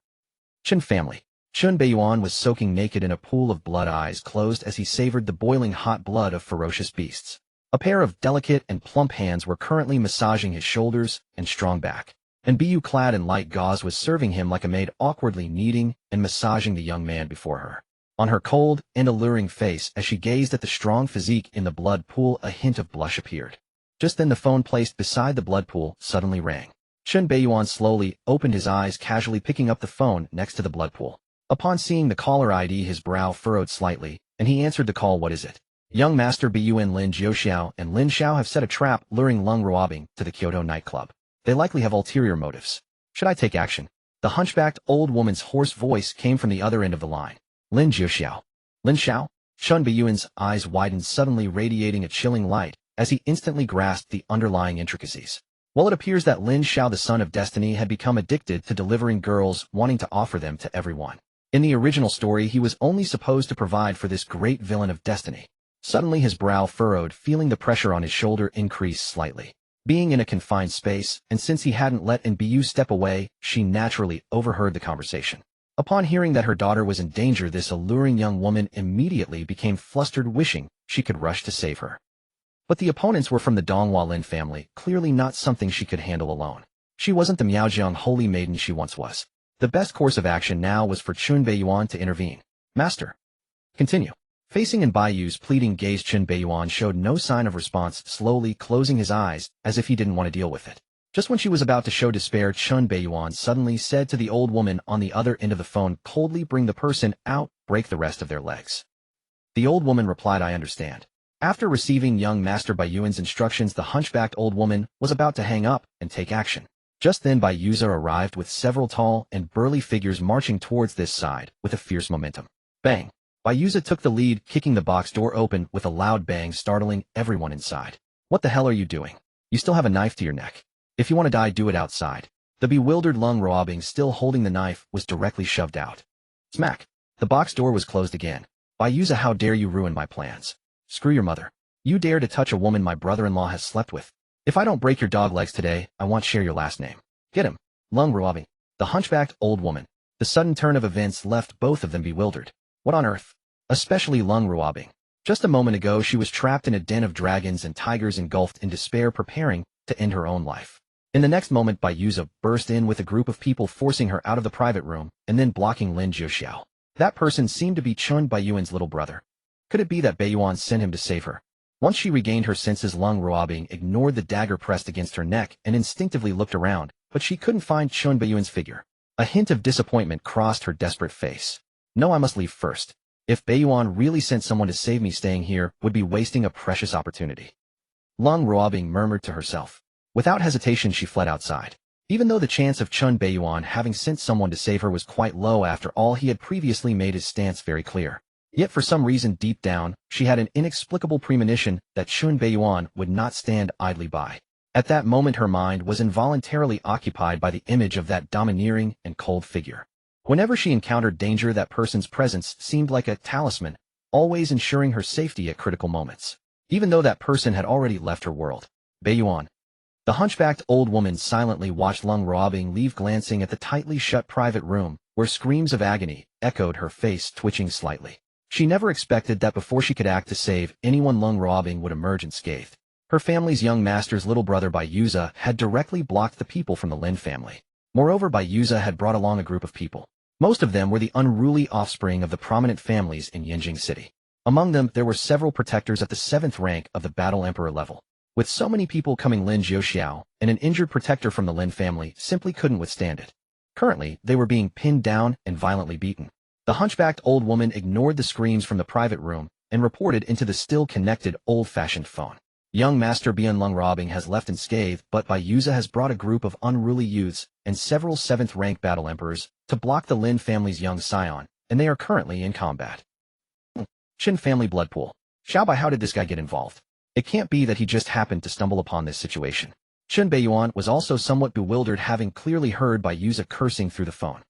Chen family. Chen Beiyuan was soaking naked in a pool of blood, eyes closed as he savored the boiling hot blood of ferocious beasts. A pair of delicate and plump hands were currently massaging his shoulders and strong back. And Biu, clad in light gauze, was serving him like a maid, awkwardly kneading and massaging the young man before her. On her cold and alluring face, as she gazed at the strong physique in the blood pool, a hint of blush appeared. Just then the phone placed beside the blood pool suddenly rang. Chen Beiyuan slowly opened his eyes, casually picking up the phone next to the blood pool. Upon seeing the caller ID, his brow furrowed slightly, and he answered the call. What is it? Young Master Bun Lin Jiuxiao and Lin Xiao have set a trap luring Lung Ruobing to the Kyoto nightclub. They likely have ulterior motives. Should I take action? The hunchbacked old woman's hoarse voice came from the other end of the line. Lin Jiuxiao. Lin Xiao? Chun Beyuan's eyes widened, suddenly radiating a chilling light, as he instantly grasped the underlying intricacies. Well, it appears that Lin Xiao, the son of Destiny, had become addicted to delivering girls, wanting to offer them to everyone. In the original story, he was only supposed to provide for this great villain of Destiny. Suddenly his brow furrowed, feeling the pressure on his shoulder increase slightly. Being in a confined space, and since he hadn't let Nbu step away, she naturally overheard the conversation. Upon hearing that her daughter was in danger, this alluring young woman immediately became flustered, wishing she could rush to save her. But the opponents were from the Donghua Lin family, clearly not something she could handle alone. She wasn't the Miaojiang holy maiden she once was. The best course of action now was for Chun Beiyuan to intervene. Master. Continue. Facing Nbayu's pleading gaze, Chun Beiyuan showed no sign of response, slowly closing his eyes as if he didn't want to deal with it. Just when she was about to show despair, Chun Beiyuan suddenly said to the old woman on the other end of the phone, coldly, "Bring the person out, break the rest of their legs." The old woman replied, "I understand." After receiving young Master Baiyuan's instructions, the hunchbacked old woman was about to hang up and take action. Just then Baiyuza arrived with several tall and burly figures marching towards this side with a fierce momentum. Bang! Baiyuza took the lead, kicking the box door open with a loud bang, startling everyone inside. "What the hell are you doing? You still have a knife to your neck. If you want to die, do it outside." The bewildered Lung Ruobing, still holding the knife, was directly shoved out. Smack! The box door was closed again. "Baiyuza, how dare you ruin my plans? Screw your mother. You dare to touch a woman my brother-in-law has slept with. If I don't break your dog legs today, I won't share your last name. Get him." Lung Ruobing. The hunchbacked old woman. The sudden turn of events left both of them bewildered. What on earth? Especially Lung Ruobing. Just a moment ago she was trapped in a den of dragons and tigers, engulfed in despair, preparing to end her own life. In the next moment, Baiyuza burst in with a group of people, forcing her out of the private room and then blocking Lin Jiuxiao. That person seemed to be Chun Beiyuan's little brother. Could it be that Beiyuan sent him to save her? Once she regained her senses, Lung Ruobing ignored the dagger pressed against her neck and instinctively looked around, but she couldn't find Chun Beiyuan's figure. A hint of disappointment crossed her desperate face. "No, I must leave first. If Beiyuan really sent someone to save me, staying here would be wasting a precious opportunity." Lung Ruobing murmured to herself. Without hesitation she fled outside. Even though the chance of Chun Beiyuan having sent someone to save her was quite low, after all, he had previously made his stance very clear. Yet for some reason deep down, she had an inexplicable premonition that Chun Beiyuan would not stand idly by. At that moment her mind was involuntarily occupied by the image of that domineering and cold figure. Whenever she encountered danger, that person's presence seemed like a talisman, always ensuring her safety at critical moments. Even though that person had already left her world. Beiyuan. The hunchbacked old woman silently watched Lung Ruobing leave, glancing at the tightly shut private room, where screams of agony echoed, her face twitching slightly. She never expected that before she could act to save anyone, Lung Ruobing would emerge unscathed. Her family's young master's little brother Baiyuza had directly blocked the people from the Lin family. Moreover, Baiyuza had brought along a group of people. Most of them were the unruly offspring of the prominent families in Yanjing City. Among them, there were several protectors at the 7th rank of the Battle Emperor level. With so many people coming, Lin Jiuxiao and an injured protector from the Lin family simply couldn't withstand it. Currently, they were being pinned down and violently beaten. The hunchbacked old woman ignored the screams from the private room and reported into the still-connected old-fashioned phone. Young Master Bun Lung Ruobing has left unscathed, but Baiyuza has brought a group of unruly youths and several 7th rank battle emperors to block the Lin family's young scion, and they are currently in combat. Qin family blood pool. Xiaobai, how did this guy get involved? It can't be that he just happened to stumble upon this situation. Chun Beiyuan was also somewhat bewildered, having clearly heard Baiyuza cursing through the phone.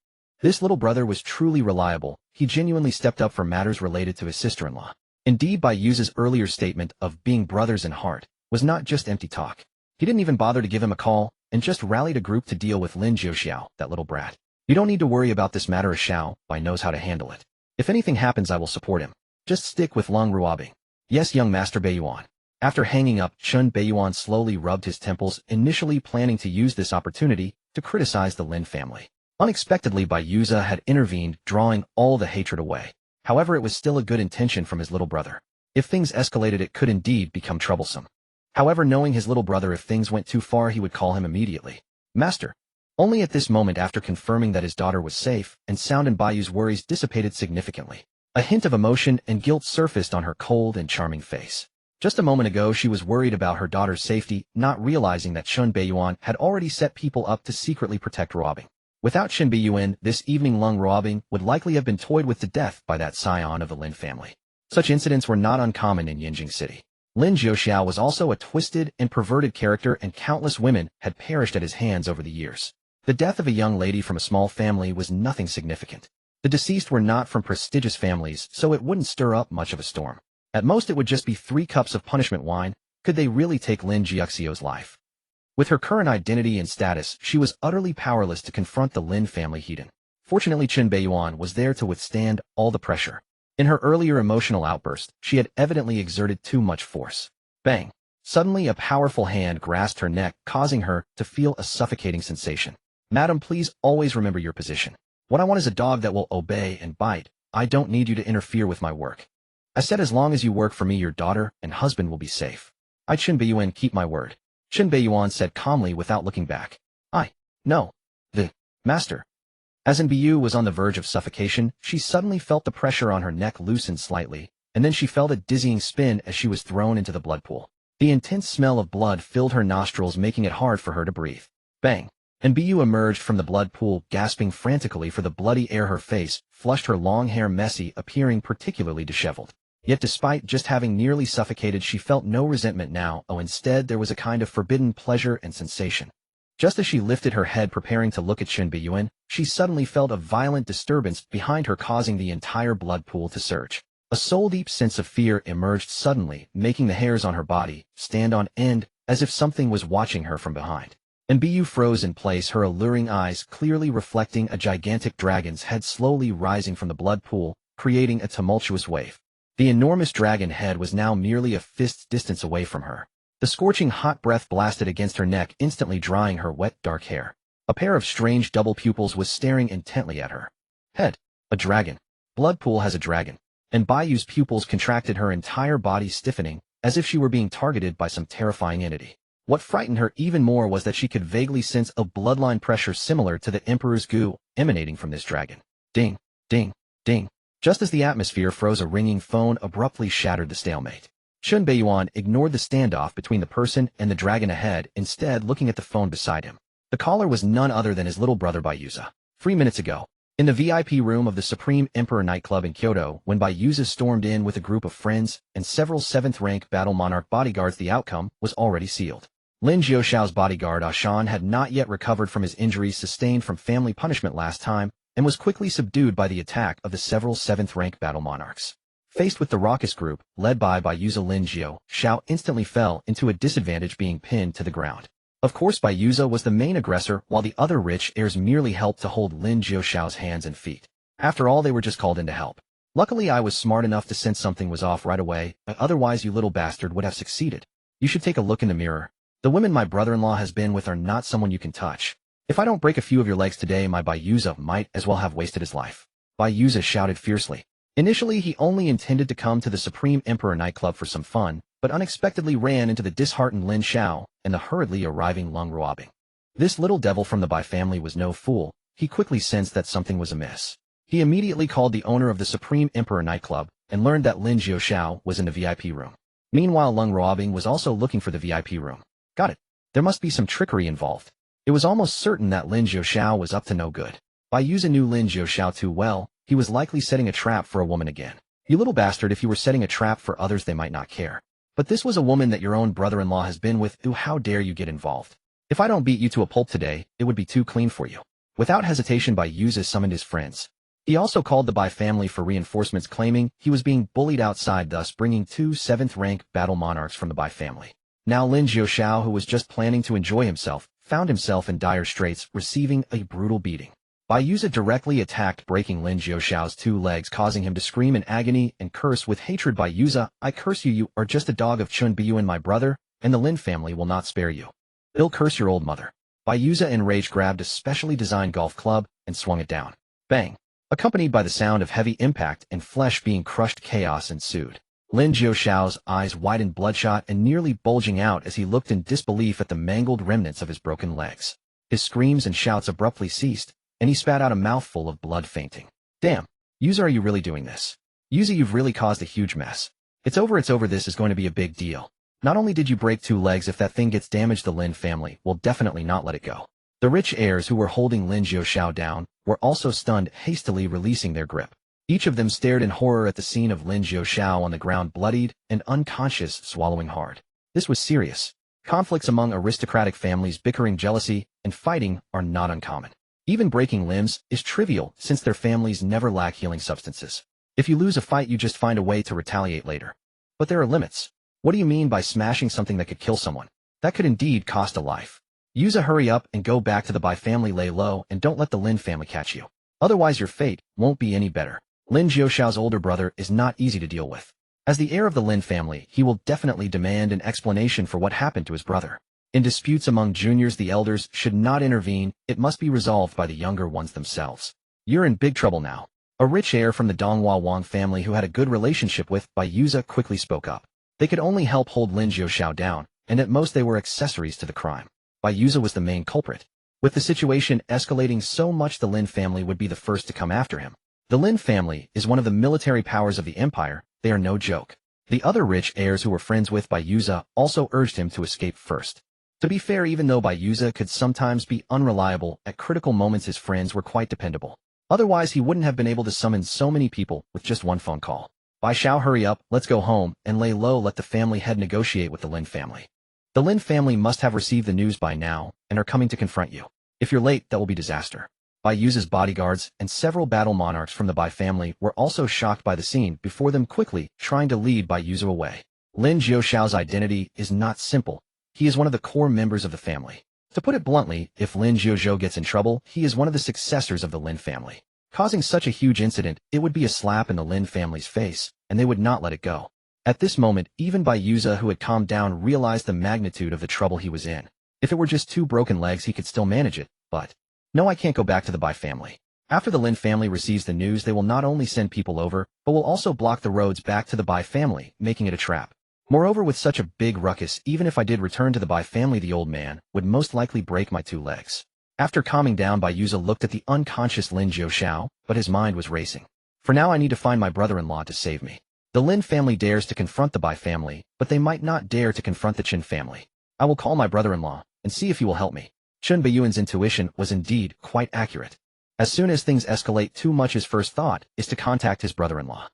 This little brother was truly reliable. He genuinely stepped up for matters related to his sister-in-law. Indeed, Baiyuza's earlier statement of being brothers in heart was not just empty talk. He didn't even bother to give him a call, and just rallied a group to deal with Lin Jiuxiao, that little brat. "You don't need to worry about this matter, as Xiao Bai knows how to handle it. If anything happens, I will support him. Just stick with Lung Ruobing." "Yes, young Master Beiyuan." After hanging up, Chun Beiyuan slowly rubbed his temples, initially planning to use this opportunity to criticize the Lin family. Unexpectedly, Baiyuza had intervened, drawing all the hatred away. However, it was still a good intention from his little brother. If things escalated, it could indeed become troublesome. However, knowing his little brother, if things went too far, he would call him immediately. "Master." Only at this moment, after confirming that his daughter was safe and sound, and Bayu's worries dissipated significantly. A hint of emotion and guilt surfaced on her cold and charming face. Just a moment ago she was worried about her daughter's safety, not realizing that Lin Beiyan had already set people up to secretly protect robbing. Without Lin Beiyan, this evening Lung robbing would likely have been toyed with to death by that scion of the Lin family. Such incidents were not uncommon in Yinjing City. Lin Jiuxiao was also a twisted and perverted character, and countless women had perished at his hands over the years. The death of a young lady from a small family was nothing significant. The deceased were not from prestigious families, so it wouldn't stir up much of a storm. At most it would just be 3 cups of punishment wine. Could they really take Lin Jiuxiao's life? With her current identity and status, she was utterly powerless to confront the Lin family heathen. Fortunately, Lin Beiyan was there to withstand all the pressure. In her earlier emotional outburst, she had evidently exerted too much force. Bang! Suddenly a powerful hand grasped her neck, causing her to feel a suffocating sensation. Madam, please always remember your position. What I want is a dog that will obey and bite. I don't need you to interfere with my work. I said as long as you work for me, your daughter and husband will be safe. I, Lin Beiyan, keep my word. Lin Beiyan said calmly without looking back. No. The master. As Biu was on the verge of suffocation, she suddenly felt the pressure on her neck loosen slightly, and then she felt a dizzying spin as she was thrown into the blood pool. The intense smell of blood filled her nostrils, making it hard for her to breathe. Bang! And Biu emerged from the blood pool, gasping frantically for the bloody air. Her face flushed, her long hair messy, appearing particularly disheveled. Yet despite just having nearly suffocated, she felt no resentment now. Instead there was a kind of forbidden pleasure and sensation. Just as she lifted her head preparing to look at Lin Beiyan, she suddenly felt a violent disturbance behind her, causing the entire blood pool to surge. A soul-deep sense of fear emerged suddenly, making the hairs on her body stand on end, as if something was watching her from behind. And Biu froze in place, her alluring eyes clearly reflecting a gigantic dragon's head slowly rising from the blood pool, creating a tumultuous wave. The enormous dragon head was now merely a fist's distance away from her. The scorching hot breath blasted against her neck, instantly drying her wet dark hair. A pair of strange double pupils was staring intently at her. Head. A dragon. Blood pool has a dragon. And Biu's pupils contracted, her entire body stiffening, as if she were being targeted by some terrifying entity. What frightened her even more was that she could vaguely sense a bloodline pressure similar to the Emperor's goo emanating from this dragon. Ding, ding, ding. Just as the atmosphere froze, a ringing phone abruptly shattered the stalemate. Lin Beiyan ignored the standoff between the person and the dragon ahead, instead looking at the phone beside him. The caller was none other than his little brother Bayuza. 3 minutes ago, in the VIP room of the Supreme Emperor nightclub in Kyoto, when Bayuza stormed in with a group of friends and several 7th-rank Battle Monarch bodyguards, the outcome was already sealed. Lin Jiuxiao's bodyguard Ashan had not yet recovered from his injuries sustained from family punishment last time, and was quickly subdued by the attack of the several 7th-rank Battle Monarchs. Faced with the raucous group, led by Bayuza, Lin Jiuxiao instantly fell into a disadvantage, being pinned to the ground. Of course, Bayuza was the main aggressor, while the other rich heirs merely helped to hold Lin Jiuxiao's hands and feet. After all, they were just called in to help. Luckily, I was smart enough to sense something was off right away, otherwise you little bastard would have succeeded. You should take a look in the mirror. The women my brother-in-law has been with are not someone you can touch. If I don't break a few of your legs today, my Bayuza might as well have wasted his life. Bayuza shouted fiercely. Initially, he only intended to come to the Supreme Emperor nightclub for some fun, but unexpectedly ran into the disheartened Lin Xiao and the hurriedly arriving Lung Ruobing. This little devil from the Bai family was no fool. He quickly sensed that something was amiss. He immediately called the owner of the Supreme Emperor nightclub and learned that Lin Jiuxiao was in the VIP room. Meanwhile, Lung Ruobing was also looking for the VIP room. Got it. There must be some trickery involved. It was almost certain that Lin Jiuxiao was up to no good. Bayuza knew Lin Jiuxiao too well. He was likely setting a trap for a woman again. You little bastard, if you were setting a trap for others, they might not care. But this was a woman that your own brother-in-law has been with. Ooh, how dare you get involved? If I don't beat you to a pulp today, it would be too clean for you. Without hesitation, Bayuza summoned his friends. He also called the Bai family for reinforcements, claiming he was being bullied outside, thus bringing 2 7th-rank battle monarchs from the Bai family. Now Lin Jiuxiao, who was just planning to enjoy himself, found himself in dire straits, receiving a brutal beating. Bayuza directly attacked, breaking Lin Jiuxiao's 2 legs, causing him to scream in agony and curse with hatred. Bayuza, I curse you, you are just a dog of Lin Beiyan, my brother, and the Lin family will not spare you. I'll curse your old mother. Bayuza, enraged, grabbed a specially designed golf club and swung it down. Bang! Accompanied by the sound of heavy impact and flesh being crushed, chaos ensued. Lin Jiuxiao's eyes widened, bloodshot and nearly bulging out, as he looked in disbelief at the mangled remnants of his broken legs. His screams and shouts abruptly ceased, and he spat out a mouthful of blood, fainting. Damn! User, are you really doing this? Yuza, you've really caused a huge mess. It's over, this is going to be a big deal. Not only did you break 2 legs, if that thing gets damaged, the Lin family will definitely not let it go. The rich heirs who were holding Lin Xiaoxiao down were also stunned, hastily releasing their grip. Each of them stared in horror at the scene of Lin Xiaoxiao on the ground, bloodied and unconscious, swallowing hard. This was serious. Conflicts among aristocratic families, bickering, jealousy, and fighting are not uncommon. Even breaking limbs is trivial since their families never lack healing substances. If you lose a fight, you just find a way to retaliate later. But there are limits. What do you mean by smashing something that could kill someone? That could indeed cost a life. Yuza, hurry up and go back to the Bai family, lay low, and don't let the Lin family catch you. Otherwise your fate won't be any better. Lin Xiaoxiao's older brother is not easy to deal with. As the heir of the Lin family, he will definitely demand an explanation for what happened to his brother. In disputes among juniors, the elders should not intervene. It must be resolved by the younger ones themselves. You're in big trouble now. A rich heir from the Donghua Wang family who had a good relationship with Bai Yuza quickly spoke up. They could only help hold Lin Xiaoxiao down, and at most they were accessories to the crime. Bai Yuza was the main culprit. With the situation escalating so much, the Lin family would be the first to come after him. The Lin family is one of the military powers of the empire. They are no joke. The other rich heirs who were friends with Bai Yuza also urged him to escape first. To be fair, even though Bai Yuza could sometimes be unreliable, at critical moments his friends were quite dependable. Otherwise, he wouldn't have been able to summon so many people with just one phone call. Bai Xiao, hurry up, let's go home, and lay low, let the family head negotiate with the Lin family. The Lin family must have received the news by now, and are coming to confront you. If you're late, that will be disaster. Bai Yuza's bodyguards and several battle monarchs from the Bai family were also shocked by the scene before them, quickly trying to lead Bai Yuza away. Lin Xiaoxiao's identity is not simple. He is one of the core members of the family. To put it bluntly, if Lin Xiaoxiao gets in trouble, he is one of the successors of the Lin family. Causing such a huge incident, it would be a slap in the Lin family's face, and they would not let it go. At this moment, even Bai Yuza, who had calmed down, realized the magnitude of the trouble he was in. If it were just 2 broken legs, he could still manage it, but... No, I can't go back to the Bai family. After the Lin family receives the news, they will not only send people over, but will also block the roads back to the Bai family, making it a trap. Moreover, with such a big ruckus, even if I did return to the Bai family, the old man would most likely break my 2 legs. After calming down, Bai Yuza looked at the unconscious Lin Xiaoxiao, but his mind was racing. For now, I need to find my brother-in-law to save me. The Lin family dares to confront the Bai family, but they might not dare to confront the Chen family. I will call my brother-in-law and see if he will help me. Chen Beiyuan's intuition was indeed quite accurate. As soon as things escalate too much, his first thought is to contact his brother-in-law.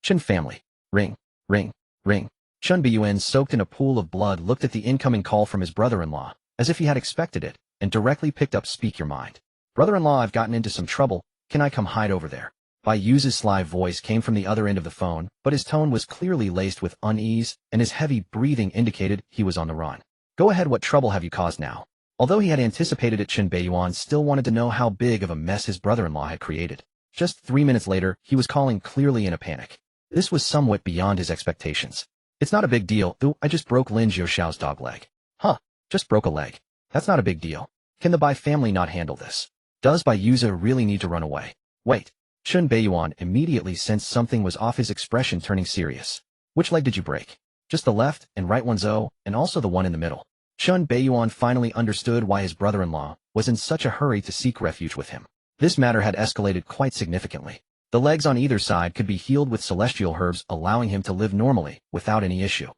Chen family. Ring, ring, ring. Chen Beiyuan, soaked in a pool of blood, looked at the incoming call from his brother-in-law, as if he had expected it, and directly picked up. Speak your mind. Brother-in-law, I've gotten into some trouble. Can I come hide over there? Bai Yuza's sly voice came from the other end of the phone, but his tone was clearly laced with unease, and his heavy breathing indicated he was on the run. Go ahead, what trouble have you caused now? Although he had anticipated it, Chen Beiyuan still wanted to know how big of a mess his brother-in-law had created. Just 3 minutes later, he was calling, clearly in a panic. This was somewhat beyond his expectations. It's not a big deal, though. I just broke Lin Xiaoxiao's dog leg. Huh, just broke a leg. That's not a big deal. Can the Bai family not handle this? Does Bai Yuza really need to run away? Wait. Chen Beiyuan immediately sensed something was off, his expression turning serious. Which leg did you break? Just the left and right ones, and also the one in the middle. Chen Beiyuan finally understood why his brother-in-law was in such a hurry to seek refuge with him. This matter had escalated quite significantly. The legs on either side could be healed with celestial herbs, allowing him to live normally, without any issue.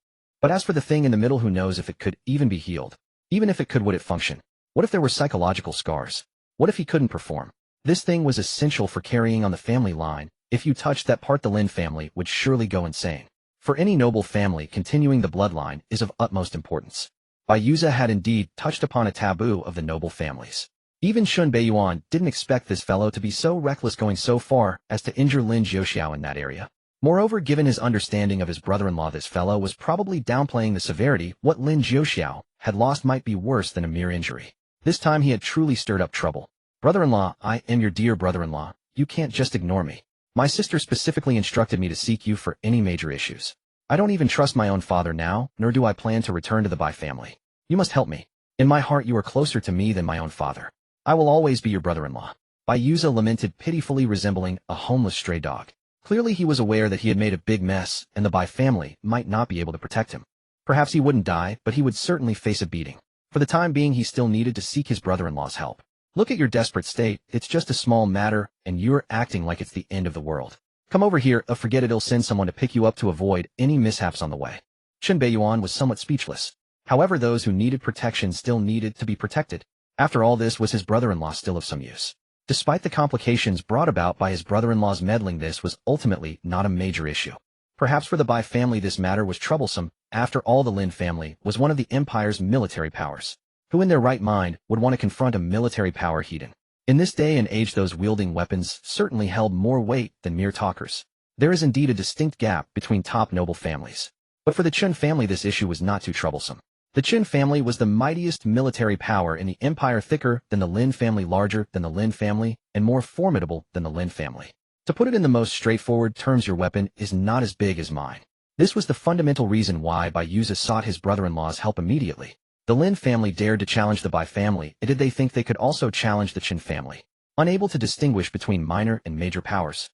But as for the thing in the middle, who knows if it could even be healed? Even if it could, would it function? What if there were psychological scars? What if he couldn't perform? This thing was essential for carrying on the family line. If you touched that part, the Lin family would surely go insane. For any noble family, continuing the bloodline is of utmost importance. Bai Yuza had indeed touched upon a taboo of the noble families. Even Chen Beiyuan didn't expect this fellow to be so reckless, going so far as to injure Lin Xiaoxiao in that area. Moreover, given his understanding of his brother-in-law, this fellow was probably downplaying the severity. What Lin Xiaoxiao had lost might be worse than a mere injury. This time he had truly stirred up trouble. Brother-in-law, I am your dear brother-in-law. You can't just ignore me. My sister specifically instructed me to seek you for any major issues. I don't even trust my own father now, nor do I plan to return to the Bai family. You must help me. In my heart, you are closer to me than my own father. I will always be your brother-in-law. Bai Yuza lamented, pitifully resembling a homeless stray dog. Clearly he was aware that he had made a big mess, and the Bai family might not be able to protect him. Perhaps he wouldn't die, but he would certainly face a beating. For the time being, he still needed to seek his brother-in-law's help. Look at your desperate state. It's just a small matter, and you're acting like it's the end of the world. Come over here, forget it, I'll send someone to pick you up to avoid any mishaps on the way. Lin Beiyan was somewhat speechless. However, those who needed protection still needed to be protected. After all, this was his brother-in-law still of some use. Despite the complications brought about by his brother-in-law's meddling, this was ultimately not a major issue. Perhaps for the Bai family this matter was troublesome. After all, the Lin family was one of the empire's military powers. Who in their right mind would want to confront a military power heathen? In this day and age, those wielding weapons certainly held more weight than mere talkers. There is indeed a distinct gap between top noble families. But for the Chen family this issue was not too troublesome. The Chen family was the mightiest military power in the empire, thicker than the Lin family, larger than the Lin family, and more formidable than the Lin family. To put it in the most straightforward terms, your weapon is not as big as mine. This was the fundamental reason why Bai Yuza sought his brother-in-law's help immediately. The Lin family dared to challenge the Bai family, and did they think they could also challenge the Chen family? Unable to distinguish between minor and major powers,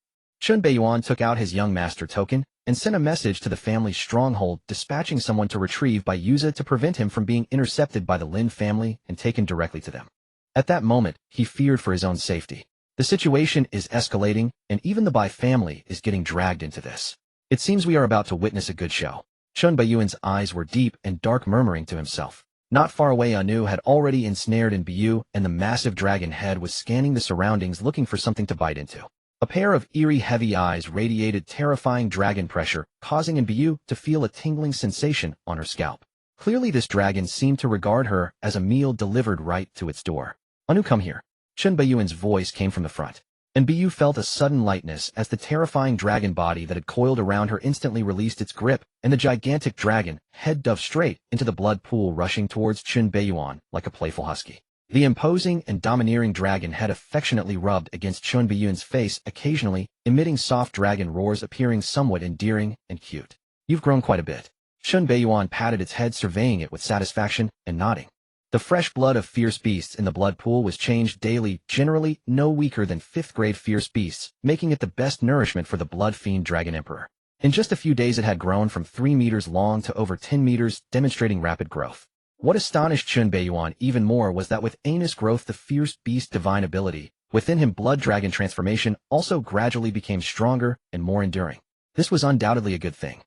Lin Beiyan took out his young master token and sent a message to the family's stronghold, dispatching someone to retrieve Bai Yuza to prevent him from being intercepted by the Lin family and taken directly to them. At that moment, he feared for his own safety. The situation is escalating, and even the Bai family is getting dragged into this. It seems we are about to witness a good show. Lin Beiyan's eyes were deep and dark, murmuring to himself. Not far away, Anu had already ensnared in Biyu, and the massive dragon head was scanning the surroundings looking for something to bite into. A pair of eerie, heavy eyes radiated terrifying dragon pressure, causing Biyu to feel a tingling sensation on her scalp. Clearly this dragon seemed to regard her as a meal delivered right to its door. Anu, come here. Lin Beiyan's voice came from the front, and Biyu felt a sudden lightness as the terrifying dragon body that had coiled around her instantly released its grip, and the gigantic dragon head dove straight into the blood pool, rushing towards Lin Beiyan like a playful husky. The imposing and domineering dragon head affectionately rubbed against Lin Beiyan's face, occasionally emitting soft dragon roars, appearing somewhat endearing and cute. You've grown quite a bit. Lin Beiyan patted its head, surveying it with satisfaction and nodding. The fresh blood of fierce beasts in the blood pool was changed daily, generally no weaker than 5th-grade fierce beasts, making it the best nourishment for the blood fiend dragon emperor. In just a few days it had grown from 3 meters long to over 10 meters, demonstrating rapid growth. What astonished Lin Beiyan even more was that with Anus growth, the fierce beast divine ability within him, blood dragon transformation, also gradually became stronger and more enduring. This was undoubtedly a good thing.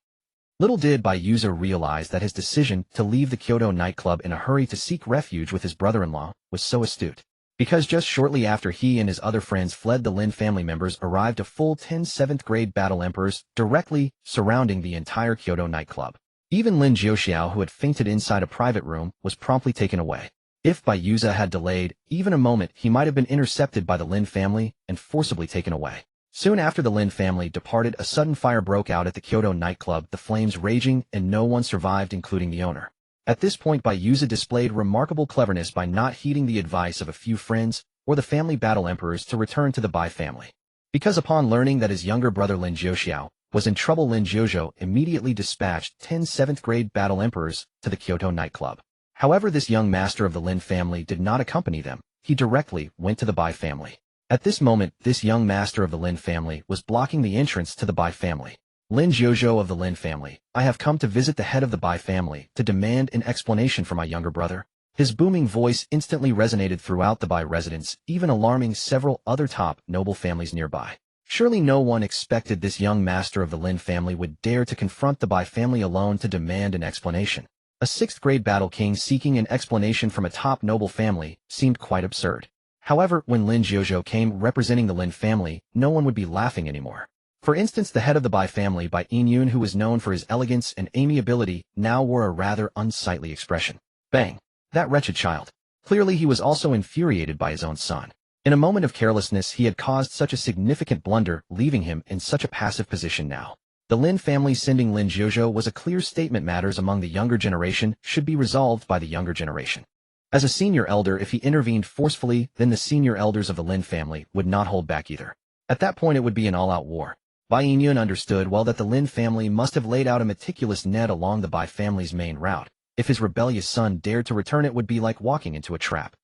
Little did Bai Yuza realize that his decision to leave the Kyoto nightclub in a hurry to seek refuge with his brother-in-law was so astute. Because just shortly after he and his other friends fled, the Lin family members arrived, a full 10 7th-grade battle emperors directly surrounding the entire Kyoto nightclub. Even Lin Jiuxiao, who had fainted inside a private room, was promptly taken away. If Bai Yuza had delayed even a moment, he might have been intercepted by the Lin family and forcibly taken away. Soon after the Lin family departed, a sudden fire broke out at the Kyoto nightclub, the flames raging, and no one survived, including the owner. At this point, Bai Yuza displayed remarkable cleverness by not heeding the advice of a few friends or the family battle emperors to return to the Bai family. Because upon learning that his younger brother Lin Jiuxiao was in trouble, Lin Jiuzhou immediately dispatched 10 7th-grade battle emperors to the Kyoto nightclub. However, this young master of the Lin family did not accompany them. He directly went to the Bai family. At this moment, this young master of the Lin family was blocking the entrance to the Bai family. Lin Jiuzhou of the Lin family, I have come to visit the head of the Bai family to demand an explanation for my younger brother. His booming voice instantly resonated throughout the Bai residence, even alarming several other top noble families nearby. Surely no one expected this young master of the Lin family would dare to confront the Bai family alone to demand an explanation. A 6th-grade battle king seeking an explanation from a top noble family seemed quite absurd. However, when Lin Jiuzhou came representing the Lin family, no one would be laughing anymore. For instance, the head of the Bai family, Bai Yinyun, who was known for his elegance and amiability, now wore a rather unsightly expression. Bang! That wretched child. Clearly he was also infuriated by his own son. In a moment of carelessness, he had caused such a significant blunder, leaving him in such a passive position now. The Lin family sending Lin Jiuzhou was a clear statement. Matters among the younger generation should be resolved by the younger generation. As a senior elder, if he intervened forcefully, then the senior elders of the Lin family would not hold back either. At that point it would be an all-out war. Bai Yinyun understood well that the Lin family must have laid out a meticulous net along the Bai family's main route. If his rebellious son dared to return, it would be like walking into a trap.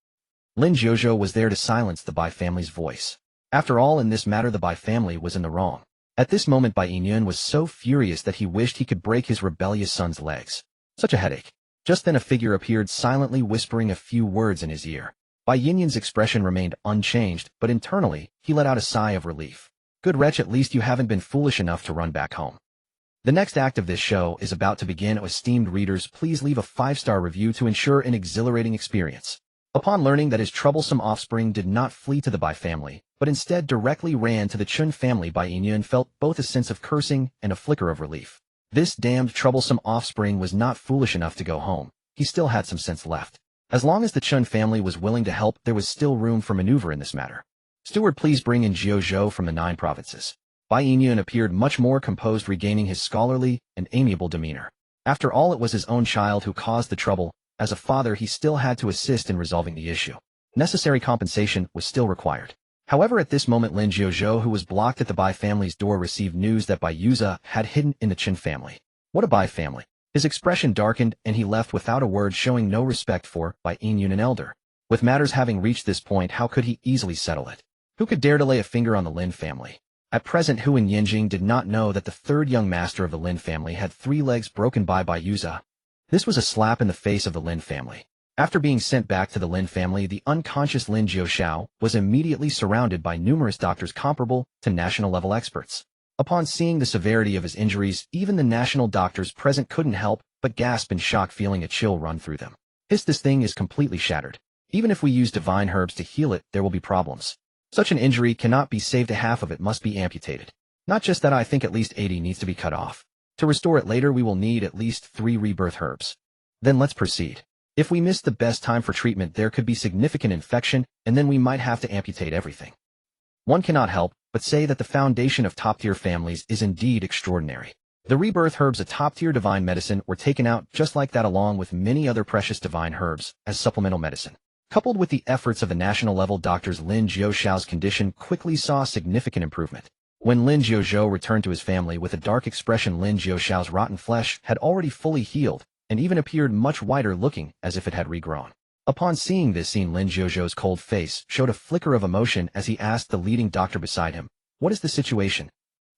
Lin Jiuzhou was there to silence the Bai family's voice. After all, in this matter the Bai family was in the wrong. At this moment Bai Yinyun was so furious that he wished he could break his rebellious son's legs. Such a headache. Just then a figure appeared, silently whispering a few words in his ear. Bai Yinyun's expression remained unchanged, but internally, he let out a sigh of relief. Good wretch, at least you haven't been foolish enough to run back home. The next act of this show is about to begin. Esteemed readers, please leave a 5-star review to ensure an exhilarating experience. Upon learning that his troublesome offspring did not flee to the Bai family, but instead directly ran to the Chun family, Bai Yinyun felt both a sense of cursing and a flicker of relief. This damned troublesome offspring was not foolish enough to go home. He still had some sense left. As long as the Chun family was willing to help, there was still room for maneuver in this matter. Steward, please bring in Jiao Zhou from the 9 provinces. Bai Yinyun appeared much more composed, regaining his scholarly and amiable demeanor. After all, it was his own child who caused the trouble. As a father, he still had to assist in resolving the issue. Necessary compensation was still required. However, at this moment, Lin Jiao, who was blocked at the Bai family's door, received news that Bai Yuza had hidden in the Qin family. What a Bai family! His expression darkened, and he left without a word, showing no respect for Bai Yinyun, an elder. With matters having reached this point, how could he easily settle it? Who could dare to lay a finger on the Lin family? At present, Hu and Yinjing did not know that the third young master of the Lin family had 3 legs broken by Bai Yuza. This was a slap in the face of the Lin family. After being sent back to the Lin family, the unconscious Lin Jiao was immediately surrounded by numerous doctors comparable to national-level experts. Upon seeing the severity of his injuries, even the national doctors present couldn't help but gasp in shock, feeling a chill run through them. This thing is completely shattered. Even if we use divine herbs to heal it, there will be problems. Such an injury cannot be saved. Half of it must be amputated. Not just that, I think at least 80 needs to be cut off. To restore it later, we will need at least 3 rebirth herbs. Then let's proceed. If we miss the best time for treatment, there could be significant infection, and then we might have to amputate everything. One cannot help but say that the foundation of top-tier families is indeed extraordinary. The rebirth herbs, a top-tier divine medicine, were taken out just like that, along with many other precious divine herbs as supplemental medicine. Coupled with the efforts of the national-level doctors, Lin Jiao's condition quickly saw significant improvement. When Lin Jiao returned to his family with a dark expression, Lin Jiao's rotten flesh had already fully healed and even appeared much whiter, looking as if it had regrown. Upon seeing this scene, Lin Jiao's cold face showed a flicker of emotion as he asked the leading doctor beside him, "What is the situation?"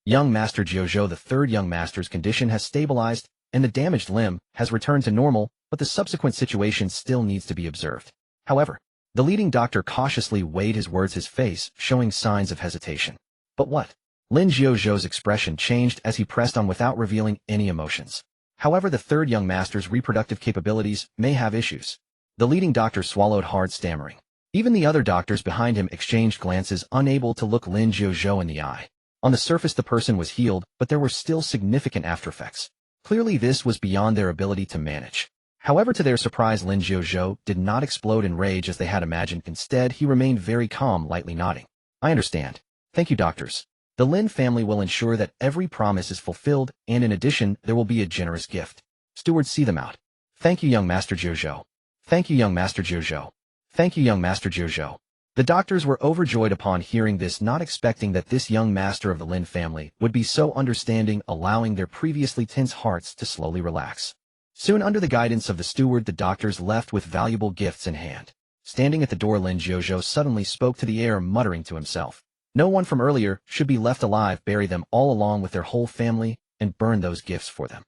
"Young Master Jiao, the third young master's condition has stabilized, and the damaged limb has returned to normal, but the subsequent situation still needs to be observed." However, the leading doctor cautiously weighed his words, his face showing signs of hesitation. "But what?" Lin Jiao's expression changed as he pressed on without revealing any emotions. "However, the third young master's reproductive capabilities may have issues." The leading doctor swallowed hard, stammering. Even the other doctors behind him exchanged glances, unable to look Lin Jiao in the eye. On the surface, the person was healed, but there were still significant aftereffects. Clearly, this was beyond their ability to manage. However, to their surprise, Lin Jiao did not explode in rage as they had imagined. Instead, he remained very calm, lightly nodding. "I understand. Thank you, doctors. The Lin family will ensure that every promise is fulfilled, and in addition, there will be a generous gift. Steward, see them out." "Thank you, young Master Jiao. Thank you, young Master Jiao. Thank you, young Master Jiao." The doctors were overjoyed upon hearing this, not expecting that this young master of the Lin family would be so understanding, allowing their previously tense hearts to slowly relax. Soon, under the guidance of the steward, the doctors left with valuable gifts in hand. Standing at the door, Lin Jiao suddenly spoke to the air, muttering to himself, "No one from earlier should be left alive. Bury them all along with their whole family and burn those gifts for them."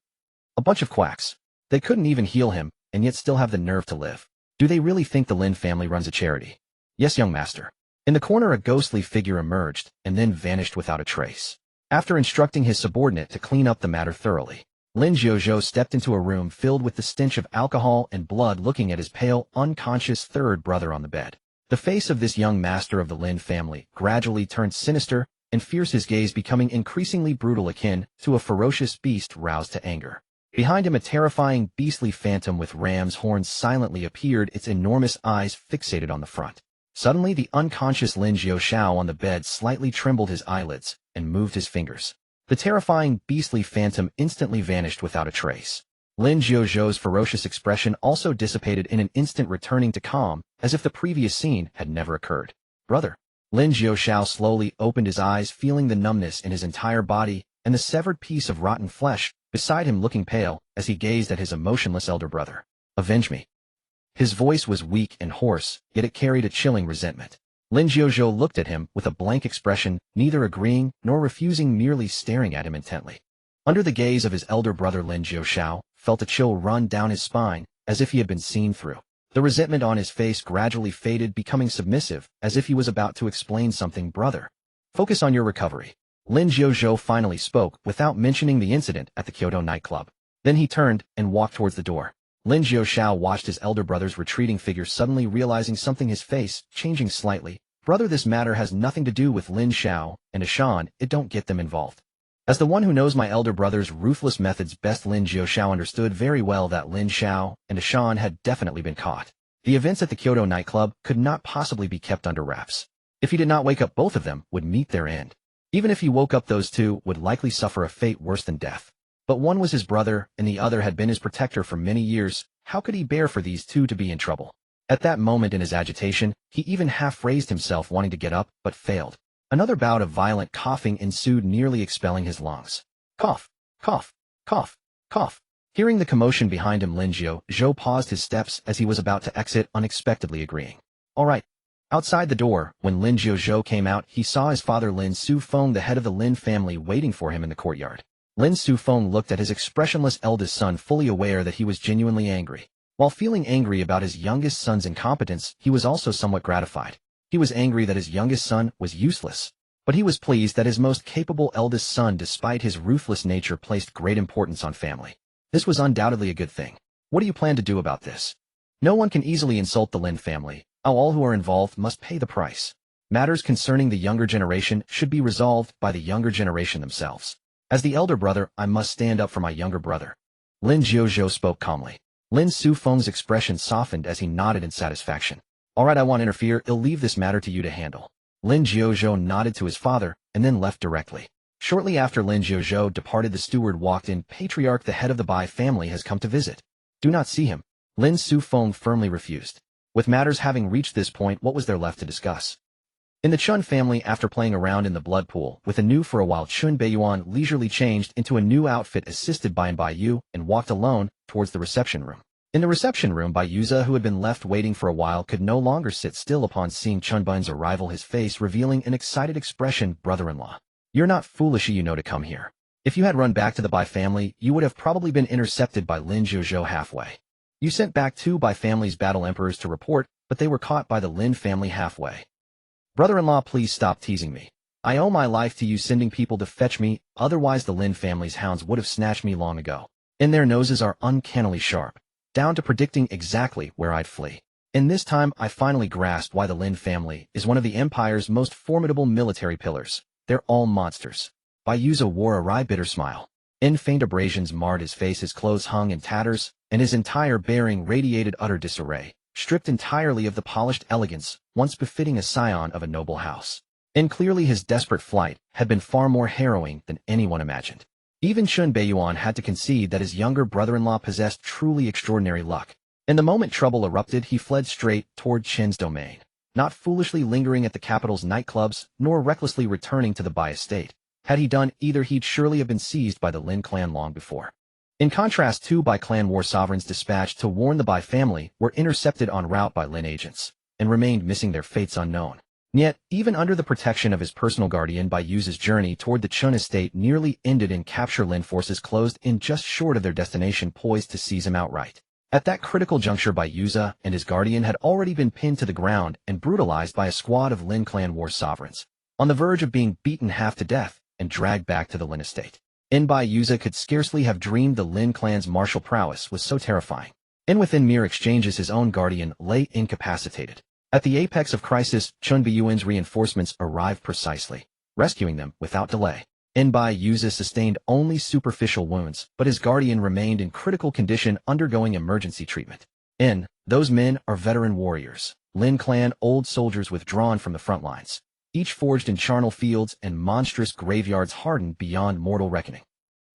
A bunch of quacks. They couldn't even heal him, and yet still have the nerve to live. Do they really think the Lin family runs a charity? "Yes, young master." In the corner, a ghostly figure emerged and then vanished without a trace. After instructing his subordinate to clean up the matter thoroughly, Lin Jiao stepped into a room filled with the stench of alcohol and blood, looking at his pale, unconscious third brother on the bed. The face of this young master of the Lin family gradually turned sinister and fierce, his gaze becoming increasingly brutal, akin to a ferocious beast roused to anger. Behind him, a terrifying, beastly phantom with ram's horns silently appeared, its enormous eyes fixated on the front. Suddenly, the unconscious Lin Jiao on the bed slightly trembled his eyelids and moved his fingers. The terrifying, beastly phantom instantly vanished without a trace. Lin Jiao's ferocious expression also dissipated in an instant, returning to calm, as if the previous scene had never occurred. "Brother." Lin Jiao slowly opened his eyes, feeling the numbness in his entire body and the severed piece of rotten flesh beside him, looking pale as he gazed at his emotionless elder brother. "Avenge me." His voice was weak and hoarse, yet it carried a chilling resentment. Lin Jiao looked at him with a blank expression, neither agreeing nor refusing, merely staring at him intently. Under the gaze of his elder brother, Lin Jiao felt a chill run down his spine, as if he had been seen through. The resentment on his face gradually faded, becoming submissive, as if he was about to explain something. "Brother, focus on your recovery. Lin Jiuzhou finally spoke without mentioning the incident at the Kyoto nightclub. Then he turned and walked towards the door. Lin Jiushao watched his elder brother's retreating figure, suddenly realizing something, his face changing slightly. Brother, this matter has nothing to do with Lin Xiao and Ashan, it don't get them involved. As the one who knows my elder brother's ruthless methods best, Lin Jiushao understood very well that Lin Xiao and Ashan had definitely been caught. The events at the Kyoto nightclub could not possibly be kept under wraps. If he did not wake up, both of them would meet their end. Even if he woke up, those two would likely suffer a fate worse than death. But one was his brother, and the other had been his protector for many years. How could he bear for these two to be in trouble? At that moment in his agitation, he even half-raised himself, wanting to get up, but failed. Another bout of violent coughing ensued, nearly expelling his lungs. Cough, cough, cough, cough. Hearing the commotion behind him, Lin Jiuzhou paused his steps as he was about to exit, unexpectedly agreeing. All right. Outside the door, when Lin Jiuzhou came out, he saw his father Lin Sufeng, the head of the Lin family, waiting for him in the courtyard. Lin Sufeng looked at his expressionless eldest son, fully aware that he was genuinely angry. While feeling angry about his youngest son's incompetence, he was also somewhat gratified. He was angry that his youngest son was useless. But he was pleased that his most capable eldest son, despite his ruthless nature, placed great importance on family. This was undoubtedly a good thing. What do you plan to do about this? No one can easily insult the Lin family. All who are involved must pay the price. Matters concerning the younger generation should be resolved by the younger generation themselves. As the elder brother, I must stand up for my younger brother. Lin Jiuzhou spoke calmly. Lin Sufeng's expression softened as he nodded in satisfaction. All right, I won't interfere. I'll leave this matter to you to handle. Lin Jiuzhou nodded to his father and then left directly. Shortly after Lin Jiuzhou departed, the steward walked in. Patriarch, the head of the Bai family, has come to visit. Do not see him. Lin Sufeng firmly refused. With matters having reached this point, what was there left to discuss? In the Chun family, after playing around in the blood pool with a new for a while, Lin Beiyan leisurely changed into a new outfit, assisted by Bai and walked alone towards the reception room. In the reception room, Bai Yuza, who had been left waiting for a while, could no longer sit still upon seeing Chun Beiyan's arrival, his face revealing an excited expression. Brother-in-law, you're not foolish, you know, to come here. If you had run back to the Bai family, you would have probably been intercepted by Lin Jiuzhou halfway. You sent back two Bai family's battle emperors to report, but they were caught by the Lin family halfway. Brother-in-law, please stop teasing me. I owe my life to you sending people to fetch me, otherwise the Lin family's hounds would have snatched me long ago. And their noses are uncannily sharp, down to predicting exactly where I'd flee. In this time, I finally grasped why the Lin family is one of the Empire's most formidable military pillars. They're all monsters. Bai Yuza wore a wry, bitter smile. Faint abrasions marred his face, his clothes hung in tatters, and his entire bearing radiated utter disarray, stripped entirely of the polished elegance once befitting a scion of a noble house. And clearly his desperate flight had been far more harrowing than anyone imagined. Even Lin Beiyan had to concede that his younger brother-in-law possessed truly extraordinary luck. And the moment trouble erupted, he fled straight toward Qin's domain, not foolishly lingering at the capital's nightclubs, nor recklessly returning to the Bai estate. Had he done either, he'd surely have been seized by the Lin clan long before. In contrast, two Bai clan war sovereigns dispatched to warn the Bai family were intercepted en route by Lin agents, and remained missing, their fates unknown. Yet, even under the protection of his personal guardian, Bai Yuza's journey toward the Chun estate nearly ended in capture. Lin forces closed in just short of their destination, poised to seize him outright. At that critical juncture, Bai Yuza and his guardian had already been pinned to the ground and brutalized by a squad of Lin clan war sovereigns, on the verge of being beaten half to death and dragged back to the Lin estate. Bai Yuza could scarcely have dreamed the Lin clan's martial prowess was so terrifying. And within mere exchanges, his own guardian lay incapacitated. At the apex of crisis, Lin Beiyan's reinforcements arrived precisely, rescuing them without delay. Bai Yuza sustained only superficial wounds, but his guardian remained in critical condition, undergoing emergency treatment. Those men are veteran warriors, Lin clan old soldiers withdrawn from the front lines, each forged in charnel fields and monstrous graveyards, hardened beyond mortal reckoning.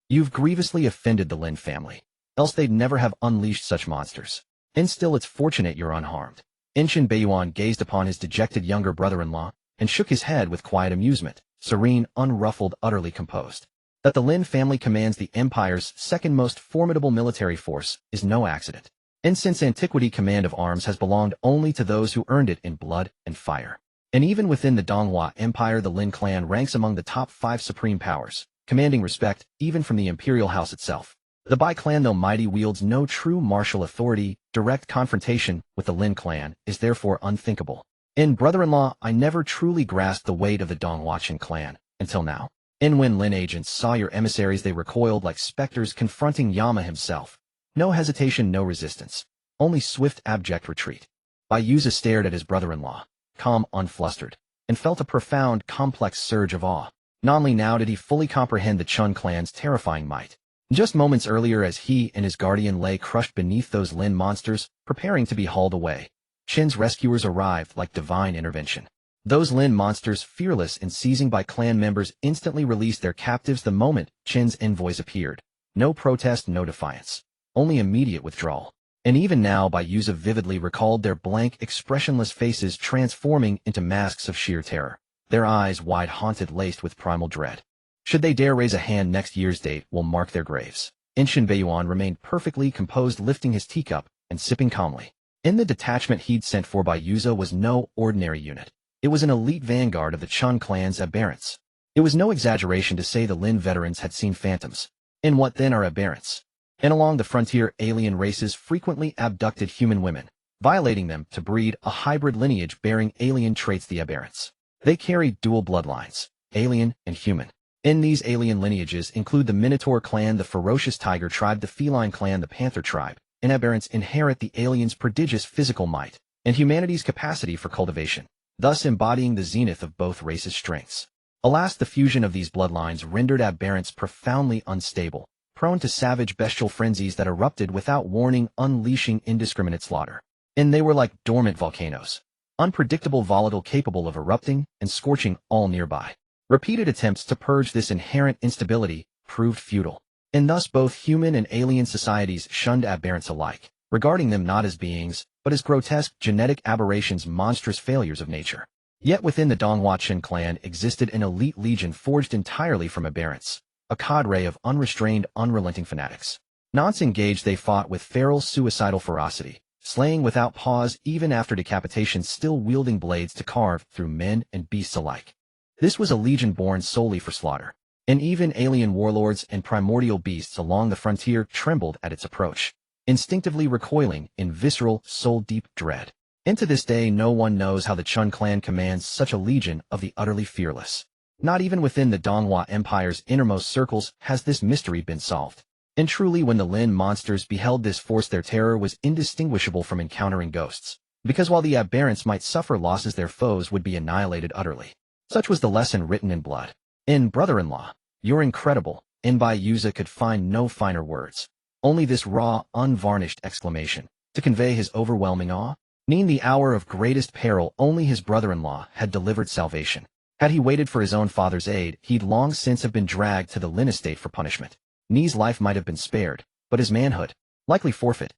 You've grievously offended the Lin family, else they'd never have unleashed such monsters. And still, it's fortunate you're unharmed. Lin Beiyan gazed upon his dejected younger brother-in-law and shook his head with quiet amusement, serene, unruffled, utterly composed. That the Lin family commands the Empire's second most formidable military force is no accident. And since antiquity, command of arms has belonged only to those who earned it in blood and fire. And even within the Donghua Empire, the Lin clan ranks among the top 5 supreme powers, commanding respect even from the imperial house itself. The Bai clan, though mighty, wields no true martial authority. Direct confrontation with the Lin clan is therefore unthinkable. Brother-in-law, I never truly grasped the weight of the Donghuachin clan until now. And when Lin agents saw your emissaries, they recoiled like specters confronting Yama himself. No hesitation, no resistance. Only swift, abject retreat. Bayuza stared at his brother-in-law, calm, unflustered, and felt a profound, complex surge of awe. Not only now did he fully comprehend the Chun clan's terrifying might. Just moments earlier, as he and his guardian lay crushed beneath those Lin monsters, preparing to be hauled away, Chin's rescuers arrived like divine intervention. Those Lin monsters, fearless and seizing by clan members, instantly released their captives the moment Chin's envoys appeared. No protest, no defiance. Only immediate withdrawal. And even now, Bayuza vividly recalled their blank, expressionless faces transforming into masks of sheer terror. Their eyes wide, haunted, laced with primal dread. Should they dare raise a hand, next year's date will mark their graves. Lin Beiyan remained perfectly composed, lifting his teacup and sipping calmly. In the detachment he'd sent for, Bayuza was no ordinary unit. It was an elite vanguard of the Chun clan's aberrants. It was no exaggeration to say the Lin veterans had seen phantoms. And what then are aberrants? And along the frontier, alien races frequently abducted human women, violating them to breed a hybrid lineage bearing alien traits, the aberrants. They carried dual bloodlines, alien and human. In these alien lineages include the Minotaur clan, the ferocious tiger tribe, the feline clan, the panther tribe, and aberrants inherit the alien's prodigious physical might and humanity's capacity for cultivation, thus embodying the zenith of both races' strengths. Alas, the fusion of these bloodlines rendered aberrants profoundly unstable, prone to savage bestial frenzies that erupted without warning, unleashing indiscriminate slaughter. And they were like dormant volcanoes, unpredictable, volatile, capable of erupting and scorching all nearby. Repeated attempts to purge this inherent instability proved futile, and thus both human and alien societies shunned aberrants alike, regarding them not as beings, but as grotesque genetic aberrations, monstrous failures of nature. Yet within the Donghua Chen clan existed an elite legion forged entirely from aberrants, a cadre of unrestrained, unrelenting fanatics. Nonce engaged, they fought with feral, suicidal ferocity, slaying without pause even after decapitation, still wielding blades to carve through men and beasts alike. This was a legion born solely for slaughter, and even alien warlords and primordial beasts along the frontier trembled at its approach, instinctively recoiling in visceral, soul-deep dread. And to this day, no one knows how the Chun clan commands such a legion of the utterly fearless. Not even within the Donghua Empire's innermost circles has this mystery been solved. And truly, when the Lin monsters beheld this force, their terror was indistinguishable from encountering ghosts, because while the aberrants might suffer losses, their foes would be annihilated utterly. Such was the lesson written in blood. In brother-in-law, you're incredible. And Bayuza could find no finer words. Only this raw, unvarnished exclamation to convey his overwhelming awe. In the hour of greatest peril, only his brother-in-law had delivered salvation. Had he waited for his own father's aid, he'd long since have been dragged to the Lin estate for punishment. Ni's life might have been spared, but his manhood, likely forfeit.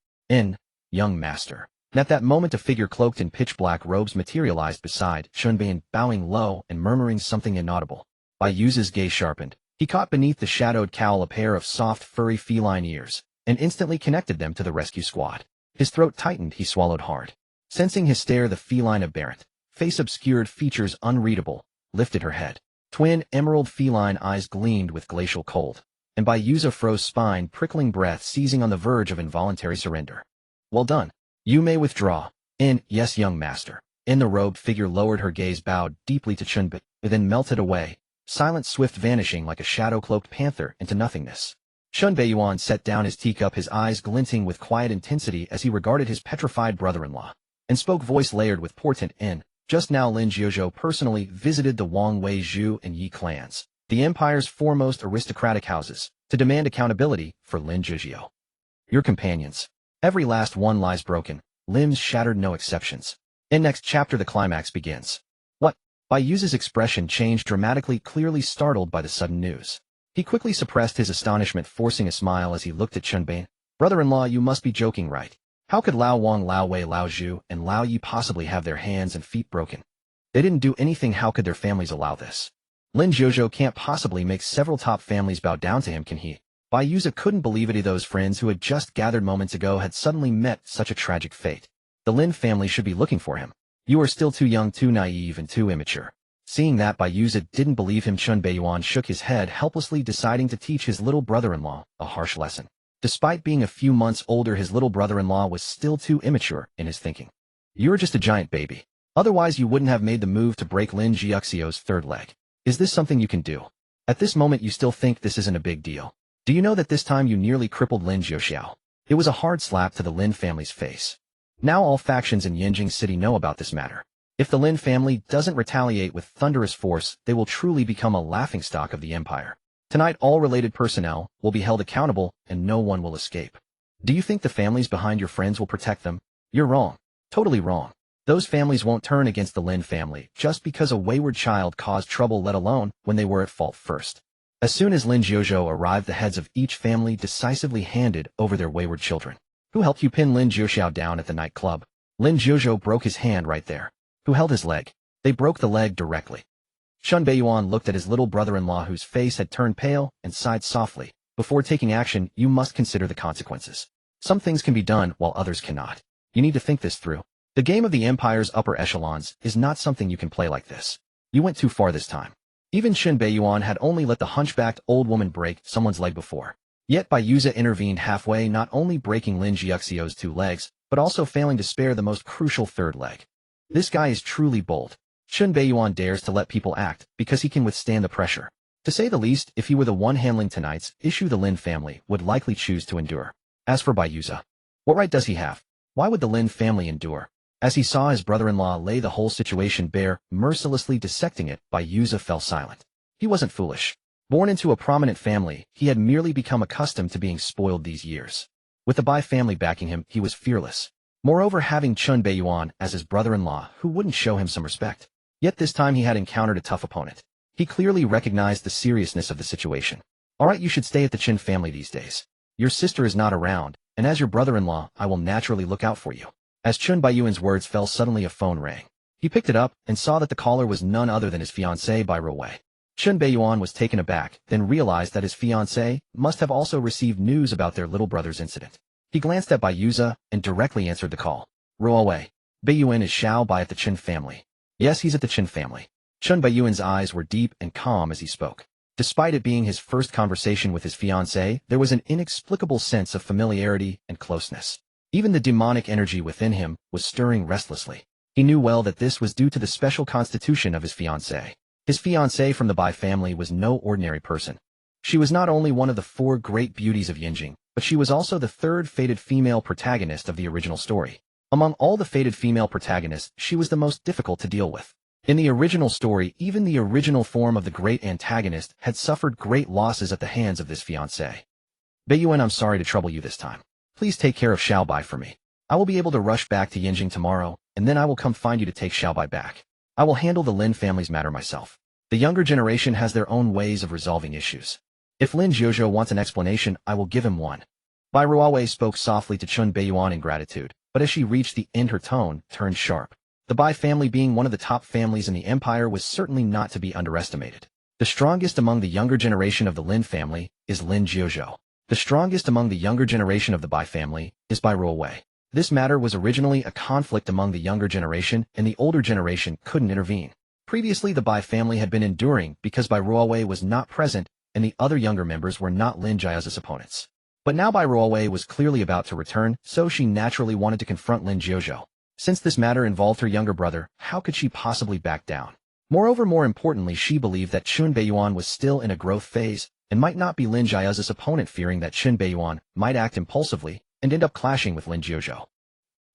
Young master. At that moment, a figure cloaked in pitch-black robes materialized beside Chunbeiyan, bowing low and murmuring something inaudible. Bayuza's gaze sharpened. He caught beneath the shadowed cowl a pair of soft, furry feline ears, and instantly connected them to the rescue squad. His throat tightened, he swallowed hard. Sensing his stare, the feline aberrant, face obscured, features unreadable, lifted her head. Twin emerald feline eyes gleamed with glacial cold, and Bayuza froze, spine prickling, breath seizing, on the verge of involuntary surrender. Well done. You may withdraw. Yes, young master. The robed figure lowered her gaze, bowed deeply to Chunbeiyan, then melted away, silent, swift, vanishing like a shadow-cloaked panther into nothingness. Chunbeiyan set down his teacup, his eyes glinting with quiet intensity as he regarded his petrified brother-in-law, and spoke, voice layered with portent. Just now Lin Jiuzhou personally visited the Wang Wei Zhu and Yi clans, the empire's foremost aristocratic houses, to demand accountability for Lin Jiuzhou. Your companions. Every last one lies broken, limbs shattered, no exceptions. In next chapter, the climax begins. What? Bayuza's expression changed dramatically, clearly startled by the sudden news. He quickly suppressed his astonishment, forcing a smile as he looked at Chunbeiyan. Brother-in-law, you must be joking, right? How could Lao Wang, Lao Wei, Lao Zhu, and Lao Yi possibly have their hands and feet broken? They didn't do anything. How could their families allow this? Lin Jiuzhou can't possibly make several top families bow down to him, can he? Bayuza couldn't believe it. Those friends who had just gathered moments ago had suddenly met such a tragic fate. The Lin family should be looking for him. You are still too young, too naive, and too immature. Seeing that, Bayuza didn't believe him. Chunbeiyan shook his head helplessly, deciding to teach his little brother-in-law a harsh lesson. Despite being a few months older, his little brother-in-law was still too immature in his thinking. You're just a giant baby. Otherwise you wouldn't have made the move to break Lin Jiuxiu's third leg. Is this something you can do? At this moment you still think this isn't a big deal. Do you know that this time you nearly crippled Lin Jiuxiao? It was a hard slap to the Lin family's face. Now all factions in Yinjing City know about this matter. If the Lin family doesn't retaliate with thunderous force, they will truly become a laughingstock of the empire. Tonight all related personnel will be held accountable and no one will escape. Do you think the families behind your friends will protect them? You're wrong. Totally wrong. Those families won't turn against the Lin family just because a wayward child caused trouble, let alone when they were at fault first. As soon as Lin Jiuzhou arrived, the heads of each family decisively handed over their wayward children. Who helped you pin Lin Jiuxiao down at the nightclub? Lin Jiuzhou broke his hand right there. Who held his leg? They broke the leg directly. Shun Beiyuan looked at his little brother-in-law whose face had turned pale and sighed softly. Before taking action, you must consider the consequences. Some things can be done while others cannot. You need to think this through. The game of the Empire's upper echelons is not something you can play like this. You went too far this time. Even Shun Beiyuan had only let the hunchbacked old woman break someone's leg before. Yet Bayuza intervened halfway, not only breaking Lin Jiuxiao's 2 legs, but also failing to spare the most crucial 3rd leg. This guy is truly bold. Shun Beiyuan dares to let people act because he can withstand the pressure. To say the least, if he were the one handling tonight's issue, the Lin family would likely choose to endure. As for Bayuza, what right does he have? Why would the Lin family endure? As he saw his brother-in-law lay the whole situation bare, mercilessly dissecting it, Bayuza fell silent. He wasn't foolish. Born into a prominent family, he had merely become accustomed to being spoiled these years. With the Bai family backing him, he was fearless. Moreover, having Shun Beiyuan as his brother-in-law, who wouldn't show him some respect? Yet this time he had encountered a tough opponent. He clearly recognized the seriousness of the situation. Alright, you should stay at the Qin family these days. Your sister is not around, and as your brother-in-law, I will naturally look out for you. As Chun Baiyuan's words fell, suddenly a phone rang. He picked it up and saw that the caller was none other than his fiancée Bai Ruowei. Chun Beiyuan was taken aback, then realized that his fiancée must have also received news about their little brother's incident. He glanced at Bayuza and directly answered the call. Ruowei. Beiyuan is Xiao Bai at the Qin family. Yes, he's at the Qin family. Chun Baiyuan's eyes were deep and calm as he spoke. Despite it being his first conversation with his fiancée, there was an inexplicable sense of familiarity and closeness. Even the demonic energy within him was stirring restlessly. He knew well that this was due to the special constitution of his fiancée. His fiancée from the Bai family was no ordinary person. She was not only one of the 4 great beauties of Yinjing, but she was also the 3rd fated female protagonist of the original story. Among all the fated female protagonists, she was the most difficult to deal with. In the original story, even the original form of the great antagonist had suffered great losses at the hands of this fiancé. Beiyuan, I'm sorry to trouble you this time. Please take care of Xiaobai for me. I will be able to rush back to Yinjing tomorrow, and then I will come find you to take Xiaobai back. I will handle the Lin family's matter myself. The younger generation has their own ways of resolving issues. If Lin Jiuzhou wants an explanation, I will give him one. Bai Ruowei spoke softly to Chun Beiyuan in gratitude, but as she reached the end, her tone turned sharp. The Bai family, being one of the top families in the empire, was certainly not to be underestimated. The strongest among the younger generation of the Lin family is Lin Jiuzhou. The strongest among the younger generation of the Bai family is Bai Ruowei. This matter was originally a conflict among the younger generation, and the older generation couldn't intervene. Previously, the Bai family had been enduring because Bai Ruowei was not present, and the other younger members were not Lin Jiao's opponents. But now Bai Ruowei was clearly about to return, so she naturally wanted to confront Lin Jiuzhou. Since this matter involved her younger brother, how could she possibly back down? Moreover, more importantly, she believed that Chun Beiyuan was still in a growth phase and might not be Lin Jiao's opponent, fearing that Chun Beiyuan might act impulsively and end up clashing with Lin Jiuzhou.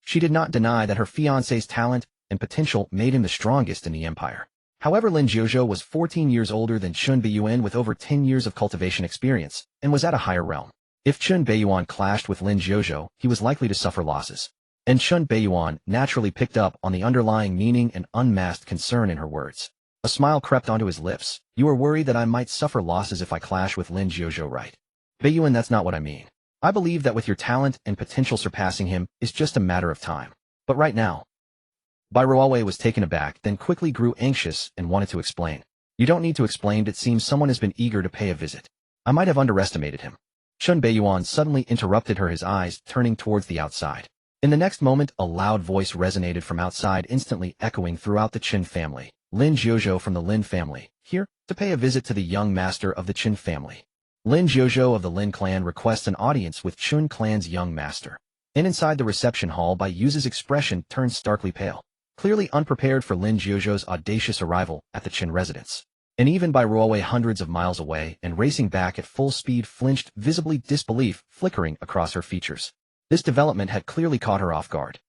She did not deny that her fiancé's talent and potential made him the strongest in the empire. However, Lin Jiuzhou was 14 years older than Chun Beiyuan with over 10 years of cultivation experience and was at a higher realm. If Chun Beiyuan clashed with Lin Jiuzhou, he was likely to suffer losses. And Chun Beiyuan naturally picked up on the underlying meaning and unmasked concern in her words. A smile crept onto his lips. You are worried that I might suffer losses if I clash with Lin Jiuzhou, right? Beiyuan, that's not what I mean. I believe that with your talent and potential surpassing him is just a matter of time. But right now. Bai Ruowei was taken aback, then quickly grew anxious and wanted to explain. You don't need to explain, it seems someone has been eager to pay a visit. I might have underestimated him. Chun Beiyuan suddenly interrupted her, his eyes turning towards the outside. In the next moment, a loud voice resonated from outside, instantly echoing throughout the Qin family. Lin Jiuzhou from the Lin family, here, to pay a visit to the young master of the Qin family. Lin Jiuzhou of the Lin clan requests an audience with Qin clan's young master. And inside the reception hall, Bai Yu's expression turned starkly pale, clearly unprepared for Lin Jiuzhou's audacious arrival at the Qin residence. and even by railway hundreds of miles away and racing back at full speed flinched, visibly disbelief flickering across her features. This development had clearly caught her off guard.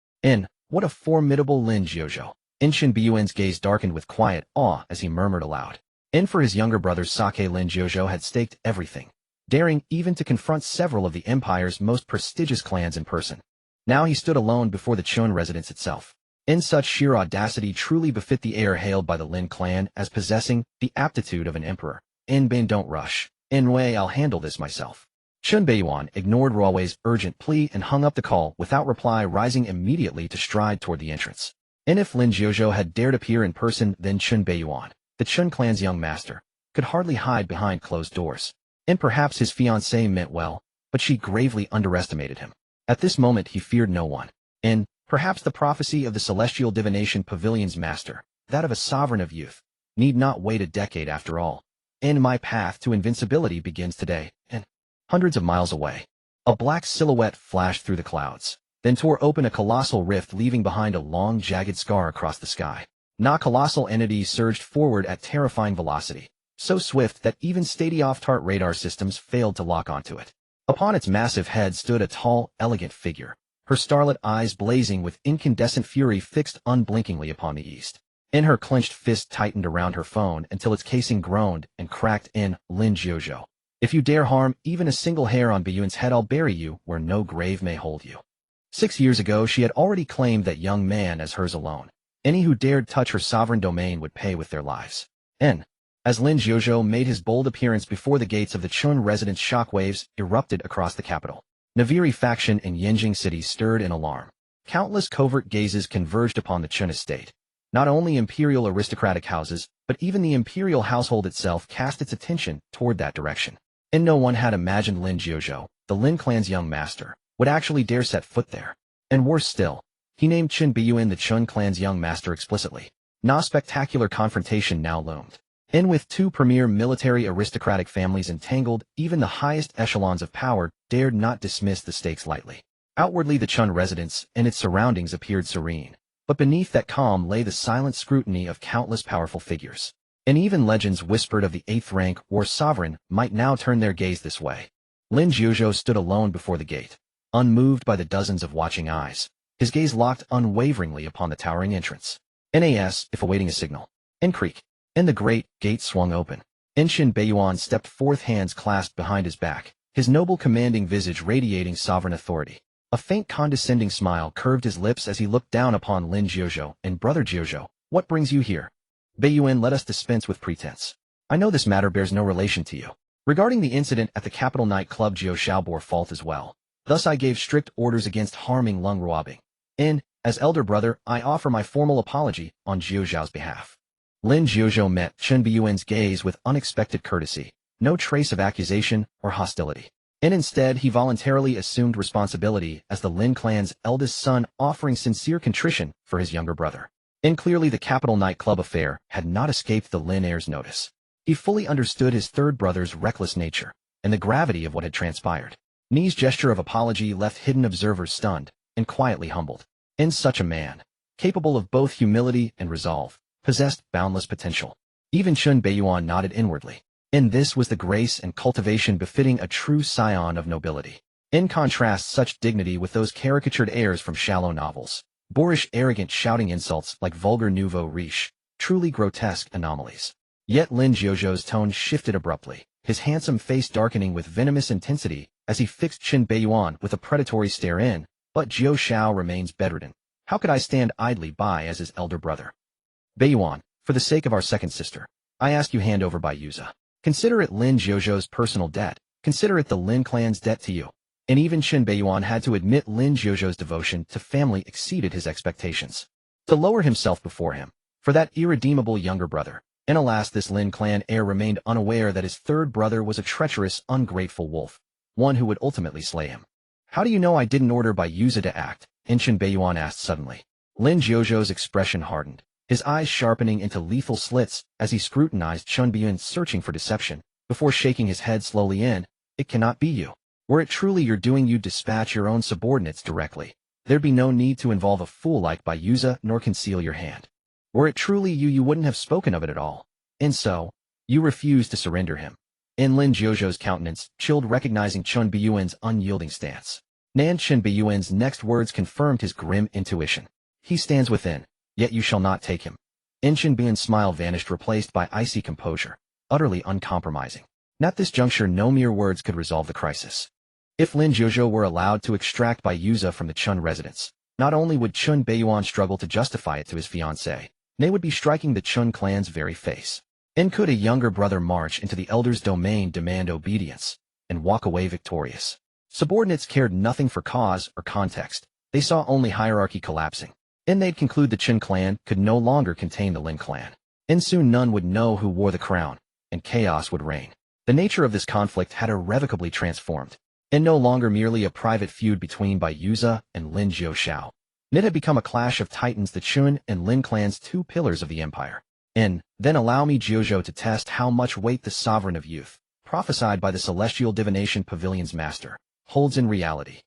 What a formidable Lin Jiuzhou. Shin Beiyuan's gaze darkened with quiet awe as he murmured aloud. For his younger brother's sake, Lin Jiuzhou had staked everything, daring even to confront several of the empire's most prestigious clans in person. Now he stood alone before the Chun residence itself. Such sheer audacity truly befit the heir hailed by the Lin clan as possessing the aptitude of an emperor. Bin, don't rush. Wei, I'll handle this myself. Chun Beiyuan ignored Ruowei's urgent plea and hung up the call without reply, rising immediately to stride toward the entrance. If Lin Jiuzhou had dared appear in person, then Chun Beiyuan, the Chun clan's young master, could hardly hide behind closed doors. Perhaps his fiancée meant well, but she gravely underestimated him. At this moment he feared no one. Perhaps the prophecy of the celestial divination pavilion's master, that of a sovereign of youth, need not wait a decade after all. My path to invincibility begins today. Hundreds of miles away, a black silhouette flashed through the clouds, then tore open a colossal rift, leaving behind a long, jagged scar across the sky. A colossal entity surged forward at terrifying velocity, so swift that even state-of-the-art radar systems failed to lock onto it. Upon its massive head stood a tall, elegant figure, her starlit eyes blazing with incandescent fury fixed unblinkingly upon the east. Her clenched fist tightened around her phone until its casing groaned and cracked. Lin Jiuzhou, if you dare harm even a single hair on Beiyuan's head, I'll bury you where no grave may hold you. 6 years ago she had already claimed that young man as hers alone. Any who dared touch her sovereign domain would pay with their lives. As Lin Jiuzhou made his bold appearance before the gates of the Chun residence, shockwaves erupted across the capital. Naviri faction in Yanjing City stirred in alarm. Countless covert gazes converged upon the Chun estate. Not only imperial aristocratic houses, but even the imperial household itself cast its attention toward that direction. No one had imagined Lin Jiuzhou, the Lin clan's young master, would actually dare set foot there. And worse still, he named Chun Beiyuan the Chun clan's young master explicitly. A spectacular confrontation now loomed. With two premier military aristocratic families entangled, even the highest echelons of power dared not dismiss the stakes lightly. Outwardly the Chun residence and its surroundings appeared serene, but beneath that calm lay the silent scrutiny of countless powerful figures. Even legends whispered of the 8th rank war sovereign might now turn their gaze this way. Lin Jiuzhou stood alone before the gate, unmoved by the dozens of watching eyes, his gaze locked unwaveringly upon the towering entrance. As if awaiting a signal. Creak. The great gate swung open. Shin Beiyuan stepped forth, hands clasped behind his back, his noble commanding visage radiating sovereign authority. A faint condescending smile curved his lips as he looked down upon Lin Jiuzhou. Brother Jiuzhou, what brings you here? Beiyuan, let us dispense with pretense. I know this matter bears no relation to you. Regarding the incident at the capital nightclub, Jiu Xiao bore fault as well. Thus I gave strict orders against harming Lung Ruobing. As elder brother, I offer my formal apology on Jiu Xiao's behalf. Lin Jiuzhou met Chun Beiyuan's gaze with unexpected courtesy, no trace of accusation or hostility. Instead he voluntarily assumed responsibility as the Lin clan's eldest son, offering sincere contrition for his younger brother. Clearly the capital nightclub affair had not escaped the Lin heir's notice. He fully understood his third brother's reckless nature and the gravity of what had transpired. Ni's gesture of apology left hidden observers stunned and quietly humbled. Such a man, capable of both humility and resolve, possessed boundless potential. Even Chun Beiyuan nodded inwardly. This was the grace and cultivation befitting a true scion of nobility. In contrast such dignity with those caricatured heirs from shallow novels. Boorish, arrogant, shouting insults like vulgar nouveau riche, truly grotesque anomalies. Yet Lin Jiuzhou's tone shifted abruptly, his handsome face darkening with venomous intensity as he fixed Chun Beiyuan with a predatory stare. But Jiu Xiao remains bedridden. How could I stand idly by as his elder brother? Beiyuan, for the sake of our second sister, I ask you hand over Bayuza. Consider it Lin Jiuzhou's personal debt. Consider it the Lin clan's debt to you. Even Chun Beiyuan had to admit Lin Jiuzhou's devotion to family exceeded his expectations. To lower himself before him, for that irredeemable younger brother. Alas, this Lin clan heir remained unaware that his third brother was a treacherous, ungrateful wolf, one who would ultimately slay him. How do you know I didn't order Bayuza to act? Chun Beiyuan asked suddenly. Lin Jiuzhou's expression hardened, his eyes sharpening into lethal slits as he scrutinized Chun Beiyuan, searching for deception, before shaking his head slowly. It cannot be you. Were it truly your doing, you'd dispatch your own subordinates directly. There'd be no need to involve a fool like Bayuza nor conceal your hand. Were it truly you, you wouldn't have spoken of it at all. So, You refuse to surrender him. In Lin Jiuzhou's countenance chilled, recognizing Chen Beiyuan's unyielding stance. Chen Beiyuan's next words confirmed his grim intuition. He stands within, yet you shall not take him. Chen Beiyuan's smile vanished, replaced by icy composure, utterly uncompromising. At this juncture, no mere words could resolve the crisis. If Lin Jiuzhou were allowed to extract Yuza from the Chun residence, not only would Chen Beiyuan struggle to justify it to his fiancée, they would be striking the Chun clan's very face. And could a younger brother march into the elder's domain, demand obedience, and walk away victorious? Subordinates cared nothing for cause or context. They saw only hierarchy collapsing. And they'd conclude the Chen clan could no longer contain the Lin clan. And soon none would know who wore the crown, and chaos would reign. The nature of this conflict had irrevocably transformed, and no longer merely a private feud between Yuza and Lin Jiuzhou. It had become a clash of titans, the Chun and Lin clans, two pillars of the empire. And then allow me, Jiuzhou, to test how much weight the sovereign of youth, prophesied by the celestial divination pavilion's master, holds in reality.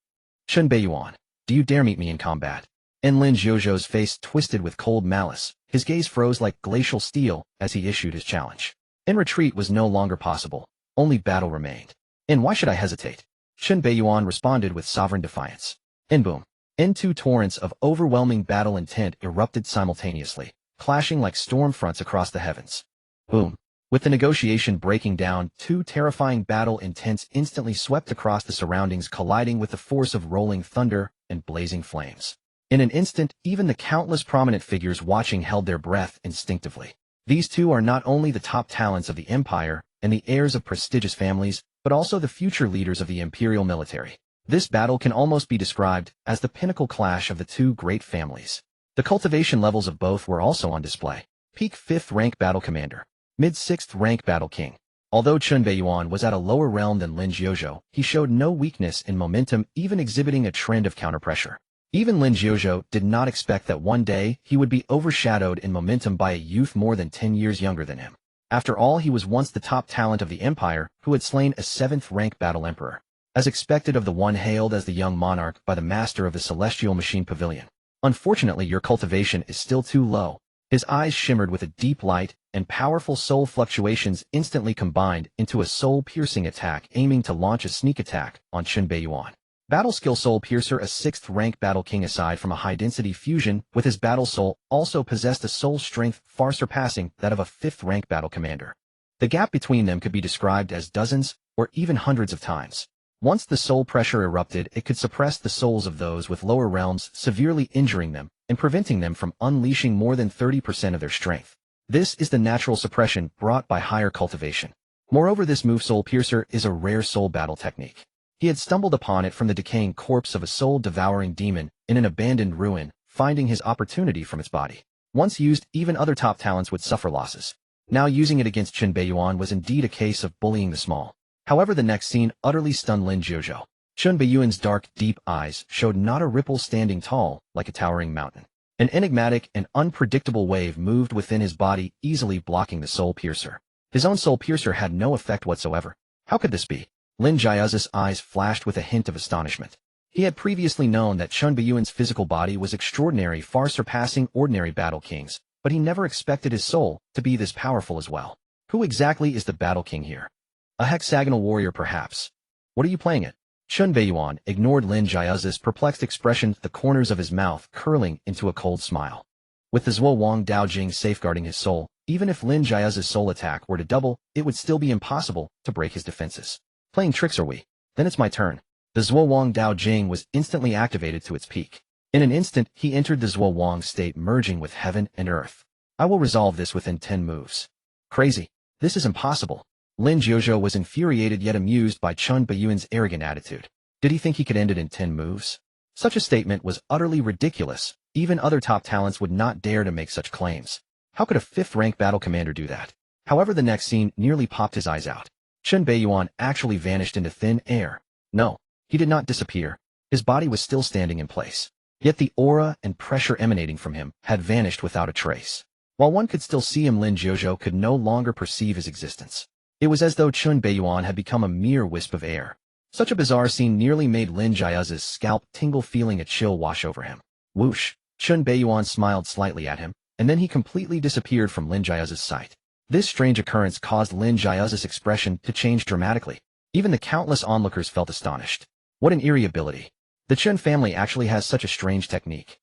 Chen Beiyuan, do you dare meet me in combat? And Lin Jiuzhou's face twisted with cold malice. His gaze froze like glacial steel as he issued his challenge. And retreat was no longer possible. Only battle remained. And why should I hesitate? Chen Beiyuan responded with sovereign defiance. And boom. And two torrents of overwhelming battle intent erupted simultaneously, clashing like storm fronts across the heavens. Boom. With the negotiation breaking down, two terrifying battle intents instantly swept across the surroundings, colliding with the force of rolling thunder and blazing flames. In an instant, even the countless prominent figures watching held their breath instinctively. These two are not only the top talents of the empire and the heirs of prestigious families, but also the future leaders of the imperial military. This battle can almost be described as the pinnacle clash of the two great families. The cultivation levels of both were also on display. Peak 5th rank battle commander. Mid 6th rank battle king. Although Chen Beiyuan was at a lower realm than Lin Jiuzhou, he showed no weakness in momentum, even exhibiting a trend of counterpressure. Even Lin Jiuzhou did not expect that one day he would be overshadowed in momentum by a youth more than 10 years younger than him. After all, he was once the top talent of the empire who had slain a 7th rank battle emperor, as expected of the one hailed as the young monarch by the master of the celestial machine pavilion. Unfortunately, your cultivation is still too low. His eyes shimmered with a deep light, and powerful soul fluctuations instantly combined into a soul-piercing attack, aiming to launch a sneak attack on Chen Beiyuan. Battle Skill Soul Piercer. A 6th rank battle king, aside from a high-density fusion with his battle soul, also possessed a soul strength far surpassing that of a 5th rank battle commander. The gap between them could be described as dozens or even hundreds of times. Once the soul pressure erupted, it could suppress the souls of those with lower realms, severely injuring them and preventing them from unleashing more than 30% of their strength. This is the natural suppression brought by higher cultivation. Moreover, this move, Soul Piercer, is a rare soul battle technique. He had stumbled upon it from the decaying corpse of a soul-devouring demon in an abandoned ruin, finding his opportunity from its body. Once used, even other top talents would suffer losses. Now using it against Chen Beiyuan was indeed a case of bullying the small. However, the next scene utterly stunned Lin Jiuzhou. Chen Beiyuan's dark, deep eyes showed not a ripple, standing tall like a towering mountain. An enigmatic and unpredictable wave moved within his body, easily blocking the Soul Piercer. His own Soul Piercer had no effect whatsoever. How could this be? Lin Jiuzhou's eyes flashed with a hint of astonishment. He had previously known that Chen Beiyuan's physical body was extraordinary, far surpassing ordinary battle kings, but he never expected his soul to be this powerful as well. Who exactly is the battle king here? A hexagonal warrior, perhaps? What are you playing at? Chen Beiyuan ignored Lin Jiuzhou's perplexed expression, the corners of his mouth curling into a cold smile. With the Zuo Wang Dao Jing safeguarding his soul, even if Lin Jiuzhou's soul attack were to double, it would still be impossible to break his defenses. Playing tricks, are we? Then it's my turn. The Zuo Wang Dao Jing was instantly activated to its peak. In an instant, he entered the Zuo Wang state, merging with heaven and earth. I will resolve this within 10 moves. Crazy. This is impossible. Lin Jiuzhou was infuriated yet amused by Chen Beiyuan's arrogant attitude. Did he think he could end it in 10 moves? Such a statement was utterly ridiculous. Even other top talents would not dare to make such claims. How could a 5th rank battle commander do that? However, the next scene nearly popped his eyes out. Chen Beiyuan actually vanished into thin air. No, he did not disappear. His body was still standing in place. Yet the aura and pressure emanating from him had vanished without a trace. While one could still see him, Lin Jiuzhou could no longer perceive his existence. It was as though Chen Beiyuan had become a mere wisp of air. Such a bizarre scene nearly made Lin Jiuzhou's scalp tingle, feeling a chill wash over him. Whoosh! Chen Beiyuan smiled slightly at him, and then he completely disappeared from Lin Jiuzhou's sight. This strange occurrence caused Lin Jiao's expression to change dramatically. Even the countless onlookers felt astonished. What an eerie ability. The Chen family actually has such a strange technique.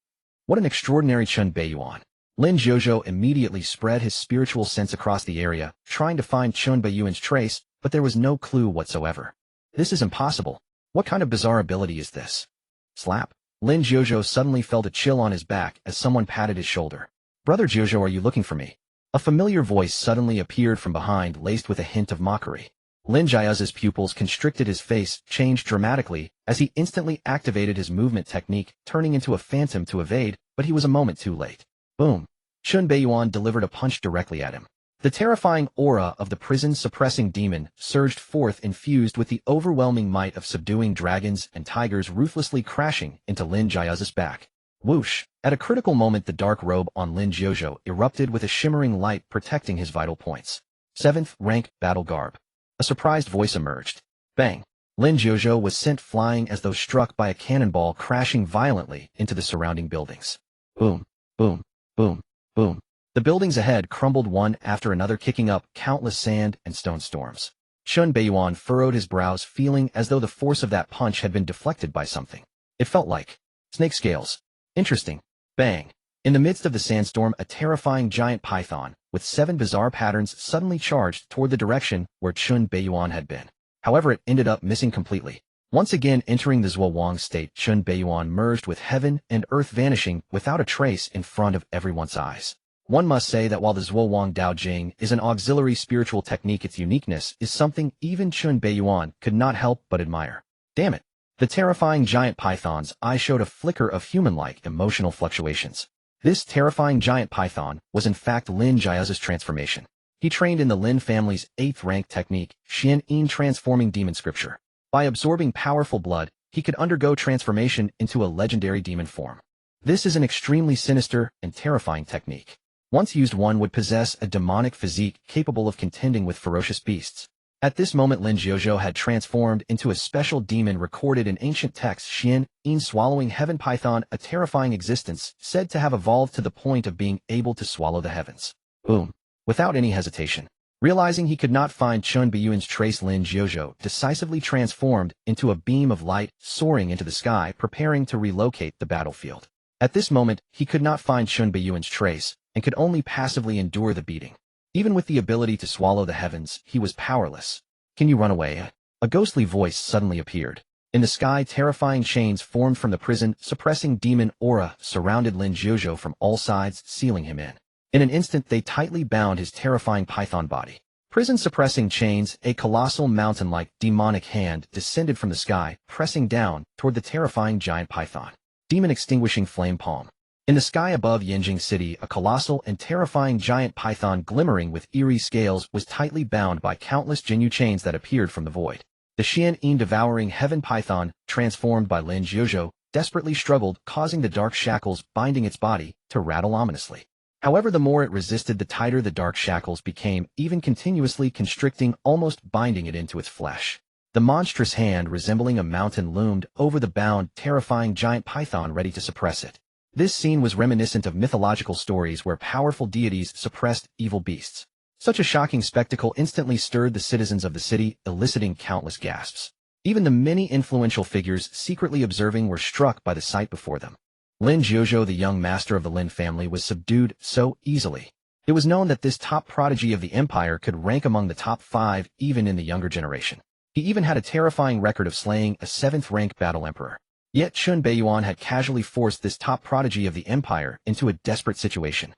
What an extraordinary Chen Beiyuan. Lin Zhozhou immediately spread his spiritual sense across the area, trying to find Chen Beiyuan's trace, but there was no clue whatsoever. This is impossible. What kind of bizarre ability is this? Slap. Lin Zhozhou suddenly felt a chill on his back as someone patted his shoulder. Brother Zhozhou, are you looking for me? A familiar voice suddenly appeared from behind, laced with a hint of mockery. Lin Jiao's pupils constricted, his face changed dramatically as he instantly activated his movement technique, turning into a phantom to evade, but he was a moment too late. Boom. Chen Beiyuan delivered a punch directly at him. The terrifying aura of the prison-suppressing demon surged forth, infused with the overwhelming might of subduing dragons and tigers, ruthlessly crashing into Lin Jiao's back. Whoosh! At a critical moment, the dark robe on Lin Zhozhou erupted with a shimmering light protecting his vital points. 7th rank battle garb. A surprised voice emerged. Bang! Lin Zhozhou was sent flying as though struck by a cannonball, crashing violently into the surrounding buildings. Boom! Boom! Boom! Boom! The buildings ahead crumbled one after another, kicking up countless sand and stone storms. Chen Beiyuan furrowed his brows, feeling as though the force of that punch had been deflected by something. It felt like snake scales. Interesting. Bang! In the midst of the sandstorm, a terrifying giant python, with 7 bizarre patterns, suddenly charged toward the direction where Chen Beiyuan had been. However, it ended up missing completely. Once again entering the Zhuo state, Chen Beiyuan merged with heaven and earth, vanishing without a trace in front of everyone's eyes. One must say that while the Zhuo Dao Jing is an auxiliary spiritual technique, its uniqueness is something even Chen Beiyuan could not help but admire. Damn it! The terrifying giant python's eye showed a flicker of human-like emotional fluctuations. This terrifying giant python was in fact Lin Jiao's transformation. He trained in the Lin family's 8th rank technique, Xian Yin transforming demon scripture. By absorbing powerful blood, he could undergo transformation into a legendary demon form. This is an extremely sinister and terrifying technique. Once used, one would possess a demonic physique capable of contending with ferocious beasts. At this moment, Lin Zhozhou had transformed into a special demon recorded in ancient texts, Xian Yin swallowing heaven python, a terrifying existence said to have evolved to the point of being able to swallow the heavens. Boom. Without any hesitation. Realizing he could not find Chen Beiyuan's trace, Lin Zhozhou decisively transformed into a beam of light, soaring into the sky, preparing to relocate the battlefield. At this moment, he could not find Chen Beiyuan's trace, and could only passively endure the beating. Even with the ability to swallow the heavens, he was powerless. Can you run away? A ghostly voice suddenly appeared. In the sky, terrifying chains formed from the prison-suppressing demon aura surrounded Lin Zhozhou from all sides, sealing him in. In an instant, they tightly bound his terrifying python body. Prison-suppressing chains, a colossal mountain-like demonic hand descended from the sky, pressing down toward the terrifying giant python. Demon-extinguishing flame palm. In the sky above Yanjing City, a colossal and terrifying giant python glimmering with eerie scales was tightly bound by countless Jinyu chains that appeared from the void. The Xian Yin devouring heaven python, transformed by Lin Zhozhou, desperately struggled, causing the dark shackles binding its body to rattle ominously. However, the more it resisted, the tighter the dark shackles became, even continuously constricting, almost binding it into its flesh. The monstrous hand resembling a mountain loomed over the bound, terrifying giant python, ready to suppress it. This scene was reminiscent of mythological stories where powerful deities suppressed evil beasts. Such a shocking spectacle instantly stirred the citizens of the city, eliciting countless gasps. Even the many influential figures secretly observing were struck by the sight before them. Lin Zhozhou, the young master of the Lin family, was subdued so easily. It was known that this top prodigy of the empire could rank among the top 5 even in the younger generation. He even had a terrifying record of slaying a 7th rank battle emperor. Yet Chen Beiyuan had casually forced this top prodigy of the empire into a desperate situation.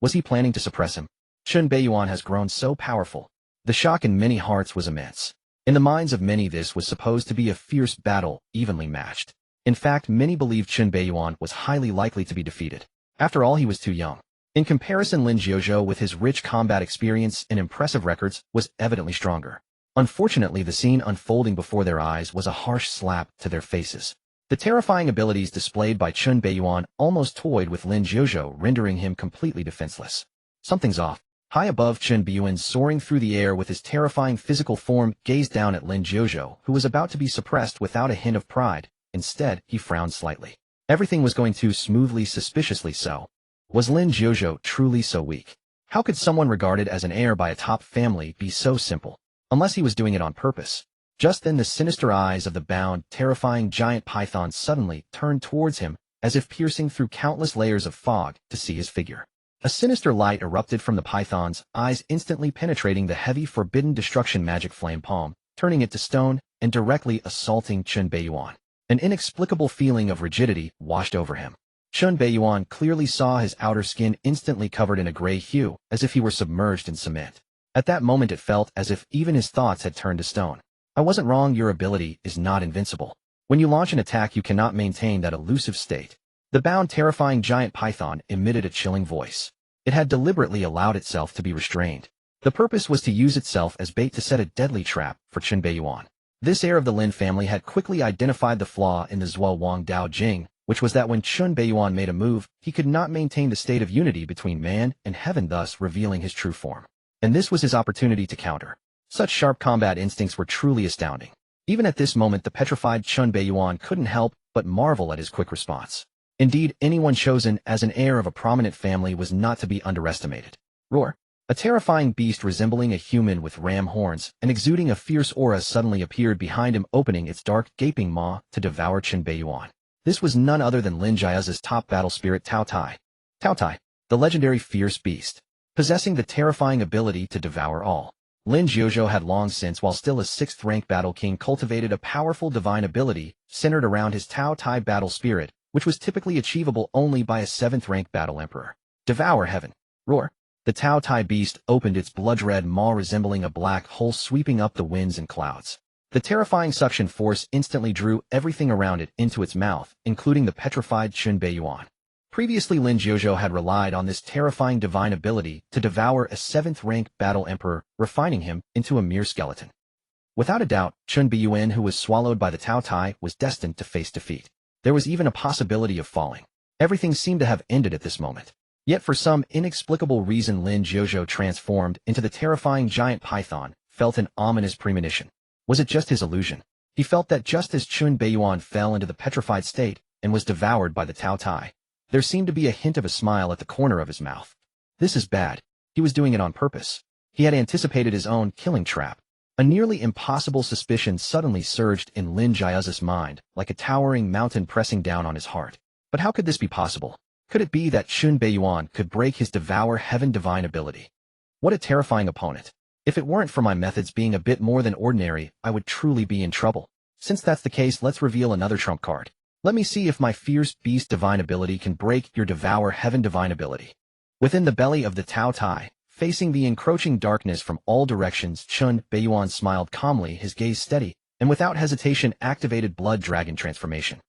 Was he planning to suppress him? Chen Beiyuan has grown so powerful. The shock in many hearts was immense. In the minds of many, this was supposed to be a fierce battle, evenly matched. In fact, many believed Chen Beiyuan was highly likely to be defeated. After all, he was too young. In comparison, Lin Zhozhou, with his rich combat experience and impressive records, was evidently stronger. Unfortunately, the scene unfolding before their eyes was a harsh slap to their faces. The terrifying abilities displayed by Chen Beiyuan almost toyed with Lin Zhozhou, rendering him completely defenseless. Something's off. High above, Chen Beiyuan, soaring through the air with his terrifying physical form, gazed down at Lin Zhozhou, who was about to be suppressed without a hint of pride. Instead, he frowned slightly. Everything was going too smoothly, suspiciously so. Was Lin Zhozhou truly so weak? How could someone regarded as an heir by a top family be so simple? Unless he was doing it on purpose. Just then the sinister eyes of the bound, terrifying giant python suddenly turned towards him, as if piercing through countless layers of fog to see his figure. A sinister light erupted from the python's eyes, instantly penetrating the heavy forbidden destruction magic flame palm, turning it to stone, and directly assaulting Lin Beiyan. An inexplicable feeling of rigidity washed over him. Lin Beiyan clearly saw his outer skin instantly covered in a gray hue, as if he were submerged in cement. At that moment it felt as if even his thoughts had turned to stone. I wasn't wrong, your ability is not invincible. When you launch an attack you cannot maintain that elusive state. The bound terrifying giant python emitted a chilling voice. It had deliberately allowed itself to be restrained. The purpose was to use itself as bait to set a deadly trap for Lin Beiyan. This heir of the Lin family had quickly identified the flaw in the Zhuo Wang Dao Jing, which was that when Lin Beiyan made a move, he could not maintain the state of unity between man and heaven, thus revealing his true form. And this was his opportunity to counter. Such sharp combat instincts were truly astounding. Even at this moment the petrified Lin Beiyan couldn't help but marvel at his quick response. Indeed, anyone chosen as an heir of a prominent family was not to be underestimated. Roar! A terrifying beast resembling a human with ram horns and exuding a fierce aura suddenly appeared behind him, opening its dark, gaping maw to devour Lin Beiyan. This was none other than Lin Jiao's top battle spirit Tao Tai. Tao Tai, the legendary fierce beast, possessing the terrifying ability to devour all. Lin Jiao had long since, while still a 6th-rank battle king, cultivated a powerful divine ability centered around his Tao Tai battle spirit, which was typically achievable only by a 7th-rank battle emperor. Devour heaven. Roar. The Tao Tai beast opened its blood-red maw, resembling a black hole sweeping up the winds and clouds. The terrifying suction force instantly drew everything around it into its mouth, including the petrified Lin Beiyan. Previously Lin Jiao had relied on this terrifying divine ability to devour a 7th-rank battle emperor, refining him into a mere skeleton. Without a doubt, Lin Beiyan, who was swallowed by the Tao Tai, was destined to face defeat. There was even a possibility of falling. Everything seemed to have ended at this moment. Yet for some inexplicable reason Lin Jiao transformed into the terrifying giant python, felt an ominous premonition. Was it just his illusion? He felt that just as Lin Beiyan fell into the petrified state and was devoured by the Tao Tai, there seemed to be a hint of a smile at the corner of his mouth. This is bad. He was doing it on purpose. He had anticipated his own killing trap. A nearly impossible suspicion suddenly surged in Lin Jiao's mind, like a towering mountain pressing down on his heart. But how could this be possible? Could it be that Lin Beiyan could break his devour heaven divine ability? What a terrifying opponent. If it weren't for my methods being a bit more than ordinary, I would truly be in trouble. Since that's the case, let's reveal another trump card. Let me see if my fierce beast divine ability can break your devour heaven divine ability. Within the belly of the Tao Tai, facing the encroaching darkness from all directions, Lin Beiyan smiled calmly, his gaze steady, and without hesitation activated blood dragon transformation.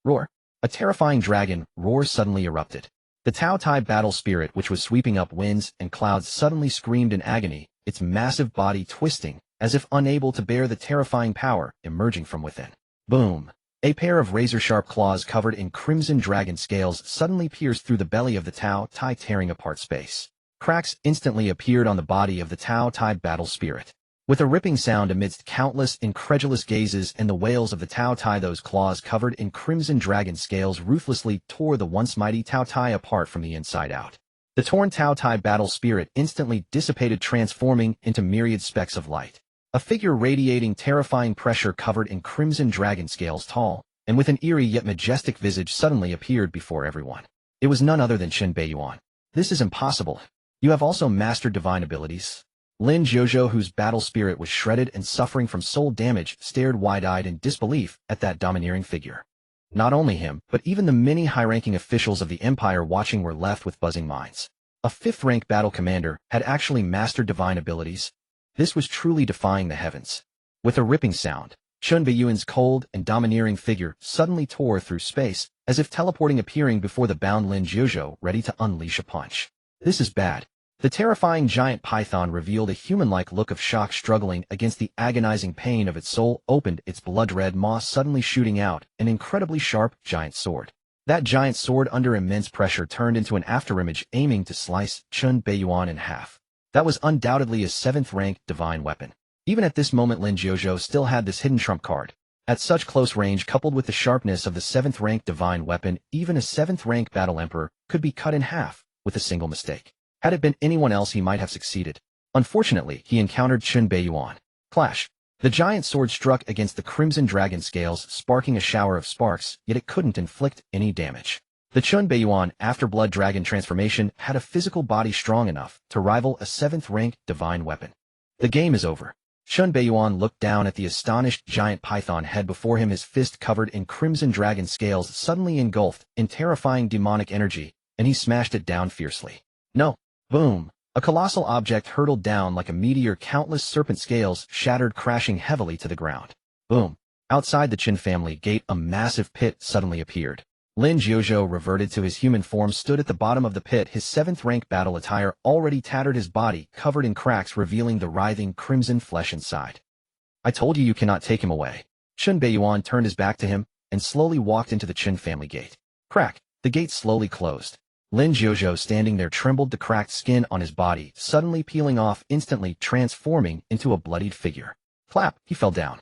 Roar! A terrifying dragon roar suddenly erupted. The Tao Tai battle spirit, which was sweeping up winds and clouds, suddenly screamed in agony, its massive body twisting, as if unable to bear the terrifying power emerging from within. Boom! A pair of razor-sharp claws covered in crimson dragon scales suddenly pierced through the belly of the Tao Tai, tearing apart space. Cracks instantly appeared on the body of the Tao Tai battle spirit. With a ripping sound amidst countless incredulous gazes and the wails of the Tao Tai, those claws covered in crimson dragon scales ruthlessly tore the once mighty Tao Tai apart from the inside out. The torn Tao Tai battle spirit instantly dissipated, transforming into myriad specks of light. A figure radiating terrifying pressure, covered in crimson dragon scales, tall, and with an eerie yet majestic visage, suddenly appeared before everyone. It was none other than Lin Beiyan. This is impossible. You have also mastered divine abilities? Lin Jiao, whose battle spirit was shredded and suffering from soul damage, stared wide-eyed in disbelief at that domineering figure. Not only him, but even the many high-ranking officials of the Empire watching were left with buzzing minds. A 5th-rank battle commander had actually mastered divine abilities. This was truly defying the heavens. With a ripping sound, Lin Beiyan's cold and domineering figure suddenly tore through space, as if teleporting, appearing before the bound Lin Jiao, ready to unleash a punch. This is bad. The terrifying giant python revealed a human-like look of shock, struggling against the agonizing pain of its soul, opened its blood-red maw, suddenly shooting out an incredibly sharp giant sword. That giant sword, under immense pressure, turned into an afterimage, aiming to slice Lin Beiyan in half. That was undoubtedly a 7th-rank divine weapon. Even at this moment Lin Jiao still had this hidden trump card. At such close range, coupled with the sharpness of the 7th-rank divine weapon, even a 7th-rank battle emperor could be cut in half with a single mistake. Had it been anyone else, he might have succeeded. Unfortunately, he encountered Lin Beiyan. Clash. The giant sword struck against the crimson dragon scales, sparking a shower of sparks, yet it couldn't inflict any damage. The Lin Beiyan After-Blood Dragon transformation had a physical body strong enough to rival a 7th-rank divine weapon. The game is over. Lin Beiyan looked down at the astonished giant python head before him, his fist covered in crimson dragon scales suddenly engulfed in terrifying demonic energy, and he smashed it down fiercely. No. Boom. A colossal object hurtled down like a meteor, countless serpent scales shattered, crashing heavily to the ground. Boom. Outside the Qin family gate, a massive pit suddenly appeared. Lin Jiuzhou, reverted to his human form, stood at the bottom of the pit, his 7th-rank battle attire already tattered, his body covered in cracks revealing the writhing crimson flesh inside. I told you cannot take him away. Lin Beiyan turned his back to him and slowly walked into the Qin family gate. Crack. The gate slowly closed. Lin Jiuzhou, standing there, trembled, the cracked skin on his body suddenly peeling off, instantly transforming into a bloodied figure. Clap, he fell down.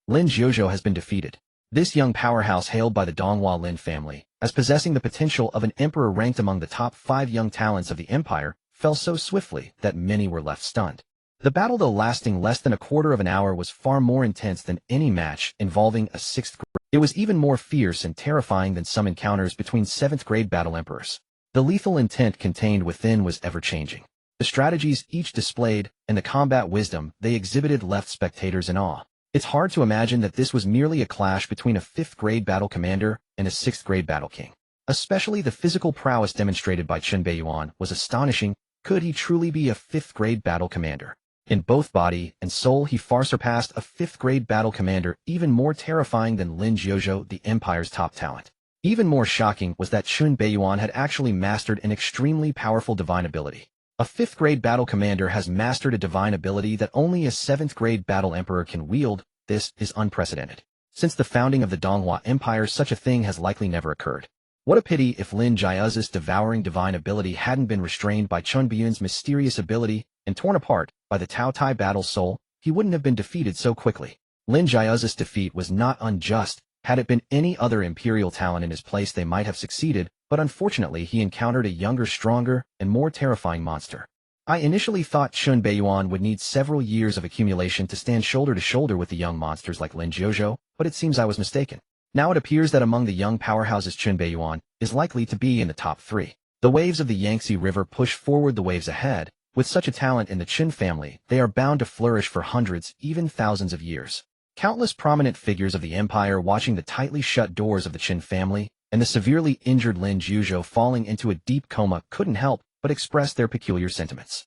Lin Jiuzhou has been defeated. This young powerhouse, hailed by the Donghua Lin family as possessing the potential of an emperor, ranked among the top 5 young talents of the empire, fell so swiftly that many were left stunned. The battle, though lasting less than a quarter of an hour, was far more intense than any match involving a 6th grade. It was even more fierce and terrifying than some encounters between 7th-grade battle emperors. The lethal intent contained within was ever-changing. The strategies each displayed and the combat wisdom they exhibited left spectators in awe. It's hard to imagine that this was merely a clash between a 5th-grade battle commander and a 6th-grade battle king. Especially the physical prowess demonstrated by Lin Beiyan was astonishing. Could he truly be a 5th-grade battle commander? In both body and soul, he far surpassed a 5th-grade battle commander, even more terrifying than Lin Jiuzhou, the empire's top talent. Even more shocking was that Lin Beiyan had actually mastered an extremely powerful divine ability. A 5th-grade battle commander has mastered a divine ability that only a 7th-grade battle emperor can wield. This is unprecedented. Since the founding of the Donghua Empire, such a thing has likely never occurred. What a pity if Lin Jiuzhou's devouring divine ability hadn't been restrained by Lin Beiyan's mysterious ability and torn apart by the Tao Tai battle soul. He wouldn't have been defeated so quickly. Lin Jiuzhou's defeat was not unjust. Had it been any other imperial talent in his place, they might have succeeded, but unfortunately he encountered a younger, stronger, and more terrifying monster. I initially thought Lin Beiyan would need several years of accumulation to stand shoulder to shoulder with the young monsters like Lin Jiuzhou, but it seems I was mistaken. Now it appears that among the young powerhouses, Lin Beiyan is likely to be in the top 3. The waves of the Yangtze River push forward the waves ahead. With such a talent in the Qin family, they are bound to flourish for hundreds, even thousands of years. Countless prominent figures of the empire watching the tightly shut doors of the Qin family and the severely injured Lin Jiuzhou falling into a deep coma couldn't help but express their peculiar sentiments.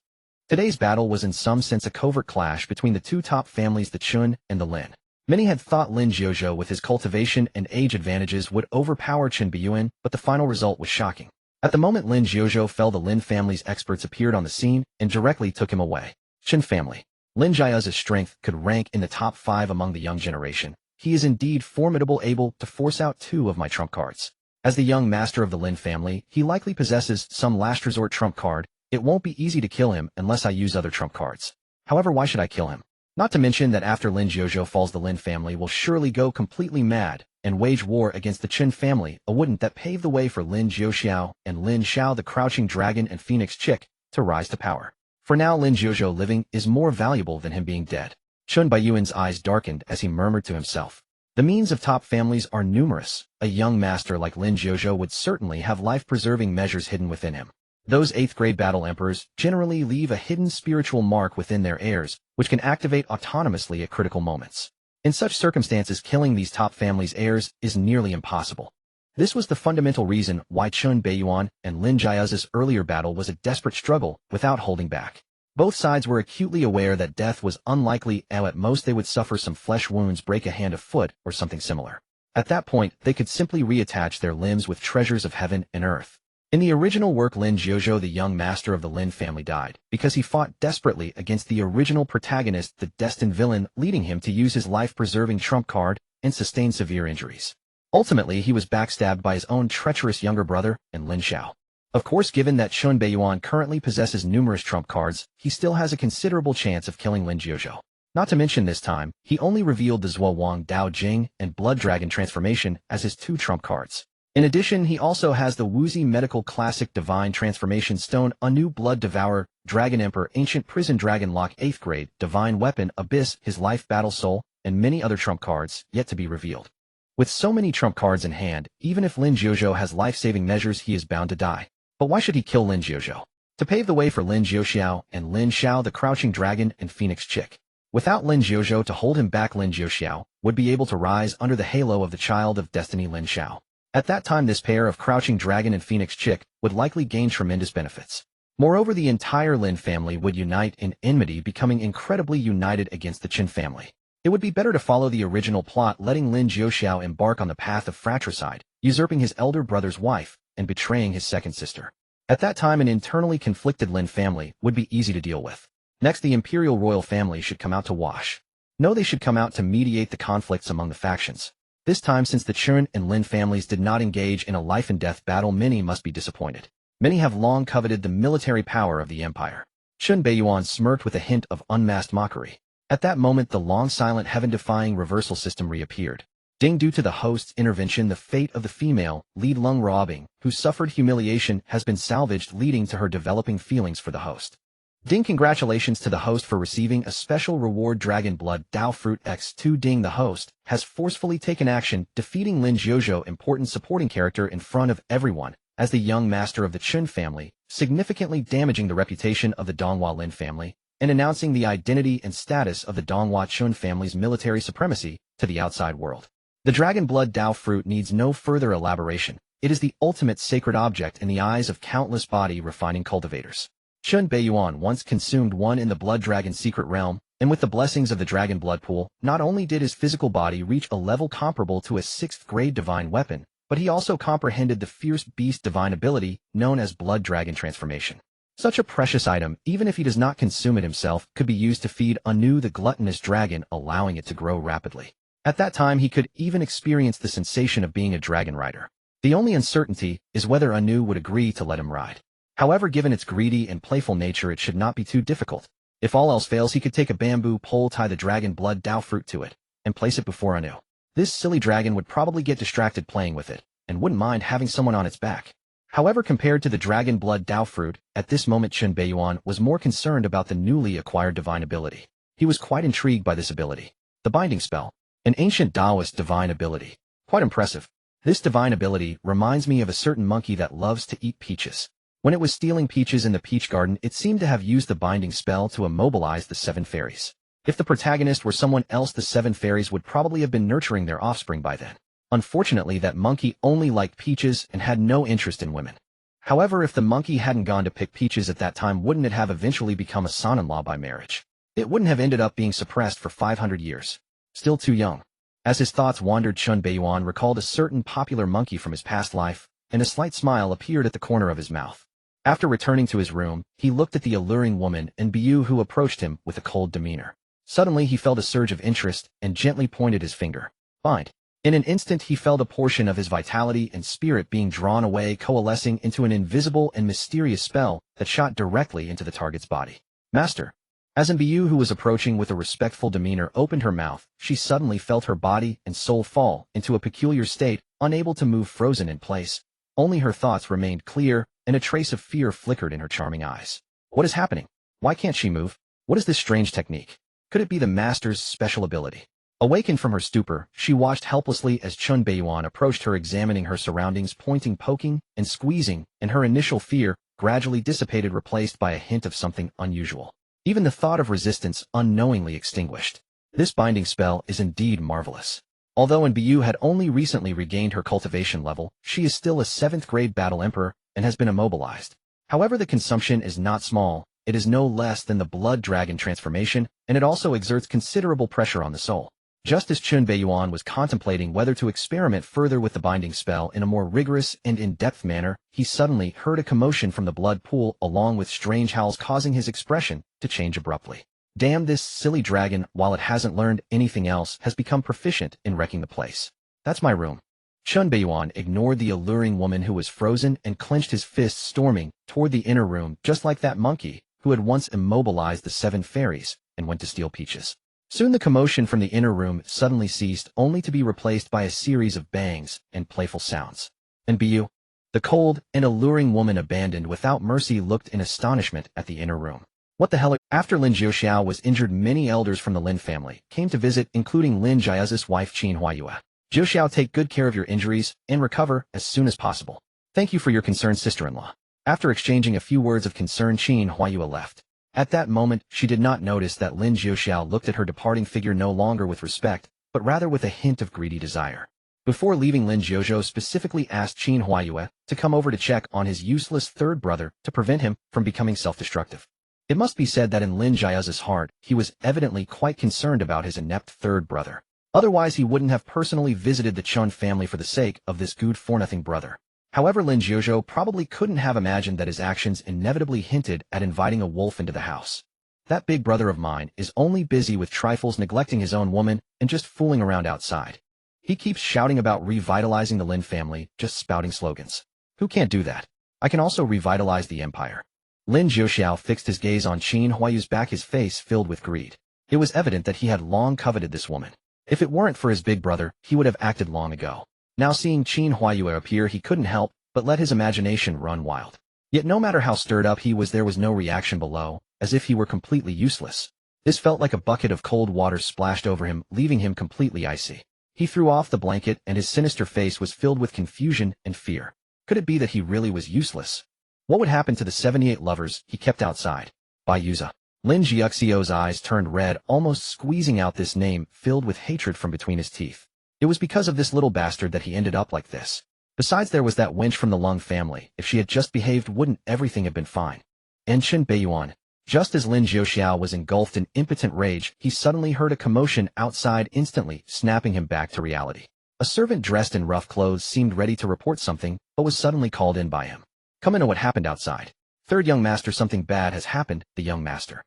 Today's battle was in some sense a covert clash between the two top families, the Qin and the Lin. Many had thought Lin Jiuzhou, with his cultivation and age advantages, would overpower Lin Beiyan, but the final result was shocking. At the moment Lin Jiuzhou fell, the Lin family's experts appeared on the scene and directly took him away. Qin family. Lin Jiuzhou's strength could rank in the top 5 among the young generation. He is indeed formidable, able to force out 2 of my trump cards. As the young master of the Lin family, he likely possesses some last resort trump card. It won't be easy to kill him unless I use other trump cards. However, why should I kill him? Not to mention that after Lin Jiuzhou falls, the Lin family will surely go completely mad and wage war against the Qin family, a wouldn't that pave the way for Lin Jiuxiao and Lin Xiao, the crouching dragon and phoenix chick, to rise to power. For now, Lin Jiuzhou living is more valuable than him being dead. Lin Beiyan's eyes darkened as he murmured to himself. The means of top families are numerous. A young master like Lin Jiuzhou would certainly have life-preserving measures hidden within him. Those 8th-grade battle emperors generally leave a hidden spiritual mark within their heirs, which can activate autonomously at critical moments. In such circumstances, killing these top families' heirs is nearly impossible. This was the fundamental reason why Lin Beiyan and Lin Jiuzhou's earlier battle was a desperate struggle without holding back. Both sides were acutely aware that death was unlikely, and at most they would suffer some flesh wounds, break a hand, a foot, or something similar. At that point, they could simply reattach their limbs with treasures of heaven and earth. In the original work, Lin Jiuzhou, the young master of the Lin family, died because he fought desperately against the original protagonist, the Destined villain, leading him to use his life-preserving trump card and sustain severe injuries. Ultimately, he was backstabbed by his own treacherous younger brother and Lin Xiao. Of course, given that Lin Beiyan currently possesses numerous trump cards, he still has a considerable chance of killing Lin Jiuzhou. Not to mention this time, he only revealed the Zhuo Wang Dao Jing and Blood Dragon transformation as his 2 trump cards. In addition, he also has the woozy medical classic Divine Transformation Stone, a new Blood Devourer, Dragon Emperor, Ancient Prison Dragon Lock 8th Grade, Divine Weapon, Abyss, his Life Battle Soul, and many other trump cards, yet to be revealed. With so many trump cards in hand, even if Lin Jiuzhou has life-saving measures, he is bound to die. But why should he kill Lin Jiuzhou? To pave the way for Lin Jiuxiao and Lin Xiao, the Crouching Dragon and Phoenix Chick. Without Lin Jiuzhou to hold him back, Lin Jiuxiao would be able to rise under the halo of the Child of Destiny Lin Xiao. At that time, this pair of Crouching Dragon and Phoenix Chick would likely gain tremendous benefits. Moreover, the entire Lin family would unite in enmity, becoming incredibly united against the Qin family. It would be better to follow the original plot, letting Lin Jiuxiao embark on the path of fratricide, usurping his elder brother's wife, and betraying his second sister. At that time, an internally conflicted Lin family would be easy to deal with. Next, the imperial royal family should come out to wash. No, they should come out to mediate the conflicts among the factions. This time, since the Chun and Lin families did not engage in a life-and-death battle, many must be disappointed. Many have long coveted the military power of the empire. Chun Beiyuan smirked with a hint of unmasked mockery. At that moment, the long-silent heaven-defying reversal system reappeared. Ding, due to the host's intervention, the fate of the female, Li Lung Robing, who suffered humiliation, has been salvaged, leading to her developing feelings for the host. Ding, congratulations to the host for receiving a special reward, Dragon Blood Dao Fruit X2. Ding, the host has forcefully taken action, defeating Lin Jiuzhou, important supporting character, in front of everyone, as the young master of the Chun family, significantly damaging the reputation of the Donghua Lin family, and announcing the identity and status of the Donghua Chun family's military supremacy to the outside world. The Dragon Blood Dao Fruit needs no further elaboration. It is the ultimate sacred object in the eyes of countless body-refining cultivators. Chun Beiyuan once consumed one in the Blood Dragon secret realm, and with the blessings of the Dragon Blood Pool, not only did his physical body reach a level comparable to a 6th grade divine weapon, but he also comprehended the fierce beast divine ability known as Blood Dragon Transformation. Such a precious item, even if he does not consume it himself, could be used to feed anew the gluttonous dragon, allowing it to grow rapidly. At that time, he could even experience the sensation of being a dragon rider. The only uncertainty is whether Anu would agree to let him ride. However, given its greedy and playful nature, it should not be too difficult. If all else fails, he could take a bamboo pole, tie the Dragon Blood Dao Fruit to it, and place it before Anu. This silly dragon would probably get distracted playing with it, and wouldn't mind having someone on its back. However, compared to the Dragon Blood Dao Fruit, at this moment Chun Beiyuan was more concerned about the newly acquired divine ability. He was quite intrigued by this ability. The Binding Spell, an ancient Taoist divine ability. Quite impressive. This divine ability reminds me of a certain monkey that loves to eat peaches. When it was stealing peaches in the peach garden, it seemed to have used the binding spell to immobilize the 7 fairies. If the protagonist were someone else, the 7 fairies would probably have been nurturing their offspring by then. Unfortunately, that monkey only liked peaches and had no interest in women. However, if the monkey hadn't gone to pick peaches at that time, wouldn't it have eventually become a son-in-law by marriage? It wouldn't have ended up being suppressed for 500 years. Still too young. As his thoughts wandered, Chun Beiyuan recalled a certain popular monkey from his past life, and a slight smile appeared at the corner of his mouth. After returning to his room, he looked at the alluring woman and Biu, who approached him with a cold demeanor. Suddenly, he felt a surge of interest and gently pointed his finger. Bind. In an instant, he felt a portion of his vitality and spirit being drawn away, coalescing into an invisible and mysterious spell that shot directly into the target's body. Master. As Biu, who was approaching with a respectful demeanor, opened her mouth, she suddenly felt her body and soul fall into a peculiar state, unable to move, frozen in place. Only her thoughts remained clear, and a trace of fear flickered in her charming eyes. What is happening? Why can't she move? What is this strange technique? Could it be the master's special ability? Awakened from her stupor, she watched helplessly as Chun Beiyuan approached her, examining her surroundings, pointing, poking, and squeezing, and her initial fear gradually dissipated, replaced by a hint of something unusual. Even the thought of resistance unknowingly extinguished. This binding spell is indeed marvelous. Although Biu had only recently regained her cultivation level, she is still a 7th grade battle emperor and has been immobilized. However, the consumption is not small. It is no less than the Blood Dragon Transformation, and it also exerts considerable pressure on the soul. Just as Chun Beiyuan was contemplating whether to experiment further with the binding spell in a more rigorous and in-depth manner, he suddenly heard a commotion from the blood pool, along with strange howls, causing his expression to change abruptly. Damn, this silly dragon, while it hasn't learned anything else, has become proficient in wrecking the place. That's my room. Chun Beiyuan ignored the alluring woman who was frozen and clenched his fists, storming toward the inner room, just like that monkey who had once immobilized the 7 fairies and went to steal peaches. Soon the commotion from the inner room suddenly ceased, only to be replaced by a series of bangs and playful sounds. And Biyu? The cold and alluring woman abandoned without mercy looked in astonishment at the inner room. What the hell? After Lin Jiuxiao was injured, many elders from the Lin family came to visit, including Lin Jiao's wife Qin Huayue. Jiuxiao, take good care of your injuries and recover as soon as possible. Thank you for your concern, sister-in-law. After exchanging a few words of concern, Qin Huayue left. At that moment, she did not notice that Lin Jiuxiao looked at her departing figure no longer with respect, but rather with a hint of greedy desire. Before leaving, Lin Jiuxiao specifically asked Qin Huayue to come over to check on his useless third brother to prevent him from becoming self-destructive. It must be said that in Lin Jiao's heart, he was evidently quite concerned about his inept third brother. Otherwise, he wouldn't have personally visited the Chun family for the sake of this good-for-nothing brother. However, Lin Jiuxiao probably couldn't have imagined that his actions inevitably hinted at inviting a wolf into the house. That big brother of mine is only busy with trifles, neglecting his own woman, and just fooling around outside. He keeps shouting about revitalizing the Lin family, just spouting slogans. Who can't do that? I can also revitalize the empire. Lin Jiuxiao fixed his gaze on Qin Huayue's back, his face filled with greed. It was evident that he had long coveted this woman. If it weren't for his big brother, he would have acted long ago. Now seeing Qin Huayue appear, he couldn't help but let his imagination run wild. Yet no matter how stirred up he was, there was no reaction below, as if he were completely useless. This felt like a bucket of cold water splashed over him, leaving him completely icy. He threw off the blanket, and his sinister face was filled with confusion and fear. Could it be that he really was useless? What would happen to the 78 lovers he kept outside? Bai Yuza. Lin Jiuxiao's eyes turned red, almost squeezing out this name, filled with hatred from between his teeth. It was because of this little bastard that he ended up like this. Besides, there was that wench from the Lung family. If she had just behaved, wouldn't everything have been fine? Lin Beiyan. Just as Lin Jiuxiao was engulfed in impotent rage, he suddenly heard a commotion outside, instantly snapping him back to reality. A servant dressed in rough clothes seemed ready to report something, but was suddenly called in by him. Come in. What happened outside? Third young master, something bad has happened. The young master.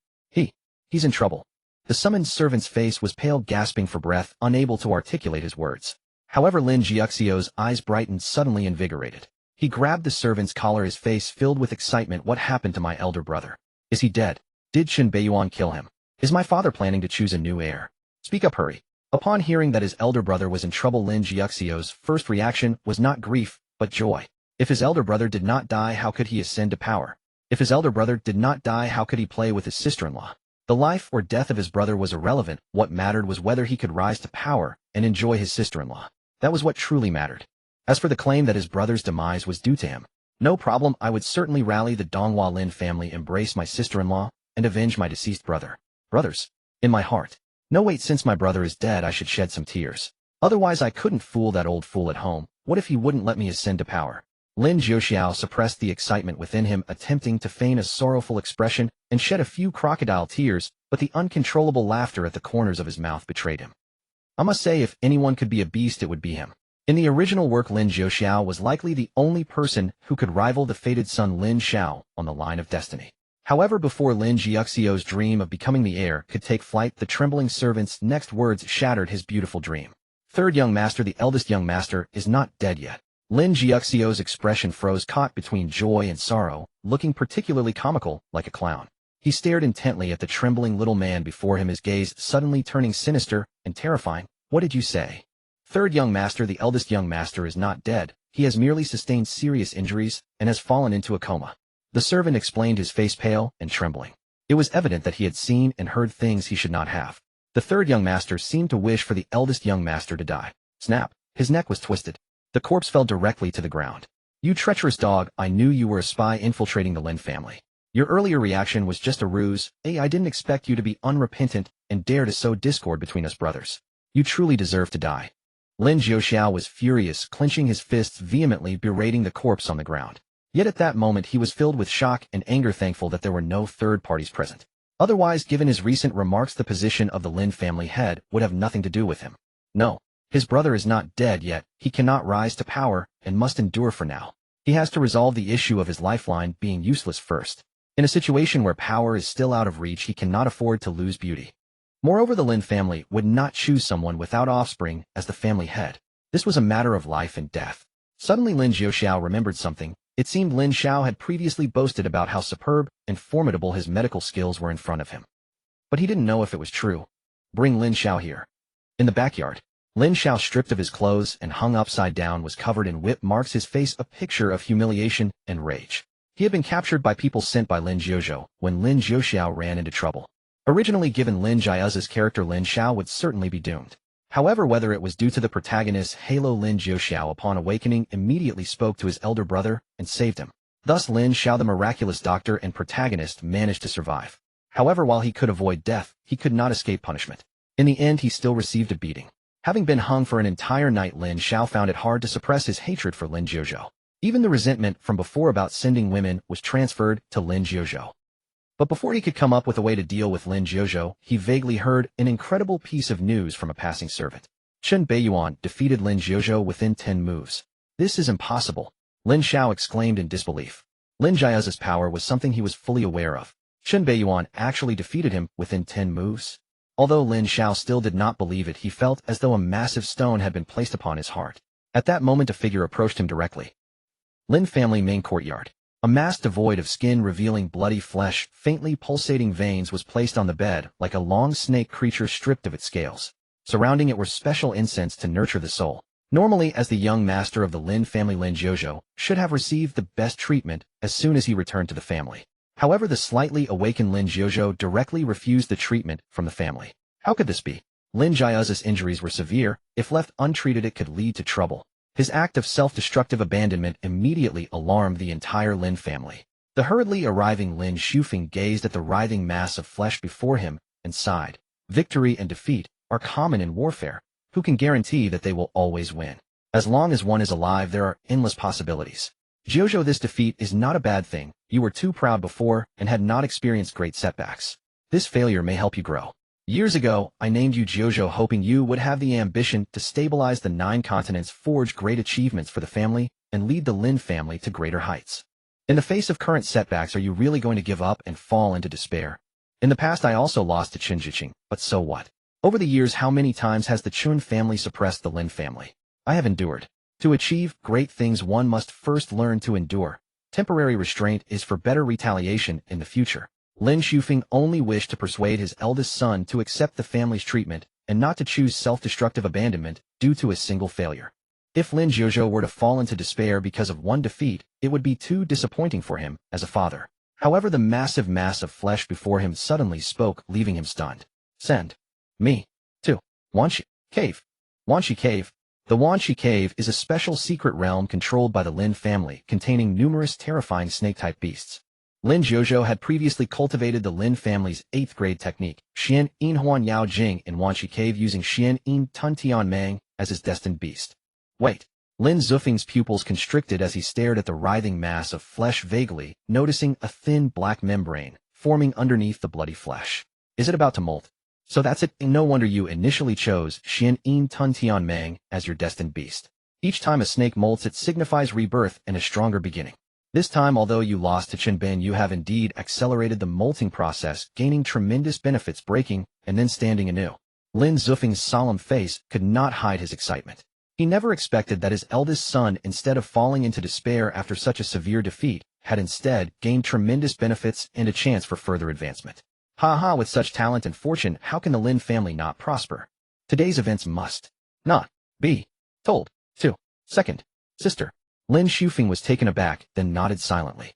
He's in trouble. The summoned servant's face was pale, gasping for breath, unable to articulate his words. However, Lin Jiuxiao's eyes brightened, suddenly invigorated. He grabbed the servant's collar, his face filled with excitement. What happened to my elder brother? Is he dead? Did Shin Beiyuan kill him? Is my father planning to choose a new heir? Speak up, hurry. Upon hearing that his elder brother was in trouble, Lin Jiuxiao's first reaction was not grief, but joy. If his elder brother did not die, how could he ascend to power? If his elder brother did not die, how could he play with his sister-in-law? The life or death of his brother was irrelevant. What mattered was whether he could rise to power and enjoy his sister-in-law. That was what truly mattered. As for the claim that his brother's demise was due to him, no problem, I would certainly rally the Donghua Lin family, embrace my sister-in-law, and avenge my deceased brother. Brothers. In my heart. No, wait, since my brother is dead, I should shed some tears. Otherwise, I couldn't fool that old fool at home. What if he wouldn't let me ascend to power? Lin Jiuxiao suppressed the excitement within him, attempting to feign a sorrowful expression and shed a few crocodile tears, but the uncontrollable laughter at the corners of his mouth betrayed him. I must say, if anyone could be a beast, it would be him. In the original work, Lin Jiuxiao was likely the only person who could rival the fated son Lin Xiao on the line of destiny. However, before Lin Jiuxiao's dream of becoming the heir could take flight, the trembling servant's next words shattered his beautiful dream. Third young master, the eldest young master, is not dead yet. Lin Jiuxiao's expression froze, caught between joy and sorrow, looking particularly comical, like a clown. He stared intently at the trembling little man before him, his gaze suddenly turning sinister and terrifying. What did you say? Third young master, the eldest young master, is not dead. He has merely sustained serious injuries and has fallen into a coma. The servant explained, his face pale and trembling. It was evident that he had seen and heard things he should not have. The third young master seemed to wish for the eldest young master to die. Snap! His neck was twisted. The corpse fell directly to the ground. You treacherous dog, I knew you were a spy infiltrating the Lin family. Your earlier reaction was just a ruse. I didn't expect you to be unrepentant and dare to sow discord between us brothers. You truly deserve to die. Lin Jiuxiao was furious, clenching his fists vehemently, berating the corpse on the ground. Yet at that moment he was filled with shock and anger, thankful that there were no third parties present. Otherwise, given his recent remarks, the position of the Lin family head would have nothing to do with him. No. His brother is not dead yet. He cannot rise to power and must endure for now. He has to resolve the issue of his lifeline being useless first. In a situation where power is still out of reach, he cannot afford to lose beauty. Moreover, the Lin family would not choose someone without offspring as the family head. This was a matter of life and death. Suddenly Lin Jiuxiao remembered something. It seemed Lin Xiao had previously boasted about how superb and formidable his medical skills were in front of him. But he didn't know if it was true. Bring Lin Xiao here. In the backyard, Lin Xiao, stripped of his clothes and hung upside down, was covered in whip marks, his face a picture of humiliation and rage. He had been captured by people sent by Lin Jiuzhou when Lin Jiuxiao ran into trouble. Originally given Lin Jiuzhao's character, Lin Xiao would certainly be doomed. However, whether it was due to the protagonist's halo, Lin Jiuxiao upon awakening immediately spoke to his elder brother and saved him. Thus Lin Xiao, the miraculous doctor and protagonist, managed to survive. However, while he could avoid death, he could not escape punishment. In the end, he still received a beating. Having been hung for an entire night, Lin Xiao found it hard to suppress his hatred for Lin Jiuzhou. Even the resentment from before about sending women was transferred to Lin Jiuzhou. But before he could come up with a way to deal with Lin Jiuzhou, he vaguely heard an incredible piece of news from a passing servant. Lin Beiyan defeated Lin Jiuzhou within 10 moves. This is impossible, Lin Xiao exclaimed in disbelief. Lin Jiuzhou's power was something he was fully aware of. Lin Beiyan actually defeated him within 10 moves? Although Lin Xiao still did not believe it, he felt as though a massive stone had been placed upon his heart. At that moment, a figure approached him directly. Lin family main courtyard. A mask devoid of skin, revealing bloody flesh, faintly pulsating veins, was placed on the bed like a long snake creature stripped of its scales. Surrounding it were special incense to nurture the soul. Normally, as the young master of the Lin family, Lin Jiuzhou should have received the best treatment as soon as he returned to the family. However, the slightly awakened Lin Jiuzhou directly refused the treatment from the family. How could this be? Lin Jiuzhou's injuries were severe. If left untreated, it could lead to trouble. His act of self-destructive abandonment immediately alarmed the entire Lin family. The hurriedly arriving Lin Shufeng gazed at the writhing mass of flesh before him and sighed. Victory and defeat are common in warfare. Who can guarantee that they will always win? As long as one is alive, there are endless possibilities. Jiuzhou, this defeat is not a bad thing. You were too proud before and had not experienced great setbacks. This failure may help you grow. Years ago, I named you Jiuzhou, hoping you would have the ambition to stabilize the 9 continents, forge great achievements for the family, and lead the Lin family to greater heights. In the face of current setbacks, are you really going to give up and fall into despair? In the past, I also lost to Qin Zhiqing, but so what? Over the years, how many times has the Chun family suppressed the Lin family? I have endured. To achieve great things, one must first learn to endure. Temporary restraint is for better retaliation in the future. Lin Shufeng only wished to persuade his eldest son to accept the family's treatment and not to choose self-destructive abandonment due to a single failure. If Lin Jiuzhou were to fall into despair because of one defeat, it would be too disappointing for him as a father. However, the massive mass of flesh before him suddenly spoke, leaving him stunned. Send me to Wanxi Cave. Wanxi Cave. The Wanxi Cave is a special secret realm controlled by the Lin family, containing numerous terrifying snake-type beasts. Lin Jiuzhou had previously cultivated the Lin family's 8th grade technique, Xian Yin Huan Yao Jing, in Wanxi Cave, using Xian Yin Tun Tian Mang as his destined beast. Wait. Lin Zufeng's pupils constricted as he stared at the writhing mass of flesh, vaguely noticing a thin black membrane forming underneath the bloody flesh. Is it about to molt? So that's it. No wonder you initially chose Xian Yin Tun Tian Mang as your destined beast. Each time a snake molts, it signifies rebirth and a stronger beginning. This time, although you lost to Qin Beiyan, you have indeed accelerated the molting process, gaining tremendous benefits, breaking and then standing anew. Lin Zufeng's solemn face could not hide his excitement. He never expected that his eldest son, instead of falling into despair after such a severe defeat, had instead gained tremendous benefits and a chance for further advancement. Ha, with such talent and fortune, how can the Lin family not prosper? Today's events must not be told to second sister. Lin Shufeng was taken aback, then nodded silently.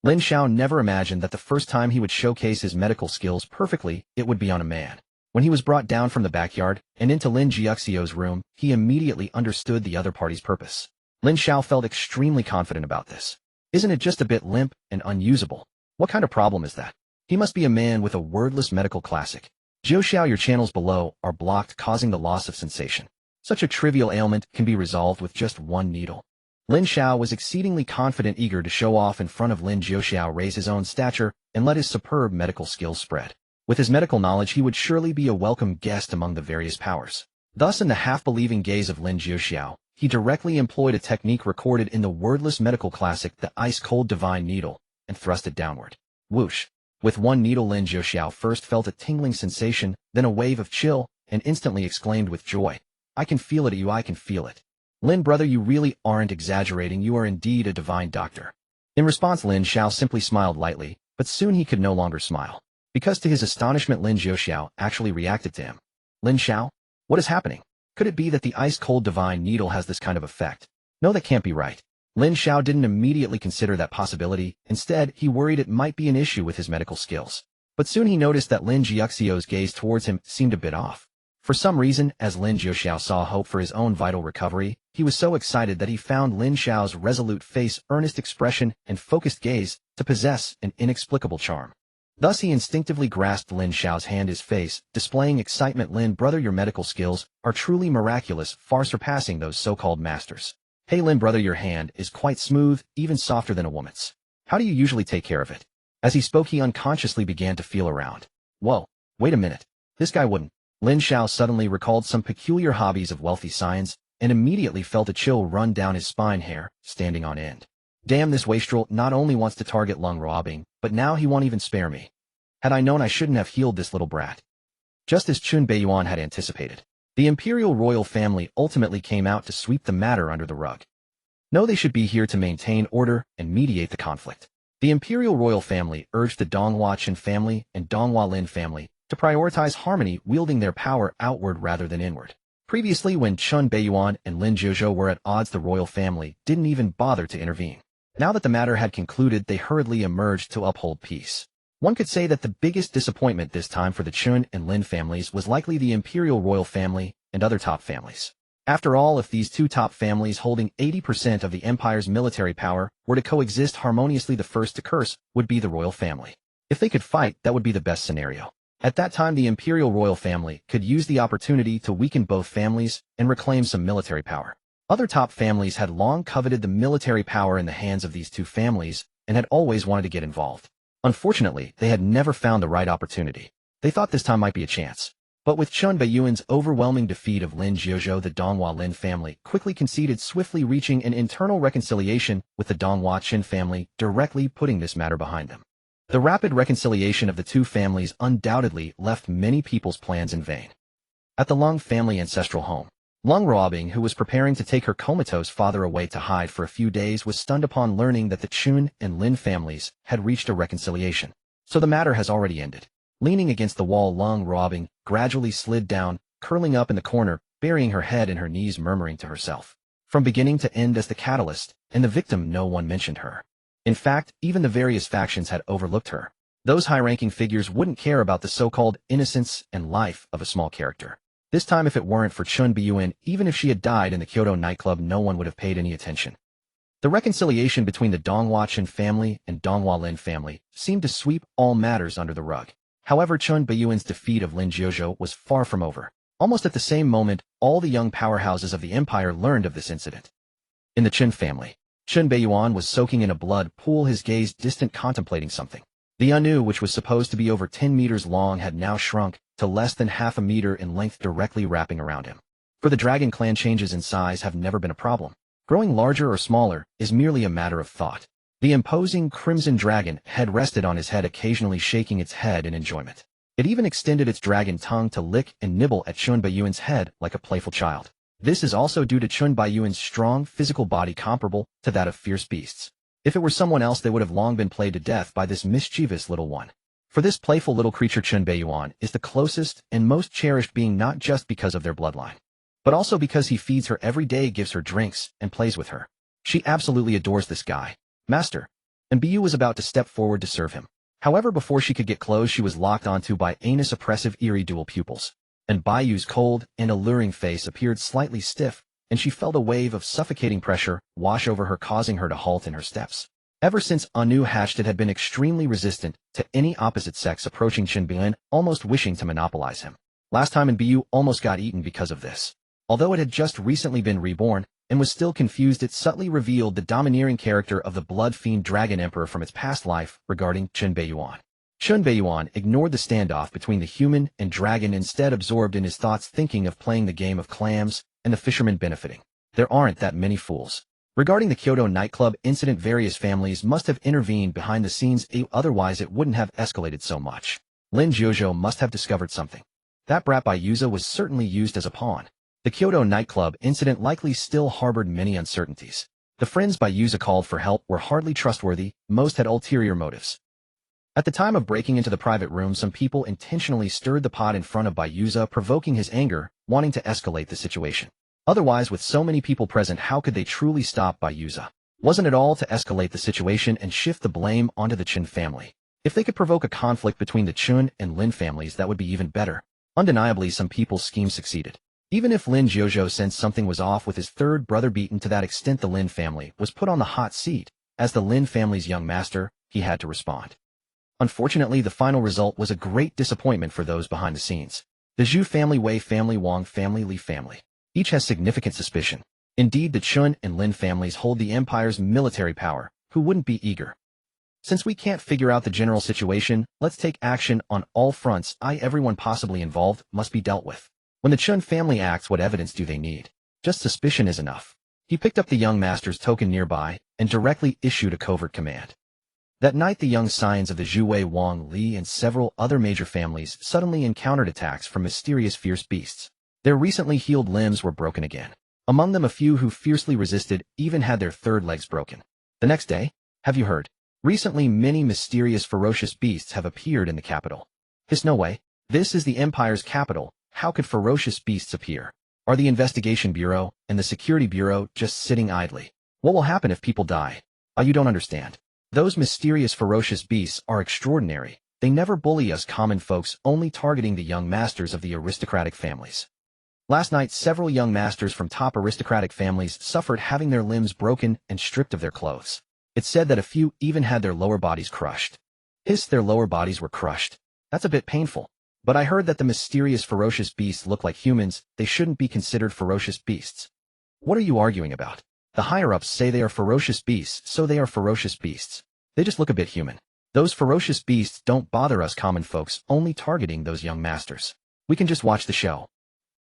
Lin Xiao never imagined that the first time he would showcase his medical skills perfectly, it would be on a man. When he was brought down from the backyard and into Lin Jiuxiao's room, he immediately understood the other party's purpose. Lin Xiao felt extremely confident about this. Isn't it just a bit limp and unusable? What kind of problem is that? He must be a man with a wordless medical classic. Jiuxiao, your channels below are blocked, causing the loss of sensation. Such a trivial ailment can be resolved with just one needle. Lin Xiao was exceedingly confident, eager to show off in front of Lin Jiuxiao, raise his own stature, and let his superb medical skills spread. With his medical knowledge, he would surely be a welcome guest among the various powers. Thus, in the half-believing gaze of Lin Jiuxiao, he directly employed a technique recorded in the wordless medical classic, the ice-cold divine needle, and thrust it downward. Whoosh! With one needle, Lin Jiuxiao first felt a tingling sensation, then a wave of chill, and instantly exclaimed with joy, "I can feel it, I can feel it. Lin brother, you really aren't exaggerating, you are indeed a divine doctor." In response, Lin Xiao simply smiled lightly, but soon he could no longer smile. Because to his astonishment, Lin Jiuxiao actually reacted to him. "Lin Xiao? What is happening?" Could it be that the ice-cold divine needle has this kind of effect? No, that can't be right. Lin Xiao didn't immediately consider that possibility. Instead, he worried it might be an issue with his medical skills. But soon he noticed that Lin Jiuxiao's gaze towards him seemed a bit off. For some reason, as Lin Jiuxiao saw hope for his own vital recovery, he was so excited that he found Lin Xiao's resolute face, earnest expression, and focused gaze to possess an inexplicable charm. Thus he instinctively grasped Lin Xiao's hand, his face, displaying excitement. Lin, brother, your medical skills are truly miraculous, far surpassing those so-called masters. Hey Lin, brother, your hand is quite smooth, even softer than a woman's. How do you usually take care of it? As he spoke, he unconsciously began to feel around. Whoa, wait a minute. This guy wouldn't. Lin Xiao suddenly recalled some peculiar hobbies of wealthy science and immediately felt a chill run down his spine, hair standing on end. Damn, this wastrel not only wants to target lung robbing, but now he won't even spare me. Had I known, I shouldn't have healed this little brat. Just as Lin Beiyan had anticipated, the imperial royal family ultimately came out to sweep the matter under the rug. No, they should be here to maintain order and mediate the conflict. The imperial royal family urged the Donghua Qin family and Donghua Lin family to prioritize harmony, wielding their power outward rather than inward. Previously, when Lin Beiyan and Lin Jiuzhou were at odds, the royal family didn't even bother to intervene. Now that the matter had concluded, they hurriedly emerged to uphold peace. One could say that the biggest disappointment this time for the Qin and Lin families was likely the imperial royal family and other top families. After all, if these two top families holding 80% of the empire's military power were to coexist harmoniously, the first to curse would be the royal family. If they could fight, that would be the best scenario. At that time, the imperial royal family could use the opportunity to weaken both families and reclaim some military power. Other top families had long coveted the military power in the hands of these two families and had always wanted to get involved. Unfortunately, they had never found the right opportunity. They thought this time might be a chance. But with Lin Beiyan's overwhelming defeat of Lin Jiuzhou, the Donghua Lin family quickly conceded, swiftly reaching an internal reconciliation with the Donghua Qin family, directly putting this matter behind them. The rapid reconciliation of the two families undoubtedly left many people's plans in vain. At the Lung family ancestral home, Lung Ruobing, who was preparing to take her comatose father away to hide for a few days, was stunned upon learning that the Qin and Lin families had reached a reconciliation. So the matter has already ended. Leaning against the wall, Lung Ruobing gradually slid down, curling up in the corner, burying her head in her knees, murmuring to herself. From beginning to end, as the catalyst and the victim, no one mentioned her. In fact, even the various factions had overlooked her. Those high-ranking figures wouldn't care about the so-called innocence and life of a small character. This time, if it weren't for Lin Beiyan, even if she had died in the Kyoto nightclub, no one would have paid any attention. The reconciliation between the Donghua Qin family and Donghua Lin family seemed to sweep all matters under the rug. However, Lin Beiyan's defeat of Lin Jiuzhou was far from over. Almost at the same moment, all the young powerhouses of the empire learned of this incident. In the Qin family, Lin Beiyan was soaking in a blood pool, his gaze distant, contemplating something. The anu, which was supposed to be over 10 meters long, had now shrunk to less than half a meter in length, directly wrapping around him. For the dragon clan, changes in size have never been a problem. Growing larger or smaller is merely a matter of thought. The imposing crimson dragon had rested on his head, occasionally shaking its head in enjoyment. It even extended its dragon tongue to lick and nibble at Lin Beiyan's head like a playful child. This is also due to Lin Beiyan's strong physical body, comparable to that of fierce beasts. If it were someone else, they would have long been played to death by this mischievous little one. For this playful little creature, Lin Beiyan is the closest and most cherished being, not just because of their bloodline, but also because he feeds her every day, gives her drinks, and plays with her. She absolutely adores this guy. Master. And Beiyu was about to step forward to serve him. However, before she could get close, she was locked onto by Anus' oppressive, eerie dual pupils. And Beiyu's cold and alluring face appeared slightly stiff, and she felt a wave of suffocating pressure wash over her, causing her to halt in her steps. Ever since Anu hatched, it had been extremely resistant to any opposite sex approaching Lin Beiyan, almost wishing to monopolize him. Last time, and Beiyu almost got eaten because of this. Although it had just recently been reborn and was still confused, it subtly revealed the domineering character of the blood fiend dragon emperor from its past life regarding Lin Beiyan. Lin Beiyan ignored the standoff between the human and dragon, instead absorbed in his thoughts, thinking of playing the game of clams and the fishermen benefiting. There aren't that many fools. Regarding the Kyoto nightclub incident, various families must have intervened behind the scenes, otherwise it wouldn't have escalated so much. Lin Jiuzhou must have discovered something. That brat Beiyuza was certainly used as a pawn. The Kyoto nightclub incident likely still harbored many uncertainties. The friends Beiyuza called for help were hardly trustworthy, most had ulterior motives. At the time of breaking into the private room, some people intentionally stirred the pot in front of Beiyan, provoking his anger, wanting to escalate the situation. Otherwise, with so many people present, how could they truly stop Beiyan? Wasn't it all to escalate the situation and shift the blame onto the Chen family? If they could provoke a conflict between the Chen and Lin families, that would be even better. Undeniably, some people's scheme succeeded. Even if Lin Beiyan sensed something was off with his third brother beaten to that extent, the Lin family was put on the hot seat. As the Lin family's young master, he had to respond. Unfortunately, the final result was a great disappointment for those behind the scenes. The Zhu family, Wei family, Wang family, Li family. Each has significant suspicion. Indeed, the Chen and Lin families hold the empire's military power. Who wouldn't be eager? Since we can't figure out the general situation, let's take action on all fronts. Everyone possibly involved must be dealt with. When the Chen family acts, what evidence do they need? Just suspicion is enough. He picked up the young master's token nearby and directly issued a covert command. That night, the young scions of the Zhu, Wei, Wang, Li, and several other major families suddenly encountered attacks from mysterious fierce beasts. Their recently healed limbs were broken again. Among them, a few who fiercely resisted even had their third legs broken. The next day, have you heard? Recently, many mysterious ferocious beasts have appeared in the capital. No way. This is the Empire's capital. How could ferocious beasts appear? Are the Investigation Bureau and the Security Bureau just sitting idly? What will happen if people die? You don't understand. Those mysterious ferocious beasts are extraordinary. They never bully us common folks, only targeting the young masters of the aristocratic families. Last night, several young masters from top aristocratic families suffered having their limbs broken and stripped of their clothes. It's said that a few even had their lower bodies crushed. Their lower bodies were crushed. That's a bit painful. But I heard that the mysterious ferocious beasts look like humans. They shouldn't be considered ferocious beasts. What are you arguing about? The higher-ups say they are ferocious beasts, so they are ferocious beasts. They just look a bit human. Those ferocious beasts don't bother us common folks, only targeting those young masters. We can just watch the show.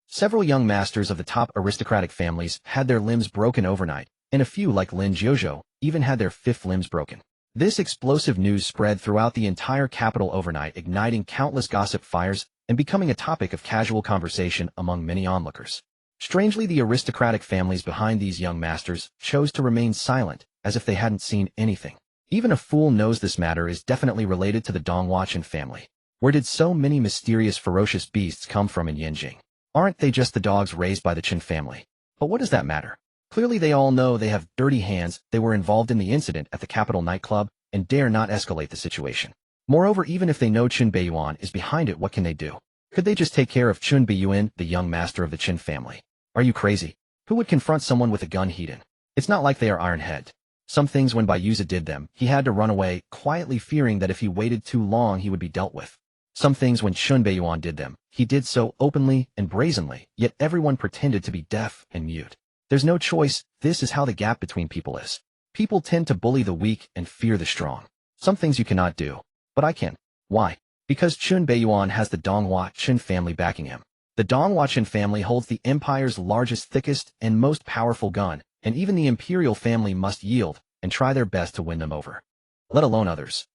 Several young masters of the top aristocratic families had their limbs broken overnight, and a few, like Lin Beiyan, even had their fifth limbs broken. This explosive news spread throughout the entire capital overnight, igniting countless gossip fires and becoming a topic of casual conversation among many onlookers. Strangely, the aristocratic families behind these young masters chose to remain silent, as if they hadn't seen anything. Even a fool knows this matter is definitely related to the Donghua Chen family. Where did so many mysterious ferocious beasts come from in Yanjing? Aren't they just the dogs raised by the Chen family? But what does that matter? Clearly they all know they have dirty hands. They were involved in the incident at the capital nightclub and dare not escalate the situation. Moreover, even if they know Lin Beiyan is behind it, what can they do? Could they just take care of Lin Beiyan, the young master of the Chen family? Are you crazy? Who would confront someone with a gun hidden? It's not like they are iron-headed. Some things when Beiyan did them, he had to run away, quietly fearing that if he waited too long he would be dealt with. Some things when Lin Beiyan did them, he did so openly and brazenly, yet everyone pretended to be deaf and mute. There's no choice. This is how the gap between people is. People tend to bully the weak and fear the strong. Some things you cannot do, but I can. Why? Because Lin Beiyan has the Donghua Chen family backing him. The Donghua Chen family holds the empire's largest, thickest, and most powerful gun, and even the imperial family must yield and try their best to win them over. Let alone others.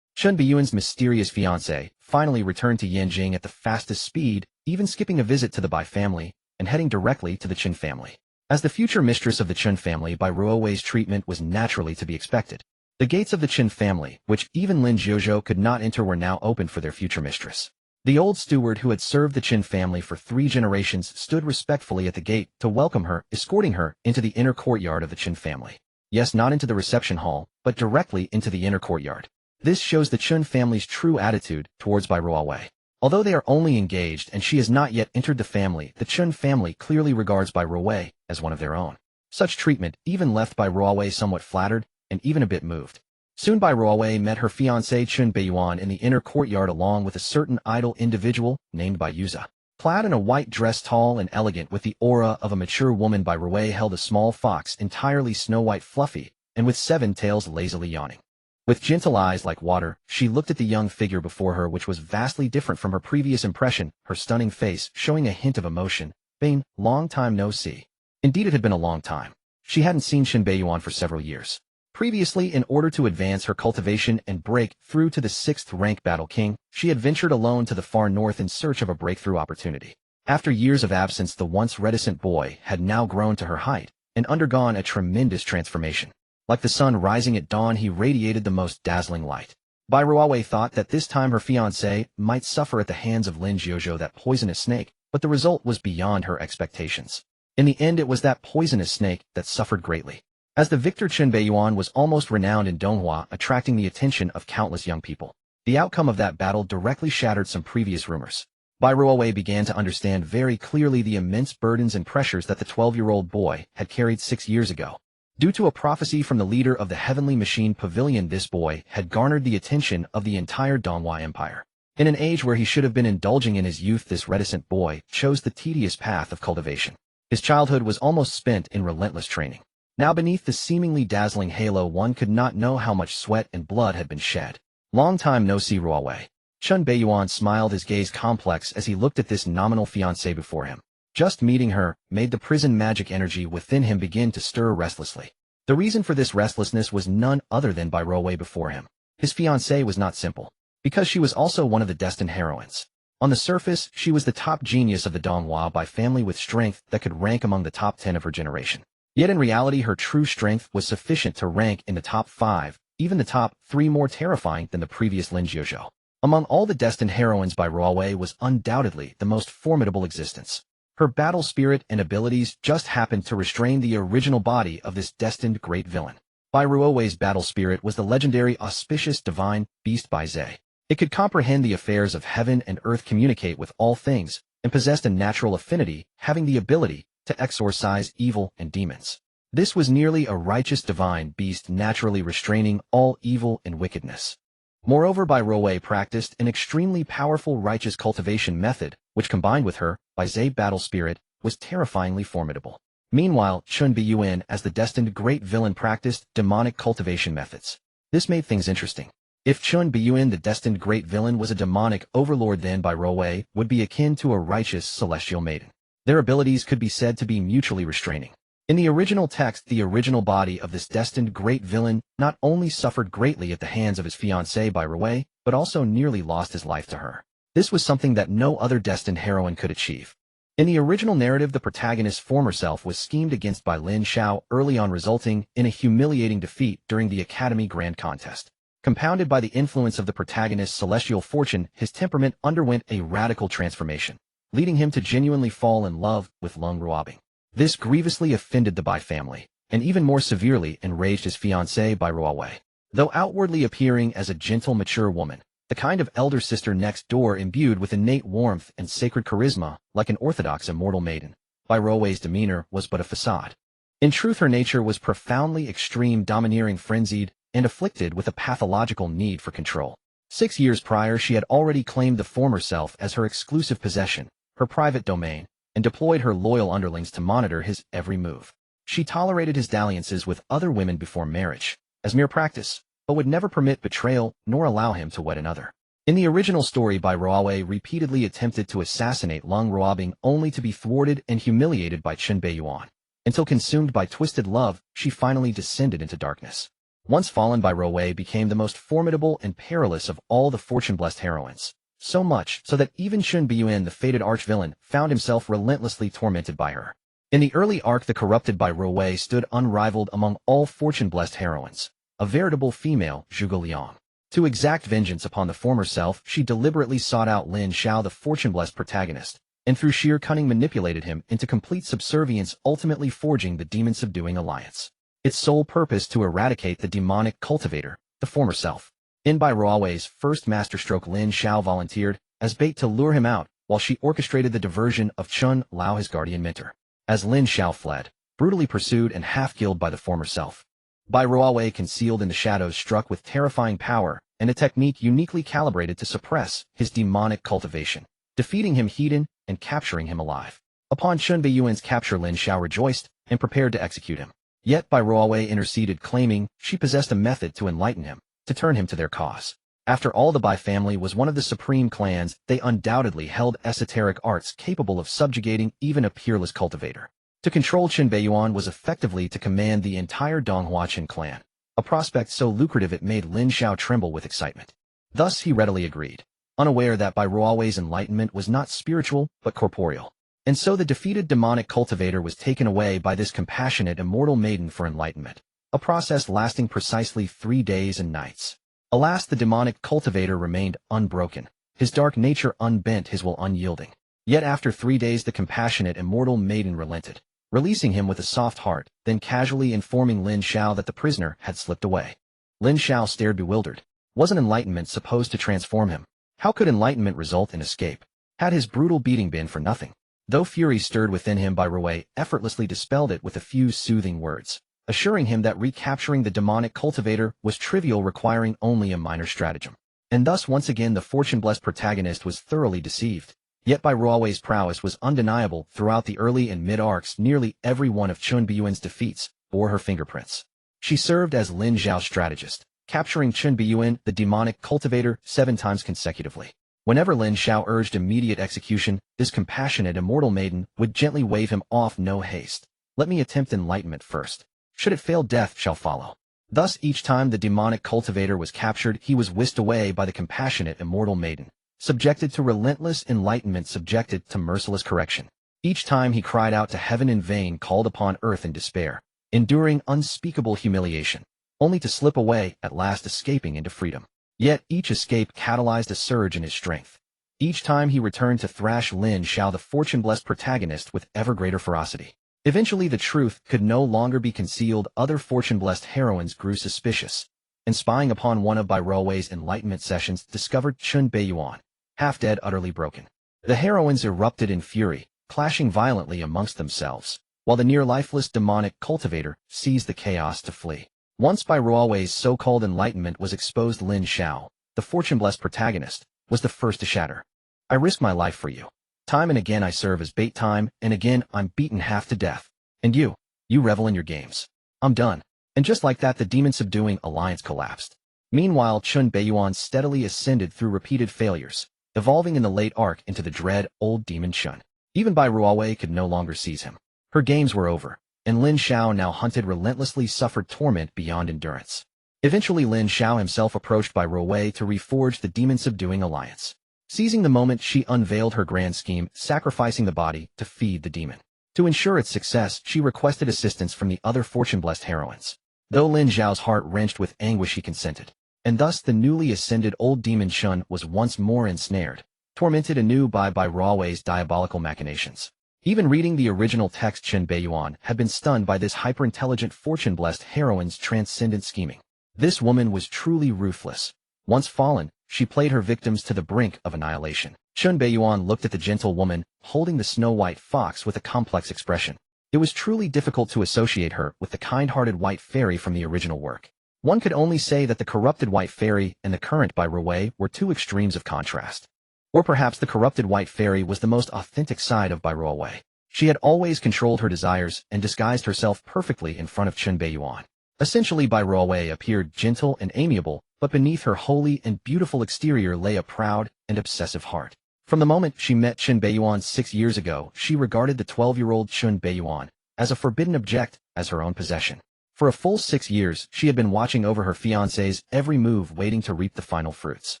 Lin Beiyan's mysterious fiancée finally returned to Yanjing at the fastest speed, even skipping a visit to the Bai family and heading directly to the Chen family. As the future mistress of the Chen family, Bai Ruowei's treatment was naturally to be expected. The gates of the Chen family, which even Lin Beiyan could not enter, were now open for their future mistress. The old steward who had served the Chen family for 3 generations stood respectfully at the gate to welcome her, escorting her into the inner courtyard of the Chen family. Yes, not into the reception hall, but directly into the inner courtyard. This shows the Chen family's true attitude towards Bai Ruowei. Although they are only engaged and she has not yet entered the family, the Chen family clearly regards Bai Ruowei as one of their own. Such treatment even left Bai Ruowei somewhat flattered and even a bit moved. Soon Bai Ruowei met her fiancé Lin Beiyan in the inner courtyard along with a certain idle individual named Beiyan. Clad in a white dress, tall and elegant with the aura of a mature woman, Bai Ruowei held a small fox entirely snow-white, fluffy, and with 7 tails lazily yawning. With gentle eyes like water, she looked at the young figure before her, which was vastly different from her previous impression, her stunning face showing a hint of emotion. Bane, long time no see. Indeed, it had been a long time. She hadn't seen Lin Beiyan for several years. Previously, in order to advance her cultivation and break through to the 6th rank Battle King, she had ventured alone to the far north in search of a breakthrough opportunity. After years of absence, the once reticent boy had now grown to her height and undergone a tremendous transformation. Like the sun rising at dawn, he radiated the most dazzling light. Bai Ruowei thought that this time her fiancé might suffer at the hands of Lin Jiuzhou, that poisonous snake, but the result was beyond her expectations. In the end, it was that poisonous snake that suffered greatly. As the victor, Chen Beiyuan was almost renowned in Donghua, attracting the attention of countless young people. The outcome of that battle directly shattered some previous rumors. Bai Ruowei began to understand very clearly the immense burdens and pressures that the 12-year-old boy had carried 6 years ago. Due to a prophecy from the leader of the Heavenly Machine Pavilion, this boy had garnered the attention of the entire Donghua Empire. In an age where he should have been indulging in his youth, this reticent boy chose the tedious path of cultivation. His childhood was almost spent in relentless training. Now beneath the seemingly dazzling halo, one could not know how much sweat and blood had been shed. Long time no see, Ruowei. Chen Beiyuan smiled, his gaze complex as he looked at this nominal fiancée before him. Just meeting her made the prison magic energy within him begin to stir restlessly. The reason for this restlessness was none other than Bai Ruowei before him. His fiancée was not simple, because she was also one of the destined heroines. On the surface, she was the top genius of the Donghua by family, with strength that could rank among the top 10 of her generation. Yet in reality, her true strength was sufficient to rank in the top 5, even the top 3 more terrifying than the previous Lin Jiuzhou. Among all the destined heroines, Bai Ruowei was undoubtedly the most formidable existence. Her battle spirit and abilities just happened to restrain the original body of this destined great villain. Bai Ruowei's battle spirit was the legendary auspicious divine beast Bai Zhe. It could comprehend the affairs of heaven and earth, communicate with all things, and possessed a natural affinity, having the ability to exorcise evil and demons. This was nearly a righteous divine beast, naturally restraining all evil and wickedness. Moreover, Bai Ruowei practiced an extremely powerful righteous cultivation method, which combined with her Bai Zhe battle spirit was terrifyingly formidable. Meanwhile, Chen Beiyuan, as the destined great villain, practiced demonic cultivation methods. This made things interesting. If Chen Beiyuan, the destined great villain, was a demonic overlord, then Bai Ruowei would be akin to a righteous celestial maiden. Their abilities could be said to be mutually restraining. In the original text, the original body of this destined great villain not only suffered greatly at the hands of his fiancée Bai Ruowei, but also nearly lost his life to her. This was something that no other destined heroine could achieve. In the original narrative, the protagonist's former self was schemed against by Lin Xiao early on, resulting in a humiliating defeat during the Academy Grand Contest. Compounded by the influence of the protagonist's celestial fortune, his temperament underwent a radical transformation, leading him to genuinely fall in love with Lin Ruobing. This grievously offended the Bai family, and even more severely enraged his fiancée Bai Ruowei. Though outwardly appearing as a gentle, mature woman, the kind of elder sister next door, imbued with innate warmth and sacred charisma, like an orthodox immortal maiden, Bai Ruowei's demeanor was but a facade. In truth, her nature was profoundly extreme, domineering, frenzied, and afflicted with a pathological need for control. 6 years prior, she had already claimed the former self as her exclusive possession, her private domain, and deployed her loyal underlings to monitor his every move. She tolerated his dalliances with other women before marriage, as mere practice, but would never permit betrayal nor allow him to wed another. In the original story, Bai Ruowei repeatedly attempted to assassinate Lin Ruobing, only to be thwarted and humiliated by Chen Beiyuan. Until, consumed by twisted love, she finally descended into darkness. Once fallen, Bai Ruowei became the most formidable and perilous of all the fortune-blessed heroines. So much so that even Chen Beiyuan, the fated arch-villain, found himself relentlessly tormented by her. In the early arc, the corrupted Bai Ruowei stood unrivaled among all fortune-blessed heroines, a veritable female Zhuge Liang. To exact vengeance upon the former self, she deliberately sought out Lin Xiao, the fortune-blessed protagonist, and through sheer cunning manipulated him into complete subservience, ultimately forging the demon-subduing alliance. Its sole purpose to eradicate the demonic cultivator, the former self. In Bai Ruowei's first masterstroke, Lin Xiao volunteered as bait to lure him out, while she orchestrated the diversion of Chun Lao, his guardian mentor. As Lin Xiao fled, brutally pursued and half-killed by the former self, Bai Ruowei, concealed in the shadows, struck with terrifying power and a technique uniquely calibrated to suppress his demonic cultivation, defeating him hidden and capturing him alive. Upon Chen Beiyuan's capture, Lin Xiao rejoiced and prepared to execute him. Yet Bai Ruowei interceded, claiming she possessed a method to enlighten him, to turn him to their cause. After all, the Bai family was one of the supreme clans. They undoubtedly held esoteric arts capable of subjugating even a peerless cultivator. To control Chen Beiyuan was effectively to command the entire Donghua Chen clan, a prospect so lucrative it made Lin Xiao tremble with excitement. Thus he readily agreed, unaware that Bai Ruowei's enlightenment was not spiritual but corporeal. And so the defeated demonic cultivator was taken away by this compassionate immortal maiden for enlightenment, a process lasting precisely 3 days and nights. Alas, the demonic cultivator remained unbroken, his dark nature unbent, his will unyielding. Yet after 3 days the compassionate immortal maiden relented, releasing him with a soft heart, then casually informing Lin Xiao that the prisoner had slipped away. Lin Xiao stared bewildered. Wasn't enlightenment supposed to transform him? How could enlightenment result in escape? Had his brutal beating been for nothing? Though fury stirred within him, Bai Ruwei effortlessly dispelled it with a few soothing words, assuring him that recapturing the demonic cultivator was trivial, requiring only a minor stratagem. And thus once again the fortune-blessed protagonist was thoroughly deceived. Yet Bai Ruwei's prowess was undeniable. Throughout the early and mid-arcs, nearly every one of Chun Beiyuan's defeats bore her fingerprints. She served as Lin Xiao's strategist, capturing Chun Beiyuan, the demonic cultivator, 7 times consecutively. Whenever Lin Xiao urged immediate execution, this compassionate immortal maiden would gently wave him off. No haste. Let me attempt enlightenment first. Should it fail, death shall follow. Thus each time the demonic cultivator was captured, he was whisked away by the compassionate immortal maiden, subjected to relentless enlightenment, subjected to merciless correction. Each time he cried out to heaven in vain, called upon earth in despair, enduring unspeakable humiliation, only to slip away, at last escaping into freedom. Yet each escape catalyzed a surge in his strength. Each time he returned to thrash Lin Xiao, the fortune-blessed protagonist, with ever greater ferocity. Eventually the truth could no longer be concealed. Other fortune-blessed heroines grew suspicious, and spying upon one of Bai Ruwei's enlightenment sessions, discovered Chun Beiyuan, half dead, utterly broken. The heroines erupted in fury, clashing violently amongst themselves, while the near-lifeless demonic cultivator seized the chaos to flee. Once Bai Ruwei's so-called enlightenment was exposed, Lin Xiao, the fortune-blessed protagonist, was the first to shatter. I risk my life for you. Time and again I serve as bait, time and again I'm beaten half to death. And you revel in your games. I'm done. And just like that, the demon-subduing alliance collapsed. Meanwhile, Chun Beiyuan steadily ascended through repeated failures, evolving in the late arc into the dread old demon Chun. Even Bai Ruwei could no longer seize him. Her games were over, and Lin Xiao, now hunted relentlessly, suffered torment beyond endurance. Eventually Lin Xiao himself approached Bai Ruwei to reforge the demon-subduing alliance. Seizing the moment, she unveiled her grand scheme, sacrificing the body to feed the demon. To ensure its success, she requested assistance from the other fortune-blessed heroines. Though Lin Xiao's heart wrenched with anguish, he consented. And thus the newly ascended old demon Chun was once more ensnared, tormented anew by Bai Ruwei's diabolical machinations. Even reading the original text, Chun Beiyuan had been stunned by this hyper-intelligent fortune-blessed heroine's transcendent scheming. This woman was truly ruthless. Once fallen, she played her victims to the brink of annihilation. Chun Beiyuan looked at the gentle woman, holding the snow-white fox, with a complex expression. It was truly difficult to associate her with the kind-hearted white fairy from the original work. One could only say that the corrupted white fairy and the current Bai Ruwei were two extremes of contrast. Or perhaps the corrupted white fairy was the most authentic side of Bai Ruwei. She had always controlled her desires and disguised herself perfectly in front of Chun Beiyuan. Essentially, Bai Ruwei appeared gentle and amiable, but beneath her holy and beautiful exterior lay a proud and obsessive heart. From the moment she met Chun Beiyuan 6 years ago, she regarded the 12-year-old Chun Beiyuan as a forbidden object, as her own possession. For a full 6 years, she had been watching over her fiancé's every move, waiting to reap the final fruits.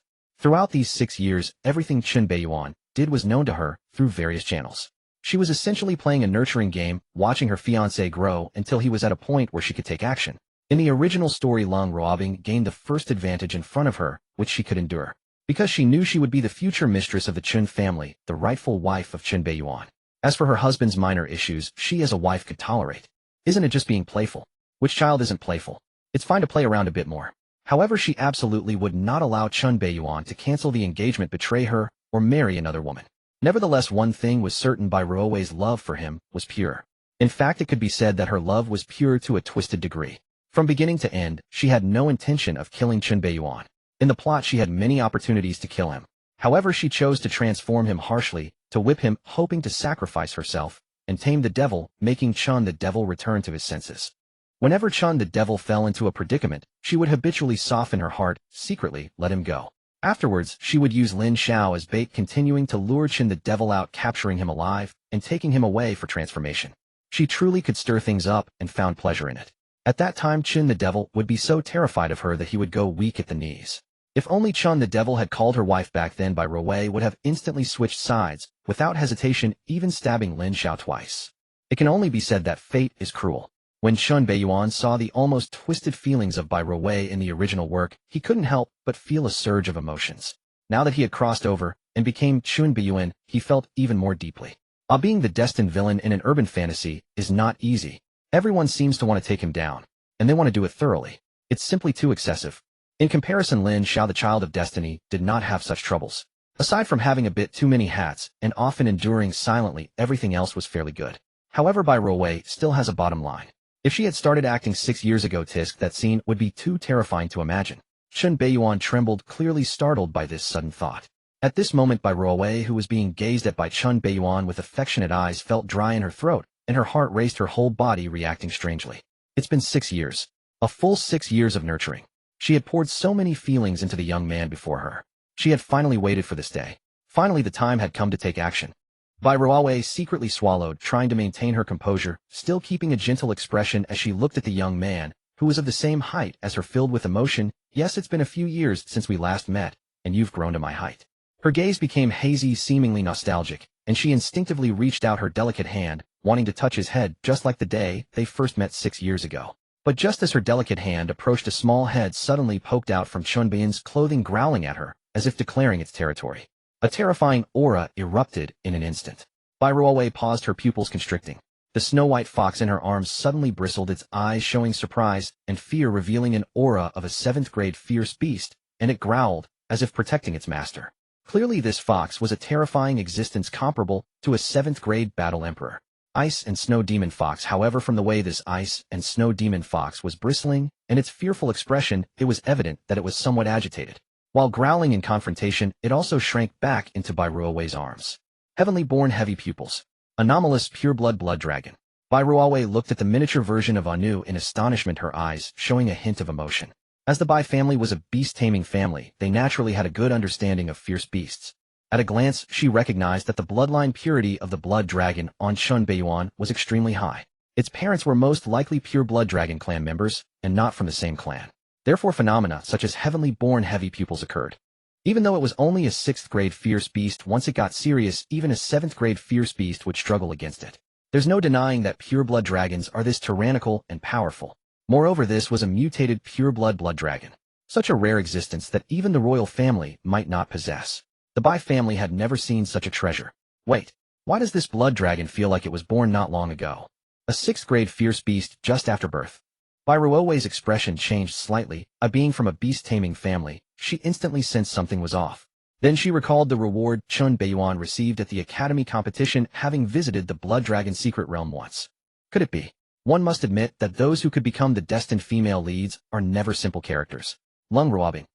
Throughout these 6 years, everything Chun Beiyuan did was known to her through various channels. She was essentially playing a nurturing game, watching her fiancé grow until he was at a point where she could take action. In the original story, Long Ruobing gained the first advantage in front of her, which she could endure, because she knew she would be the future mistress of the Chun family, the rightful wife of Chun Beiyuan. As for her husband's minor issues, she as a wife could tolerate. Isn't it just being playful? Which child isn't playful? It's fine to play around a bit more. However, she absolutely would not allow Chun Beiyuan to cancel the engagement, betray her, or marry another woman. Nevertheless, one thing was certain: Bai Ruwei's love for him was pure. In fact, it could be said that her love was pure to a twisted degree. From beginning to end, she had no intention of killing Chun Beiyuan. In the plot, she had many opportunities to kill him. However, she chose to transform him harshly, to whip him, hoping to sacrifice herself and tame the devil, making Chun the devil return to his senses. Whenever Chun the devil fell into a predicament, she would habitually soften her heart, secretly let him go. Afterwards, she would use Lin Xiao as bait, continuing to lure Chun the devil out, capturing him alive and taking him away for transformation. She truly could stir things up and found pleasure in it. At that time, Chun the devil would be so terrified of her that he would go weak at the knees. If only Chun the devil had called her wife back then, Bai Ruwei would have instantly switched sides, without hesitation, even stabbing Lin Xiao twice. It can only be said that fate is cruel. When Lin Beiyan saw the almost twisted feelings of Bai Ruowei in the original work, he couldn't help but feel a surge of emotions. Now that he had crossed over and became Lin Beiyan, he felt even more deeply. Being the destined villain in an urban fantasy is not easy. Everyone seems to want to take him down, and they want to do it thoroughly. It's simply too excessive. In comparison, Lin Xiao, the child of destiny, did not have such troubles. Aside from having a bit too many hats and often enduring silently, everything else was fairly good. However, Bai Ruowei still has a bottom line. If she had started acting 6 years ago, that scene would be too terrifying to imagine. Lin Beiyan trembled, clearly startled by this sudden thought. At this moment, Bai Ruowei, who was being gazed at by Lin Beiyan with affectionate eyes, felt dry in her throat, and her heart raced, her whole body reacting strangely. It's been 6 years. A full 6 years of nurturing. She had poured so many feelings into the young man before her. She had finally waited for this day. Finally, the time had come to take action. Bai Ruowei secretly swallowed, trying to maintain her composure, still keeping a gentle expression as she looked at the young man, who was of the same height as her, filled with emotion. Yes, it's been a few years since we last met, and you've grown to my height. Her gaze became hazy, seemingly nostalgic, and she instinctively reached out her delicate hand, wanting to touch his head just like the day they first met 6 years ago. But just as her delicate hand approached, a small head suddenly poked out from Lin Beiyan's clothing, growling at her, as if declaring its territory. A terrifying aura erupted in an instant. Bai Ruowei paused, her pupils constricting. The snow-white fox in her arms suddenly bristled, its eyes showing surprise and fear, revealing an aura of a 7th-grade fierce beast, and it growled, as if protecting its master. Clearly this fox was a terrifying existence comparable to a 7th-grade battle emperor. Ice and Snow Demon Fox. However, from the way this Ice and Snow Demon Fox was bristling and its fearful expression, it was evident that it was somewhat agitated. While growling in confrontation, it also shrank back into Bai Ruowei's arms. Heavenly born heavy pupils. Anomalous pureblood blood dragon. Bai Ruowei looked at the miniature version of Anu in astonishment, her eyes showing a hint of emotion. As the Bai family was a beast-taming family, they naturally had a good understanding of fierce beasts. At a glance, she recognized that the bloodline purity of the blood dragon on Lin Beiyan was extremely high. Its parents were most likely pure blood dragon clan members, and not from the same clan. Therefore, phenomena such as heavenly born heavy pupils occurred. Even though it was only a 6th-grade fierce beast, once it got serious, even a 7th-grade fierce beast would struggle against it. There's no denying that pure blood dragons are this tyrannical and powerful. Moreover, this was a mutated pure blood dragon. Such a rare existence that even the royal family might not possess. The Bai family had never seen such a treasure. Wait, why does this blood dragon feel like it was born not long ago? A 6th-grade fierce beast just after birth. Bai Ruowei's expression changed slightly. Being from a beast-taming family, she instantly sensed something was off. Then she recalled the reward Lin Beiyan received at the academy competition, having visited the blood dragon secret realm once. Could it be? One must admit that those who could become the destined female leads are never simple characters. Lung Ruobing.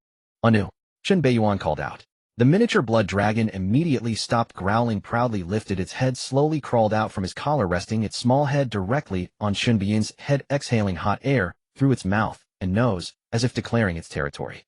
Anu. Lin Beiyan called out. The miniature blood dragon immediately stopped growling, proudly lifted its head, slowly crawled out from his collar, resting its small head directly on Lin Beiyan's head, exhaling hot air through its mouth and nose, as if declaring its territory.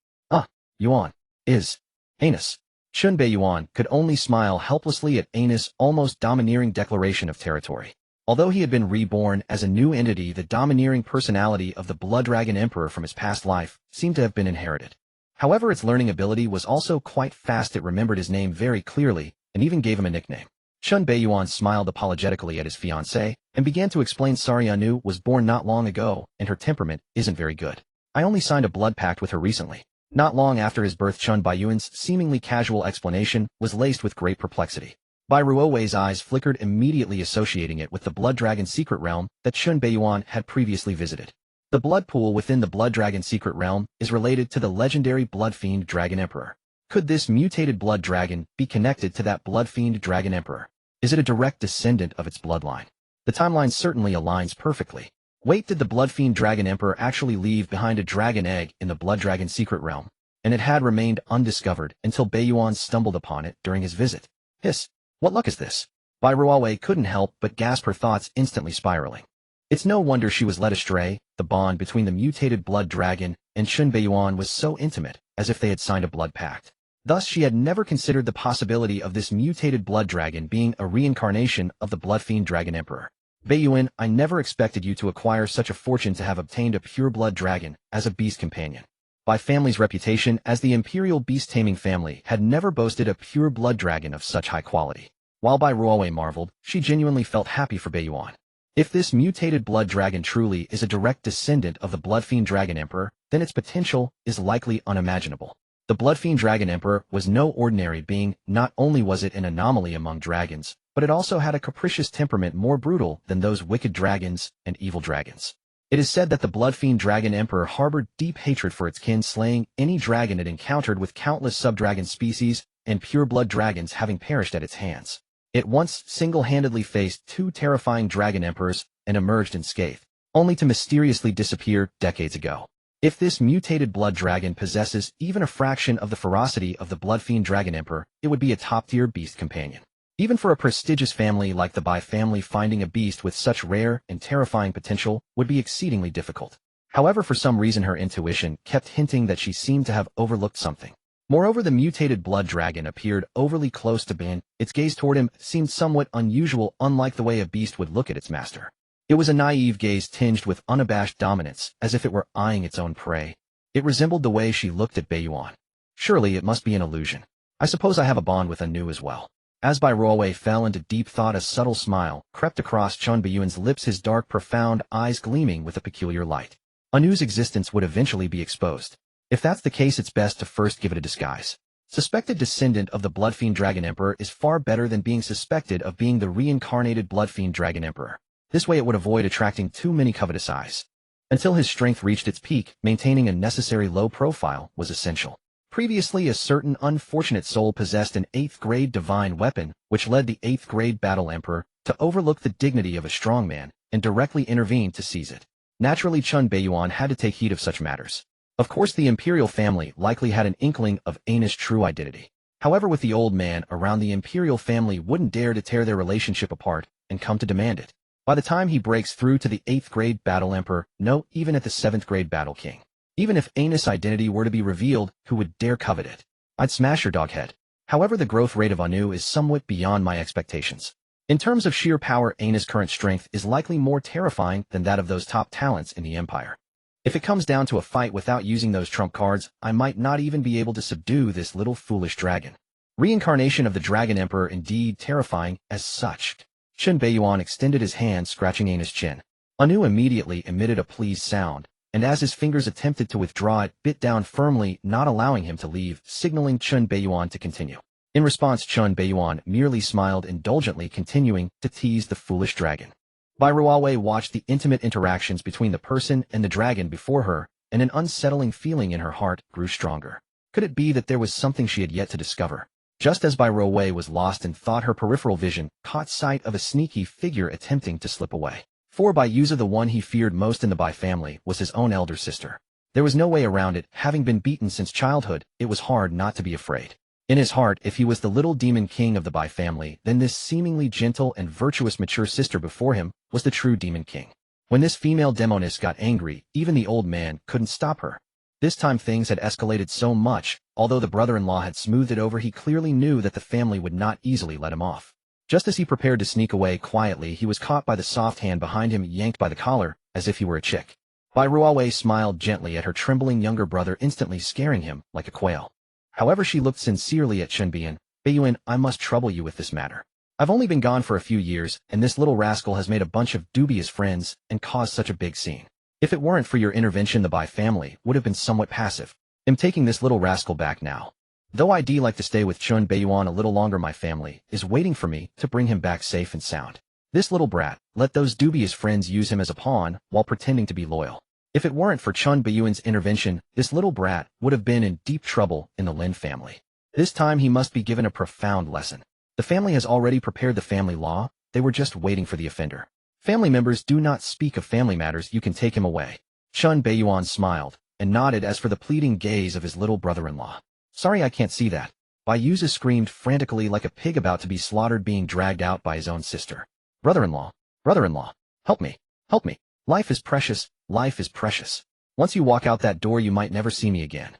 Yuan. Is. Anus. Lin Beiyan could only smile helplessly at Anus' almost domineering declaration of territory. Although he had been reborn as a new entity, the domineering personality of the Blood Dragon Emperor from his past life seemed to have been inherited. However, its learning ability was also quite fast. It remembered his name very clearly and even gave him a nickname. Lin Beiyan smiled apologetically at his fiancée and began to explain, sorry, Anu was born not long ago and her temperament isn't very good. I only signed a blood pact with her recently. Not long after his birth. Lin Beiyan's seemingly casual explanation was laced with great perplexity. Bai Ruowei's eyes flickered, immediately associating it with the Blood Dragon secret realm that Lin Beiyan had previously visited. The blood pool within the Blood Dragon secret realm is related to the legendary Blood Fiend Dragon Emperor. Could this mutated blood dragon be connected to that Blood Fiend Dragon Emperor? Is it a direct descendant of its bloodline? The timeline certainly aligns perfectly. Wait, did the Blood Fiend Dragon Emperor actually leave behind a dragon egg in the Blood Dragon secret realm? And it had remained undiscovered until Beiyan stumbled upon it during his visit. Hiss! What luck is this? Bai Ruowei couldn't help but gasp, her thoughts instantly spiraling. It's no wonder she was led astray. The bond between the mutated blood dragon and Lin Beiyan was so intimate, as if they had signed a blood pact. Thus, she had never considered the possibility of this mutated blood dragon being a reincarnation of the Blood Fiend Dragon Emperor. Beiyan, I never expected you to acquire such a fortune, to have obtained a pure blood dragon as a beast companion. Bai family's reputation as the imperial beast-taming family had never boasted a pure blood dragon of such high quality. While Bai Ruowei marveled, she genuinely felt happy for Beiyan. If this mutated blood dragon truly is a direct descendant of the Blood Fiend Dragon Emperor, then its potential is likely unimaginable. The Blood Fiend Dragon Emperor was no ordinary being. Not only was it an anomaly among dragons, but it also had a capricious temperament more brutal than those wicked dragons and evil dragons. It is said that the Blood Fiend Dragon Emperor harbored deep hatred for its kin, slaying any dragon it encountered, with countless sub-dragon species and pure-blood dragons having perished at its hands. It once single-handedly faced 2 terrifying dragon emperors and emerged unscathed, only to mysteriously disappear decades ago. If this mutated blood dragon possesses even a fraction of the ferocity of the Blood Fiend Dragon Emperor, it would be a top-tier beast companion. Even for a prestigious family like the Bai family, finding a beast with such rare and terrifying potential would be exceedingly difficult. However, for some reason her intuition kept hinting that she seemed to have overlooked something. Moreover, the mutated blood dragon appeared overly close to Beiyan. Its gaze toward him seemed somewhat unusual, unlike the way a beast would look at its master. It was a naive gaze tinged with unabashed dominance, as if it were eyeing its own prey. It resembled the way she looked at Beiyan. Surely it must be an illusion. I suppose I have a bond with Anu as well. As Bai Ruowei fell into deep thought, a subtle smile crept across Chun Beiyuan's lips, his dark, profound eyes gleaming with a peculiar light. Anu's existence would eventually be exposed. If that's the case, it's best to first give it a disguise. Suspected descendant of the Blood Fiend Dragon Emperor is far better than being suspected of being the reincarnated Blood Fiend Dragon Emperor. This way it would avoid attracting too many covetous eyes. Until his strength reached its peak, maintaining a necessary low profile was essential. Previously, a certain unfortunate soul possessed an 8th-grade divine weapon, which led the 8th-grade Battle Emperor to overlook the dignity of a strong man and directly intervene to seize it. Naturally, Chun Beiyuan had to take heed of such matters. Of course, the imperial family likely had an inkling of Ana's true identity. However, with the old man around, the imperial family wouldn't dare to tear their relationship apart and come to demand it. By the time he breaks through to the 8th-grade Battle Emperor, no, even at the 7th-grade Battle King. Even if Ana's identity were to be revealed, who would dare covet it? I'd smash your dog head. However, the growth rate of Anu is somewhat beyond my expectations. In terms of sheer power, Ana's current strength is likely more terrifying than that of those top talents in the Empire. If it comes down to a fight without using those trump cards, I might not even be able to subdue this little foolish dragon. Reincarnation of the Dragon Emperor, indeed terrifying as such. Chun Beiyuan extended his hand, scratching Ana's chin. Anu immediately emitted a pleased sound, and as his fingers attempted to withdraw, it bit down firmly, not allowing him to leave, signaling Chun Beiyuan to continue. In response, Chun Beiyuan merely smiled indulgently, continuing to tease the foolish dragon. Bai Ruowei watched the intimate interactions between the person and the dragon before her, and an unsettling feeling in her heart grew stronger. Could it be that there was something she had yet to discover? Just as Bai Ruowei was lost in thought, her peripheral vision caught sight of a sneaky figure attempting to slip away. For Bai Yuza, the one he feared most in the Bai family, was his own elder sister. There was no way around it. Having been beaten since childhood, it was hard not to be afraid. In his heart, if he was the little demon king of the Bai family, then this seemingly gentle and virtuous mature sister before him was the true demon king. When this female demoness got angry, even the old man couldn't stop her. This time things had escalated so much. Although the brother-in-law had smoothed it over, he clearly knew that the family would not easily let him off. Just as he prepared to sneak away quietly, he was caught by the soft hand behind him, yanked by the collar, as if he were a chick. Bai Ruowei smiled gently at her trembling younger brother, instantly scaring him like a quail. However, she looked sincerely at Chun Beiyan. Beiyuan, I must trouble you with this matter. I've only been gone for a few years, and this little rascal has made a bunch of dubious friends and caused such a big scene. If it weren't for your intervention, the Bai family would have been somewhat passive. I'm taking this little rascal back now. Though I'd like to stay with Chun Beiyuan a little longer, my family is waiting for me to bring him back safe and sound. This little brat, let those dubious friends use him as a pawn while pretending to be loyal. If it weren't for Chun Beiyuan's intervention, this little brat would have been in deep trouble in the Lin family. This time he must be given a profound lesson. The family has already prepared the family law. They were just waiting for the offender. Family members do not speak of family matters. You can take him away. Chun Beiyuan smiled and nodded as for the pleading gaze of his little brother-in-law. Sorry, I can't see that. Bai Yuza screamed frantically like a pig about to be slaughtered, being dragged out by his own sister. Brother-in-law, brother-in-law, help me, help me. Life is precious, life is precious. Once you walk out that door, you might never see me again.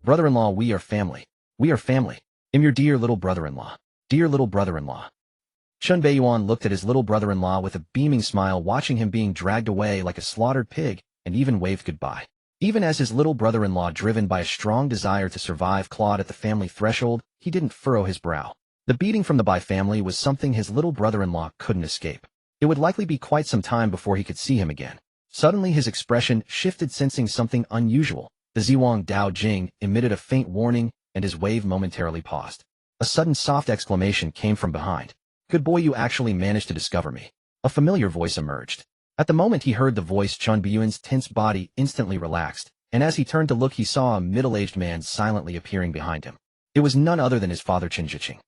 Brother-in-law, we are family. We are family. I'm your dear little brother-in-law. Dear little brother-in-law. Chun Beiyuan looked at his little brother-in-law with a beaming smile, watching him being dragged away like a slaughtered pig, and even waved goodbye. Even as his little brother-in-law, driven by a strong desire to survive, clawed at the family threshold, he didn't furrow his brow. The beating from the Bai family was something his little brother-in-law couldn't escape. It would likely be quite some time before he could see him again. Suddenly his expression shifted, sensing something unusual. The Zhuang Dao Jing emitted a faint warning, and his wave momentarily paused. A sudden soft exclamation came from behind. "Good boy, you actually managed to discover me." A familiar voice emerged. At the moment he heard the voice, Chen Beiyuan's tense body instantly relaxed, and as he turned to look he saw a middle-aged man silently appearing behind him. It was none other than his father Chen Zhiqing.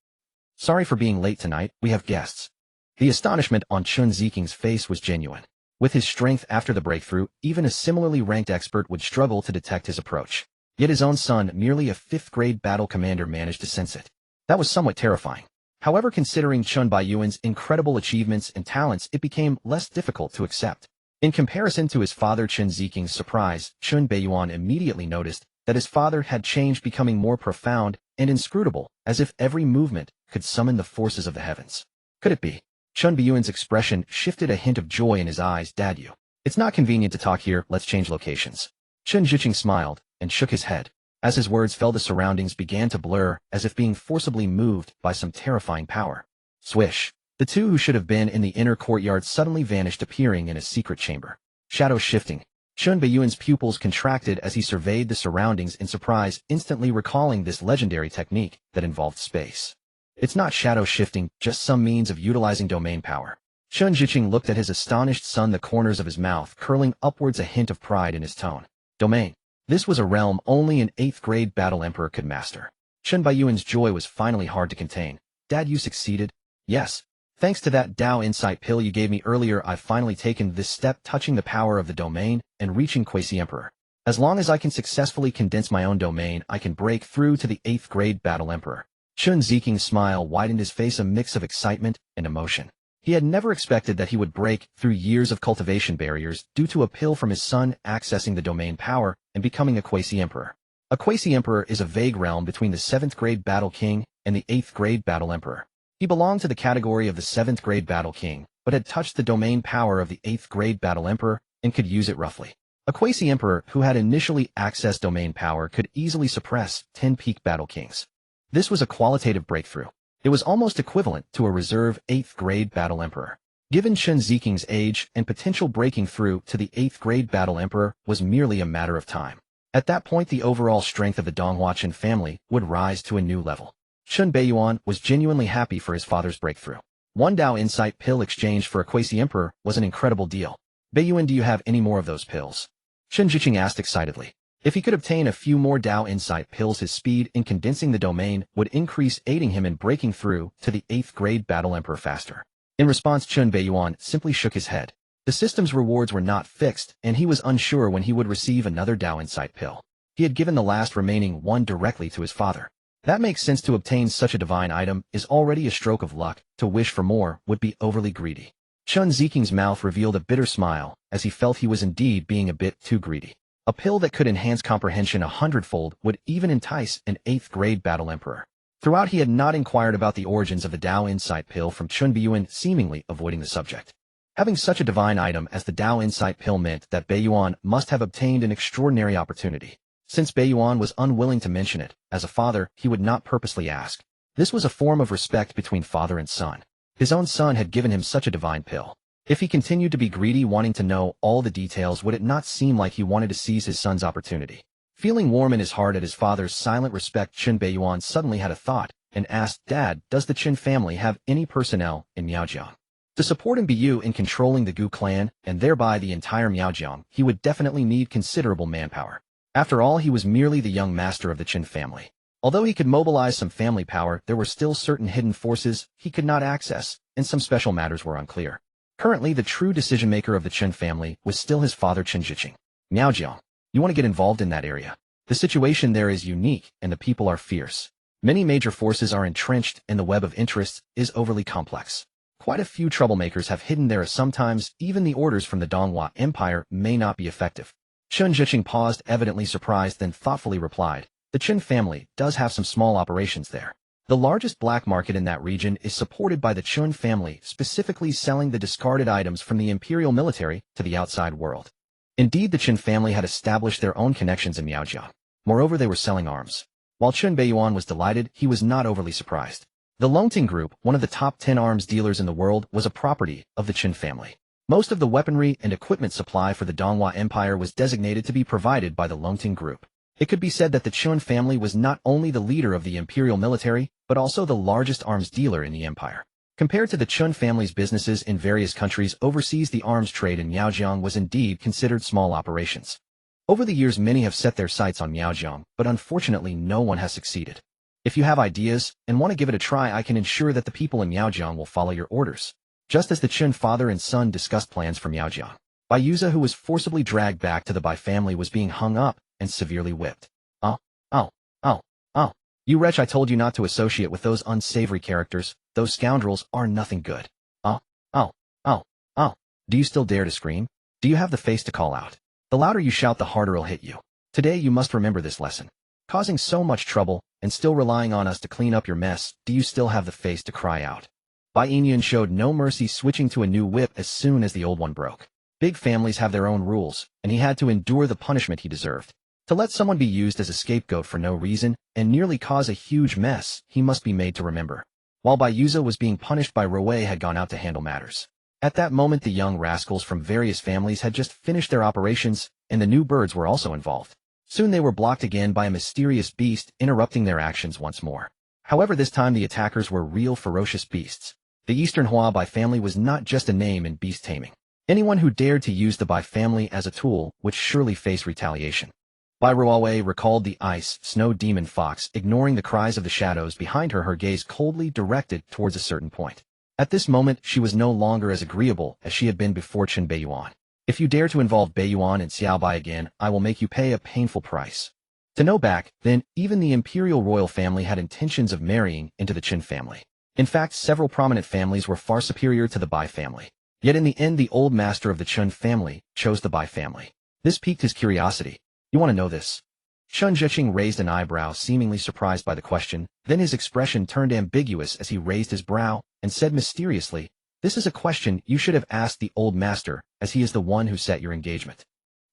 "Sorry for being late tonight, we have guests." The astonishment on Chen Zhiqing's face was genuine. With his strength after the breakthrough, even a similarly ranked expert would struggle to detect his approach. Yet his own son, merely a 5th-grade battle commander, managed to sense it. That was somewhat terrifying. However, considering Chen Beiyuan's incredible achievements and talents, it became less difficult to accept. In comparison to his father Chen Zhiqing's surprise, Chen Beiyuan immediately noticed that his father had changed, becoming more profound and inscrutable, as if every movement could summon the forces of the heavens. Could it be? Chen Beiyuan's expression shifted, a hint of joy in his eyes. "Dad, it's not convenient to talk here, let's change locations." Chen Zhiqing smiled and shook his head. As his words fell, the surroundings began to blur, as if being forcibly moved by some terrifying power. Swish! The two who should have been in the inner courtyard suddenly vanished, appearing in a secret chamber. Shadow shifting. Chen Beiyuan's pupils contracted as he surveyed the surroundings in surprise, instantly recalling this legendary technique that involved space. It's not shadow shifting, just some means of utilizing domain power. Chen Zhiqing looked at his astonished son, the corners of his mouth curling upwards, a hint of pride in his tone. Domain. This was a realm only an 8th-grade battle emperor could master. Chen Beiyuan's joy was finally hard to contain. "Dad, you succeeded?" "Yes. Thanks to that Dao insight pill you gave me earlier, I've finally taken this step, touching the power of the domain and reaching Quasi-Emperor. As long as I can successfully condense my own domain, I can break through to the 8th-grade battle emperor." Chen Zhiqing's smile widened, his face a mix of excitement and emotion. He had never expected that he would break through years of cultivation barriers due to a pill from his son accessing the domain power and becoming a Quasi-Emperor. A Quasi-Emperor is a vague realm between the 7th-grade Battle King and the 8th-grade Battle Emperor. He belonged to the category of the 7th-grade Battle King, but had touched the domain power of the 8th-grade Battle Emperor and could use it roughly. A Quasi-Emperor who had initially accessed domain power could easily suppress 10 peak Battle Kings. This was a qualitative breakthrough. It was almost equivalent to a reserve 8th-grade Battle Emperor. Given Chen Zhiqing's age and potential, breaking through to the 8th-grade Battle Emperor was merely a matter of time. At that point, the overall strength of the Donghua Chen family would rise to a new level. Chen Beiyuan was genuinely happy for his father's breakthrough. One Dao Insight pill exchanged for a Quasi-Emperor was an incredible deal. "Beiyuan, do you have any more of those pills?" Chen Zhiqing asked excitedly. If he could obtain a few more Dao Insight pills, his speed in condensing the domain would increase, aiding him in breaking through to the 8th-grade Battle Emperor faster. In response, Chen Beiyuan simply shook his head. The system's rewards were not fixed, and he was unsure when he would receive another Dao Insight pill. He had given the last remaining one directly to his father. That makes sense. To obtain such a divine item is already a stroke of luck. To wish for more would be overly greedy. Chen Zhiqing's mouth revealed a bitter smile, as he felt he was indeed being a bit too greedy. A pill that could enhance comprehension 100-fold would even entice an 8th-grade Battle Emperor. Throughout, he had not inquired about the origins of the Dao Insight pill from Chen Beiyuan, seemingly avoiding the subject. Having such a divine item as the Dao Insight pill meant that Beiyuan must have obtained an extraordinary opportunity. Since Beiyuan was unwilling to mention it, as a father, he would not purposely ask. This was a form of respect between father and son. His own son had given him such a divine pill. If he continued to be greedy, wanting to know all the details, would it not seem like he wanted to seize his son's opportunity? Feeling warm in his heart at his father's silent respect, Chen Beiyuan suddenly had a thought and asked, "Dad, does the Chen family have any personnel in Miaojiang?" To support Lin Beiyan in controlling the Gu clan, and thereby the entire Miaojiang, he would definitely need considerable manpower. After all, he was merely the young master of the Chen family. Although he could mobilize some family power, there were still certain hidden forces he could not access, and some special matters were unclear. Currently, the true decision-maker of the Chen family was still his father Chen Zhiqing. "Miaojiang, you want to get involved in that area? The situation there is unique, and the people are fierce. Many major forces are entrenched, and the web of interests is overly complex. Quite a few troublemakers have hidden there. Sometimes, even the orders from the Donghua Empire may not be effective." Chen Zhiqing paused, evidently surprised, then thoughtfully replied, "The Chen family does have some small operations there. The largest black market in that region is supported by the Chen family, specifically selling the discarded items from the imperial military to the outside world." Indeed, the Chen family had established their own connections in Miaojiang. Moreover, they were selling arms. While Chen Beiyuan was delighted, he was not overly surprised. The Longting Group, one of the top 10 arms dealers in the world, was a property of the Qin family. Most of the weaponry and equipment supply for the Donghua Empire was designated to be provided by the Longting Group. It could be said that the Qin family was not only the leader of the imperial military, but also the largest arms dealer in the empire. Compared to the Qin family's businesses in various countries overseas, the arms trade in Miaojiang was indeed considered small operations. Over the years, many have set their sights on Miaojiang, but unfortunately no one has succeeded. If you have ideas and want to give it a try, I can ensure that the people in Miaojiang will follow your orders. Just as the Qin father and son discussed plans for Miaojiang, Baiuza, who was forcibly dragged back to the Bai family, was being hung up and severely whipped. Oh, oh, oh, oh. You wretch, I told you not to associate with those unsavory characters. Those scoundrels are nothing good. Oh, oh, oh, oh. Do you still dare to scream? Do you have the face to call out? The louder you shout, the harder it'll hit you. Today you must remember this lesson. Causing so much trouble, and still relying on us to clean up your mess, do you still have the face to cry out? Bai Yinyun showed no mercy, switching to a new whip as soon as the old one broke. Big families have their own rules, and he had to endure the punishment he deserved. To let someone be used as a scapegoat for no reason, and nearly cause a huge mess, he must be made to remember. While Baiuza was being punished, Bai Ruowei had gone out to handle matters. At that moment, the young rascals from various families had just finished their operations, and the new birds were also involved. Soon they were blocked again by a mysterious beast, interrupting their actions once more. However, this time the attackers were real ferocious beasts. The Eastern Hua Bai family was not just a name in beast taming. Anyone who dared to use the Bai family as a tool would surely face retaliation. Bai Ruowei recalled the ice, snow demon fox, ignoring the cries of the shadows behind her, her gaze coldly directed towards a certain point. At this moment, she was no longer as agreeable as she had been before Qin Beiyuan. If you dare to involve Beiyuan and Xiaobai again, I will make you pay a painful price. To know back then, even the imperial royal family had intentions of marrying into the Qin family. In fact, several prominent families were far superior to the Bai family. Yet in the end, the old master of the Qin family chose the Bai family. This piqued his curiosity. You want to know this? Chen Zhiqing raised an eyebrow, seemingly surprised by the question. Then his expression turned ambiguous as he raised his brow and said mysteriously, "This is a question you should have asked the old master, as he is the one who set your engagement.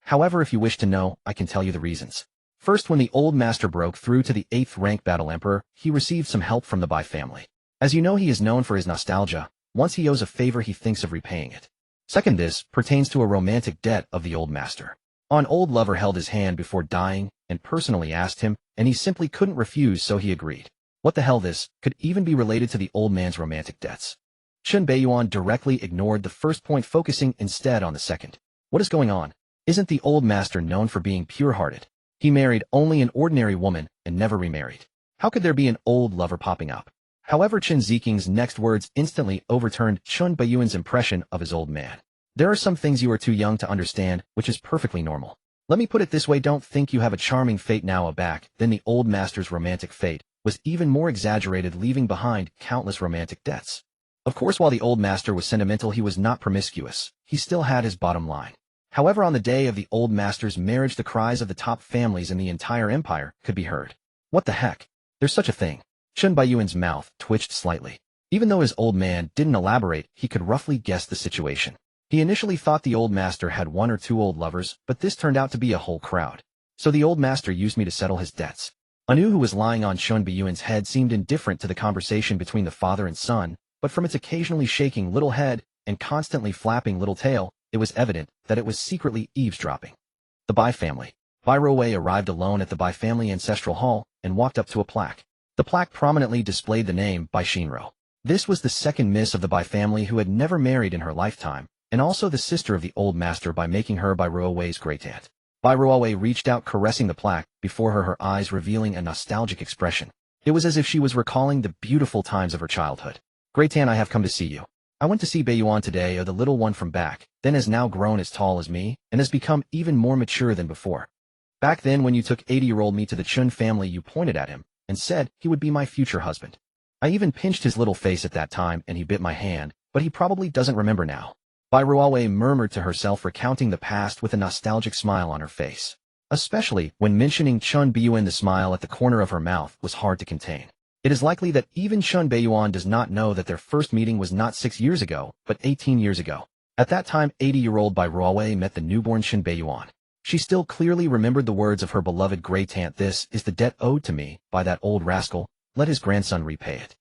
However, if you wish to know, I can tell you the reasons." First, when the old master broke through to the 8th rank battle emperor, he received some help from the Bai family. As you know, he is known for his nostalgia. Once he owes a favor, he thinks of repaying it. Second, this pertains to a romantic debt of the old master. An old lover held his hand before dying and personally asked him, and he simply couldn't refuse, so he agreed. What the hell, this could even be related to the old man's romantic debts? Qin Beiyuan directly ignored the first point, focusing instead on the second. What is going on? Isn't the old master known for being pure-hearted? He married only an ordinary woman and never remarried. How could there be an old lover popping up? However, Qin Ziking's next words instantly overturned Qin Beiyuan's impression of his old man. There are some things you are too young to understand, which is perfectly normal. Let me put it this way, don't think you have a charming fate now aback. Then the old master's romantic fate was even more exaggerated, leaving behind countless romantic debts. Of course, while the old master was sentimental, he was not promiscuous. He still had his bottom line. However, on the day of the old master's marriage, the cries of the top families in the entire empire could be heard. What the heck? There's such a thing. Qin Beiyuan's mouth twitched slightly. Even though his old man didn't elaborate, he could roughly guess the situation. He initially thought the old master had one or two old lovers, but this turned out to be a whole crowd. So the old master used me to settle his debts. Anu, who was lying on Qin Beiyuan's head, seemed indifferent to the conversation between the father and son, but from its occasionally shaking little head and constantly flapping little tail, it was evident that it was secretly eavesdropping. The Bai family. Bai Ruowei arrived alone at the Bai family ancestral hall and walked up to a plaque. The plaque prominently displayed the name Bai Shinro. This was the second miss of the Bai family who had never married in her lifetime, and also the sister of the old master by making her Bai Ruowei's great-aunt. Bai Ruowei reached out, caressing the plaque before her eyes revealing a nostalgic expression. It was as if she was recalling the beautiful times of her childhood. "Great-aunt, I have come to see you. I went to see Beiyuan today, the little one from back then has now grown as tall as me and has become even more mature than before. Back then, when you took 80-year-old me to the Qin family, you pointed at him and said he would be my future husband. I even pinched his little face at that time, and he bit my hand, but he probably doesn't remember now." Bai Ruowei murmured to herself, recounting the past with a nostalgic smile on her face. Especially when mentioning Qin Beiyuan, the smile at the corner of her mouth was hard to contain. It is likely that even Qin Beiyuan does not know that their first meeting was not 6 years ago, but 18 years ago. At that time, 80-year-old Bai Ruowei met the newborn Qin Beiyuan. She still clearly remembered the words of her beloved great-aunt, "This is the debt owed to me by that old rascal. Let his grandson repay it."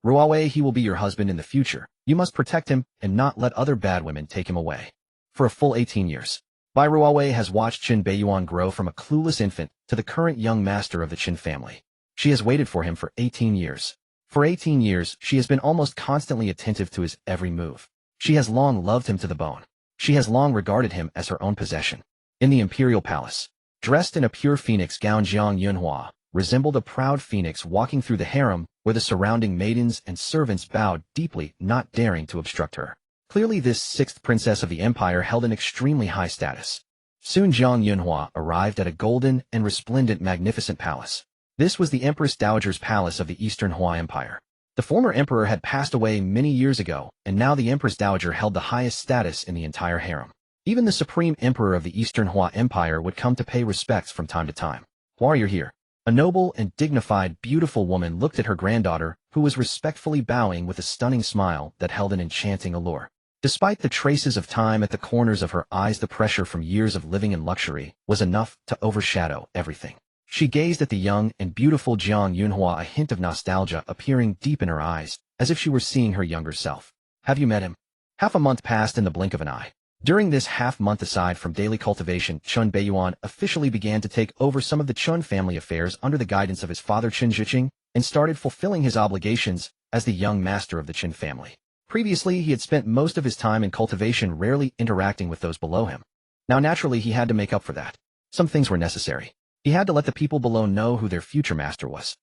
Ruawei, he will be your husband in the future. You must protect him and not let other bad women take him away. For a full 18 years. Bai Ruawei has watched Lin Beiyan grow from a clueless infant to the current young master of the Qin family. She has waited for him for 18 years. For 18 years, she has been almost constantly attentive to his every move. She has long loved him to the bone. She has long regarded him as her own possession. In the imperial palace, dressed in a pure phoenix gown, Jiang Yunhua resembled a proud phoenix walking through the harem where the surrounding maidens and servants bowed deeply, not daring to obstruct her. Clearly this sixth princess of the empire held an extremely high status. Soon Jiang Yunhua arrived at a golden and resplendent magnificent palace. This was the Empress Dowager's palace of the Eastern Hua Empire. The former emperor had passed away many years ago, and now the Empress Dowager held the highest status in the entire harem. Even the supreme emperor of the Eastern Hua Empire would come to pay respects from time to time. While you're here, a noble and dignified, beautiful woman looked at her granddaughter, who was respectfully bowing with a stunning smile that held an enchanting allure. Despite the traces of time at the corners of her eyes, the pressure from years of living in luxury was enough to overshadow everything. She gazed at the young and beautiful Jiang Yunhua, a hint of nostalgia appearing deep in her eyes, as if she were seeing her younger self. Have you met him? Half a month passed in the blink of an eye. During this half-month, aside from daily cultivation, Lin Beiyan officially began to take over some of the Qin family affairs under the guidance of his father Qin Zhiqing, and started fulfilling his obligations as the young master of the Qin family. Previously, he had spent most of his time in cultivation, rarely interacting with those below him. Now naturally, he had to make up for that. Some things were necessary. He had to let the people below know who their future master was.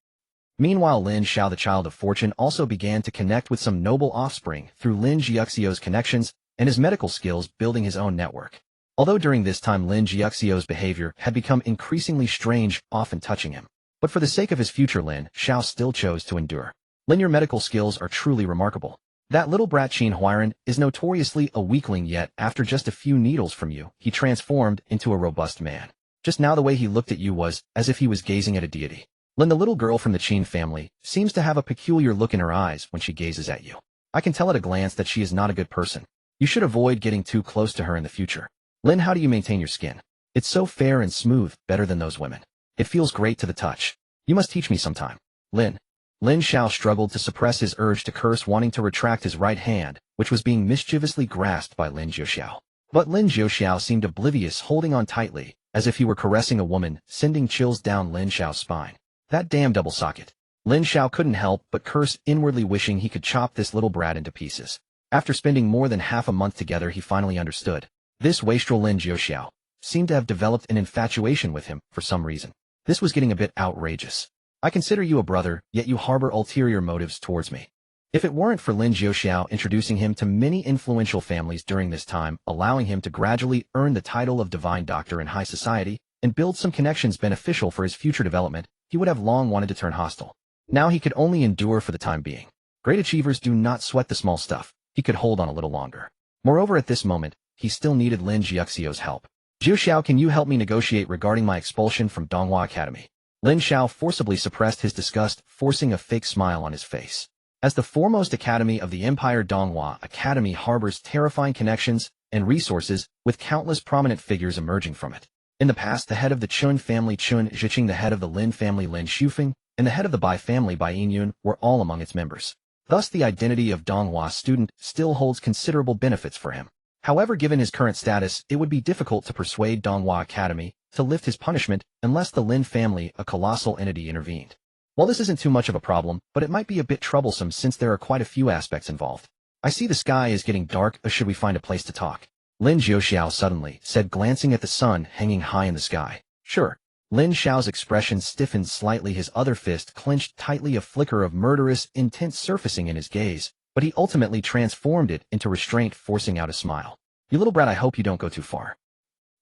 Meanwhile, Lin Xiao, the child of fortune, also began to connect with some noble offspring through Lin Jiuxio's connections and his medical skills, building his own network. Although during this time Lin Jiuxio's behavior had become increasingly strange, often touching him. But for the sake of his future, Lin Xiao still chose to endure. Lin, your medical skills are truly remarkable. That little brat Qin Huairan is notoriously a weakling, yet after just a few needles from you, he transformed into a robust man. Just now the way he looked at you was as if he was gazing at a deity. Lin, the little girl from the Qin family, seems to have a peculiar look in her eyes when she gazes at you. I can tell at a glance that she is not a good person. You should avoid getting too close to her in the future. Lin, how do you maintain your skin? It's so fair and smooth, better than those women. It feels great to the touch. You must teach me sometime. Lin Xiao struggled to suppress his urge to curse, wanting to retract his right hand, which was being mischievously grasped by Lin Jiuxiao. But Lin Jiuxiao seemed oblivious, holding on tightly, as if he were caressing a woman, sending chills down Lin Xiao's spine. That damn double socket. Lin Xiao couldn't help but curse, inwardly wishing he could chop this little brat into pieces. After spending more than half a month together, he finally understood. This wastrel Lin Jiuxiao seemed to have developed an infatuation with him for some reason. This was getting a bit outrageous. I consider you a brother, yet you harbor ulterior motives towards me. If it weren't for Lin Jiuxiao introducing him to many influential families during this time, allowing him to gradually earn the title of divine doctor in high society, and build some connections beneficial for his future development, he would have long wanted to turn hostile. Now he could only endure for the time being. Great achievers do not sweat the small stuff. He could hold on a little longer. Moreover, at this moment, he still needed Lin Jiuxio's help. Jiuxiao, can you help me negotiate regarding my expulsion from Donghua Academy? Lin Xiao forcibly suppressed his disgust, forcing a fake smile on his face. As the foremost academy of the empire, Donghua Academy harbors terrifying connections and resources, with countless prominent figures emerging from it. In the past, the head of the Qin family Qin Zhiqing, the head of the Lin family Lin Shufeng, and the head of the Bai family Bai Yinyun were all among its members. Thus, the identity of Donghua's student still holds considerable benefits for him. However, given his current status, it would be difficult to persuade Donghua Academy to lift his punishment unless the Lin family, a colossal entity, intervened. Well, this isn't too much of a problem, but it might be a bit troublesome since there are quite a few aspects involved. I see the sky is getting dark, should we find a place to talk? Lin Jiuxiao suddenly said, glancing at the sun hanging high in the sky. Sure. Lin Xiao's expression stiffened slightly, his other fist clenched tightly, a flicker of murderous intent surfacing in his gaze, but he ultimately transformed it into restraint, forcing out a smile. You little brat, I hope you don't go too far.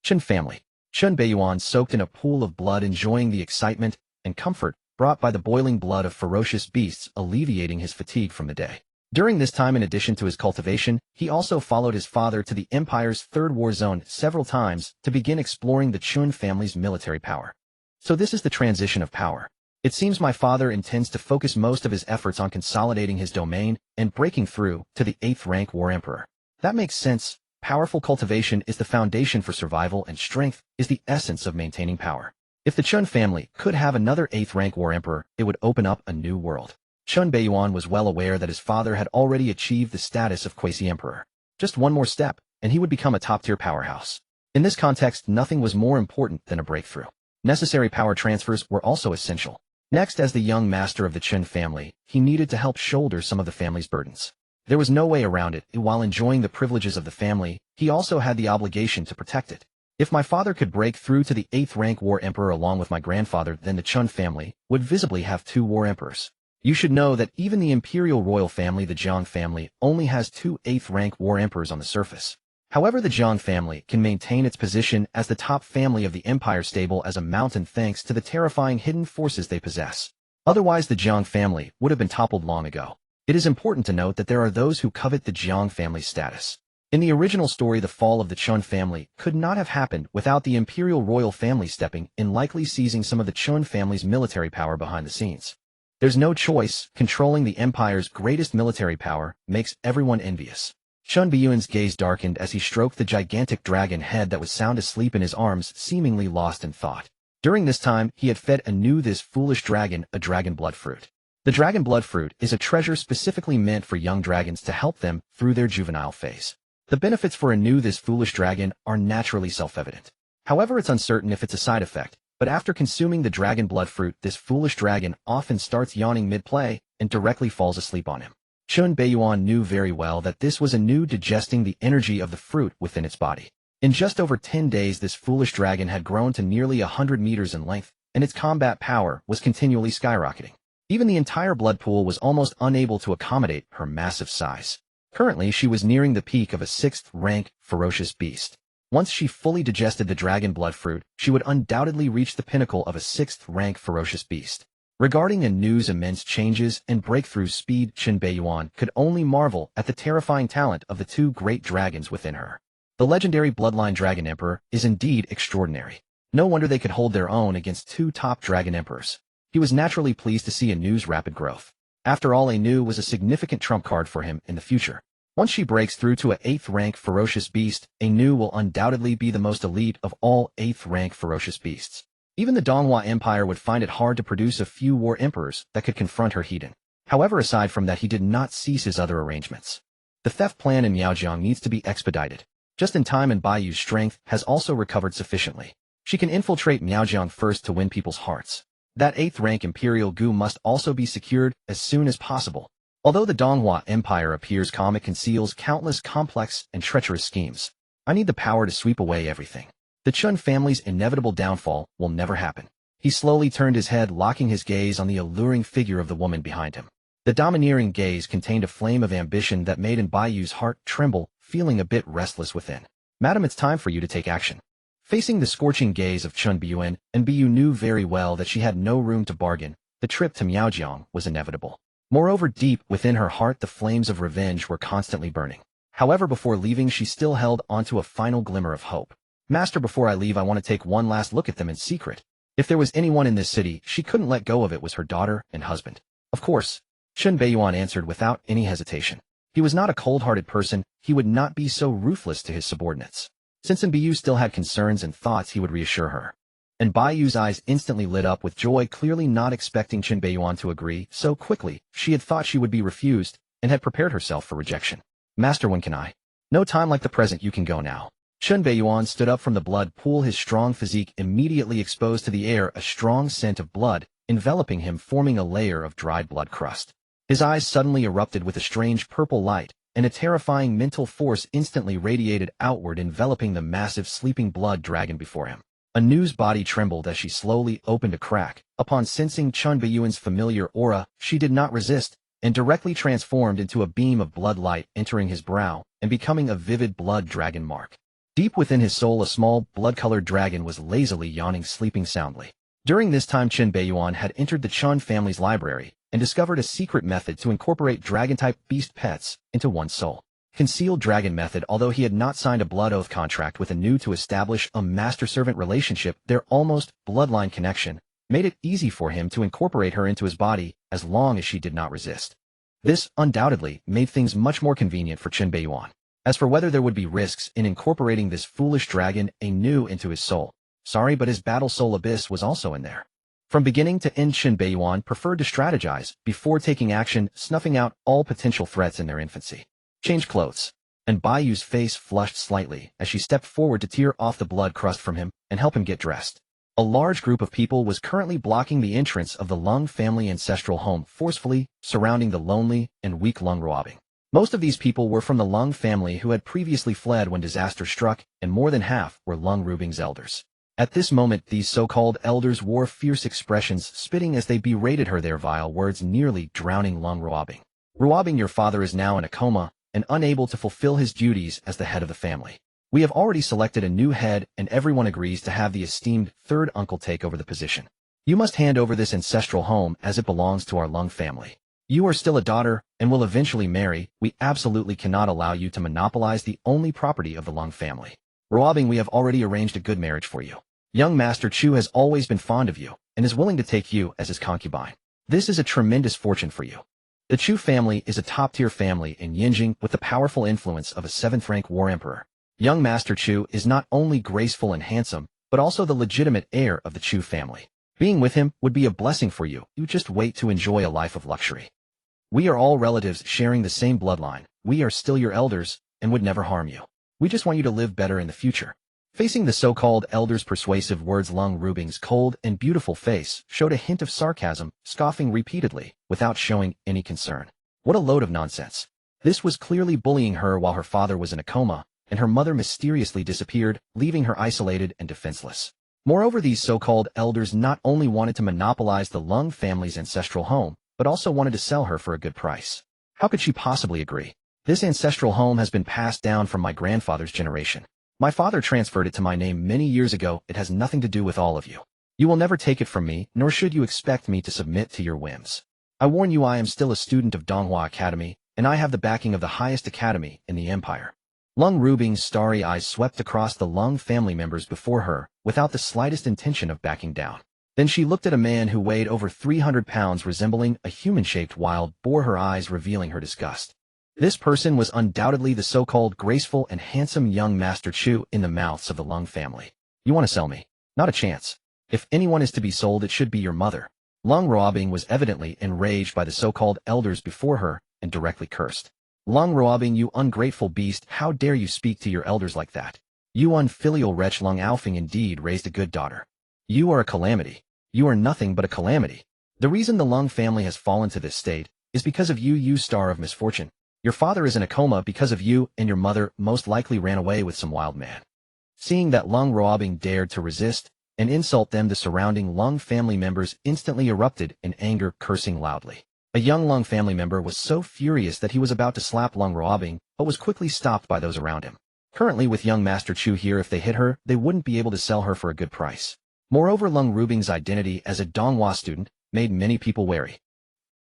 Qin family. Lin Beiyan soaked in a pool of blood, enjoying the excitement and comfort brought by the boiling blood of ferocious beasts, alleviating his fatigue from the day. During this time, in addition to his cultivation, he also followed his father to the Empire's third war zone several times to begin exploring the Qin family's military power. So this is the transition of power. It seems my father intends to focus most of his efforts on consolidating his domain and breaking through to the 8th rank war emperor. That makes sense. Powerful cultivation is the foundation for survival, and strength is the essence of maintaining power. If the Qin family could have another 8th rank war emperor, it would open up a new world. Chun Beiyuan was well aware that his father had already achieved the status of quasi-emperor. Just one more step, and he would become a top-tier powerhouse. In this context, nothing was more important than a breakthrough. Necessary power transfers were also essential. Next, as the young master of the Chun family, he needed to help shoulder some of the family's burdens. There was no way around it. While enjoying the privileges of the family, he also had the obligation to protect it. If my father could break through to the 8th-rank war emperor along with my grandfather, then the Chun family would visibly have 2 war emperors. You should know that even the imperial royal family, the Jiang family, only has 2 8th-rank war emperors on the surface. However, the Jiang family can maintain its position as the top family of the empire, stable as a mountain thanks to the terrifying hidden forces they possess. Otherwise, the Jiang family would have been toppled long ago. It is important to note that there are those who covet the Jiang family's status. In the original story, the fall of the Chun family could not have happened without the imperial royal family stepping in, likely seizing some of the Chun family's military power behind the scenes. There's no choice. Controlling the empire's greatest military power makes everyone envious. Chun Beiyuan's gaze darkened as he stroked the gigantic dragon head that was sound asleep in his arms, seemingly lost in thought. During this time, he had fed anew this foolish dragon a dragon blood fruit. The dragon blood fruit is a treasure specifically meant for young dragons to help them through their juvenile phase. The benefits for anew this foolish dragon are naturally self-evident. However, it's uncertain if it's a side effect. But after consuming the dragon blood fruit, this foolish dragon often starts yawning mid-play and directly falls asleep on him. Chun Beiyuan knew very well that this was anew digesting the energy of the fruit within its body. In just over 10 days, this foolish dragon had grown to nearly 100 meters in length, and its combat power was continually skyrocketing. Even the entire blood pool was almost unable to accommodate her massive size. Currently, she was nearing the peak of a 6th-rank ferocious beast. Once she fully digested the dragon blood fruit, she would undoubtedly reach the pinnacle of a 6th-rank ferocious beast. Regarding Anu's immense changes and breakthrough speed, Chun Beiyuan could only marvel at the terrifying talent of the 2 great dragons within her. The legendary bloodline dragon emperor is indeed extraordinary. No wonder they could hold their own against 2 top dragon emperors. He was naturally pleased to see Anu's rapid growth. After all, Anu was a significant trump card for him in the future. Once she breaks through to a 8th-rank ferocious beast, Anu will undoubtedly be the most elite of all 8th-rank ferocious beasts. Even the Donghua Empire would find it hard to produce a few war emperors that could confront her Heiden. However, aside from that, he did not cease his other arrangements. The theft plan in Miaojiang needs to be expedited. Just in time, and Baiyu's strength has also recovered sufficiently. She can infiltrate Miaojiang first to win people's hearts. That 8th-rank imperial gu must also be secured as soon as possible. Although the Donghua Empire appears calm, it conceals countless complex and treacherous schemes. I need the power to sweep away everything. The Chun family's inevitable downfall will never happen. He slowly turned his head, locking his gaze on the alluring figure of the woman behind him. The domineering gaze contained a flame of ambition that made Baiyu's heart tremble, feeling a bit restless within. Madam, it's time for you to take action. Facing the scorching gaze of Chun Beiyuan, and Beiyu knew very well that she had no room to bargain. The trip to Miaojiang was inevitable. Moreover, deep within her heart, the flames of revenge were constantly burning. However, before leaving, she still held onto a final glimmer of hope. Master, before I leave, I want to take one last look at them in secret. If there was anyone in this city she couldn't let go of, it was her daughter and husband. Of course, Chun Beiyuan answered without any hesitation. He was not a cold-hearted person. He would not be so ruthless to his subordinates. Since Beiyu still had concerns and thoughts, he would reassure her. And Baiyu's eyes instantly lit up with joy, clearly not expecting Chun Beiyuan to agree so quickly. She had thought she would be refused and had prepared herself for rejection. Master, when can I? No time like the present, you can go now. Chun Beiyuan stood up from the blood pool, his strong physique immediately exposed to the air, a strong scent of blood enveloping him, forming a layer of dried blood crust. His eyes suddenly erupted with a strange purple light, and a terrifying mental force instantly radiated outward, enveloping the massive sleeping blood dragon before him. Anu's body trembled as she slowly opened a crack. Upon sensing Chun Beiyuan's familiar aura, she did not resist, and directly transformed into a beam of blood light, entering his brow and becoming a vivid blood dragon mark. Deep within his soul, a small, blood-colored dragon was lazily yawning, sleeping soundly. During this time, Chun Beiyuan had entered the Chun family's library and discovered a secret method to incorporate dragon-type beast pets into one's soul. Concealed dragon method. Although he had not signed a blood oath contract with Anu to establish a master-servant relationship, their almost bloodline connection made it easy for him to incorporate her into his body as long as she did not resist. This undoubtedly made things much more convenient for Chun Beiyuan. As for whether there would be risks in incorporating this foolish dragon Anu into his soul, sorry, but his battle soul abyss was also in there. From beginning to end, Lin Beiyan preferred to strategize before taking action, snuffing out all potential threats in their infancy. Change clothes. And Baiyu's face flushed slightly as she stepped forward to tear off the blood crust from him and help him get dressed. A large group of people was currently blocking the entrance of the Lung family ancestral home, forcefully surrounding the lonely and weak Lung Ruobing. Most of these people were from the Lung family who had previously fled when disaster struck, and more than half were Lung Ruobing's elders. At this moment, these so-called elders wore fierce expressions, spitting as they berated her, their vile words nearly drowning Lung Ruobing. Ruobing, your father is now in a coma and unable to fulfill his duties as the head of the family. We have already selected a new head, and everyone agrees to have the esteemed third uncle take over the position. You must hand over this ancestral home as it belongs to our Lung family. You are still a daughter and will eventually marry. We absolutely cannot allow you to monopolize the only property of the Lung family. Ruobing, we have already arranged a good marriage for you. Young Master Chu has always been fond of you and is willing to take you as his concubine. This is a tremendous fortune for you. The Chu family is a top-tier family in Yinjing with the powerful influence of a 7th-rank war emperor. Young Master Chu is not only graceful and handsome, but also the legitimate heir of the Chu family. Being with him would be a blessing for you. You just wait to enjoy a life of luxury. We are all relatives sharing the same bloodline. We are still your elders and would never harm you. We just want you to live better in the future. Facing the so-called elders' persuasive words, Lung Ruobing's cold and beautiful face showed a hint of sarcasm, scoffing repeatedly, without showing any concern. What a load of nonsense. This was clearly bullying her while her father was in a coma, and her mother mysteriously disappeared, leaving her isolated and defenseless. Moreover, these so-called elders not only wanted to monopolize the Lung family's ancestral home, but also wanted to sell her for a good price. How could she possibly agree? This ancestral home has been passed down from my grandfather's generation. My father transferred it to my name many years ago. It has nothing to do with all of you. You will never take it from me, nor should you expect me to submit to your whims. I warn you, I am still a student of Donghua Academy, and I have the backing of the highest academy in the empire. Lung Ruobing's starry eyes swept across the Lung family members before her, without the slightest intention of backing down. Then she looked at a man who weighed over 300 pounds, resembling a human-shaped wild boar, her eyes revealing her disgust. This person was undoubtedly the so-called graceful and handsome young Master Chu in the mouths of the Lung family. You want to sell me? Not a chance. If anyone is to be sold, it should be your mother. Lung Ruobing was evidently enraged by the so-called elders before her and directly cursed. Lung Ruobing, you ungrateful beast, how dare you speak to your elders like that? You unfilial wretch. Lung Aofing indeed raised a good daughter. You are a calamity. You are nothing but a calamity. The reason the Lung family has fallen to this state is because of you, you star of misfortune. Your father is in a coma because of you, and your mother most likely ran away with some wild man. Seeing that Lung Ruobing dared to resist and insult them, the surrounding Lung family members instantly erupted in anger, cursing loudly. A young Lung family member was so furious that he was about to slap Lung Ruobing, but was quickly stopped by those around him. Currently, with young Master Chu here, if they hit her, they wouldn't be able to sell her for a good price. Moreover, Lung Ruobing's identity as a Donghua student made many people wary.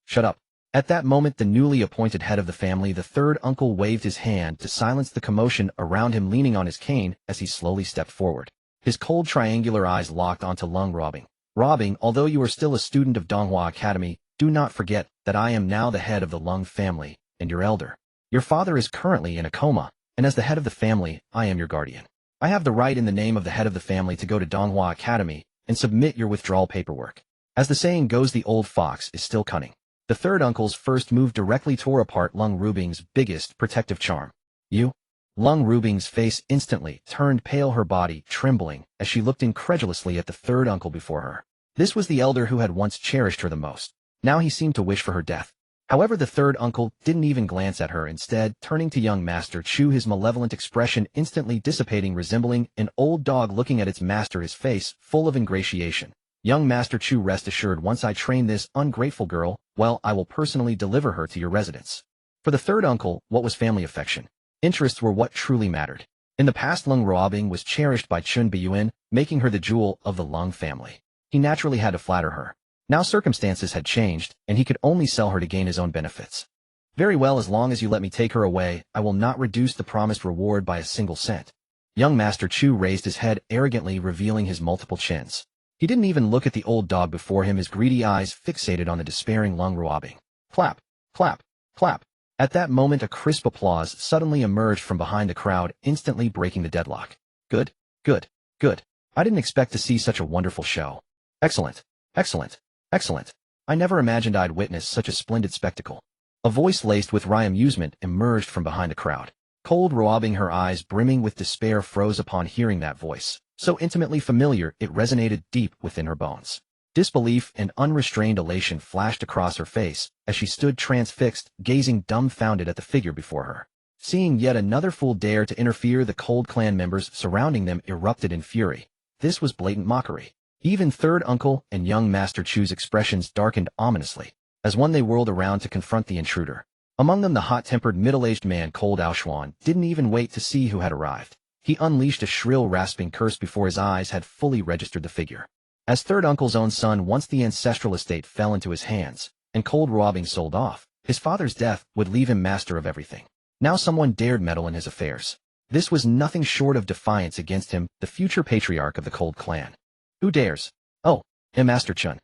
Shut up. At that moment, the newly appointed head of the family, the third uncle, waved his hand to silence the commotion around him, leaning on his cane as he slowly stepped forward. His cold triangular eyes locked onto Lung Ruobing. Ruobing, although you are still a student of Donghua Academy, do not forget that I am now the head of the Lung family and your elder. Your father is currently in a coma, and as the head of the family, I am your guardian. I have the right in the name of the head of the family to go to Donghua Academy and submit your withdrawal paperwork. As the saying goes, the old fox is still cunning. The third uncle's first move directly tore apart Lung Ruobing's biggest protective charm. You? Lung Ruobing's face instantly turned pale, her body trembling as she looked incredulously at the third uncle before her. This was the elder who had once cherished her the most. Now he seemed to wish for her death. However, the third uncle didn't even glance at her, instead turning to young Master Chu, his malevolent expression instantly dissipating, resembling an old dog looking at its master, his face full of ingratiation. Young Master Chu, rest assured, once I train this ungrateful girl, well, I will personally deliver her to your residence. For the third uncle, what was family affection? Interests were what truly mattered. In the past, Lung Ruobing was cherished by Lin Beiyan, making her the jewel of the Lung family. He naturally had to flatter her. Now circumstances had changed, and he could only sell her to gain his own benefits. Very well, as long as you let me take her away, I will not reduce the promised reward by a single cent. Young Master Chu raised his head arrogantly, revealing his multiple chins. He didn't even look at the old dog before him, his greedy eyes fixated on the despairing Lung Ruobing. Clap, clap, clap. At that moment, a crisp applause suddenly emerged from behind the crowd, instantly breaking the deadlock. Good, good, good. I didn't expect to see such a wonderful show. Excellent. Excellent. Excellent. I never imagined I'd witness such a splendid spectacle. A voice laced with wry amusement emerged from behind the crowd. Cold Roabing, her eyes brimming with despair, froze upon hearing that voice. So intimately familiar, it resonated deep within her bones. Disbelief and unrestrained elation flashed across her face as she stood transfixed, gazing dumbfounded at the figure before her. Seeing yet another fool dare to interfere, the cold clan members surrounding them erupted in fury. This was blatant mockery. Even third uncle and young Master Chu's expressions darkened ominously as one they whirled around to confront the intruder. Among them, the hot-tempered middle-aged man Cold Aoxuan didn't even wait to see who had arrived. He unleashed a shrill, rasping curse before his eyes had fully registered the figure. As third uncle's own son, once the ancestral estate fell into his hands, and Cold Roabing sold off, his father's death would leave him master of everything. Now someone dared meddle in his affairs. This was nothing short of defiance against him, the future patriarch of the Cold clan. Who dares? Oh, Master Chun.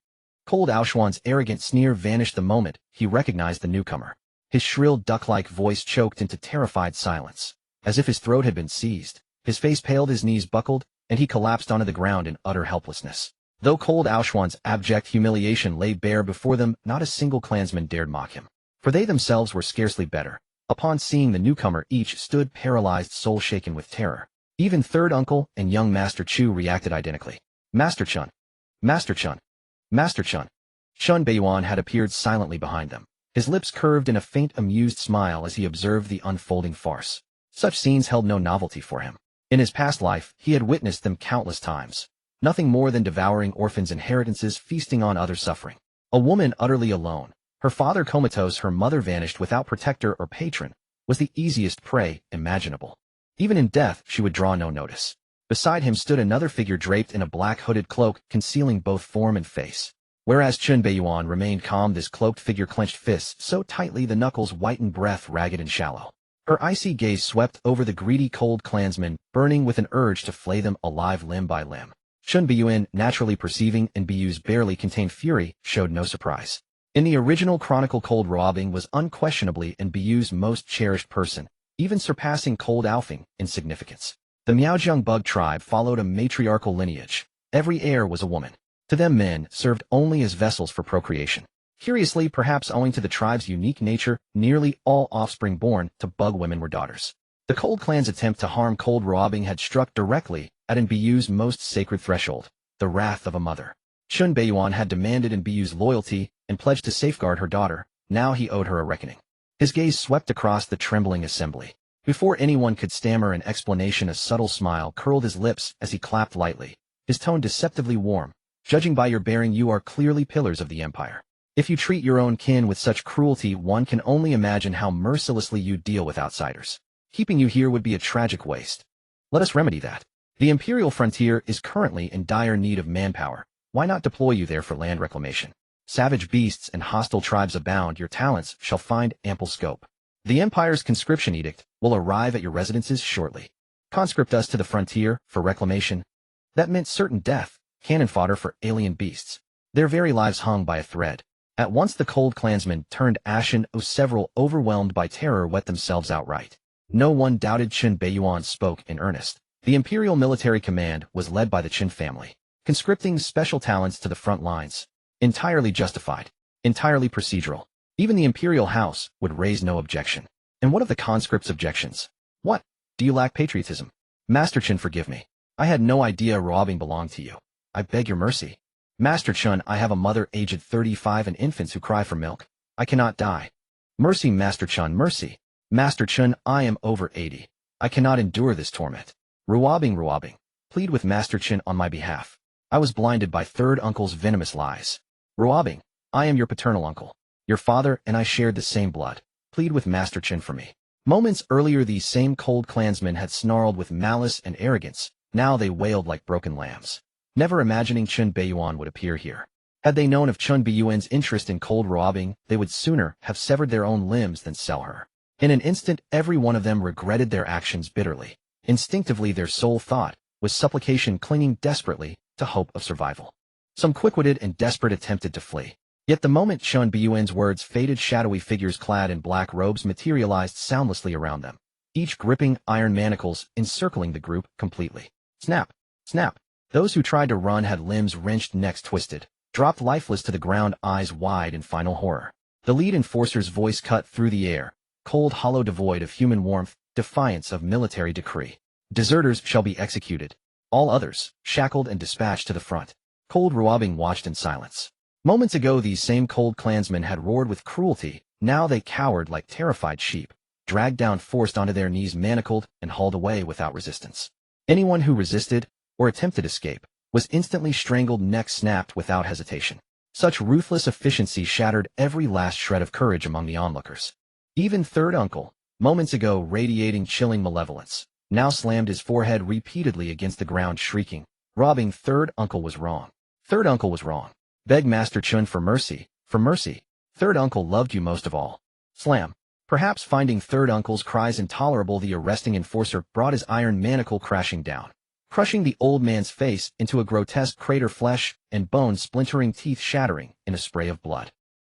Cold Aoxuan's arrogant sneer vanished the moment he recognized the newcomer. His shrill, duck-like voice choked into terrified silence. As if his throat had been seized, his face paled, his knees buckled, and he collapsed onto the ground in utter helplessness. Though Cold Aoxuan's abject humiliation lay bare before them, not a single clansman dared mock him. For they themselves were scarcely better. Upon seeing the newcomer, each stood paralyzed, soul shaken with terror. Even third uncle and young Master Chu reacted identically. Master Chun! Master Chun! Master Chun! Chun Beiyuan had appeared silently behind them. His lips curved in a faint, amused smile as he observed the unfolding farce. Such scenes held no novelty for him. In his past life, he had witnessed them countless times. Nothing more than devouring orphans' inheritances, feasting on other suffering. A woman utterly alone, her father comatose, her mother vanished without protector or patron, was the easiest prey imaginable. Even in death, she would draw no notice. Beside him stood another figure draped in a black hooded cloak, concealing both form and face. Whereas Chun Beiyuan remained calm, this cloaked figure clenched fists so tightly the knuckles whitened, breath ragged and shallow. Her icy gaze swept over the greedy cold clansmen, burning with an urge to flay them alive limb by limb. Chun Beiyuan, naturally perceiving in Beiyu's barely contained fury, showed no surprise. In the original chronicle, Cold Roabing was unquestionably in Beiyu's most cherished person, even surpassing Cold Aofing in significance. The Miaojiang bug tribe followed a matriarchal lineage. Every heir was a woman. To them, men served only as vessels for procreation. Curiously, perhaps owing to the tribe's unique nature, nearly all offspring born to bug women were daughters. The Cold clan's attempt to harm Cold Roabing had struck directly at Beiyu's most sacred threshold, the wrath of a mother. Chun Beiyuan had demanded Beiyu's loyalty and pledged to safeguard her daughter. Now he owed her a reckoning. His gaze swept across the trembling assembly. Before anyone could stammer an explanation, a subtle smile curled his lips as he clapped lightly, his tone deceptively warm. Judging by your bearing, you are clearly pillars of the empire. If you treat your own kin with such cruelty, one can only imagine how mercilessly you deal with outsiders. Keeping you here would be a tragic waste. Let us remedy that. The imperial frontier is currently in dire need of manpower. Why not deploy you there for land reclamation? Savage beasts and hostile tribes abound. Your talents shall find ample scope. The empire's conscription edict will arrive at your residences shortly. Conscript us to the frontier for reclamation. That meant certain death, cannon fodder for alien beasts. Their very lives hung by a thread. At once the cold clansmen turned ashen, several, overwhelmed by terror, wet themselves outright. No one doubted. Chun Beiyuan spoke in earnest. The imperial military command was led by the Qin family, conscripting special talents to the front lines. Entirely justified, entirely procedural. Even the imperial house would raise no objection. And what of the conscripts' objections? What? Do you lack patriotism? Master Chun, forgive me. I had no idea Roabing belonged to you. I beg your mercy. Master Chun, I have a mother aged 35 and infants who cry for milk. I cannot die. Mercy, Master Chun, mercy. Master Chun, I am over 80. I cannot endure this torment. Roabing, plead with Master Chun on my behalf. I was blinded by third uncle's venomous lies. Roabing, I am your paternal uncle. Your father and I shared the same blood. Plead with Master Chun for me. Moments earlier, these same cold clansmen had snarled with malice and arrogance. Now they wailed like broken lambs, never imagining Chun Beiyuan would appear here. Had they known of Chun Beiyuan's interest in Cold Roabing, they would sooner have severed their own limbs than sell her. In an instant, every one of them regretted their actions bitterly. Instinctively, their sole thought was supplication, clinging desperately to hope of survival. Some quick-witted and desperate attempted to flee. Yet the moment Chun Beiyuan's words faded, shadowy figures clad in black robes materialized soundlessly around them, each gripping iron manacles, encircling the group completely. Snap! Snap! Those who tried to run had limbs wrenched, necks twisted, dropped lifeless to the ground, eyes wide in final horror. The lead enforcer's voice cut through the air, cold, hollow, devoid of human warmth, defiance of military decree. Deserters shall be executed. All others, shackled and dispatched to the front. Cold Ruabing watched in silence. Moments ago these same cold clansmen had roared with cruelty, now they cowered like terrified sheep, dragged down, forced onto their knees, manacled, and hauled away without resistance. Anyone who resisted, or attempted escape, was instantly strangled, neck snapped without hesitation. Such ruthless efficiency shattered every last shred of courage among the onlookers. Even Third Uncle, moments ago radiating chilling malevolence, now slammed his forehead repeatedly against the ground, shrieking, "Robbing Third Uncle was wrong. Third Uncle was wrong. Beg Master Chun for mercy, for mercy. Third Uncle loved you most of all." Slam. Perhaps finding Third Uncle's cries intolerable, the arresting enforcer brought his iron manacle crashing down, crushing the old man's face into a grotesque crater, flesh and bone splintering, teeth shattering in a spray of blood.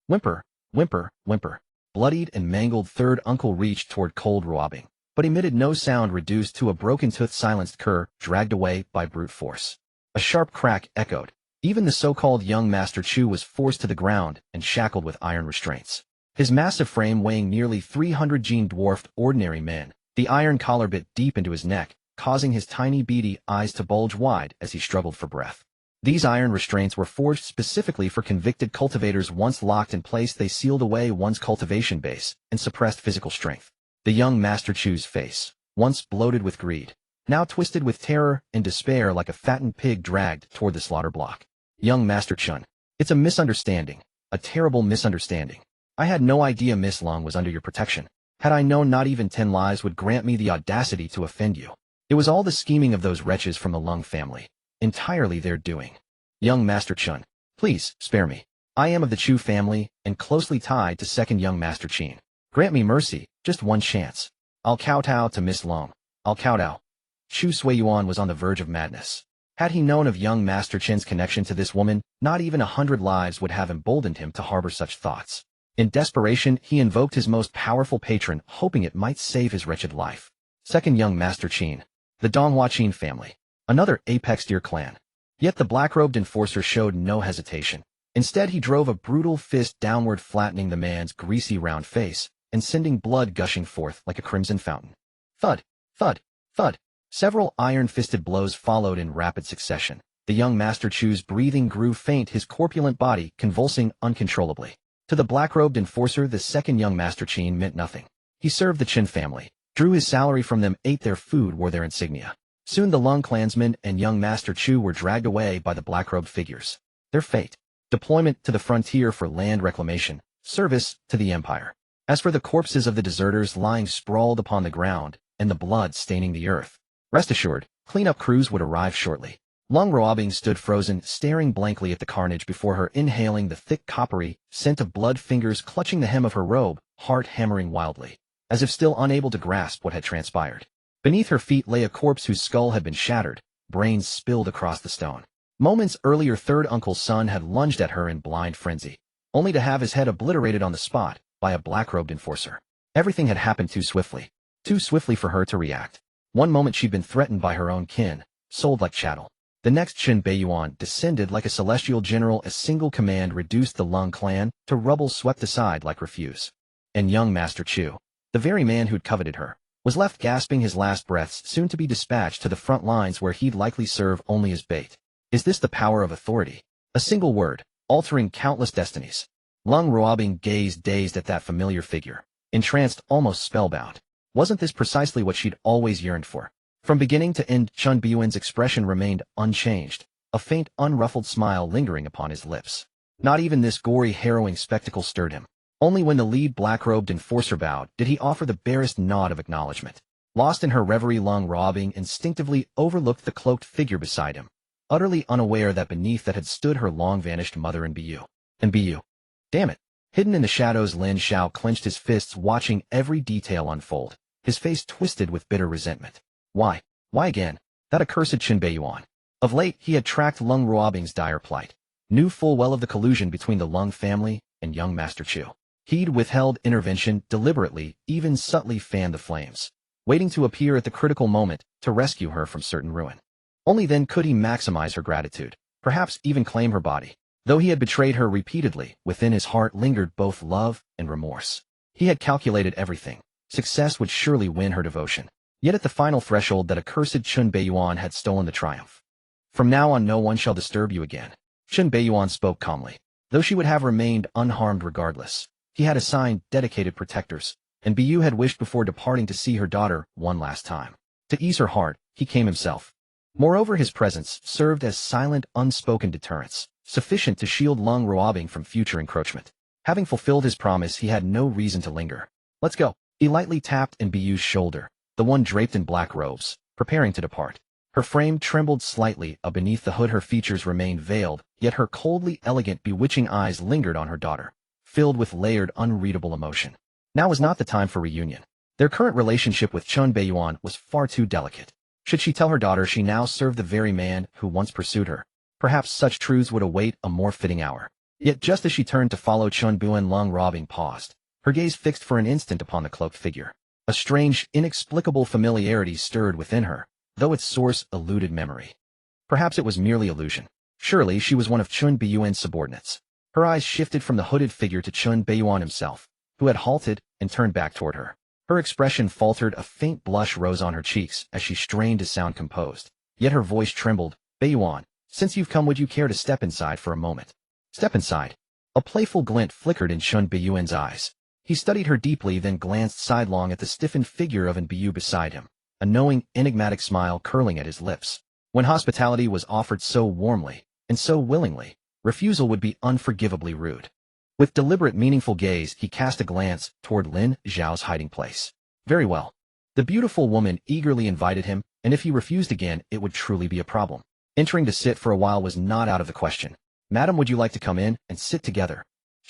Whimper, whimper, whimper. Bloodied and mangled Third Uncle reached toward Cold Ruabing, but emitted no sound, reduced to a broken-toothed, silenced cur, dragged away by brute force. A sharp crack echoed. Even the so-called young Master Chu was forced to the ground and shackled with iron restraints. His massive frame weighing nearly 300 kg dwarfed ordinary man, the iron collar bit deep into his neck, causing his tiny beady eyes to bulge wide as he struggled for breath. These iron restraints were forged specifically for convicted cultivators. Once locked in place, they sealed away one's cultivation base and suppressed physical strength. The young Master Chu's face, once bloated with greed, now twisted with terror and despair like a fattened pig dragged toward the slaughter block. Young Master Chun, it's a misunderstanding, a terrible misunderstanding. I had no idea Miss Lung was under your protection. Had I known not even 10 lives would grant me the audacity to offend you. It was all the scheming of those wretches from the Lung family. Entirely their doing. Young Master Chun, please, spare me. I am of the Chu family, and closely tied to second young Master Chin. Grant me mercy, just one chance. I'll kowtow to Miss Lung. I'll kowtow. Chu Suiyuan was on the verge of madness. Had he known of young Master Chin's connection to this woman, not even 100 lives would have emboldened him to harbor such thoughts. In desperation, he invoked his most powerful patron, hoping it might save his wretched life. Second young Master Chin. The Donghua Chin family. Another apex-tier clan. Yet the black-robed enforcer showed no hesitation. Instead, he drove a brutal fist downward, flattening the man's greasy round face and sending blood gushing forth like a crimson fountain. Thud, thud, thud. Several iron-fisted blows followed in rapid succession. The young Master Chu's breathing grew faint, his corpulent body convulsing uncontrollably. To the black-robed enforcer, the second young Master Chin meant nothing. He served the Chin family, drew his salary from them, ate their food, wore their insignia. Soon the Lung clansmen and young Master Chu were dragged away by the black-robed figures. Their fate: deployment to the frontier for land reclamation, service to the empire. As for the corpses of the deserters lying sprawled upon the ground and the blood staining the earth, rest assured, cleanup crews would arrive shortly. Lung Ruabing stood frozen, staring blankly at the carnage before her, inhaling the thick coppery scent of blood, fingers clutching the hem of her robe, heart hammering wildly, as if still unable to grasp what had transpired. Beneath her feet lay a corpse whose skull had been shattered, brains spilled across the stone. Moments earlier, Third Uncle's son had lunged at her in blind frenzy, only to have his head obliterated on the spot by a black-robed enforcer. Everything had happened too swiftly for her to react. One moment she'd been threatened by her own kin, sold like chattel. The next, Lin Beiyan descended like a celestial general. A single command reduced the Lung clan to rubble, swept aside like refuse. And young Master Chu, the very man who'd coveted her, was left gasping his last breaths, soon to be dispatched to the front lines where he'd likely serve only as bait. Is this the power of authority? A single word, altering countless destinies. Lung Ruabing gazed dazed at that familiar figure, entranced, almost spellbound. Wasn't this precisely what she'd always yearned for? From beginning to end, Chun Biyuan's expression remained unchanged, a faint, unruffled smile lingering upon his lips. Not even this gory, harrowing spectacle stirred him. Only when the lead black-robed enforcer bowed did he offer the barest nod of acknowledgement. Lost in her reverie, Lung Ruabing instinctively overlooked the cloaked figure beside him, utterly unaware that beneath that had stood her long-vanished mother and Biyu. Damn it! Hidden in the shadows, Lin Xiao clenched his fists, watching every detail unfold, his face twisted with bitter resentment. Why? Why again? That accursed Lin Beiyan. Of late, he had tracked Lung Ruabing's dire plight, knew full well of the collusion between the Lung family and young Master Chu. He'd withheld intervention, deliberately, even subtly fanned the flames, waiting to appear at the critical moment to rescue her from certain ruin. Only then could he maximize her gratitude, perhaps even claim her body. Though he had betrayed her repeatedly, within his heart lingered both love and remorse. He had calculated everything. Success would surely win her devotion. Yet at the final threshold that accursed Lin Beiyan had stolen the triumph. From now on no one shall disturb you again. Lin Beiyan spoke calmly. Though she would have remained unharmed regardless, he had assigned dedicated protectors, and Beiyu had wished before departing to see her daughter one last time. To ease her heart, he came himself. Moreover, his presence served as silent, unspoken deterrence, sufficient to shield Lung Ruobing from future encroachment. Having fulfilled his promise, he had no reason to linger. Let's go. He lightly tapped in Beiyu's shoulder, the one draped in black robes, preparing to depart. Her frame trembled slightly, beneath the hood her features remained veiled, yet her coldly elegant, bewitching eyes lingered on her daughter, filled with layered, unreadable emotion. Now was not the time for reunion. Their current relationship with Lin Beiyan was far too delicate. Should she tell her daughter she now served the very man who once pursued her? Perhaps such truths would await a more fitting hour. Yet just as she turned to follow Lin Beiyan, Lung Ruobing paused, her gaze fixed for an instant upon the cloaked figure. A strange, inexplicable familiarity stirred within her, though its source eluded memory. Perhaps it was merely illusion. Surely she was one of Lin Beiyan's subordinates. Her eyes shifted from the hooded figure to Lin Beiyan himself, who had halted and turned back toward her. Her expression faltered, a faint blush rose on her cheeks as she strained to sound composed. Yet her voice trembled. Beiyan, since you've come, would you care to step inside for a moment? Step inside. A playful glint flickered in Lin Beiyan's eyes. He studied her deeply, then glanced sidelong at the stiffened figure of Lin Beiyan beside him, a knowing, enigmatic smile curling at his lips. When hospitality was offered so warmly, and so willingly, refusal would be unforgivably rude. With deliberate, meaningful gaze, he cast a glance toward Lin Zhao's hiding place. Very well. The beautiful woman eagerly invited him, and if he refused again, it would truly be a problem. Entering to sit for a while was not out of the question. Madam, would you like to come in and sit together?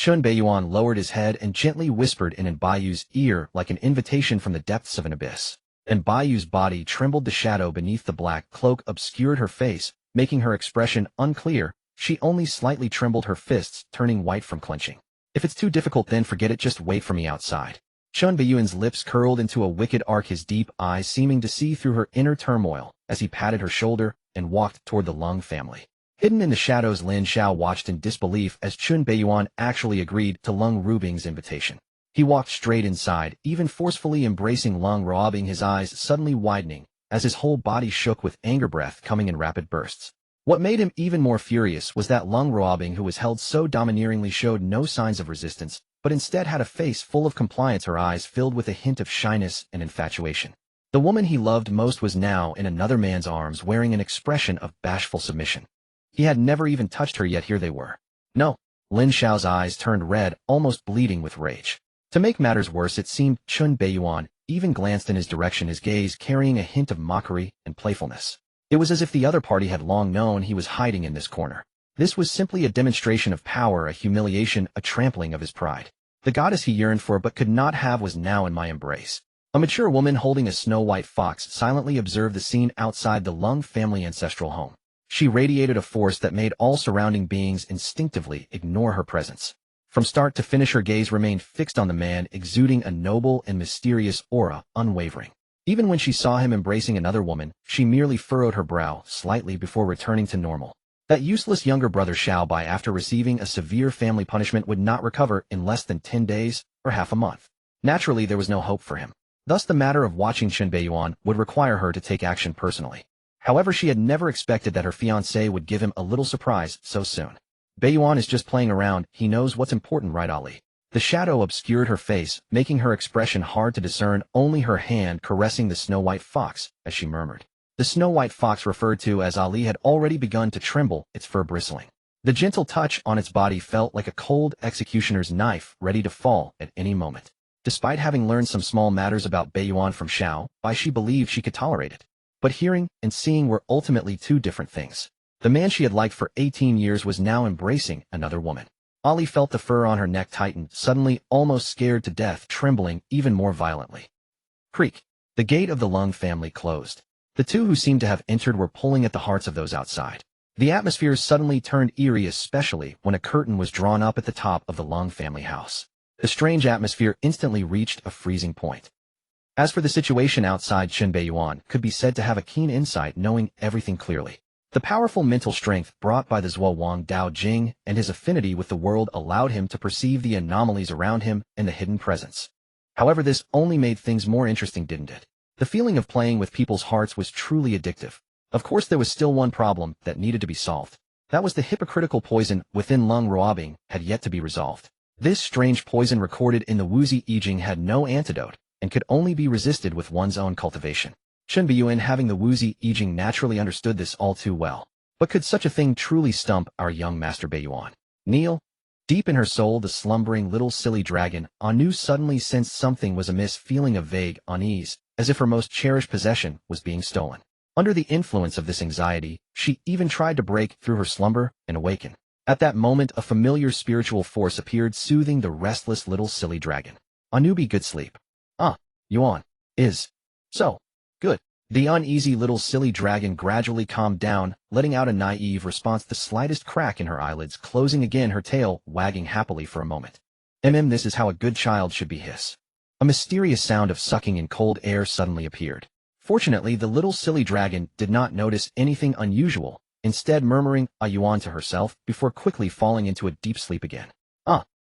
Lin Beiyan lowered his head and gently whispered in Baiyu's ear like an invitation from the depths of an abyss. And Baiyu's body trembled. The shadow beneath the black cloak obscured her face, making her expression unclear. She only slightly trembled, her fists turning white from clenching. If it's too difficult, then forget it, just wait for me outside. Lin Beiyan's lips curled into a wicked arc, his deep eyes seeming to see through her inner turmoil, as he patted her shoulder and walked toward the Lung family. Hidden in the shadows, Lin Zhao watched in disbelief as Lin Beiyan actually agreed to Lung Ruobing's invitation. He walked straight inside, even forcefully embracing Lung Ruobing, his eyes suddenly widening, as his whole body shook with anger, breath coming in rapid bursts. What made him even more furious was that Lung Ruobing, who was held so domineeringly, showed no signs of resistance, but instead had a face full of compliance, her eyes filled with a hint of shyness and infatuation. The woman he loved most was now in another man's arms, wearing an expression of bashful submission. He had never even touched her, yet here they were. No. Lin Zhao's eyes turned red, almost bleeding with rage. To make matters worse, it seemed Lin Beiyan even glanced in his direction, his gaze carrying a hint of mockery and playfulness. It was as if the other party had long known he was hiding in this corner. This was simply a demonstration of power, a humiliation, a trampling of his pride. The goddess he yearned for but could not have was now in my embrace. A mature woman holding a snow-white fox silently observed the scene outside the Lung family ancestral home. She radiated a force that made all surrounding beings instinctively ignore her presence. From start to finish, her gaze remained fixed on the man, exuding a noble and mysterious aura, unwavering. Even when she saw him embracing another woman, she merely furrowed her brow slightly before returning to normal. That useless younger brother Xiao Bai, after receiving a severe family punishment, would not recover in less than 10 days or half a month. Naturally, there was no hope for him. Thus, the matter of watching Lin Beiyan would require her to take action personally. However, she had never expected that her fiancé would give him a little surprise so soon. Beiyan is just playing around, he knows what's important, right, Ali? The shadow obscured her face, making her expression hard to discern, only her hand caressing the snow-white fox, as she murmured. The snow-white fox referred to as Ali had already begun to tremble, its fur bristling. The gentle touch on its body felt like a cold executioner's knife, ready to fall at any moment. Despite having learned some small matters about Beiyan from Xiao Bai, she believed she could tolerate it. But hearing and seeing were ultimately two different things. The man she had liked for 18 years was now embracing another woman. Ali felt the fur on her neck tighten, suddenly almost scared to death, trembling even more violently. Creak. The gate of the Lung family closed. The two who seemed to have entered were pulling at the hearts of those outside. The atmosphere suddenly turned eerie, especially when a curtain was drawn up at the top of the Lung family house. The strange atmosphere instantly reached a freezing point. As for the situation outside, Lin Beiyan could be said to have a keen insight, knowing everything clearly. The powerful mental strength brought by the Zhuo Wang Dao Jing and his affinity with the world allowed him to perceive the anomalies around him and the hidden presence. However, this only made things more interesting, didn't it? The feeling of playing with people's hearts was truly addictive. Of course, there was still one problem that needed to be solved. That was the hypocritical poison within Lung Ruobing had yet to be resolved. This strange poison recorded in the Wuzi I Ching had no antidote and could only be resisted with one's own cultivation. Chen Beiyan, having the Wuzi I Ching, naturally understood this all too well. But could such a thing truly stump our young Master Beiyuan? Kneel? Deep in her soul, the slumbering little silly dragon, Anu suddenly sensed something was amiss, feeling a vague unease, as if her most cherished possession was being stolen. Under the influence of this anxiety, she even tried to break through her slumber and awaken. At that moment, a familiar spiritual force appeared, soothing the restless little silly dragon. Anu, be good sleep. Yuan. Is. So. Good. The uneasy little silly dragon gradually calmed down, letting out a naive response, the slightest crack in her eyelids, closing again, her tail wagging happily for a moment. This is how a good child should be. Hiss. A mysterious sound of sucking in cold air suddenly appeared. Fortunately, the little silly dragon did not notice anything unusual, instead murmuring Yuan to herself before quickly falling into a deep sleep again.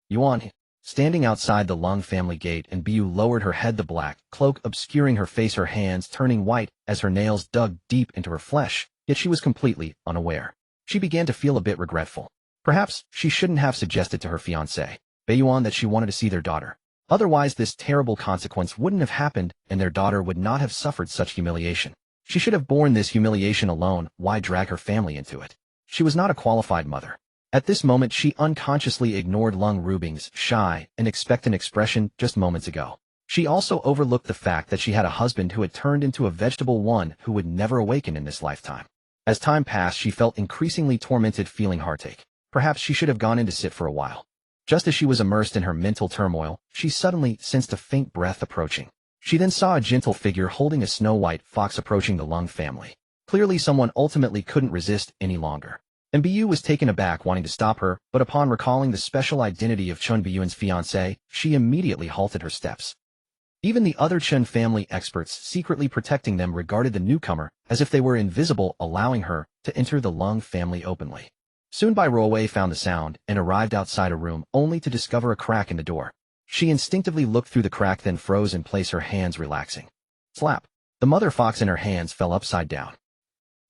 Yuan. Standing outside the Lung family gate, and Biu lowered her head, the black cloak obscuring her face, her hands turning white as her nails dug deep into her flesh, yet she was completely unaware. She began to feel a bit regretful. Perhaps she shouldn't have suggested to her fiancé, Beiyuan, that she wanted to see their daughter. Otherwise, this terrible consequence wouldn't have happened, and their daughter would not have suffered such humiliation. She should have borne this humiliation alone. Why drag her family into it? She was not a qualified mother. At this moment, she unconsciously ignored Lung Ruobing's shy and expectant expression just moments ago. She also overlooked the fact that she had a husband who had turned into a vegetable, one who would never awaken in this lifetime. As time passed, she felt increasingly tormented, feeling heartache. Perhaps she should have gone in to sit for a while. Just as she was immersed in her mental turmoil, she suddenly sensed a faint breath approaching. She then saw a gentle figure holding a snow-white fox approaching the Lung family. Clearly, someone ultimately couldn't resist any longer. And Biu was taken aback, wanting to stop her, but upon recalling the special identity of Chen Beiyuan's fiancé, she immediately halted her steps. Even the other Chen family experts secretly protecting them regarded the newcomer as if they were invisible, allowing her to enter the Lung family openly. Soon Bai Ruowei found the sound and arrived outside a room, only to discover a crack in the door. She instinctively looked through the crack, then froze in place, her hands relaxing. Slap! The mother fox in her hands fell upside down.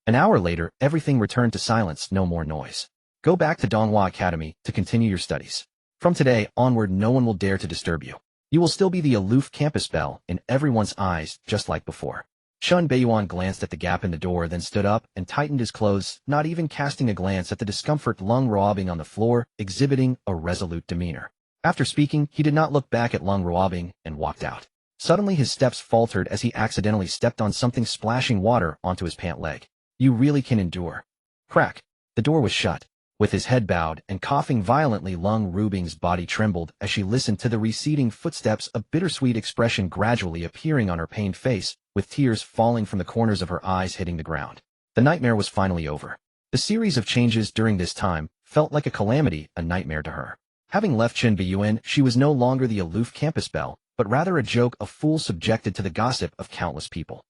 An hour later, everything returned to silence, no more noise. Go back to Donghua Academy to continue your studies. From today onward, no one will dare to disturb you. You will still be the aloof campus belle in everyone's eyes, just like before. Chen Beiyuan glanced at the gap in the door, then stood up and tightened his clothes, not even casting a glance at the discomfort Lung Ruobing on the floor, exhibiting a resolute demeanor. After speaking, he did not look back at Lung Ruobing and walked out. Suddenly his steps faltered as he accidentally stepped on something, splashing water onto his pant leg. You really can endure. Crack. The door was shut. With his head bowed and coughing violently, Lung Ruobing's body trembled as she listened to the receding footsteps, a bittersweet expression gradually appearing on her pained face, with tears falling from the corners of her eyes hitting the ground. The nightmare was finally over. The series of changes during this time felt like a calamity, a nightmare to her. Having left Chen Beiyan, she was no longer the aloof campus belle, but rather a joke, a fool subjected to the gossip of countless people.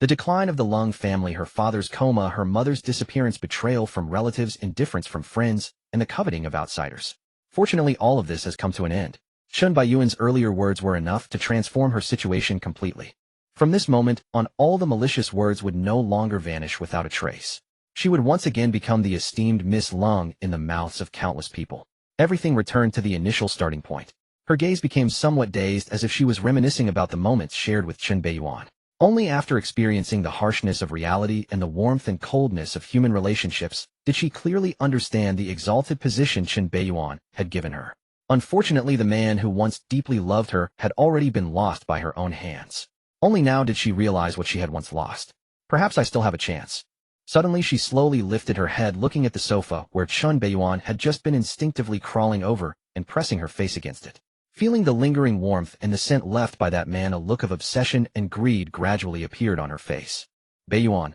The decline of the Lung family, her father's coma, her mother's disappearance, betrayal from relatives, indifference from friends, and the coveting of outsiders. Fortunately, all of this has come to an end. Chen Beiyuan's earlier words were enough to transform her situation completely. From this moment on, all the malicious words would no longer vanish without a trace. She would once again become the esteemed Miss Lung in the mouths of countless people. Everything returned to the initial starting point. Her gaze became somewhat dazed, as if she was reminiscing about the moments shared with Chen Beiyuan. Only after experiencing the harshness of reality and the warmth and coldness of human relationships did she clearly understand the exalted position Chen Beiyuan had given her. Unfortunately, the man who once deeply loved her had already been lost by her own hands. Only now did she realize what she had once lost. Perhaps I still have a chance. Suddenly she slowly lifted her head, looking at the sofa where Chen Beiyuan had just been, instinctively crawling over and pressing her face against it. Feeling the lingering warmth and the scent left by that man, a look of obsession and greed gradually appeared on her face. Beiyuan.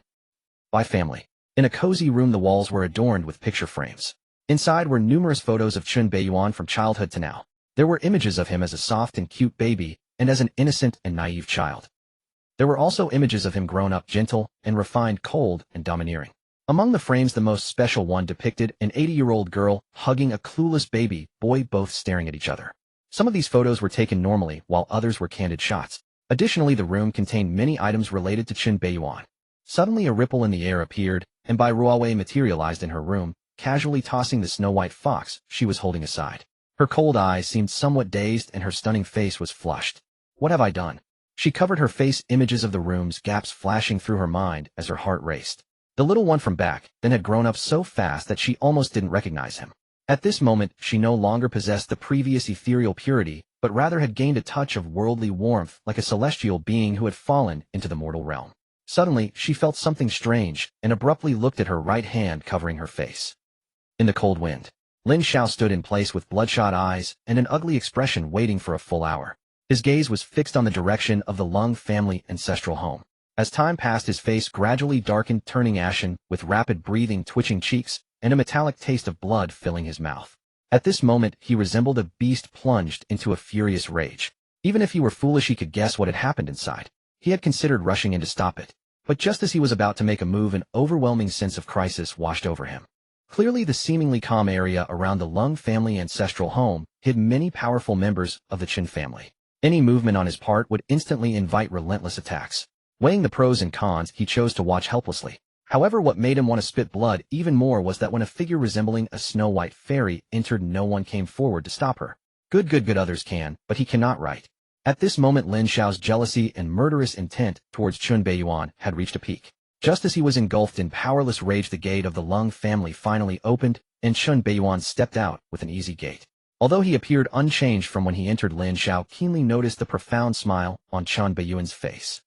By family. In a cozy room, the walls were adorned with picture frames. Inside were numerous photos of Chen Beiyuan from childhood to now. There were images of him as a soft and cute baby and as an innocent and naive child. There were also images of him grown up, gentle and refined, cold and domineering. Among the frames, the most special one depicted an 80-year-old girl hugging a clueless baby boy, both staring at each other. Some of these photos were taken normally, while others were candid shots. Additionally, the room contained many items related to Lin Beiyan. Suddenly a ripple in the air appeared, and Bai Ruowei materialized in her room, casually tossing the snow-white fox she was holding aside. Her cold eyes seemed somewhat dazed and her stunning face was flushed. What have I done? She covered her face, images of the room's gaps flashing through her mind as her heart raced. The little one from back then had grown up so fast that she almost didn't recognize him. At this moment, she no longer possessed the previous ethereal purity, but rather had gained a touch of worldly warmth like a celestial being who had fallen into the mortal realm. Suddenly, she felt something strange and abruptly looked at her right hand covering her face. In the cold wind, Lin Xiao stood in place with bloodshot eyes and an ugly expression, waiting for a full hour. His gaze was fixed on the direction of the Lung family ancestral home. As time passed, his face gradually darkened, turning ashen, with rapid breathing, twitching cheeks, and a metallic taste of blood filling his mouth. At this moment, he resembled a beast plunged into a furious rage. Even if he were foolish, he could guess what had happened inside. He had considered rushing in to stop it. But just as he was about to make a move, an overwhelming sense of crisis washed over him. Clearly, the seemingly calm area around the Lung family ancestral home hid many powerful members of the Qin family. Any movement on his part would instantly invite relentless attacks. Weighing the pros and cons, he chose to watch helplessly. However, what made him want to spit blood even more was that when a figure resembling a snow-white fairy entered, no one came forward to stop her. Good, others can, but he cannot, right? At this moment, Lin Xiao's jealousy and murderous intent towards Lin Beiyan had reached a peak. Just as he was engulfed in powerless rage, the gate of the Lung family finally opened, and Lin Beiyan stepped out with an easy gait. Although he appeared unchanged from when he entered, Lin Xiao keenly noticed the profound smile on Lin Beiyan's face.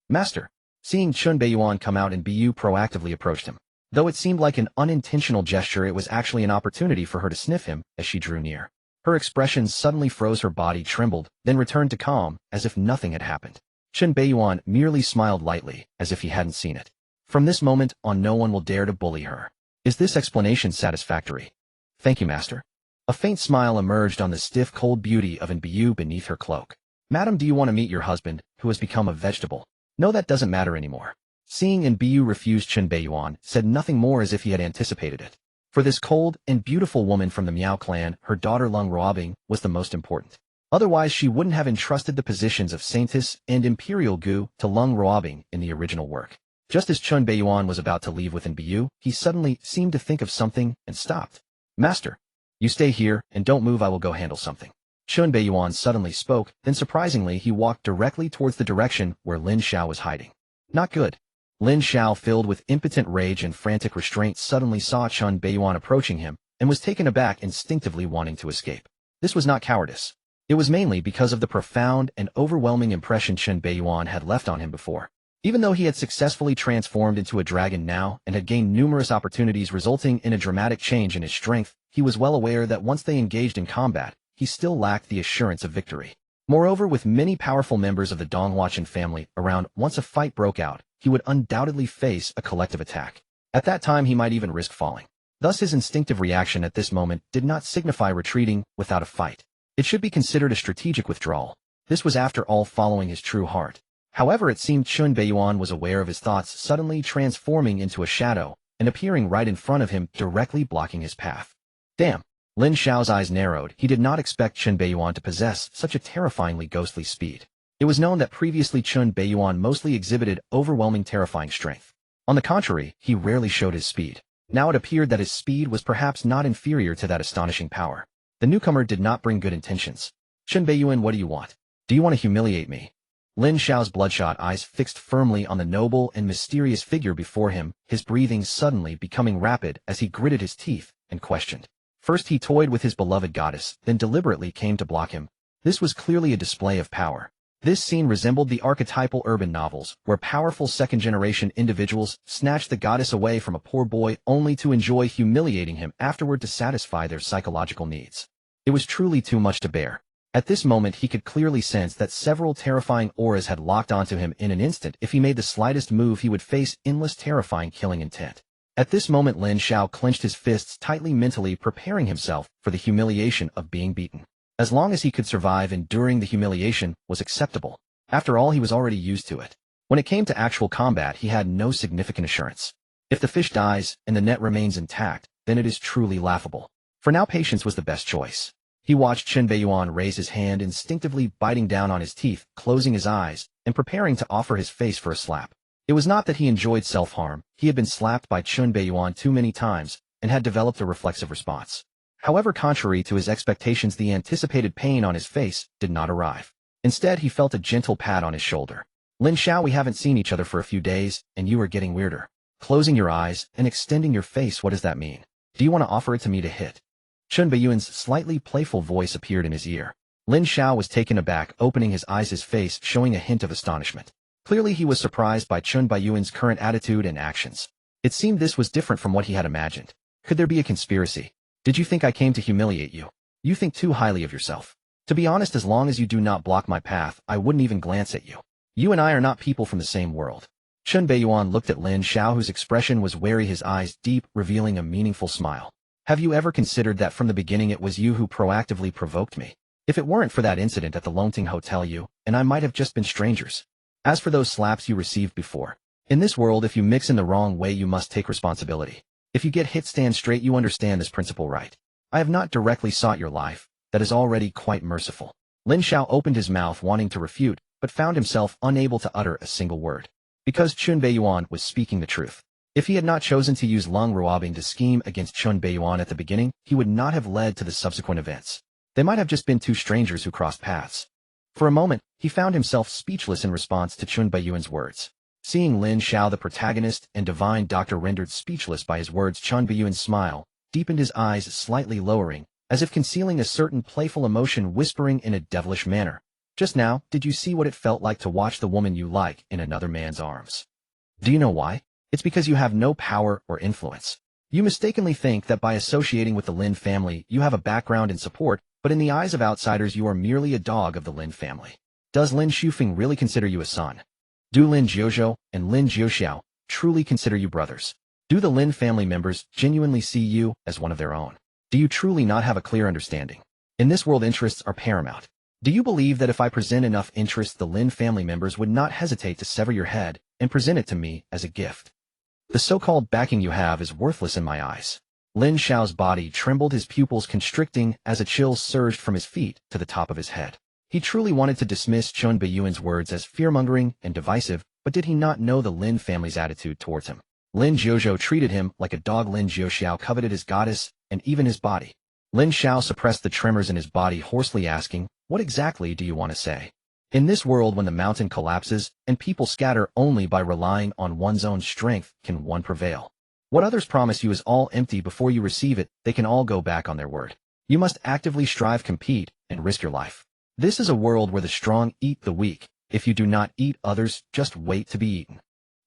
Master. Seeing Lin Beiyan come out, and Bu proactively approached him. Though it seemed like an unintentional gesture, it was actually an opportunity for her to sniff him as she drew near. Her expression suddenly froze, her body trembled, then returned to calm, as if nothing had happened. Lin Beiyan merely smiled lightly, as if he hadn't seen it. From this moment on, no one will dare to bully her. Is this explanation satisfactory? Thank you, Master. A faint smile emerged on the stiff, cold beauty of Bu beneath her cloak. Madam, do you want to meet your husband, who has become a vegetable? No, that doesn't matter anymore. Seeing Bu refused, Lin Beiyan said nothing more, as if he had anticipated it. For this cold and beautiful woman from the Miao clan, her daughter Lung Ruobing was the most important. Otherwise, she wouldn't have entrusted the positions of Saintess and Imperial Gu to Lung Ruobing in the original work. Just as Lin Beiyan was about to leave within Bu, he suddenly seemed to think of something and stopped. Master, you stay here and don't move, I will go handle something. Lin Beiyan suddenly spoke, then surprisingly he walked directly towards the direction where Lin Xiao was hiding. Not good. Lin Xiao, filled with impotent rage and frantic restraint, suddenly saw Lin Beiyan approaching him, and was taken aback, instinctively wanting to escape. This was not cowardice. It was mainly because of the profound and overwhelming impression Lin Beiyan had left on him before. Even though he had successfully transformed into a dragon now and had gained numerous opportunities resulting in a dramatic change in his strength, he was well aware that once they engaged in combat, he still lacked the assurance of victory. Moreover, with many powerful members of the Donghuaqin family around, once a fight broke out, he would undoubtedly face a collective attack. At that time, he might even risk falling. Thus, his instinctive reaction at this moment did not signify retreating without a fight. It should be considered a strategic withdrawal. This was, after all, following his true heart. However, it seemed Lin Beiyan was aware of his thoughts, suddenly transforming into a shadow and appearing right in front of him, directly blocking his path. Damn! Lin Xiao's eyes narrowed. He did not expect Lin Beiyan to possess such a terrifyingly ghostly speed. It was known that previously Lin Beiyan mostly exhibited overwhelming terrifying strength. On the contrary, he rarely showed his speed. Now it appeared that his speed was perhaps not inferior to that astonishing power. The newcomer did not bring good intentions. Lin Beiyan, what do you want? Do you want to humiliate me? Lin Xiao's bloodshot eyes fixed firmly on the noble and mysterious figure before him, his breathing suddenly becoming rapid as he gritted his teeth and questioned. First he toyed with his beloved goddess, then deliberately came to block him. This was clearly a display of power. This scene resembled the archetypal urban novels, where powerful second-generation individuals snatched the goddess away from a poor boy only to enjoy humiliating him afterward to satisfy their psychological needs. It was truly too much to bear. At this moment he could clearly sense that several terrifying auras had locked onto him. In an instant, if he made the slightest move, he would face endless terrifying killing intent. At this moment Lin Xiao clenched his fists tightly, mentally preparing himself for the humiliation of being beaten. As long as he could survive, enduring the humiliation was acceptable. After all, he was already used to it. When it came to actual combat, he had no significant assurance. If the fish dies and the net remains intact, then it is truly laughable. For now, patience was the best choice. He watched Chen Beiyuan raise his hand, instinctively biting down on his teeth, closing his eyes, and preparing to offer his face for a slap. It was not that he enjoyed self-harm. He had been slapped by Chen Beiyuan too many times and had developed a reflexive response. However, contrary to his expectations, the anticipated pain on his face did not arrive. Instead, he felt a gentle pat on his shoulder. Lin Xiao, we haven't seen each other for a few days, and you are getting weirder. Closing your eyes and extending your face, what does that mean? Do you want to offer it to me to hit? Chen Beiyuan's slightly playful voice appeared in his ear. Lin Xiao was taken aback, opening his eyes, his face showing a hint of astonishment. Clearly he was surprised by Chen Beiyuan's current attitude and actions. It seemed this was different from what he had imagined. Could there be a conspiracy? Did you think I came to humiliate you? You think too highly of yourself. To be honest, as long as you do not block my path, I wouldn't even glance at you. You and I are not people from the same world. Chen Beiyuan looked at Lin Xiao, whose expression was wary, his eyes deep, revealing a meaningful smile. Have you ever considered that from the beginning it was you who proactively provoked me? If it weren't for that incident at the Longting Hotel, you and I might have just been strangers. As for those slaps you received before, in this world, if you mix in the wrong way, you must take responsibility. If you get hit, stand straight. You understand this principle, right? I have not directly sought your life. That is already quite merciful. Lin Xiao opened his mouth wanting to refute, but found himself unable to utter a single word. Because Chen Beiyuan was speaking the truth. If he had not chosen to use Lung Ruobing to scheme against Chen Beiyuan at the beginning, he would not have led to the subsequent events. They might have just been two strangers who crossed paths. For a moment, he found himself speechless in response to Chen Beiyuan's words. Seeing Lin Xiao, the protagonist and divine doctor, rendered speechless by his words, Chen Beiyuan's smile deepened, his eyes slightly lowering, as if concealing a certain playful emotion, whispering in a devilish manner. Just now, did you see what it felt like to watch the woman you like in another man's arms? Do you know why? It's because you have no power or influence. You mistakenly think that by associating with the Lin family, you have a background and support, but in the eyes of outsiders, you are merely a dog of the Lin family. Does Lin Shufeng really consider you a son? Do Lin Jiuzhou and Lin Jiuxiao truly consider you brothers? Do the Lin family members genuinely see you as one of their own? Do you truly not have a clear understanding? In this world, interests are paramount. Do you believe that if I present enough interest, the Lin family members would not hesitate to sever your head and present it to me as a gift? The so-called backing you have is worthless in my eyes. Lin Xiao's body trembled, his pupils constricting as a chill surged from his feet to the top of his head. He truly wanted to dismiss Chen Beiyuan's words as fear-mongering and divisive, but did he not know the Lin family's attitude towards him? Lin Jiuzhou treated him like a dog. Lin Jiuxiao coveted his goddess and even his body. Lin Xiao suppressed the tremors in his body, hoarsely asking, "What exactly do you want to say?" In this world, when the mountain collapses and people scatter, only by relying on one's own strength can one prevail. What others promise you is all empty. Before you receive it, they can all go back on their word. You must actively strive, compete, and risk your life. This is a world where the strong eat the weak. If you do not eat others, just wait to be eaten.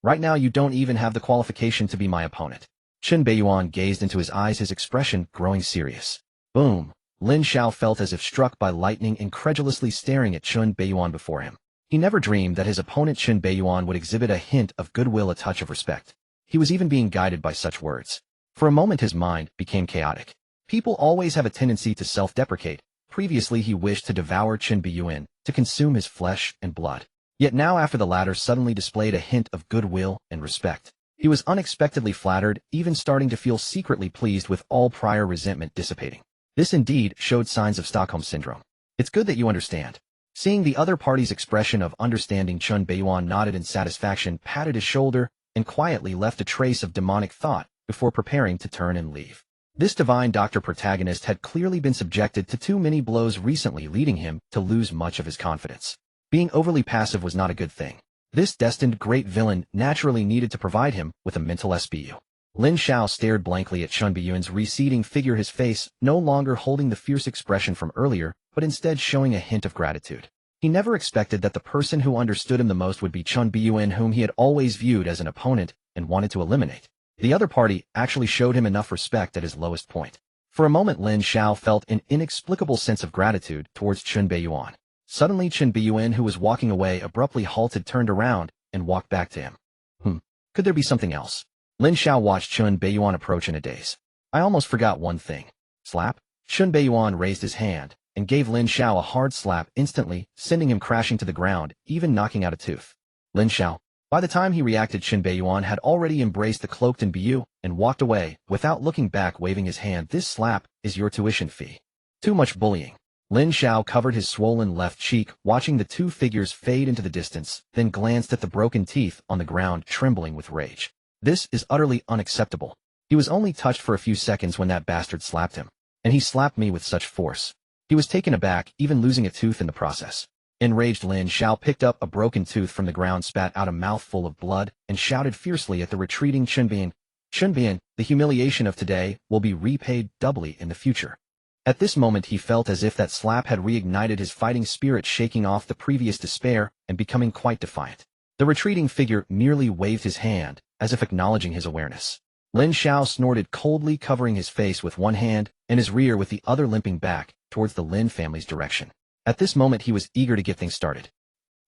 Right now, you don't even have the qualification to be my opponent. Chen Beiyuan gazed into his eyes, his expression growing serious. Boom! Lin Xiao felt as if struck by lightning, incredulously staring at Chen Beiyuan before him. He never dreamed that his opponent Chen Beiyuan would exhibit a hint of goodwill, a touch of respect. He was even being guided by such words. For a moment his mind became chaotic. People always have a tendency to self-deprecate. Previously he wished to devour Chen Beiyuan, to consume his flesh and blood. Yet now, after the latter suddenly displayed a hint of goodwill and respect, he was unexpectedly flattered, even starting to feel secretly pleased, with all prior resentment dissipating. This indeed showed signs of Stockholm Syndrome. It's good that you understand. Seeing the other party's expression of understanding, Chen Beiyuan nodded in satisfaction, patted his shoulder, and quietly left a trace of demonic thought before preparing to turn and leave. This divine doctor protagonist had clearly been subjected to too many blows recently, leading him to lose much of his confidence. Being overly passive was not a good thing. This destined great villain naturally needed to provide him with a mental SBU. Lin Xiao stared blankly at Chen Beiyuan's receding figure, his face no longer holding the fierce expression from earlier, but instead showing a hint of gratitude. He never expected that the person who understood him the most would be Chen Beiyuan, whom he had always viewed as an opponent and wanted to eliminate. The other party actually showed him enough respect at his lowest point. For a moment Lin Xiao felt an inexplicable sense of gratitude towards Chen Beiyuan. Suddenly Chen Beiyuan, who was walking away, abruptly halted, turned around, and walked back to him. Could there be something else? Lin Xiao watched Chen Beiyuan approach in a daze. I almost forgot one thing. Slap? Chen Beiyuan raised his hand and gave Lin Xiao a hard slap, instantly sending him crashing to the ground, even knocking out a tooth. Lin Xiao, By the time he reacted, Lin Beiyan had already embraced the cloaked Lin Beiyan and walked away, without looking back, waving his hand. "This slap is your tuition fee." Too much bullying. Lin Xiao covered his swollen left cheek, watching the two figures fade into the distance, then glanced at the broken teeth on the ground, trembling with rage. "This is utterly unacceptable. He was only touched for a few seconds when that bastard slapped him. And he slapped me with such force." He was taken aback, even losing a tooth in the process. Enraged, Lin Xiao picked up a broken tooth from the ground, spat out a mouthful of blood, and shouted fiercely at the retreating Lin Beiyan. "Lin Beiyan, the humiliation of today will be repaid doubly in the future." At this moment he felt as if that slap had reignited his fighting spirit, shaking off the previous despair and becoming quite defiant. The retreating figure merely waved his hand, as if acknowledging his awareness. Lin Xiao snorted coldly, covering his face with one hand and his rear with the other, limping back towards the Lin family's direction. At this moment he was eager to get things started.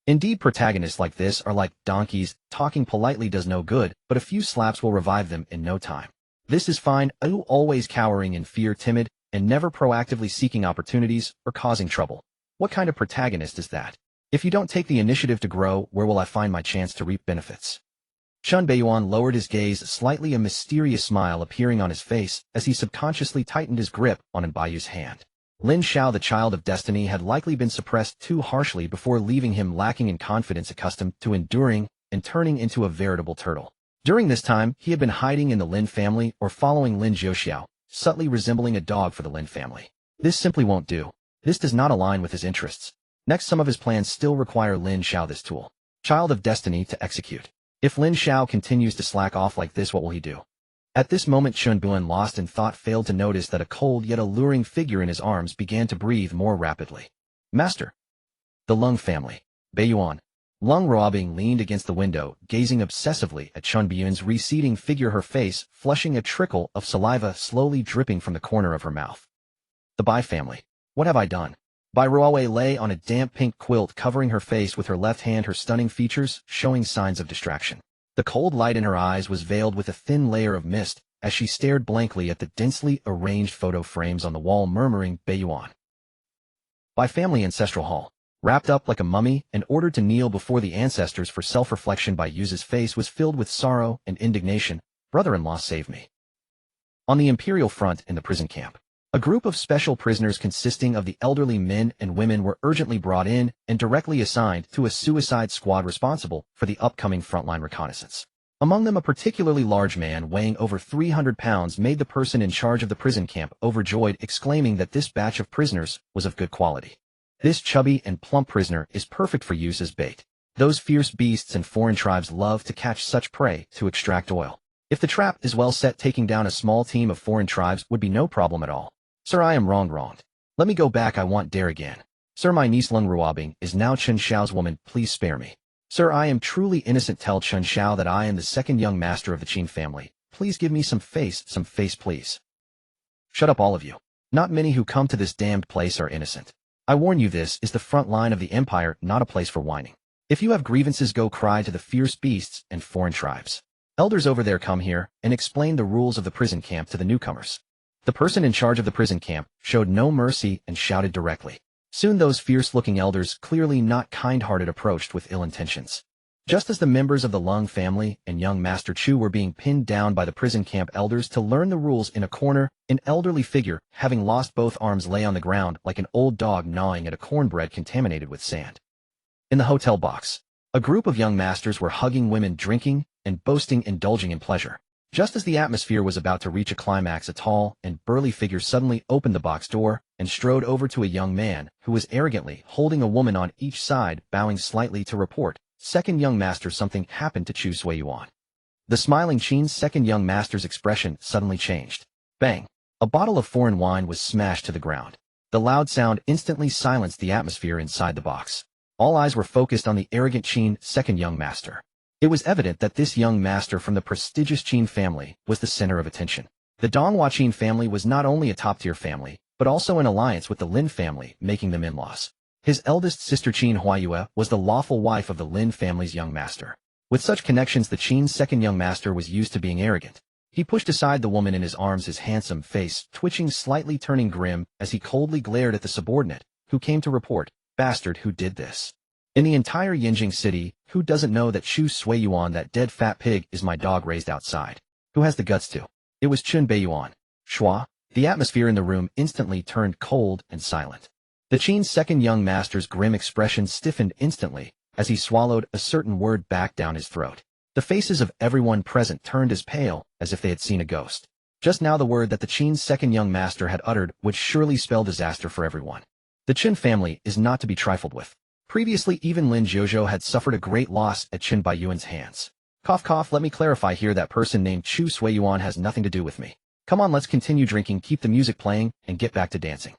Indeed, protagonists like this are like donkeys. Talking politely does no good, but a few slaps will revive them in no time. This is fine. Always cowering in fear, timid, and never proactively seeking opportunities or causing trouble. What kind of protagonist is that? If you don't take the initiative to grow, where will I find my chance to reap benefits? Lin Beiyan lowered his gaze slightly, a mysterious smile appearing on his face as he subconsciously tightened his grip on Lin Beiyan's hand. Lin Xiao, the child of destiny, had likely been suppressed too harshly before, leaving him lacking in confidence, accustomed to enduring and turning into a veritable turtle. During this time, he had been hiding in the Lin family or following Lin Zhouxiao, subtly resembling a dog for the Lin family. This simply won't do. This does not align with his interests. Next, some of his plans still require Lin Xiao, this tool, child of destiny, to execute. If Lin Xiao continues to slack off like this, what will he do? At this moment, Lin Beiyan, lost in thought, failed to notice that a cold yet alluring figure in his arms began to breathe more rapidly. "Master." The Lung family. Beiyan. Lung Ruobing leaned against the window, gazing obsessively at Lin Beiyan's receding figure, her face flushing, a trickle of saliva slowly dripping from the corner of her mouth. "The Bai family. What have I done?" Bai Ruowei lay on a damp pink quilt, covering her face with her left hand, her stunning features showing signs of distraction. The cold light in her eyes was veiled with a thin layer of mist as she stared blankly at the densely arranged photo frames on the wall, murmuring, "Beiyan." Bai family ancestral hall. Wrapped up like a mummy and ordered to kneel before the ancestors for self-reflection, Bai Yu's face was filled with sorrow and indignation. "Brother-in-law, save me." On the imperial front in the prison camp, a group of special prisoners consisting of the elderly men and women were urgently brought in and directly assigned to a suicide squad responsible for the upcoming frontline reconnaissance. Among them, a particularly large man weighing over 300 pounds made the person in charge of the prison camp overjoyed, exclaiming that this batch of prisoners was of good quality. "This chubby and plump prisoner is perfect for use as bait. Those fierce beasts and foreign tribes love to catch such prey to extract oil. If the trap is well set, taking down a small team of foreign tribes would be no problem at all. Sir, I am wronged. Let me go back, I want dare again. Sir, my niece Lung Ruobing is now Chen Xiao's woman, please spare me. Sir, I am truly innocent, tell Chen Xiao that I am the second young master of the Qin family. Please give me some face, please." "Shut up, all of you. Not many who come to this damned place are innocent. I warn you, this is the front line of the empire, not a place for whining. If you have grievances, go cry to the fierce beasts and foreign tribes. Elders over there, come here and explain the rules of the prison camp to the newcomers." The person in charge of the prison camp showed no mercy and shouted directly. Soon those fierce-looking elders, clearly not kind-hearted, approached with ill intentions. Just as the members of the Lung family and young Master Chu were being pinned down by the prison camp elders to learn the rules in a corner, an elderly figure, having lost both arms, lay on the ground like an old dog gnawing at a cornbread contaminated with sand. In the hotel box, a group of young masters were hugging women, drinking and boasting, indulging in pleasure. Just as the atmosphere was about to reach a climax, a tall and burly figure suddenly opened the box door and strode over to a young man who was arrogantly holding a woman on each side, bowing slightly to report, "Second young master, something happened to Chu Suiyuan." The smiling Qin's second young master's expression suddenly changed. Bang! A bottle of foreign wine was smashed to the ground. The loud sound instantly silenced the atmosphere inside the box. All eyes were focused on the arrogant Qin second young master. It was evident that this young master from the prestigious Qin family was the center of attention. The Donghua Qin family was not only a top-tier family, but also in alliance with the Lin family, making them in-laws. His eldest sister Qin Huayue was the lawful wife of the Lin family's young master. With such connections, the Qin's second young master was used to being arrogant. He pushed aside the woman in his arms, his handsome face twitching, slightly turning grim as he coldly glared at the subordinate, who came to report, "Bastard, who did this?" In the entire Yinjing city, who doesn't know that Chu Suiyuan, that dead fat pig, is my dog raised outside? Who has the guts to? It was Lin Beiyan. Schwa. The atmosphere in the room instantly turned cold and silent. The Qin's second young master's grim expression stiffened instantly as he swallowed a certain word back down his throat. The faces of everyone present turned as pale as if they had seen a ghost. Just now the word that the Qin's second young master had uttered would surely spell disaster for everyone. The Qin family is not to be trifled with. Previously, even Lin Zhozhou had suffered a great loss at Lin Beiyuan's hands. Cough cough, let me clarify here, that person named Chu Suiyuan has nothing to do with me. Come on, let's continue drinking, keep the music playing, and get back to dancing.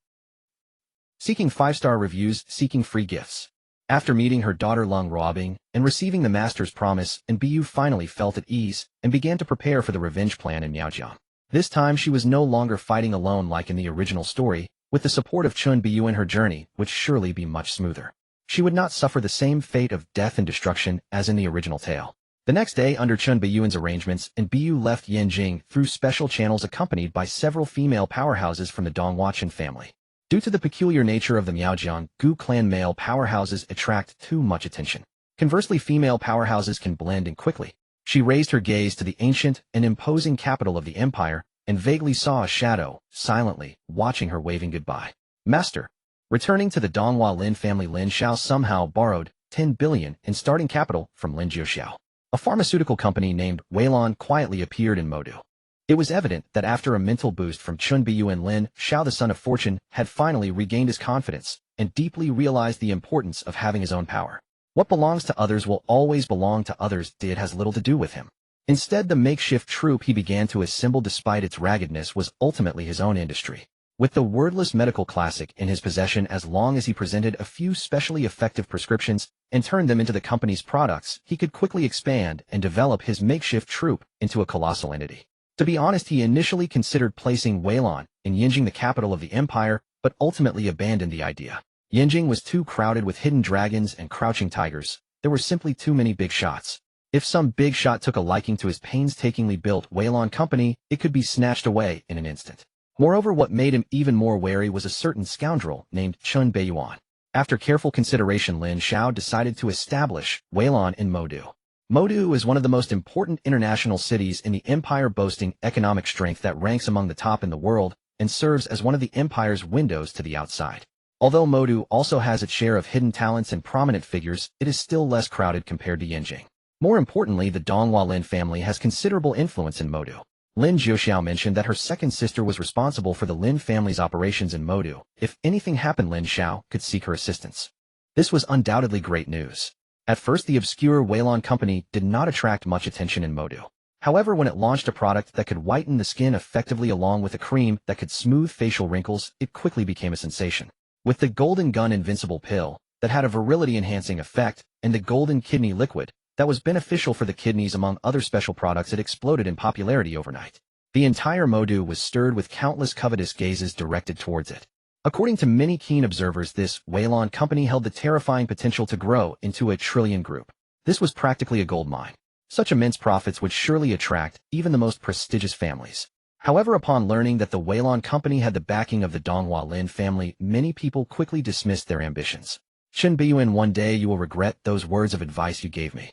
Seeking 5-star reviews, seeking free gifts. After meeting her daughter Lung Ruobing and receiving the master's promise, and Biyu finally felt at ease and began to prepare for the revenge plan in Miaojiang. This time she was no longer fighting alone like in the original story. With the support of Chun Biyu in her journey would surely be much smoother. She would not suffer the same fate of death and destruction as in the original tale. The next day, under Chun Biyuan's arrangements, and Biyu left Yinjing through special channels accompanied by several female powerhouses from the Donghua Qin family. Due to the peculiar nature of the Miaojiang Gu clan, male powerhouses attract too much attention. Conversely, female powerhouses can blend in quickly. She raised her gaze to the ancient and imposing capital of the empire and vaguely saw a shadow, silently, watching her, waving goodbye. Master. Returning to the Donghua Lin family, Lin Xiao somehow borrowed 10 billion in starting capital from Lin Jiuxiao. A pharmaceutical company named Weilon quietly appeared in Modu. It was evident that after a mental boost from Chun Biyu and Lin Xiao, the son of fortune had finally regained his confidence and deeply realized the importance of having his own power. What belongs to others will always belong to others. It has little to do with him. Instead, the makeshift troupe he began to assemble, despite its raggedness, was ultimately his own industry. With the wordless medical classic in his possession, as long as he presented a few specially effective prescriptions and turned them into the company's products, he could quickly expand and develop his makeshift troupe into a colossal entity. To be honest, he initially considered placing Weilon in Yinjing, the capital of the empire, but ultimately abandoned the idea. Yinjing was too crowded with hidden dragons and crouching tigers. There were simply too many big shots. If some big shot took a liking to his painstakingly built Weilon company, it could be snatched away in an instant. Moreover, what made him even more wary was a certain scoundrel named Chun Beiyuan. After careful consideration, Lin Xiao decided to establish Weilon in Modu. Modu is one of the most important international cities in the empire, boasting economic strength that ranks among the top in the world and serves as one of the empire's windows to the outside. Although Modu also has its share of hidden talents and prominent figures, it is still less crowded compared to Yinjing. More importantly, the Donghua Lin family has considerable influence in Modu. Lin Jiuxiao mentioned that her second sister was responsible for the Lin family's operations in Modu. If anything happened, Lin Xiao could seek her assistance. This was undoubtedly great news. At first, the obscure Weilon company did not attract much attention in Modu. However, when it launched a product that could whiten the skin effectively along with a cream that could smooth facial wrinkles, it quickly became a sensation. With the Golden Gun Invincible Pill that had a virility-enhancing effect and the Golden Kidney Liquid that was beneficial for the kidneys, among other special products, it exploded in popularity overnight. The entire Modu was stirred with countless covetous gazes directed towards it. According to many keen observers, this Weilon company held the terrifying potential to grow into a trillion group. This was practically a gold mine. Such immense profits would surely attract even the most prestigious families. However, upon learning that the Weilon company had the backing of the Donghua Lin family, many people quickly dismissed their ambitions. Chun Biyuan, one day you will regret those words of advice you gave me.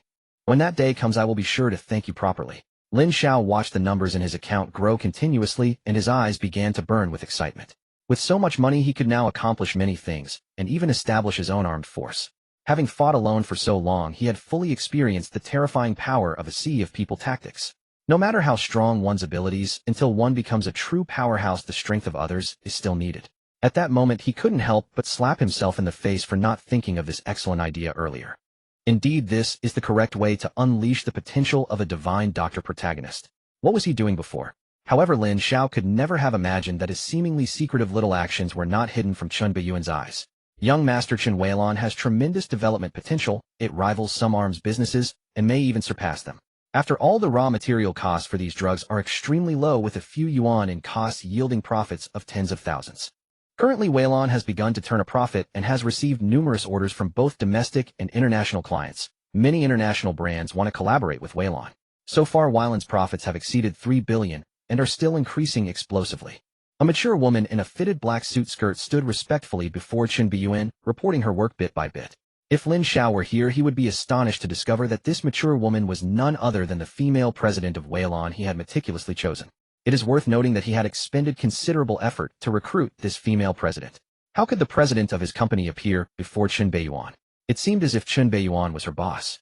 When that day comes, I will be sure to thank you properly. Lin Xiao watched the numbers in his account grow continuously, and his eyes began to burn with excitement. With so much money, he could now accomplish many things, and even establish his own armed force. Having fought alone for so long, he had fully experienced the terrifying power of a sea of people tactics. No matter how strong one's abilities, until one becomes a true powerhouse, the strength of others is still needed. At that moment, he couldn't help but slap himself in the face for not thinking of this excellent idea earlier. Indeed, this is the correct way to unleash the potential of a divine doctor protagonist. What was he doing before? However, Lin Xiao could never have imagined that his seemingly secretive little actions were not hidden from Chun Biyuan's eyes. Young Master Chen Weilon has tremendous development potential. It rivals some arms businesses and may even surpass them. After all, the raw material costs for these drugs are extremely low, with a few yuan in costs yielding profits of tens of thousands. Currently, Weilon has begun to turn a profit and has received numerous orders from both domestic and international clients. Many international brands want to collaborate with Weilon. So far, Weilon's profits have exceeded 3 billion and are still increasing explosively. A mature woman in a fitted black suit skirt stood respectfully before Chun Biyuan, reporting her work bit by bit. If Lin Xiao were here, he would be astonished to discover that this mature woman was none other than the female president of Weilon he had meticulously chosen. It is worth noting that he had expended considerable effort to recruit this female president. How could the president of his company appear before Lin Beiyan? It seemed as if Lin Beiyan was her boss.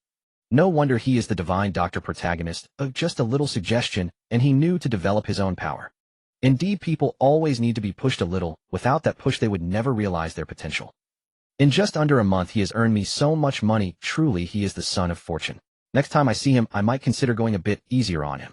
No wonder he is the divine doctor protagonist of just a little suggestion, and he knew to develop his own power. Indeed, people always need to be pushed a little. Without that push, they would never realize their potential. In just under a month, he has earned me so much money. Truly, he is the son of fortune. Next time I see him, I might consider going a bit easier on him.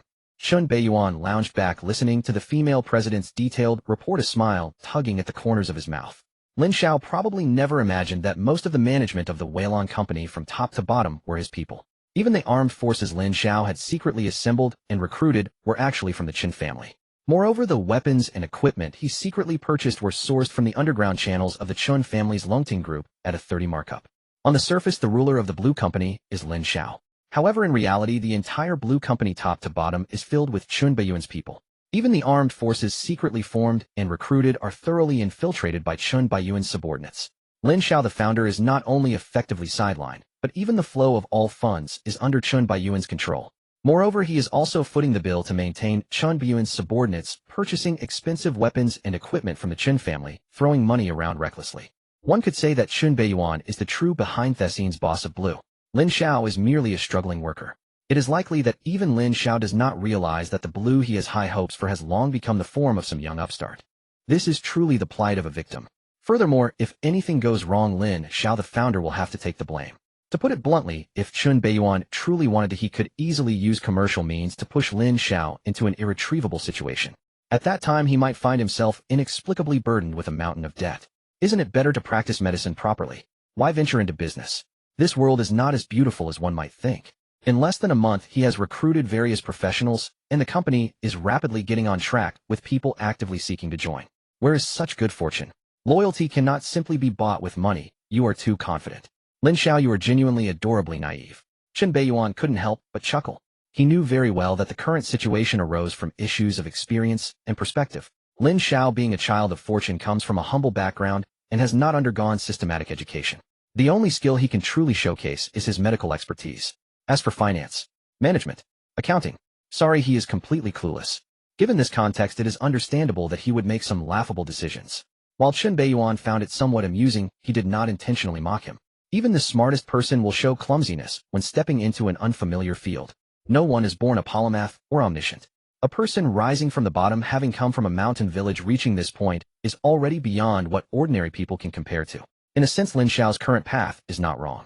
Lin Beiyan lounged back, listening to the female president's detailed report, a smile tugging at the corners of his mouth. Lin Xiao probably never imagined that most of the management of the Weilon company from top to bottom were his people. Even the armed forces Lin Xiao had secretly assembled and recruited were actually from the Qin family. Moreover, the weapons and equipment he secretly purchased were sourced from the underground channels of the Chun family's Longting group at a 30 markup. On the surface, the ruler of the Blue Company is Lin Xiao. However, in reality, the entire Blue Company top to bottom is filled with Lin Beiyan's people. Even the armed forces secretly formed and recruited are thoroughly infiltrated by Lin Beiyan's subordinates. Lin Xiao, the founder, is not only effectively sidelined, but even the flow of all funds is under Lin Beiyan's control. Moreover, he is also footing the bill to maintain Lin Beiyan's subordinates, purchasing expensive weapons and equipment from the Qin family, throwing money around recklessly. One could say that Lin Beiyan is the true behind-the-scenes boss of Blue. Lin Xiao is merely a struggling worker. It is likely that even Lin Xiao does not realize that the Blue he has high hopes for has long become the form of some young upstart. This is truly the plight of a victim. Furthermore, if anything goes wrong, Lin Xiao, the founder, will have to take the blame. To put it bluntly, if Lin Beiyan truly wanted to, he could easily use commercial means to push Lin Xiao into an irretrievable situation. At that time, he might find himself inexplicably burdened with a mountain of debt. Isn't it better to practice medicine properly? Why venture into business? This world is not as beautiful as one might think. In less than a month, he has recruited various professionals, and the company is rapidly getting on track, with people actively seeking to join. Where is such good fortune? Loyalty cannot simply be bought with money. You are too confident. Lin Xiao, you are genuinely adorably naive. Lin Beiyan couldn't help but chuckle. He knew very well that the current situation arose from issues of experience and perspective. Lin Xiao, being a child of fortune, comes from a humble background and has not undergone systematic education. The only skill he can truly showcase is his medical expertise. As for finance, management, accounting, sorry, he is completely clueless. Given this context, it is understandable that he would make some laughable decisions. While Lin Beiyan found it somewhat amusing, he did not intentionally mock him. Even the smartest person will show clumsiness when stepping into an unfamiliar field. No one is born a polymath or omniscient. A person rising from the bottom, having come from a mountain village, reaching this point, is already beyond what ordinary people can compare to. In a sense, Lin Xiao's current path is not wrong.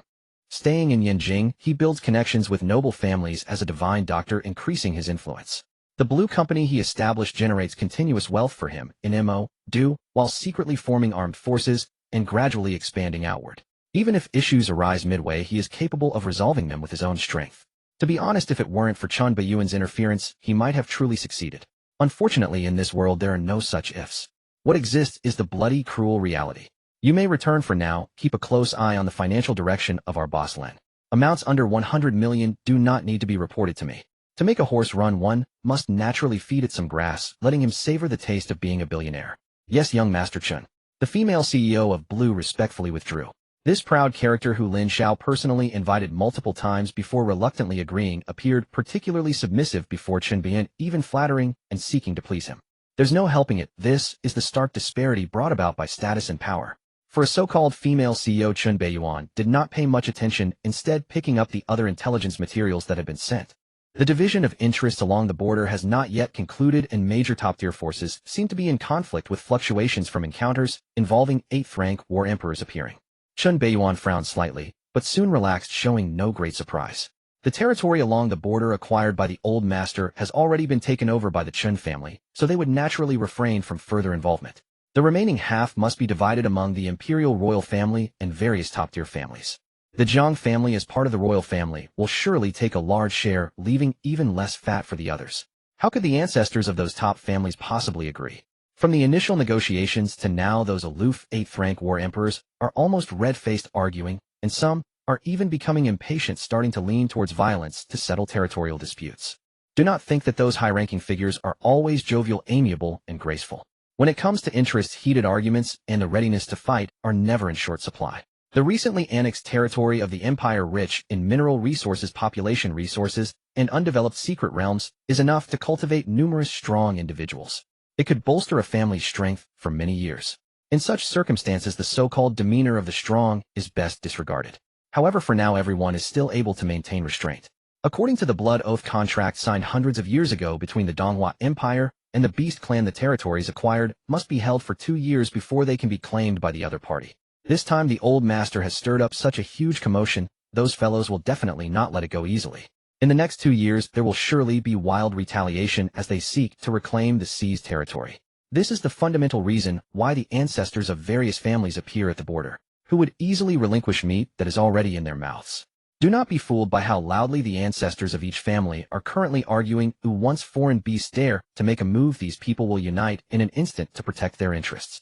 Staying in Yanjing, he builds connections with noble families as a divine doctor, increasing his influence. The Blue Company he established generates continuous wealth for him in Mo.Do, while secretly forming armed forces and gradually expanding outward. Even if issues arise midway, he is capable of resolving them with his own strength. To be honest, if it weren't for Lin Beiyan's interference, he might have truly succeeded. Unfortunately, in this world there are no such ifs. What exists is the bloody, cruel reality. You may return for now. Keep a close eye on the financial direction of our boss Lin. Amounts under 100 million do not need to be reported to me. To make a horse run, one must naturally feed it some grass, letting him savor the taste of being a billionaire. Yes, young Master Chun. The female CEO of Blue respectfully withdrew. This proud character, who Lin Xiao personally invited multiple times before reluctantly agreeing, appeared particularly submissive before Lin Beiyan, even flattering and seeking to please him. There's no helping it. This is the stark disparity brought about by status and power. For a so-called female CEO, Lin Beiyan did not pay much attention, instead picking up the other intelligence materials that had been sent. The division of interests along the border has not yet concluded, and major top-tier forces seem to be in conflict, with fluctuations from encounters involving 8th-rank war emperors appearing. Lin Beiyan frowned slightly, but soon relaxed, showing no great surprise. The territory along the border acquired by the old master has already been taken over by the Qin family, so they would naturally refrain from further involvement. The remaining half must be divided among the imperial royal family and various top-tier families. The Jiang family, as part of the royal family, will surely take a large share, leaving even less fat for the others. How could the ancestors of those top families possibly agree? From the initial negotiations to now, those aloof 8th-rank war emperors are almost red-faced arguing, and some are even becoming impatient, starting to lean towards violence to settle territorial disputes. Do not think that those high-ranking figures are always jovial, amiable, and graceful. When it comes to interest, heated arguments and the readiness to fight are never in short supply. The recently annexed territory of the empire, rich in mineral resources, population resources, and undeveloped secret realms, is enough to cultivate numerous strong individuals. It could bolster a family's strength for many years. In such circumstances, the so-called demeanor of the strong is best disregarded. However, for now everyone is still able to maintain restraint. According to the blood oath contract signed hundreds of years ago between the Donghua Empire and the Beast Clan, the territories acquired must be held for 2 years before they can be claimed by the other party. This time the old master has stirred up such a huge commotion, those fellows will definitely not let it go easily. In the next 2 years, there will surely be wild retaliation as they seek to reclaim the seized territory. This is the fundamental reason why the ancestors of various families appear at the border, who would easily relinquish meat that is already in their mouths. Do not be fooled by how loudly the ancestors of each family are currently arguing who once foreign beasts dare to make a move. These people will unite in an instant to protect their interests.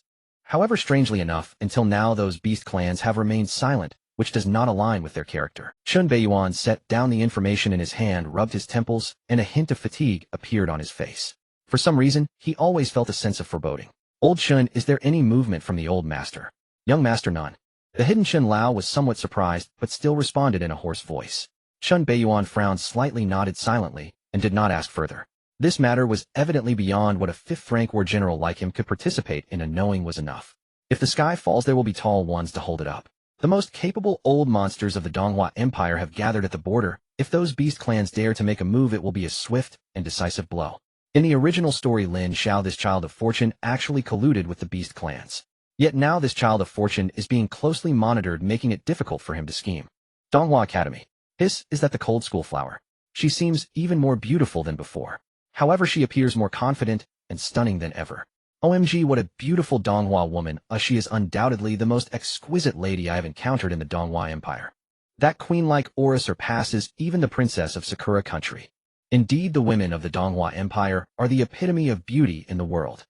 However, strangely enough, until now those beast clans have remained silent, which does not align with their character. Lin Beiyan set down the information in his hand, rubbed his temples, and a hint of fatigue appeared on his face. For some reason, he always felt a sense of foreboding. Old Chun, is there any movement from the old master? Young master, none. The hidden Chen Lao was somewhat surprised, but still responded in a hoarse voice. Lin Beiyan frowned slightly, nodded silently, and did not ask further. This matter was evidently beyond what a fifth-rank war general like him could participate in, and knowing was enough. If the sky falls, there will be tall ones to hold it up. The most capable old monsters of the Donghua Empire have gathered at the border. If those beast clans dare to make a move, it will be a swift and decisive blow. In the original story, Lin Xiao, this child of fortune, actually colluded with the beast clans. Yet now this child of fortune is being closely monitored, making it difficult for him to scheme. Donghua Academy. This is that the cold school flower. She seems even more beautiful than before. However, she appears more confident and stunning than ever. OMG, what a beautiful Donghua woman. She is undoubtedly the most exquisite lady I have encountered in the Donghua Empire. That queen-like aura surpasses even the princess of Sakura country. Indeed, the women of the Donghua Empire are the epitome of beauty in the world.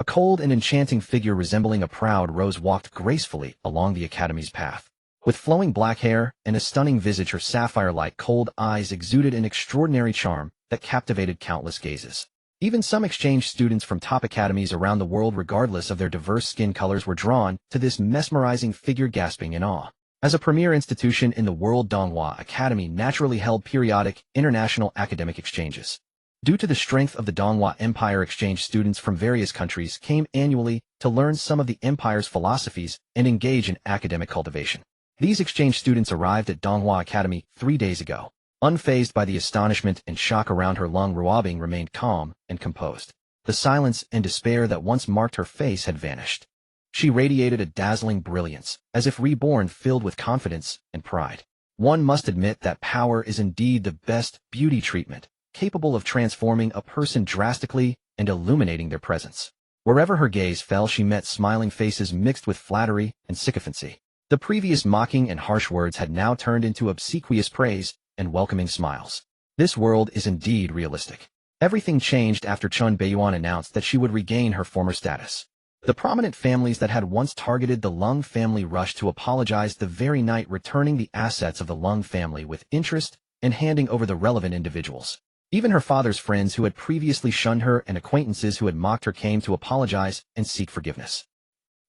A cold and enchanting figure resembling a proud rose walked gracefully along the academy's path. With flowing black hair and a stunning visage, her sapphire-like cold eyes exuded an extraordinary charm that captivated countless gazes. Even some exchange students from top academies around the world, regardless of their diverse skin colors, were drawn to this mesmerizing figure, gasping in awe. As a premier institution in the world, Donghua Academy naturally held periodic international academic exchanges. Due to the strength of the Donghua Empire, exchange students from various countries came annually to learn some of the empire's philosophies and engage in academic cultivation. These exchange students arrived at Donghua Academy 3 days ago. Unfazed by the astonishment and shock around her, Lung Ruobing remained calm and composed. The silence and despair that once marked her face had vanished. She radiated a dazzling brilliance, as if reborn, filled with confidence and pride. One must admit that power is indeed the best beauty treatment, capable of transforming a person drastically and illuminating their presence. Wherever her gaze fell, she met smiling faces mixed with flattery and sycophancy. The previous mocking and harsh words had now turned into obsequious praise and welcoming smiles. This world is indeed realistic. Everything changed after Lin Beiyan announced that she would regain her former status. The prominent families that had once targeted the Lung family rushed to apologize the very night, returning the assets of the Lung family with interest and handing over the relevant individuals. Even her father's friends who had previously shunned her and acquaintances who had mocked her came to apologize and seek forgiveness.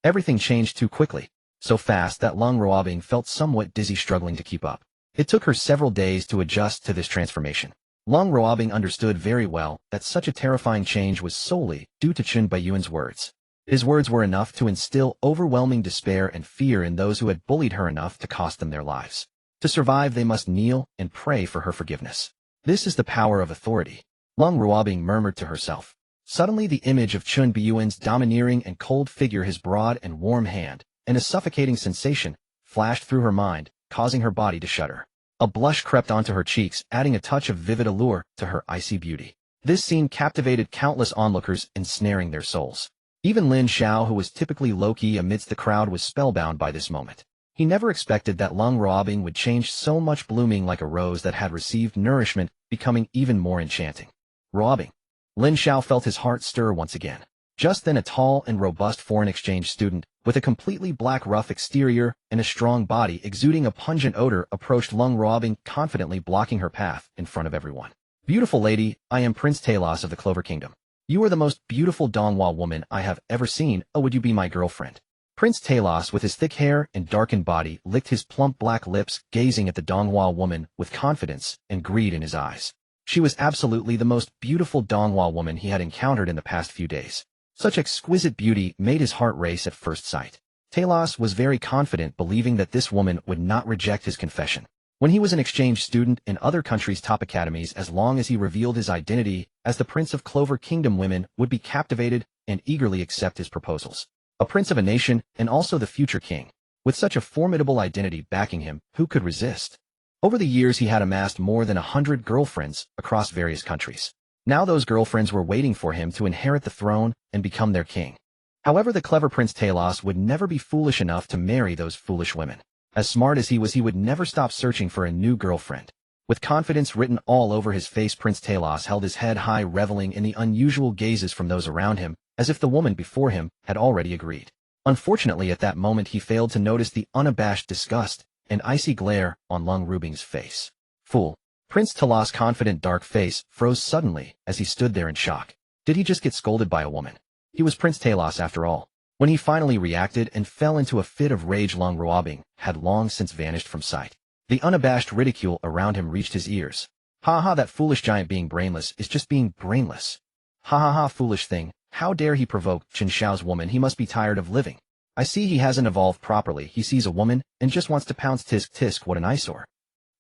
Everything changed too quickly, so fast that Lung Ruobing felt somewhat dizzy, struggling to keep up. It took her several days to adjust to this transformation. Lung Ruobing understood very well that such a terrifying change was solely due to Lin Beiyan's words. His words were enough to instill overwhelming despair and fear in those who had bullied her enough to cost them their lives. To survive, they must kneel and pray for her forgiveness. This is the power of authority. Lung Ruobing murmured to herself. Suddenly the image of Lin Beiyan's domineering and cold figure, his broad and warm hand, and a suffocating sensation flashed through her mind, causing her body to shudder. A blush crept onto her cheeks, adding a touch of vivid allure to her icy beauty. This scene captivated countless onlookers, ensnaring their souls. Even Lin Xiao, who was typically low-key amidst the crowd, was spellbound by this moment. He never expected that Lung Ruobing would change so much, blooming like a rose that had received nourishment, becoming even more enchanting. Ruobing. Lin Xiao felt his heart stir once again. Just then a tall and robust foreign exchange student, with a completely black rough exterior and a strong body exuding a pungent odor, approached Lung Ruobing, confidently blocking her path in front of everyone. Beautiful lady, I am Prince Talos of the Clover Kingdom. You are the most beautiful Donghua woman I have ever seen. Oh, would you be my girlfriend? Prince Talos, with his thick hair and darkened body, licked his plump black lips, gazing at the Donghua woman with confidence and greed in his eyes. She was absolutely the most beautiful Donghua woman he had encountered in the past few days. Such exquisite beauty made his heart race at first sight. Talos was very confident, believing that this woman would not reject his confession. When he was an exchange student in other countries' top academies, as long as he revealed his identity as the Prince of Clover Kingdom, women would be captivated and eagerly accept his proposals. A prince of a nation and also the future king. With such a formidable identity backing him, who could resist? Over the years he had amassed more than 100 girlfriends across various countries. Now those girlfriends were waiting for him to inherit the throne and become their king. However, the clever Prince Talos would never be foolish enough to marry those foolish women. As smart as he was, he would never stop searching for a new girlfriend. With confidence written all over his face, Prince Talos held his head high, reveling in the unusual gazes from those around him, as if the woman before him had already agreed. Unfortunately, at that moment he failed to notice the unabashed disgust and icy glare on Lung Rubing's face. Fool. Prince Talos' confident dark face froze suddenly as he stood there in shock. Did he just get scolded by a woman? He was Prince Talos after all. When he finally reacted and fell into a fit of rage, Lung Rubing had long since vanished from sight. The unabashed ridicule around him reached his ears. Ha ha, that foolish giant being brainless is just being brainless. Ha ha ha, foolish thing. How dare he provoke Chen Xiao's woman? He must be tired of living. I see he hasn't evolved properly. He sees a woman and just wants to pounce. Tisk tisk, what an eyesore.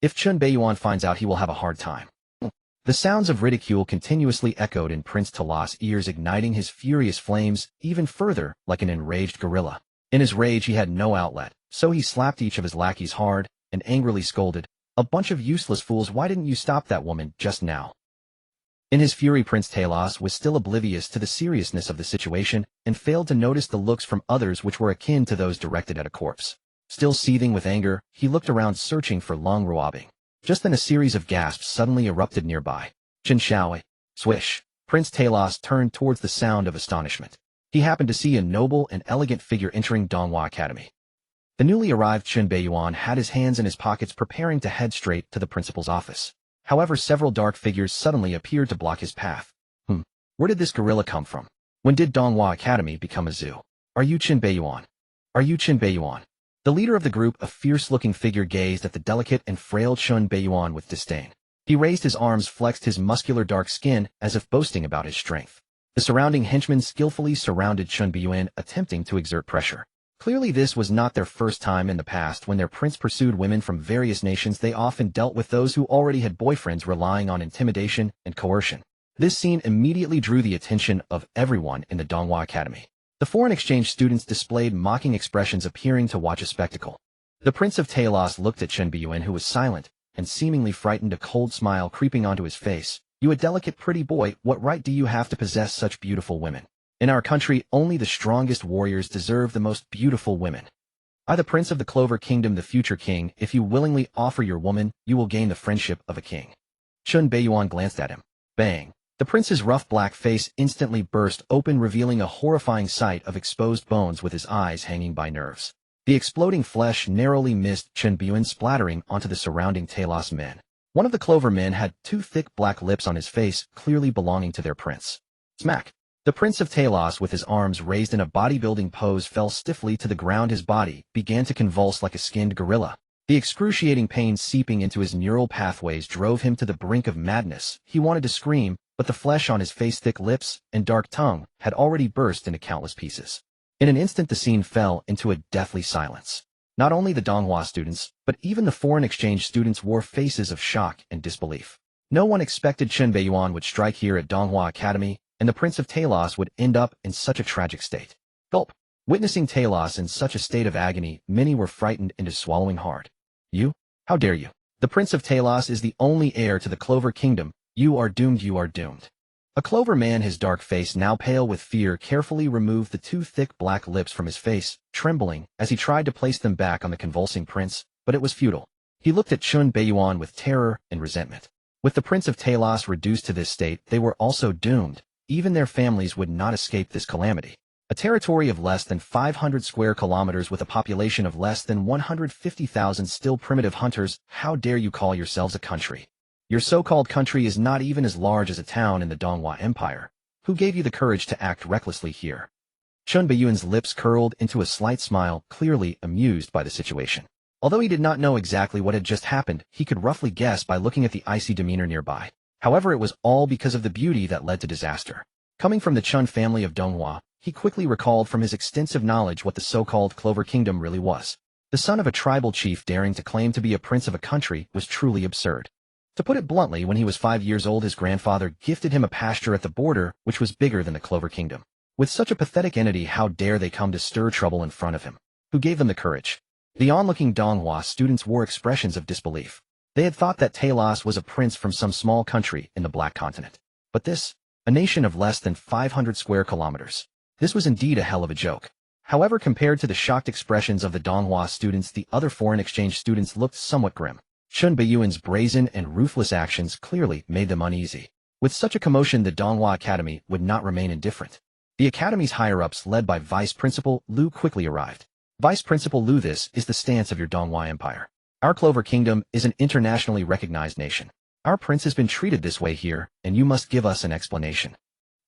If Chen Beiyuan finds out, he will have a hard time. The sounds of ridicule continuously echoed in Prince Talos' ears, igniting his furious flames even further like an enraged gorilla. In his rage he had no outlet, so he slapped each of his lackeys hard and angrily scolded, "A bunch of useless fools, why didn't you stop that woman just now?" In his fury, Prince Talos was still oblivious to the seriousness of the situation and failed to notice the looks from others which were akin to those directed at a corpse. Still seething with anger, he looked around searching for Lung Rubing. Just then a series of gasps suddenly erupted nearby. Chen Xiao. Swish. Prince Talos turned towards the sound of astonishment. He happened to see a noble and elegant figure entering Donghua Academy. The newly arrived Chen Beiyuan had his hands in his pockets, preparing to head straight to the principal's office. However, several dark figures suddenly appeared to block his path. Where did this gorilla come from? When did Donghua Academy become a zoo? Are you Chen Beiyuan? Are you Chen Beiyuan? The leader of the group, a fierce-looking figure, gazed at the delicate and frail Chen Beiyuan with disdain. He raised his arms, flexed his muscular dark skin as if boasting about his strength. The surrounding henchmen skillfully surrounded Chen Beiyuan, attempting to exert pressure. Clearly this was not their first time. In the past, when their prince pursued women from various nations, they often dealt with those who already had boyfriends, relying on intimidation and coercion. This scene immediately drew the attention of everyone in the Donghua Academy. The foreign exchange students displayed mocking expressions, appearing to watch a spectacle. The Prince of Talos looked at Chen Beiyuan, who was silent and seemingly frightened, a cold smile creeping onto his face. You, a delicate pretty boy, what right do you have to possess such beautiful women? In our country, only the strongest warriors deserve the most beautiful women. I, the Prince of the Clover Kingdom, the future king, if you willingly offer your woman, you will gain the friendship of a king. Chen Beiyuan glanced at him. Bang! The prince's rough black face instantly burst open, revealing a horrifying sight of exposed bones with his eyes hanging by nerves. The exploding flesh narrowly missed Chen Beiyuan, splattering onto the surrounding Talos men. One of the Clover men had two thick black lips on his face, clearly belonging to their prince. Smack! The Prince of Talos, with his arms raised in a bodybuilding pose, fell stiffly to the ground. His body began to convulse like a skinned gorilla. The excruciating pain seeping into his neural pathways drove him to the brink of madness. He wanted to scream, but the flesh on his face, thick lips, and dark tongue had already burst into countless pieces. In an instant the scene fell into a deathly silence. Not only the Donghua students, but even the foreign exchange students wore faces of shock and disbelief. No one expected Chen Beiyuan would strike here at Donghua Academy, and the Prince of Talos would end up in such a tragic state. Gulp! Witnessing Talos in such a state of agony, many were frightened into swallowing hard. You? How dare you? The Prince of Talos is the only heir to the Clover Kingdom. You are doomed, you are doomed. A Clover man, his dark face now pale with fear, carefully removed the two thick black lips from his face, trembling as he tried to place them back on the convulsing prince, but it was futile. He looked at Chen Beiyuan with terror and resentment. With the Prince of Talos reduced to this state, they were also doomed. Even their families would not escape this calamity. A territory of less than 500 square kilometers with a population of less than 150,000 still primitive hunters. How dare you call yourselves a country? Your so-called country is not even as large as a town in the Donghua Empire. Who gave you the courage to act recklessly here? Chun Beiyuan's lips curled into a slight smile, clearly amused by the situation. Although he did not know exactly what had just happened, he could roughly guess by looking at the icy demeanor nearby. However, it was all because of the beauty that led to disaster. Coming from the Chun family of Donghua, he quickly recalled from his extensive knowledge what the so-called Clover Kingdom really was. The son of a tribal chief daring to claim to be a prince of a country was truly absurd. To put it bluntly, when he was 5 years old, his grandfather gifted him a pasture at the border which was bigger than the Clover Kingdom. With such a pathetic entity, how dare they come to stir trouble in front of him? Who gave them the courage? The onlooking Donghua students wore expressions of disbelief. They had thought that Talos was a prince from some small country in the Black Continent. But this, a nation of less than 500 square kilometers. This was indeed a hell of a joke. However, compared to the shocked expressions of the Donghua students, the other foreign exchange students looked somewhat grim. Chun Beiyuan's brazen and ruthless actions clearly made them uneasy. With such a commotion, the Donghua Academy would not remain indifferent. The Academy's higher-ups, led by Vice Principal Liu, quickly arrived. Vice Principal Liu, this is the stance of your Donghua Empire. Our Clover Kingdom is an internationally recognized nation. Our prince has been treated this way here, and you must give us an explanation.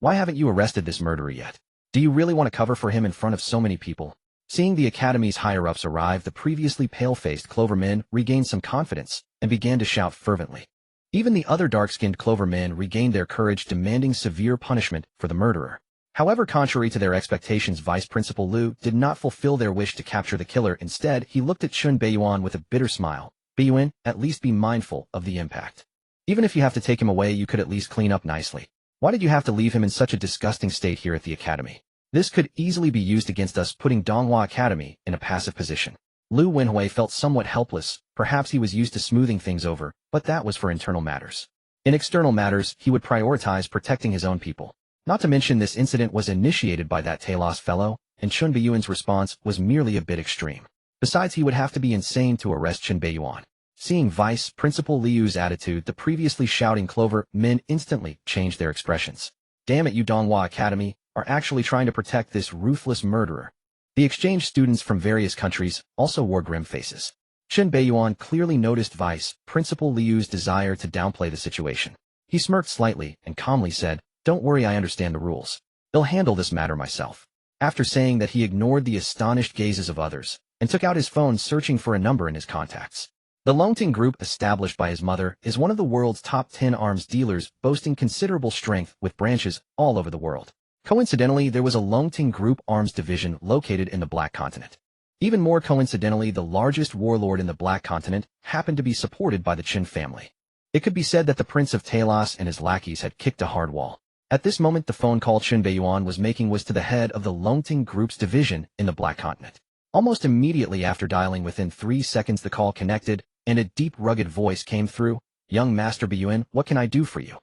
Why haven't you arrested this murderer yet? Do you really want to cover for him in front of so many people? Seeing the Academy's higher-ups arrive, the previously pale-faced Clover men regained some confidence and began to shout fervently. Even the other dark-skinned Clover men regained their courage, demanding severe punishment for the murderer. However, contrary to their expectations, Vice Principal Liu did not fulfill their wish to capture the killer. Instead, he looked at Chun Beiyuan with a bitter smile. Beiyuan, at least be mindful of the impact. Even if you have to take him away, you could at least clean up nicely. Why did you have to leave him in such a disgusting state here at the Academy? This could easily be used against us, putting Donghua Academy in a passive position. Liu Wenhui felt somewhat helpless. Perhaps he was used to smoothing things over, but that was for internal matters. In external matters, he would prioritize protecting his own people. Not to mention, this incident was initiated by that Talos fellow, and Chun Beiyuan's response was merely a bit extreme. Besides, he would have to be insane to arrest Chun Beiyuan. Seeing Vice Principal Liu's attitude, the previously shouting Clover men instantly changed their expressions. Damn it, you Donghua Academy are actually trying to protect this ruthless murderer. The exchange students from various countries also wore grim faces. Chun Beiyuan clearly noticed Vice Principal Liu's desire to downplay the situation. He smirked slightly and calmly said, "Don't worry, I understand the rules. I'll handle this matter myself." After saying that, he ignored the astonished gazes of others and took out his phone, searching for a number in his contacts. The Longting Group, established by his mother, is one of the world's top 10 arms dealers, boasting considerable strength with branches all over the world. Coincidentally, there was a Longting Group arms division located in the Black Continent. Even more coincidentally, the largest warlord in the Black Continent happened to be supported by the Qin family. It could be said that the Prince of Talos and his lackeys had kicked a hard wall. At this moment, the phone call Chun Beiyuan was making was to the head of the Longting Group's division in the Black Continent. Almost immediately after dialing, within 3 seconds, the call connected, and a deep, rugged voice came through. "Young Master Beiyuan, what can I do for you?"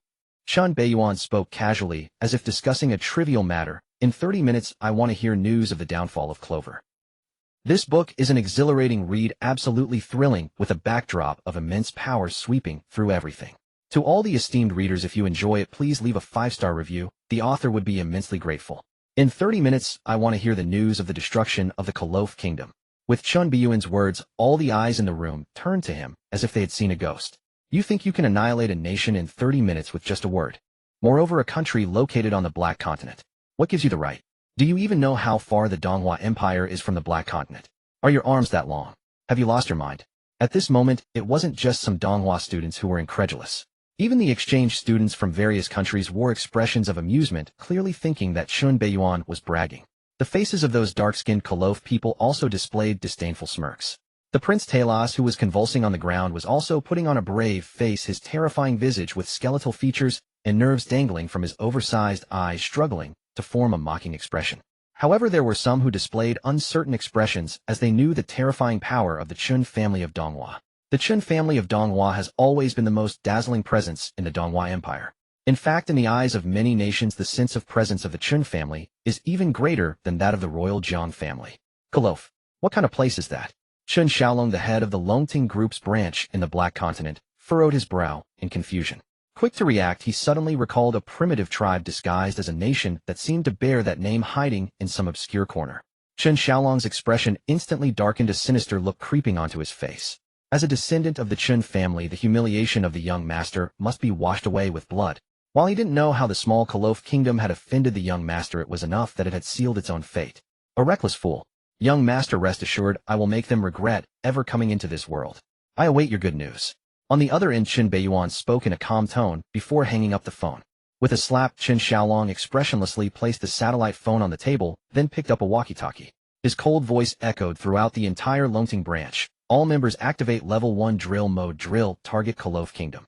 Chun Beiyuan spoke casually, as if discussing a trivial matter. "In 30 minutes, I want to hear news of the downfall of Clover." This book is an exhilarating read, absolutely thrilling, with a backdrop of immense power sweeping through everything. To all the esteemed readers, if you enjoy it, please leave a 5-star review. The author would be immensely grateful. In 30 minutes, I want to hear the news of the destruction of the Clover Kingdom. With Chun Beiyuan's words, all the eyes in the room turned to him as if they had seen a ghost. You think you can annihilate a nation in 30 minutes with just a word? Moreover, a country located on the Black Continent. What gives you the right? Do you even know how far the Donghua Empire is from the Black Continent? Are your arms that long? Have you lost your mind? At this moment, it wasn't just some Donghua students who were incredulous. Even the exchange students from various countries wore expressions of amusement, clearly thinking that Chun Beiyuan was bragging. The faces of those dark-skinned Clover people also displayed disdainful smirks. The Prince Talos, who was convulsing on the ground, was also putting on a brave face, his terrifying visage with skeletal features and nerves dangling from his oversized eyes struggling to form a mocking expression. However, there were some who displayed uncertain expressions, as they knew the terrifying power of the Chun family of Donghua. The Chun family of Donghua has always been the most dazzling presence in the Donghua Empire. In fact, in the eyes of many nations, the sense of presence of the Chun family is even greater than that of the royal Jiang family. Clover, what kind of place is that? Chun Xiaolong, the head of the Longting Group's branch in the Black Continent, furrowed his brow in confusion. Quick to react, he suddenly recalled a primitive tribe disguised as a nation that seemed to bear that name, hiding in some obscure corner. Chun Xiaolong's expression instantly darkened, a sinister look creeping onto his face. As a descendant of the Chun family, the humiliation of the young master must be washed away with blood. While he didn't know how the small Kolof kingdom had offended the young master, it was enough that it had sealed its own fate. A reckless fool. Young master, rest assured, I will make them regret ever coming into this world. I await your good news. On the other end, Qin Beiyuan spoke in a calm tone before hanging up the phone. With a slap, Qin Xiaolong expressionlessly placed the satellite phone on the table, then picked up a walkie-talkie. His cold voice echoed throughout the entire Longting branch. All members activate Level 1 drill mode. Drill, target Kolof Kingdom.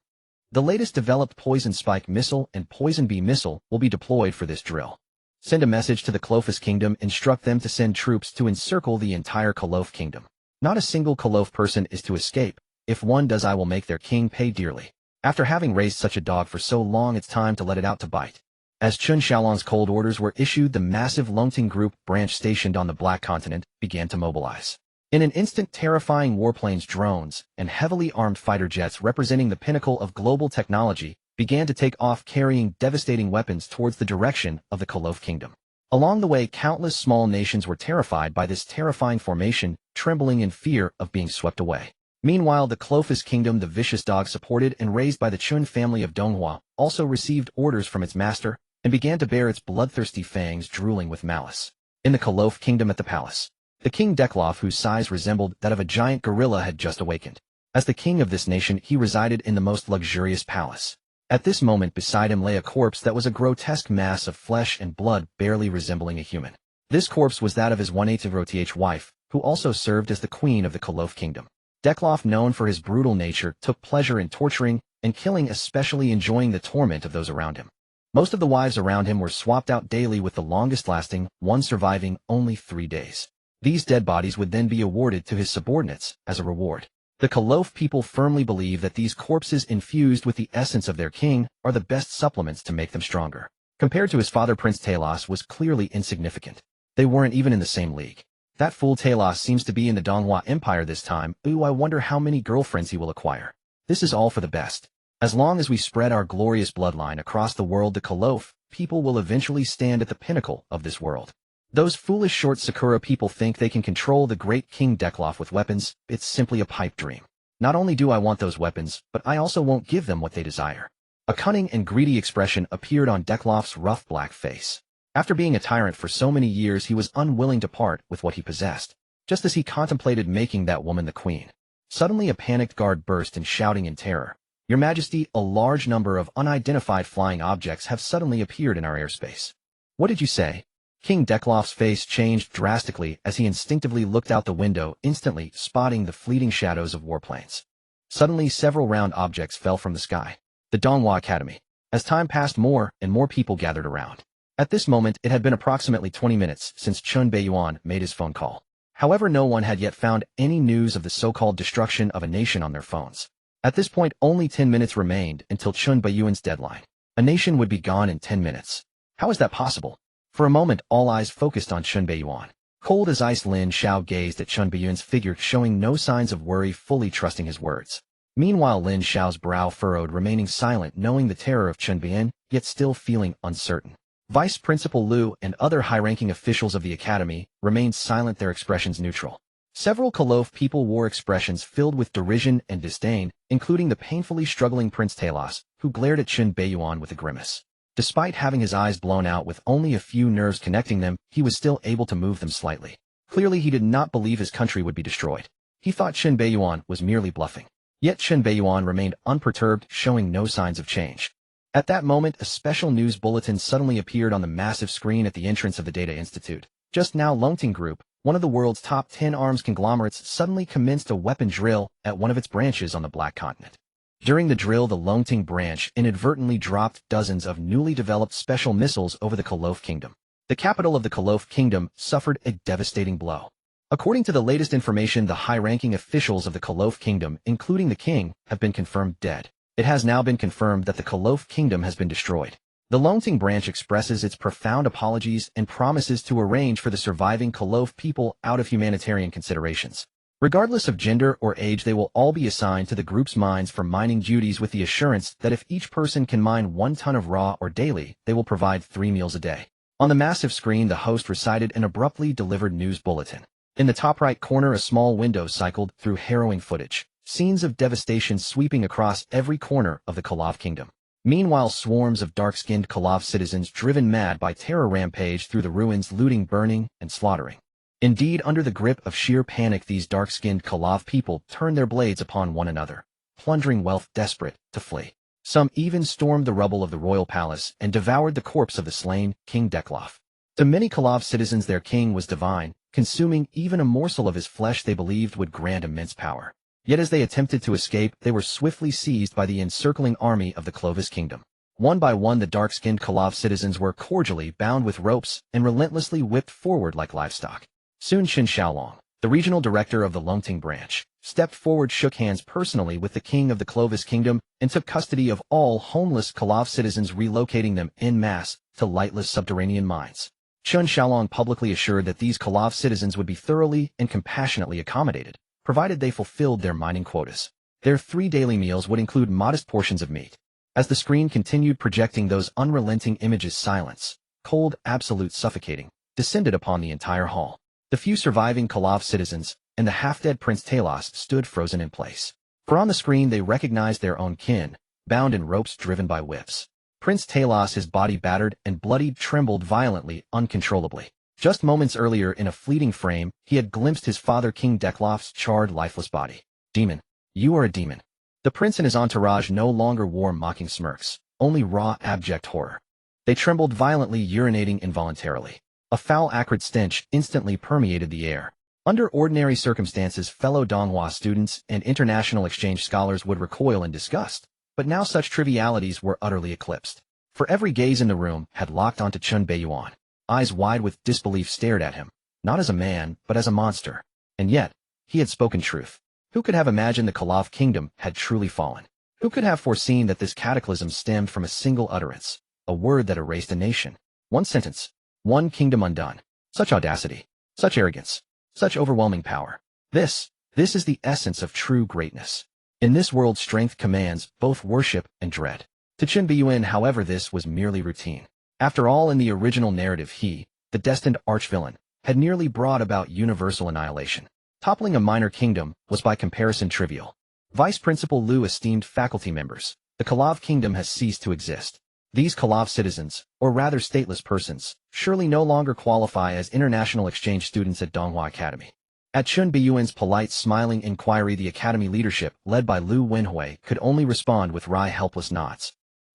The latest developed Poison Spike missile and Poison Bee missile will be deployed for this drill. Send a message to the Kolof's Kingdom, instruct them to send troops to encircle the entire Kolof Kingdom. Not a single Kolof person is to escape. If one does, I will make their king pay dearly. After having raised such a dog for so long, it's time to let it out to bite. As Qin Xiaolong's cold orders were issued, the massive Longting Group branch stationed on the Black Continent began to mobilize. In an instant, terrifying warplanes, drones, and heavily armed fighter jets representing the pinnacle of global technology began to take off, carrying devastating weapons towards the direction of the Kolof Kingdom. Along the way, countless small nations were terrified by this terrifying formation, trembling in fear of being swept away. Meanwhile, the Kolof's Kingdom, the vicious dog supported and raised by the Chun family of Donghua, also received orders from its master and began to bare its bloodthirsty fangs, drooling with malice. In the Kolof Kingdom at the palace, the King Dekloff, whose size resembled that of a giant gorilla, had just awakened. As the king of this nation, he resided in the most luxurious palace. At this moment, beside him lay a corpse that was a grotesque mass of flesh and blood, barely resembling a human. This corpse was that of his 1/8 wife, who also served as the queen of the Kolof Kingdom. Dekloff, known for his brutal nature, took pleasure in torturing and killing, especially enjoying the torment of those around him. Most of the wives around him were swapped out daily, with the longest lasting one surviving only 3 days. These dead bodies would then be awarded to his subordinates as a reward. The Kolof people firmly believe that these corpses, infused with the essence of their king, are the best supplements to make them stronger. Compared to his father, Prince Talos was clearly insignificant. They weren't even in the same league. That fool Talos seems to be in the Donghua Empire this time. Ooh, I wonder how many girlfriends he will acquire. This is all for the best. As long as we spread our glorious bloodline across the world, the Kolof people will eventually stand at the pinnacle of this world. Those foolish short Sakura people think they can control the great King Dekloff with weapons. It's simply a pipe dream. Not only do I want those weapons, but I also won't give them what they desire. A cunning and greedy expression appeared on Dekloff's rough black face. After being a tyrant for so many years, he was unwilling to part with what he possessed. Just as he contemplated making that woman the queen, suddenly a panicked guard burst in, shouting in terror, "Your Majesty, a large number of unidentified flying objects have suddenly appeared in our airspace." "What did you say?" King Dekloff's face changed drastically as he instinctively looked out the window, instantly spotting the fleeting shadows of warplanes. Suddenly, several round objects fell from the sky. The Donghua Academy. As time passed, more and more people gathered around. At this moment, it had been approximately 20 minutes since Qin Beiyuan made his phone call. However, no one had yet found any news of the so-called destruction of a nation on their phones. At this point, only 10 minutes remained until Qin Beiyuan's deadline. A nation would be gone in 10 minutes. How is that possible? For a moment, all eyes focused on Qin Beiyuan. Cold as ice, Lin Xiao gazed at Qin Beiyuan's figure, showing no signs of worry, fully trusting his words. Meanwhile, Lin Xiao's brow furrowed, remaining silent, knowing the terror of Qin Beiyan, yet still feeling uncertain. Vice Principal Liu and other high-ranking officials of the academy remained silent, their expressions neutral. Several Kolof people wore expressions filled with derision and disdain, including the painfully struggling Prince Talos, who glared at Qin Beiyuan with a grimace. Despite having his eyes blown out with only a few nerves connecting them, he was still able to move them slightly. Clearly, he did not believe his country would be destroyed. He thought Qin Beiyuan was merely bluffing. Yet Qin Beiyuan remained unperturbed, showing no signs of change. At that moment, a special news bulletin suddenly appeared on the massive screen at the entrance of the Data Institute. Just now, Longting Group, one of the world's top 10 arms conglomerates, suddenly commenced a weapon drill at one of its branches on the Black Continent. During the drill, the Longting branch inadvertently dropped dozens of newly developed special missiles over the Kolof Kingdom. The capital of the Kolof Kingdom suffered a devastating blow. According to the latest information, the high-ranking officials of the Kolof Kingdom, including the king, have been confirmed dead. It has now been confirmed that the Kolof Kingdom has been destroyed. The Longting branch expresses its profound apologies and promises to arrange for the surviving Kolof people out of humanitarian considerations. Regardless of gender or age, they will all be assigned to the group's mines for mining duties, with the assurance that if each person can mine 1 ton of raw ore daily, they will provide 3 meals a day. On the massive screen, the host recited an abruptly delivered news bulletin. In the top right corner, a small window cycled through harrowing footage, scenes of devastation sweeping across every corner of the Kolof Kingdom. Meanwhile, swarms of dark-skinned Kalav citizens driven mad by terror rampage through the ruins, looting, burning, and slaughtering. Indeed, under the grip of sheer panic, these dark-skinned Kalav people turned their blades upon one another, plundering wealth, desperate to flee. Some even stormed the rubble of the royal palace and devoured the corpse of the slain King Deklov. To many Kalav citizens, their king was divine, consuming even a morsel of his flesh they believed would grant immense power. Yet as they attempted to escape, they were swiftly seized by the encircling army of the Clovis kingdom. One by one, the dark-skinned Kalav citizens were cordially bound with ropes and relentlessly whipped forward like livestock. Soon Qin Xiaolong, the regional director of the Longting branch, stepped forward, shook hands personally with the king of the Clovis kingdom, and took custody of all homeless Kalav citizens, relocating them en masse to lightless subterranean mines. Qin Xiaolong publicly assured that these Kalav citizens would be thoroughly and compassionately accommodated, provided they fulfilled their mining quotas. Their 3 daily meals would include modest portions of meat. As the screen continued projecting those unrelenting images, silence, cold, absolute, suffocating, descended upon the entire hall. The few surviving Kalav citizens and the half-dead Prince Talos stood frozen in place. For on the screen they recognized their own kin, bound in ropes, driven by whips. Prince Talos, his body battered and bloodied, trembled violently, uncontrollably. Just moments earlier, in a fleeting frame, he had glimpsed his father King Deklov's charred, lifeless body. Demon. You are a demon. The prince and his entourage no longer wore mocking smirks, only raw, abject horror. They trembled violently, urinating involuntarily. A foul, acrid stench instantly permeated the air. Under ordinary circumstances, fellow Donghua students and international exchange scholars would recoil in disgust, but now such trivialities were utterly eclipsed. For every gaze in the room had locked onto Lin Beiyan. Eyes wide with disbelief stared at him, not as a man, but as a monster. And yet, he had spoken truth. Who could have imagined the Kalav kingdom had truly fallen? Who could have foreseen that this cataclysm stemmed from a single utterance, a word that erased a nation? One sentence, one kingdom undone. Such audacity, such arrogance, such overwhelming power. This is the essence of true greatness. In this world, strength commands both worship and dread. To Lin Beiyan, however, this was merely routine. After all, in the original narrative, he, the destined archvillain, had nearly brought about universal annihilation. Toppling a minor kingdom was by comparison trivial. Vice Principal Liu, esteemed faculty members, the Kalav kingdom has ceased to exist. These Kalav citizens, or rather stateless persons, surely no longer qualify as international exchange students at Donghua Academy. At Lin Beiyan's polite, smiling inquiry, the academy leadership, led by Liu Wenhui, could only respond with wry, helpless nods.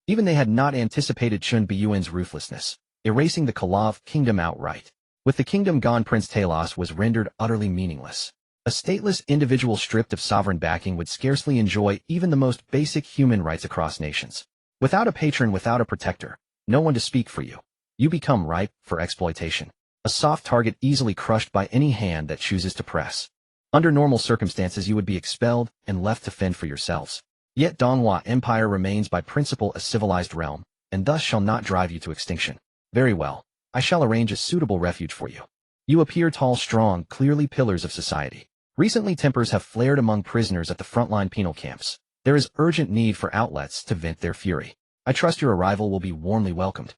Even they had not anticipated Lin Beiyan's ruthlessness, erasing the Kalav kingdom outright. With the kingdom gone, Prince Talos was rendered utterly meaningless. A stateless individual stripped of sovereign backing would scarcely enjoy even the most basic human rights across nations. Without a patron, without a protector, no one to speak for you, you become ripe for exploitation. A soft target easily crushed by any hand that chooses to press. Under normal circumstances, you would be expelled and left to fend for yourselves. Yet Donghua Empire remains by principle a civilized realm, and thus shall not drive you to extinction. Very well, I shall arrange a suitable refuge for you. You appear tall, strong, clearly pillars of society. Recently, tempers have flared among prisoners at the frontline penal camps. There is urgent need for outlets to vent their fury. I trust your arrival will be warmly welcomed.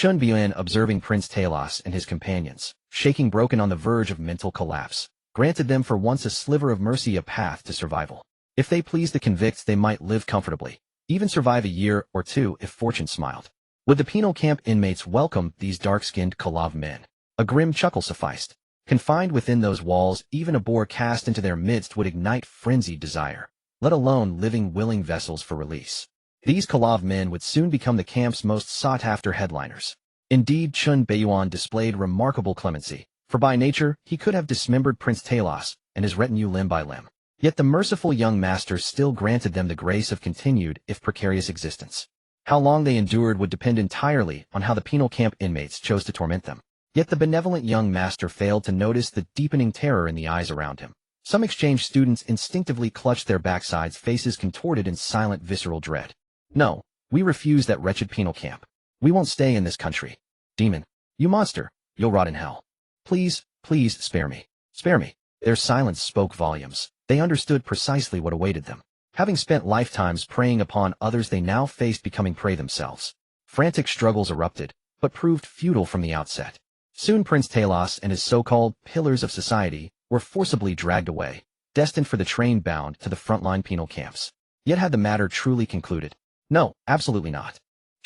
Lin Beiyan, observing Prince Talos and his companions, shaking, broken, on the verge of mental collapse, granted them for once a sliver of mercy, a path to survival. If they pleased the convicts, they might live comfortably, even survive a year or two if fortune smiled. Would the penal camp inmates welcome these dark-skinned Kalav men? A grim chuckle sufficed. Confined within those walls, even a boar cast into their midst would ignite frenzied desire, let alone living, willing vessels for release. These Kalav men would soon become the camp's most sought-after headliners. Indeed, Lin Beiyan displayed remarkable clemency, for by nature he could have dismembered Prince Talos and his retinue limb by limb. Yet the merciful young master still granted them the grace of continued, if precarious, existence. How long they endured would depend entirely on how the penal camp inmates chose to torment them. Yet the benevolent young master failed to notice the deepening terror in the eyes around him. Some exchange students instinctively clutched their backsides, faces contorted in silent, visceral dread. No, we refuse that wretched penal camp. We won't stay in this country. Demon, you monster, you'll rot in hell. Please, please spare me. Spare me. Their silence spoke volumes. They understood precisely what awaited them. Having spent lifetimes preying upon others, they now faced becoming prey themselves. Frantic struggles erupted, but proved futile from the outset. Soon Prince Talos and his so-called pillars of society were forcibly dragged away, destined for the train bound to the frontline penal camps. Yet had the matter truly concluded? No, absolutely not.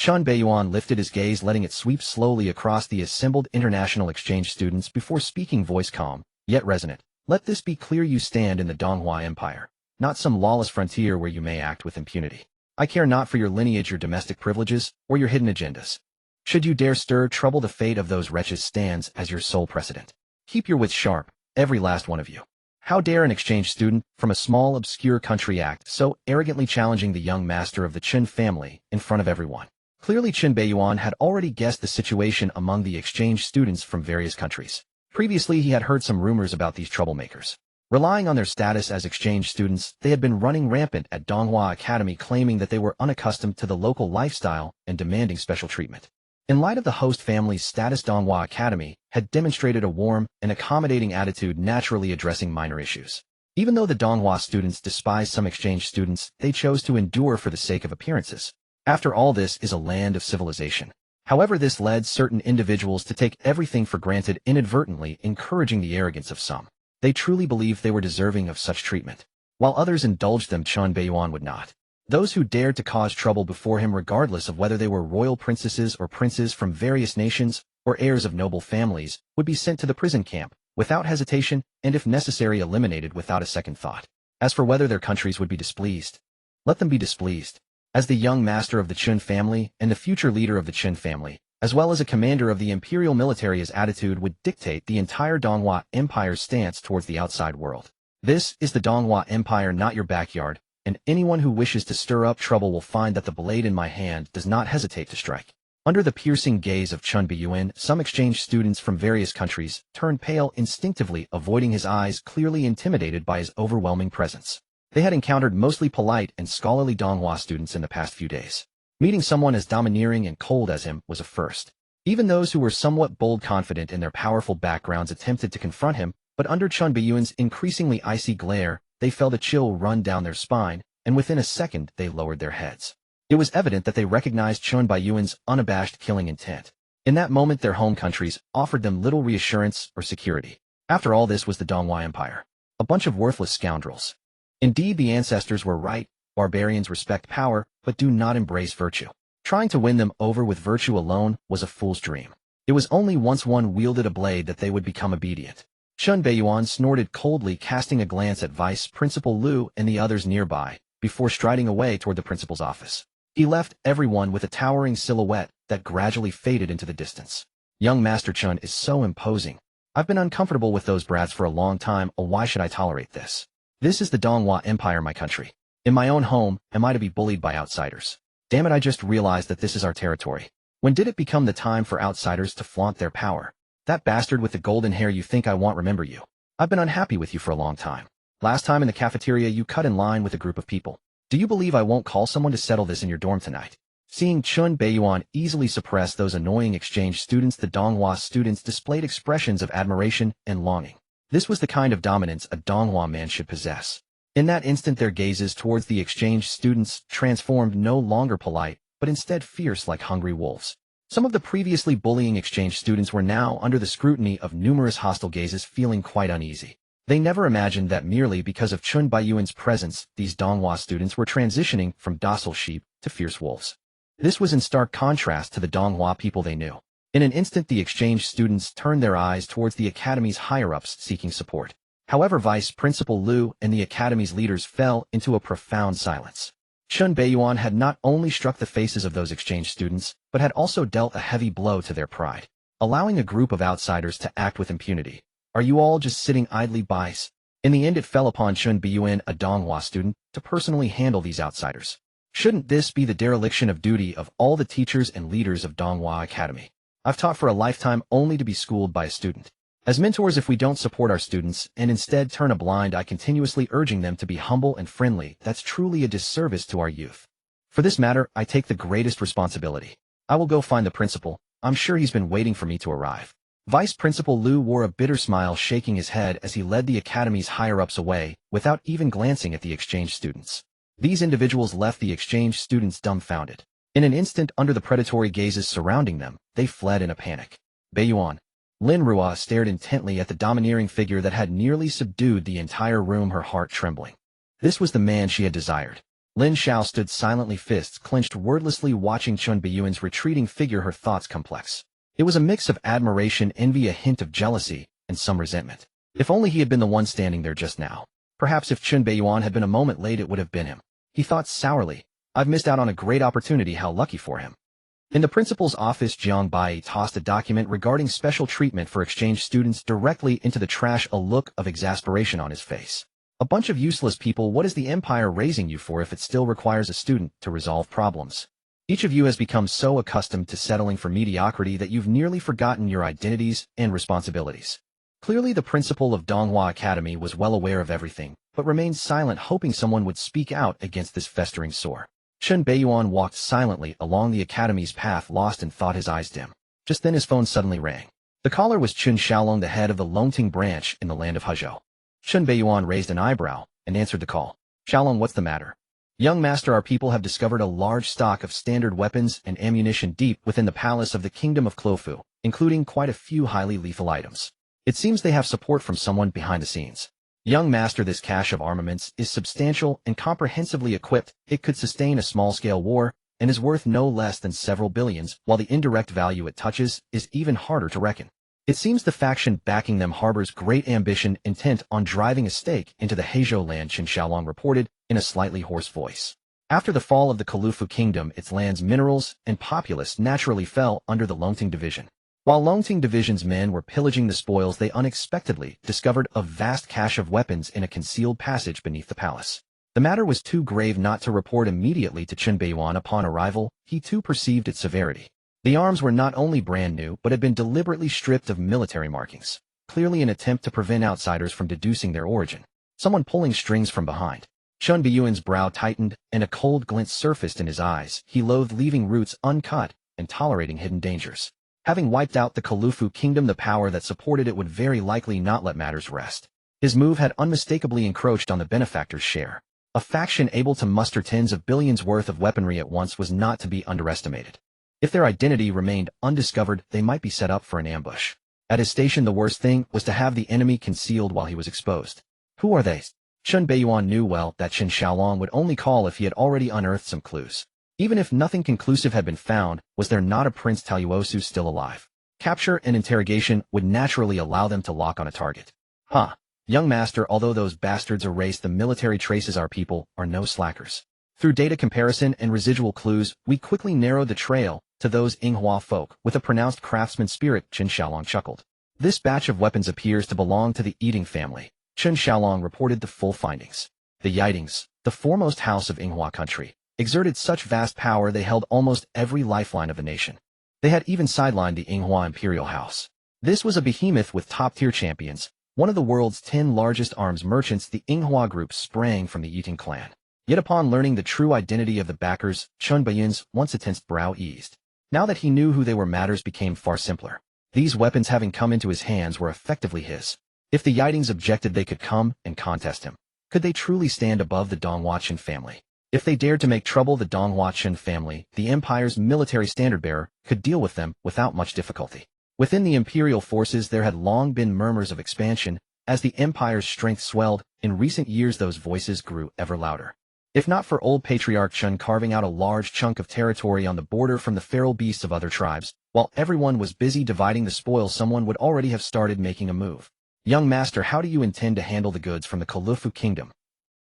Lin Beiyan lifted his gaze, letting it sweep slowly across the assembled international exchange students before speaking, voice calm, yet resonant. Let this be clear: you stand in the Donghua Empire, not some lawless frontier where you may act with impunity. I care not for your lineage, your domestic privileges, or your hidden agendas. Should you dare stir trouble, the fate of those wretches stands as your sole precedent. Keep your wits sharp, every last one of you. How dare an exchange student from a small, obscure country act so arrogantly, challenging the young master of the Chen family in front of everyone? Clearly, Lin Beiyan had already guessed the situation among the exchange students from various countries. Previously, he had heard some rumors about these troublemakers. Relying on their status as exchange students, they had been running rampant at Donghua Academy, claiming that they were unaccustomed to the local lifestyle and demanding special treatment. In light of the host family's status, Donghua Academy had demonstrated a warm and accommodating attitude, naturally addressing minor issues. Even though the Donghua students despised some exchange students, they chose to endure for the sake of appearances. After all, this is a land of civilization. However, this led certain individuals to take everything for granted, inadvertently encouraging the arrogance of some. They truly believed they were deserving of such treatment, while others indulged them. Lin Beiyan would not. Those who dared to cause trouble before him, regardless of whether they were royal princesses or princes from various nations or heirs of noble families, would be sent to the prison camp without hesitation and, if necessary, eliminated without a second thought. As for whether their countries would be displeased, let them be displeased. As the young master of the Chen family and the future leader of the Chen family, as well as a commander of the imperial military, his attitude would dictate the entire Donghua Empire's stance towards the outside world. This is the Donghua Empire, not your backyard, and anyone who wishes to stir up trouble will find that the blade in my hand does not hesitate to strike. Under the piercing gaze of Lin Beiyan, some exchange students from various countries turned pale, instinctively avoiding his eyes, clearly intimidated by his overwhelming presence. They had encountered mostly polite and scholarly Donghua students in the past few days. Meeting someone as domineering and cold as him was a first. Even those who were somewhat bold, confident in their powerful backgrounds, attempted to confront him, but under Lin Beiyan's increasingly icy glare, they felt a chill run down their spine, and within a second they lowered their heads. It was evident that they recognized Lin Beiyan's unabashed killing intent. In that moment, their home countries offered them little reassurance or security. After all, this was the Donghua Empire. A bunch of worthless scoundrels. Indeed, the ancestors were right. Barbarians respect power, but do not embrace virtue. Trying to win them over with virtue alone was a fool's dream. It was only once one wielded a blade that they would become obedient. Lin Beiyan snorted coldly, casting a glance at Vice Principal Liu and the others nearby, before striding away toward the principal's office. He left everyone with a towering silhouette that gradually faded into the distance. Young Master Chen is so imposing. I've been uncomfortable with those brats for a long time. Oh, why should I tolerate this? This is the Donghua Empire, my country. In my own home, am I to be bullied by outsiders? Damn it, I just realized that this is our territory. When did it become the time for outsiders to flaunt their power? That bastard with the golden hair, you think I won't remember you? I've been unhappy with you for a long time. Last time in the cafeteria, you cut in line with a group of people. Do you believe I won't call someone to settle this in your dorm tonight? Seeing Lin Beiyan easily suppress those annoying exchange students, the Donghua students displayed expressions of admiration and longing. This was the kind of dominance a Donghua man should possess. In that instant, their gazes towards the exchange students transformed, no longer polite, but instead fierce, like hungry wolves. Some of the previously bullying exchange students were now under the scrutiny of numerous hostile gazes, feeling quite uneasy. They never imagined that merely because of Lin Beiyan's presence, these Donghua students were transitioning from docile sheep to fierce wolves. This was in stark contrast to the Donghua people they knew. In an instant, the exchange students turned their eyes towards the academy's higher-ups, seeking support. However, Vice Principal Liu and the academy's leaders fell into a profound silence. Lin Beiyan had not only struck the faces of those exchange students, but had also dealt a heavy blow to their pride, allowing a group of outsiders to act with impunity. Are you all just sitting idly by? In the end, it fell upon Lin Beiyan, a Donghua student, to personally handle these outsiders. Shouldn't this be the dereliction of duty of all the teachers and leaders of Donghua Academy? I've taught for a lifetime only to be schooled by a student. As mentors, if we don't support our students and instead turn a blind eye, continuously urging them to be humble and friendly, that's truly a disservice to our youth. For this matter, I take the greatest responsibility. I will go find the principal. I'm sure he's been waiting for me to arrive. Vice Principal Liu wore a bitter smile, shaking his head as he led the academy's higher-ups away, without even glancing at the exchange students. These individuals left the exchange students dumbfounded. In an instant, under the predatory gazes surrounding them, they fled in a panic. Beiyan. Lin Rua stared intently at the domineering figure that had nearly subdued the entire room, her heart trembling. This was the man she had desired. Lin Xiao stood silently, fists clenched, wordlessly watching Chun Beiyuan's retreating figure, her thoughts complex. It was a mix of admiration, envy, a hint of jealousy, and some resentment. If only he had been the one standing there just now. Perhaps if Chun Beiyuan had been a moment late, it would have been him. He thought sourly. I've missed out on a great opportunity, how lucky for him. In the principal's office, Jiang Bai tossed a document regarding special treatment for exchange students directly into the trash, a look of exasperation on his face. A bunch of useless people. What is the empire raising you for if it still requires a student to resolve problems? Each of you has become so accustomed to settling for mediocrity that you've nearly forgotten your identities and responsibilities. Clearly the principal of Donghua Academy was well aware of everything, but remained silent, hoping someone would speak out against this festering sore. Chun Beiyuan walked silently along the academy's path, lost in thought, his eyes dim. Just then his phone suddenly rang. The caller was Chun Xiaolong, the head of the Longting branch in the land of Hezhou. Chun Beiyuan raised an eyebrow and answered the call. Xiaolong, what's the matter? Young master, our people have discovered a large stock of standard weapons and ammunition deep within the palace of the kingdom of Clofu, including quite a few highly lethal items. It seems they have support from someone behind the scenes. Young master, this cache of armaments is substantial and comprehensively equipped. It could sustain a small-scale war and is worth no less than several billions, while the indirect value it touches is even harder to reckon. It seems the faction backing them harbors great ambition, intent on driving a stake into the Hezhou land, Chun Xiaolong reported in a slightly hoarse voice. After the fall of the Colufu kingdom, its land's minerals and populace naturally fell under the Longting division. While Longting division's men were pillaging the spoils, they unexpectedly discovered a vast cache of weapons in a concealed passage beneath the palace. The matter was too grave not to report immediately to Chun Beiyuan. Upon arrival, he too perceived its severity. The arms were not only brand new, but had been deliberately stripped of military markings, clearly an attempt to prevent outsiders from deducing their origin. Someone pulling strings from behind. Chun Beiyuan's brow tightened, and a cold glint surfaced in his eyes. He loathed leaving roots uncut and tolerating hidden dangers. Having wiped out the Colufu kingdom, the power that supported it would very likely not let matters rest. His move had unmistakably encroached on the benefactor's share. A faction able to muster tens of billions worth of weaponry at once was not to be underestimated. If their identity remained undiscovered, they might be set up for an ambush. At his station, the worst thing was to have the enemy concealed while he was exposed. Who are they? Chun Beiyuan knew well that Chun Xiaolong would only call if he had already unearthed some clues. Even if nothing conclusive had been found, was there not a Prince Taluosu still alive? Capture and interrogation would naturally allow them to lock on a target. Young master, although those bastards erased the military traces, our people are no slackers. Through data comparison and residual clues, we quickly narrowed the trail to those Yinghua folk with a pronounced craftsman spirit, Chun Xiaolong chuckled. This batch of weapons appears to belong to the Eating family. Chun Xiaolong reported the full findings. The Yitings, the foremost house of Yinghua country, exerted such vast power they held almost every lifeline of the nation. They had even sidelined the Yinghua imperial house. This was a behemoth with top-tier champions, one of the world's 10 largest arms merchants. The Yinghua group sprang from the Yiting clan. Yet upon learning the true identity of the backers, Chun Beiyuan's once tense brow eased. Now that he knew who they were, matters became far simpler. These weapons, having come into his hands, were effectively his. If the Yitings objected, they could come and contest him. Could they truly stand above the Donghua Chen family? If they dared to make trouble, the Donghua Chen family, the empire's military standard-bearer, could deal with them without much difficulty. Within the imperial forces there had long been murmurs of expansion. As the empire's strength swelled, in recent years those voices grew ever louder. If not for old Patriarch Chun carving out a large chunk of territory on the border from the feral beasts of other tribes, while everyone was busy dividing the spoil, someone would already have started making a move. Young master, how do you intend to handle the goods from the Colufu kingdom?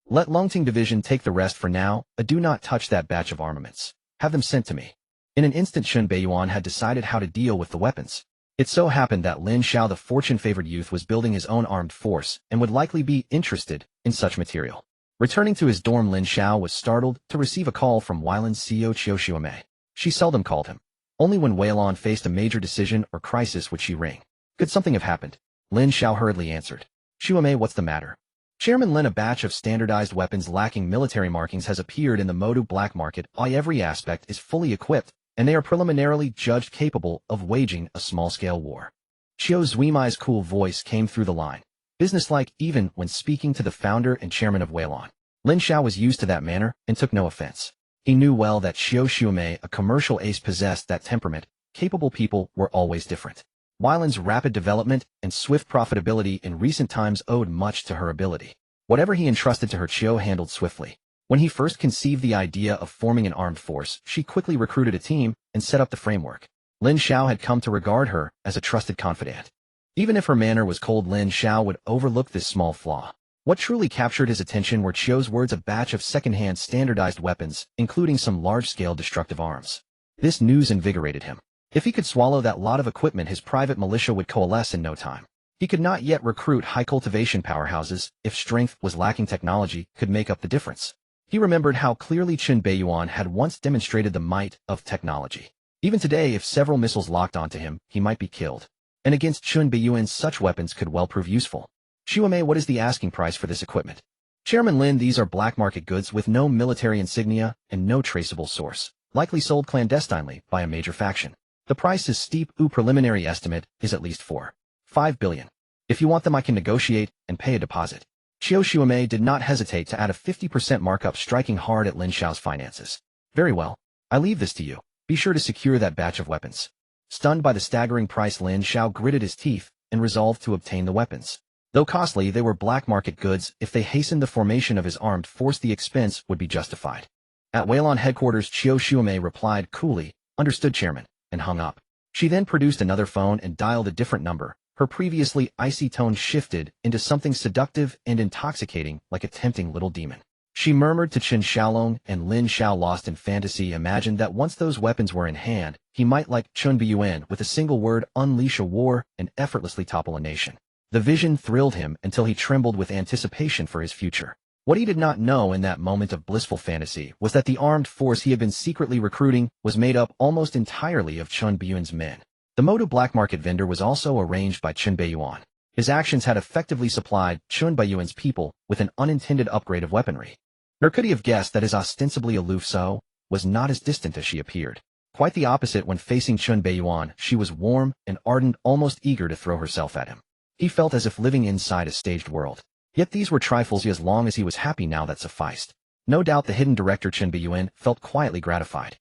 Let Longting division take the rest for now. Do not touch that batch of armaments. Have them sent to me. In an instant, Chun Beiyuan had decided how to deal with the weapons. It so happened that Lin Xiao, the fortune-favored youth, was building his own armed force and would likely be interested in such material. Returning to his dorm, Lin Xiao was startled to receive a call from Weilan's CEO Qiu Xiume. She seldom called him. Only when Weilan faced a major decision or crisis would she ring. Could something have happened? Lin Xiao hurriedly answered. Xiume, what's the matter? Chairman Lin, a batch of standardized weapons lacking military markings has appeared in the Modu black market. Every aspect is fully equipped, and they are preliminarily judged capable of waging a small-scale war. Qiu Zuimai's cool voice came through the line. Businesslike even when speaking to the founder and chairman of Weilan. Lin Xiao was used to that manner and took no offense. He knew well that Qiu Xiume, a commercial ace, possessed that temperament. Capable people were always different. Weilan's rapid development and swift profitability in recent times owed much to her ability. Whatever he entrusted to her, Qiu handled swiftly. When he first conceived the idea of forming an armed force, she quickly recruited a team and set up the framework. Lin Xiao had come to regard her as a trusted confidant. Even if her manner was cold, Lin Xiao would overlook this small flaw. What truly captured his attention were Chiu's words: a batch of second-hand standardized weapons, including some large-scale destructive arms. This news invigorated him. If he could swallow that lot of equipment, his private militia would coalesce in no time. He could not yet recruit high-cultivation powerhouses. If strength was lacking, technology could make up the difference. He remembered how clearly Lin Beiyan had once demonstrated the might of technology. Even today, if several missiles locked onto him, he might be killed. And against Lin Beiyan, such weapons could well prove useful. Xiaomei, what is the asking price for this equipment? Chairman Lin, these are black market goods with no military insignia and no traceable source, likely sold clandestinely by a major faction. The price is steep. Preliminary estimate is at least 4.5 billion. If you want them, I can negotiate and pay a deposit. Xiaomei did not hesitate to add a 50% markup, striking hard at Lin Xiao's finances. Very well. I leave this to you. Be sure to secure that batch of weapons. Stunned by the staggering price, Lin Xiao gritted his teeth and resolved to obtain the weapons. Though costly, they were black market goods. If they hastened the formation of his armed force, the expense would be justified. At Weilon headquarters, Xiaomei replied coolly, "Understood, Chairman," and hung up. She then produced another phone and dialed a different number. Her previously icy tone shifted into something seductive and intoxicating, like a tempting little demon. She murmured to Chen Xiaolong, and Lin Xiao, lost in fantasy, imagined that once those weapons were in hand, he might, like Lin Beiyan, with a single word, unleash a war and effortlessly topple a nation. The vision thrilled him until he trembled with anticipation for his future. What he did not know in that moment of blissful fantasy was that the armed force he had been secretly recruiting was made up almost entirely of Lin Beiyan's men. The Modu black market vendor was also arranged by Lin Beiyan. His actions had effectively supplied Lin Beiyan's people with an unintended upgrade of weaponry. Nor could he have guessed that his ostensibly aloof So was not as distant as she appeared. Quite the opposite. When facing Lin Beiyan, she was warm and ardent, almost eager to throw herself at him. He felt as if living inside a staged world. Yet these were trifles. As long as he was happy now, that sufficed. No doubt the hidden director Lin Beiyan felt quietly gratified.